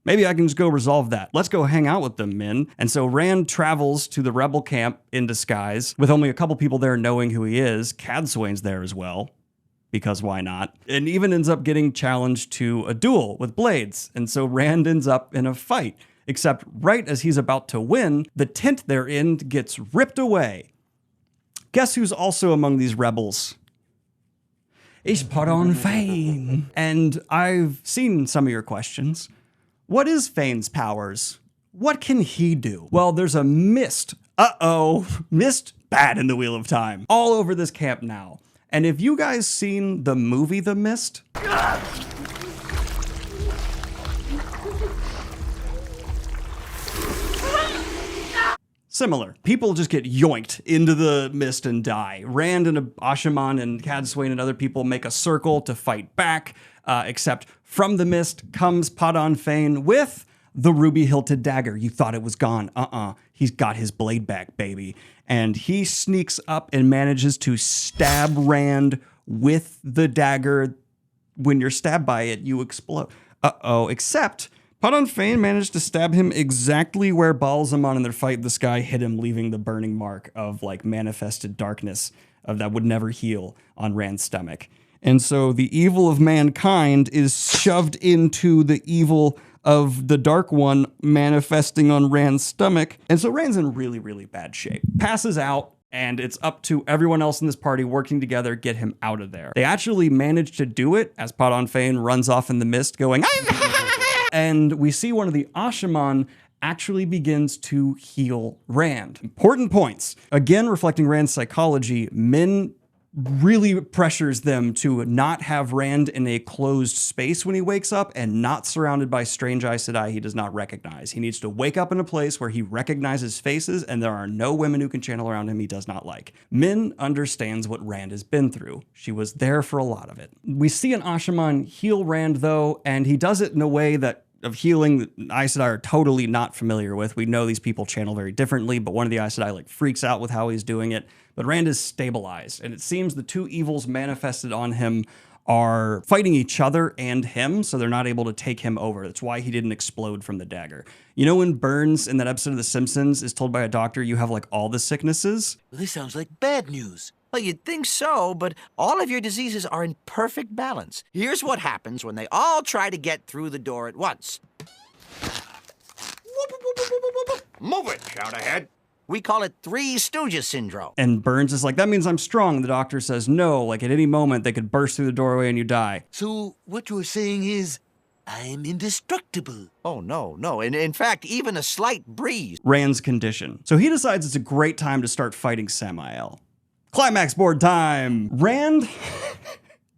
Maybe I can just go resolve that. Let's go hang out with them, Min. And so Rand travels to the rebel camp in disguise, with only a couple people there knowing who he is. Cadsuane's there as well, because why not? And even ends up getting challenged to a duel with blades. And so Rand ends up in a fight. Except right as he's about to win, the tent they're in gets ripped away. Guess who's also among these rebels? It's Podon Fane. And I've seen some of your questions. What is Fane's powers? What can he do? Well, there's a mist. Mist bad in the Wheel of Time. All over this camp now. And if you guys seen the movie The Mist, similar. People just get yoinked into the mist and die. Rand and Ashaman and Cadsuane and other people make a circle to fight back, except from the mist comes Padan Fain with the ruby-hilted dagger. You thought it was gone. He's got his blade back, baby. And he sneaks up and manages to stab Rand with the dagger. When you're stabbed by it, you explode. Except Padan Fain managed to stab him exactly where Balsamon in their fight the sky hit him, leaving the burning mark of like manifested darkness that would never heal on Rand's stomach. And so the evil of mankind is shoved into the evil of the Dark One manifesting on Rand's stomach. And so Rand's in really, really bad shape. Passes out, and it's up to everyone else in this party working together, get him out of there. They actually managed to do it as Padan Fain runs off in the mist going, and we see one of the Ashaman actually begins to heal Rand. Important points. Again, reflecting Rand's psychology, Min really pressures them to not have Rand in a closed space when he wakes up and not surrounded by strange Aes Sedai he does not recognize. He needs to wake up in a place where he recognizes faces and there are no women who can channel around him he does not like. Min understands what Rand has been through. She was there for a lot of it. We see an Ashaman heal Rand though, and he does it in a way that of healing that Aes Sedai are totally not familiar with. We know these people channel very differently, but one of the Aes Sedai like freaks out with how he's doing it. But Rand is stabilized, and it seems the two evils manifested on him are fighting each other and him, so they're not able to take him over. That's why he didn't explode from the dagger. You know when Burns in that episode of The Simpsons is told by a doctor you have like all the sicknesses? Well, this sounds like bad news. Well, you'd think so, but all of your diseases are in perfect balance. Here's what happens when they all try to get through the door at once. Move it, shout ahead. We call it Three Stooges syndrome. And Burns is like, that means I'm strong. The doctor says, no, like at any moment they could burst through the doorway and you die. So what you're saying is, I'm indestructible. Oh, no. In fact, even a slight breeze. Rand's condition. So he decides it's a great time to start fighting Samael. Climax board time. Rand,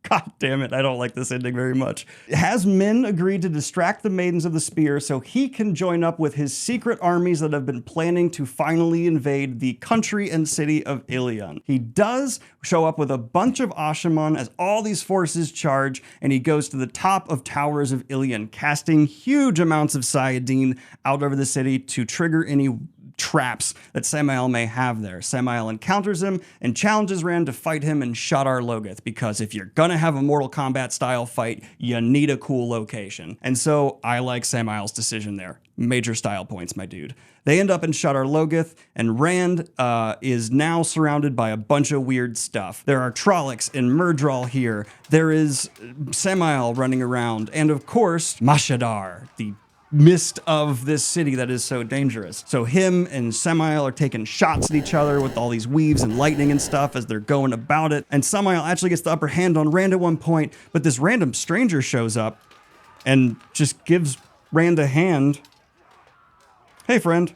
god damn it, I don't like this ending very much, has Min agreed to distract the Maidens of the Spear so he can join up with his secret armies that have been planning to finally invade the country and city of Ilion. He does show up with a bunch of Ashaman as all these forces charge, and he goes to the top of towers of Ilion, casting huge amounts of Sayadine out over the city to trigger any traps that Samael may have there. Samael encounters him and challenges Rand to fight him in Shadar Logoth, because if you're gonna have a Mortal Kombat style fight, you need a cool location. And so I like Samael's decision there. Major style points, my dude. They end up in Shadar Logoth, and Rand is now surrounded by a bunch of weird stuff. There are Trollocs and Myrddraal here. There is Samael running around, and of course, Mashadar, the mist of this city that is so dangerous. So him and Samael are taking shots at each other with all these weaves and lightning and stuff as they're going about it. And Samael actually gets the upper hand on Rand at one point, but this random stranger shows up and just gives Rand a hand. Hey, friend.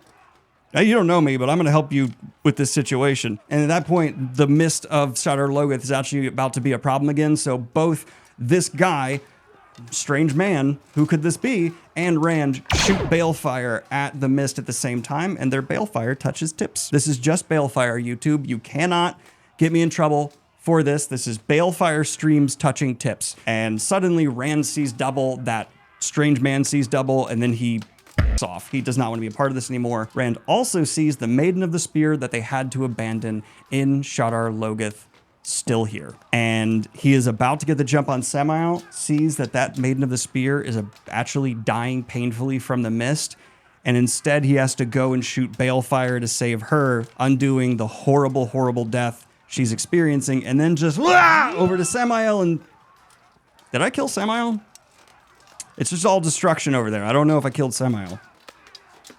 You don't know me, but I'm going to help you with this situation. And at that point, the mist of Shadar Logoth is actually about to be a problem again. So both this guy, strange man, who could this be, and Rand shoot balefire at the mist at the same time, and their balefire touches tips. This is just balefire, YouTube. You cannot get me in trouble for this. This is balefire streams touching tips. And suddenly Rand sees double, that strange man sees double, and then he off. He does not want to be a part of this anymore. Rand also sees the Maiden of the Spear that they had to abandon in Shadar Logoth still here. And he is about to get the jump on Samael, sees that Maiden of the Spear is actually dying painfully from the mist, and instead he has to go and shoot balefire to save her, undoing the horrible, horrible death she's experiencing, and then just over to Samael. And did I kill Samael? It's just all destruction over there. I don't know if I killed Samael.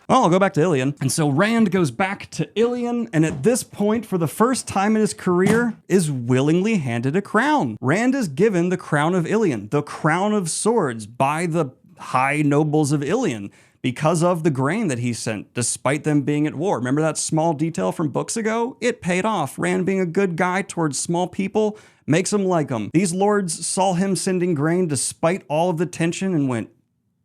Well, I'll go back to Ilion. And so Rand goes back to Ilion, and at this point, for the first time in his career, is willingly handed a crown. Rand is given the crown of Ilion, the crown of swords, by the high nobles of Ilion, because of the grain that he sent, despite them being at war. Remember that small detail from books ago? It paid off. Rand being a good guy towards small people makes them like him. These lords saw him sending grain despite all of the tension and went,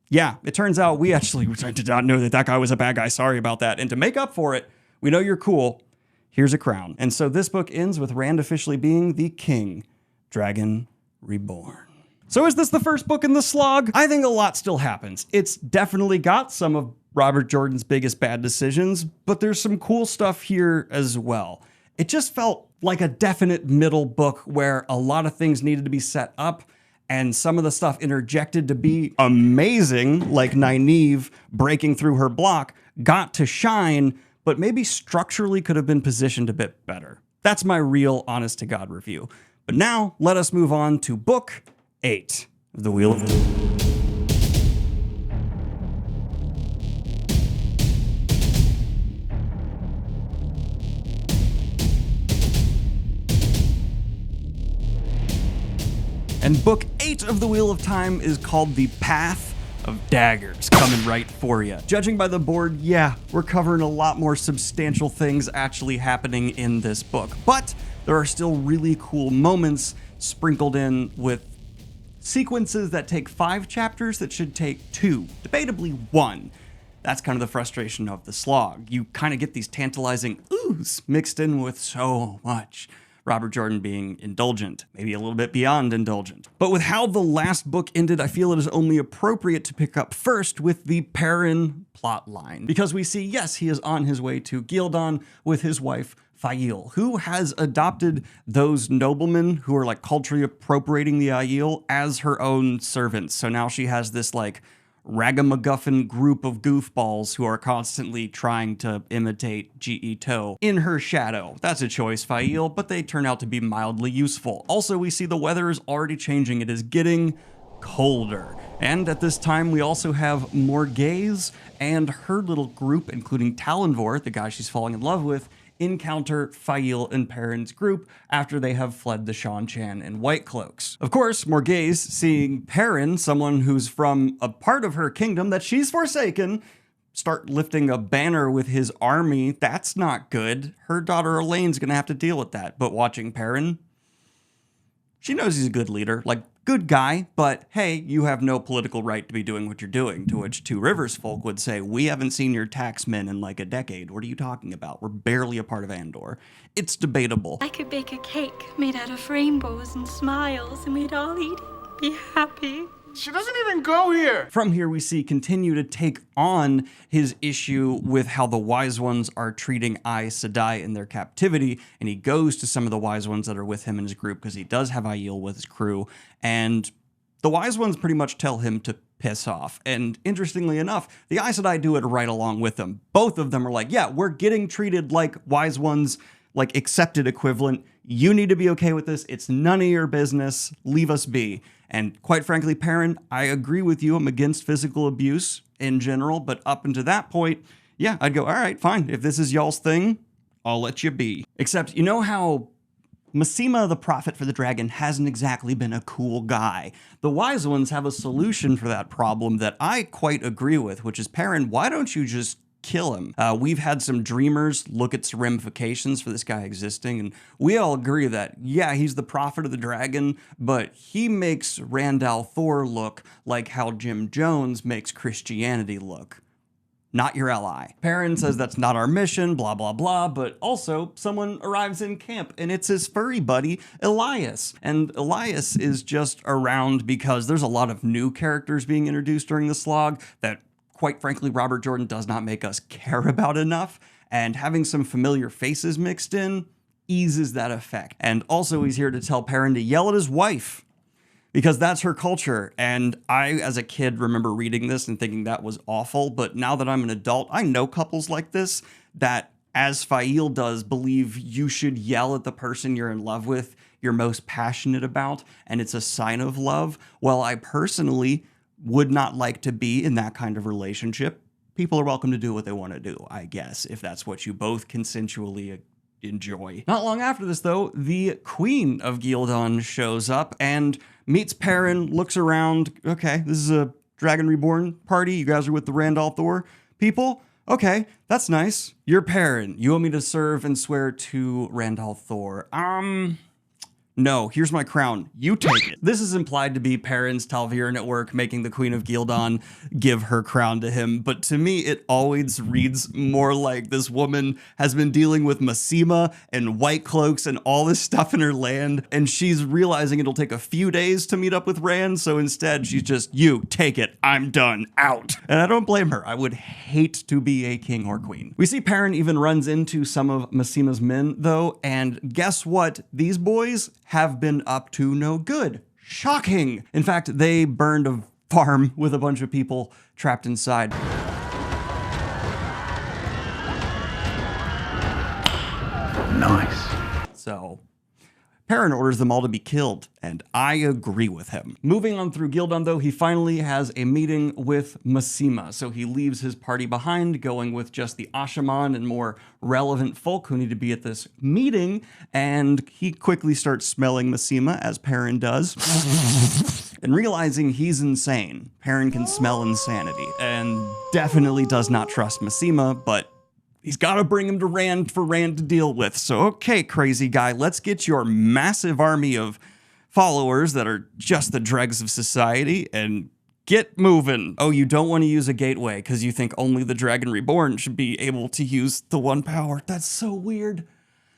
yeah, it turns out we actually did not know that guy was a bad guy. Sorry about that. And to make up for it, We know you're cool. Here's a crown. And so this book ends with Rand officially being the king. Dragon Reborn. So is this the first book in the slog? I think a lot still happens. It's definitely got some of Robert Jordan's biggest bad decisions, but there's some cool stuff here as well. It just felt like a definite middle book where a lot of things needed to be set up and some of the stuff interjected to be amazing, like Nynaeve breaking through her block, got to shine, but maybe structurally could have been positioned a bit better. That's my real honest-to-God review. But now, let us move on to Book 8 of The Wheel of Time. And Book 8 of The Wheel of Time is called The Path of Daggers, coming right for you. Judging by the board, yeah, we're covering a lot more substantial things actually happening in this book, but there are still really cool moments sprinkled in with sequences that take 5 chapters that should take 2, debatably 1. That's kind of the frustration of the slog. You kind of get these tantalizing oohs mixed in with so much. Robert Jordan being indulgent, maybe a little bit beyond indulgent. But with how the last book ended, I feel it is only appropriate to pick up first with the Perrin plotline. Because we see, yes, he is on his way to Gildan with his wife, Fail, who has adopted those noblemen who are like culturally appropriating the Aiel as her own servants. So now she has this like ragamuffin group of goofballs who are constantly trying to imitate G.E. Toe in her shadow. That's a choice, Fail, but they turn out to be mildly useful. Also, we see the weather is already changing. It is getting colder. And at this time, we also have Morghese and her little group, including Talonvor, the guy she's falling in love with, encounter Fail and Perrin's group after they have fled the Shan-Chan and White Cloaks. Of course, Morghese, seeing Perrin, someone who's from a part of her kingdom that she's forsaken, start lifting a banner with his army, that's not good. Her daughter Elaine's gonna have to deal with that. But watching Perrin, she knows he's a good leader, like, good guy, but hey, you have no political right to be doing what you're doing, to which Two Rivers folk would say, we haven't seen your taxmen in like a decade. What are you talking about? We're barely a part of Andor. It's debatable. I could bake a cake made out of rainbows and smiles, and we'd all eat it, be happy. She doesn't even go here. From here, we see continue to take on his issue with how the Wise Ones are treating Aes Sedai in their captivity, and he goes to some of the Wise Ones that are with him in his group because he does have Aiel with his crew, and the Wise Ones pretty much tell him to piss off. And interestingly enough, the Aes Sedai do it right along with him. Both of them are like, yeah, we're getting treated like Wise Ones, like accepted equivalent. You need to be okay with this. It's none of your business. Leave us be. And quite frankly, Perrin, I agree with you. I'm against physical abuse in general, but up until that point, yeah, I'd go, all right, fine. If this is y'all's thing, I'll let you be. Except, you know how Masema, the prophet for the dragon, hasn't exactly been a cool guy. The Wise Ones have a solution for that problem that I quite agree with, which is, Perrin, why don't you just kill him? We've had some dreamers look at some ramifications for this guy existing, and we all agree that, yeah, he's the prophet of the dragon, but he makes Rand al'Thor look like how Jim Jones makes Christianity look. Not your ally. Perrin says that's not our mission, blah, blah, blah, but also someone arrives in camp and it's his furry buddy, Elias. And Elias is just around because there's a lot of new characters being introduced during the slog that, quite frankly, Robert Jordan does not make us care about enough, and having some familiar faces mixed in eases that effect. And also he's here to tell Perrin to yell at his wife, because that's her culture. And I, as a kid, remember reading this and thinking that was awful, but now that I'm an adult, I know couples like this that, as Fail does, believe you should yell at the person you're in love with, you're most passionate about, and it's a sign of love. Well, I personally would not like to be in that kind of relationship. People are welcome to do what they want to do, I guess, if that's what you both consensually enjoy. Not long after this, though, the Queen of Gildan shows up and meets Perrin, looks around. Okay, this is a Dragon Reborn party. You guys are with the Rand al'Thor people? Okay, that's nice. You're Perrin. You want me to serve and swear to Rand al'Thor. no, here's my crown, you take it. This is implied to be Perrin's Tal'Viren at work, making the Queen of Gildan give her crown to him, but to me it always reads more like this woman has been dealing with Masema and White Cloaks and all this stuff in her land, and she's realizing it'll take a few days to meet up with Rand, so instead she's just, you take it, I'm done, out. And I don't blame her. I would hate to be a king or queen. We see Perrin even runs into some of Masema's men though, and guess what? These boys have been up to no good. Shocking. In fact, they burned a farm with a bunch of people trapped inside. Nice. So Perrin orders them all to be killed, and I agree with him. Moving on through Gildan though, he finally has a meeting with Masema, so he leaves his party behind, going with just the Ashaman and more relevant folk who need to be at this meeting, and he quickly starts smelling Masema, as Perrin does, and realizing he's insane. Perrin can smell insanity, and definitely does not trust Masema, but he's got to bring him to Rand for Rand to deal with. So, okay, crazy guy, let's get your massive army of followers that are just the dregs of society and get moving. Oh, you don't want to use a gateway because you think only the Dragon Reborn should be able to use the one power. That's so weird.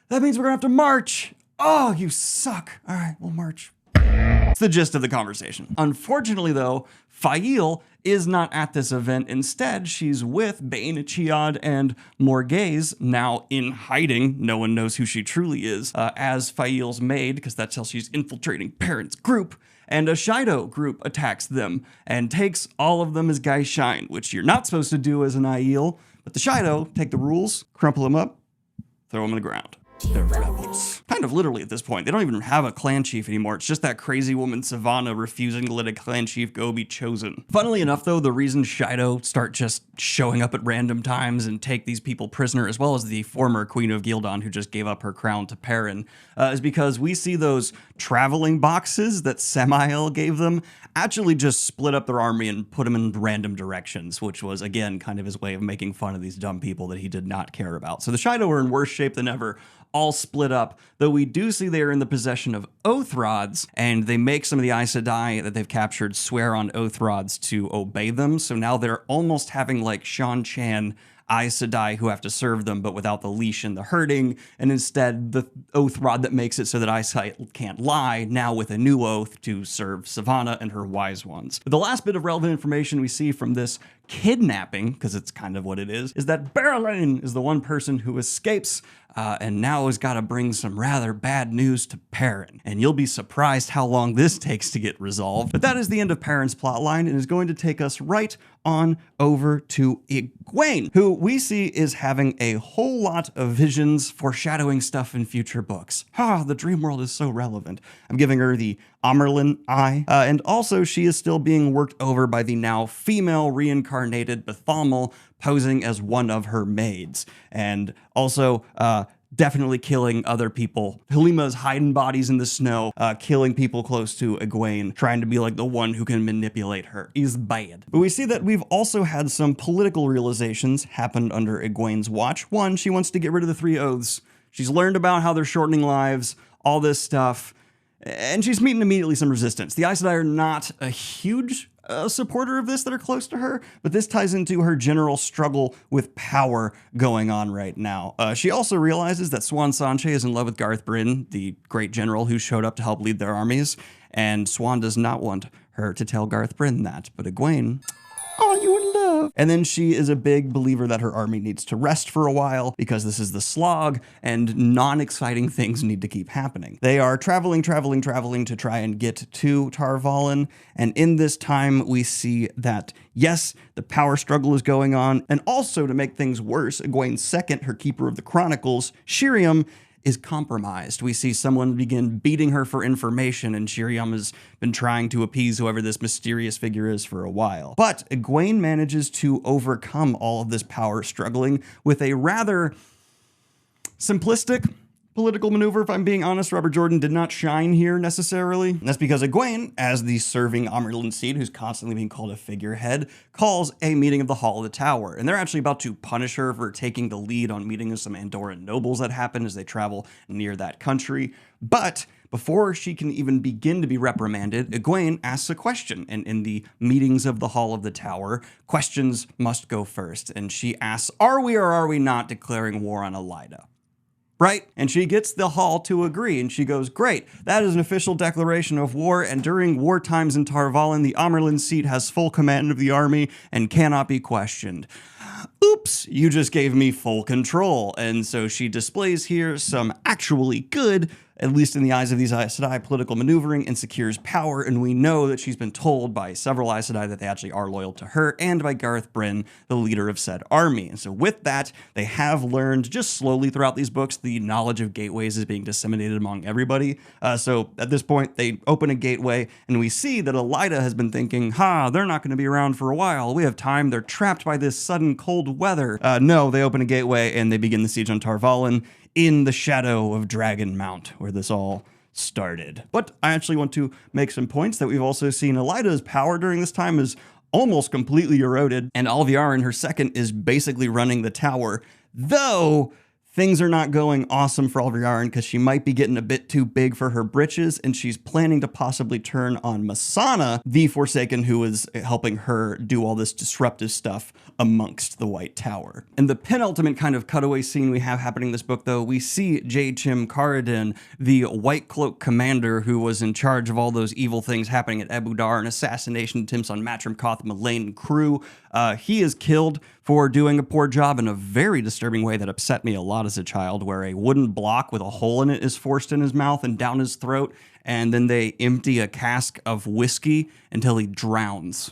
That means we're going to have to march. Oh, you suck. All right, we'll march. It's the gist of the conversation. Unfortunately, though, Fail is not at this event. Instead, she's with Bane, Chiad, and Morghese, now in hiding. No one knows who she truly is, as Fail's maid, because that's how she's infiltrating Perrin's group. And a Shido group attacks them and takes all of them as Guy Shine, which you're not supposed to do as an Aiel. But the Shido take the rules, crumple them up, throw them on the ground. They're rebels. Kind of literally at this point. They don't even have a clan chief anymore. It's just that crazy woman Savannah refusing to let a clan chief go be chosen. Funnily enough though, the reason Shido start just showing up at random times and take these people prisoner, as well as the former Queen of Gildan who just gave up her crown to Perrin, is because we see those traveling boxes that Samael gave them actually just split up their army and put them in random directions, which was, again, kind of his way of making fun of these dumb people that he did not care about. So the Shido are in worse shape than ever, all split up, though we do see they are in the possession of oath rods, and they make some of the Aes Sedai that they've captured swear on oath rods to obey them, so now they're almost having like Shan Chan Aes Sedai who have to serve them, but without the leash and the herding, and instead the oath rod that makes it so that Aes Sedai can't lie, now with a new oath to serve Savannah and her wise ones. But the last bit of relevant information we see from this kidnapping, because it's kind of what it is that Berlin is the one person who escapes, and now has got to bring some rather bad news to Perrin. And you'll be surprised how long this takes to get resolved. But that is the end of Perrin's plotline, and is going to take us right on over to Egwene, who we see is having a whole lot of visions foreshadowing stuff in future books. The dream world is so relevant. I'm giving her the Amerlin eye, and also she is still being worked over by the now female reincarnated Bethalmal, posing as one of her maids, and also definitely killing other people. Halima's hiding bodies in the snow, killing people close to Egwene, trying to be like the one who can manipulate her. Is bad. But we see that we've also had some political realizations happen under Egwene's watch. One, she wants to get rid of the 3 oaths. She's learned about how they're shortening lives, all this stuff, and she's meeting immediately some resistance. The Aes Sedai are not a huge supporter of this that are close to her, but this ties into her general struggle with power going on right now. She also realizes that Swan Sanche is in love with Garth Bryn, the great general who showed up to help lead their armies, and Swan does not want her to tell Garth Bryn that, but Egwene, are you in love? And then she is a big believer that her army needs to rest for a while because this is the slog and non-exciting things need to keep happening. They are traveling to try and get to Tar Valon, and in this time we see that, yes, the power struggle is going on, and also to make things worse, Egwene's second, her Keeper of the Chronicles, Shiriam, is compromised. We see someone begin beating her for information, and Shiriam has been trying to appease whoever this mysterious figure is for a while. But Egwene manages to overcome all of this power struggling with a rather simplistic political maneuver, if I'm being honest. Robert Jordan did not shine here necessarily. And that's because Egwene, as the serving Amerlin seed, who's constantly being called a figurehead, calls a meeting of the Hall of the Tower. And they're actually about to punish her for taking the lead on meeting with some Andorran nobles that happen as they travel near that country. But before she can even begin to be reprimanded, Egwene asks a question. And in the meetings of the Hall of the Tower, questions must go first. And she asks, are we or are we not declaring war on Elaida? Right? And she gets the hall to agree, and she goes, great, that is an official declaration of war, and during war times in Tarvalin, the Amerlin seat has full command of the army and cannot be questioned. Oops, you just gave me full control. And so she displays here some actually good, at least in the eyes of these Aes Sedai, political maneuvering and secures power, and we know that she's been told by several Aes Sedai that they actually are loyal to her, and by Gareth Bryn, the leader of said army. And so with that, they have learned just slowly throughout these books, the knowledge of gateways is being disseminated among everybody. So at this point, they open a gateway, and we see that Elaida has been thinking, they're not going to be around for a while. We have time. They're trapped by this sudden cold weather. No, they open a gateway, and they begin the siege on Tarvalin, in the shadow of Dragon Mount, where this all started. But I actually want to make some points that we've also seen Elaida's power during this time is almost completely eroded, and Alviarin, her second, is basically running the tower, though things are not going awesome for Alviarin because she might be getting a bit too big for her britches, and she's planning to possibly turn on Masana, the Forsaken, who is helping her do all this disruptive stuff amongst the White Tower. In the penultimate kind of cutaway scene we have happening in this book, though, we see Jachim Karadin, the White Cloak commander who was in charge of all those evil things happening at Abu Dar and assassination attempts on Matrim Koth, Melaine, and crew. He is killed for doing a poor job in a very disturbing way that upset me a lot as a child, where a wooden block with a hole in it is forced in his mouth and down his throat, and then they empty a cask of whiskey until he drowns.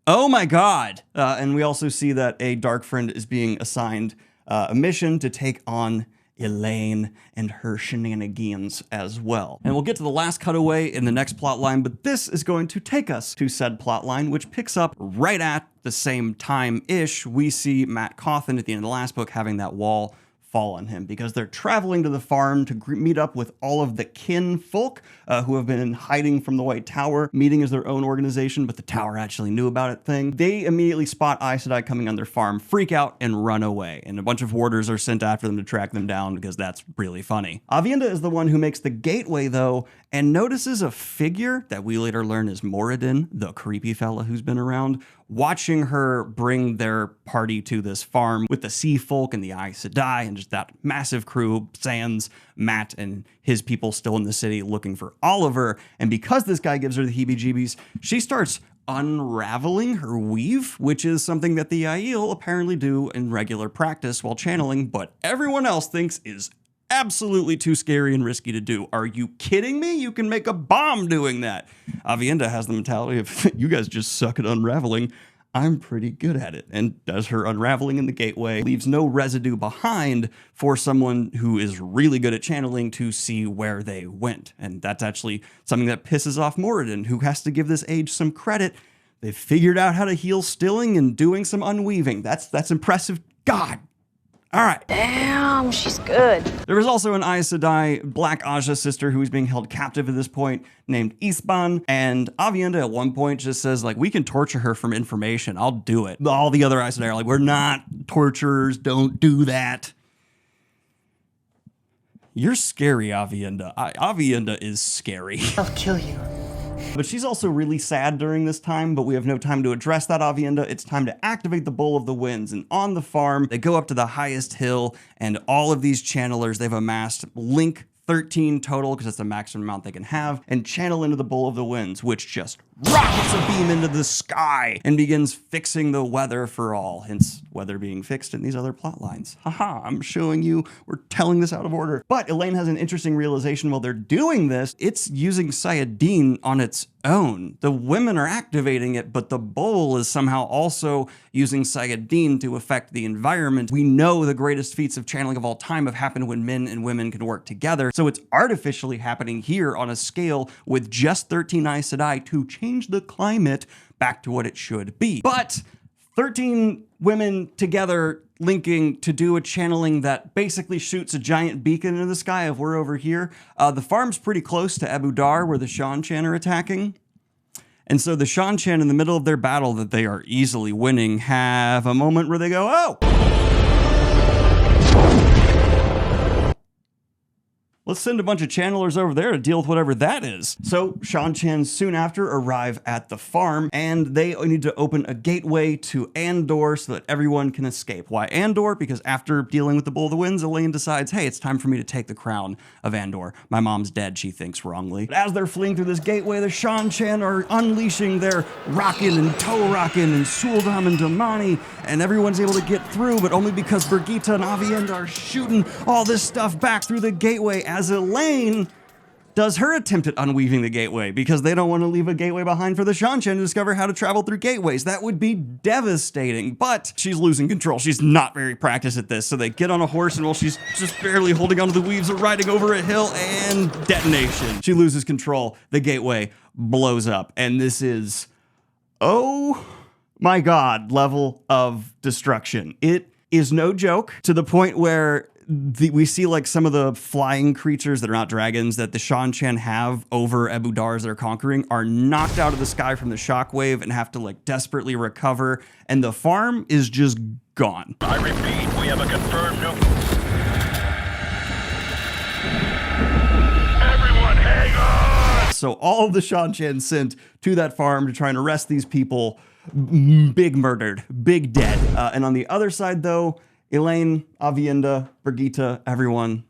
Oh my God. And we also see that a dark friend is being assigned a mission to take on Elaine and her shenanigans as well. And we'll get to the last cutaway in the next plotline, but this is going to take us to said plotline, which picks up right at the same time-ish. We see Matt Cawthon at the end of the last book having that wall fall on him because they're traveling to the farm to meet up with all of the kin folk who have been hiding from the White Tower, meeting as their own organization, but the tower actually knew about it thing. They immediately spot Aes Sedai coming on their farm, freak out, and run away. And a bunch of warders are sent after them to track them down because that's really funny. Aviendha is the one who makes the gateway, though, and notices a figure that we later learn is Moradin, the creepy fella who's been around, watching her bring their party to this farm with the sea folk and the Aes Sedai and just that massive crew, sans Matt and his people still in the city looking for Oliver. And because this guy gives her the heebie-jeebies, she starts unraveling her weave, which is something that the Aiel apparently do in regular practice while channeling, but everyone else thinks is absolutely too scary and risky to do. Are you kidding me? You can make a bomb doing that. Aviendha has the mentality of, you guys just suck at unraveling. I'm pretty good at it, and does her unraveling in the gateway, leaves no residue behind for someone who is really good at channeling to see where they went. And that's actually something that pisses off Moradin, who has to give this age some credit. They've figured out how to heal stilling and doing some unweaving. That's impressive. God. All right. Damn, she's good. There is also an Aes Sedai Black Aja sister who is being held captive at this point named Isban, and Aviendha at one point just says, like, we can torture her from information. I'll do it. All the other Aes Sedai are like, we're not torturers. Don't do that. You're scary, Aviendha. Aviendha is scary. I'll kill you. But she's also really sad during this time, but we have no time to address that, Aviendha. It's time to activate the Bowl of the Winds. And on the farm, they go up to the highest hill, and all of these channelers they've amassed link 13 total, because that's the maximum amount they can have, and channel into the Bowl of the Winds, which just rockets a beam into the sky and begins fixing the weather for all, hence weather being fixed in these other plot lines. Haha, I'm showing you, we're telling this out of order. But Elaine has an interesting realization while they're doing this. It's using Sayadine on its own. The women are activating it, but the bowl is somehow also using Sayadine to affect the environment. We know the greatest feats of channeling of all time have happened when men and women can work together, so it's artificially happening here on a scale with just 13 Aes Sedai to change the climate back to what it should be. But 13 women together linking to do a channeling that basically shoots a giant beacon into the sky of we're over here. The farm's pretty close to Abu Dar where the Shan-Chan are attacking. And so the Shan-Chan in the middle of their battle that they are easily winning have a moment where they go, oh! let's send a bunch of channelers over there to deal with whatever that is. So Shan-Chan soon after arrive at the farm, and they need to open a gateway to Andor so that everyone can escape. Why Andor? Because after dealing with the Bull of the Winds, Elaine decides, hey, it's time for me to take the crown of Andor. My mom's dead, she thinks wrongly. But as they're fleeing through this gateway, the Shan-Chan are unleashing their Rockin' and Toe-Rockin' and Suldam and Damani, and everyone's able to get through, but only because Brigitte and Avienda are shooting all this stuff back through the gateway as Elaine does her attempt at unweaving the gateway because they don't want to leave a gateway behind for the Shan-Chan to discover how to travel through gateways. That would be devastating, but she's losing control. She's not very practiced at this, so they get on a horse, and while she's just barely holding onto the weaves, are riding over a hill, and detonation. She loses control. The gateway blows up, and this is, oh my God, level of destruction. It is no joke, to the point where we see like some of the flying creatures that are not dragons that the Shan-Chan have over Abu Dars they're conquering are knocked out of the sky from the shockwave and have to like desperately recover, and the farm is just gone. I repeat, we have a confirmed new... Everyone hang on! So all of the Shan-Chan sent to that farm to try and arrest these people, big murdered, big dead. And on the other side though, Elaine, Avienda, Brigitte, everyone,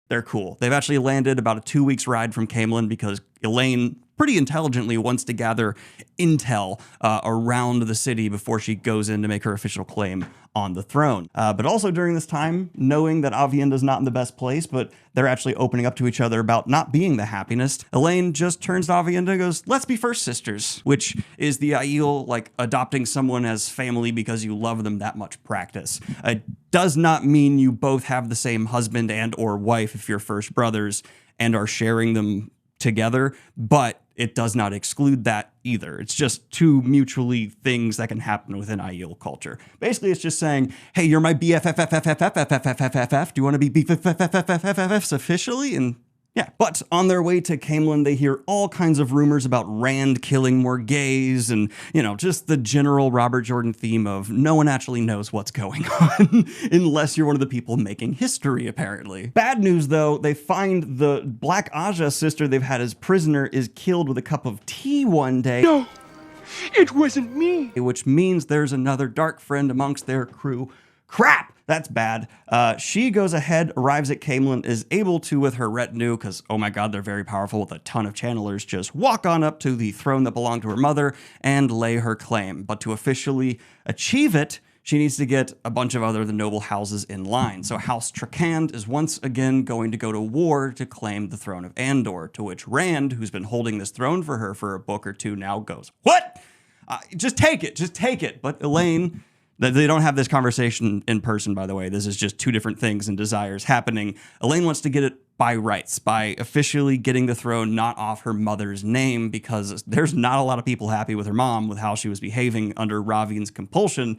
they're cool. They've actually landed about a 2 weeks ride from Camelin because Elaine pretty intelligently wants to gather intel around the city before she goes in to make her official claim on the throne. But also during this time, knowing that Avienda's not in the best place, but they're actually opening up to each other about not being the happiest, Elaine just turns to Avienda and goes, let's be first sisters, which is the Aiel like adopting someone as family because you love them that much practice. It does not mean you both have the same husband and or wife if you're first brothers and are sharing them together, but it does not exclude that either. It's just two mutually things that can happen within Aiel culture. Basically, it's just saying, hey, you're my BFFFFFFFFFFFF. Do you want to be BFFFFFFFFs officially? And yeah. But on their way to Camelin, they hear all kinds of rumors about Rand killing more gays and, you know, just the general Robert Jordan theme of no one actually knows what's going on unless you're one of the people making history, apparently. Bad news, though, they find the Black Aja sister they've had as prisoner is killed with a cup of tea one day. No, it wasn't me. Which means there's another dark friend amongst their crew. Crap! That's bad. She goes ahead, arrives at Camelin, is able to, with her retinue, because, oh my God, they're very powerful with a ton of channelers, just walk on up to the throne that belonged to her mother and lay her claim. But to officially achieve it, she needs to get a bunch of other the noble houses in line. So House Trakand is once again going to go to war to claim the throne of Andor, to which Rand, who's been holding this throne for her for a book or two now, goes, what? Just take it. But Elaine... They don't have this conversation in person, by the way. This is just two different things and desires happening. Elaine wants to get it by rights, by officially getting the throne not off her mother's name, because there's not a lot of people happy with her mom with how she was behaving under Ravien's compulsion.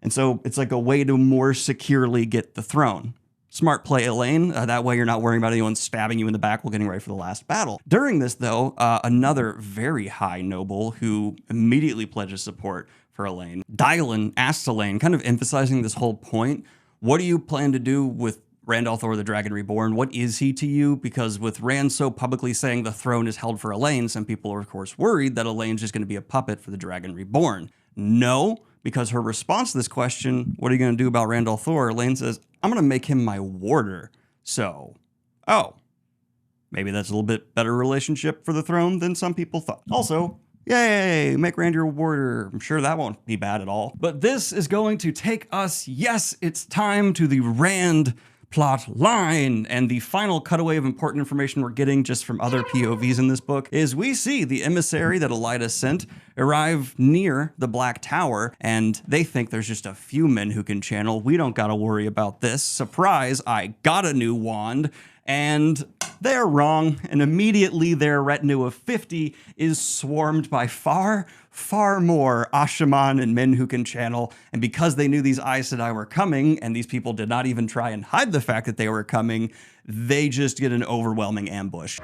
And so it's like a way to more securely get the throne. Smart play, Elaine. That way you're not worrying about anyone stabbing you in the back while getting ready for the last battle. During this, though, another very high noble who immediately pledges support for Elaine, Dylan, asks Elaine, kind of emphasizing this whole point, what do you plan to do with Rand al'Thor the Dragon Reborn? What is he to you? Because with Rand so publicly saying the throne is held for Elaine, some people are of course worried that Elaine's just going to be a puppet for the Dragon Reborn. No, because her response to this question, what are you going to do about Rand al'Thor? Elaine says, I'm going to make him my warder. So, oh, maybe that's a little bit better relationship for the throne than some people thought. Also, yay, make Rand your warder. I'm sure that won't be bad at all. But this is going to take us, yes, it's time to the Rand plot line. And the final cutaway of important information we're getting just from other POVs in this book is we see the emissary that Elaida sent arrive near the Black Tower, and they think there's just a few men who can channel. We don't gotta worry about this. Surprise, I got a new wand. And they're wrong, and immediately their retinue of 50 is swarmed by far, far more Ashaman and men who can channel, and because they knew these Aes Sedai were coming, and these people did not even try and hide the fact that they were coming, they just get an overwhelming ambush.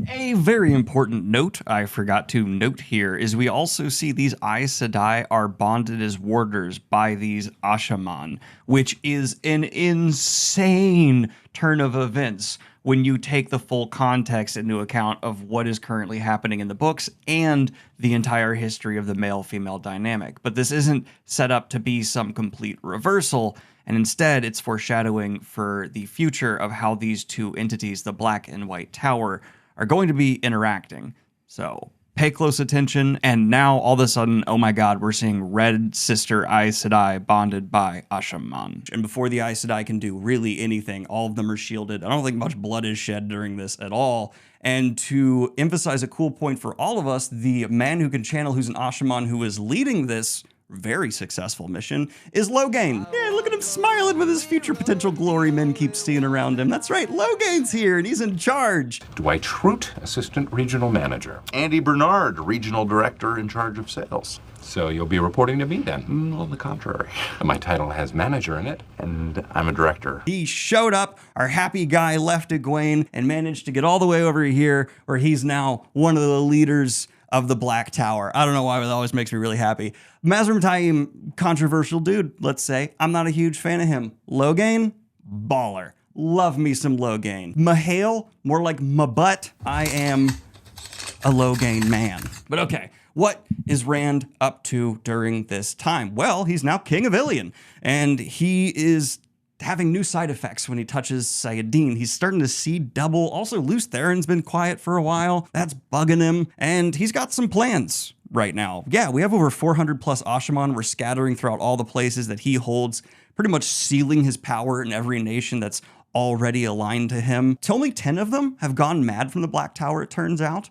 A very important note I forgot to note here is we also see these Aes Sedai are bonded as warders by these Ashaman, which is an insane turn of events when you take the full context into account of what is currently happening in the books and the entire history of the male-female dynamic. But this isn't set up to be some complete reversal, and instead it's foreshadowing for the future of how these two entities, the Black and White Tower, are going to be interacting. So pay close attention, and now all of a sudden, oh my god, we're seeing Red Sister Aes Sedai bonded by Ashaman. And before the Aes Sedai can do really anything, all of them are shielded. I don't think much blood is shed during this at all. And to emphasize a cool point for all of us, the man who can channel who's an Ashaman who is leading this very successful mission is Logain. Yeah, look at him smiling with his future potential glory men keep seeing around him. That's right, Logain's here and he's in charge. Dwight Schrute, Assistant Regional Manager. Andy Bernard, Regional Director in charge of sales. So you'll be reporting to me then? On the contrary. My title has manager in it. And I'm a director. He showed up, our happy guy left Egwene and managed to get all the way over here where he's now one of the leaders of the Black Tower. I don't know why, but that always makes me really happy. Mazrim Taim, controversial dude, let's say. I'm not a huge fan of him. Logain, baller. Love me some Logain. Mahale, more like Mabutt. I am a Logain man. But okay, what is Rand up to during this time? Well, he's now King of Ilion, and he is having new side effects when he touches Sayadine. He's starting to see double. Also, Luce Theron's been quiet for a while. That's bugging him. And he's got some plans right now. Yeah, we have over 400 plus Ashaman. We're scattering throughout all the places that he holds, pretty much sealing his power in every nation that's already aligned to him. Only 10 of them have gone mad from the Black Tower, it turns out.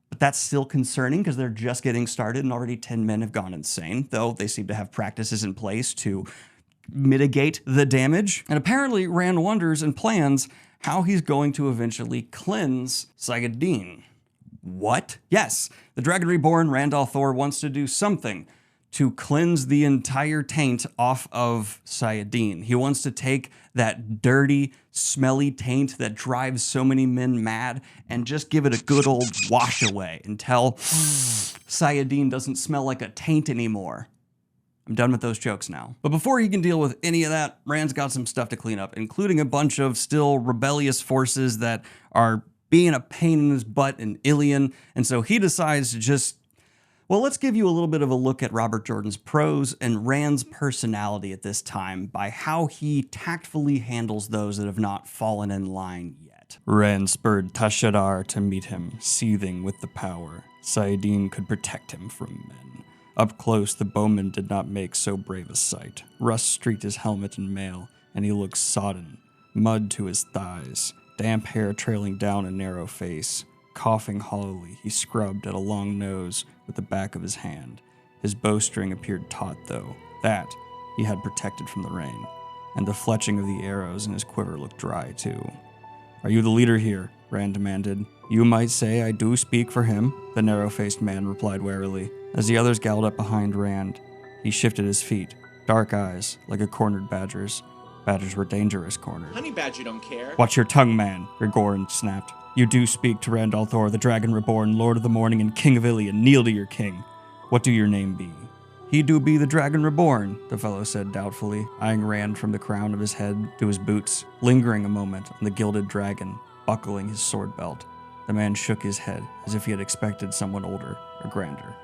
But that's still concerning because they're just getting started and already 10 men have gone insane, though they seem to have practices in place to mitigate the damage. And apparently Rand wonders and plans how he's going to eventually cleanse Sayadine. What? Yes, the Dragon Reborn, Rand al'Thor, wants to do something to cleanse the entire taint off of Sayadine. He wants to take that dirty, smelly taint that drives so many men mad and just give it a good old wash away until Sayadine doesn't smell like a taint anymore. I'm done with those jokes now. But before he can deal with any of that, Rand's got some stuff to clean up, including a bunch of still rebellious forces that are being a pain in his butt in Ilion. And so he decides to just, well, let's give you a little bit of a look at Robert Jordan's prose and Rand's personality at this time by how he tactfully handles those that have not fallen in line yet. Rand spurred Tashadar to meet him, seething with the power. Sayadine could protect him from men. Up close, the bowman did not make so brave a sight. Rust streaked his helmet and mail, and he looked sodden, mud to his thighs, damp hair trailing down a narrow face. Coughing hollowly, he scrubbed at a long nose with the back of his hand. His bowstring appeared taut, though. That he had protected from the rain, and the fletching of the arrows in his quiver looked dry, too. "Are you the leader here?" Rand demanded. "You might say I do speak for him," the narrow-faced man replied warily. As the others galloped up behind Rand, he shifted his feet, dark eyes like a cornered badger's. Badgers were dangerous cornered. Honey badger don't care. "Watch your tongue, man," Gregorn snapped. "You do speak to Rand al'Thor, the Dragon Reborn, Lord of the Morning and King of Ilion. Kneel to your king. What do your name be?" "He do be the Dragon Reborn," the fellow said doubtfully, eyeing Rand from the crown of his head to his boots, lingering a moment on the gilded dragon, buckling his sword belt. The man shook his head as if he had expected someone older or grander.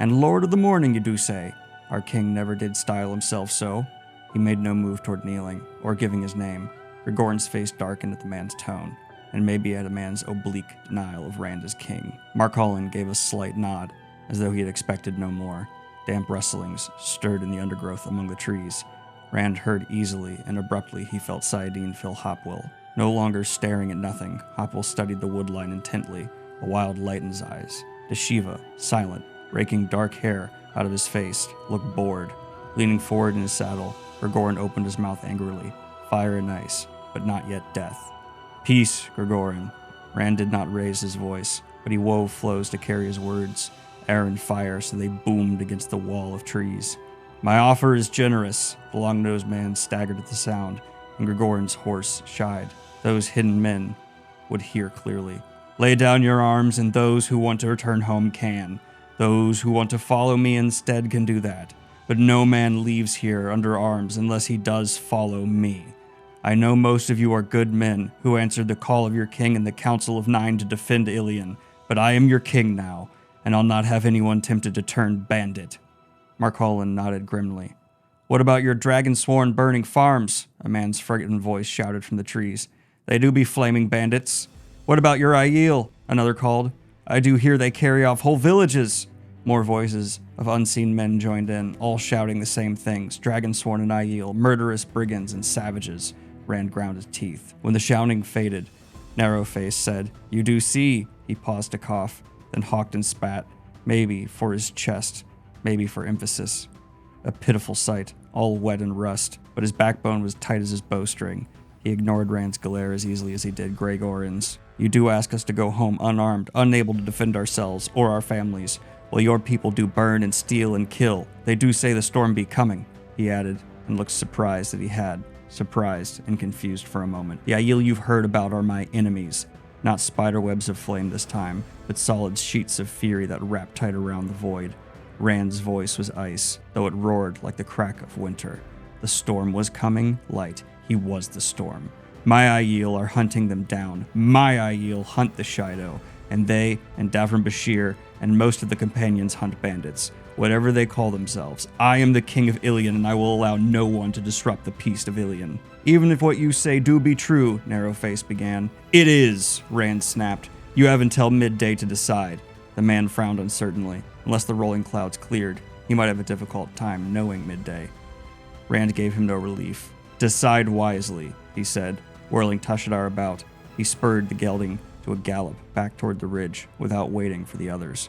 "And Lord of the Morning, you do say? Our king never did style himself so." He made no move toward kneeling, or giving his name. Gregorn's face darkened at the man's tone, and maybe at a man's oblique denial of Rand as king. Mark Holland gave a slight nod, as though he had expected no more. Damp rustlings stirred in the undergrowth among the trees. Rand heard easily, and abruptly he felt Sayadine fill Hopwell. No longer staring at nothing, Hopwell studied the woodline intently, a wild light in his eyes. Deshiva, silent, raking dark hair out of his face, looked bored. Leaning forward in his saddle, Gregorn opened his mouth angrily. Fire and ice, but not yet death. "Peace, Gregorn." Rand did not raise his voice, but he wove flows to carry his words, air and fire, so they boomed against the wall of trees. "My offer is generous." The long-nosed man staggered at the sound, and Gregorn's horse shied. Those hidden men would hear clearly. Lay down your arms, and those who want to return home can. Those who want to follow me instead can do that. But no man leaves here under arms unless he does follow me. I know most of you are good men who answered the call of your king in the Council of Nine to defend Ilion, but I am your king now, and I'll not have anyone tempted to turn bandit. Marcolin nodded grimly. What about your dragon-sworn burning farms? A man's frightened voice shouted from the trees. They do be flaming bandits. What about your Aiel? Another called. I do hear they carry off whole villages. More voices of unseen men joined in, all shouting the same things. Dragon-sworn and Aiel, murderous brigands and savages. Rand ground his teeth. When the shouting faded, Narrowface said, You do see. He paused to cough, then hawked and spat, maybe for his chest, maybe for emphasis. A pitiful sight, all wet and rust, but his backbone was tight as his bowstring. He ignored Rand's glare as easily as he did Gregorin's. You do ask us to go home unarmed, unable to defend ourselves or our families, while your people do burn and steal and kill. They do say the storm be coming, he added, and looked surprised that he had. Surprised and confused for a moment. The Aiel you've heard about are my enemies. Not spiderwebs of flame this time, but solid sheets of fury that wrapped tight around the void. Rand's voice was ice, though it roared like the crack of winter. The storm was coming, light. He was the storm. My Aiel are hunting them down. My Aiel hunt the Shido, and they and Davram Bashir and most of the companions hunt bandits. Whatever they call themselves, I am the king of Ilion, and I will allow no one to disrupt the peace of Ilion. Even if what you say do be true, Narrowface began. It is, Rand snapped. You have until midday to decide. The man frowned uncertainly. Unless the rolling clouds cleared, he might have a difficult time knowing midday. Rand gave him no relief. Decide wisely, he said, whirling Tashadar about. He spurred the gelding to a gallop back toward the ridge without waiting for the others.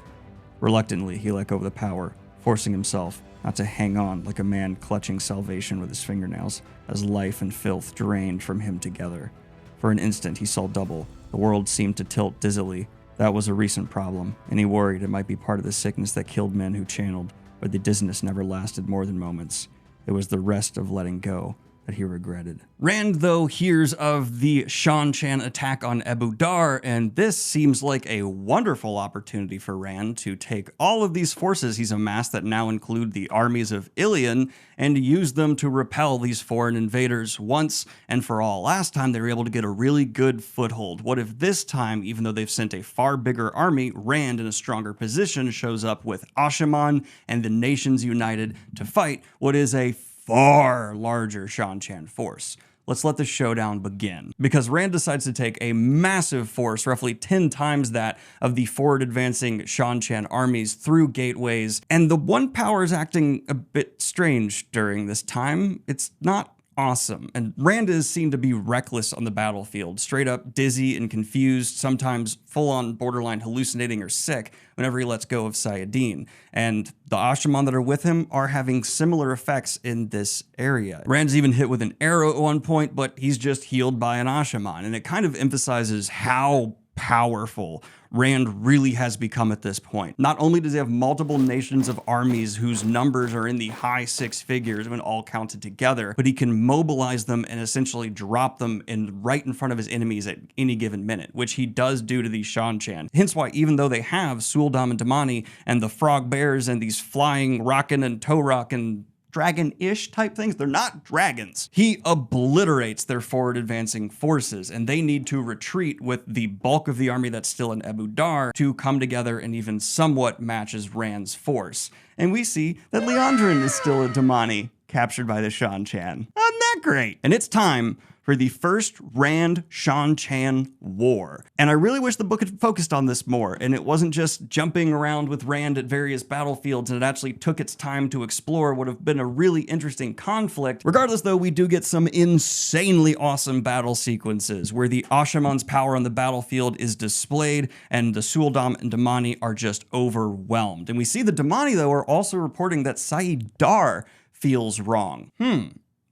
Reluctantly, he let go of the power, forcing himself not to hang on like a man clutching salvation with his fingernails, as life and filth drained from him together. For an instant, he saw double. The world seemed to tilt dizzily. That was a recent problem, and he worried it might be part of the sickness that killed men who channeled, but the dizziness never lasted more than moments. It was the rest of letting go that he regretted. Rand, though, hears of the Shan-Chan attack on Abu Dar, and this seems like a wonderful opportunity for Rand to take all of these forces he's amassed that now include the armies of Ilion and use them to repel these foreign invaders once and for all. Last time they were able to get a really good foothold. What if this time, even though they've sent a far bigger army, Rand in a stronger position shows up with Ashaman and the nations united to fight what is a far larger Shan-Chan force? Let's let the showdown begin. Because Rand decides to take a massive force, roughly 10 times that of the forward advancing Shan-Chan armies through gateways, and the One Power is acting a bit strange during this time. It's not awesome, and Rand is seen to be reckless on the battlefield, straight up dizzy and confused, sometimes full-on borderline hallucinating or sick whenever he lets go of Sayadin. And the Ashaman that are with him are having similar effects in this area. Rand's even hit with an arrow at one point, but he's just healed by an Ashaman, and it kind of emphasizes how powerful Rand really has become at this point. Not only does he have multiple nations of armies whose numbers are in the high six figures when all counted together, but he can mobilize them and essentially drop them right in front of his enemies at any given minute, which he does do to these Shan-Chan. Hence why, even though they have Suldam and Damani and the Frog Bears and these flying Rockin' and Torok and dragon-ish type things, they're not dragons. He obliterates their forward advancing forces, and they need to retreat with the bulk of the army that's still in Abu Dar to come together and even somewhat matches Rand's force. And we see that Leandrin is still a Damani, captured by the Shan-Chan. Isn't that great? And it's time for the first Rand-Shan-Chan war. And I really wish the book had focused on this more, and it wasn't just jumping around with Rand at various battlefields, and it actually took its time to explore what would have been a really interesting conflict. Regardless, though, we do get some insanely awesome battle sequences where the Ashaman's power on the battlefield is displayed, and the Suldam and Damani are just overwhelmed. And we see the Damani, though, are also reporting that Saidar feels wrong.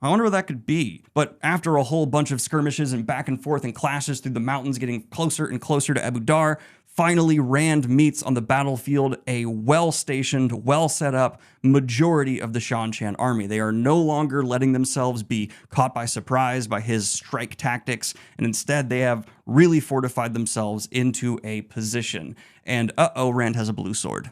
I wonder what that could be. But after a whole bunch of skirmishes and back and forth and clashes through the mountains, getting closer and closer to Abu Dar, Finally, Rand meets on the battlefield a well-stationed, well-set-up majority of the Shan-Chan army. They are no longer letting themselves be caught by surprise by his strike tactics, and instead they have really fortified themselves into a position. And Rand has a blue sword.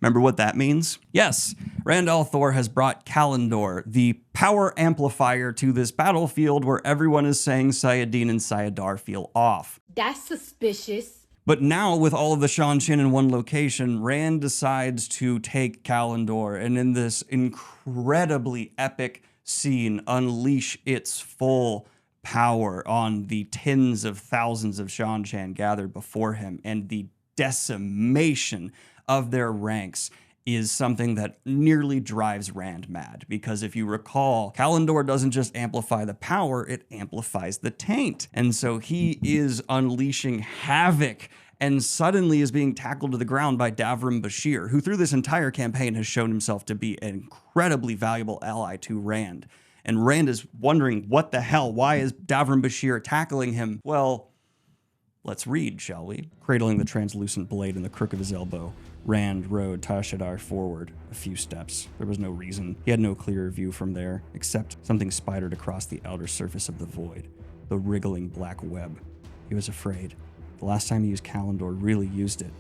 Remember what that means? Yes, Rand al'Thor has brought Kalendor, the power amplifier, to this battlefield where everyone is saying Sayadin and Sayadar feel off. That's suspicious. But now, with all of the Shan-Chan in one location, Rand decides to take Kalendor and in this incredibly epic scene, unleash its full power on the tens of thousands of Shan-Chan gathered before him, and the decimation of their ranks is something that nearly drives Rand mad. Because if you recall, Kalendor doesn't just amplify the power, it amplifies the taint. And so he is unleashing havoc and suddenly is being tackled to the ground by Davram Bashir, who through this entire campaign has shown himself to be an incredibly valuable ally to Rand. And Rand is wondering, what the hell? Why is Davram Bashir tackling him? Well, let's read, shall we? Cradling the translucent blade in the crook of his elbow, Rand rode Tashadar forward a few steps. There was no reason. He had no clearer view from there, except something spidered across the outer surface of the void, the wriggling black web. He was afraid. The last time he used Kalendor, really used it.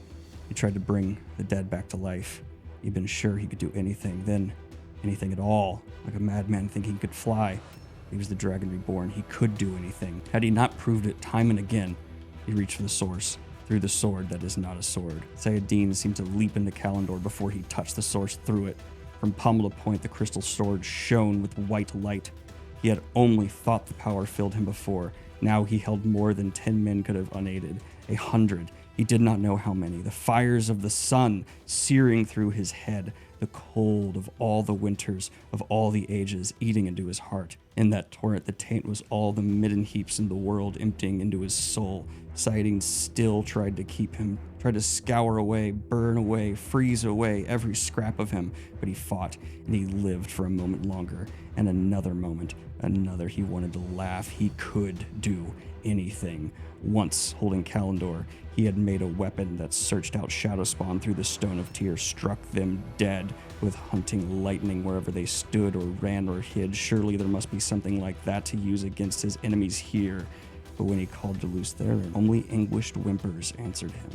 He tried to bring the dead back to life. He'd been sure he could do anything, then anything at all, like a madman thinking he could fly. He was the Dragon Reborn. He could do anything. Had he not proved it time and again? He reached for the source, through the sword that is not a sword. Sayadin seemed to leap into Kalendor before he touched the source through it. From pommel to point, the crystal sword shone with white light. He had only thought the power filled him before. Now he held more than 10 men could have unaided. 100. He did not know how many. The fires of the sun searing through his head. The cold of all the winters, of all the ages, eating into his heart. In that torrent, the taint was all the midden heaps in the world, emptying into his soul. Sayadin still tried to keep him, tried to scour away, burn away, freeze away every scrap of him. But he fought, and he lived for a moment longer. And another moment, another. He wanted to laugh. He could do anything. Once, holding Kalendor, he had made a weapon that searched out Shadowspawn through the Stone of Tears, struck them dead with hunting lightning wherever they stood or ran or hid. Surely there must be something like that to use against his enemies here. But when he called to loose Theron, only anguished whimpers answered him,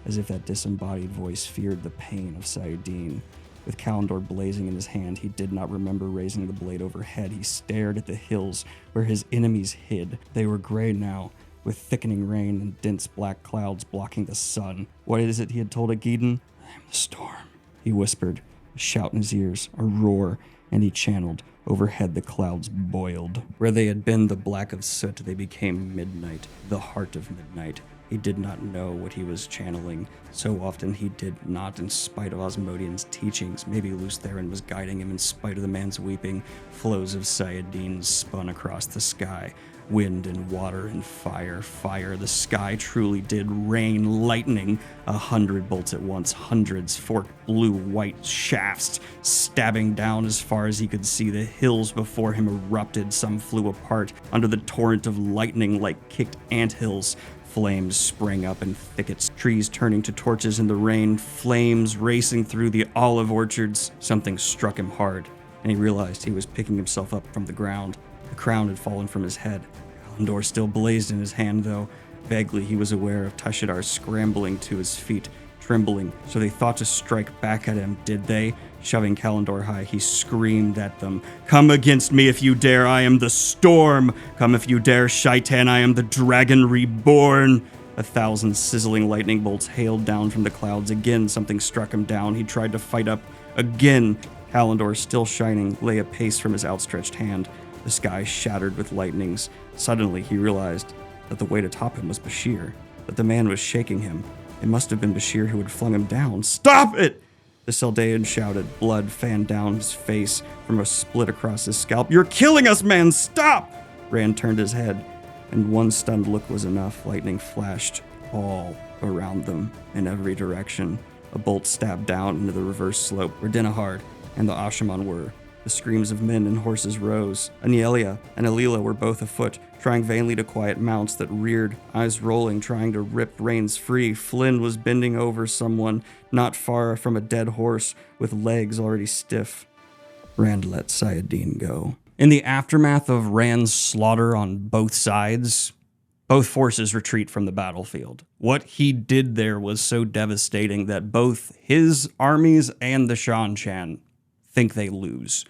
as if that disembodied voice feared the pain of Sayadin. With Kalendor blazing in his hand, he did not remember raising the blade overhead. He stared at the hills where his enemies hid. They were gray now, with thickening rain and dense black clouds blocking the sun. What is it he had told Agedon? I am the storm, he whispered, a shout in his ears, a roar, and he channeled. Overhead the clouds boiled. Where they had been the black of soot, they became midnight, the heart of midnight. He did not know what he was channeling. So often he did not, in spite of Osmodian's teachings. Maybe Lews Therin was guiding him in spite of the man's weeping. Flows of Sayadin spun across the sky. Wind and water and fire, fire. The sky truly did rain lightning. 100 bolts at once, hundreds, forked blue-white shafts, stabbing down as far as he could see. The hills before him erupted. Some flew apart under the torrent of lightning like kicked anthills. Flames sprang up in thickets, trees turning to torches in the rain, flames racing through the olive orchards. Something struck him hard, and he realized he was picking himself up from the ground. The crown had fallen from his head. Kalendor still blazed in his hand, though. Vaguely, he was aware of Tashadar scrambling to his feet, trembling. So they thought to strike back at him, did they? Shoving Kalendor high, he screamed at them. Come against me if you dare, I am the storm. Come if you dare, Shaitan, I am the Dragon Reborn. 1,000 sizzling lightning bolts hailed down from the clouds. Again, something struck him down. He tried to fight up. Again, Kalendor, still shining, lay a pace from his outstretched hand. The sky shattered with lightnings. Suddenly, he realized that the way to top him was Bashir, that the man was shaking him. It must have been Bashir who had flung him down. Stop it! The Seldaean shouted. Blood fanned down his face from a split across his scalp. You're killing us, man! Stop! Rand turned his head, and one stunned look was enough. Lightning flashed all around them, in every direction. A bolt stabbed down into the reverse slope where Denahard and the Ashaman were. The screams of men and horses rose. Anielia and Alila were both afoot, trying vainly to quiet mounts that reared, eyes rolling, trying to rip reins free. Flynn was bending over someone not far from a dead horse with legs already stiff. Rand let Sayadine go. In the aftermath of Rand's slaughter on both sides, both forces retreat from the battlefield. What he did there was so devastating that both his armies and the Shan-Chan think they lose.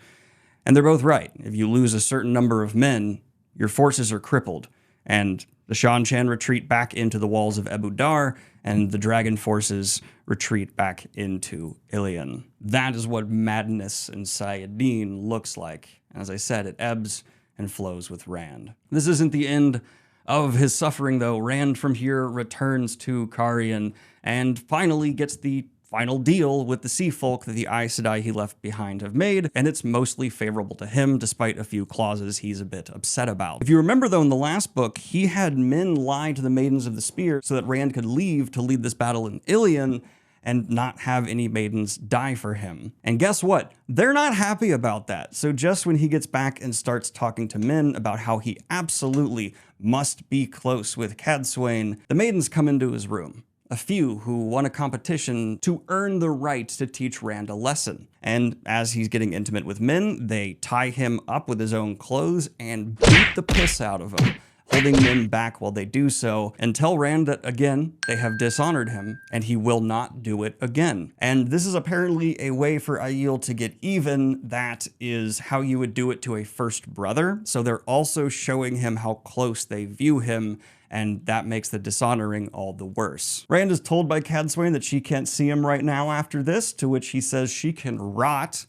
And they're both right. If you lose a certain number of men, your forces are crippled, and the Shan-Chan retreat back into the walls of Ebu Dar, and the dragon forces retreat back into Ilion. That is what madness in Sayadine looks like. As I said, it ebbs and flows with Rand. This isn't the end of his suffering, though. Rand from here returns to Carrion and finally gets the final deal with the sea folk that the Aes Sedai he left behind have made, and it's mostly favorable to him, despite a few clauses he's a bit upset about. If you remember, though, in the last book, he had men lie to the Maidens of the Spear so that Rand could leave to lead this battle in Ilion and not have any maidens die for him. And guess what? They're not happy about that. So just when he gets back and starts talking to men about how he absolutely must be close with Cadsuane, the maidens come into his room. A few who won a competition to earn the right to teach Rand a lesson. And as he's getting intimate with men, they tie him up with his own clothes and beat the piss out of him, holding men back while they do so, and tell Rand that, again, they have dishonored him, and he will not do it again. And this is apparently a way for Aiel to get even. That is how you would do it to a first brother. So they're also showing him how close they view him, and that makes the dishonoring all the worse. Rand is told by Cadsuane that she can't see him right now after this, to which he says she can rot.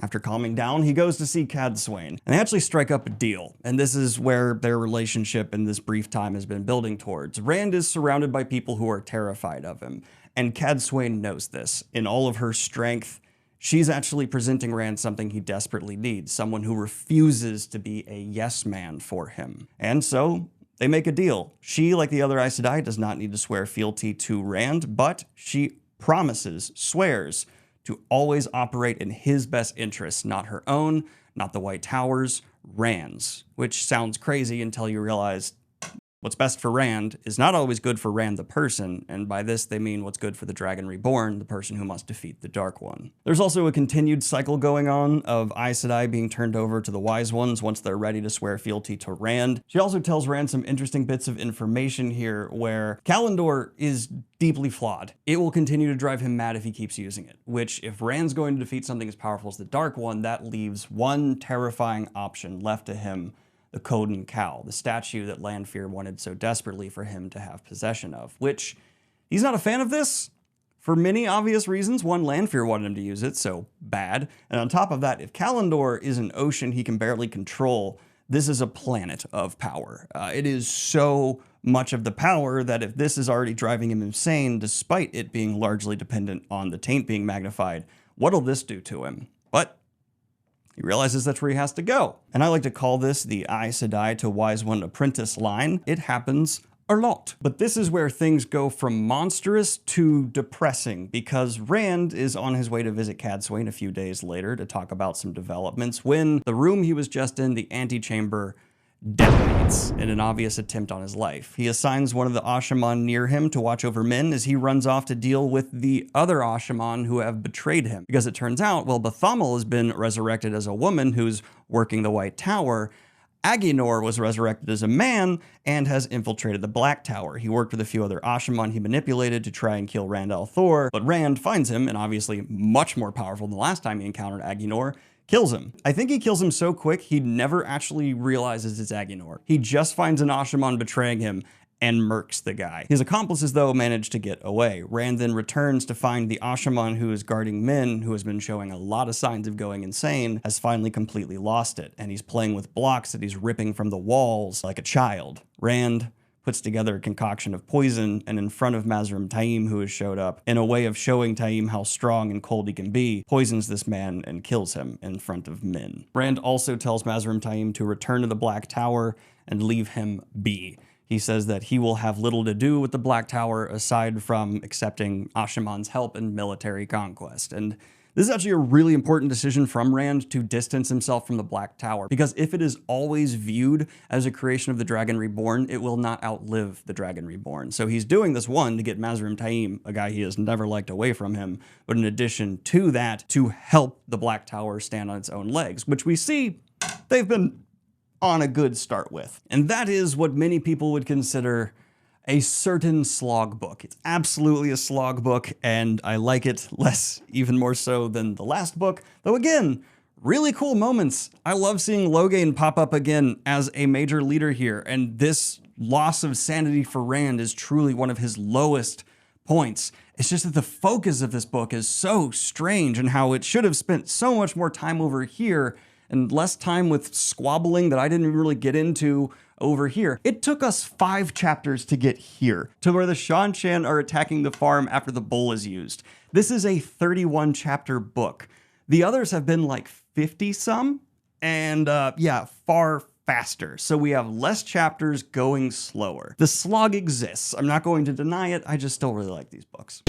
After calming down, he goes to see Cadsuane, and they actually strike up a deal. And this is where their relationship in this brief time has been building towards. Rand is surrounded by people who are terrified of him, and Cadsuane knows this. In all of her strength, she's actually presenting Rand something he desperately needs, someone who refuses to be a yes man for him. And so they make a deal. She, like the other Aes Sedai, does not need to swear fealty to Rand, but she swears to always operate in his best interests, not her own, not the White Tower's, Rand's. Which sounds crazy until you realize what's best for Rand is not always good for Rand the person, and by this they mean what's good for the Dragon Reborn, the person who must defeat the Dark One. There's also a continued cycle going on of Aes Sedai being turned over to the Wise Ones once they're ready to swear fealty to Rand. She also tells Rand some interesting bits of information here where Kalendor is deeply flawed. It will continue to drive him mad if he keeps using it, which if Rand's going to defeat something as powerful as the Dark One, that leaves one terrifying option left to him: the Coden Cow, the statue that Lanfear wanted so desperately for him to have possession of, which he's not a fan of this for many obvious reasons. One, Lanfear wanted him to use it, so bad. And on top of that, if Kalendor is an ocean he can barely control, this is a planet of power. It is so much of the power that if this is already driving him insane, despite it being largely dependent on the taint being magnified, what'll this do to him? But he realizes that's where he has to go. And I like to call this the Aes Sedai to Wise One Apprentice line. It happens a lot. But this is where things go from monstrous to depressing, because Rand is on his way to visit Cadsuane a few days later to talk about some developments when the room he was just in, the antechamber, detonates in an obvious attempt on his life. He assigns one of the Ashaman near him to watch over men as he runs off to deal with the other Ashaman who have betrayed him. Because it turns out, well, Bathamel has been resurrected as a woman who's working the White Tower. Aginor was resurrected as a man and has infiltrated the Black Tower. He worked with a few other Ashaman he manipulated to try and kill Rand al'Thor, but Rand finds him, and obviously much more powerful than the last time he encountered Aginor, kills him. I think he kills him so quick he never actually realizes it's Aginor. He just finds an Ashaman betraying him and murks the guy. His accomplices, though, manage to get away. Rand then returns to find the Ashaman who is guarding Min, who has been showing a lot of signs of going insane, has finally completely lost it, and he's playing with blocks that he's ripping from the walls like a child. Rand puts together a concoction of poison, and in front of Mazrim Taim, who has showed up, in a way of showing Taim how strong and cold he can be, poisons this man and kills him in front of Min. Rand also tells Mazrim Taim to return to the Black Tower and leave him be. He says that he will have little to do with the Black Tower aside from accepting Ashaman's help in military conquest. And This is actually a really important decision from Rand to distance himself from the Black Tower, because if it is always viewed as a creation of the Dragon Reborn, it will not outlive the Dragon Reborn. So he's doing this, one, to get Mazrim Taim, a guy he has never liked, away from him, but in addition to that, to help the Black Tower stand on its own legs, which we see they've been on a good start with. And that is what many people would consider a certain slog book. It's absolutely a slog book, and I like it less, even more so than the last book. Though again, really cool moments. I love seeing Logain pop up again as a major leader here, and this loss of sanity for Rand is truly one of his lowest points. It's just that the focus of this book is so strange, and how it should have spent so much more time over here and less time with squabbling that I didn't really get into over here. It took us 5 chapters to get here, to where the Shan-Chan are attacking the farm after the bull is used. This is a 31 chapter book. The others have been like 50 some, and yeah, far faster. So we have less chapters going slower. The slog exists. I'm not going to deny it. I just still really like these books.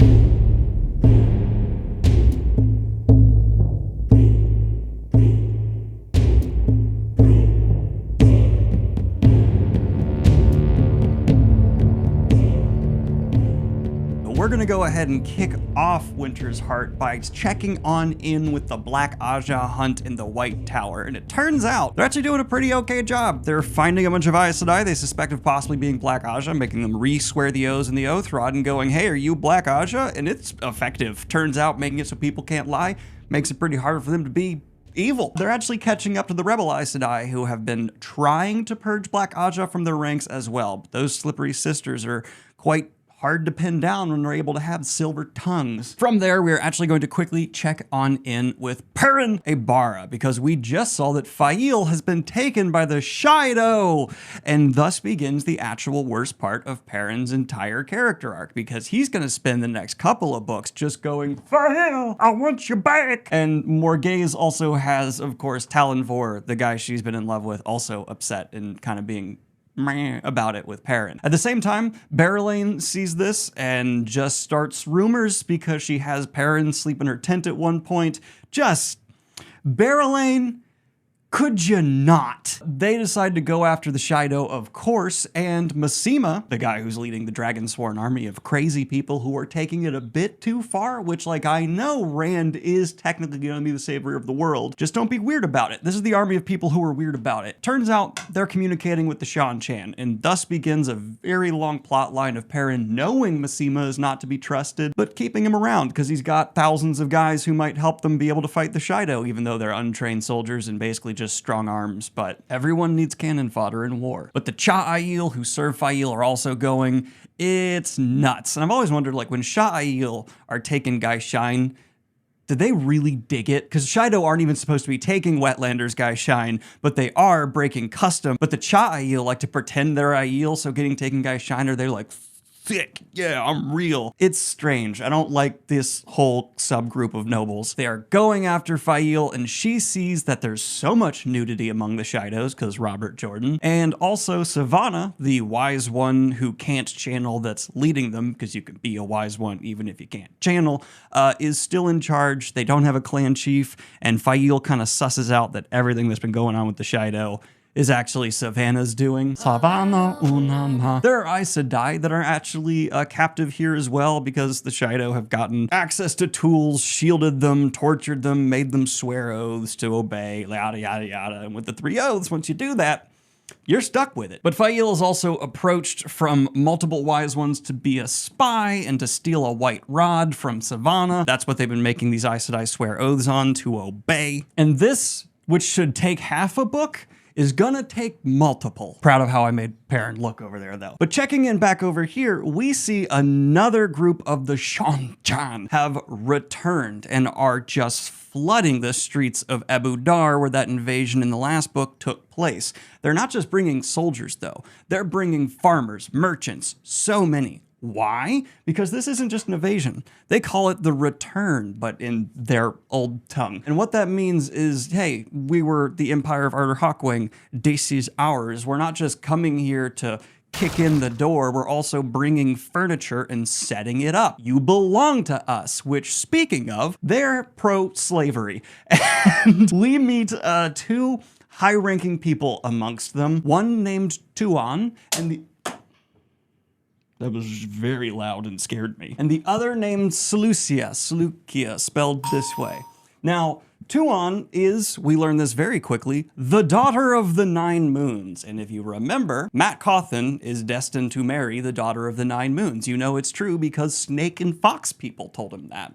We're gonna go ahead and kick off Winter's Heart by checking on in with the Black Aja hunt in the White Tower. And it turns out they're actually doing a pretty okay job. They're finding a bunch of Aes Sedai they suspect of possibly being Black Aja, making them re-swear the O's in the Oath Rod and going, hey, are you Black Aja? And it's effective. Turns out making it so people can't lie makes it pretty hard for them to be evil. They're actually catching up to the rebel Aes Sedai, who have been trying to purge Black Aja from their ranks as well. But those slippery sisters are quite hard to pin down when they're able to have silver tongues. From there, we're actually going to quickly check on in with Perrin Ibarra, because we just saw that Fail has been taken by the Shido, and thus begins the actual worst part of Perrin's entire character arc, because he's going to spend the next couple of books just going, Fail, I want you back! And Morghese also has, of course, Talonvor, the guy she's been in love with, also upset and kind of being meh about it with Perrin. At the same time, Berylane sees this and just starts rumors, because she has Perrin sleep in her tent at one point. Just, Berylane, could you not? They decide to go after the Shido, of course, and Masema, the guy who's leading the Dragonsworn army of crazy people who are taking it a bit too far, which, like, I know Rand is technically going to be the savior of the world, just don't be weird about it. This is the army of people who are weird about it. Turns out they're communicating with the Shan-Chan, and thus begins a very long plot line of Perrin knowing Masema is not to be trusted, but keeping him around because he's got thousands of guys who might help them be able to fight the Shido, even though they're untrained soldiers and basically just strong arms. But everyone needs cannon fodder in war. But the Sha'ail who serve Fail are also going. It's nuts. And I've always wondered, like, when Sha'ail are taking Guy Shine, did they really dig it? Because Shido aren't even supposed to be taking Wetlanders Guy Shine, but they are breaking custom. But the Sha'ail like to pretend they're Aiel, so getting taken Guy Shine, are they like, thick, yeah, I'm real. It's strange. I don't like this whole subgroup of nobles. They are going after Fail, and she sees that there's so much nudity among the Shidos, because Robert Jordan, and also Savannah, the wise one who can't channel that's leading them, because you can be a wise one even if you can't channel, is still in charge. They don't have a clan chief, and Fail kind of susses out that everything that's been going on with the Shido is actually Savannah's doing. Savannah Unama. There are Aes Sedai that are actually captive here as well, because the Shido have gotten access to tools, shielded them, tortured them, made them swear oaths to obey, yada, yada, yada. And with the 3 oaths, once you do that, you're stuck with it. But Fail is also approached from multiple wise ones to be a spy and to steal a white rod from Savannah. That's what they've been making these Aes Sedai swear oaths on, to obey. And this, which should take half a book, is gonna take multiple. Proud of how I made Perrin look over there, though. But checking in back over here, we see another group of the Shan-Chan have returned and are just flooding the streets of Abu Dar, where that invasion in the last book took place. They're not just bringing soldiers, though. They're bringing farmers, merchants, so many. Why? Because this isn't just an invasion. They call it the return, but in their old tongue. And what that means is, hey, we were the Empire of Arder Hawkwing. This is ours. We're not just coming here to kick in the door, we're also bringing furniture and setting it up. You belong to us, which, speaking of, they're pro-slavery. And we meet two high-ranking people amongst them, one named Tuan, and the... That was very loud and scared me. And the other named Seleucia, spelled this way. Now, Tuan is, we learn this very quickly, the daughter of the Nine Moons. And if you remember, Matt Cawthon is destined to marry the daughter of the Nine Moons. You know it's true because Snake and Fox people told him that.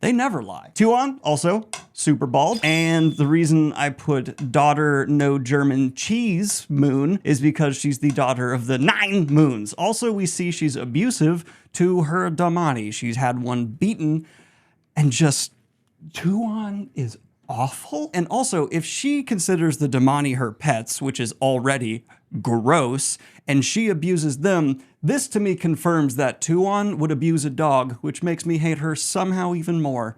They never lie. Tuan, also super bald. And the reason I put daughter no German cheese moon is because she's the daughter of the Nine Moons. Also, we see she's abusive to her Damani. She's had one beaten, and just Tuan is awful. And also, if she considers the Damani her pets, which is already gross, and she abuses them, this to me confirms that Tuan would abuse a dog, which makes me hate her somehow even more.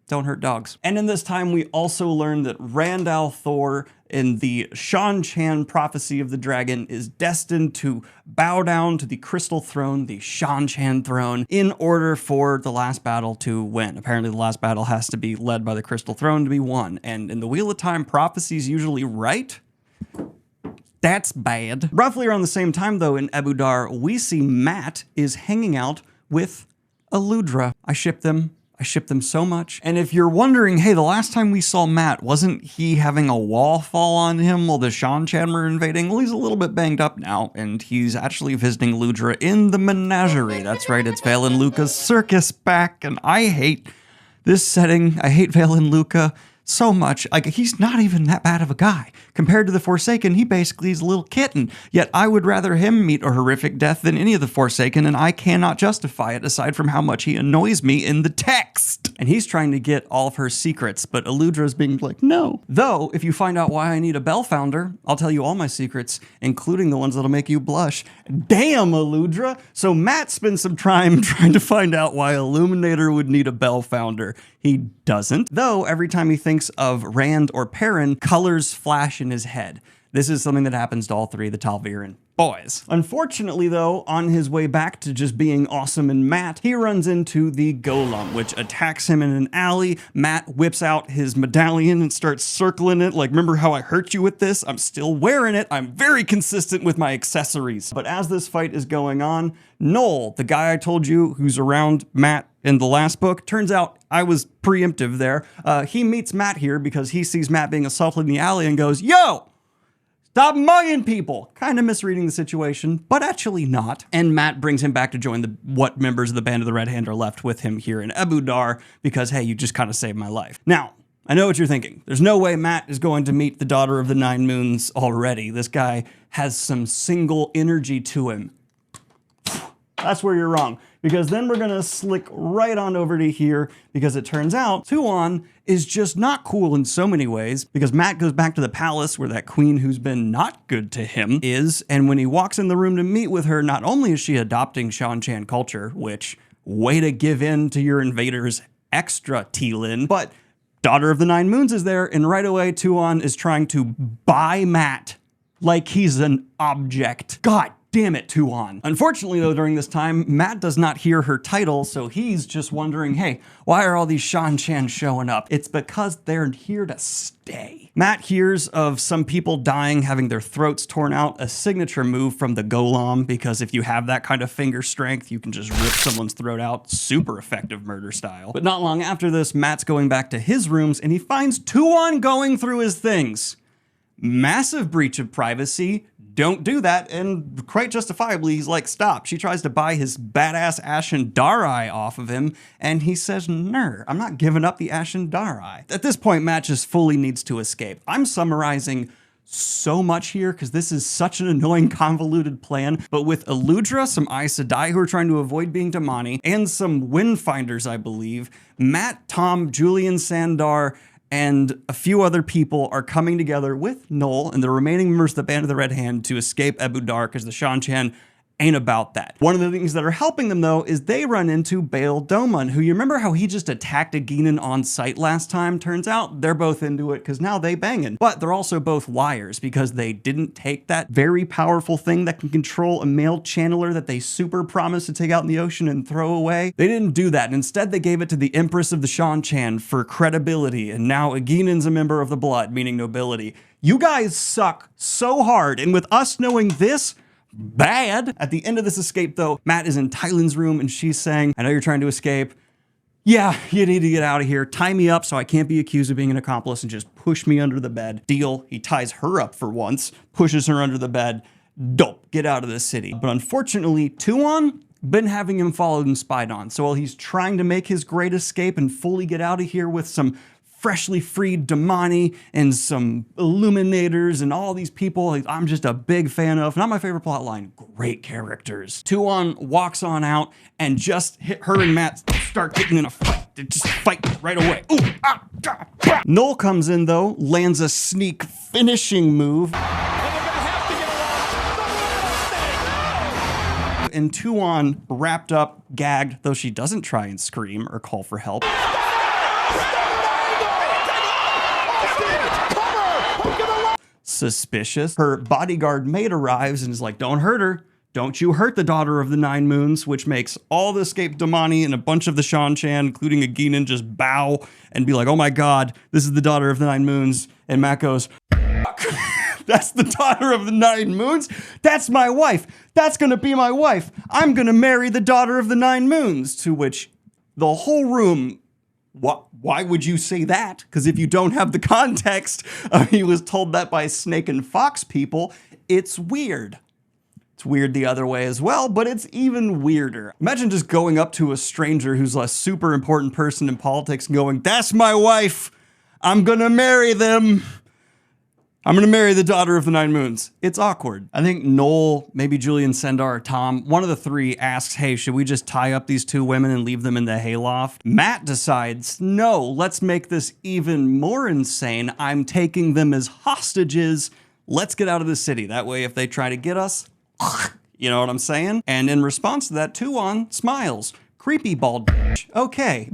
Don't hurt dogs. And in this time, we also learn that Rand al'Thor in the Shan-Chan prophecy of the dragon is destined to bow down to the crystal throne, the Shan-Chan throne, in order for the last battle to win. Apparently the last battle has to be led by the crystal throne to be won. And in the Wheel of Time, prophecy's usually right. That's bad. Roughly around the same time, though, in Abu Dar, we see Matt is hanging out with Eludra. I ship them. I ship them so much. And if you're wondering, hey, the last time we saw Matt, wasn't he having a wall fall on him while the Shan-Chan were invading? Well, he's a little bit banged up now, and he's actually visiting Eludra in the menagerie. That's right, it's Vale and Luca's circus back, and I hate this setting. I hate Vale and Luca so much. Like, he's not even that bad of a guy. Compared to the Forsaken, he basically is a little kitten. Yet I would rather him meet a horrific death than any of the Forsaken, and I cannot justify it aside from how much he annoys me in the text. And he's trying to get all of her secrets, but Eludra's being like, no. Though, if you find out why I need a bell founder, I'll tell you all my secrets, including the ones that'll make you blush. Damn, Eludra! So Matt spends some time trying to find out why Illuminator would need a bell founder. He doesn't, though every time he thinks of Rand or Perrin, colors flash in his head. This is something that happens to all three of the Tal'Viren boys. Unfortunately, though, on his way back to just being awesome and Matt, he runs into the Golem, which attacks him in an alley. Matt whips out his medallion and starts circling it, like, remember how I hurt you with this? I'm still wearing it. I'm very consistent with my accessories. But as this fight is going on, Noel, the guy I told you who's around Matt in the last book, turns out I was preemptive there. He meets Matt here because he sees Matt being assaulted in the alley and goes, yo! Stop mugging people! Kind of misreading the situation, but actually not. And Matt brings him back to join what members of the Band of the Red Hand are left with him here in Abu Dar because, hey, you just kind of saved my life. Now, I know what you're thinking. There's no way Matt is going to meet the Daughter of the Nine Moons already. This guy has some single energy to him. That's where you're wrong, because then we're gonna slick right on over to here, because it turns out Tuan is just not cool in so many ways, because Matt goes back to the palace where that queen who's been not good to him is, and when he walks in the room to meet with her, not only is she adopting Shan-Chan culture, which, way to give in to your invaders extra, T-Lin, but Daughter of the Nine Moons is there, and right away Tuan is trying to buy Matt like he's an object. God damn it, Tuan. Unfortunately, though, during this time, Matt does not hear her title, so he's just wondering, hey, why are all these Shan-Chan showing up? It's because they're here to stay. Matt hears of some people dying, having their throats torn out, a signature move from the Golem, because if you have that kind of finger strength, you can just rip someone's throat out, super effective murder style. But not long after this, Matt's going back to his rooms, and he finds Tuan going through his things. Massive breach of privacy. Don't do that, and quite justifiably, he's like, stop. She tries to buy his badass Ashen Darai off of him, and he says, "Ner, I'm not giving up the Ashen Darai." At this point, Matt just fully needs to escape. I'm summarizing so much here because this is such an annoying, convoluted plan, but with Eludra, some Aes Sedai who are trying to avoid being Damani, and some Windfinders, I believe, Matt, Tom, Julian Sandar, and a few other people are coming together with Noel and the remaining members of the Band of the Red Hand to escape Abu Dar because the Shan-Chan ain't about that. One of the things that are helping them though is they run into Bail Doman, who you remember how he just attacked Aguinan on sight last time? Turns out they're both into it because now they banging. But they're also both liars because they didn't take that very powerful thing that can control a male channeler that they super promised to take out in the ocean and throw away. They didn't do that. Instead, they gave it to the Empress of the Shan-Chan for credibility, and now Aguinan's a member of the blood, meaning nobility. You guys suck so hard, and with us knowing this, bad. At the end of this escape though, Matt is in Tylen's room and she's saying, I know you're trying to escape. Yeah, you need to get out of here. Tie me up so I can't be accused of being an accomplice and just push me under the bed. Deal. He ties her up for once, pushes her under the bed. Dope. Get out of the city. But unfortunately, Tuon been having him followed and spied on. So while he's trying to make his great escape and fully get out of here with some freshly freed Damani and some illuminators and all these people I'm just a big fan of. Not my favorite plot line, great characters. Tuon walks on out and just hit her and Matt start getting in a fight. They just fight right away. Ooh, ah, ah, ah. Noel comes in though, lands a sneak finishing move. And Tuon wrapped up, gagged, though she doesn't try and scream or call for help. Suspicious. Her bodyguard mate arrives and is like, don't hurt her. Don't you hurt the daughter of the Nine Moons, which makes all the escaped Damani and a bunch of the Shan-Chan, including Aguinan, just bow and be like, oh my God, this is the daughter of the Nine Moons. And Matt goes, fuck. That's the daughter of the Nine Moons. That's my wife. That's gonna be my wife. I'm gonna marry the daughter of the Nine Moons. To which the whole room, why would you say that? Because if you don't have the context, he was told that by Snake and Fox people, it's weird. It's weird the other way as well, but it's even weirder. Imagine just going up to a stranger who's a super important person in politics and going, that's my wife. I'm gonna marry them. I'm gonna marry the daughter of the Nine Moons. It's awkward. I think Noel, maybe Julian Sendar or Tom, one of the three asks, hey, should we just tie up these two women and leave them in the hayloft? Matt decides, no, let's make this even more insane. I'm taking them as hostages. Let's get out of the city. That way, if they try to get us, you know what I'm saying? And in response to that, Tuon smiles. Creepy bald bitch. Okay.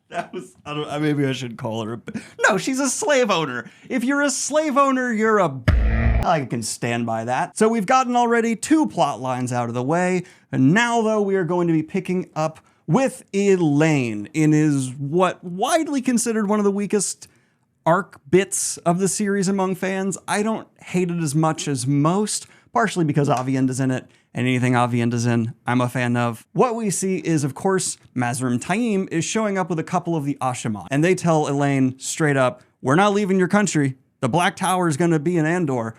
That was, maybe I should call her no, she's a slave owner. If you're a slave owner, you're I can stand by that. So we've gotten already 2 plot lines out of the way. And now though, we are going to be picking up with Elaine in his what widely considered one of the weakest arc bits of the series among fans. I don't hate it as much as most, partially because Avienda's in it. And anything Avienda's in, I'm a fan of. What we see is, of course, Mazrim Taim is showing up with a couple of the Ashaman. And they tell Elaine straight up, we're not leaving your country. The Black Tower is going to be in Andor.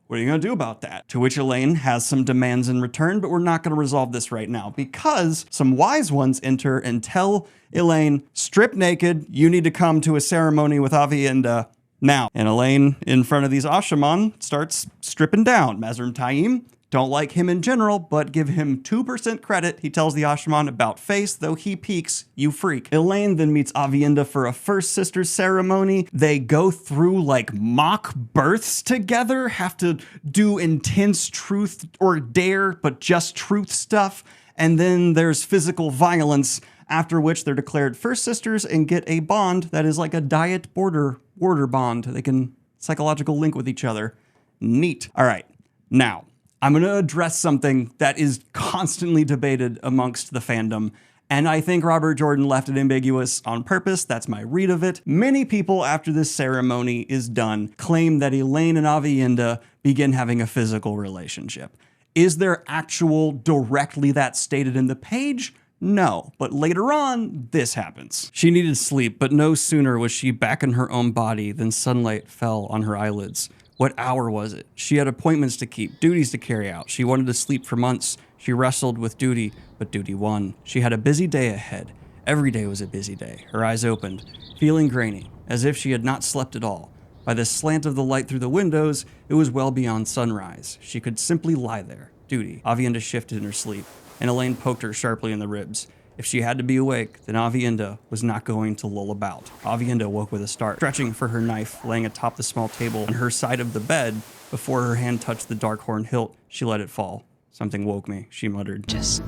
What are you going to do about that? To which Elaine has some demands in return, but we're not going to resolve this right now because some wise ones enter and tell Elaine, strip naked, you need to come to a ceremony with Avienda now. And Elaine, in front of these Ashaman, starts stripping down. Mazrim Taim don't like him in general, but give him 2% credit. He tells the Ashaman about face, though he peeks, you freak. Elaine then meets Avienda for a first sisters ceremony. They go through like mock births together, have to do intense truth or dare, but just truth stuff. And then there's physical violence, after which they're declared first sisters and get a bond that is like a diet border bond. They can psychological link with each other. Neat. All right, now, I'm going to address something that is constantly debated amongst the fandom, and I think Robert Jordan left it ambiguous on purpose. That's my read of it. Many people, after this ceremony is done, claim that Elaine and Avienda begin having a physical relationship. Is there actual directly that stated in the page? No, but later on, this happens. She needed sleep, but no sooner was she back in her own body than sunlight fell on her eyelids. What hour was it? She had appointments to keep, duties to carry out. She wanted to sleep for months. She wrestled with duty, but duty won. She had a busy day ahead. Every day was a busy day. Her eyes opened, feeling grainy, as if she had not slept at all. By the slant of the light through the windows, it was well beyond sunrise. She could simply lie there. Duty. Avienda shifted in her sleep, and Elaine poked her sharply in the ribs. If she had to be awake, then Avienda was not going to lull about. Avienda woke with a start, stretching for her knife, laying atop the small table on her side of the bed. Before her hand touched the dark horn hilt, she let it fall. Something woke me, she muttered. Just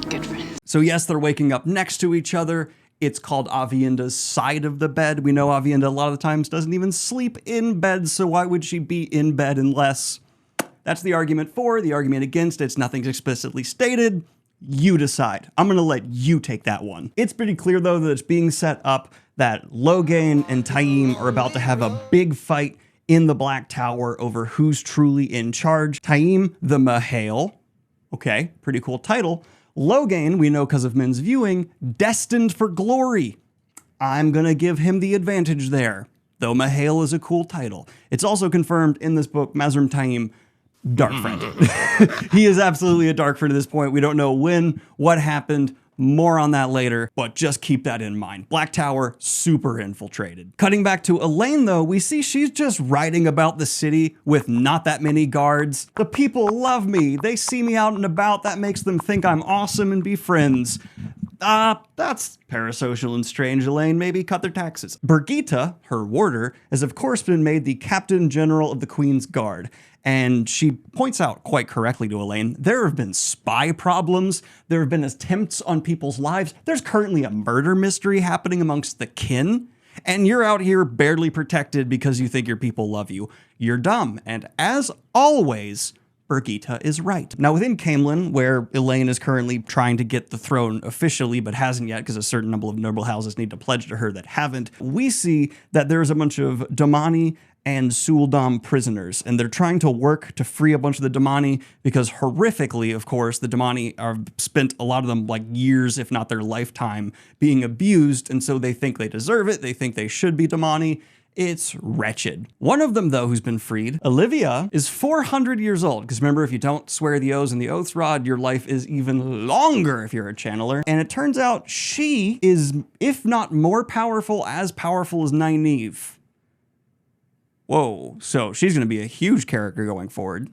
good friends. So yes, they're waking up next to each other. It's called Avienda's side of the bed. We know Avienda a lot of the times doesn't even sleep in bed, so why would she be in bed unless... That's the argument for. The argument against, it's nothing's explicitly stated. You decide. I'm going to let you take that one. It's pretty clear, though, that it's being set up that Logain and Taim are about to have a big fight in the Black Tower over who's truly in charge. Taim, the Mahale. Okay, pretty cool title. Logain, we know because of men's viewing, destined for glory. I'm going to give him the advantage there, though Mahale is a cool title. It's also confirmed in this book, Mazrim Taim, Dark Friend. He is absolutely a Dark Friend at this point. We don't know when, what happened, more on that later, but just keep that in mind. Black Tower, super infiltrated. Cutting back to Elaine, though, we see she's just riding about the city with not that many guards. The people love me. They see me out and about. That makes them think I'm awesome and be friends. That's parasocial and strange, Elaine. Maybe cut their taxes. Birgitta, her warder, has of course been made the Captain General of the Queen's Guard. And she points out quite correctly to Elaine, there have been spy problems, there have been attempts on people's lives, there's currently a murder mystery happening amongst the kin, and you're out here barely protected because you think your people love you. You're dumb. And as always, Birgitta is right. Now within Camelin, where Elaine is currently trying to get the throne officially, but hasn't yet because a certain number of noble houses need to pledge to her that haven't, we see that there's a bunch of Damani and Suldam prisoners, and they're trying to work to free a bunch of the Damani because horrifically, of course, the Damani are spent a lot of them like years, if not their lifetime, being abused, and so they think they deserve it. They think they should be Damani. It's wretched. One of them, though, who's been freed, Olivia, is 400 years old. Because remember, if you don't swear the oaths in the Oaths Rod, your life is even longer if you're a channeler. And it turns out she is, if not more powerful as Nynaeve. Whoa, so she's going to be a huge character going forward.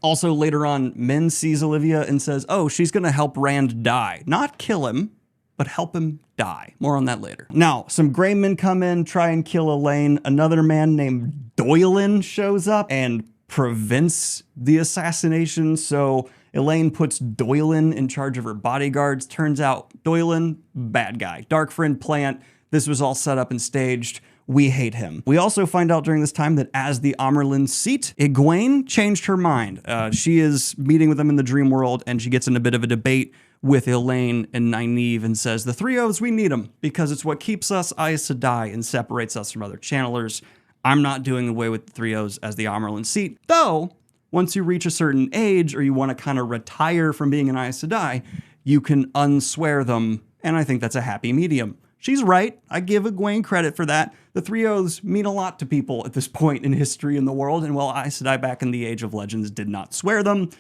Also, later on, Min sees Olivia and says, oh, she's going to help Rand die. Not kill him, but help him die. More on that later. Now, some gray men come in, try and kill Elaine. Another man named Doylin shows up and prevents the assassination, so Elaine puts Doylin in charge of her bodyguards. Turns out, Doylin, bad guy. Dark Friend plant. This was all set up and staged. We hate him. We also find out during this time that as the Amerlin seat, Egwene changed her mind. She is meeting with them in the dream world, and she gets in a bit of a debate with Elaine and Nynaeve and says, the three oaths, we need them because it's what keeps us Aes Sedai and separates us from other channelers. I'm not doing away with the three oaths as the Amerlin seat, though once you reach a certain age or you want to kind of retire from being an Aes Sedai, you can unswear them, and I think that's a happy medium. She's right. I give Egwene credit for that. The three oaths mean a lot to people at this point in history in the world, and while Aes Sedai back in the Age of Legends did not swear them,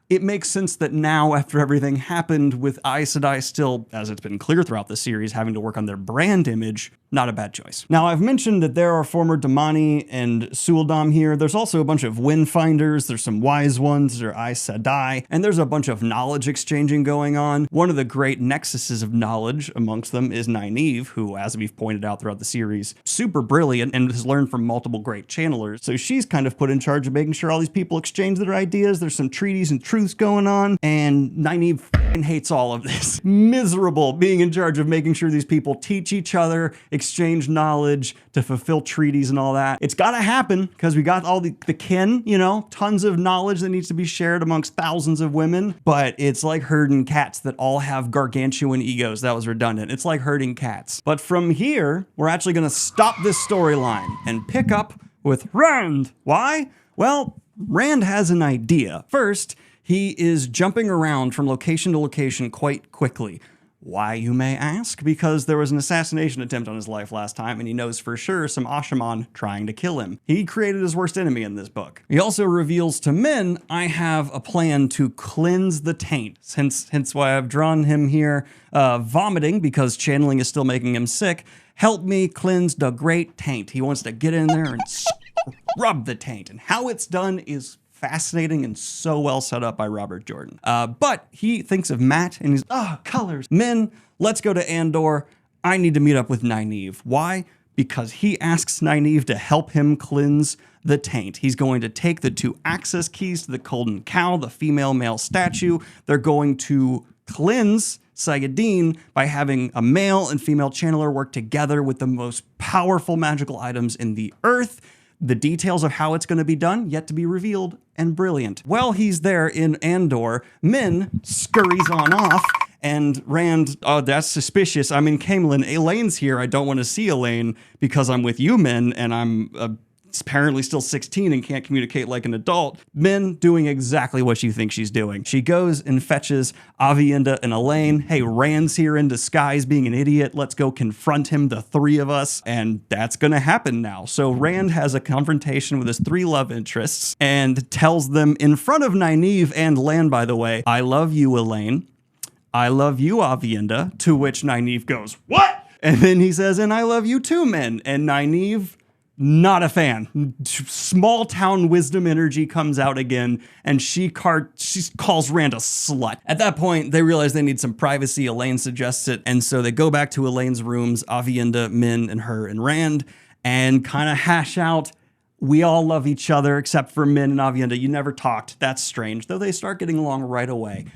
it makes sense that now, after everything happened with Aes Sedai still, as it's been clear throughout the series, having to work on their brand image, not a bad choice. Now, I've mentioned that there are former Damani and Suldam here. There's also a bunch of Windfinders. There's some wise ones. There are Aes Sedai. And there's a bunch of knowledge exchanging going on. One of the great nexuses of knowledge amongst them is Nynaeve, who, as we've pointed out throughout the series, super brilliant and has learned from multiple great channelers. So she's kind of put in charge of making sure all these people exchange their ideas. There's some treaties and truths going on. And Nynaeve hates all of this. Miserable being in charge of making sure these people teach each other, exchange knowledge to fulfill treaties and all that. It's got to happen because we got all the kin, you know, tons of knowledge that needs to be shared amongst thousands of women, but it's like herding cats that all have gargantuan egos. That was redundant. It's like herding cats. But from here, we're actually going to stop this storyline and pick up with Rand. Why? Well, Rand has an idea. First, he is jumping around from location to location quite quickly. Why, you may ask? Because there was an assassination attempt on his life last time, and he knows for sure some Ashaman trying to kill him. He created his worst enemy in this book. He also reveals to Min, I have a plan to cleanse the taint. Hence why I've drawn him here vomiting, because channeling is still making him sick. Help me cleanse the great taint. He wants to get in there and scrub the taint. And how it's done is fascinating and so well set up by Robert Jordan. But he thinks of Matt and he's, colors. Min, let's go to Andor. I need to meet up with Nynaeve. Why? because he asks Nynaeve to help him cleanse the taint. He's going to take the 2 access keys to the golden cow, the female-male statue. They're going to cleanse Sayadine by having a male and female channeler work together with the most powerful magical items in the earth. The details of how it's going to be done, yet to be revealed, and brilliant. While he's there in Andor, Min scurries on off, and Rand, oh, that's suspicious. I'm in Camelin. Elaine's here. I don't want to see Elaine because I'm with you, Min, and I'm apparently still 16 and can't communicate like an adult. Min doing exactly what she thinks she's doing. She goes and fetches Avienda and Elaine. Hey, Rand's here in disguise being an idiot. Let's go confront him, the 3 of us. And that's gonna happen now. So Rand has a confrontation with his 3 love interests and tells them in front of Nynaeve and Lan, by the way, I love you, Elaine. I love you, Avienda. To which Nynaeve goes, what? And then he says, and I love you too, Min. And Nynaeve, not a fan. Small town wisdom energy comes out again, and she calls Rand a slut. At that point, they realize they need some privacy. Elaine suggests it, and so they go back to Elaine's rooms, Avienda, Min, and her and Rand, and kind of hash out, we all love each other except for Min and Avienda. You never talked. That's strange, though they start getting along right away.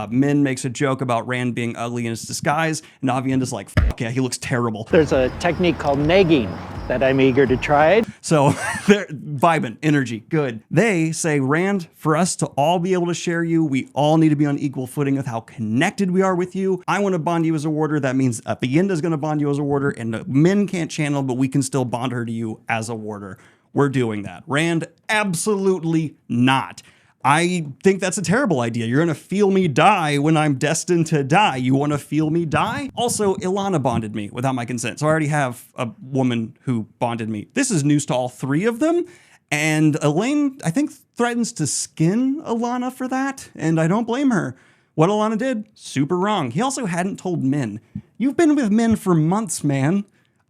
Min makes a joke about Rand being ugly in his disguise, and Avienda's like, fuck yeah, he looks terrible. There's a technique called negging that I'm eager to try. So they're vibing, energy, good. They say, Rand, for us to all be able to share you, we all need to be on equal footing with how connected we are with you. I want to bond you as a warder. That means Avienda's going to bond you as a warder, and Min can't channel, but we can still bond her to you as a warder. We're doing that. Rand, absolutely not. I think that's a terrible idea. You're gonna feel me die when I'm destined to die. You wanna feel me die? Also, Ilana bonded me without my consent. So I already have a woman who bonded me. This is news to all 3 of them. And Elaine, I think, threatens to skin Ilana for that. And I don't blame her. What Ilana did, super wrong. He also hadn't told Min. You've been with Min for months, man.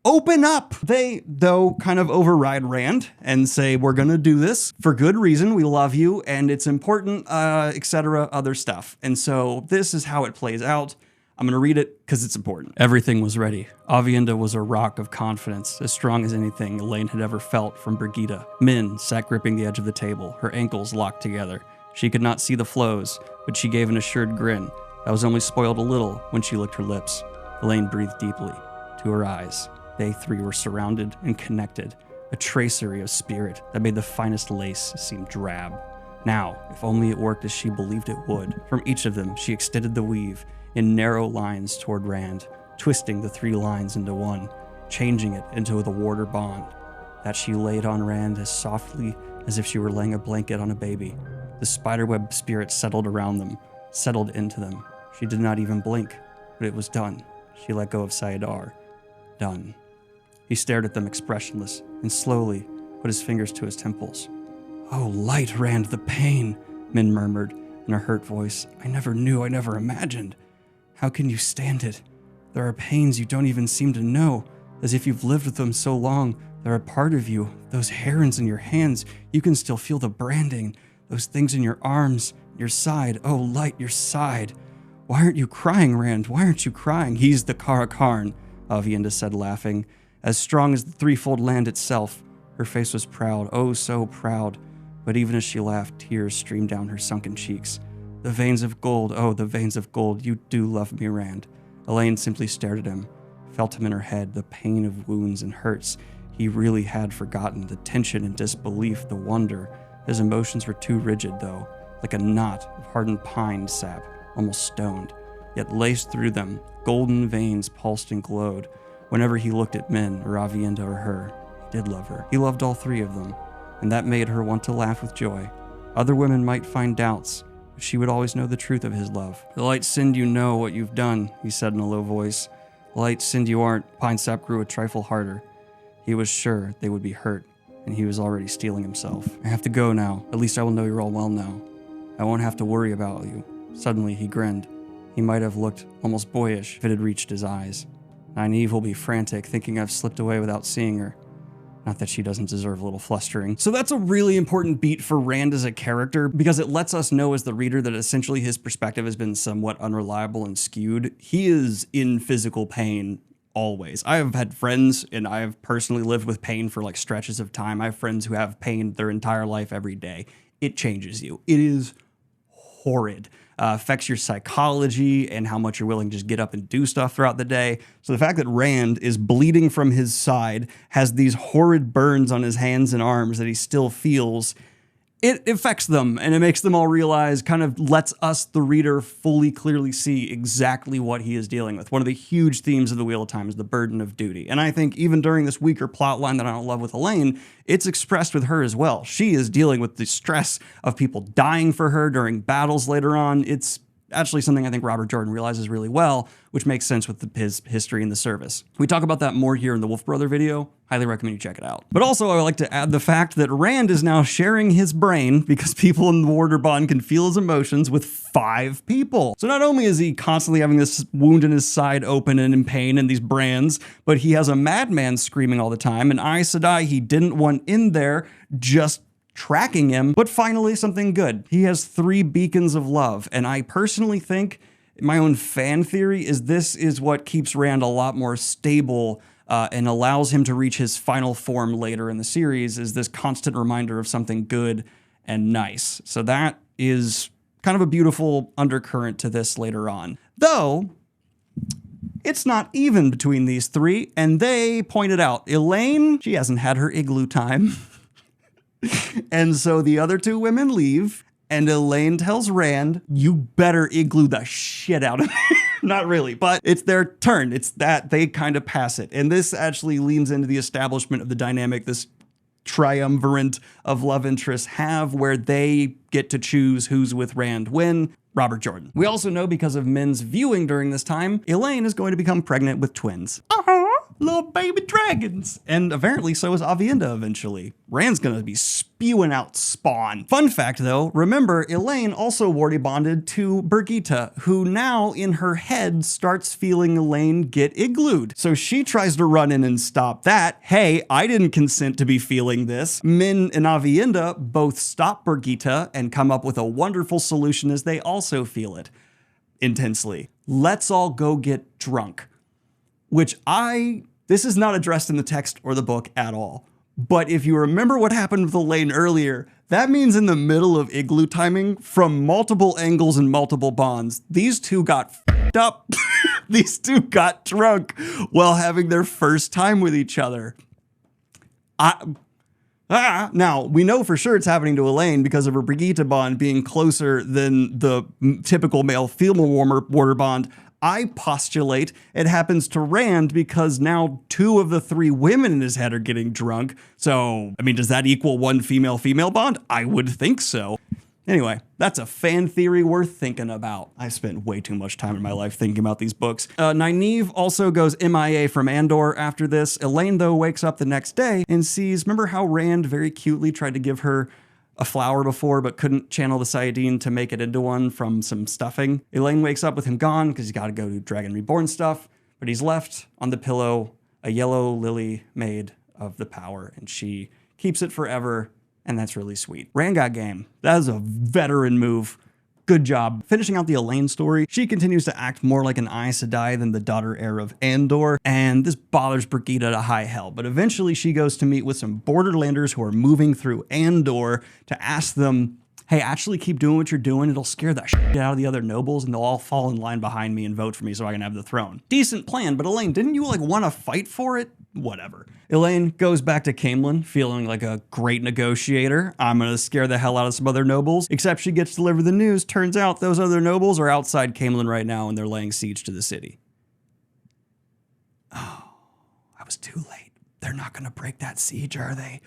Open up! They, though, kind of override Rand and say, we're gonna do this for good reason, we love you, and it's important, etc., other stuff. And so this is how it plays out. I'm gonna read it because it's important. Everything was ready. Avienda was a rock of confidence, as strong as anything Elaine had ever felt from Brigida. Min sat gripping the edge of the table, her ankles locked together. She could not see the flows, but she gave an assured grin that was only spoiled a little when she licked her lips. Elaine breathed deeply. To her eyes, they 3 were surrounded and connected, a tracery of spirit that made the finest lace seem drab. Now, if only it worked as she believed it would. From each of them, she extended the weave in narrow lines toward Rand, twisting the 3 lines into one, changing it into the warder bond. That she laid on Rand as softly as if she were laying a blanket on a baby. The spiderweb spirit settled around them, settled into them. She did not even blink, but it was done. She let go of Sayadar. Done. He stared at them expressionless and slowly put his fingers to his temples. Oh, light, Rand, the pain, Min murmured in a hurt voice. I never knew, I never imagined. How can you stand it? There are pains you don't even seem to know, as if you've lived with them so long. They're a part of you. Those herons in your hands, you can still feel the branding. Those things in your arms, your side. Oh, light, your side. Why aren't you crying, Rand? Why aren't you crying? He's the Karakarn, Avienda said, laughing. As strong as the threefold land itself. Her face was proud, oh so proud. But even as she laughed, tears streamed down her sunken cheeks. The veins of gold, oh, the veins of gold, you do love me, Rand. Elaine simply stared at him, felt him in her head, the pain of wounds and hurts. He really had forgotten, the tension and disbelief, the wonder. His emotions were too rigid, though, like a knot of hardened pine sap, almost stoned. Yet laced through them, golden veins pulsed and glowed. Whenever he looked at Min, or Avienda, or her, he did love her. He loved all 3 of them, and that made her want to laugh with joy. Other women might find doubts, but she would always know the truth of his love. The light sinned you know what you've done, he said in a low voice. The light sinned you aren't. Pine sap grew a trifle harder. He was sure they would be hurt, and he was already steeling himself. I have to go now. At least I will know you're all well now. I won't have to worry about you. Suddenly he grinned. He might have looked almost boyish if it had reached his eyes. Nynaeve will be frantic, thinking I've slipped away without seeing her. Not that she doesn't deserve a little flustering. So that's a really important beat for Rand as a character, because it lets us know as the reader that essentially his perspective has been somewhat unreliable and skewed. He is in physical pain always. I have had friends, and I have personally lived with pain for like stretches of time. I have friends who have pain their entire life every day. It changes you. It is horrid. Affects your psychology and how much you're willing to just get up and do stuff throughout the day. So the fact that Rand is bleeding from his side, has these horrid burns on his hands and arms that he still feels, it affects them, and it makes them all realize, kind of lets us, the reader, fully clearly see exactly what he is dealing with. One of the huge themes of the Wheel of Time is the burden of duty. And I think even during this weaker plot line that I don't love with Elaine, it's expressed with her as well. She is dealing with the stress of people dying for her during battles later on. It's actually something I think Robert Jordan realizes really well, which makes sense with his history in the service. We talk about that more here in the Wolf Brother video. Highly recommend you check it out. But also I would like to add the fact that Rand is now sharing his brain, because people in the Warder Bond can feel his emotions, with 5 people. So not only is he constantly having this wound in his side open and in pain and these brands, but he has a madman screaming all the time, and Aes Sedai he didn't want in there, just tracking him. But finally, something good. He has 3 beacons of love, and I personally think, my own fan theory, is this is what keeps Rand a lot more stable and allows him to reach his final form later in the series, is this constant reminder of something good and nice. So that is kind of a beautiful undercurrent to this later on. Though, it's not even between these 3, and they pointed out, Elaine, she hasn't had her igloo time. And so the other 2 women leave, and Elaine tells Rand, you better igloo the shit out of me. Not really, but it's their turn. It's that they kind of pass it. And this actually leans into the establishment of the dynamic this triumvirate of love interests have, where they get to choose who's with Rand when. Robert Jordan. We also know, because of Min's viewing during this time, Elaine is going to become pregnant with twins. Little baby dragons. And apparently so is Avienda eventually. Rand's gonna be spewing out spawn. Fun fact though, remember Elaine also wardy bonded to Birgitte, who now in her head starts feeling Elaine get iglooed. So she tries to run in and stop that. Hey, I didn't consent to be feeling this. Min and Avienda both stop Birgitte and come up with a wonderful solution as they also feel it intensely. Let's all go get drunk. Which this is not addressed in the text or the book at all. But if you remember what happened with Elaine earlier, that means in the middle of igloo timing, from multiple angles and multiple bonds, these 2 got f***ed up. These 2 got drunk while having their first time with each other. Now, we know for sure it's happening to Elaine because of her Brigitte bond being closer than the typical male-female warder bond. I postulate it happens to Rand because now 2 of the 3 women in his head are getting drunk. So, I mean, does that equal 1 female-female bond? I would think so. Anyway, that's a fan theory worth thinking about. I spent way too much time in my life thinking about these books. Nynaeve also goes MIA from Andor after this. Elaine, though, wakes up the next day and sees, remember how Rand very cutely tried to give her a flower before, but couldn't channel the Sayadine to make it into one from some stuffing? Elaine wakes up with him gone because he's got to go do Dragon Reborn stuff, but he's left on the pillow a yellow lily made of the power, and she keeps it forever, and that's really sweet. Rand got game. That is a veteran move. Good job. Finishing out the Elaine story, she continues to act more like an Aes Sedai than the daughter heir of Andor, and this bothers Brigitte to high hell, but eventually she goes to meet with some Borderlanders who are moving through Andor to ask them, hey, actually keep doing what you're doing. It'll scare the shit out of the other nobles, and they'll all fall in line behind me and vote for me so I can have the throne. Decent plan, but Elaine, didn't you want to fight for it? Whatever. Elaine goes back to Caemlyn feeling like a great negotiator. I'm gonna scare the hell out of some other nobles, except she gets delivered the news. Turns out those other nobles are outside Caemlyn right now and they're laying siege to the city. Oh, I was too late. They're not gonna break that siege, are they?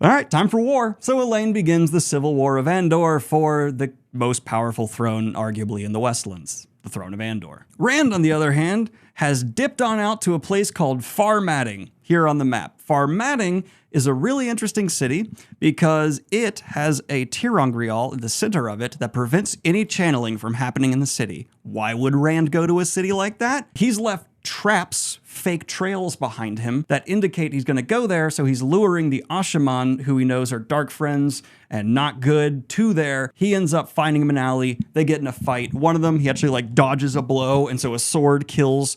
All right, time for war. So Elaine begins the Civil War of Andor for the most powerful throne, arguably, in the Westlands, the throne of Andor. Rand, on the other hand, has dipped on out to a place called Farmatting here on the map. Farmatting is a really interesting city because it has a Tirangrial at the center of it that prevents any channeling from happening in the city. Why would Rand go to a city like that? He's left traps, fake trails behind him that indicate he's going to go there, so he's luring the Ashaman, who he knows are dark friends and not good, to there. He ends up finding him an alley. They get in a fight. One of them, he actually dodges a blow, and so a sword kills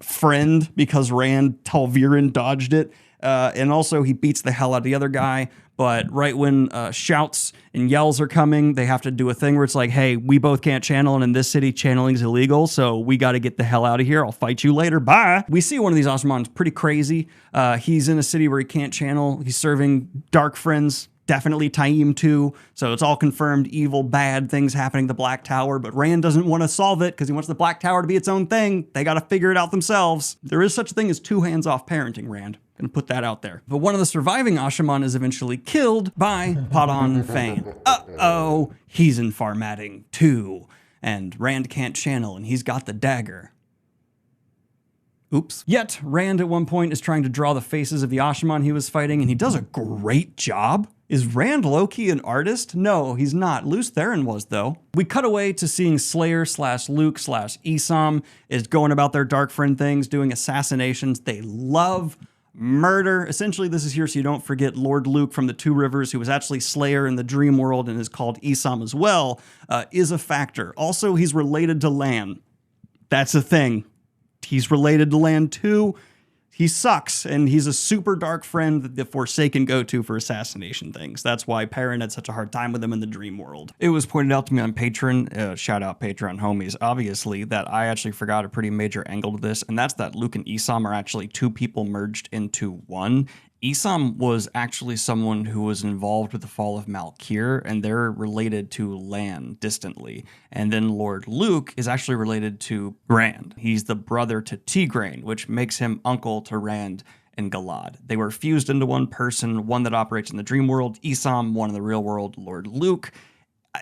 friend because Rand Talviren dodged it. And also he beats the hell out of the other guy. But right when shouts and yells are coming, they have to do a thing where it's like, hey, we both can't channel, and in this city, channeling is illegal, so we got to get the hell out of here. I'll fight you later. Bye. We see one of these Asha'man's pretty crazy. He's in a city where he can't channel. He's serving dark friends. Definitely Taim too. So it's all confirmed evil, bad things happening at the Black Tower, but Rand doesn't want to solve it because he wants the Black Tower to be its own thing. They got to figure it out themselves. There is such a thing as two hands off parenting, Rand. Gonna put that out there. But one of the surviving Asha'man is eventually killed by Padan Fain. Uh-oh, he's in Farmatting too. And Rand can't channel and he's got the dagger. Oops. Yet, Rand at one point is trying to draw the faces of the Asha'man he was fighting, and he does a great job. Is Rand low-key an artist? No, he's not. Lews Therin was, though. We cut away to seeing Slayer / Luke / Esam is going about their dark friend things, doing assassinations. They love murder. Essentially, this is here so you don't forget Lord Luke from the Two Rivers, who was actually Slayer in the dream world and is called Esam as well, is a factor. Also, he's related to Lan. That's a thing. He's related to Lan too. He sucks, and he's a super dark friend that the Forsaken go to for assassination things. That's why Perrin had such a hard time with him in the dream world. It was pointed out to me on Patreon, shout out Patreon homies, obviously, that I actually forgot a pretty major angle to this, and that's that Luke and Esam are actually two people merged into one. Esam was actually someone who was involved with the fall of Malkir, and they're related to Lan distantly. And then Lord Luke is actually related to Rand. He's the brother to Tigraine, which makes him uncle to Rand and Galad. They were fused into one person, one that operates in the dream world, Esam, one in the real world, Lord Luke.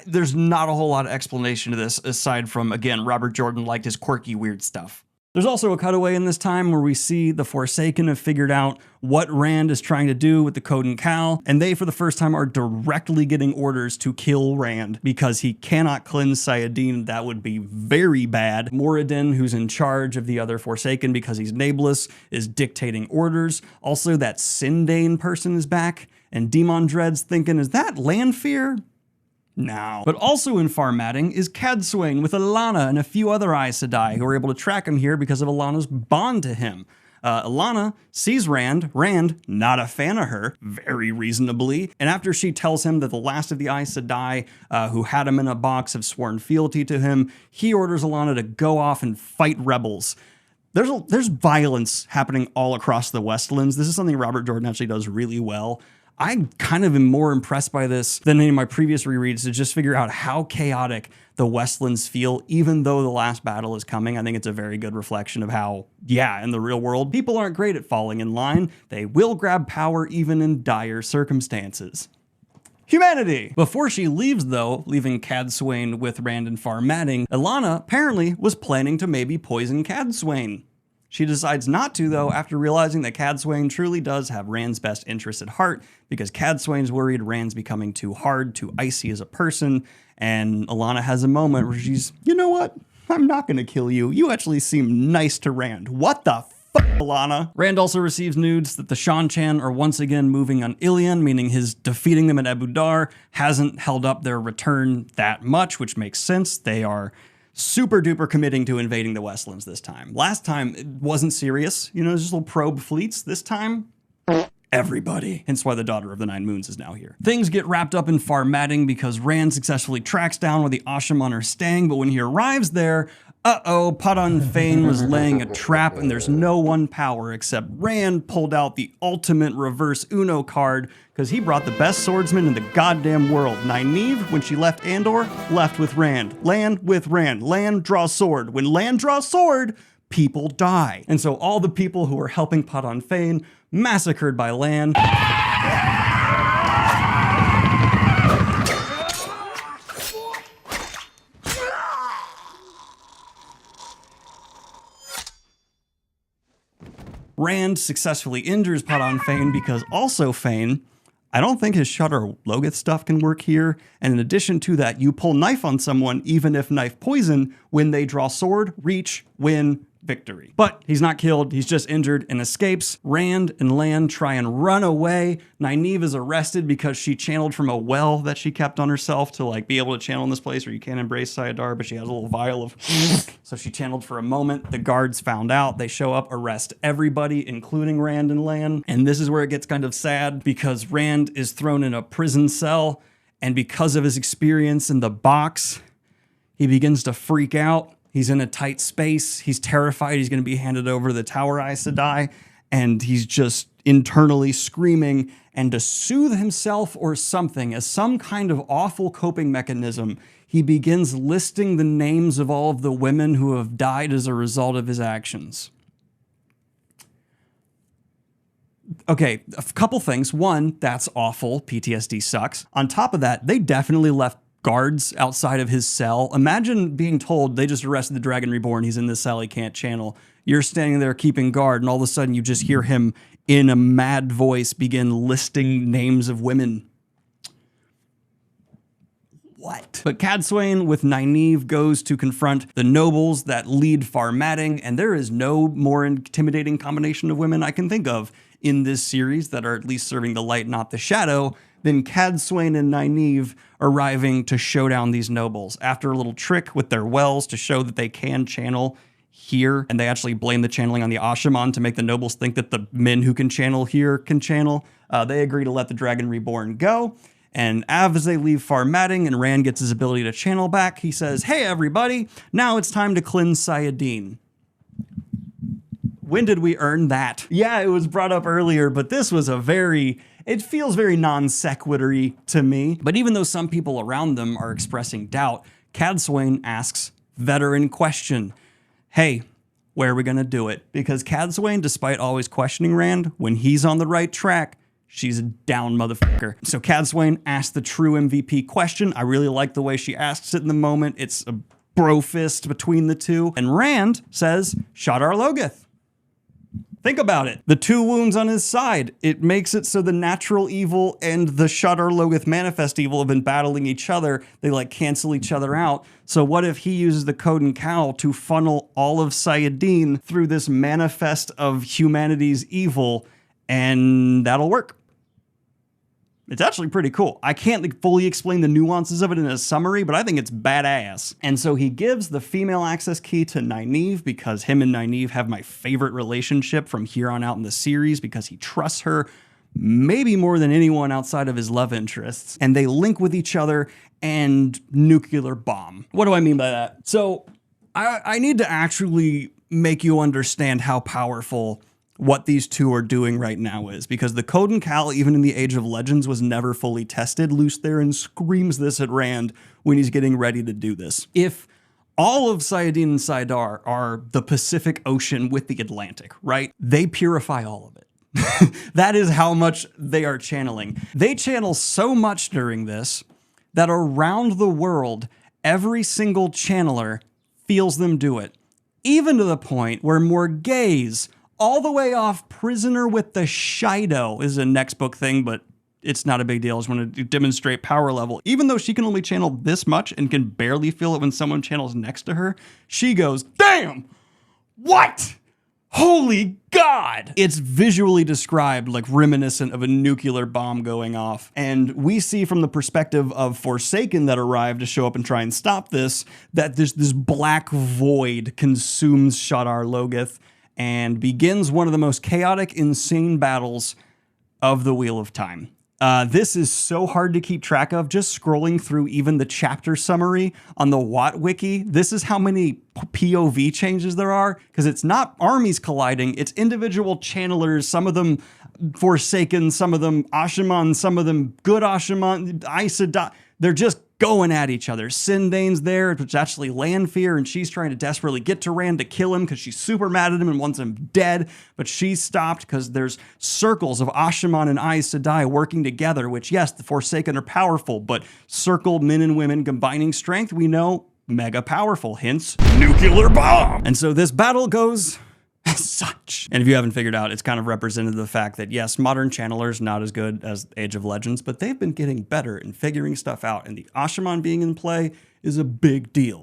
There's not a whole lot of explanation to this, aside from, again, Robert Jordan liked his quirky, weird stuff. There's also a cutaway in this time where we see the Forsaken have figured out what Rand is trying to do with the Coden Cal, and they, for the first time, are directly getting orders to kill Rand because he cannot cleanse Sayadin. That would be very bad. Moradin, who's in charge of the other Forsaken because he's nameless, is dictating orders. Also, that Sindane person is back, and Demon Dread's thinking, is that Lanfear? No. But also in Farmatting is Cadsuane with Alana and a few other Aes Sedai who are able to track him here because of Alana's bond to him. Alana sees Rand, not a fan of her, very reasonably, and after she tells him that the last of the Aes Sedai who had him in a box have sworn fealty to him, he orders Alana to go off and fight rebels. There's violence happening all across the Westlands. This is something Robert Jordan actually does really well. I kind of am more impressed by this than any of my previous rereads to just figure out how chaotic the Westlands feel, even though the last battle is coming. I think it's a very good reflection of how, yeah, in the real world, people aren't great at falling in line. They will grab power even in dire circumstances. Humanity! Before she leaves, though, leaving Cadsuane with Rand and Farmatting, Alana apparently was planning to maybe poison Cadsuane. She decides not to, though, after realizing that Cadsuane truly does have Rand's best interests at heart, because Cadsuane's worried Rand's becoming too hard, too icy as a person, and Alana has a moment where she's, you know what? I'm not gonna kill you. You actually seem nice to Rand. What the fuck, Alana? Rand also receives news that the Shan-Chan are once again moving on Ilion, meaning his defeating them at Abu Dar hasn't held up their return that much, which makes sense. They are super duper committing to invading the Westlands this time. Last time, it wasn't serious. You know, just little probe fleets. This time, everybody. Hence why the Daughter of the Nine Moons is now here. Things get wrapped up in Farmatting because Rand successfully tracks down where the Asha'man are staying, but when he arrives there, Padan Fain was laying a trap and there's no one power except Rand pulled out the ultimate reverse Uno card because he brought the best swordsman in the goddamn world. Nynaeve, when she left Andor, left with Rand. Lan with Rand. Lan draws sword. When Lan draws sword, people die. And so all the people who were helping Padan Fain massacred by Lan. Rand successfully injures Padan Fain because also Fain, I don't think his Shudder Logoth stuff can work here. And in addition to that, you pull knife on someone, even if knife poison, when they draw sword, reach, win, victory. But he's not killed, he's just injured and escapes. Rand and Lan try and run away. Nynaeve is arrested because she channeled from a well that she kept on herself to like be able to channel in this place where you can't embrace Sayadar, but she has a little vial of so she channeled for a moment. The guards found out, they show up, arrest everybody, including Rand and Lan. And this is where it gets kind of sad because Rand is thrown in a prison cell, and because of his experience in the box, he begins to freak out. He's in a tight space. He's terrified he's going to be handed over to the Tower Aes Sedai, and he's just internally screaming. And to soothe himself or something, as some kind of awful coping mechanism, he begins listing the names of all of the women who have died as a result of his actions. Okay, a couple things. One, that's awful. PTSD sucks. On top of that, they definitely left guards outside of his cell. Imagine being told they just arrested the Dragon Reborn. He's in this cell. He can't channel. You're standing there keeping guard, and all of a sudden you just hear him in a mad voice begin listing names of women. What? But Cadsuane with Nynaeve goes to confront the nobles that lead Farmatting, and there is no more intimidating combination of women I can think of in this series that are at least serving the light, not the shadow, than Cadsuane and Nynaeve arriving to show down these nobles. After a little trick with their wells to show that they can channel here, and they actually blame the channeling on the Ashaman to make the nobles think that the men who can channel here can channel, they agree to let the Dragon Reborn go. And as they leave Farmatting and Rand gets his ability to channel back, he says, "Hey everybody, now it's time to cleanse Sayadine." When did we earn that? Yeah, it was brought up earlier, but this was it feels very non sequitur-y to me. But even though some people around them are expressing doubt, Cadsuane asks veteran question. Hey, where are we gonna do it? Because Cadsuane, despite always questioning Rand, when he's on the right track, she's a down motherfucker. So Cadsuane asks the true MVP question. I really like the way she asks it in the moment. It's a bro fist between the two. And Rand says, Shadar Logoth. Think about it. The two wounds on his side. It makes it so the natural evil and the Shadar Logoth manifest evil have been battling each other. They like cancel each other out. So what if he uses the Code Cowl to funnel all of Sayadine through this manifest of humanity's evil, and that'll work? It's actually pretty cool. I can't fully explain the nuances of it in a summary, but I think it's badass. And so he gives the female access key to Nynaeve because him and Nynaeve have my favorite relationship from here on out in the series because he trusts her maybe more than anyone outside of his love interests. And they link with each other and nuclear bomb. What do I mean by that? So I need to actually make you understand how powerful what these two are doing right now is, because the Code Cowl, even in the Age of Legends, was never fully tested. Luce Theron screams this at Rand when he's getting ready to do this. If all of Sayadine and Saidar are the Pacific Ocean with the Atlantic, right? They purify all of it. That is how much they are channeling. They channel so much during this that around the world, every single channeler feels them do it. Even to the point where Morgaze, all the way off Prisoner with the Shido, is a next book thing, but it's not a big deal. I just want to demonstrate power level. Even though she can only channel this much and can barely feel it when someone channels next to her, she goes, damn, what? Holy God! It's visually described like reminiscent of a nuclear bomb going off. And we see from the perspective of Forsaken that arrived to show up and try and stop this, that this black void consumes Shadar Logoth and begins one of the most chaotic, insane battles of the Wheel of Time. This is so hard to keep track of. Just scrolling through even the chapter summary on the Watt Wiki, this is how many POV changes there are, because it's not armies colliding, it's individual channelers, some of them Forsaken, some of them Ashaman, some of them good Ashaman, Aes Sedai. They're just going at each other. Sindane's there, which is actually Lanfear, and she's trying to desperately get to Rand to kill him because she's super mad at him and wants him dead, but she's stopped because there's circles of Ashaman and Aes Sedai working together, which, yes, the Forsaken are powerful, but circle men and women combining strength, we know, mega powerful, hence nuclear bomb. And so this battle goes as such. And if you haven't figured out, it's kind of represented the fact that, yes, modern channelers not as good as Age of Legends, but they've been getting better and figuring stuff out, and the Ashaman being in play is a big deal.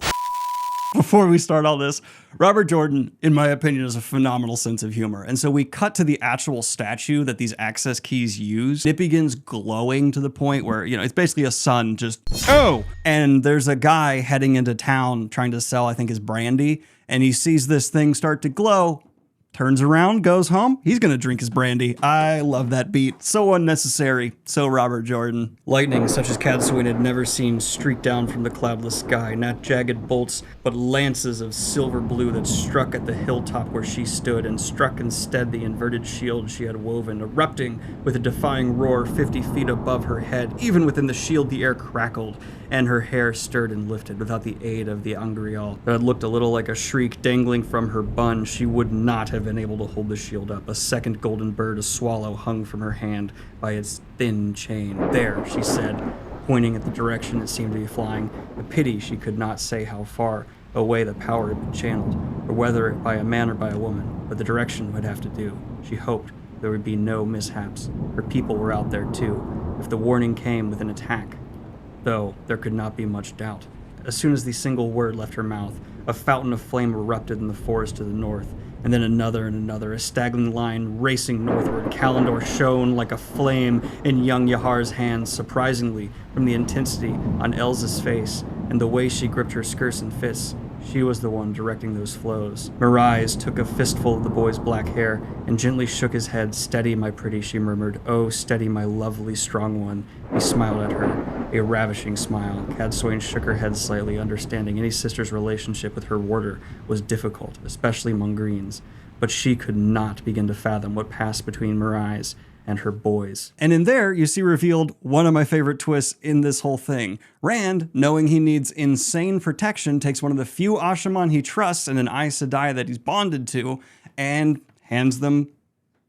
before we start all this, Robert Jordan, in my opinion, has a phenomenal sense of humor. And so we cut to the actual statue that these access keys use. It begins glowing to the point where, you know, it's basically a sun just, oh! And there's a guy heading into town trying to sell, I think, his brandy. And he sees this thing start to glow, turns around, goes home. He's gonna drink his brandy. I love that beat. So unnecessary. So Robert Jordan. Lightning such as Cadsuane had never seen streaked down from the cloudless sky, not jagged bolts, but lances of silver blue that struck at the hilltop where she stood and struck instead the inverted shield she had woven, erupting with a defying roar 50 feet above her head. Even within the shield, the air crackled, and her hair stirred and lifted without the aid of the Angreal. That had looked a little like a shriek dangling from her bun. She would not have been able to hold the shield up. A second golden bird, a swallow, hung from her hand by its thin chain. There, she said, pointing at the direction it seemed to be flying. A pity she could not say how far away the power had been channeled, or whether by a man or by a woman, but the direction would have to do. She hoped there would be no mishaps. Her people were out there too, if the warning came with an attack. Though there could not be much doubt. As soon as the single word left her mouth, a fountain of flame erupted in the forest to the north, and then another and another, a staggering line racing northward. Kalendor shone like a flame in young Yahar's hands, surprisingly, from the intensity on Elza's face and the way she gripped her skirts and fists. She was the one directing those flows. Mirais took a fistful of the boy's black hair and gently shook his head. Steady, my pretty, she murmured. Oh, steady, my lovely, strong one. He smiled at her, a ravishing smile. Cadsuane shook her head slightly, understanding any sister's relationship with her warder was difficult, especially among Greens. But she could not begin to fathom what passed between Mirais and her boys. And in there, you see revealed one of my favorite twists in this whole thing. Rand, knowing he needs insane protection, takes one of the few Ashaman he trusts and an Aes Sedai that he's bonded to, and hands them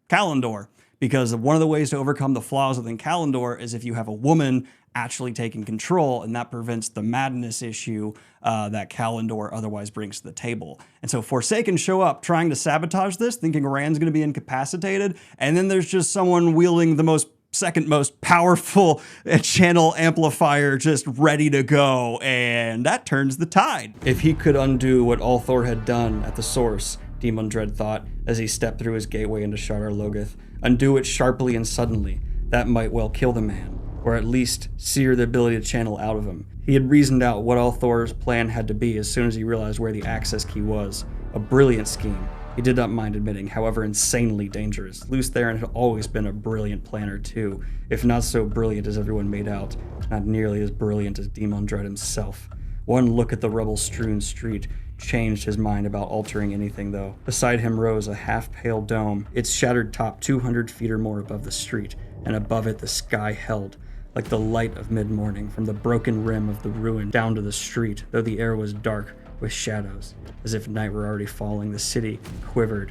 Kalendor. Because one of the ways to overcome the flaws within Kalendor is if you have a woman actually taking control, and that prevents the madness issue that Kalendor otherwise brings to the table. And so Forsaken show up trying to sabotage this, thinking Rand's going to be incapacitated, and then there's just someone wielding the second most powerful channel amplifier just ready to go, and that turns the tide. If he could undo what Althor had done at the source, Demon Dread thought as he stepped through his gateway into Shadar Logoth, undo it sharply and suddenly, that might well kill the man, or at least sear the ability to channel out of him. He had reasoned out what Althor's plan had to be as soon as he realized where the access key was. A brilliant scheme. He did not mind admitting, however insanely dangerous. Luce Theron had always been a brilliant planner too, if not so brilliant as everyone made out, not nearly as brilliant as Demon Dread himself. One look at the rubble-strewn street changed his mind about altering anything, though. Beside him rose a half-pale dome, its shattered top 200 feet or more above the street, and above it the sky held, like the light of mid-morning, from the broken rim of the ruin down to the street, though the air was dark with shadows, as if night were already falling. The city quivered.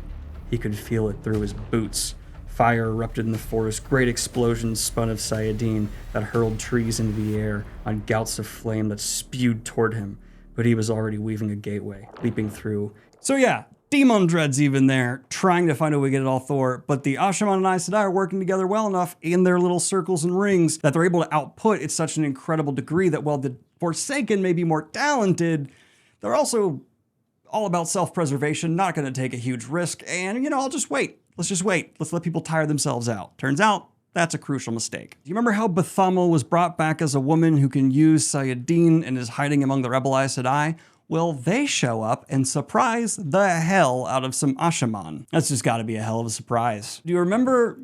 He could feel it through his boots. Fire erupted in the forest, great explosions spun of Sayadine that hurled trees into the air on gouts of flame that spewed toward him, but he was already weaving a gateway, leaping through. So yeah, Demon Dread's even there, trying to find a way to get it all Thor, but the Ashaman and Aes Sedai are working together well enough in their little circles and rings that they're able to output at such an incredible degree that while the Forsaken may be more talented, they're also all about self-preservation, not going to take a huge risk, and, I'll just wait. Let's just wait. Let's let people tire themselves out. Turns out, that's a crucial mistake. Do you remember how Bethamel was brought back as a woman who can use Sayadine and is hiding among the rebel Aes Sedai? Well, they show up and surprise the hell out of some Ashaman. That's just gotta be a hell of a surprise. Do you remember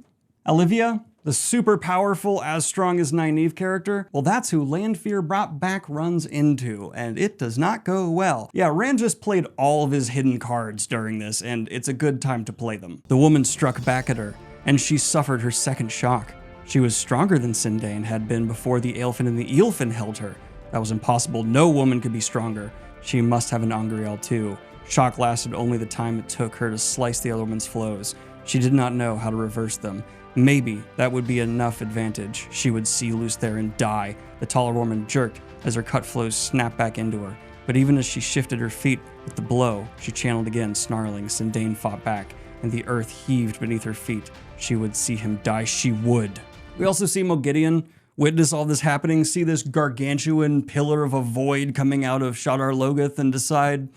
Olivia? The super powerful, as strong as Nynaeve character? Well, that's who Lanfear brought back runs into, and it does not go well. Yeah, Rand just played all of his hidden cards during this, and it's a good time to play them. The woman struck back at her, and she suffered her second shock. She was stronger than Sindain had been before the Aelfin and the Eelfin held her. That was impossible. No woman could be stronger. She must have an Angreal too. Shock lasted only the time it took her to slice the other woman's flows. She did not know how to reverse them. Maybe that would be enough advantage. She would see Luce Theron die. The taller woman jerked as her cut flows snapped back into her. But even as she shifted her feet with the blow, she channeled again, snarling. Sindain fought back, and the earth heaved beneath her feet. She would see him die. She would. We also see Moghedien witness all this happening, see this gargantuan pillar of a void coming out of Shadar Logoth and decide,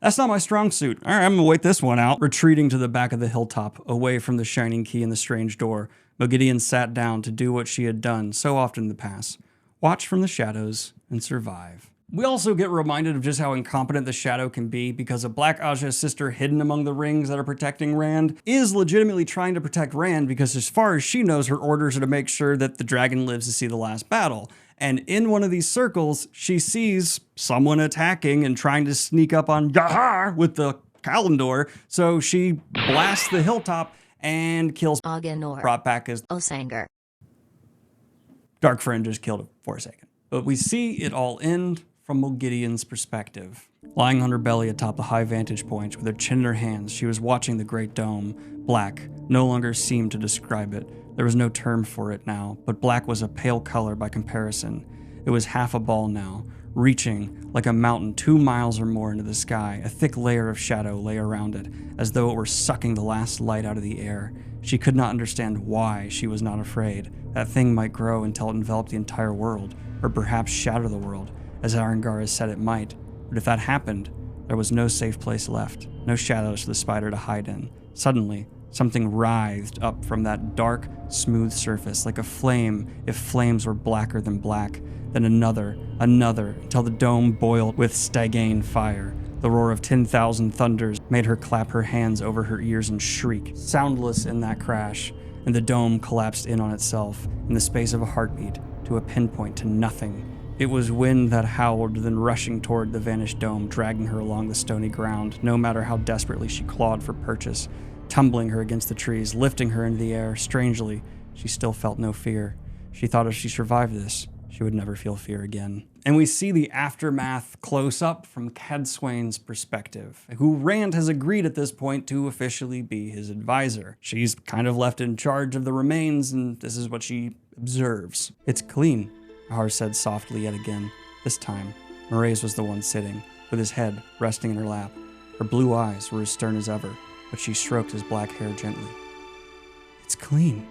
that's not my strong suit. All right, I'm gonna wait this one out. Retreating to the back of the hilltop, away from the shining key and the strange door, Mogideon sat down to do what she had done so often in the past. Watch from the shadows and survive. We also get reminded of just how incompetent the Shadow can be, because a Black Aja's sister hidden among the rings that are protecting Rand is legitimately trying to protect Rand, because as far as she knows, her orders are to make sure that the dragon lives to see the last battle. And in one of these circles, she sees someone attacking and trying to sneak up on Gahar with the Kalimdor, so she blasts the hilltop and kills Aganor. Brought back as Osanger. Dark Friend just killed it for a second. But we see it all end from Mogideon's perspective. Lying on her belly atop the high vantage point with her chin in her hands, she was watching the great dome. Black no longer seemed to describe it. There was no term for it now, but black was a pale color by comparison. It was half a ball now, reaching like a mountain 2 miles or more into the sky. A thick layer of shadow lay around it, as though it were sucking the last light out of the air. She could not understand why she was not afraid. That thing might grow until it enveloped the entire world, or perhaps shatter the world, as Arengar has said it might. But if that happened, there was no safe place left, no shadows for the spider to hide in. Suddenly, something writhed up from that dark, smooth surface, like a flame, if flames were blacker than black. Then another, until the dome boiled with Stygian fire. The roar of 10,000 thunders made her clap her hands over her ears and shriek, soundless in that crash, and the dome collapsed in on itself, in the space of a heartbeat, to a pinpoint, to nothing. It was wind that howled, then rushing toward the vanished dome, dragging her along the stony ground, no matter how desperately she clawed for purchase, tumbling her against the trees, lifting her into the air. Strangely, she still felt no fear. She thought if she survived this, she would never feel fear again. And we see the aftermath close up from Cadsuane's perspective, who Rand has agreed at this point to officially be his advisor. She's kind of left in charge of the remains, and this is what she observes. It's clean, Ahar said softly yet again. This time, Mraize was the one sitting, with his head resting in her lap. Her blue eyes were as stern as ever, but she stroked his black hair gently. It's clean.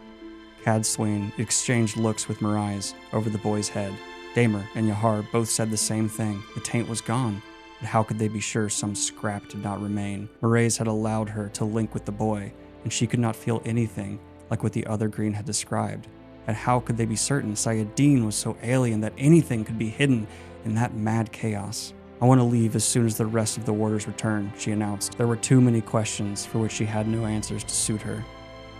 Cadsuane exchanged looks with Mraize over the boy's head. Damer and Yahar both said the same thing. The taint was gone, but how could they be sure some scrap did not remain? Mraize had allowed her to link with the boy, and she could not feel anything like what the other green had described. And how could they be certain Sayadin was so alien that anything could be hidden in that mad chaos? I want to leave as soon as the rest of the warders return, she announced. There were too many questions for which she had no answers to suit her.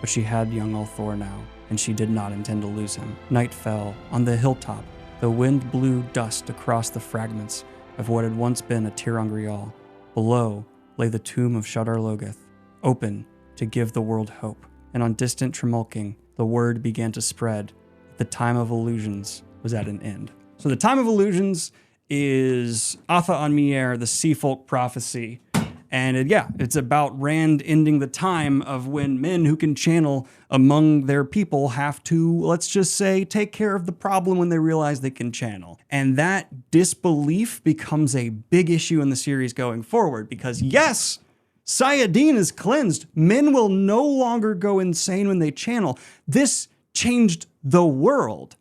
But she had young Althor now, and she did not intend to lose him. Night fell. On the hilltop, the wind blew dust across the fragments of what had once been a Tirangrial. Below lay the tomb of Shadar Logoth, open to give the world hope. And on distant Tremulking, the word began to spread that the time of illusions was at an end. So the time of illusions is Atha Anmier, the Sea Folk prophecy. And it's about Rand ending the time of when men who can channel among their people have to, let's just say, take care of the problem when they realize they can channel. And that disbelief becomes a big issue in the series going forward, because yes, Sayadin is cleansed. Men will no longer go insane when they channel. This changed the world.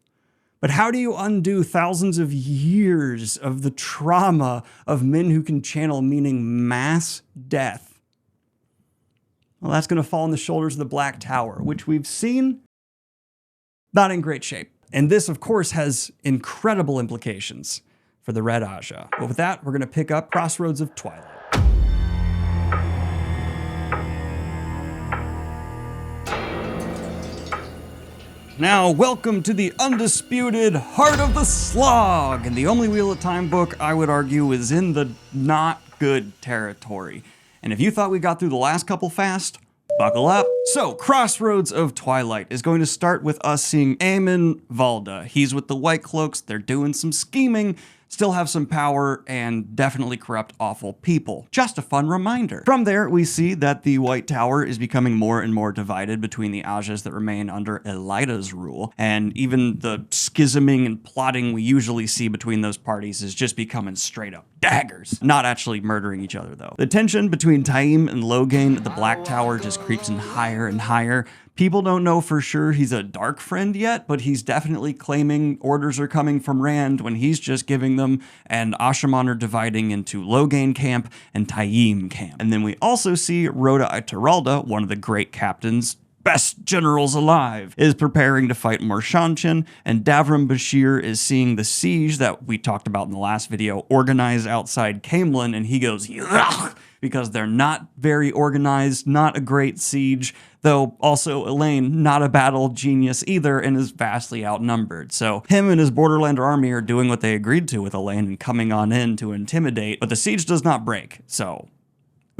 But how do you undo thousands of years of the trauma of men who can channel, meaning mass death? Well, that's going to fall on the shoulders of the Black Tower, which we've seen not in great shape. And this, of course, has incredible implications for the Red Aja. But with that, we're going to pick up Crossroads of Twilight. Now, welcome to the undisputed Heart of the Slog, and the only Wheel of Time book I would argue is in the not good territory. And if you thought we got through the last couple fast, buckle up. So, Crossroads of Twilight is going to start with us seeing Aemon Valda. He's with the White Cloaks, they're doing some scheming, still have some power, and definitely corrupt awful people. Just a fun reminder. From there, we see that the White Tower is becoming more and more divided between the Ajas that remain under Elida's rule, and even the schisming and plotting we usually see between those parties is just becoming straight up daggers. Not actually murdering each other, though. The tension between Taim and Logain at the Black Tower just creeps in higher and higher. People don't know for sure he's a dark friend yet, but he's definitely claiming orders are coming from Rand when he's just giving them, and Ashaman are dividing into Logain Camp and Taim Camp. And then we also see Rhoda Iturralda, one of the great captains, best generals alive, is preparing to fight Morshanchin, and Davram Bashir is seeing the siege that we talked about in the last video organize outside Caemlyn, and he goes, "Yuck," because they're not very organized, not a great siege, though also Elaine, not a battle genius either, and is vastly outnumbered. So him and his Borderlander army are doing what they agreed to with Elaine and coming on in to intimidate, but the siege does not break, so...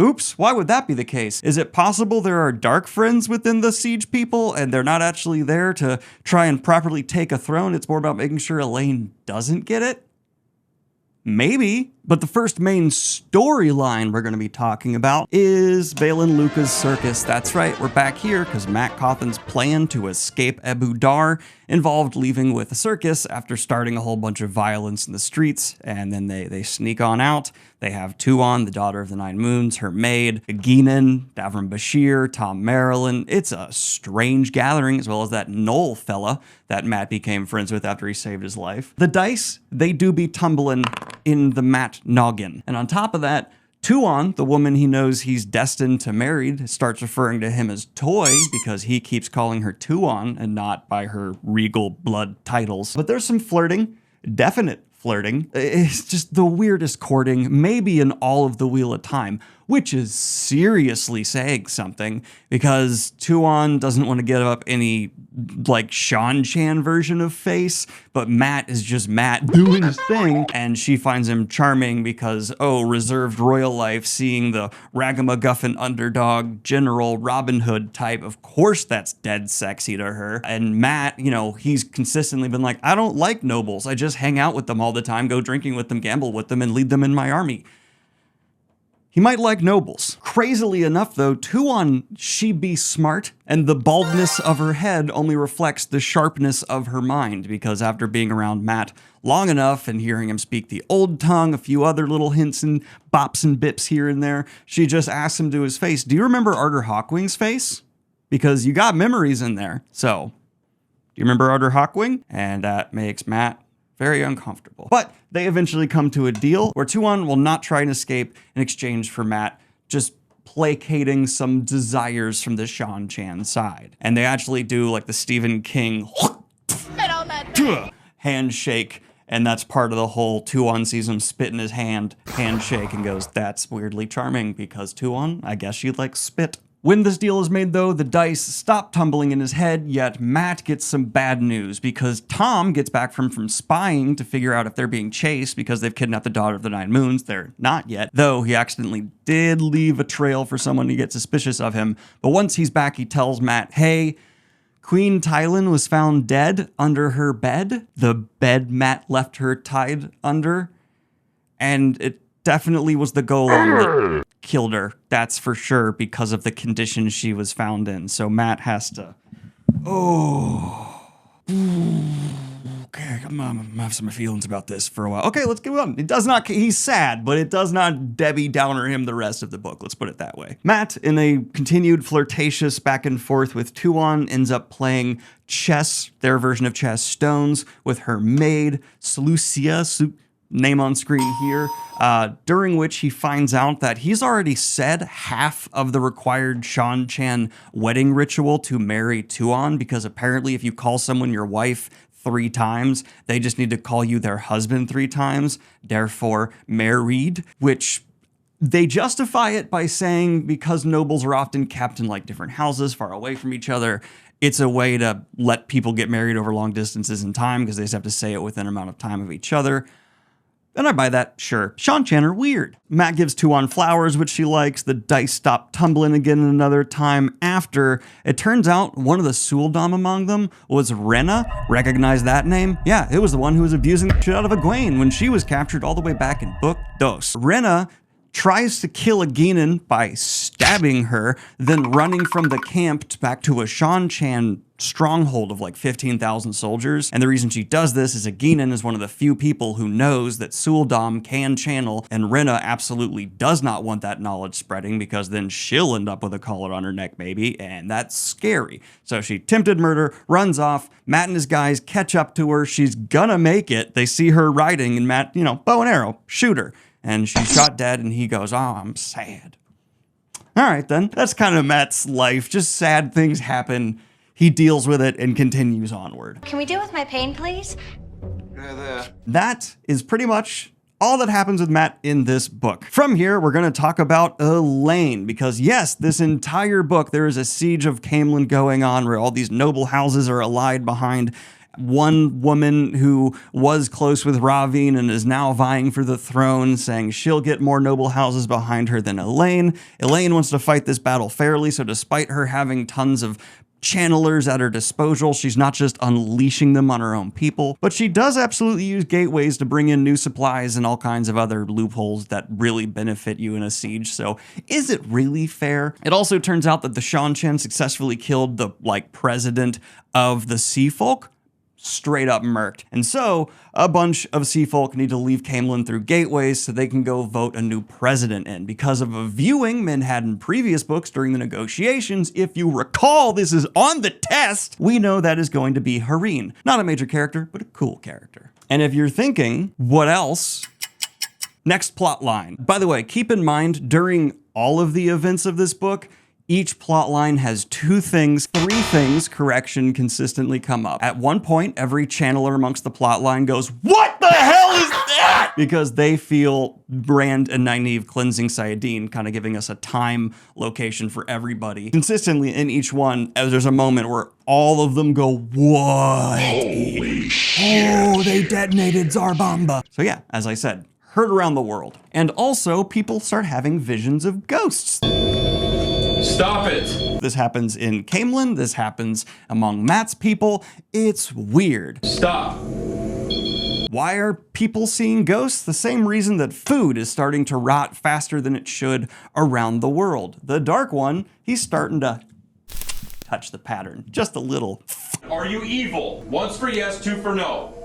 Oops, why would that be the case? Is it possible there are dark friends within the siege people and they're not actually there to try and properly take a throne? It's more about making sure Elaine doesn't get it? Maybe. But the first main storyline we're going to be talking about is Balin Luca's circus. That's right, we're back here because Matt Cawthon's plan to escape Ebu Dar involved leaving with a circus after starting a whole bunch of violence in the streets, and then they sneak on out. They have Tuon, the daughter of the Nine Moons, her maid, Aeginan, Davram Bashir, Tom Marilyn. It's a strange gathering, as well as that Knoll fella that Matt became friends with after he saved his life. The dice, they do be tumbling in the Matt noggin. And on top of that, Tuon, the woman he knows he's destined to marry, starts referring to him as Toy because he keeps calling her Tuon and not by her regal blood titles. But there's some flirting, definite flirting. It's just the weirdest courting, maybe in all of the Wheel of Time, which is seriously saying something because Tuon doesn't want to give up any like Sean Chan version of face, but Matt is just Matt doing his thing, and she finds him charming because, oh, reserved royal life, seeing the ragamuffin underdog general Robin Hood type, of course that's dead sexy to her. And Matt, you know, he's consistently been like, I don't like nobles, I just hang out with them all the time, go drinking with them, gamble with them, and lead them in my army. He might like nobles. Crazily enough though, Tuon, she be smart, and the baldness of her head only reflects the sharpness of her mind, because after being around Matt long enough and hearing him speak the old tongue, a few other little hints and bops and bips here and there, she just asks him to his face, do you remember Arder Hawkwing's face? Because you got memories in there. So, do you remember Arder Hawkwing? And that makes Matt very uncomfortable. But they eventually come to a deal where Tuon will not try and escape in exchange for Matt just placating some desires from the Sean Chan side. And they actually do like the Stephen King handshake, and that's part of the whole Tuon sees him spit in his hand, handshake, and goes, that's weirdly charming because Tuon, I guess you like spit. When this deal is made though, the dice stop tumbling in his head, yet Matt gets some bad news because Tom gets back from spying to figure out if they're being chased because they've kidnapped the daughter of the Nine Moons. They're not yet, though he accidentally did leave a trail for someone to get suspicious of him. But once he's back, he tells Matt, hey, Queen Tylin was found dead under her bed, the bed Matt left her tied under, and it definitely was the golem that killed her, that's for sure, because of the condition she was found in. So Matt has to, okay, I'm gonna have some feelings about this for a while. Okay, let's go on. It does not, he's sad, but it does not Debbie Downer him the rest of the book. Let's put it that way. Matt, in a continued flirtatious back and forth with Tuon, ends up playing chess, their version of chess, stones, with her maid, Seleucia, name on screen here, during which he finds out that he's already said half of the required Sean Chan wedding ritual to marry Tuon, because apparently if you call someone your wife 3 times, they just need to call you their husband 3 times, therefore married, which they justify it by saying because nobles are often kept in like different houses far away from each other, it's a way to let people get married over long distances in time because they just have to say it within an amount of time of each other. And I buy that, sure. Sean Chan are weird. Matt gives Tuon flowers, which she likes. The dice stop tumbling again another time after. It turns out one of the Suldam among them was Rena. Recognize that name? Yeah, it was the one who was abusing the shit out of Egwene when she was captured all the way back in Book Dos. Rena tries to kill Aeginan by stabbing her, then running from the camp back to a Shan-Chan stronghold of like 15,000 soldiers. And the reason she does this is Aguinan is one of the few people who knows that Suldam can channel, and Rena absolutely does not want that knowledge spreading, because then she'll end up with a collar on her neck maybe, and that's scary. So she attempted murder, runs off, Matt and his guys catch up to her, she's gonna make it, they see her riding, and Matt, you know, bow and arrow, shoot her. And she's shot dead, and he goes, oh, I'm sad. All right, then. That's kind of Matt's life. Just sad things happen. He deals with it and continues onward. Can we deal with my pain, please? That is pretty much all that happens with Matt in this book. From here, we're going to talk about Elaine, because yes, this entire book, there is a siege of Camelin going on where all these noble houses are allied behind one woman who was close with Ravine and is now vying for the throne, saying she'll get more noble houses behind her than Elaine. Elaine wants to fight this battle fairly, so despite her having tons of channelers at her disposal, she's not just unleashing them on her own people, but she does absolutely use gateways to bring in new supplies and all kinds of other loopholes that really benefit you in a siege. So is it really fair? It also turns out that the Shan-Chan successfully killed the president of the Sea Folk, straight up murked. And so a bunch of sea folk need to leave Camelin through gateways so they can go vote a new president in. Because of a viewing Min had in previous books during the negotiations, if you recall, this is on the test, we know that is going to be Hareen. Not a major character, but a cool character. And if you're thinking, what else? Next plot line. By the way, keep in mind, during all of the events of this book, each plot line has three things, consistently come up. At one point, every channeler amongst the plot line goes, what the hell is that? Because they feel Rand and Nynaeve cleansing Sayadine, kind of giving us a time location for everybody. Consistently in each one, there's a moment where all of them go, what? Holy shit. Oh, they detonated Zarbamba. So yeah, as I said, heard around the world. And also, people start having visions of ghosts. Stop it! This happens in Camelin, this happens among Matt's people. It's weird. Stop! Why are people seeing ghosts? The same reason that food is starting to rot faster than it should around the world. The Dark One, he's starting to touch the pattern, just a little. Are you evil? Once for yes, two for no.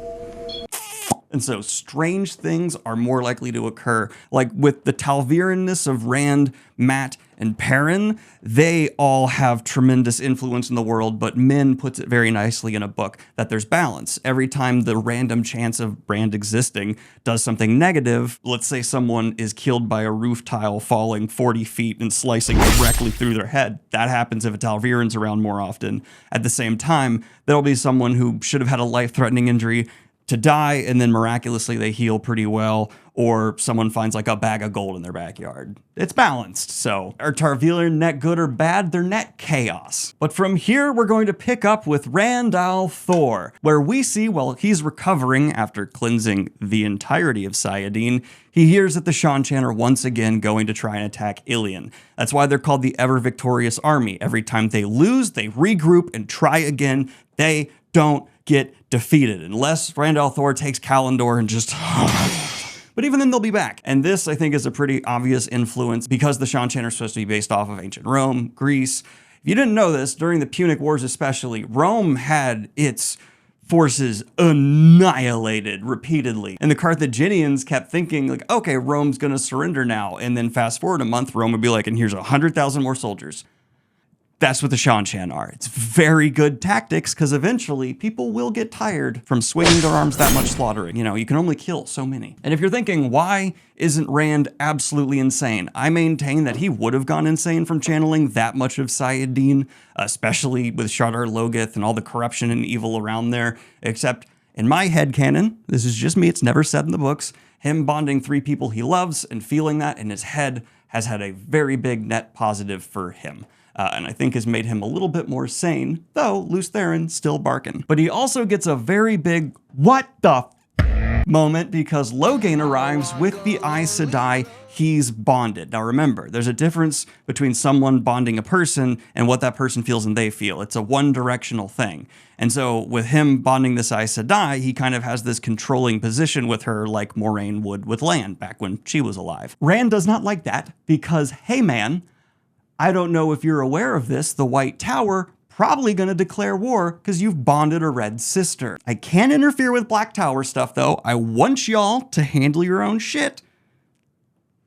And so strange things are more likely to occur. Like with the Talviranness of Rand, Matt, and Perrin, they all have tremendous influence in the world, but Min puts it very nicely in a book that there's balance. Every time the random chance of Rand existing does something negative, let's say someone is killed by a roof tile falling 40 feet and slicing directly through their head. That happens if a Talviran's around more often. At the same time, there'll be someone who should have had a life-threatening injury to die, and then miraculously they heal pretty well, or someone finds like a bag of gold in their backyard. It's balanced. So are Tarviran net good or bad? They're net chaos. But from here, we're going to pick up with Rand al'Thor, where we see while he's recovering after cleansing the entirety of Sayadine, he hears that the Shan-Chan are once again going to try and attack Ilion. That's why they're called the Ever Victorious Army. Every time they lose, they regroup and try again. They don't get defeated unless Rand al'Thor takes Kalendor and just but even then they'll be back. And this, I think, is a pretty obvious influence because the Shan-Chan are supposed to be based off of ancient Rome, Greece. If you didn't know this, during the Punic Wars especially, Rome had its forces annihilated repeatedly. And the Carthaginians kept thinking like, okay, Rome's gonna surrender now. And then fast forward a month, Rome would be like, and here's 100,000 more soldiers. That's what the Shan-Chan are. It's very good tactics because eventually people will get tired from swinging their arms that much slaughtering. You know, you can only kill so many. And if you're thinking, why isn't Rand absolutely insane? I maintain that he would have gone insane from channeling that much of Sayadine, especially with Shadar Logoth and all the corruption and evil around there. Except in my headcanon, this is just me, it's never said in the books, him bonding 3 people he loves and feeling that in his head has had a very big net positive for him. And I think has made him a little bit more sane, though Lews Therin still barking. But he also gets a very big what the moment because Logain arrives with the Aes Sedai he's bonded. Now remember, there's a difference between someone bonding a person and what that person feels and they feel. It's a one-directional thing. And so with him bonding this Aes Sedai, he kind of has this controlling position with her like Moiraine would with Lan back when she was alive. Rand does not like that because, hey man, I don't know if you're aware of this, the White Tower probably gonna declare war because you've bonded a red sister. I can't interfere with Black Tower stuff though. I want y'all to handle your own shit.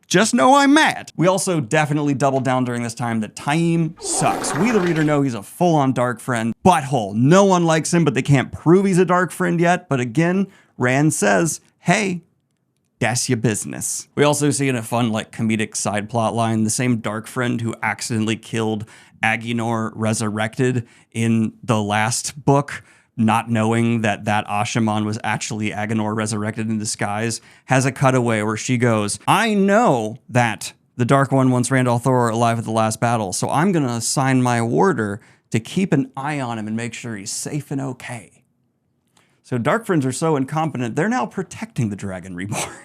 Just know I'm mad. We also definitely doubled down during this time that Taim sucks. We, the reader, know he's a full-on dark friend. Butthole. No one likes him, but they can't prove he's a dark friend yet. But again, Rand says, hey, that's your business. We also see in a fun, like, comedic side plot line, the same dark friend who accidentally killed Aginor resurrected in the last book, not knowing that that Ashaman was actually Aginor resurrected in disguise, has a cutaway where she goes, I know that the Dark One wants Rand al'Thor alive at the last battle, so I'm gonna assign my warder to keep an eye on him and make sure he's safe and okay. So Dark Friends are so incompetent, they're now protecting the Dragon Reborn.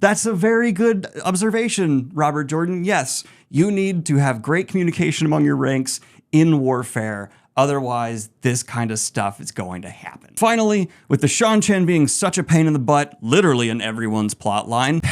That's a very good observation, Robert Jordan. Yes, you need to have great communication among your ranks in warfare. Otherwise, this kind of stuff is going to happen. Finally, with the Shan-Chan being such a pain in the butt, literally in everyone's plot line,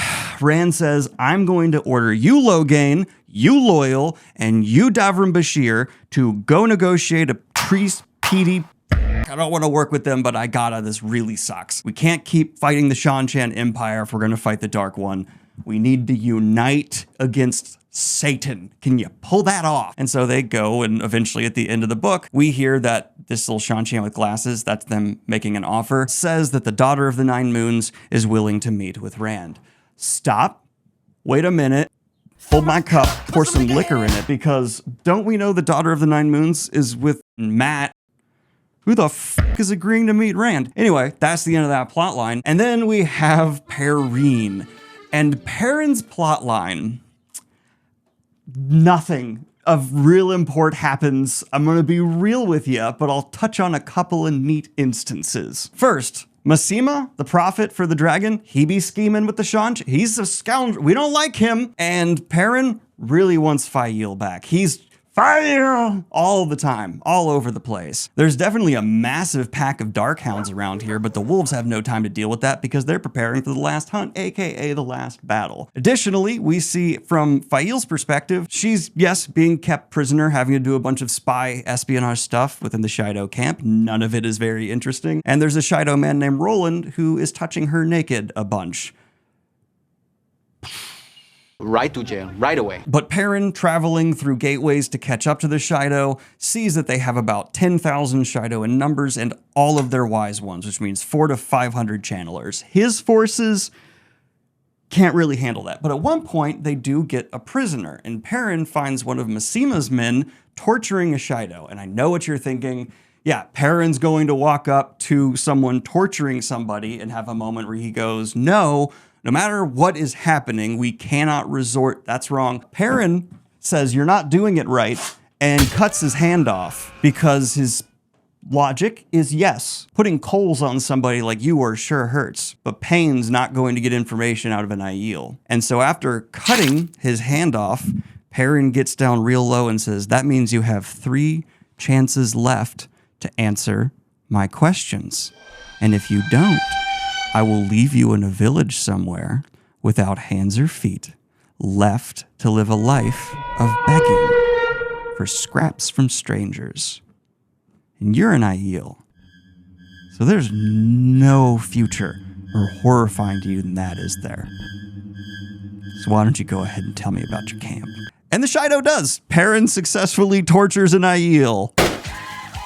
Rand says, I'm going to order you Logain, you Loyal, and you Davram Bashir to go negotiate a peace. I don't want to work with them, but I gotta, this really sucks. We can't keep fighting the Shan-Chan Empire if we're gonna fight the Dark One. We need to unite against Satan. Can you pull that off? And so they go, and eventually at the end of the book, we hear that this little Shan-Chan with glasses, that's them making an offer, says that the Daughter of the Nine Moons is willing to meet with Rand. Stop. Wait a minute. Hold my cup, pour some liquor in it, because don't we know the Daughter of the Nine Moons is with Matt? Who the f is agreeing to meet Rand? Anyway, that's the end of that plot line. And then we have Perrine. And Perrin's plot line, nothing of real import happens. I'm gonna be real with you, but I'll touch on a couple of neat instances. First, Masema, the prophet for the dragon, he be scheming with the Shan-Chan. He's a scoundrel. We don't like him. And Perrin really wants Fael back. He's fire all the time, all over the place. There's definitely a massive pack of Darkhounds around here, but the wolves have no time to deal with that because they're preparing for the last hunt, aka the last battle. Additionally, we see from Fael's perspective, she's, yes, being kept prisoner, having to do a bunch of spy espionage stuff within the Shido camp. None of it is very interesting. And there's a Shido man named Roland who is touching her naked a bunch. Right to jail, right away. But Perrin, traveling through gateways to catch up to the Shido, sees that they have about 10,000 Shido in numbers and all of their wise ones, which means 400 to 500 channelers. His forces can't really handle that. But at one point, they do get a prisoner, and Perrin finds one of Masema's men torturing a Shido. And I know what you're thinking. Yeah, Perrin's going to walk up to someone torturing somebody and have a moment where he goes, no matter what is happening, we cannot resort. That's wrong. Perrin says you're not doing it right and cuts his hand off because his logic is yes, putting coals on somebody like you are sure hurts, but pain's not going to get information out of an Aiel. And so after cutting his hand off, Perrin gets down real low and says, that means you have 3 chances left to answer my questions. And if you don't, I will leave you in a village somewhere without hands or feet, left to live a life of begging for scraps from strangers. And you're an Aiel, so there's no future more horrifying to you than that, is there? So why don't you go ahead and tell me about your camp? And the Shido does. Perrin successfully tortures an Aiel.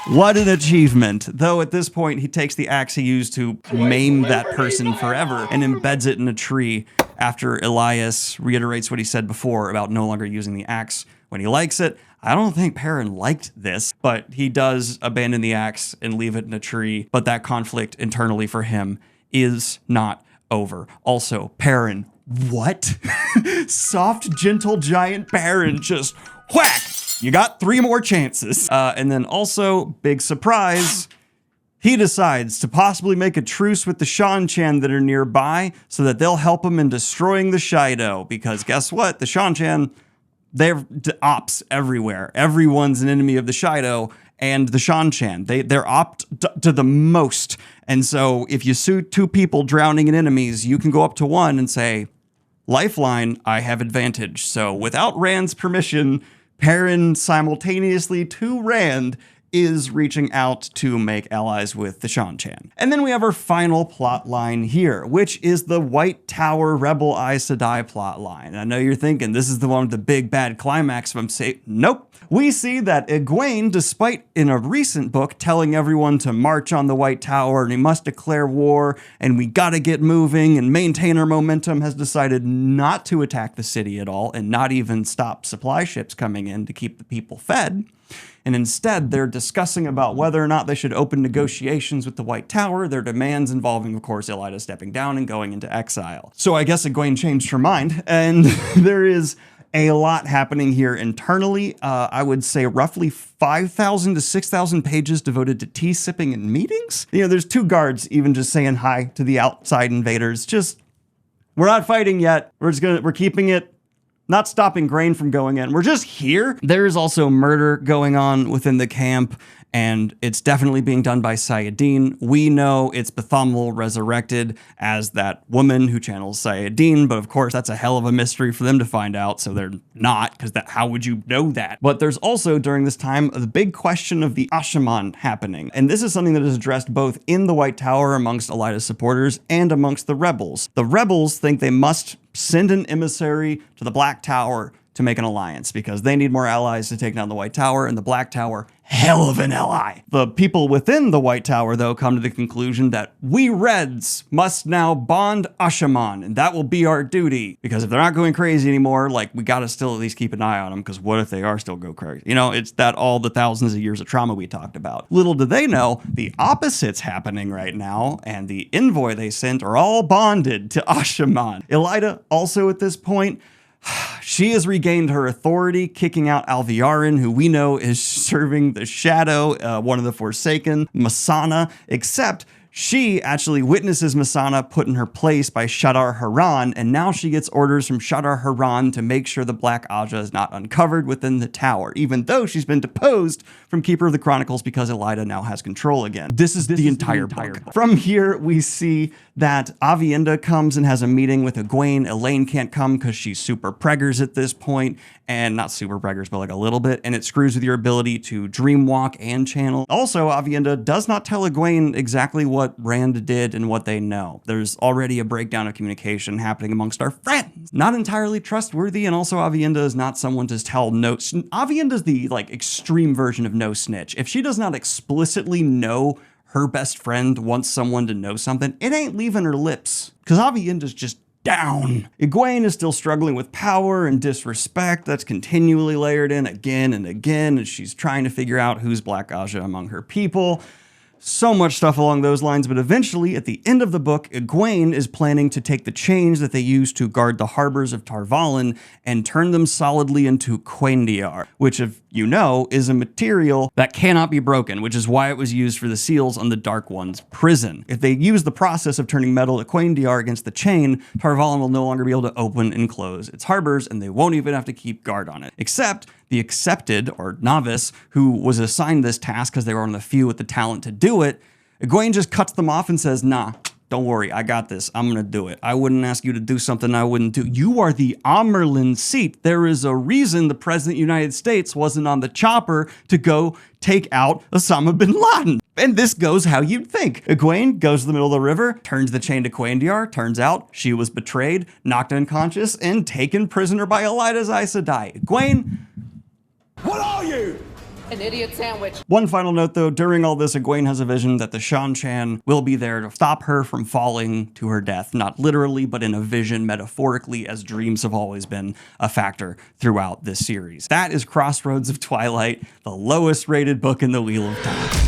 What an achievement. Though at this point, he takes the axe he used to maim that person forever and embeds it in a tree after Elias reiterates what he said before about no longer using the axe when he likes it. I don't think Perrin liked this, but he does abandon the axe and leave it in a tree. But that conflict internally for him is not over. Also, Perrin, what? Soft, gentle, giant Perrin just whack! You got 3 more chances. And then also, big surprise, he decides to possibly make a truce with the Shan-Chan that are nearby so that they'll help him in destroying the Shido. Because guess what? The Shan-Chan, they're ops everywhere. Everyone's an enemy of the Shido and the Shan-Chan. They're opt to the most. And so if you see 2 people drowning in enemies, you can go up to one and say, Lifeline, I have advantage. So without Rand's permission, Perrin simultaneously to Rand is reaching out to make allies with the Shan-Chan. And then we have our final plot line here, which is the White Tower Rebel Aes Sedai plot line. I know you're thinking this is the one with the big bad climax, if I'm saying, nope. We see that Egwene, despite in a recent book telling everyone to march on the White Tower and he must declare war and we gotta get moving and maintain our momentum, has decided not to attack the city at all and not even stop supply ships coming in to keep the people fed. And instead, they're discussing about whether or not they should open negotiations with the White Tower, their demands involving, of course, Elaida stepping down and going into exile. So I guess Egwene changed her mind, and there is a lot happening here internally. I would say roughly 5,000 to 6,000 pages devoted to tea sipping and meetings. You know, there's 2 guards even just saying hi to the outside invaders. Just, we're not fighting yet. We're keeping it, not stopping grain from going in. We're just here. There's also murder going on within the camp, and it's definitely being done by Sayadine. We know it's Bethamel resurrected as that woman who channels Sayadine, but of course that's a hell of a mystery for them to find out, so they're not, because how would you know that? But there's also, during this time, the big question of the Ashaman happening, and this is something that is addressed both in the White Tower amongst Elaida's supporters and amongst the rebels. The rebels think they must send an emissary to the Black Tower to make an alliance because they need more allies to take down the White Tower, and the Black Tower, hell of an ally. The people within the White Tower, though, come to the conclusion that we Reds must now bond Ashaman, and that will be our duty. Because if they're not going crazy anymore, like, we gotta still at least keep an eye on them, because what if they are still go crazy? You know, it's that all the thousands of years of trauma we talked about. Little do they know, the opposite's happening right now, and the envoy they sent are all bonded to Ashaman. Elaida, also at this point, she has regained her authority, kicking out Alviarin, who we know is serving the Shadow, one of the Forsaken, Masana, except she actually witnesses Masana put in her place by Shadar Haran, and now she gets orders from Shadar Haran to make sure the Black Aja is not uncovered within the tower, even though she's been deposed from Keeper of the Chronicles because Elaida now has control again. This is the entire book. From here, we see that Avienda comes and has a meeting with Egwene. Elaine can't come because she's super preggers at this point, and not super preggers, but like a little bit, and it screws with your ability to dreamwalk and channel. Also, Avienda does not tell Egwene exactly what Rand did and what they know. There's already a breakdown of communication happening amongst our friends. Not entirely trustworthy, and also Avienda is not someone to tell no. Avienda's the like extreme version of no snitch. If she does not explicitly know her best friend wants someone to know something, it ain't leaving her lips, because Avienda's just down. Egwene is still struggling with power and disrespect that's continually layered in again and again as she's trying to figure out who's Black Aja among her people. So much stuff along those lines, but eventually, at the end of the book, Egwene is planning to take the chains that they use to guard the harbors of Tarvalin and turn them solidly into Quendiar, which, if you know, is a material that cannot be broken, which is why it was used for the seals on the Dark One's prison. If they use the process of turning metal to Quendiar against the chain, Tarvalin will no longer be able to open and close its harbors, and they won't even have to keep guard on it. Except the Accepted, or Novice, who was assigned this task because they were one of the few with the talent to do it, Egwene just cuts them off and says, nah, don't worry, I got this. I'm going to do it. I wouldn't ask you to do something I wouldn't do. You are the Amerlin seat. There is a reason the President of the United States wasn't on the chopper to go take out Osama bin Laden. And this goes how you'd think. Egwene goes to the middle of the river, turns the chain to Quendiar. Turns out she was betrayed, knocked unconscious, and taken prisoner by Elaida's Aes Sedai. Egwene, what are you? An idiot sandwich. One final note, though, during all this, Egwene has a vision that the Shan-Chan will be there to stop her from falling to her death. Not literally, but in a vision, metaphorically, as dreams have always been a factor throughout this series. That is Crossroads of Twilight, the lowest rated book in the Wheel of Time.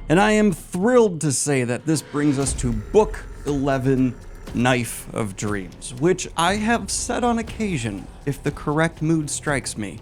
And I am thrilled to say that this brings us to Book 11, Knife of Dreams, which I have said on occasion, if the correct mood strikes me,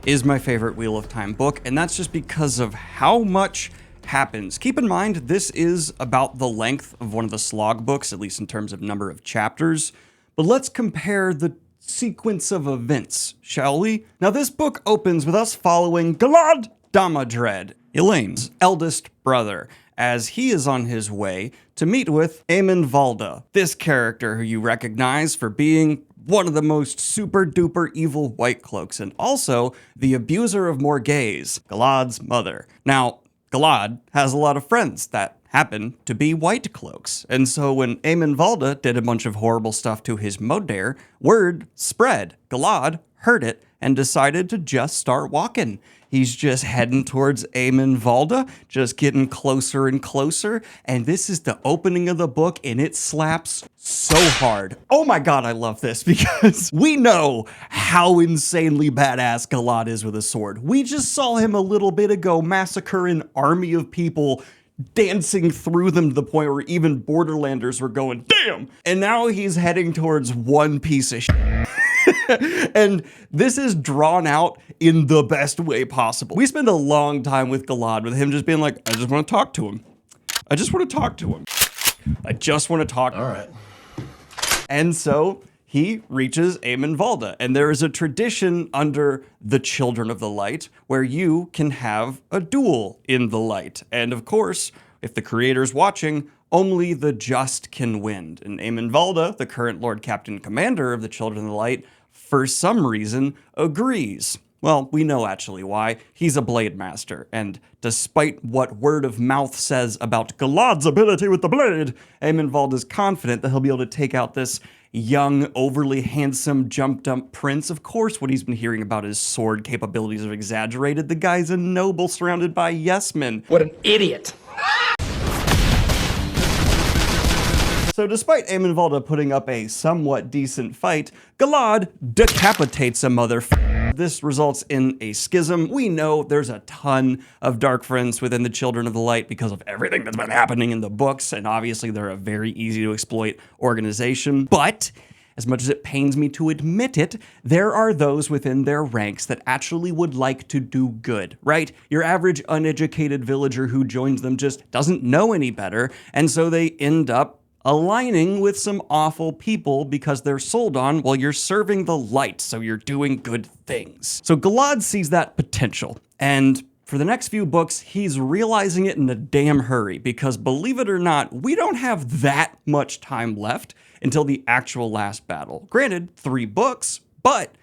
is my favorite Wheel of Time book, and that's just because of how much happens. Keep in mind, this is about the length of one of the slog books, at least in terms of number of chapters, but let's compare the sequence of events, shall we? Now, this book opens with us following Galad Damodred, Elaine's eldest brother, as he is on his way to meet with Eamon Valda, this character who you recognize for being one of the most super duper evil White Cloaks, and also the abuser of Morghese, Galad's mother. Now, Galad has a lot of friends that happen to be White Cloaks, and so when Eamon Valda did a bunch of horrible stuff to his Modair, word spread. Galad heard it and decided to just start walking. He's just heading towards Eamon Valda, just getting closer and closer, and this is the opening of the book, and it slaps so hard. Oh my god, I love this, because we know how insanely badass Galad is with a sword. We just saw him a little bit ago massacre an army of people, dancing through them to the point where even Borderlanders were going, damn! And now he's heading towards one piece of shit. And this is drawn out in the best way possible. We spend a long time with Galad, with him just being like, I just want to talk to him. I just want to talk to him. I just want to talk. All right. And so he reaches Eamon Valda, and there is a tradition under the Children of the Light where you can have a duel in the light. And of course, if the creator's watching, only the just can win. And Eamon Valda, the current Lord Captain Commander of the Children of the Light, for some reason agrees. Well, we know actually why. He's a blade master, and despite what word of mouth says about Galad's ability with the blade, Eamon Valda is confident that he'll be able to take out this young, overly handsome, jump-dump prince. Of course, what he's been hearing about his sword capabilities are exaggerated. The guy's a noble surrounded by yes-men. What an idiot! So despite Eamon Valda putting up a somewhat decent fight, Galad decapitates a motherfucker. This results in a schism. We know there's a ton of Dark Friends within the Children of the Light because of everything that's been happening in the books, and obviously they're a very easy to exploit organization. But as much as it pains me to admit it, there are those within their ranks that actually would like to do good, right? Your average uneducated villager who joins them just doesn't know any better, and so they end up aligning with some awful people because they're sold on, well, you're serving the light, so you're doing good things. So Galad sees that potential, and for the next few books, he's realizing it in a damn hurry because, believe it or not, we don't have that much time left until the actual last battle. Granted, 3 books, but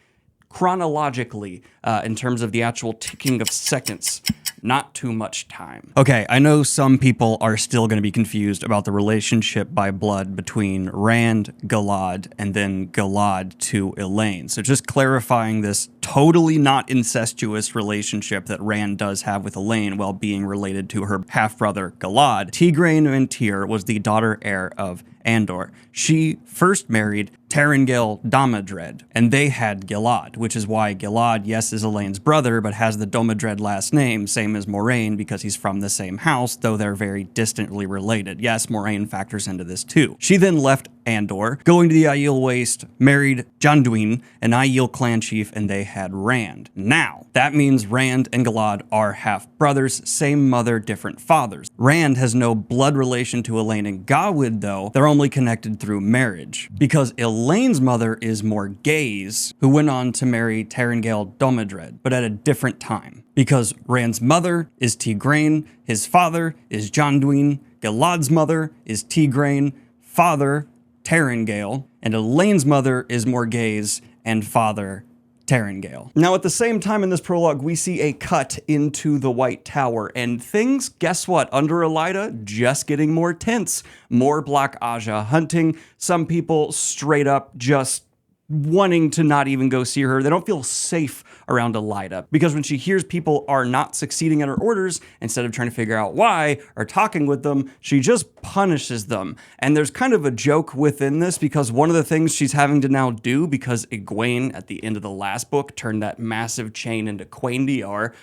chronologically, in terms of the actual ticking of seconds, not too much time. Okay, I know some people are still going to be confused about the relationship by blood between Rand, Galad, and then Galad to Elaine. So just clarifying this totally not incestuous relationship that Rand does have with Elaine while being related to her half-brother Galad. Tigraine Mentir was the daughter heir of Andor. She first married Tarangel Damodred, and they had Galad, which is why Galad, yes, is Elaine's brother, but has the Domodred last name, same as Moraine, because he's from the same house, though they're very distantly related. Yes, Moraine factors into this too. She then left Andor, going to the Aiel Waste, married Janduin, an Aiel clan chief, and they had Rand. Now, that means Rand and Galad are half-brothers, same mother, different fathers. Rand has no blood relation to Elaine and Gawyd, though. They're only connected through marriage, because Elaine's mother is Morghese, who went on to marry Tarangel Domodred, but at a different time. Because Rand's mother is Tigraine, his father is Janduin, Galad's mother is Tigraine, father Tarangel, and Elaine's mother is Morghese, and father Tarangel. Now, at the same time in this prologue, we see a cut into the White Tower, and things, guess what, under Elaida, just getting more tense. More Black Aja hunting, some people straight up just wanting to not even go see her. They don't feel safe around Elaida because when she hears people are not succeeding at her orders, instead of trying to figure out why or talking with them, she just punishes them. And there's kind of a joke within this because one of the things she's having to now do, because Egwene at the end of the last book turned that massive chain into Quain-Diar,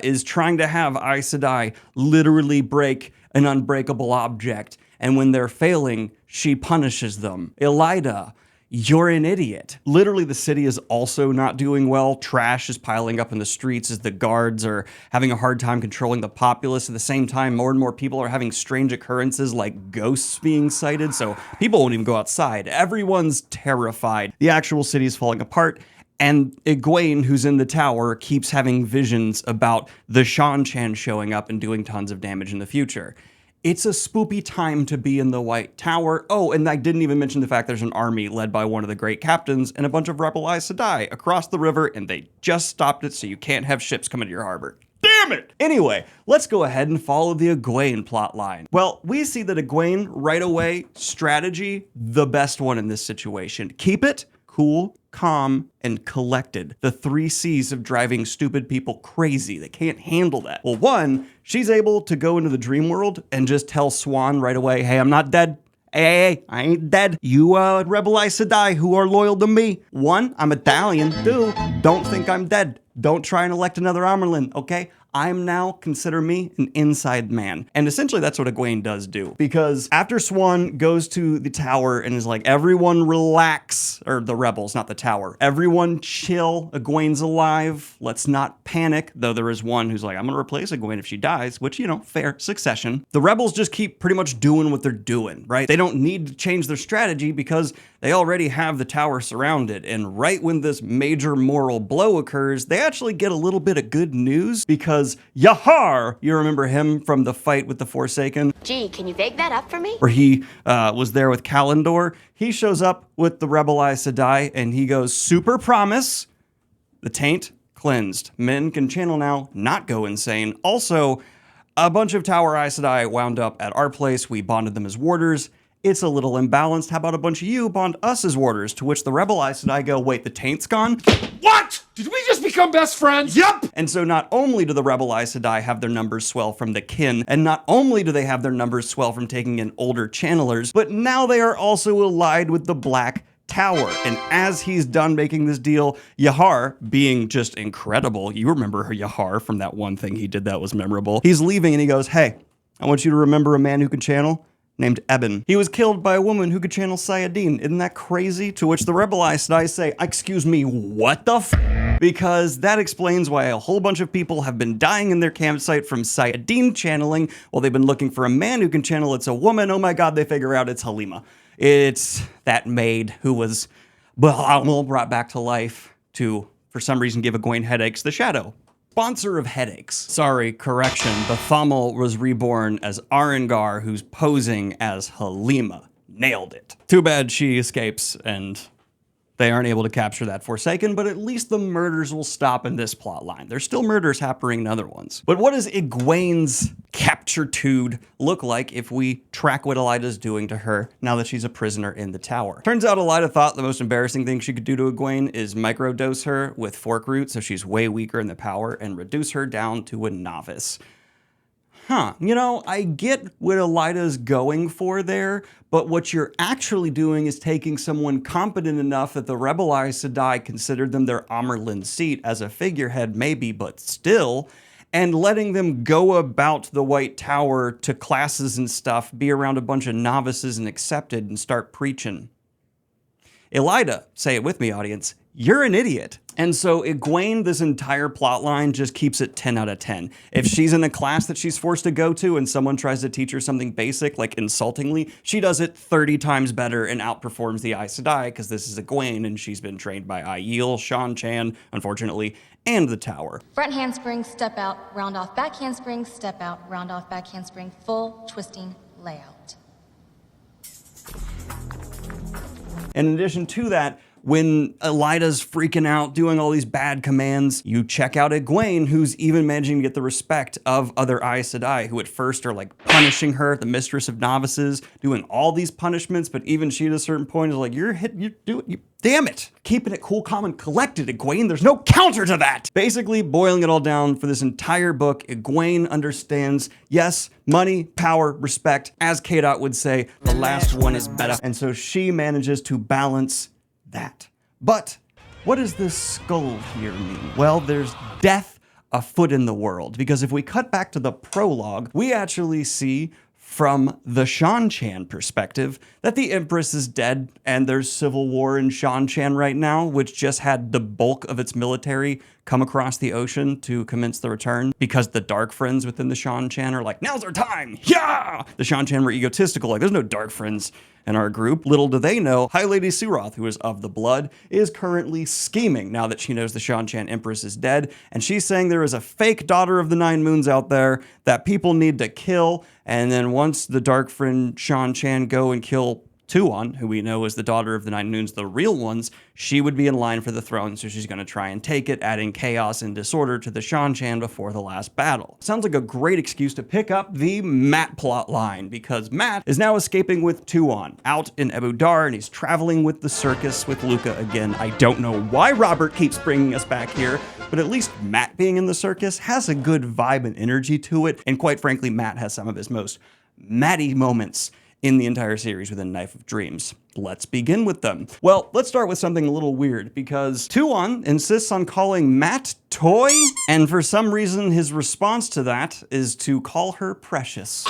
is trying to have Aes Sedai literally break an unbreakable object. And when they're failing, she punishes them. Elaida, you're an idiot. Literally, the city is also not doing well. Trash is piling up in the streets as the guards are having a hard time controlling the populace. At the same time, more and more people are having strange occurrences like ghosts being sighted, so people won't even go outside. Everyone's terrified. The actual city is falling apart. And Egwene, who's in the tower, keeps having visions about the Shan-Chan showing up and doing tons of damage in the future. It's a spoopy time to be in the White Tower. Oh, and I didn't even mention the fact there's an army led by one of the great captains and a bunch of rebel Aes Sedai across the river, and they just stopped it so you can't have ships come into your harbor. Damn it! Anyway, let's go ahead and follow the Egwene plotline. Well, we see that Egwene, right away, strategy, the best one in this situation. Keep it cool, calm, and collected. The 3 C's of driving stupid people crazy. They can't handle that. Well, one, she's able to go into the dream world and just tell Swan right away, hey, I'm not dead. Hey, I ain't dead. You rebel Aes Sedai who are loyal to me. 1, I'm Italian. 2, don't think I'm dead. Don't try and elect another Amerlin, okay? I'm now, consider me, an inside man. And essentially that's what Egwene does do. Because after Swan goes to the tower and is like, everyone relax, or the rebels, not the tower. Everyone chill, Egwene's alive, let's not panic. Though there is one who's like, I'm gonna replace Egwene if she dies, which, you know, fair, succession. The rebels just keep pretty much doing what they're doing, right? They don't need to change their strategy because they already have the tower surrounded. And right when this major moral blow occurs, they actually get a little bit of good news because Yahar, you remember him from the fight with the Forsaken? Gee, can you bake that up for me? Where he was there with Kalendor. He shows up with the rebel Aes Sedai and he goes, super promise, the taint cleansed. Men can channel now, not go insane. Also, a bunch of Tower Aes Sedai wound up at our place. We bonded them as warders. It's a little imbalanced. How about a bunch of you bond us as warders? To which the rebel Aes Sedai go, wait, the taint's gone? What? Did we just become best friends? Yup! And so not only do the rebel Aes Sedai have their numbers swell from the kin, and not only do they have their numbers swell from taking in older channelers, but now they are also allied with the Black Tower. And as he's done making this deal, Yahar, being just incredible, you remember Yahar from that one thing he did that was memorable, he's leaving and he goes, hey, I want you to remember a man who can channel named Eben. He was killed by a woman who could channel Sayadine. Isn't that crazy? To which the rebel Aes Sedai say, excuse me, what the f? Because that explains why a whole bunch of people have been dying in their campsite from Sayadine channeling while they've been looking for a man who can channel. It's a woman. Oh my God, they figure out it's Halima. It's that maid who was brought back to life to, for some reason, give Egwene headaches. The Shadow. Sponsor of headaches. Sorry, correction. Bathamel was reborn as Arengar, who's posing as Halima. Nailed it. Too bad she escapes and they aren't able to capture that Forsaken, but at least the murders will stop in this plot line. There's still murders happening in other ones. But what does Egwene's capturitude look like if we track what Elyda's doing to her now that she's a prisoner in the tower? Turns out Elyda thought the most embarrassing thing she could do to Egwene is microdose her with fork root so she's way weaker in the power and reduce her down to a novice. You know, I get what Elyda's going for there, but what you're actually doing is taking someone competent enough that the rebel Aes Sedai considered them their Amerlin seat as a figurehead maybe, but still, and letting them go about the White Tower to classes and stuff, be around a bunch of novices and accepted and start preaching. Elyda, say it with me, audience, you're an idiot. And so Egwene, this entire plot line just keeps it 10 out of 10. If she's in a class that she's forced to go to and someone tries to teach her something basic, like insultingly, she does it 30 times better and outperforms the Aes Sedai because this is Egwene and she's been trained by Aiel, Shan-Chan, unfortunately, and the tower. Front handspring, step out, round off back handspring, step out, round off back handspring, full twisting layout. In addition to that, when Elyda's freaking out, doing all these bad commands, you check out Egwene, who's even managing to get the respect of other Aes Sedai, who at first are like punishing her, the mistress of novices, doing all these punishments, but even she at a certain point is like, damn it. Keeping it cool, calm, and collected, Egwene. There's no counter to that. Basically, boiling it all down for this entire book, Egwene understands, yes, money, power, respect. As K-Dot would say, the last one is better. And so she manages to balance that. But what does this skull here mean? Well, there's death afoot in the world, because if we cut back to the prologue, we actually see from the Shan-Chan perspective that the Empress is dead and there's civil war in Shan-Chan right now, which just had the bulk of its military come across the ocean to commence the return because the dark friends within the Shan-Chan are like, now's our time, yeah! The Shan-Chan were egotistical, like there's no dark friends in our group. Little do they know, High Lady Suroth, who is of the blood, is currently scheming now that she knows the Shan-Chan Empress is dead, and she's saying there is a fake daughter of the Nine Moons out there that people need to kill, and then once the Dark Friend Shan-Chan go and kill Tuon, who we know is the daughter of the Nine Moons, the real ones, she would be in line for the throne, so she's going to try and take it, adding chaos and disorder to the Shan-Chan before the last battle. Sounds like a great excuse to pick up the Mat plot line, because Mat is now escaping with Tuon out in Abu Dar, and he's traveling with the circus with Luca again. I don't know why Robert keeps bringing us back here, but at least Mat being in the circus has a good vibe and energy to it, and quite frankly, Mat has some of his most Matty moments in the entire series within Knife of Dreams. Let's begin with them. Well, let's start with something a little weird, because Tuon insists on calling Mat Toy, and for some reason his response to that is to call her Precious.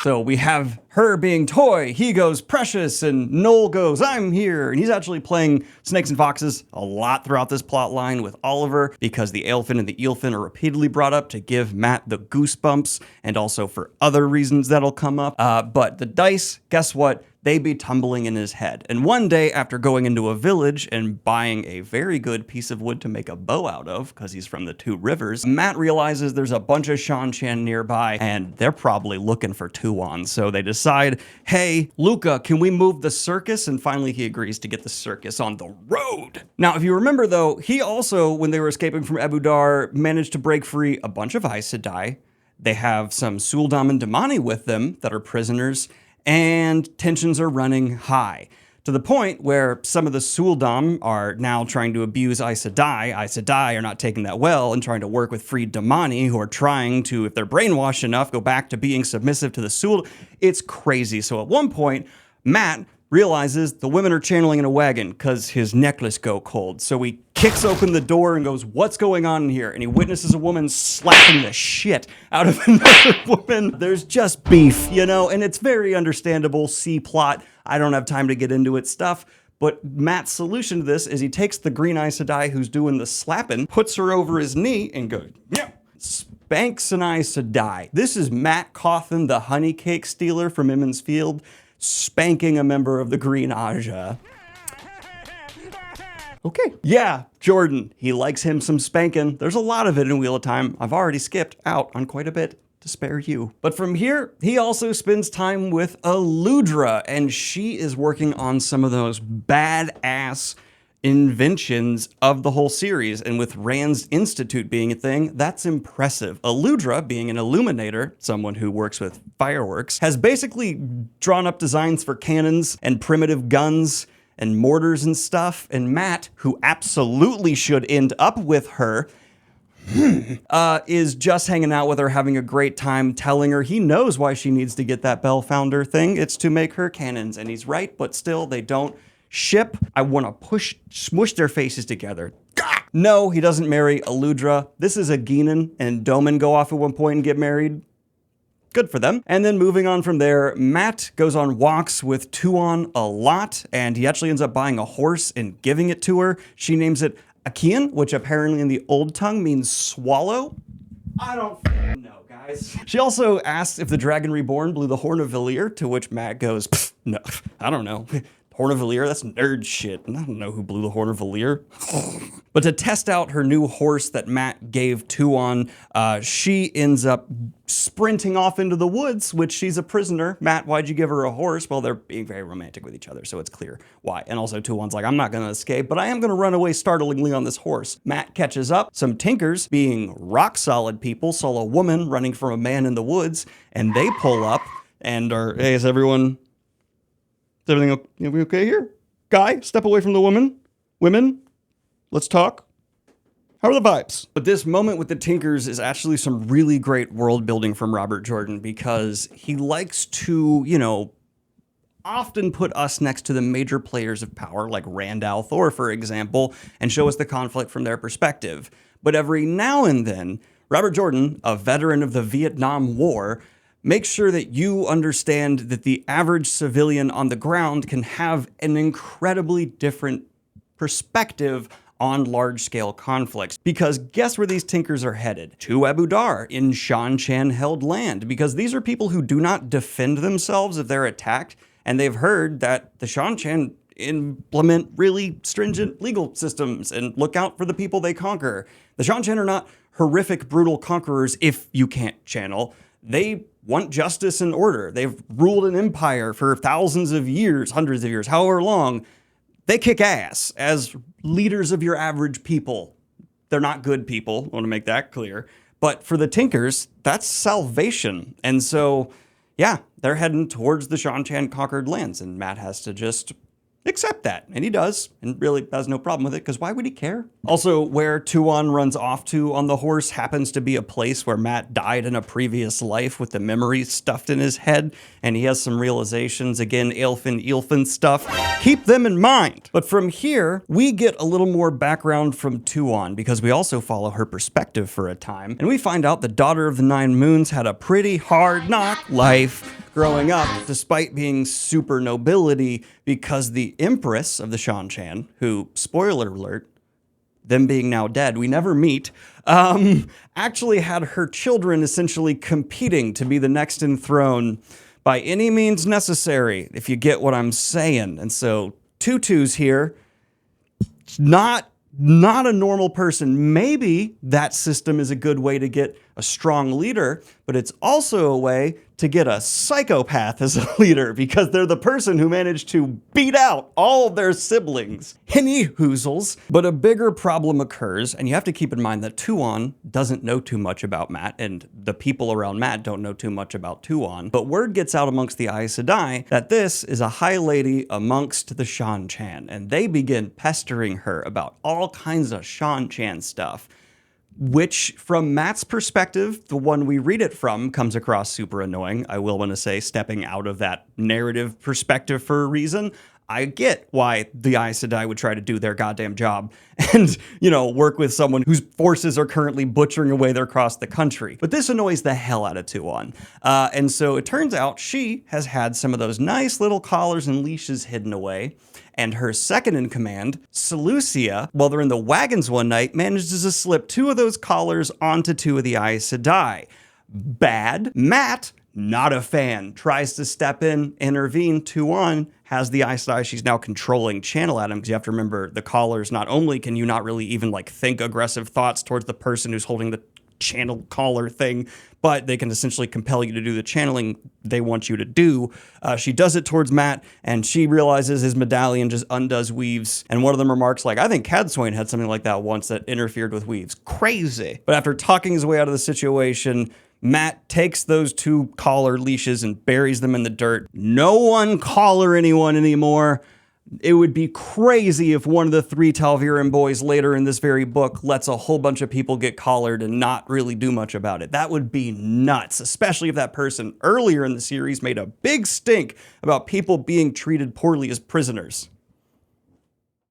So we have her being Toy, he goes Precious, and Noel goes, I'm here. And he's actually playing Snakes and Foxes a lot throughout this plot line with Oliver, because the Aelfin and the Eelfin are repeatedly brought up to give Mat the goosebumps, and also for other reasons that'll come up. But the dice, guess what? They be tumbling in his head. And one day, after going into a village and buying a very good piece of wood to make a bow out of, because he's from the Two Rivers, Mat realizes there's a bunch of Shan-Chan nearby, and they're probably looking for Tuon. So they decide, hey, Luca, can we move the circus? And finally he agrees to get the circus on the road. Now, if you remember though, he also, when they were escaping from Abu Dar, managed to break free a bunch of Aes Sedai. They have some Suldam and Damani with them that are prisoners, and tensions are running high, to the point where some of the Suldam are now trying to abuse Aes Sedai. Aes Sedai are not taking that well and trying to work with freed Damani, who are trying to, if they're brainwashed enough, go back to being submissive to the Suld. It's crazy. So at one point, Mat realizes the women are channeling in a wagon because his necklace go cold. So he kicks open the door and goes, what's going on in here? And he witnesses a woman slapping the shit out of another woman. There's just beef, you know, and it's very understandable C-plot. I don't have time to get into it stuff. But Mat's solution to this is he takes the green Aes Sedai who's doing the slapping, puts her over his knee, and goes, yeah, spanks an Aes Sedai. This is Mat Cawthon, the honey cake stealer from Emond's Field, spanking a member of the Green Aja. Okay. Yeah, Jordan. He likes him some spanking. There's a lot of it in Wheel of Time. I've already skipped out on quite a bit to spare you. But from here, he also spends time with Eludra, and she is working on some of those badass inventions of the whole series, and with Rand's Institute being a thing, that's impressive. Eludra, being an illuminator, someone who works with fireworks, has basically drawn up designs for cannons and primitive guns and mortars and stuff, and Mat, who absolutely should end up with her, is just hanging out with her, having a great time, telling her he knows why she needs to get that Bell Founder thing. It's to make her cannons, and he's right, but still, they don't ship. I want to smush their faces together. Gah! No, he doesn't marry Eludra. This is a Geanan, and Doman go off at one point and get married. Good for them. And then moving on from there, Mat goes on walks with Tuon a lot, and he actually ends up buying a horse and giving it to her. She names it Achaean, which apparently in the old tongue means swallow. I don't know, guys. She also asks if the Dragon Reborn blew the Horn of Valir, to which Mat goes, no, I don't know. Horn of Valir, that's nerd shit. I don't know who blew the Horn of Valir. But to test out her new horse that Mat gave Tuon, she ends up sprinting off into the woods, which she's a prisoner. Mat, why'd you give her a horse? Well, they're being very romantic with each other, so it's clear why. And also Tuon's like, I'm not gonna escape, but I am gonna run away startlingly on this horse. Mat catches up. Some tinkers, being rock solid people, saw a woman running from a man in the woods, and they pull up and are, hey, is everything okay here? Guy, step away from the woman. Women, let's talk. How are the vibes? But this moment with the Tinkers is actually some really great world building from Robert Jordan, because he likes to, you know, often put us next to the major players of power, like Rand al'Thor, for example, and show us the conflict from their perspective. But every now and then, Robert Jordan, a veteran of the Vietnam War, make sure that you understand that the average civilian on the ground can have an incredibly different perspective on large-scale conflicts. Because guess where these Tinkers are headed? To Abu Dar, in Shan-Chan-held land. Because these are people who do not defend themselves if they're attacked, and they've heard that the Shan-Chan implement really stringent legal systems and look out for the people they conquer. The Shan-Chan are not horrific, brutal conquerors if you can't channel. They want justice and order. They've ruled an empire for thousands of years, hundreds of years, however long. They kick ass as leaders of your average people. They're not good people, I want to make that clear. But for the Tinkers, that's salvation. And so, yeah, they're heading towards the Shan-Chan conquered lands, and Matt has to just accept that. And he does, and really has no problem with it, because why would he care? Also, where Tuon runs off to on the horse happens to be a place where Matt died in a previous life with the memories stuffed in his head, and he has some realizations, again, Eilfin stuff. Keep them in mind. But from here, we get a little more background from Tuon, because we also follow her perspective for a time, and we find out the Daughter of the Nine Moons had a pretty hard knock life growing up, despite being super nobility, because the Empress of the Shan-Chan, who, spoiler alert, them being now dead, we never meet, actually had her children essentially competing to be the next in throne by any means necessary, if you get what I'm saying. And so Tutu's here, not a normal person. Maybe that system is a good way to get a strong leader, but it's also a way to get a psychopath as a leader, because they're the person who managed to beat out all of their siblings. Any hoozles. But a bigger problem occurs, and you have to keep in mind that Tuon doesn't know too much about Matt, and the people around Matt don't know too much about Tuon. But word gets out amongst the Aes Sedai that this is a high lady amongst the Shan-Chan, and they begin pestering her about all kinds of Shan-Chan stuff, which from Matt's perspective, the one we read it from, comes across super annoying. I will want to say, stepping out of that narrative perspective for a reason, I get why the Aes Sedai would try to do their goddamn job and, work with someone whose forces are currently butchering away there across the country. But this annoys the hell out of Tuon. And so it turns out she has had some of those nice little collars and leashes hidden away. And her second in command, Seleucia, while they're in the wagons one night, manages to slip 2 of those collars onto 2 of the Aes Sedai. Bad. Matt, not a fan, tries to step in, intervene. Tuon has the Aes Sedai she's now controlling channel at him, because you have to remember the collars, not only can you not really even think aggressive thoughts towards the person who's holding the channel collar thing, but they can essentially compel you to do the channeling they want you to do. She does it towards Matt, and she realizes his medallion just undoes weaves. And one of them remarks, I think Cadsuane had something like that once that interfered with weaves. Crazy. But after talking his way out of the situation, Matt takes those 2 collar leashes and buries them in the dirt. No one collar anyone anymore. It would be crazy if one of the 3 Tal'Viran boys later in this very book lets a whole bunch of people get collared and not really do much about it. That would be nuts, especially if that person earlier in the series made a big stink about people being treated poorly as prisoners.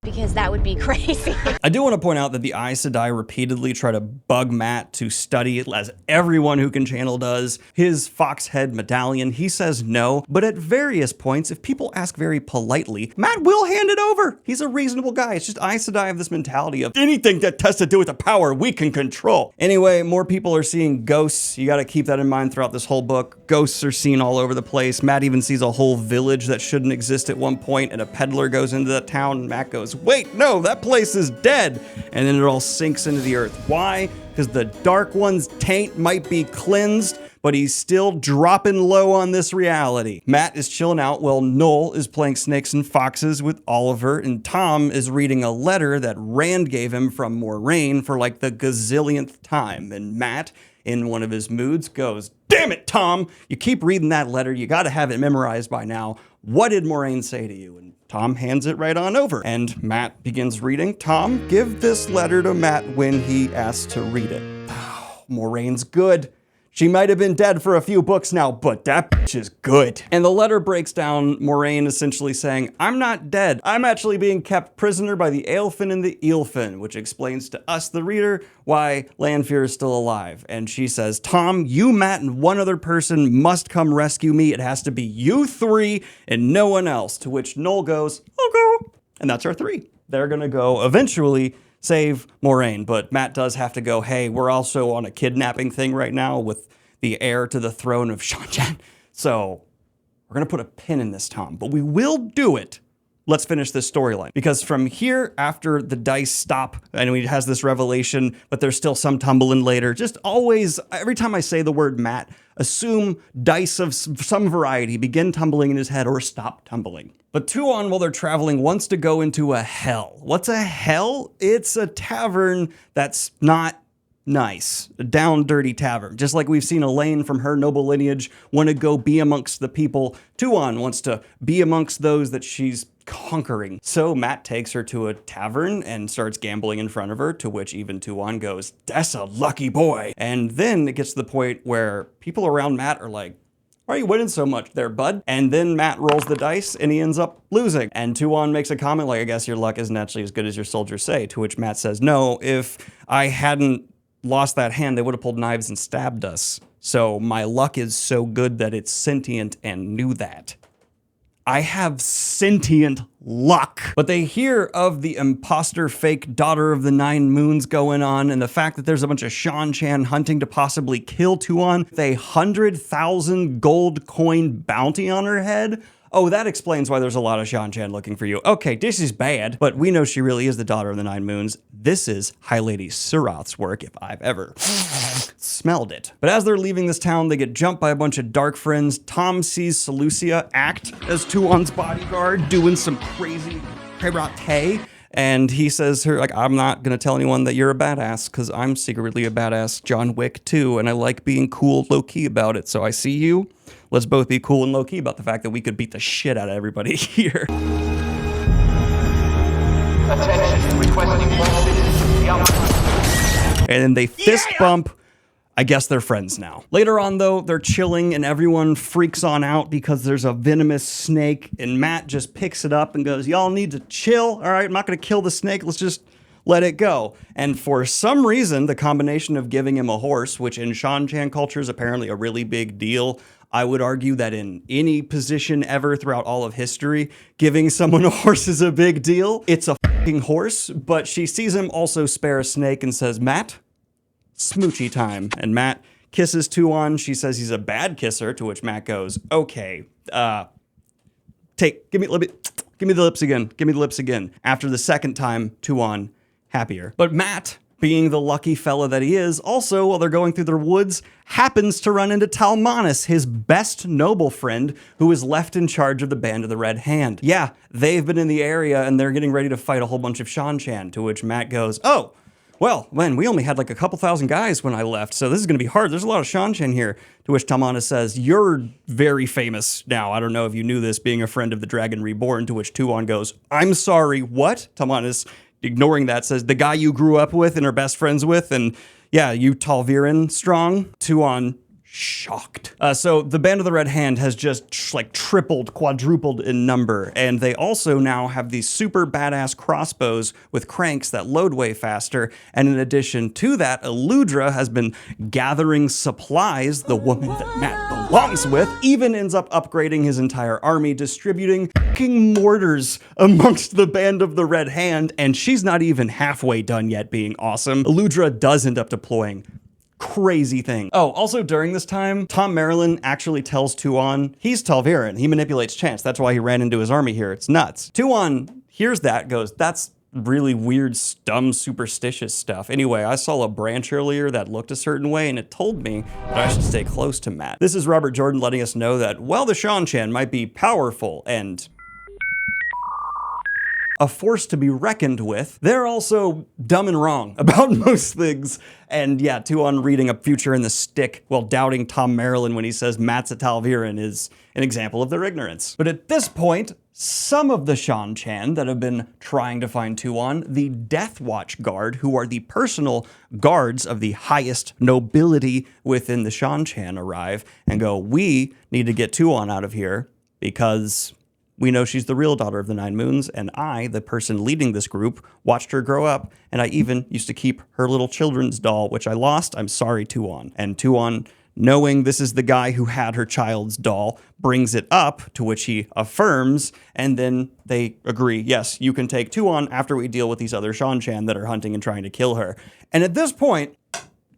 Because that would be crazy. I do want to point out that the Aes Sedai repeatedly try to bug Matt to study it, as everyone who can channel does. His fox head medallion, he says no, but at various points, if people ask very politely, Matt will hand it over. He's a reasonable guy. It's just Aes Sedai have this mentality of anything that has to do with the power we can control. Anyway, more people are seeing ghosts. You got to keep that in mind throughout this whole book. Ghosts are seen all over the place. Matt even sees a whole village that shouldn't exist at one point, and a peddler goes into that town, and Matt goes, wait, no, that place is dead. And then it all sinks into the earth. Why? Because the Dark One's taint might be cleansed, but he's still dropping low on this reality. Matt is chilling out while Noel is playing Snakes and Foxes with Oliver, and Tom is reading a letter that Rand gave him from Moraine for the gazillionth time. And Matt, in one of his moods, goes, damn it, Tom, you keep reading that letter. You got to have it memorized by now. What did Moraine say to you? And Tom hands it right on over, and Matt begins reading. Tom, give this letter to Matt when he asks to read it. Oh, Moraine's good. She might have been dead for a few books now, but that bitch is good. And the letter breaks down Moraine essentially saying, I'm not dead. I'm actually being kept prisoner by the Eilfin and the Eilfin, which explains to us, the reader, why Lanfear is still alive. And she says, Tom, you, Matt, and one other person must come rescue me. It has to be you 3 and no one else. To which Noel goes, I'll go. And that's our 3. They're gonna go eventually save Moraine, but Matt does have to go, hey, we're also on a kidnapping thing right now with the heir to the throne of Shan-Chan. So we're gonna put a pin in this, Tom, but we will do it. Let's finish this storyline, because from here, after the dice stop, and he has this revelation, but there's still some tumbling later. Just always, every time I say the word Matt, assume dice of some variety begin tumbling in his head or stop tumbling. But Tuon, while they're traveling, wants to go into a hell. What's a hell? It's a tavern that's not nice, a down, dirty tavern. Just like we've seen Elaine from her noble lineage want to go be amongst the people, Tuon wants to be amongst those that she's conquering. So Matt takes her to a tavern and starts gambling in front of her, to which even Tuon goes, "That's a lucky boy." And then it gets to the point where people around Matt are like, "Why are you winning so much there, bud?" And then Matt rolls the dice and he ends up losing. And Tuon makes a comment like, "I guess your luck isn't actually as good as your soldiers say," to which Matt says, "No, if I hadn't lost that hand, they would have pulled knives and stabbed us. So my luck is so good that it's sentient and knew that. I have sentient luck." But they hear of the imposter fake daughter of the Nine Moons going on, and the fact that there's a bunch of Shan-Chan hunting to possibly kill Tuon with a 100,000 gold coin bounty on her head. Oh, that explains why there's a lot of Shan-Chan looking for you. Okay, this is bad, but we know she really is the daughter of the Nine Moons. This is High Lady Surath's work, if I've ever smelled it. But as they're leaving this town, they get jumped by a bunch of dark friends. Tom sees Seleucia act as Tuon's bodyguard, doing some crazy karate. And he says to her, like, "I'm not gonna tell anyone that you're a badass, because I'm secretly a badass John Wick too, and I like being cool low-key about it. So I see you. Let's both be cool and low-key about the fact that we could beat the shit out of everybody here." Attention, requesting And then they fist bump. I guess they're friends now. Later on, though, they're chilling and everyone freaks on out because there's a venomous snake, and Matt just picks it up and goes, "Y'all need to chill. All right, I'm not gonna kill the snake. Let's just let it go." And for some reason, the combination of giving him a horse, which in Shan-Chan culture is apparently a really big deal. I would argue that in any position ever throughout all of history, giving someone a horse is a big deal. It's a fucking horse, but she sees him also spare a snake and says, "Matt, smoochy time." And Matt kisses Tuon. She says he's a bad kisser, to which Matt goes, "Okay, give me the lips again. Give me the lips again." After the second time, Tuon happier. But Matt, being the lucky fella that he is, also, while they're going through the woods, happens to run into Talmanis, his best noble friend, who is left in charge of the Band of the Red Hand. Yeah, they've been in the area and they're getting ready to fight a whole bunch of Shan-Chan, to which Matt goes, "Oh, well, man, we only had like a couple thousand guys when I left, so this is going to be hard. There's a lot of Shan-Chan here." To which Talmanis says, "You're very famous now. I don't know if you knew this, being a friend of the Dragon Reborn," to which Tuon goes, "I'm sorry, what?" Talmanis, ignoring that, says, "The guy you grew up with and are best friends with, and yeah, you Talviran strong?" Tuon, shocked. So the Band of the Red Hand has just like tripled, quadrupled in number, and they also now have these super badass crossbows with cranks that load way faster. And in addition to that, Eludra has been gathering supplies. The woman that Matt belongs with even ends up upgrading his entire army, distributing fucking mortars amongst the Band of the Red Hand, and she's not even halfway done yet being awesome. Eludra does end up deploying crazy thing. Oh, also during this time, Tom Marilyn actually tells Tuon he's Talviran. He manipulates chance. That's why he ran into his army here. It's nuts. Tuon hears that, goes, "That's really weird, dumb, superstitious stuff. Anyway, I saw a branch earlier that looked a certain way, and it told me that I should stay close to Matt." This is Robert Jordan letting us know that while the Shan-Chan might be powerful and a force to be reckoned with, they're also dumb and wrong about most things. And yeah, Tuon reading a future in the stick while doubting Tom Marilyn when he says Matt's a Talviran is an example of their ignorance. But at this point, some of the Shan-Chan that have been trying to find Tuon, the Death Watch Guard, who are the personal guards of the highest nobility within the Shan-Chan, arrive and go, "We need to get Tuon out of here because we know she's the real daughter of the Nine Moons, and I, the person leading this group, watched her grow up, and I even used to keep her little children's doll, which I lost. I'm sorry, Tuon." And Tuon, knowing this is the guy who had her child's doll, brings it up, to which he affirms, and then they agree, yes, you can take Tuon after we deal with these other Shan-Chan that are hunting and trying to kill her. And at this point,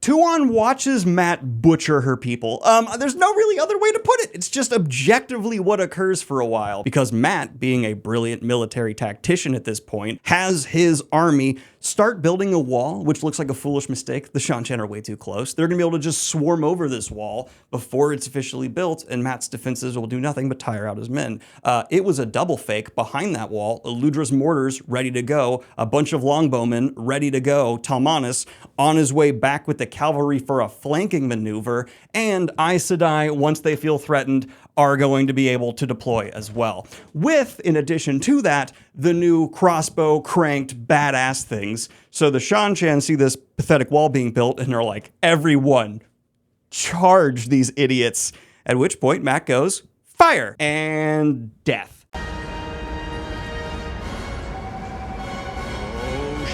Tuon watches Mat butcher her people. There's no really other way to put it. It's just objectively what occurs for a while, because Mat, being a brilliant military tactician at this point, has his army start building a wall, which looks like a foolish mistake. The Shan-Chan are way too close. They're gonna be able to just swarm over this wall before it's officially built, and Mat's defenses will do nothing but tire out his men. It was a double fake. Behind that wall, Eludra's mortars ready to go, a bunch of longbowmen ready to go, Talmanis on his way back with the cavalry for a flanking maneuver, and Aes Sedai, once they feel threatened, are going to be able to deploy as well. With, in addition to that, the new crossbow cranked badass things. So the Shan-Chan see this pathetic wall being built and they're like, everyone, charge these idiots. At which point Mat goes, fire, and death. Oh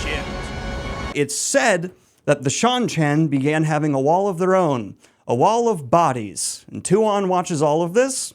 shit. It's said that the Shan-Chan began having a wall of their own, a wall of bodies. And Tuon watches all of this,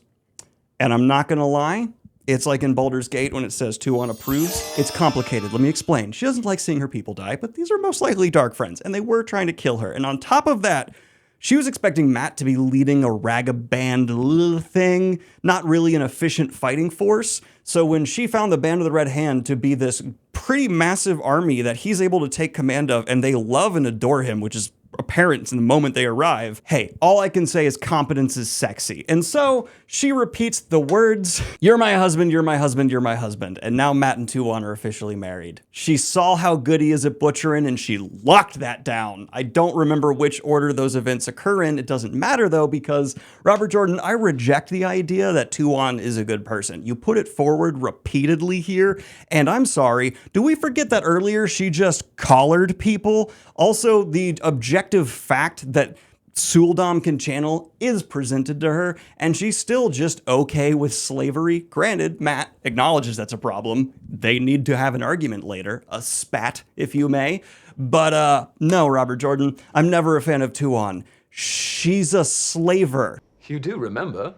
and I'm not gonna lie, it's like in Baldur's Gate when it says Tuon approves. It's complicated, let me explain. She doesn't like seeing her people die, but these are most likely dark friends, and they were trying to kill her. And on top of that, she was expecting Mat to be leading a ragaband little thing, not really an efficient fighting force. So when she found the Band of the Red Hand to be this pretty massive army that he's able to take command of, and they love and adore him, which is apparent in the moment they arrive, hey, all I can say is competence is sexy. And so she repeats the words, "You're my husband, you're my husband, you're my husband." And now Mat and Tuon are officially married. She saw how good he is at butchering and she locked that down. I don't remember which order those events occur in. It doesn't matter though, because Robert Jordan, I reject the idea that Tuon is a good person. You put it forward repeatedly here, and I'm sorry, do we forget that earlier she just collared people? Also, the objective fact that Suldam can channel is presented to her, and she's still just okay with slavery. Granted, Mat acknowledges that's a problem. They need to have an argument later, a spat, if you may. But no, Robert Jordan, I'm never a fan of Tuon. She's a slaver. You do remember.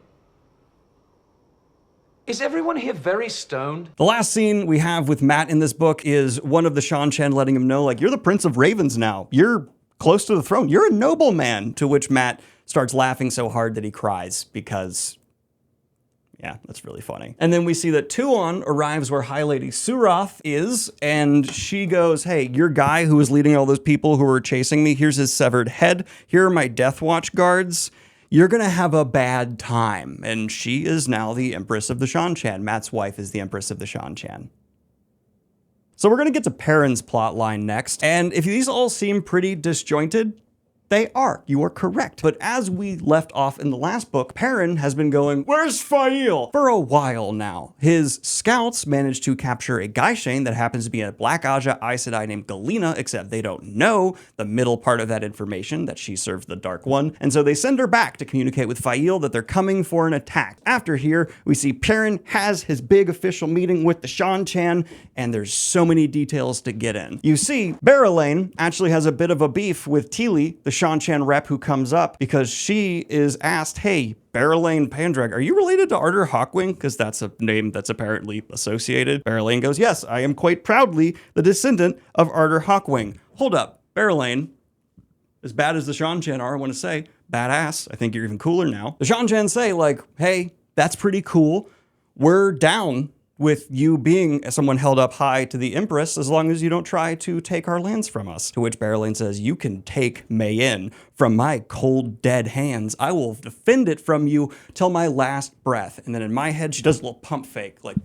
Is everyone here very stoned? The last scene we have with Mat in this book is one of the Shan-Chan letting him know, like, you're the Prince of Ravens now. You're close to the throne. You're a nobleman. To which Mat starts laughing so hard that he cries because, yeah, that's really funny. And then we see that Tuon arrives where High Lady Suroth is, and she goes, hey, your guy who was leading all those people who were chasing me, here's his severed head. Here are my Death Watch guards. You're gonna have a bad time. And she is now the Empress of the Shan-Chan. Mat's wife is the Empress of the Shan-Chan. So we're gonna get to Perrin's plotline next. And if these all seem pretty disjointed, they are. You are correct. But as we left off in the last book, Perrin has been going, where's Fael? For a while now. His scouts managed to capture a Gaishain that happens to be a Black Aja Aes Sedai named Galena, except they don't know the middle part of that information, that she served the Dark One. And so they send her back to communicate with Fael that they're coming for an attack. After here, we see Perrin has his big official meeting with the Shan-Chan, and there's so many details to get in. You see, Barrelane actually has a bit of a beef with Teely, the Shan-Chan rep who comes up, because she is asked, hey, Barrelane Pandrag, are you related to Arder Hawkwing? Because that's a name that's apparently associated. Barrelane goes, yes, I am quite proudly the descendant of Arder Hawkwing. Hold up, Barrelane, as bad as the Shan-Chan are, I want to say, badass. I think you're even cooler now. The Shan-Chan say, like, hey, that's pretty cool. We're down with you being someone held up high to the Empress as long as you don't try to take our lands from us. To which Barrelane says, you can take Mayen from my cold, dead hands. I will defend it from you till my last breath. And then in my head, she does a little pump fake, like,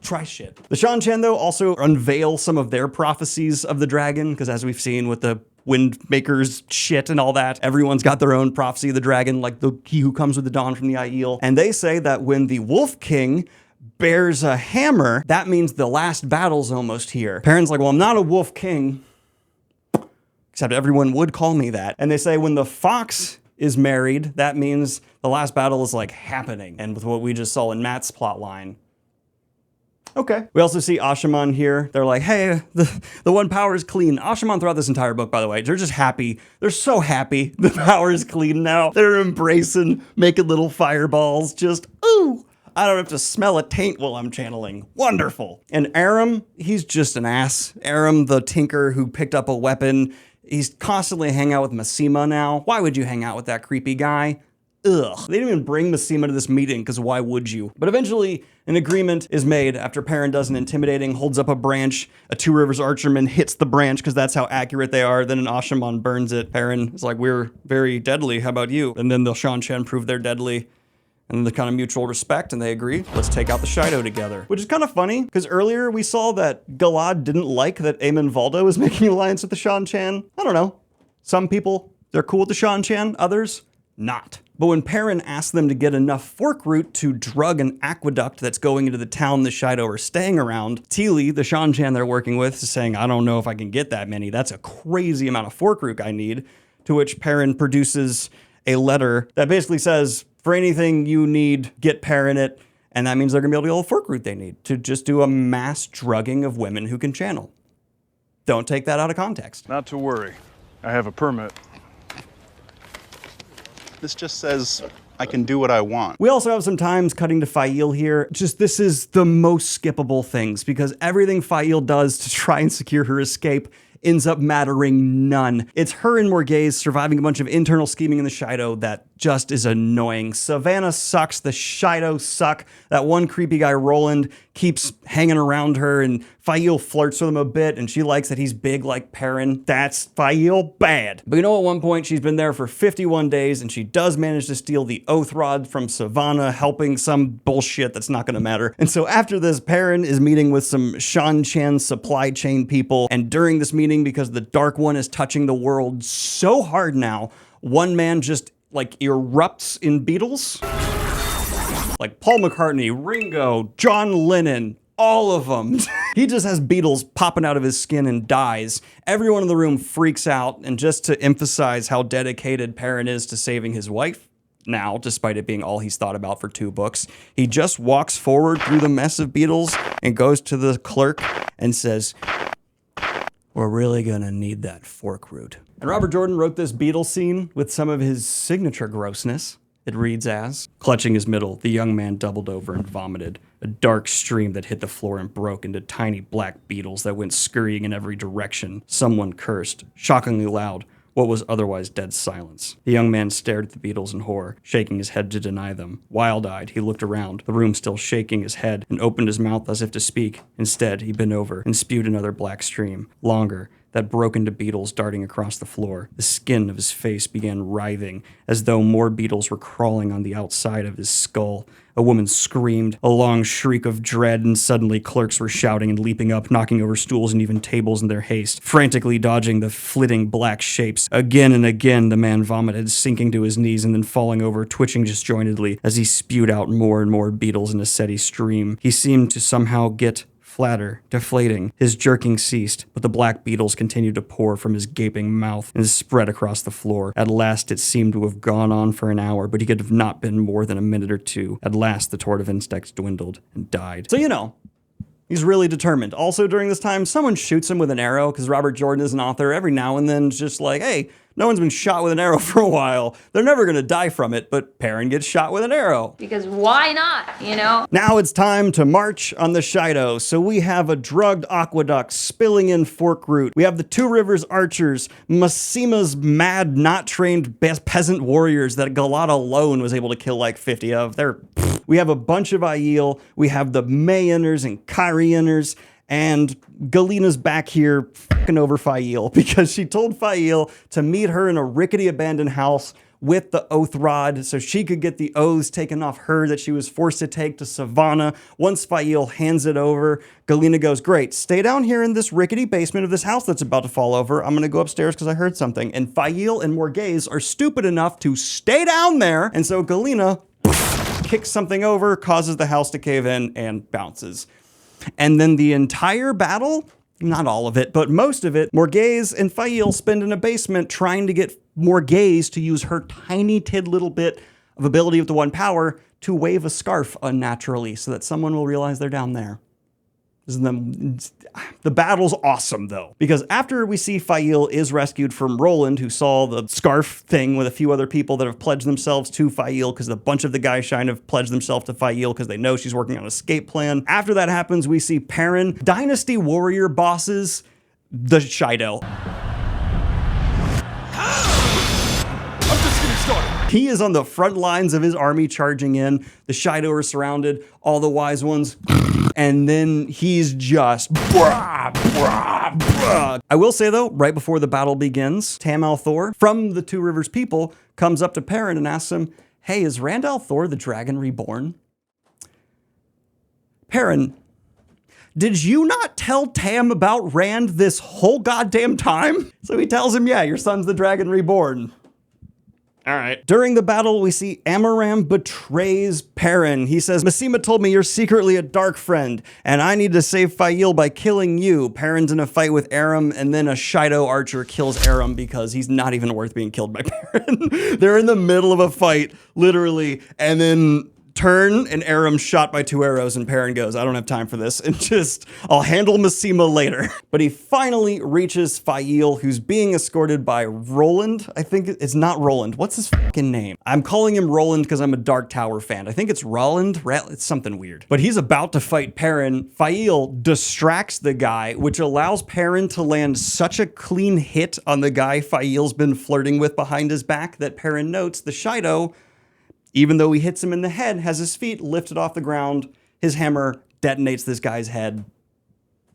try shit. The Shan-Chan, though, also unveil some of their prophecies of the dragon, because as we've seen with the Windmaker's shit and all that, everyone's got their own prophecy of the dragon, like the he who comes with the dawn from the Aiel. And they say that when the Wolf King bears a hammer, that means the last battle's almost here. Perrin's like, well, I'm not a Wolf King, except everyone would call me that. And they say when the fox is married, that means the last battle is like happening. And with what we just saw in Mat's plotline, okay. We also see Ashaman here. They're like, hey, the one power is clean. Ashaman throughout this entire book, by the way, they're just happy. They're so happy the power is clean now. They're embracing, making little fireballs, just, ooh. I don't have to smell a taint while I'm channeling. Wonderful. And Aram, he's just an ass. Aram, the tinker who picked up a weapon, He's constantly hanging out with Masima now. Why would you hang out with that creepy guy? Ugh. They didn't even bring Masima to this meeting, because why would you? But eventually, an agreement is made after Perrin does an intimidating, holds up a branch, a Two Rivers Archerman hits the branch, because that's how accurate they are, then an Ashaman burns it. Perrin is like, we're very deadly, how about you? And then the Shan-Chan prove they're deadly, and the kind of mutual respect, and they agree, let's take out the Shido together. Which is kind of funny, because earlier we saw that Galad didn't like that Eamon Valdo was making an alliance with the Shan-Chan. I don't know. Some people, they're cool with the Shan-Chan, others, not. But when Perrin asked them to get enough fork root to drug an aqueduct that's going into the town the Shido are staying around, Teely, the Shan-Chan they're working with, is saying, I don't know if I can get that many. That's a crazy amount of fork root I need. To which Perrin produces a letter that basically says, for anything you need, get Perrin it. And that means they're gonna be able to get all the fork root they need to just do a mass drugging of women who can channel. Don't take that out of context. Not to worry. I have a permit. This just says I can do what I want. We also have some times cutting to Fail here. Just this is the most skippable things because everything Fail does to try and secure her escape ends up mattering none. It's her and Morghese surviving a bunch of internal scheming in the Shido that just is annoying. Savannah sucks, the Shido suck. That one creepy guy, Roland, keeps hanging around her, and Fail flirts with him a bit, and she likes that he's big like Perrin. That's Fail bad. But you know, at one point, she's been there for 51 days, and she does manage to steal the Oath Rod from Savannah, helping some bullshit that's not gonna matter. And so after this, Perrin is meeting with some Shan-Chan supply chain people, and during this meeting, because the Dark One is touching the world so hard now, one man just like erupts in beetles. Like Paul McCartney, Ringo, John Lennon, all of them. He just has beetles popping out of his skin and dies. Everyone in the room freaks out, and just to emphasize how dedicated Perrin is to saving his wife, now, despite it being all he's thought about for 2 books, he just walks forward through the mess of beetles and goes to the clerk and says, we're really gonna need that fork root. And Robert Jordan wrote this beetle scene with some of his signature grossness. It reads as, clutching his middle, the young man doubled over and vomited, a dark stream that hit the floor and broke into tiny black beetles that went scurrying in every direction. Someone cursed, shockingly loud, what was otherwise dead silence. The young man stared at the beetles in horror, shaking his head to deny them. Wild-eyed, he looked around, the room still shaking his head, and opened his mouth as if to speak. Instead, he bent over and spewed another black stream, longer, that broke into beetles darting across the floor. The skin of his face began writhing, as though more beetles were crawling on the outside of his skull. A woman screamed, a long shriek of dread, and suddenly clerks were shouting and leaping up, knocking over stools and even tables in their haste, frantically dodging the flitting black shapes. Again and again the man vomited, sinking to his knees and then falling over, twitching disjointedly as he spewed out more and more beetles in a steady stream. He seemed to somehow get flatter, deflating. His jerking ceased, but the black beetles continued to pour from his gaping mouth and spread across the floor. At last it seemed to have gone on for an hour, but he could have not been more than a minute or 2. At last the torrent of insects dwindled and died. So you know, he's really determined. Also during this time, someone shoots him with an arrow, because Robert Jordan is an author. Every now and then it's just like, hey, no one's been shot with an arrow for a while. They're never gonna die from it, but Perrin gets shot with an arrow. Because why not, you know? Now it's time to march on the Shido. So we have a drugged aqueduct spilling in fork root. We have the Two Rivers archers, Masima's mad, not trained peasant warriors that Galad alone was able to kill like 50 of. We have a bunch of Aiel. We have the Mayenners and Kyrienners. And Galena's back here fucking over Fail because she told Fail to meet her in a rickety abandoned house with the Oath Rod so she could get the oaths taken off her that she was forced to take to Savannah. Once Fail hands it over, Galena goes, great, stay down here in this rickety basement of this house that's about to fall over. I'm gonna go upstairs because I heard something. And Fail and Morghese are stupid enough to stay down there. And so Galena kicks something over, causes the house to cave in, and bounces. And then the entire battle, not all of it, but most of it, Morghese and Fail spend in a basement trying to get Morghese to use her tiny little bit of ability with the one power to wave a scarf unnaturally so that someone will realize they're down there. The battle's awesome though, because after we see Fail is rescued from Roland, who saw the scarf thing with a few other people that have pledged themselves to Fail, because a bunch of the guys Shine have pledged themselves to Fail because they know she's working on an escape plan. After that happens, we see Perrin, Dynasty Warrior bosses, the Shido. He is on the front lines of his army charging in. The Shido are surrounded, all the wise ones. And then he's just brah, brah, brah. I will say though, right before the battle begins, Tam al'Thor from the Two Rivers people comes up to Perrin and asks him, hey, is Rand al'Thor the Dragon Reborn? Perrin, did you not tell Tam about Rand this whole goddamn time? So he tells him, yeah, your son's the Dragon Reborn. All right. During the battle, we see Amaram betrays Perrin. He says, Masima told me you're secretly a dark friend, and I need to save Fail by killing you. Perrin's in a fight with Aram, and then a Shido archer kills Aram because he's not even worth being killed by Perrin. They're in the middle of a fight, literally, and then turn and Aram's shot by 2 arrows and Perrin goes, I don't have time for this, and just, I'll handle Masima later. But he finally reaches Fail, who's being escorted by Roland. I think it's not Roland. What's his fucking name? I'm calling him Roland because I'm a Dark Tower fan. I think it's Roland. It's something weird. But he's about to fight Perrin. Fail distracts the guy, which allows Perrin to land such a clean hit on the guy Fail's been flirting with behind his back that Perrin notes the Shido, even though he hits him in the head, has his feet lifted off the ground. His hammer detonates this guy's head.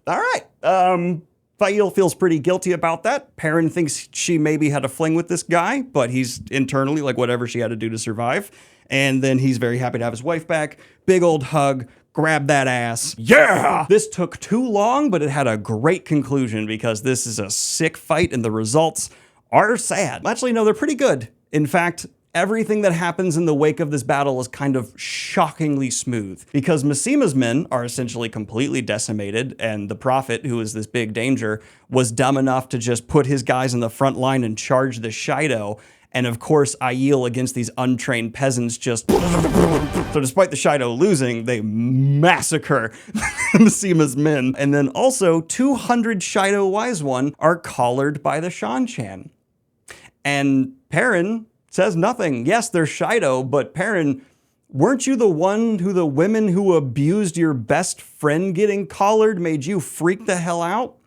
All right. Fail feels pretty guilty about that. Perrin thinks she maybe had a fling with this guy, but he's internally like whatever she had to do to survive. And then he's very happy to have his wife back. Big old hug. Grab that ass. Yeah! This took too long, but it had a great conclusion because this is a sick fight and the results are sad. Actually, no, they're pretty good. In fact, everything that happens in the wake of this battle is kind of shockingly smooth because Masima's men are essentially completely decimated, and the Prophet, who is this big danger, was dumb enough to just put his guys in the front line and charge the Shido. And of course, Aiel against these untrained peasants just... So despite the Shido losing, they massacre Masima's men. And then also 200 Shido Wise One are collared by the Shan-Chan. And Perrin says nothing. Yes, they're Shido, but Perrin, weren't you the one who the women who abused your best friend getting collared made you freak the hell out?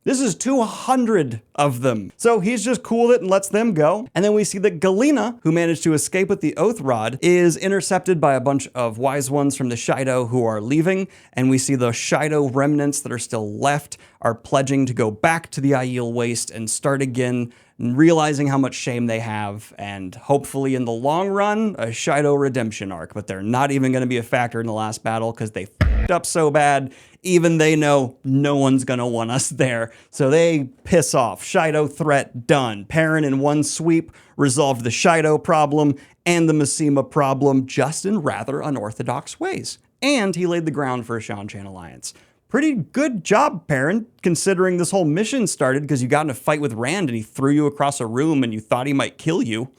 This is 200 of them. So he's just cool with it and lets them go. And then we see that Galena, who managed to escape with the Oath Rod, is intercepted by a bunch of Wise Ones from the Shido who are leaving. And we see the Shido remnants that are still left are pledging to go back to the Aiel Waste and start again, realizing how much shame they have, and hopefully in the long run, a Shido redemption arc. But they're not even going to be a factor in the last battle because they f***ed up so bad, even they know no one's going to want us there. So they piss off. Shido threat done. Perrin in one sweep resolved the Shido problem and the Masima problem just in rather unorthodox ways. And he laid the ground for a Shan-Chan alliance. Pretty good job, Perrin, considering this whole mission started because you got in a fight with Rand and he threw you across a room and you thought he might kill you.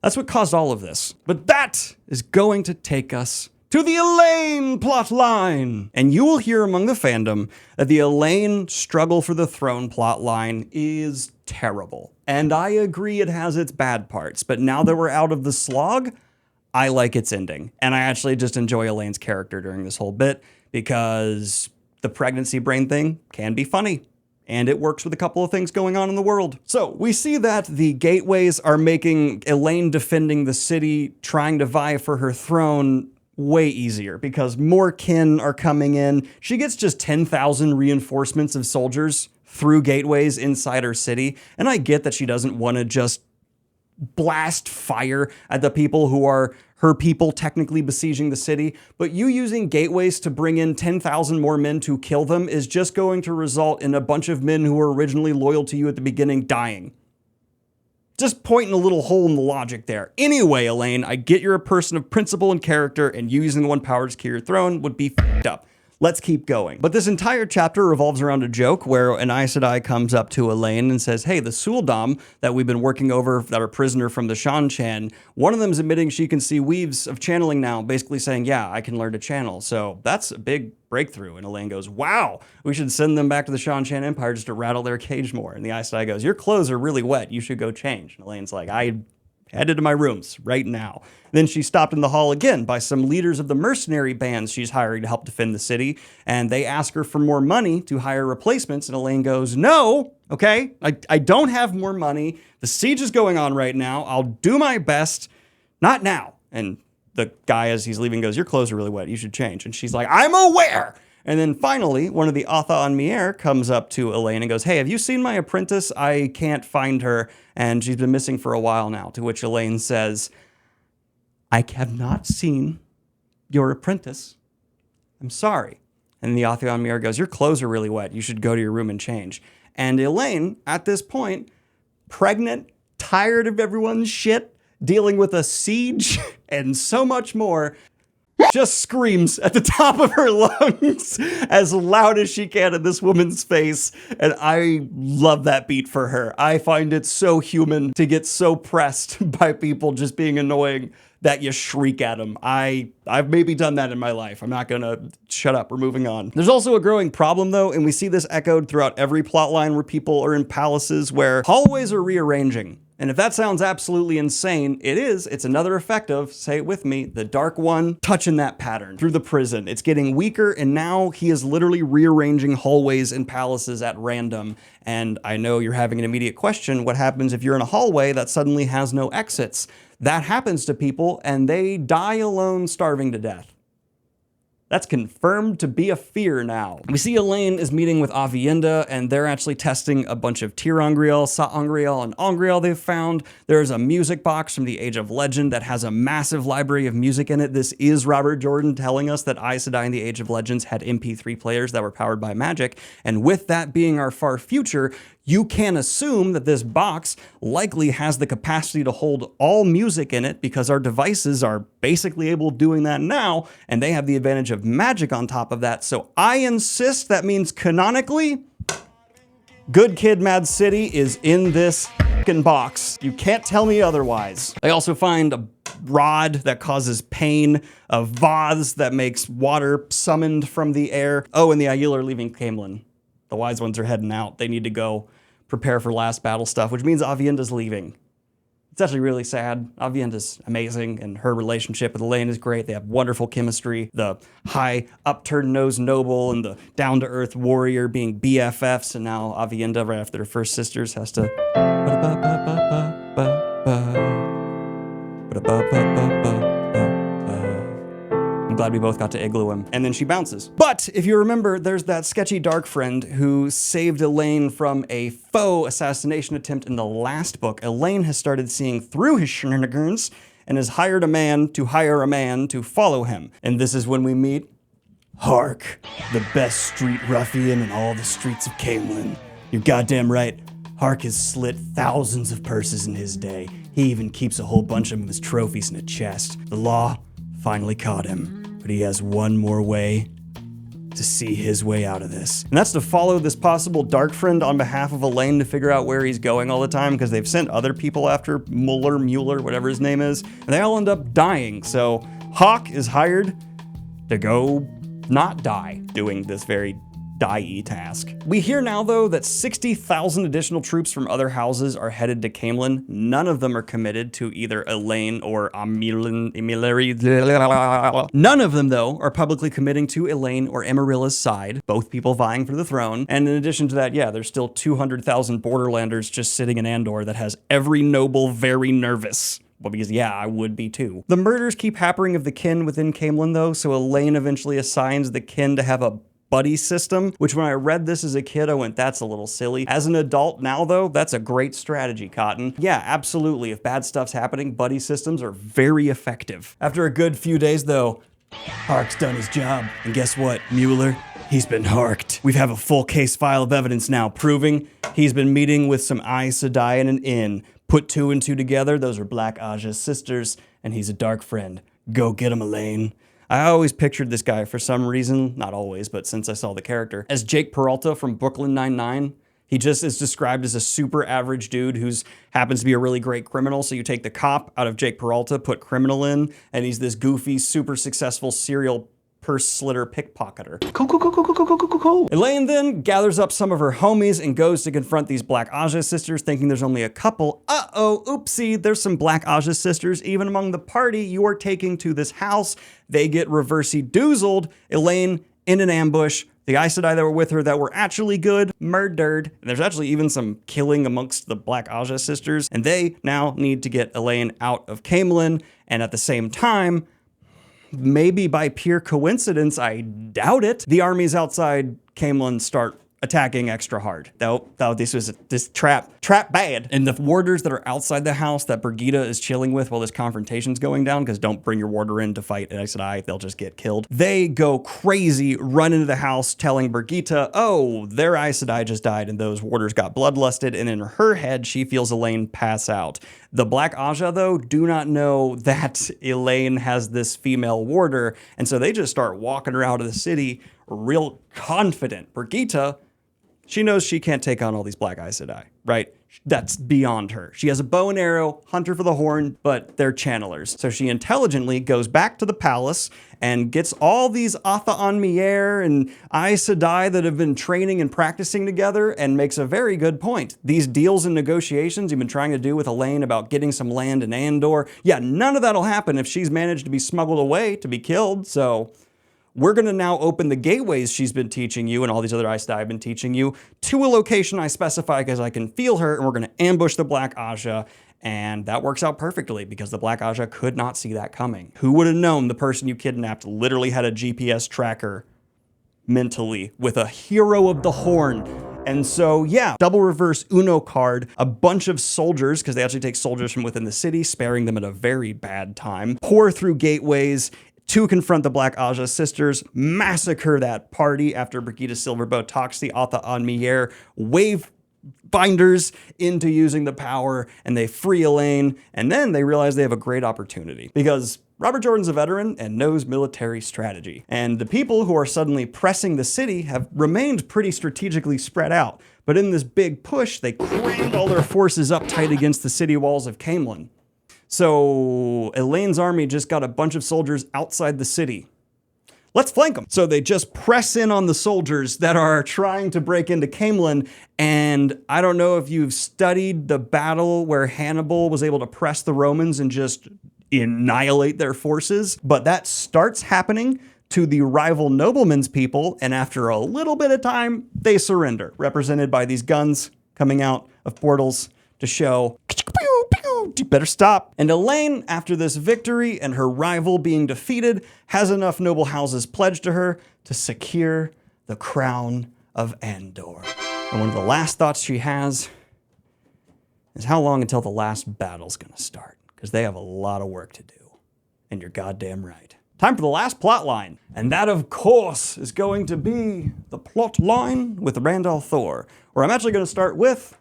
That's what caused all of this. But that is going to take us to the Elaine plotline. And you will hear among the fandom that the Elaine struggle for the throne plotline is terrible. And I agree it has its bad parts, but now that we're out of the slog, I like its ending. And I actually just enjoy Elaine's character during this whole bit because the pregnancy brain thing can be funny, and it works with a couple of things going on in the world. So we see that the gateways are making Elaine defending the city, trying to vie for her throne, way easier because more kin are coming in. She gets just 10,000 reinforcements of soldiers through gateways inside her city, and I get that she doesn't want to just blast fire at the people who are her people technically besieging the city, but you using gateways to bring in 10,000 more men to kill them is just going to result in a bunch of men who were originally loyal to you at the beginning dying. Just pointing a little hole in the logic there. Anyway, Elaine, I get you're a person of principle and character, and you using the one power to secure your throne would be f***ed up. Let's keep going. But this entire chapter revolves around a joke where an Aes Sedai comes up to Elaine and says, hey, the Suldam that we've been working over that are prisoner from the Shan-Chan, one of them is admitting she can see weaves of channeling now, basically saying, yeah, I can learn to channel. So that's a big breakthrough. And Elaine goes, wow, we should send them back to the Shan-Chan Empire just to rattle their cage more. And the Aes Sedai goes, your clothes are really wet. You should go change. And Elaine's like, I headed to my rooms right now. Then she stopped in the hall again by some leaders of the mercenary bands she's hiring to help defend the city, and they ask her for more money to hire replacements, and Elaine goes, no, okay, I don't have more money. The siege is going on right now. I'll do my best. Not now. And the guy, as he's leaving, goes, your clothes are really wet. You should change. And she's like, I'm aware. And then finally, one of the Atha on Mier comes up to Elaine and goes, hey, have you seen my apprentice? I can't find her, and she's been missing for a while now. To which Elaine says, I have not seen your apprentice. I'm sorry. And the Atha on Mier goes, your clothes are really wet. You should go to your room and change. And Elaine, at this point, pregnant, tired of everyone's shit, dealing with a siege and so much more, just screams at the top of her lungs as loud as she can in this woman's face. And I love that beat for her. I find it so human to get so pressed by people just being annoying that you shriek at them. I've maybe done that in my life. I'm not gonna shut up, we're moving on. There's also a growing problem though, and we see this echoed throughout every plotline where people are in palaces where hallways are rearranging. And if that sounds absolutely insane, it is. It's another effect of, say it with me, the Dark One touching that pattern through the prison. It's getting weaker, and now he is literally rearranging hallways and palaces at random. And I know you're having an immediate question, what happens if you're in a hallway that suddenly has no exits? That happens to people, and they die alone, starving to death. That's confirmed to be a fear now. We see Elaine is meeting with Avienda, and they're actually testing a bunch of Tir-Angriel, Sa-Angriel, and Angriel they've found. There's a music box from the Age of Legend that has a massive library of music in it. This is Robert Jordan telling us that Aes Sedai in the Age of Legends had MP3 players that were powered by magic, and with that being our far future, you can assume that this box likely has the capacity to hold all music in it because our devices are basically able of doing that now, and they have the advantage of magic on top of that. So I insist that means canonically, Good Kid Mad City is in this fucking box. You can't tell me otherwise. They also find a rod that causes pain, a vase that makes water summoned from the air. Oh, and the Aiel are leaving Camelin. The wise ones are heading out. They need to go prepare for last battle stuff, which means Avienda's leaving. It's actually really sad. Avienda's amazing, and her relationship with Elaine is great. They have wonderful chemistry. The high, upturned-nosed noble and the down-to-earth warrior being BFFs, and now Avienda, right after their first sisters, has to... I'm glad we both got to igloo him. And then she bounces. But if you remember, there's that sketchy dark friend who saved Elaine from a faux assassination attempt in the last book. Elaine has started seeing through his shenanigans and has hired a man to hire a man to follow him. And this is when we meet Hark, the best street ruffian in all the streets of Camelin. You're goddamn right. Hark has slit thousands of purses in his day. He even keeps a whole bunch of his trophies in a chest. The law finally caught him. But he has one more way to see his way out of this. And that's to follow this possible dark friend on behalf of Elaine to figure out where he's going all the time, because they've sent other people after Mueller, whatever his name is, and they all end up dying. So Hawk is hired to go not die doing this very die-y task. We hear now, though, that 60,000 additional troops from other houses are headed to Camelin. None of them are committed to either Elaine or Emilary. None of them, though, are publicly committing to Elaine or Amarilla's side, both people vying for the throne. And in addition to that, yeah, there's still 200,000 Borderlanders just sitting in Andor that has every noble very nervous. Well, because yeah, I would be too. The murders keep happening of the kin within Camelin, though, so Elaine eventually assigns the kin to have a buddy system, which when I read this as a kid, I went, that's a little silly. As an adult now, though, that's a great strategy, Cotton. Yeah, absolutely. If bad stuff's happening, buddy systems are very effective. After a good few days, though, Hark's done his job. And guess what, Mueller? He's been harked. We have a full case file of evidence now proving he's been meeting with some Aes Sedai in an inn. Put two and two together, those are Black Aja's sisters, and he's a dark friend. Go get him, Elaine. I always pictured this guy for some reason, not always, but since I saw the character, as Jake Peralta from Brooklyn Nine-Nine. He just is described as a super average dude who's happens to be a really great criminal. So you take the cop out of Jake Peralta, put criminal in, and he's this goofy, super successful serial purse slitter pickpocketer. Cool. Elaine then gathers up some of her homies and goes to confront these Black Aja sisters, thinking there's only a couple. Uh-oh, oopsie, there's some Black Aja sisters even among the party you are taking to this house. They get reversey doozled. Elaine in an ambush. The Aes Sedai that were with her that were actually good, murdered. And there's actually even some killing amongst the Black Aja sisters. And they now need to get Elaine out of Camelin. And at the same time, maybe by pure coincidence, I doubt it, the armies outside Camelin start attacking extra hard. Though this trap bad. And the warders that are outside the house that Birgitte is chilling with while this confrontation's going down, because don't bring your warder in to fight Aes Sedai, they'll just get killed. They go crazy, run into the house telling Birgitte, oh, their Aes Sedai just died and those warders got bloodlusted, and in her head, she feels Elaine pass out. The Black Aja, though, do not know that Elaine has this female warder, and so they just start walking her out of the city real confident. Birgitte, she knows she can't take on all these Black Aes Sedai, right? That's beyond her. She has a bow and arrow, hunter for the horn, but they're channelers. So she intelligently goes back to the palace and gets all these Atha on Mier and Aes Sedai that have been training and practicing together and makes a very good point. These deals and negotiations you've been trying to do with Elaine about getting some land in Andor, yeah, none of that'll happen if she's managed to be smuggled away to be killed, so we're going to now open the gateways she's been teaching you and all these other Aes Sedai have been teaching you to a location I specify because I can feel her, and we're going to ambush the Black Aja, and that works out perfectly because the Black Aja could not see that coming. Who would have known the person you kidnapped literally had a GPS tracker mentally with a hero of the horn? And so, yeah, double reverse Uno card, a bunch of soldiers, because they actually take soldiers from within the city, sparing them at a very bad time, pour through gateways to confront the Black Aja sisters, massacre that party after Birgitte Silverbow talks the Atha on Mier, wave binders into using the power, and they free Elaine, and then they realize they have a great opportunity because Robert Jordan's a veteran and knows military strategy. And the people who are suddenly pressing the city have remained pretty strategically spread out. But in this big push, they crammed all their forces up tight against the city walls of Camelin. So Elaine's army just got a bunch of soldiers outside the city. Let's flank them. So they just press in on the soldiers that are trying to break into Camelin. And I don't know if you've studied the battle where Hannibal was able to press the Romans and just annihilate their forces, but that starts happening to the rival noblemen's people. And after a little bit of time, they surrender, represented by these guns coming out of portals to show, you better stop. And Elaine, after this victory and her rival being defeated, has enough noble houses pledged to her to secure the crown of Andor. And one of the last thoughts she has is how long until the last battle's gonna start? Because they have a lot of work to do. And you're goddamn right. Time for the last plot line. And that, of course, is going to be the plot line with Randall Thor, where I'm actually gonna start with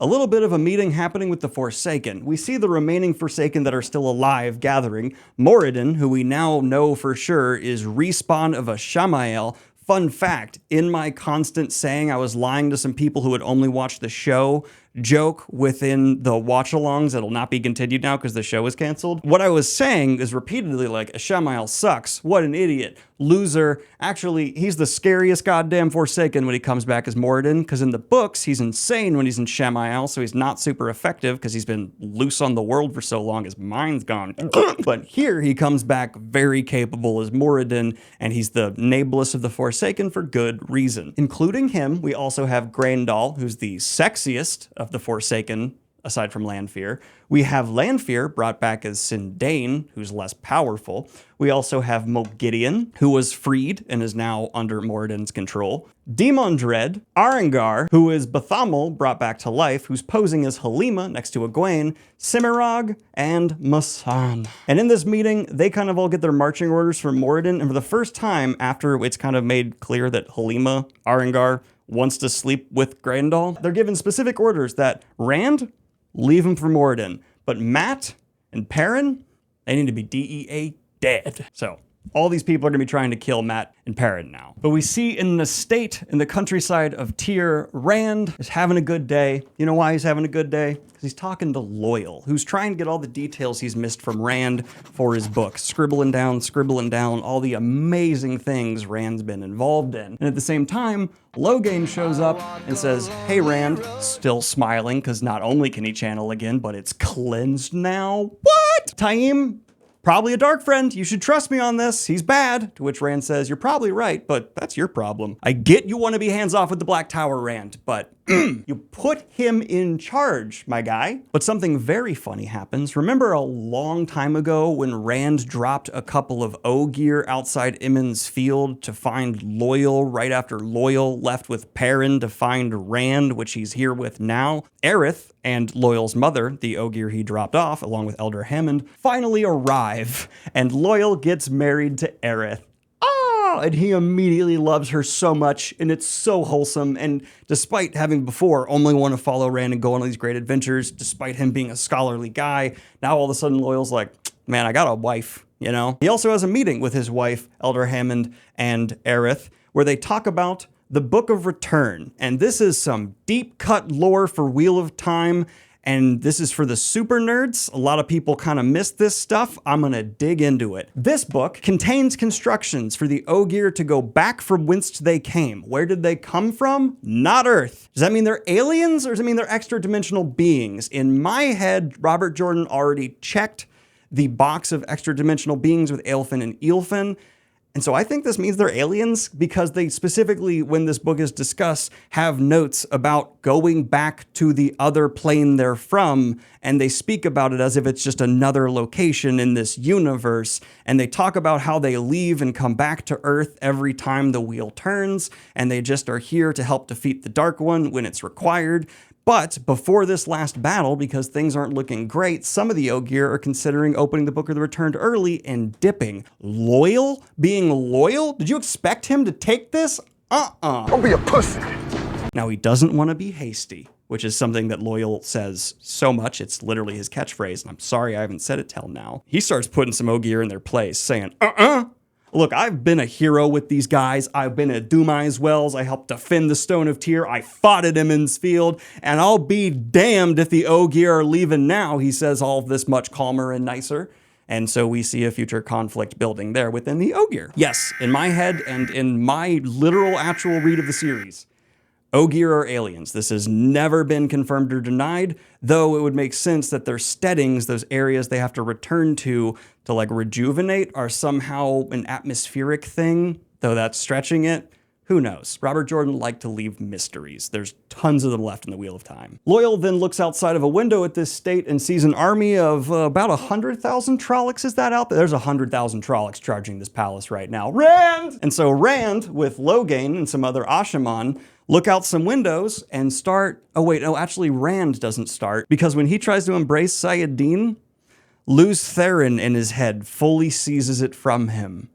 a little bit of a meeting happening with the Forsaken. We see the remaining Forsaken that are still alive gathering. Moradin, who we now know for sure is respawn of a Shamael. Fun fact, in my constant saying I was lying to some people who had only watched the show joke within the watch-alongs that'll not be continued now because the show is canceled. What I was saying is repeatedly like, Shamael sucks, what an idiot, loser. Actually, he's the scariest goddamn Forsaken when he comes back as Moradin, because in the books, he's insane when he's in Shamael, so he's not super effective because he's been loose on the world for so long, his mind's gone. But here he comes back very capable as Moradin, and he's the nameless of the Forsaken for good reason. Including him, we also have Grendal, who's the sexiest of the Forsaken, aside from Lanfear. We have Lanfear brought back as Sindain, who's less powerful. We also have Mogideon, who was freed and is now under Moradin's control. Demon Dread, Arengar, who is Bathamel brought back to life, who's posing as Halima next to Egwene, Cimarog, and Masan. And in this meeting, they kind of all get their marching orders from Moradin, and for the first time after it's kind of made clear that Halima, Arengar, wants to sleep with Grendal, they're given specific orders that Rand, leave him for Moradin, but Matt and Perrin, they need to be DEA dead. So All these people are going to be trying to kill Matt and Perrin now. But we see in the state, in the countryside of Tyr, Rand is having a good day. You know why he's having a good day? Because he's talking to Loyal, who's trying to get all the details he's missed from Rand for his book, scribbling down all the amazing things Rand's been involved in. And at the same time, Logain shows up and says, hey Rand, still smiling because not only can he channel again, but it's cleansed now. What? Taim? Probably a dark friend. You should trust me on this. He's bad. To which Rand says, you're probably right, but that's your problem. I get you want to be hands off with the Black Tower, Rand, but you put him in charge, my guy. But something very funny happens. Remember a long time ago when Rand dropped a couple of Ogier outside Emond's Field to find Loyal right after Loyal left with Perrin to find Rand, which he's here with now? Aerith and Loyal's mother, the Ogier he dropped off, along with Elder Hammond, finally arrive, and Loyal gets married to Aerith. And he immediately loves her so much, and it's so wholesome. And despite having before only want to follow Rand and go on all these great adventures, despite him being a scholarly guy, now all of a sudden Loyal's like, man, I got a wife, you know? He also has a meeting with his wife, Elder Hammond and Aerith, where they talk about the Book of Return. And this is some deep cut lore for Wheel of Time. And this is for the super nerds. A lot of people kind of miss this stuff. I'm gonna dig into it. This book contains constructions for the Ogier to go back from whence they came. Where did they come from? Not Earth. Does that mean they're aliens or does it mean they're extra-dimensional beings? In my head, Robert Jordan already checked the box of extra-dimensional beings with Aelfin and Eilfin. And so I think this means they're aliens because they specifically, when this book is discussed, have notes about going back to the other plane they're from, and they speak about it as if it's just another location in this universe, and they talk about how they leave and come back to Earth every time the wheel turns, and they just are here to help defeat the Dark One when it's required. But before this last battle, because things aren't looking great, some of the Ogier are considering opening the Book of the Returned early and dipping. Loyal? Being loyal? Did you expect him to take this? Don't be a pussy. Now, he doesn't want to be hasty, which is something that Loyal says so much. It's literally his catchphrase, and I'm sorry I haven't said it till now. He starts putting some Ogier in their place, saying, Look, I've been a hero with these guys. I've been at Dumai's Wells. I helped defend the Stone of Tyr. I fought at Emond's Field. And I'll be damned if the Ogier are leaving now. He says all of this much calmer and nicer. And so we see a future conflict building there within the Ogier. Yes, in my head and in my literal actual read of the series, Ogier are aliens. This has never been confirmed or denied, though it would make sense that their steadings, those areas they have to return to like rejuvenate, are somehow an atmospheric thing, though that's stretching it. Who knows? Robert Jordan liked to leave mysteries. There's tons of them left in the Wheel of Time. Loyal then looks outside of a window at this state and sees an army of about 100,000 Trollocs. Is that out there? There's 100,000 Trollocs charging this palace right now. Rand! And so Rand, with Logain and some other Ashaman, look out some windows and start... Oh wait, no, actually Rand doesn't start, because when he tries to embrace Sayadin, Lews Therin in his head fully seizes it from him.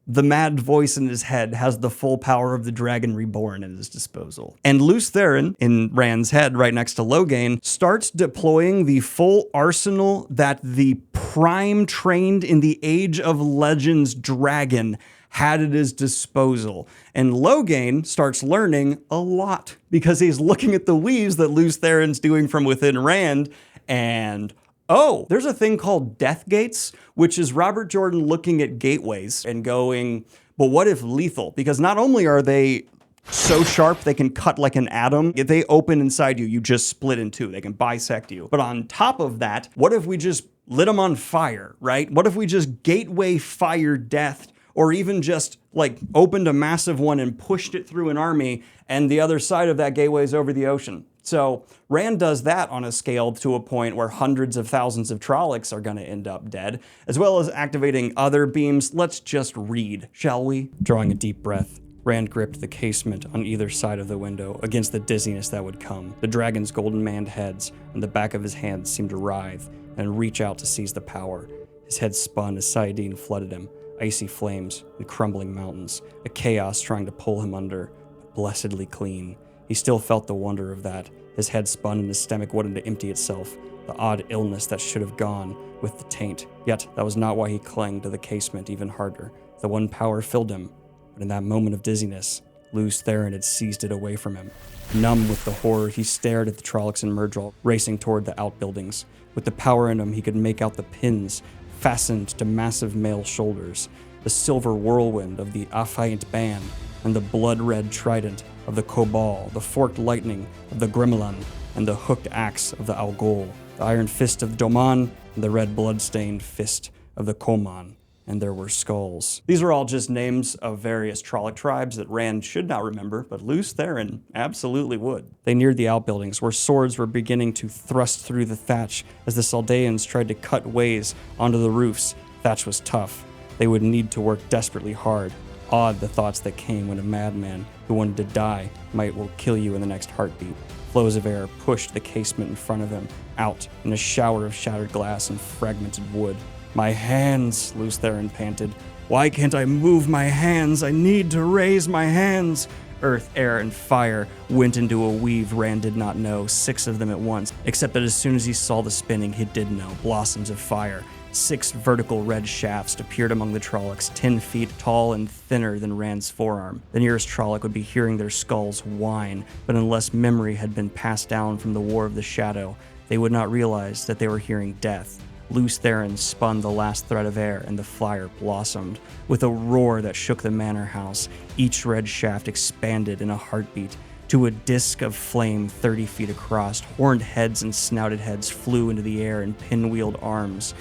The mad voice in his head has the full power of the Dragon Reborn at his disposal. And Lews Therin, in Rand's head right next to Logain, starts deploying the full arsenal that the prime trained in the Age of Legends dragon had at his disposal. And Logain starts learning a lot because he's looking at the weaves that Lews Therin's doing from within Rand, and oh, there's a thing called death gates, which is Robert Jordan looking at gateways and going, but what if lethal? Because not only are they so sharp they can cut like an atom, if they open inside you, you just split in two. They can bisect you. But on top of that, what if we just lit them on fire, right? What if we just gateway fire death, or even just like opened a massive one and pushed it through an army, and the other side of that gateway is over the ocean? So Rand does that on a scale to a point where hundreds of thousands of Trollocs are going to end up dead, as well as activating other beams. Let's just read, shall we? Drawing a deep breath, Rand gripped the casement on either side of the window against the dizziness that would come. The dragon's golden maned heads and the back of his hands seemed to writhe and reach out to seize the power. His head spun as Sayadin flooded him, icy flames and crumbling mountains, a chaos trying to pull him under, but blessedly clean. He still felt the wonder of that, His head spun and his stomach wanted to empty itself, the odd illness that should have gone with the taint. Yet that was not why he clung to the casement even harder. The one power filled him, but in that moment of dizziness, Lews Therin had seized it away from him. Numb with the horror, he stared at the Trollocs and Myrddraal racing toward the outbuildings. With the power in him, he could make out the pins fastened to massive male shoulders, the silver whirlwind of the Affiant band, and the blood-red trident of the Cobal, the forked lightning of the Gremlin, and the hooked axe of the Algol, the iron fist of Doman, and the red blood-stained fist of the Koman. And there were skulls. These were all just names of various Trolloc tribes that Rand should not remember, but Lews Therin absolutely would. They neared the outbuildings, where swords were beginning to thrust through the thatch as the Saldeans tried to cut ways onto the roofs. Thatch was tough. They would need to work desperately hard. Odd the thoughts that came when a madman who wanted to die will kill you in the next heartbeat. Flows of air pushed the casement in front of him out in a shower of shattered glass and fragmented wood. My hands, Lews Therin panted. Why can't I move my hands? I need to raise my hands. Earth, air, and fire went into a weave Rand did not know, 6 of them at once, except that as soon as he saw the spinning, he did know. Blossoms of fire. 6 vertical red shafts appeared among the Trollocs, 10 feet tall and thinner than Rand's forearm. The nearest Trolloc would be hearing their skulls whine, but unless memory had been passed down from the War of the Shadow, they would not realize that they were hearing death. Lews Therin spun the last thread of air, and the flyer blossomed. With a roar that shook the manor house, each red shaft expanded in a heartbeat to a disk of flame 30 feet across. Horned heads and snouted heads flew into the air in pinwheeled arms,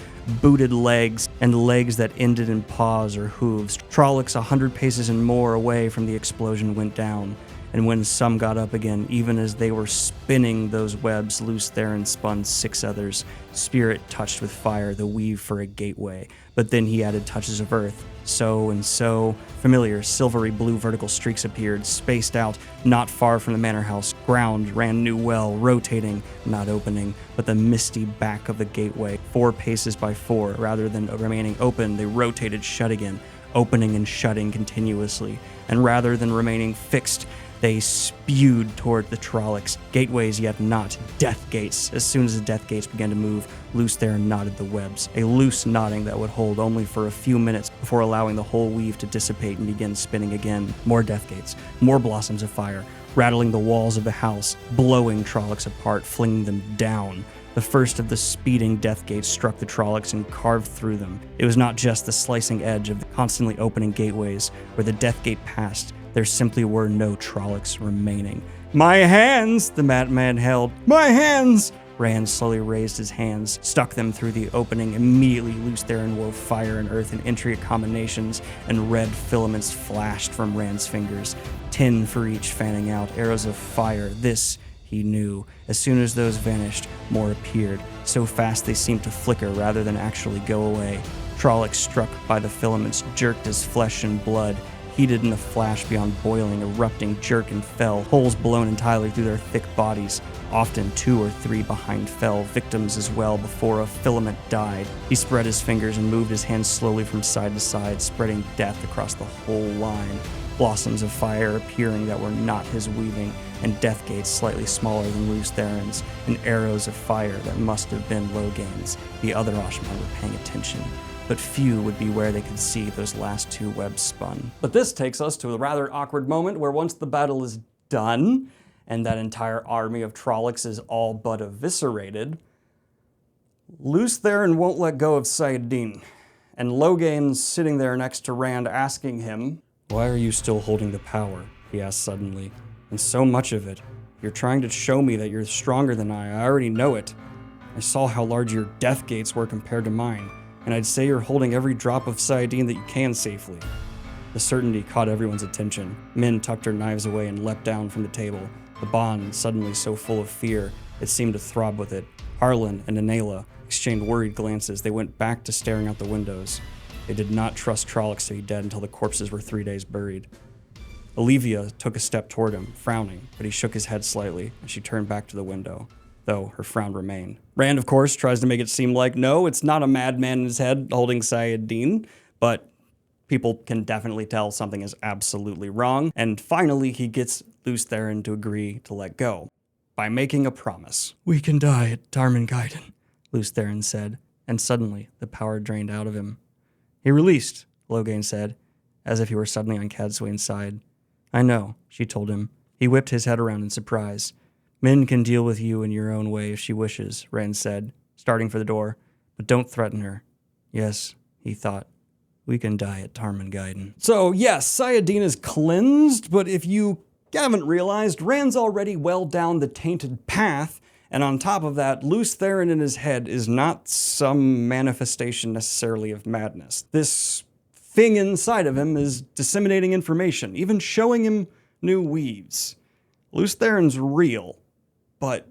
booted legs, and legs that ended in paws or hooves. Trollocs 100 paces and more away from the explosion went down. And when some got up again, even as they were spinning those webs, Lews Therin spun 6 others, spirit touched with fire, the weave for a gateway. But then he added touches of earth. So and so, familiar silvery blue vertical streaks appeared, spaced out, not far from the manor house. Ground Rand knew well, rotating, not opening, but the misty back of the gateway. 4 paces by 4, rather than remaining open, they rotated shut again, opening and shutting continuously. And rather than remaining fixed, they spewed toward the Trollocs, gateways yet not, death gates. As soon as the death gates began to move, Lews Therin knotted the webs, a loose knotting that would hold only for a few minutes before allowing the whole weave to dissipate and begin spinning again. More death gates, more blossoms of fire, rattling the walls of the house, blowing Trollocs apart, flinging them down. The first of the speeding death gates struck the Trollocs and carved through them. It was not just the slicing edge of the constantly opening gateways. Where the death gate passed, there simply were no Trollocs remaining. My hands, the madman held. My hands! Rand slowly raised his hands, stuck them through the opening. Immediately, Lews Therin wove fire and earth in intricate combinations, and red filaments flashed from Rand's fingers. 10 for each fanning out, arrows of fire. This, he knew. As soon as those vanished, more appeared. So fast they seemed to flicker rather than actually go away. Trollocs struck by the filaments jerked as flesh and blood, heated in a flash beyond boiling, erupting, jerk and fell, holes blown entirely through their thick bodies. Often 2 or 3 behind fell, victims as well, before a filament died. He spread his fingers and moved his hands slowly from side to side, spreading death across the whole line. Blossoms of fire appearing that were not his weaving, and death gates slightly smaller than Lews Therin's, and arrows of fire that must have been Logain's. The other Ashman were paying attention, but few would be where they could see those last 2 webs spun. But this takes us to a rather awkward moment where once the battle is done, and that entire army of Trollocs is all but eviscerated, Lews Therin won't let go of saidin, and Logain's sitting there next to Rand asking him, "Why are you still holding the power?" he asked suddenly. "And so much of it. You're trying to show me that you're stronger than I already know it. I saw how large your death gates were compared to mine, and I'd say you're holding every drop of saidin that you can safely." The certainty caught everyone's attention. Men tucked their knives away and leapt down from the table. The bond, suddenly so full of fear, it seemed to throb with it. Harlan and Nanela exchanged worried glances. They went back to staring out the windows. They did not trust Trollocs to be dead until the corpses were 3 days buried. Olivia took a step toward him, frowning, but he shook his head slightly, and she turned back to the window, though her frown remained. Rand, of course, tries to make it seem like, no, it's not a madman in his head holding saidin, but people can definitely tell something is absolutely wrong. And finally, he gets Lews Therin to agree to let go. by making a promise. We can die at Tarmangaiden, Lews Therin said, and suddenly the power drained out of him. He released, Loghain said, as if he were suddenly on Cadsuane's side. I know, she told him. He whipped his head around in surprise. Min can deal with you in your own way if she wishes, Rand said, starting for the door. But don't threaten her. Yes, he thought. We can die at Tarmangaiden. So, yes, Sayadin is cleansed, but if you haven't realized, Rand's already well down the tainted path, and on top of that, Lews Therin in his head is not some manifestation necessarily of madness. This thing inside of him is disseminating information, even showing him new weaves. Lews Therin's real, but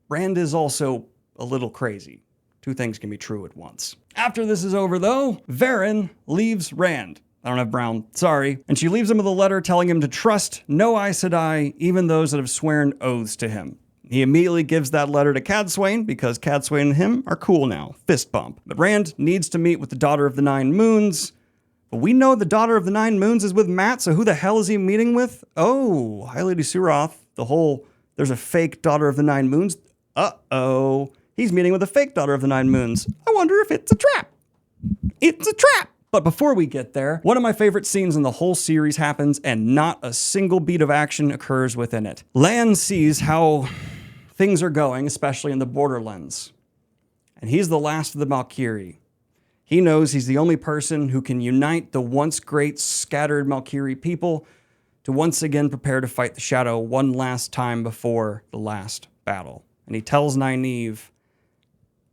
Rand is also a little crazy. Two things can be true at once. After this is over, though, Varen leaves Rand. I don't have Brown, sorry. And she leaves him with a letter telling him to trust no Aes Sedai, even those that have sworn oaths to him. He immediately gives that letter to Cadsuane because Cadsuane and him are cool now. Fist bump. But Rand needs to meet with the Daughter of the Nine Moons. But we know the Daughter of the Nine Moons is with Mat, so who the hell is he meeting with? Oh, High Lady Suroth. There's a fake Daughter of the Nine Moons. Uh-oh. He's meeting with a fake Daughter of the Nine Moons. I wonder if it's a trap. It's a trap! But before we get there, one of my favorite scenes in the whole series happens, and not a single beat of action occurs within it. Lan sees how things are going, especially in the Borderlands. And he's the last of the Valkyrie. He knows he's the only person who can unite the once great scattered Valkyrie people to once again prepare to fight the Shadow one last time before the last battle. And he tells Nynaeve,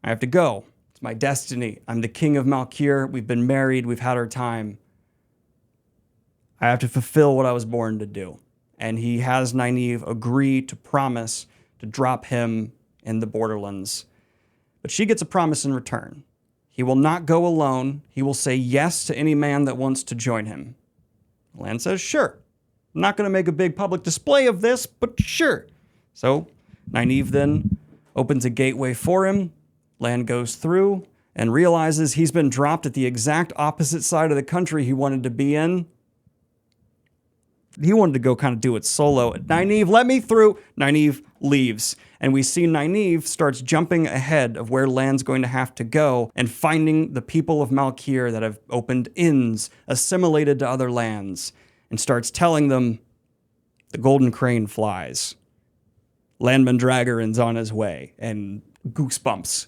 I have to go. It's my destiny. I'm the king of Malkir. We've been married. We've had our time. I have to fulfill what I was born to do. And he has Nynaeve agree to promise to drop him in the Borderlands. But she gets a promise in return. He will not go alone. He will say yes to any man that wants to join him. Lan says, sure. I'm not going to make a big public display of this, but sure. So Nynaeve then opens a gateway for him. Lan goes through and realizes he's been dropped at the exact opposite side of the country he wanted to be in. He wanted to go kind of do it solo. Nynaeve, let me through. Nynaeve leaves. And we see Nynaeve starts jumping ahead of where Lan's going to have to go and finding the people of Malkir that have opened inns, assimilated to other lands, and starts telling them the Golden Crane flies. Lan Mandragoran's on his way, and goosebumps.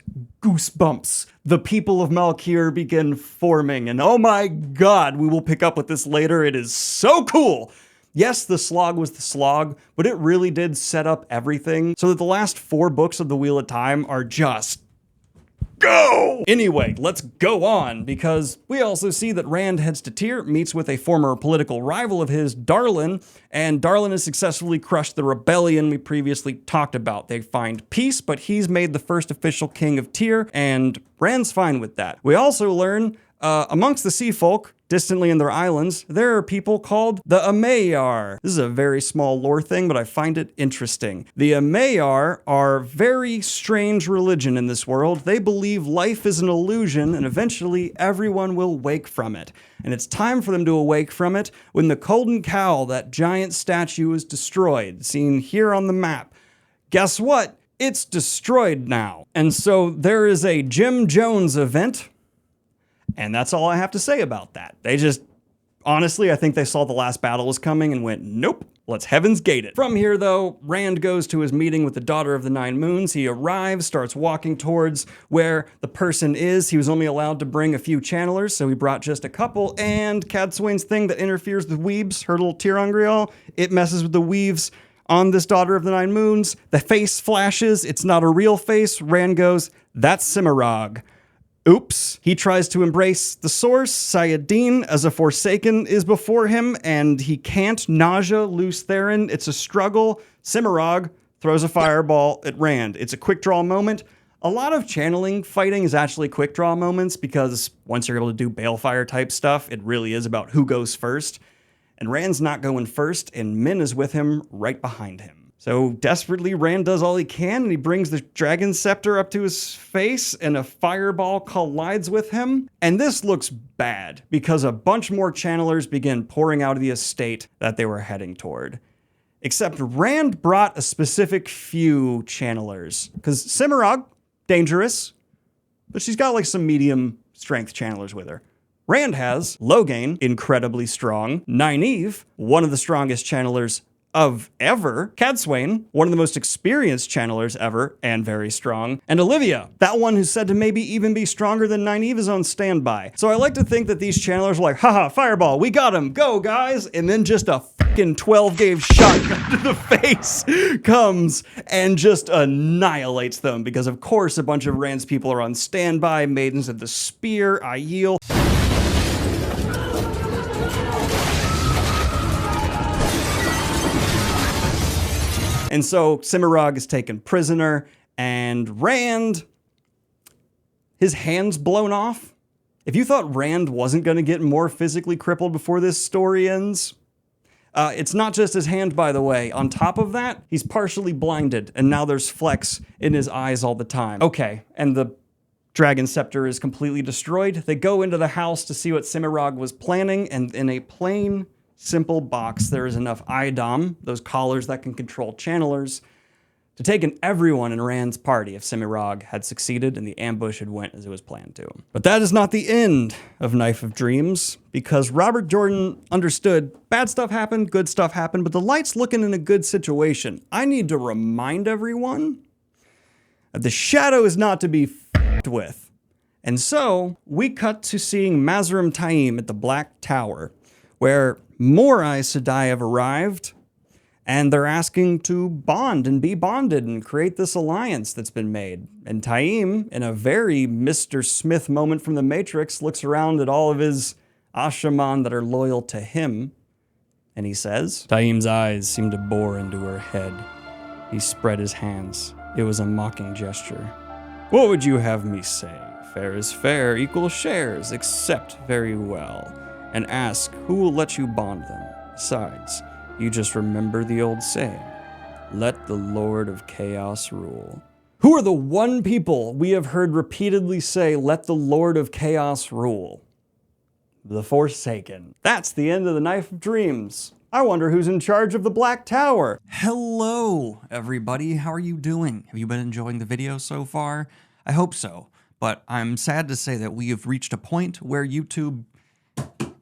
The people of Malkir begin forming, and oh my god, we will pick up with this later. It is so cool. Yes, the slog was the slog, but it really did set up everything so that the last 4 books of the Wheel of Time are just go! Anyway, let's go on, because we also see that Rand heads to Tyr, meets with a former political rival of his, Darlin, and Darlin has successfully crushed the rebellion we previously talked about. They find peace, but he's made the first official king of Tyr, and Rand's fine with that. We also learn, amongst the sea folk, distantly in their islands, there are people called the Amayar. This is a very small lore thing, but I find it interesting. The Amayar are very strange religion in this world. They believe life is an illusion, and eventually everyone will wake from it. And it's time for them to awake from it when the Golden Cowl, that giant statue, is destroyed, seen here on the map. Guess what? It's destroyed now. And so there is a Jim Jones event. And that's all I have to say about that. They just, honestly, I think they saw the last battle was coming and went, nope, let's Heaven's Gate it. From here, though, Rand goes to his meeting with the Daughter of the Nine Moons. He arrives, starts walking towards where the person is. He was only allowed to bring a few channelers, so he brought just a couple. And Cadsuane's thing that interferes with weaves, her little Tirangriel, it messes with the weaves on this Daughter of the Nine Moons. The face flashes. It's not a real face. Rand goes, that's Cimarog. Oops. He tries to embrace the source. Sayadin, as a Forsaken, is before him, and he can't. Nausea, Lews Therin. It's a struggle. Cimarog throws a fireball at Rand. It's a quick draw moment. A lot of channeling fighting is actually quick draw moments, because once you're able to do balefire type stuff, it really is about who goes first. And Rand's not going first, and Min is with him right behind him. So desperately, Rand does all he can, and he brings the dragon scepter up to his face, and a fireball collides with him. And this looks bad, because a bunch more channelers begin pouring out of the estate that they were heading toward. Except Rand brought a specific few channelers. Because Cimarog, dangerous, but she's got like some medium strength channelers with her. Rand has Logain, incredibly strong. Nynaeve, one of the strongest channelers of ever. Cadsuane, one of the most experienced channelers ever, and very strong. And Olivia, that one who's said to maybe even be stronger than Nynaeve, is on standby. So I like to think that these channelers are like, haha, fireball, we got him, go guys! And then just a fucking 12-gauge shotgun to the face comes and just annihilates them, because of course a bunch of Rand's people are on standby, Maidens of the Spear, Aiel. And so Cimarog is taken prisoner, and Rand, his hand's blown off. If you thought Rand wasn't going to get more physically crippled before this story ends, it's not just his hand, by the way. On top of that, he's partially blinded, and now there's flecks in his eyes all the time. Okay, and the Dragon Scepter is completely destroyed. They go into the house to see what Cimarog was planning, and in a plain, simple box, there is enough Idom, those collars that can control channelers, to take in everyone in Rand's party if Cimarog had succeeded and the ambush had went as it was planned to. But that is not the end of Knife of Dreams, because Robert Jordan understood bad stuff happened, good stuff happened, but the light's looking in a good situation. I need to remind everyone that the shadow is not to be f***ed with. And so we cut to seeing Mazarim Taim at the Black Tower, where more Aes Sedai have arrived, and they're asking to bond and be bonded and create this alliance that's been made. And Taim, in a very Mr. Smith moment from The Matrix, looks around at all of his Ashaman that are loyal to him, and he says, Taim's eyes seemed to bore into her head. He spread his hands. It was a mocking gesture. What would you have me say? Fair is fair, equal shares, accept very well, and ask who will let you bond them. Besides, you just remember the old saying, let the Lord of Chaos rule. Who are the one people we have heard repeatedly say, let the Lord of Chaos rule? The Forsaken. That's the end of the Knife of Dreams. I wonder who's in charge of the Black Tower. Hello, everybody. How are you doing? Have you been enjoying the video so far? I hope so, but I'm sad to say that we have reached a point where YouTube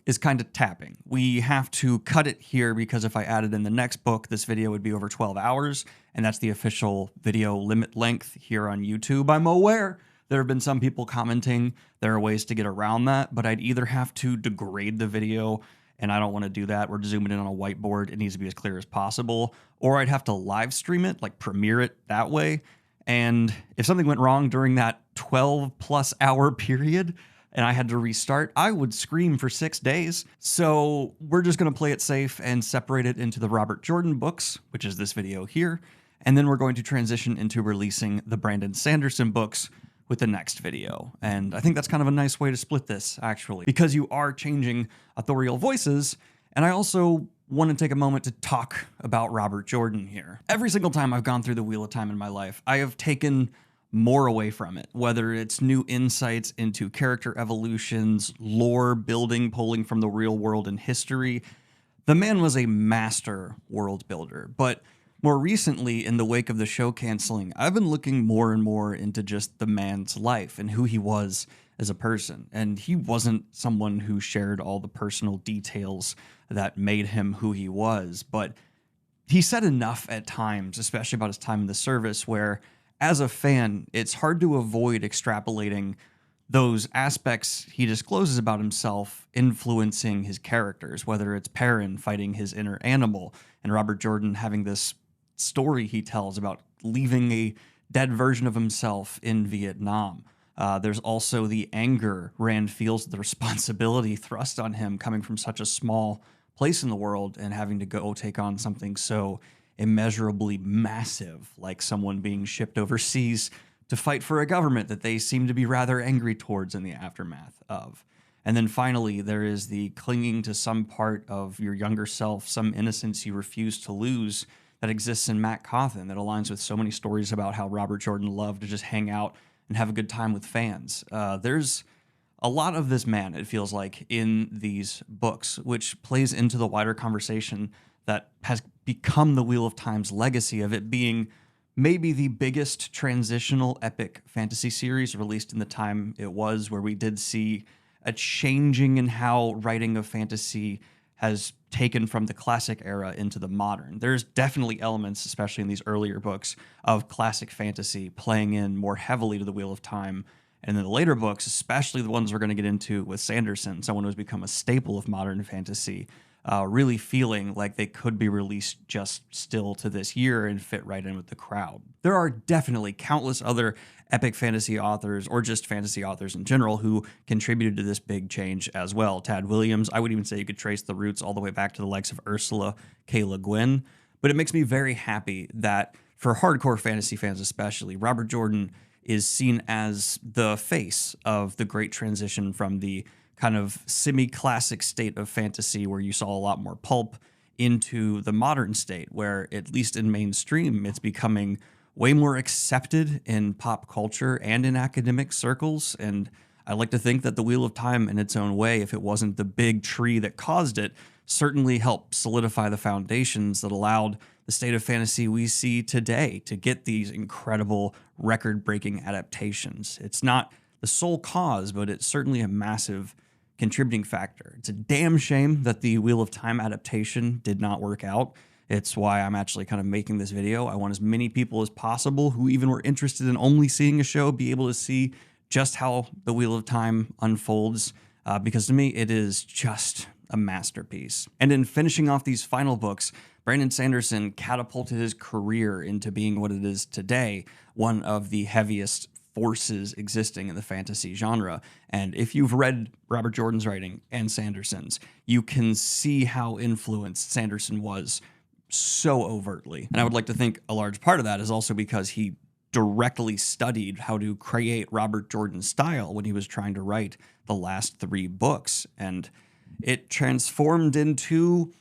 is kind of tapping. We have to cut it here because if I added in the next book, this video would be over 12 hours, and that's the official video limit length here on YouTube. I'm aware there have been some people commenting there are ways to get around that, but I'd either have to degrade the video, and I don't want to do that. We're zooming in on a whiteboard. It needs to be as clear as possible. Or I'd have to live stream it, like premiere it that way. And if something went wrong during that 12+ hour period, and I had to restart, I would scream for 6 days. So we're just gonna play it safe and separate it into the Robert Jordan books, which is this video here. And then we're going to transition into releasing the Brandon Sanderson books with the next video. And I think that's kind of a nice way to split this, actually, because you are changing authorial voices. And I also want to take a moment to talk about Robert Jordan here. Every single time I've gone through the Wheel of Time in my life, I have taken more away from it, whether it's new insights into character evolutions, lore building, pulling from the real world and history. The man was a master world builder, but more recently, in the wake of the show canceling, I've been looking more and more into just the man's life and who he was as a person. And he wasn't someone who shared all the personal details that made him who he was, but he said enough at times, especially about his time in the service, where as a fan, it's hard to avoid extrapolating those aspects he discloses about himself influencing his characters, whether it's Perrin fighting his inner animal and Robert Jordan having this story he tells about leaving a dead version of himself in Vietnam. There's also the anger Rand feels, the responsibility thrust on him coming from such a small place in the world and having to go take on something so immeasurably massive, like someone being shipped overseas to fight for a government that they seem to be rather angry towards in the aftermath of. And then finally, there is the clinging to some part of your younger self, some innocence you refuse to lose that exists in Matt Cawthon that aligns with so many stories about how Robert Jordan loved to just hang out and have a good time with fans. There's a lot of this man, it feels like, in these books, which plays into the wider conversation that has become the Wheel of Time's legacy of it being maybe the biggest transitional epic fantasy series released in the time it was, where we did see a changing in how writing of fantasy has taken from the classic era into the modern. There's definitely elements, especially in these earlier books, of classic fantasy playing in more heavily to the Wheel of Time. And in the later books, especially the ones we're going to get into with Sanderson, someone who's become a staple of modern fantasy, really feeling like they could be released just still to this year and fit right in with the crowd. There are definitely countless other epic fantasy authors, or just fantasy authors in general, who contributed to this big change as well. Tad Williams, I would even say you could trace the roots all the way back to the likes of Ursula K. Le Guin. But it makes me very happy that, for hardcore fantasy fans especially, Robert Jordan is seen as the face of the great transition from the kind of semi-classic state of fantasy where you saw a lot more pulp into the modern state where, at least in mainstream, it's becoming way more accepted in pop culture and in academic circles. And I like to think that the Wheel of Time, in its own way, if it wasn't the big tree that caused it, certainly helped solidify the foundations that allowed the state of fantasy we see today to get these incredible record-breaking adaptations. It's not the sole cause, but it's certainly a massive contributing factor. It's a damn shame that the Wheel of Time adaptation did not work out. It's why I'm actually kind of making this video. I want as many people as possible who even were interested in only seeing a show be able to see just how the Wheel of Time unfolds, because to me, it is just a masterpiece. And in finishing off these final books, Brandon Sanderson catapulted his career into being what it is today, one of the heaviest forces existing in the fantasy genre. And if you've read Robert Jordan's writing and Sanderson's, you can see how influenced Sanderson was so overtly. And I would like to think a large part of that is also because he directly studied how to create Robert Jordan's style when he was trying to write the last 3 books. And it transformed into,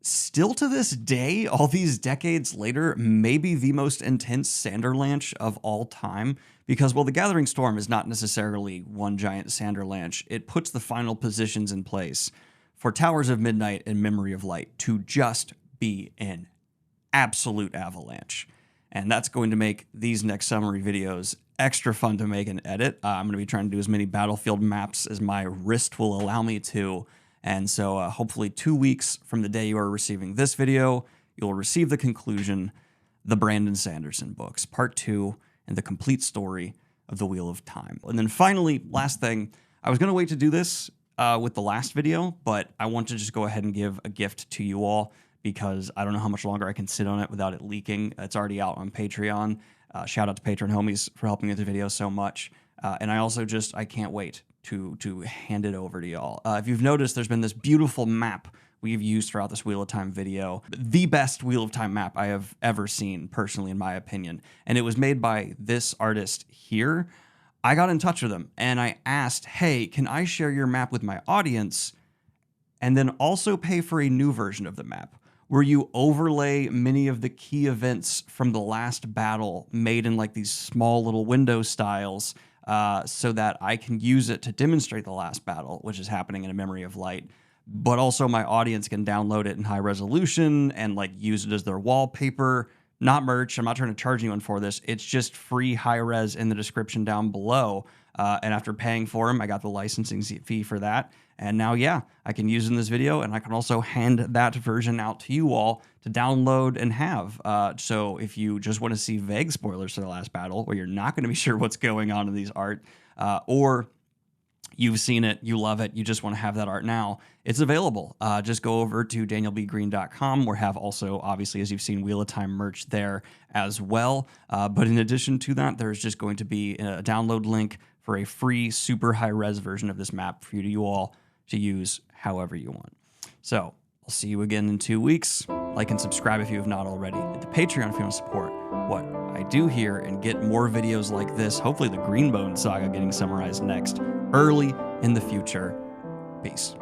still to this day, all these decades later, maybe the most intense Sanderlanche of all time. Because while The Gathering Storm is not necessarily one giant Sanderlanche, it puts the final positions in place for Towers of Midnight and Memory of Light to just be an absolute avalanche. And that's going to make these next summary videos extra fun to make and edit. I'm going to be trying to do as many battlefield maps as my wrist will allow me to. And so hopefully 2 weeks from the day you are receiving this video, you'll receive the conclusion, the Brandon Sanderson books, part 2, and the complete story of the Wheel of Time. And then finally, last thing, I was going to wait to do this with the last video, but I want to just go ahead and give a gift to you all, because I don't know how much longer I can sit on it without it leaking. It's already out on Patreon. Shout out to Patreon homies for helping with the video so much. And I also I can't wait to hand it over to y'all. If you've noticed, there's been this beautiful map we've used throughout this Wheel of Time video. The best Wheel of Time map I have ever seen, personally, in my opinion. And it was made by this artist here. I got in touch with him and I asked, hey, can I share your map with my audience and then also pay for a new version of the map, where you overlay many of the key events from the last battle made in like these small little window styles, so that I can use it to demonstrate the last battle, which is happening in A Memory of Light, but also my audience can download it in high resolution and like use it as their wallpaper. Not merch. I'm not trying to charge anyone for this. It's just free high res in the description down below. And after paying for them, I got the licensing fee for that. And now, yeah, I can use it in this video, and I can also hand that version out to you all to download and have. So if you just want to see vague spoilers for the last battle, where you're not going to be sure what's going on in these art, or you've seen it, you love it, you just want to have that art now, it's available. Just go over to danielbgreen.com. We have also, obviously, as you've seen, Wheel of Time merch there as well. But in addition to that, there's just going to be a download link for a free super high-res version of this map for you all to use however you want. So I'll see you again in 2 weeks. Like and subscribe if you have not already. Hit the Patreon if you want to support what I do here and get more videos like this. Hopefully the Greenbone saga getting summarized next, early in the future. Peace.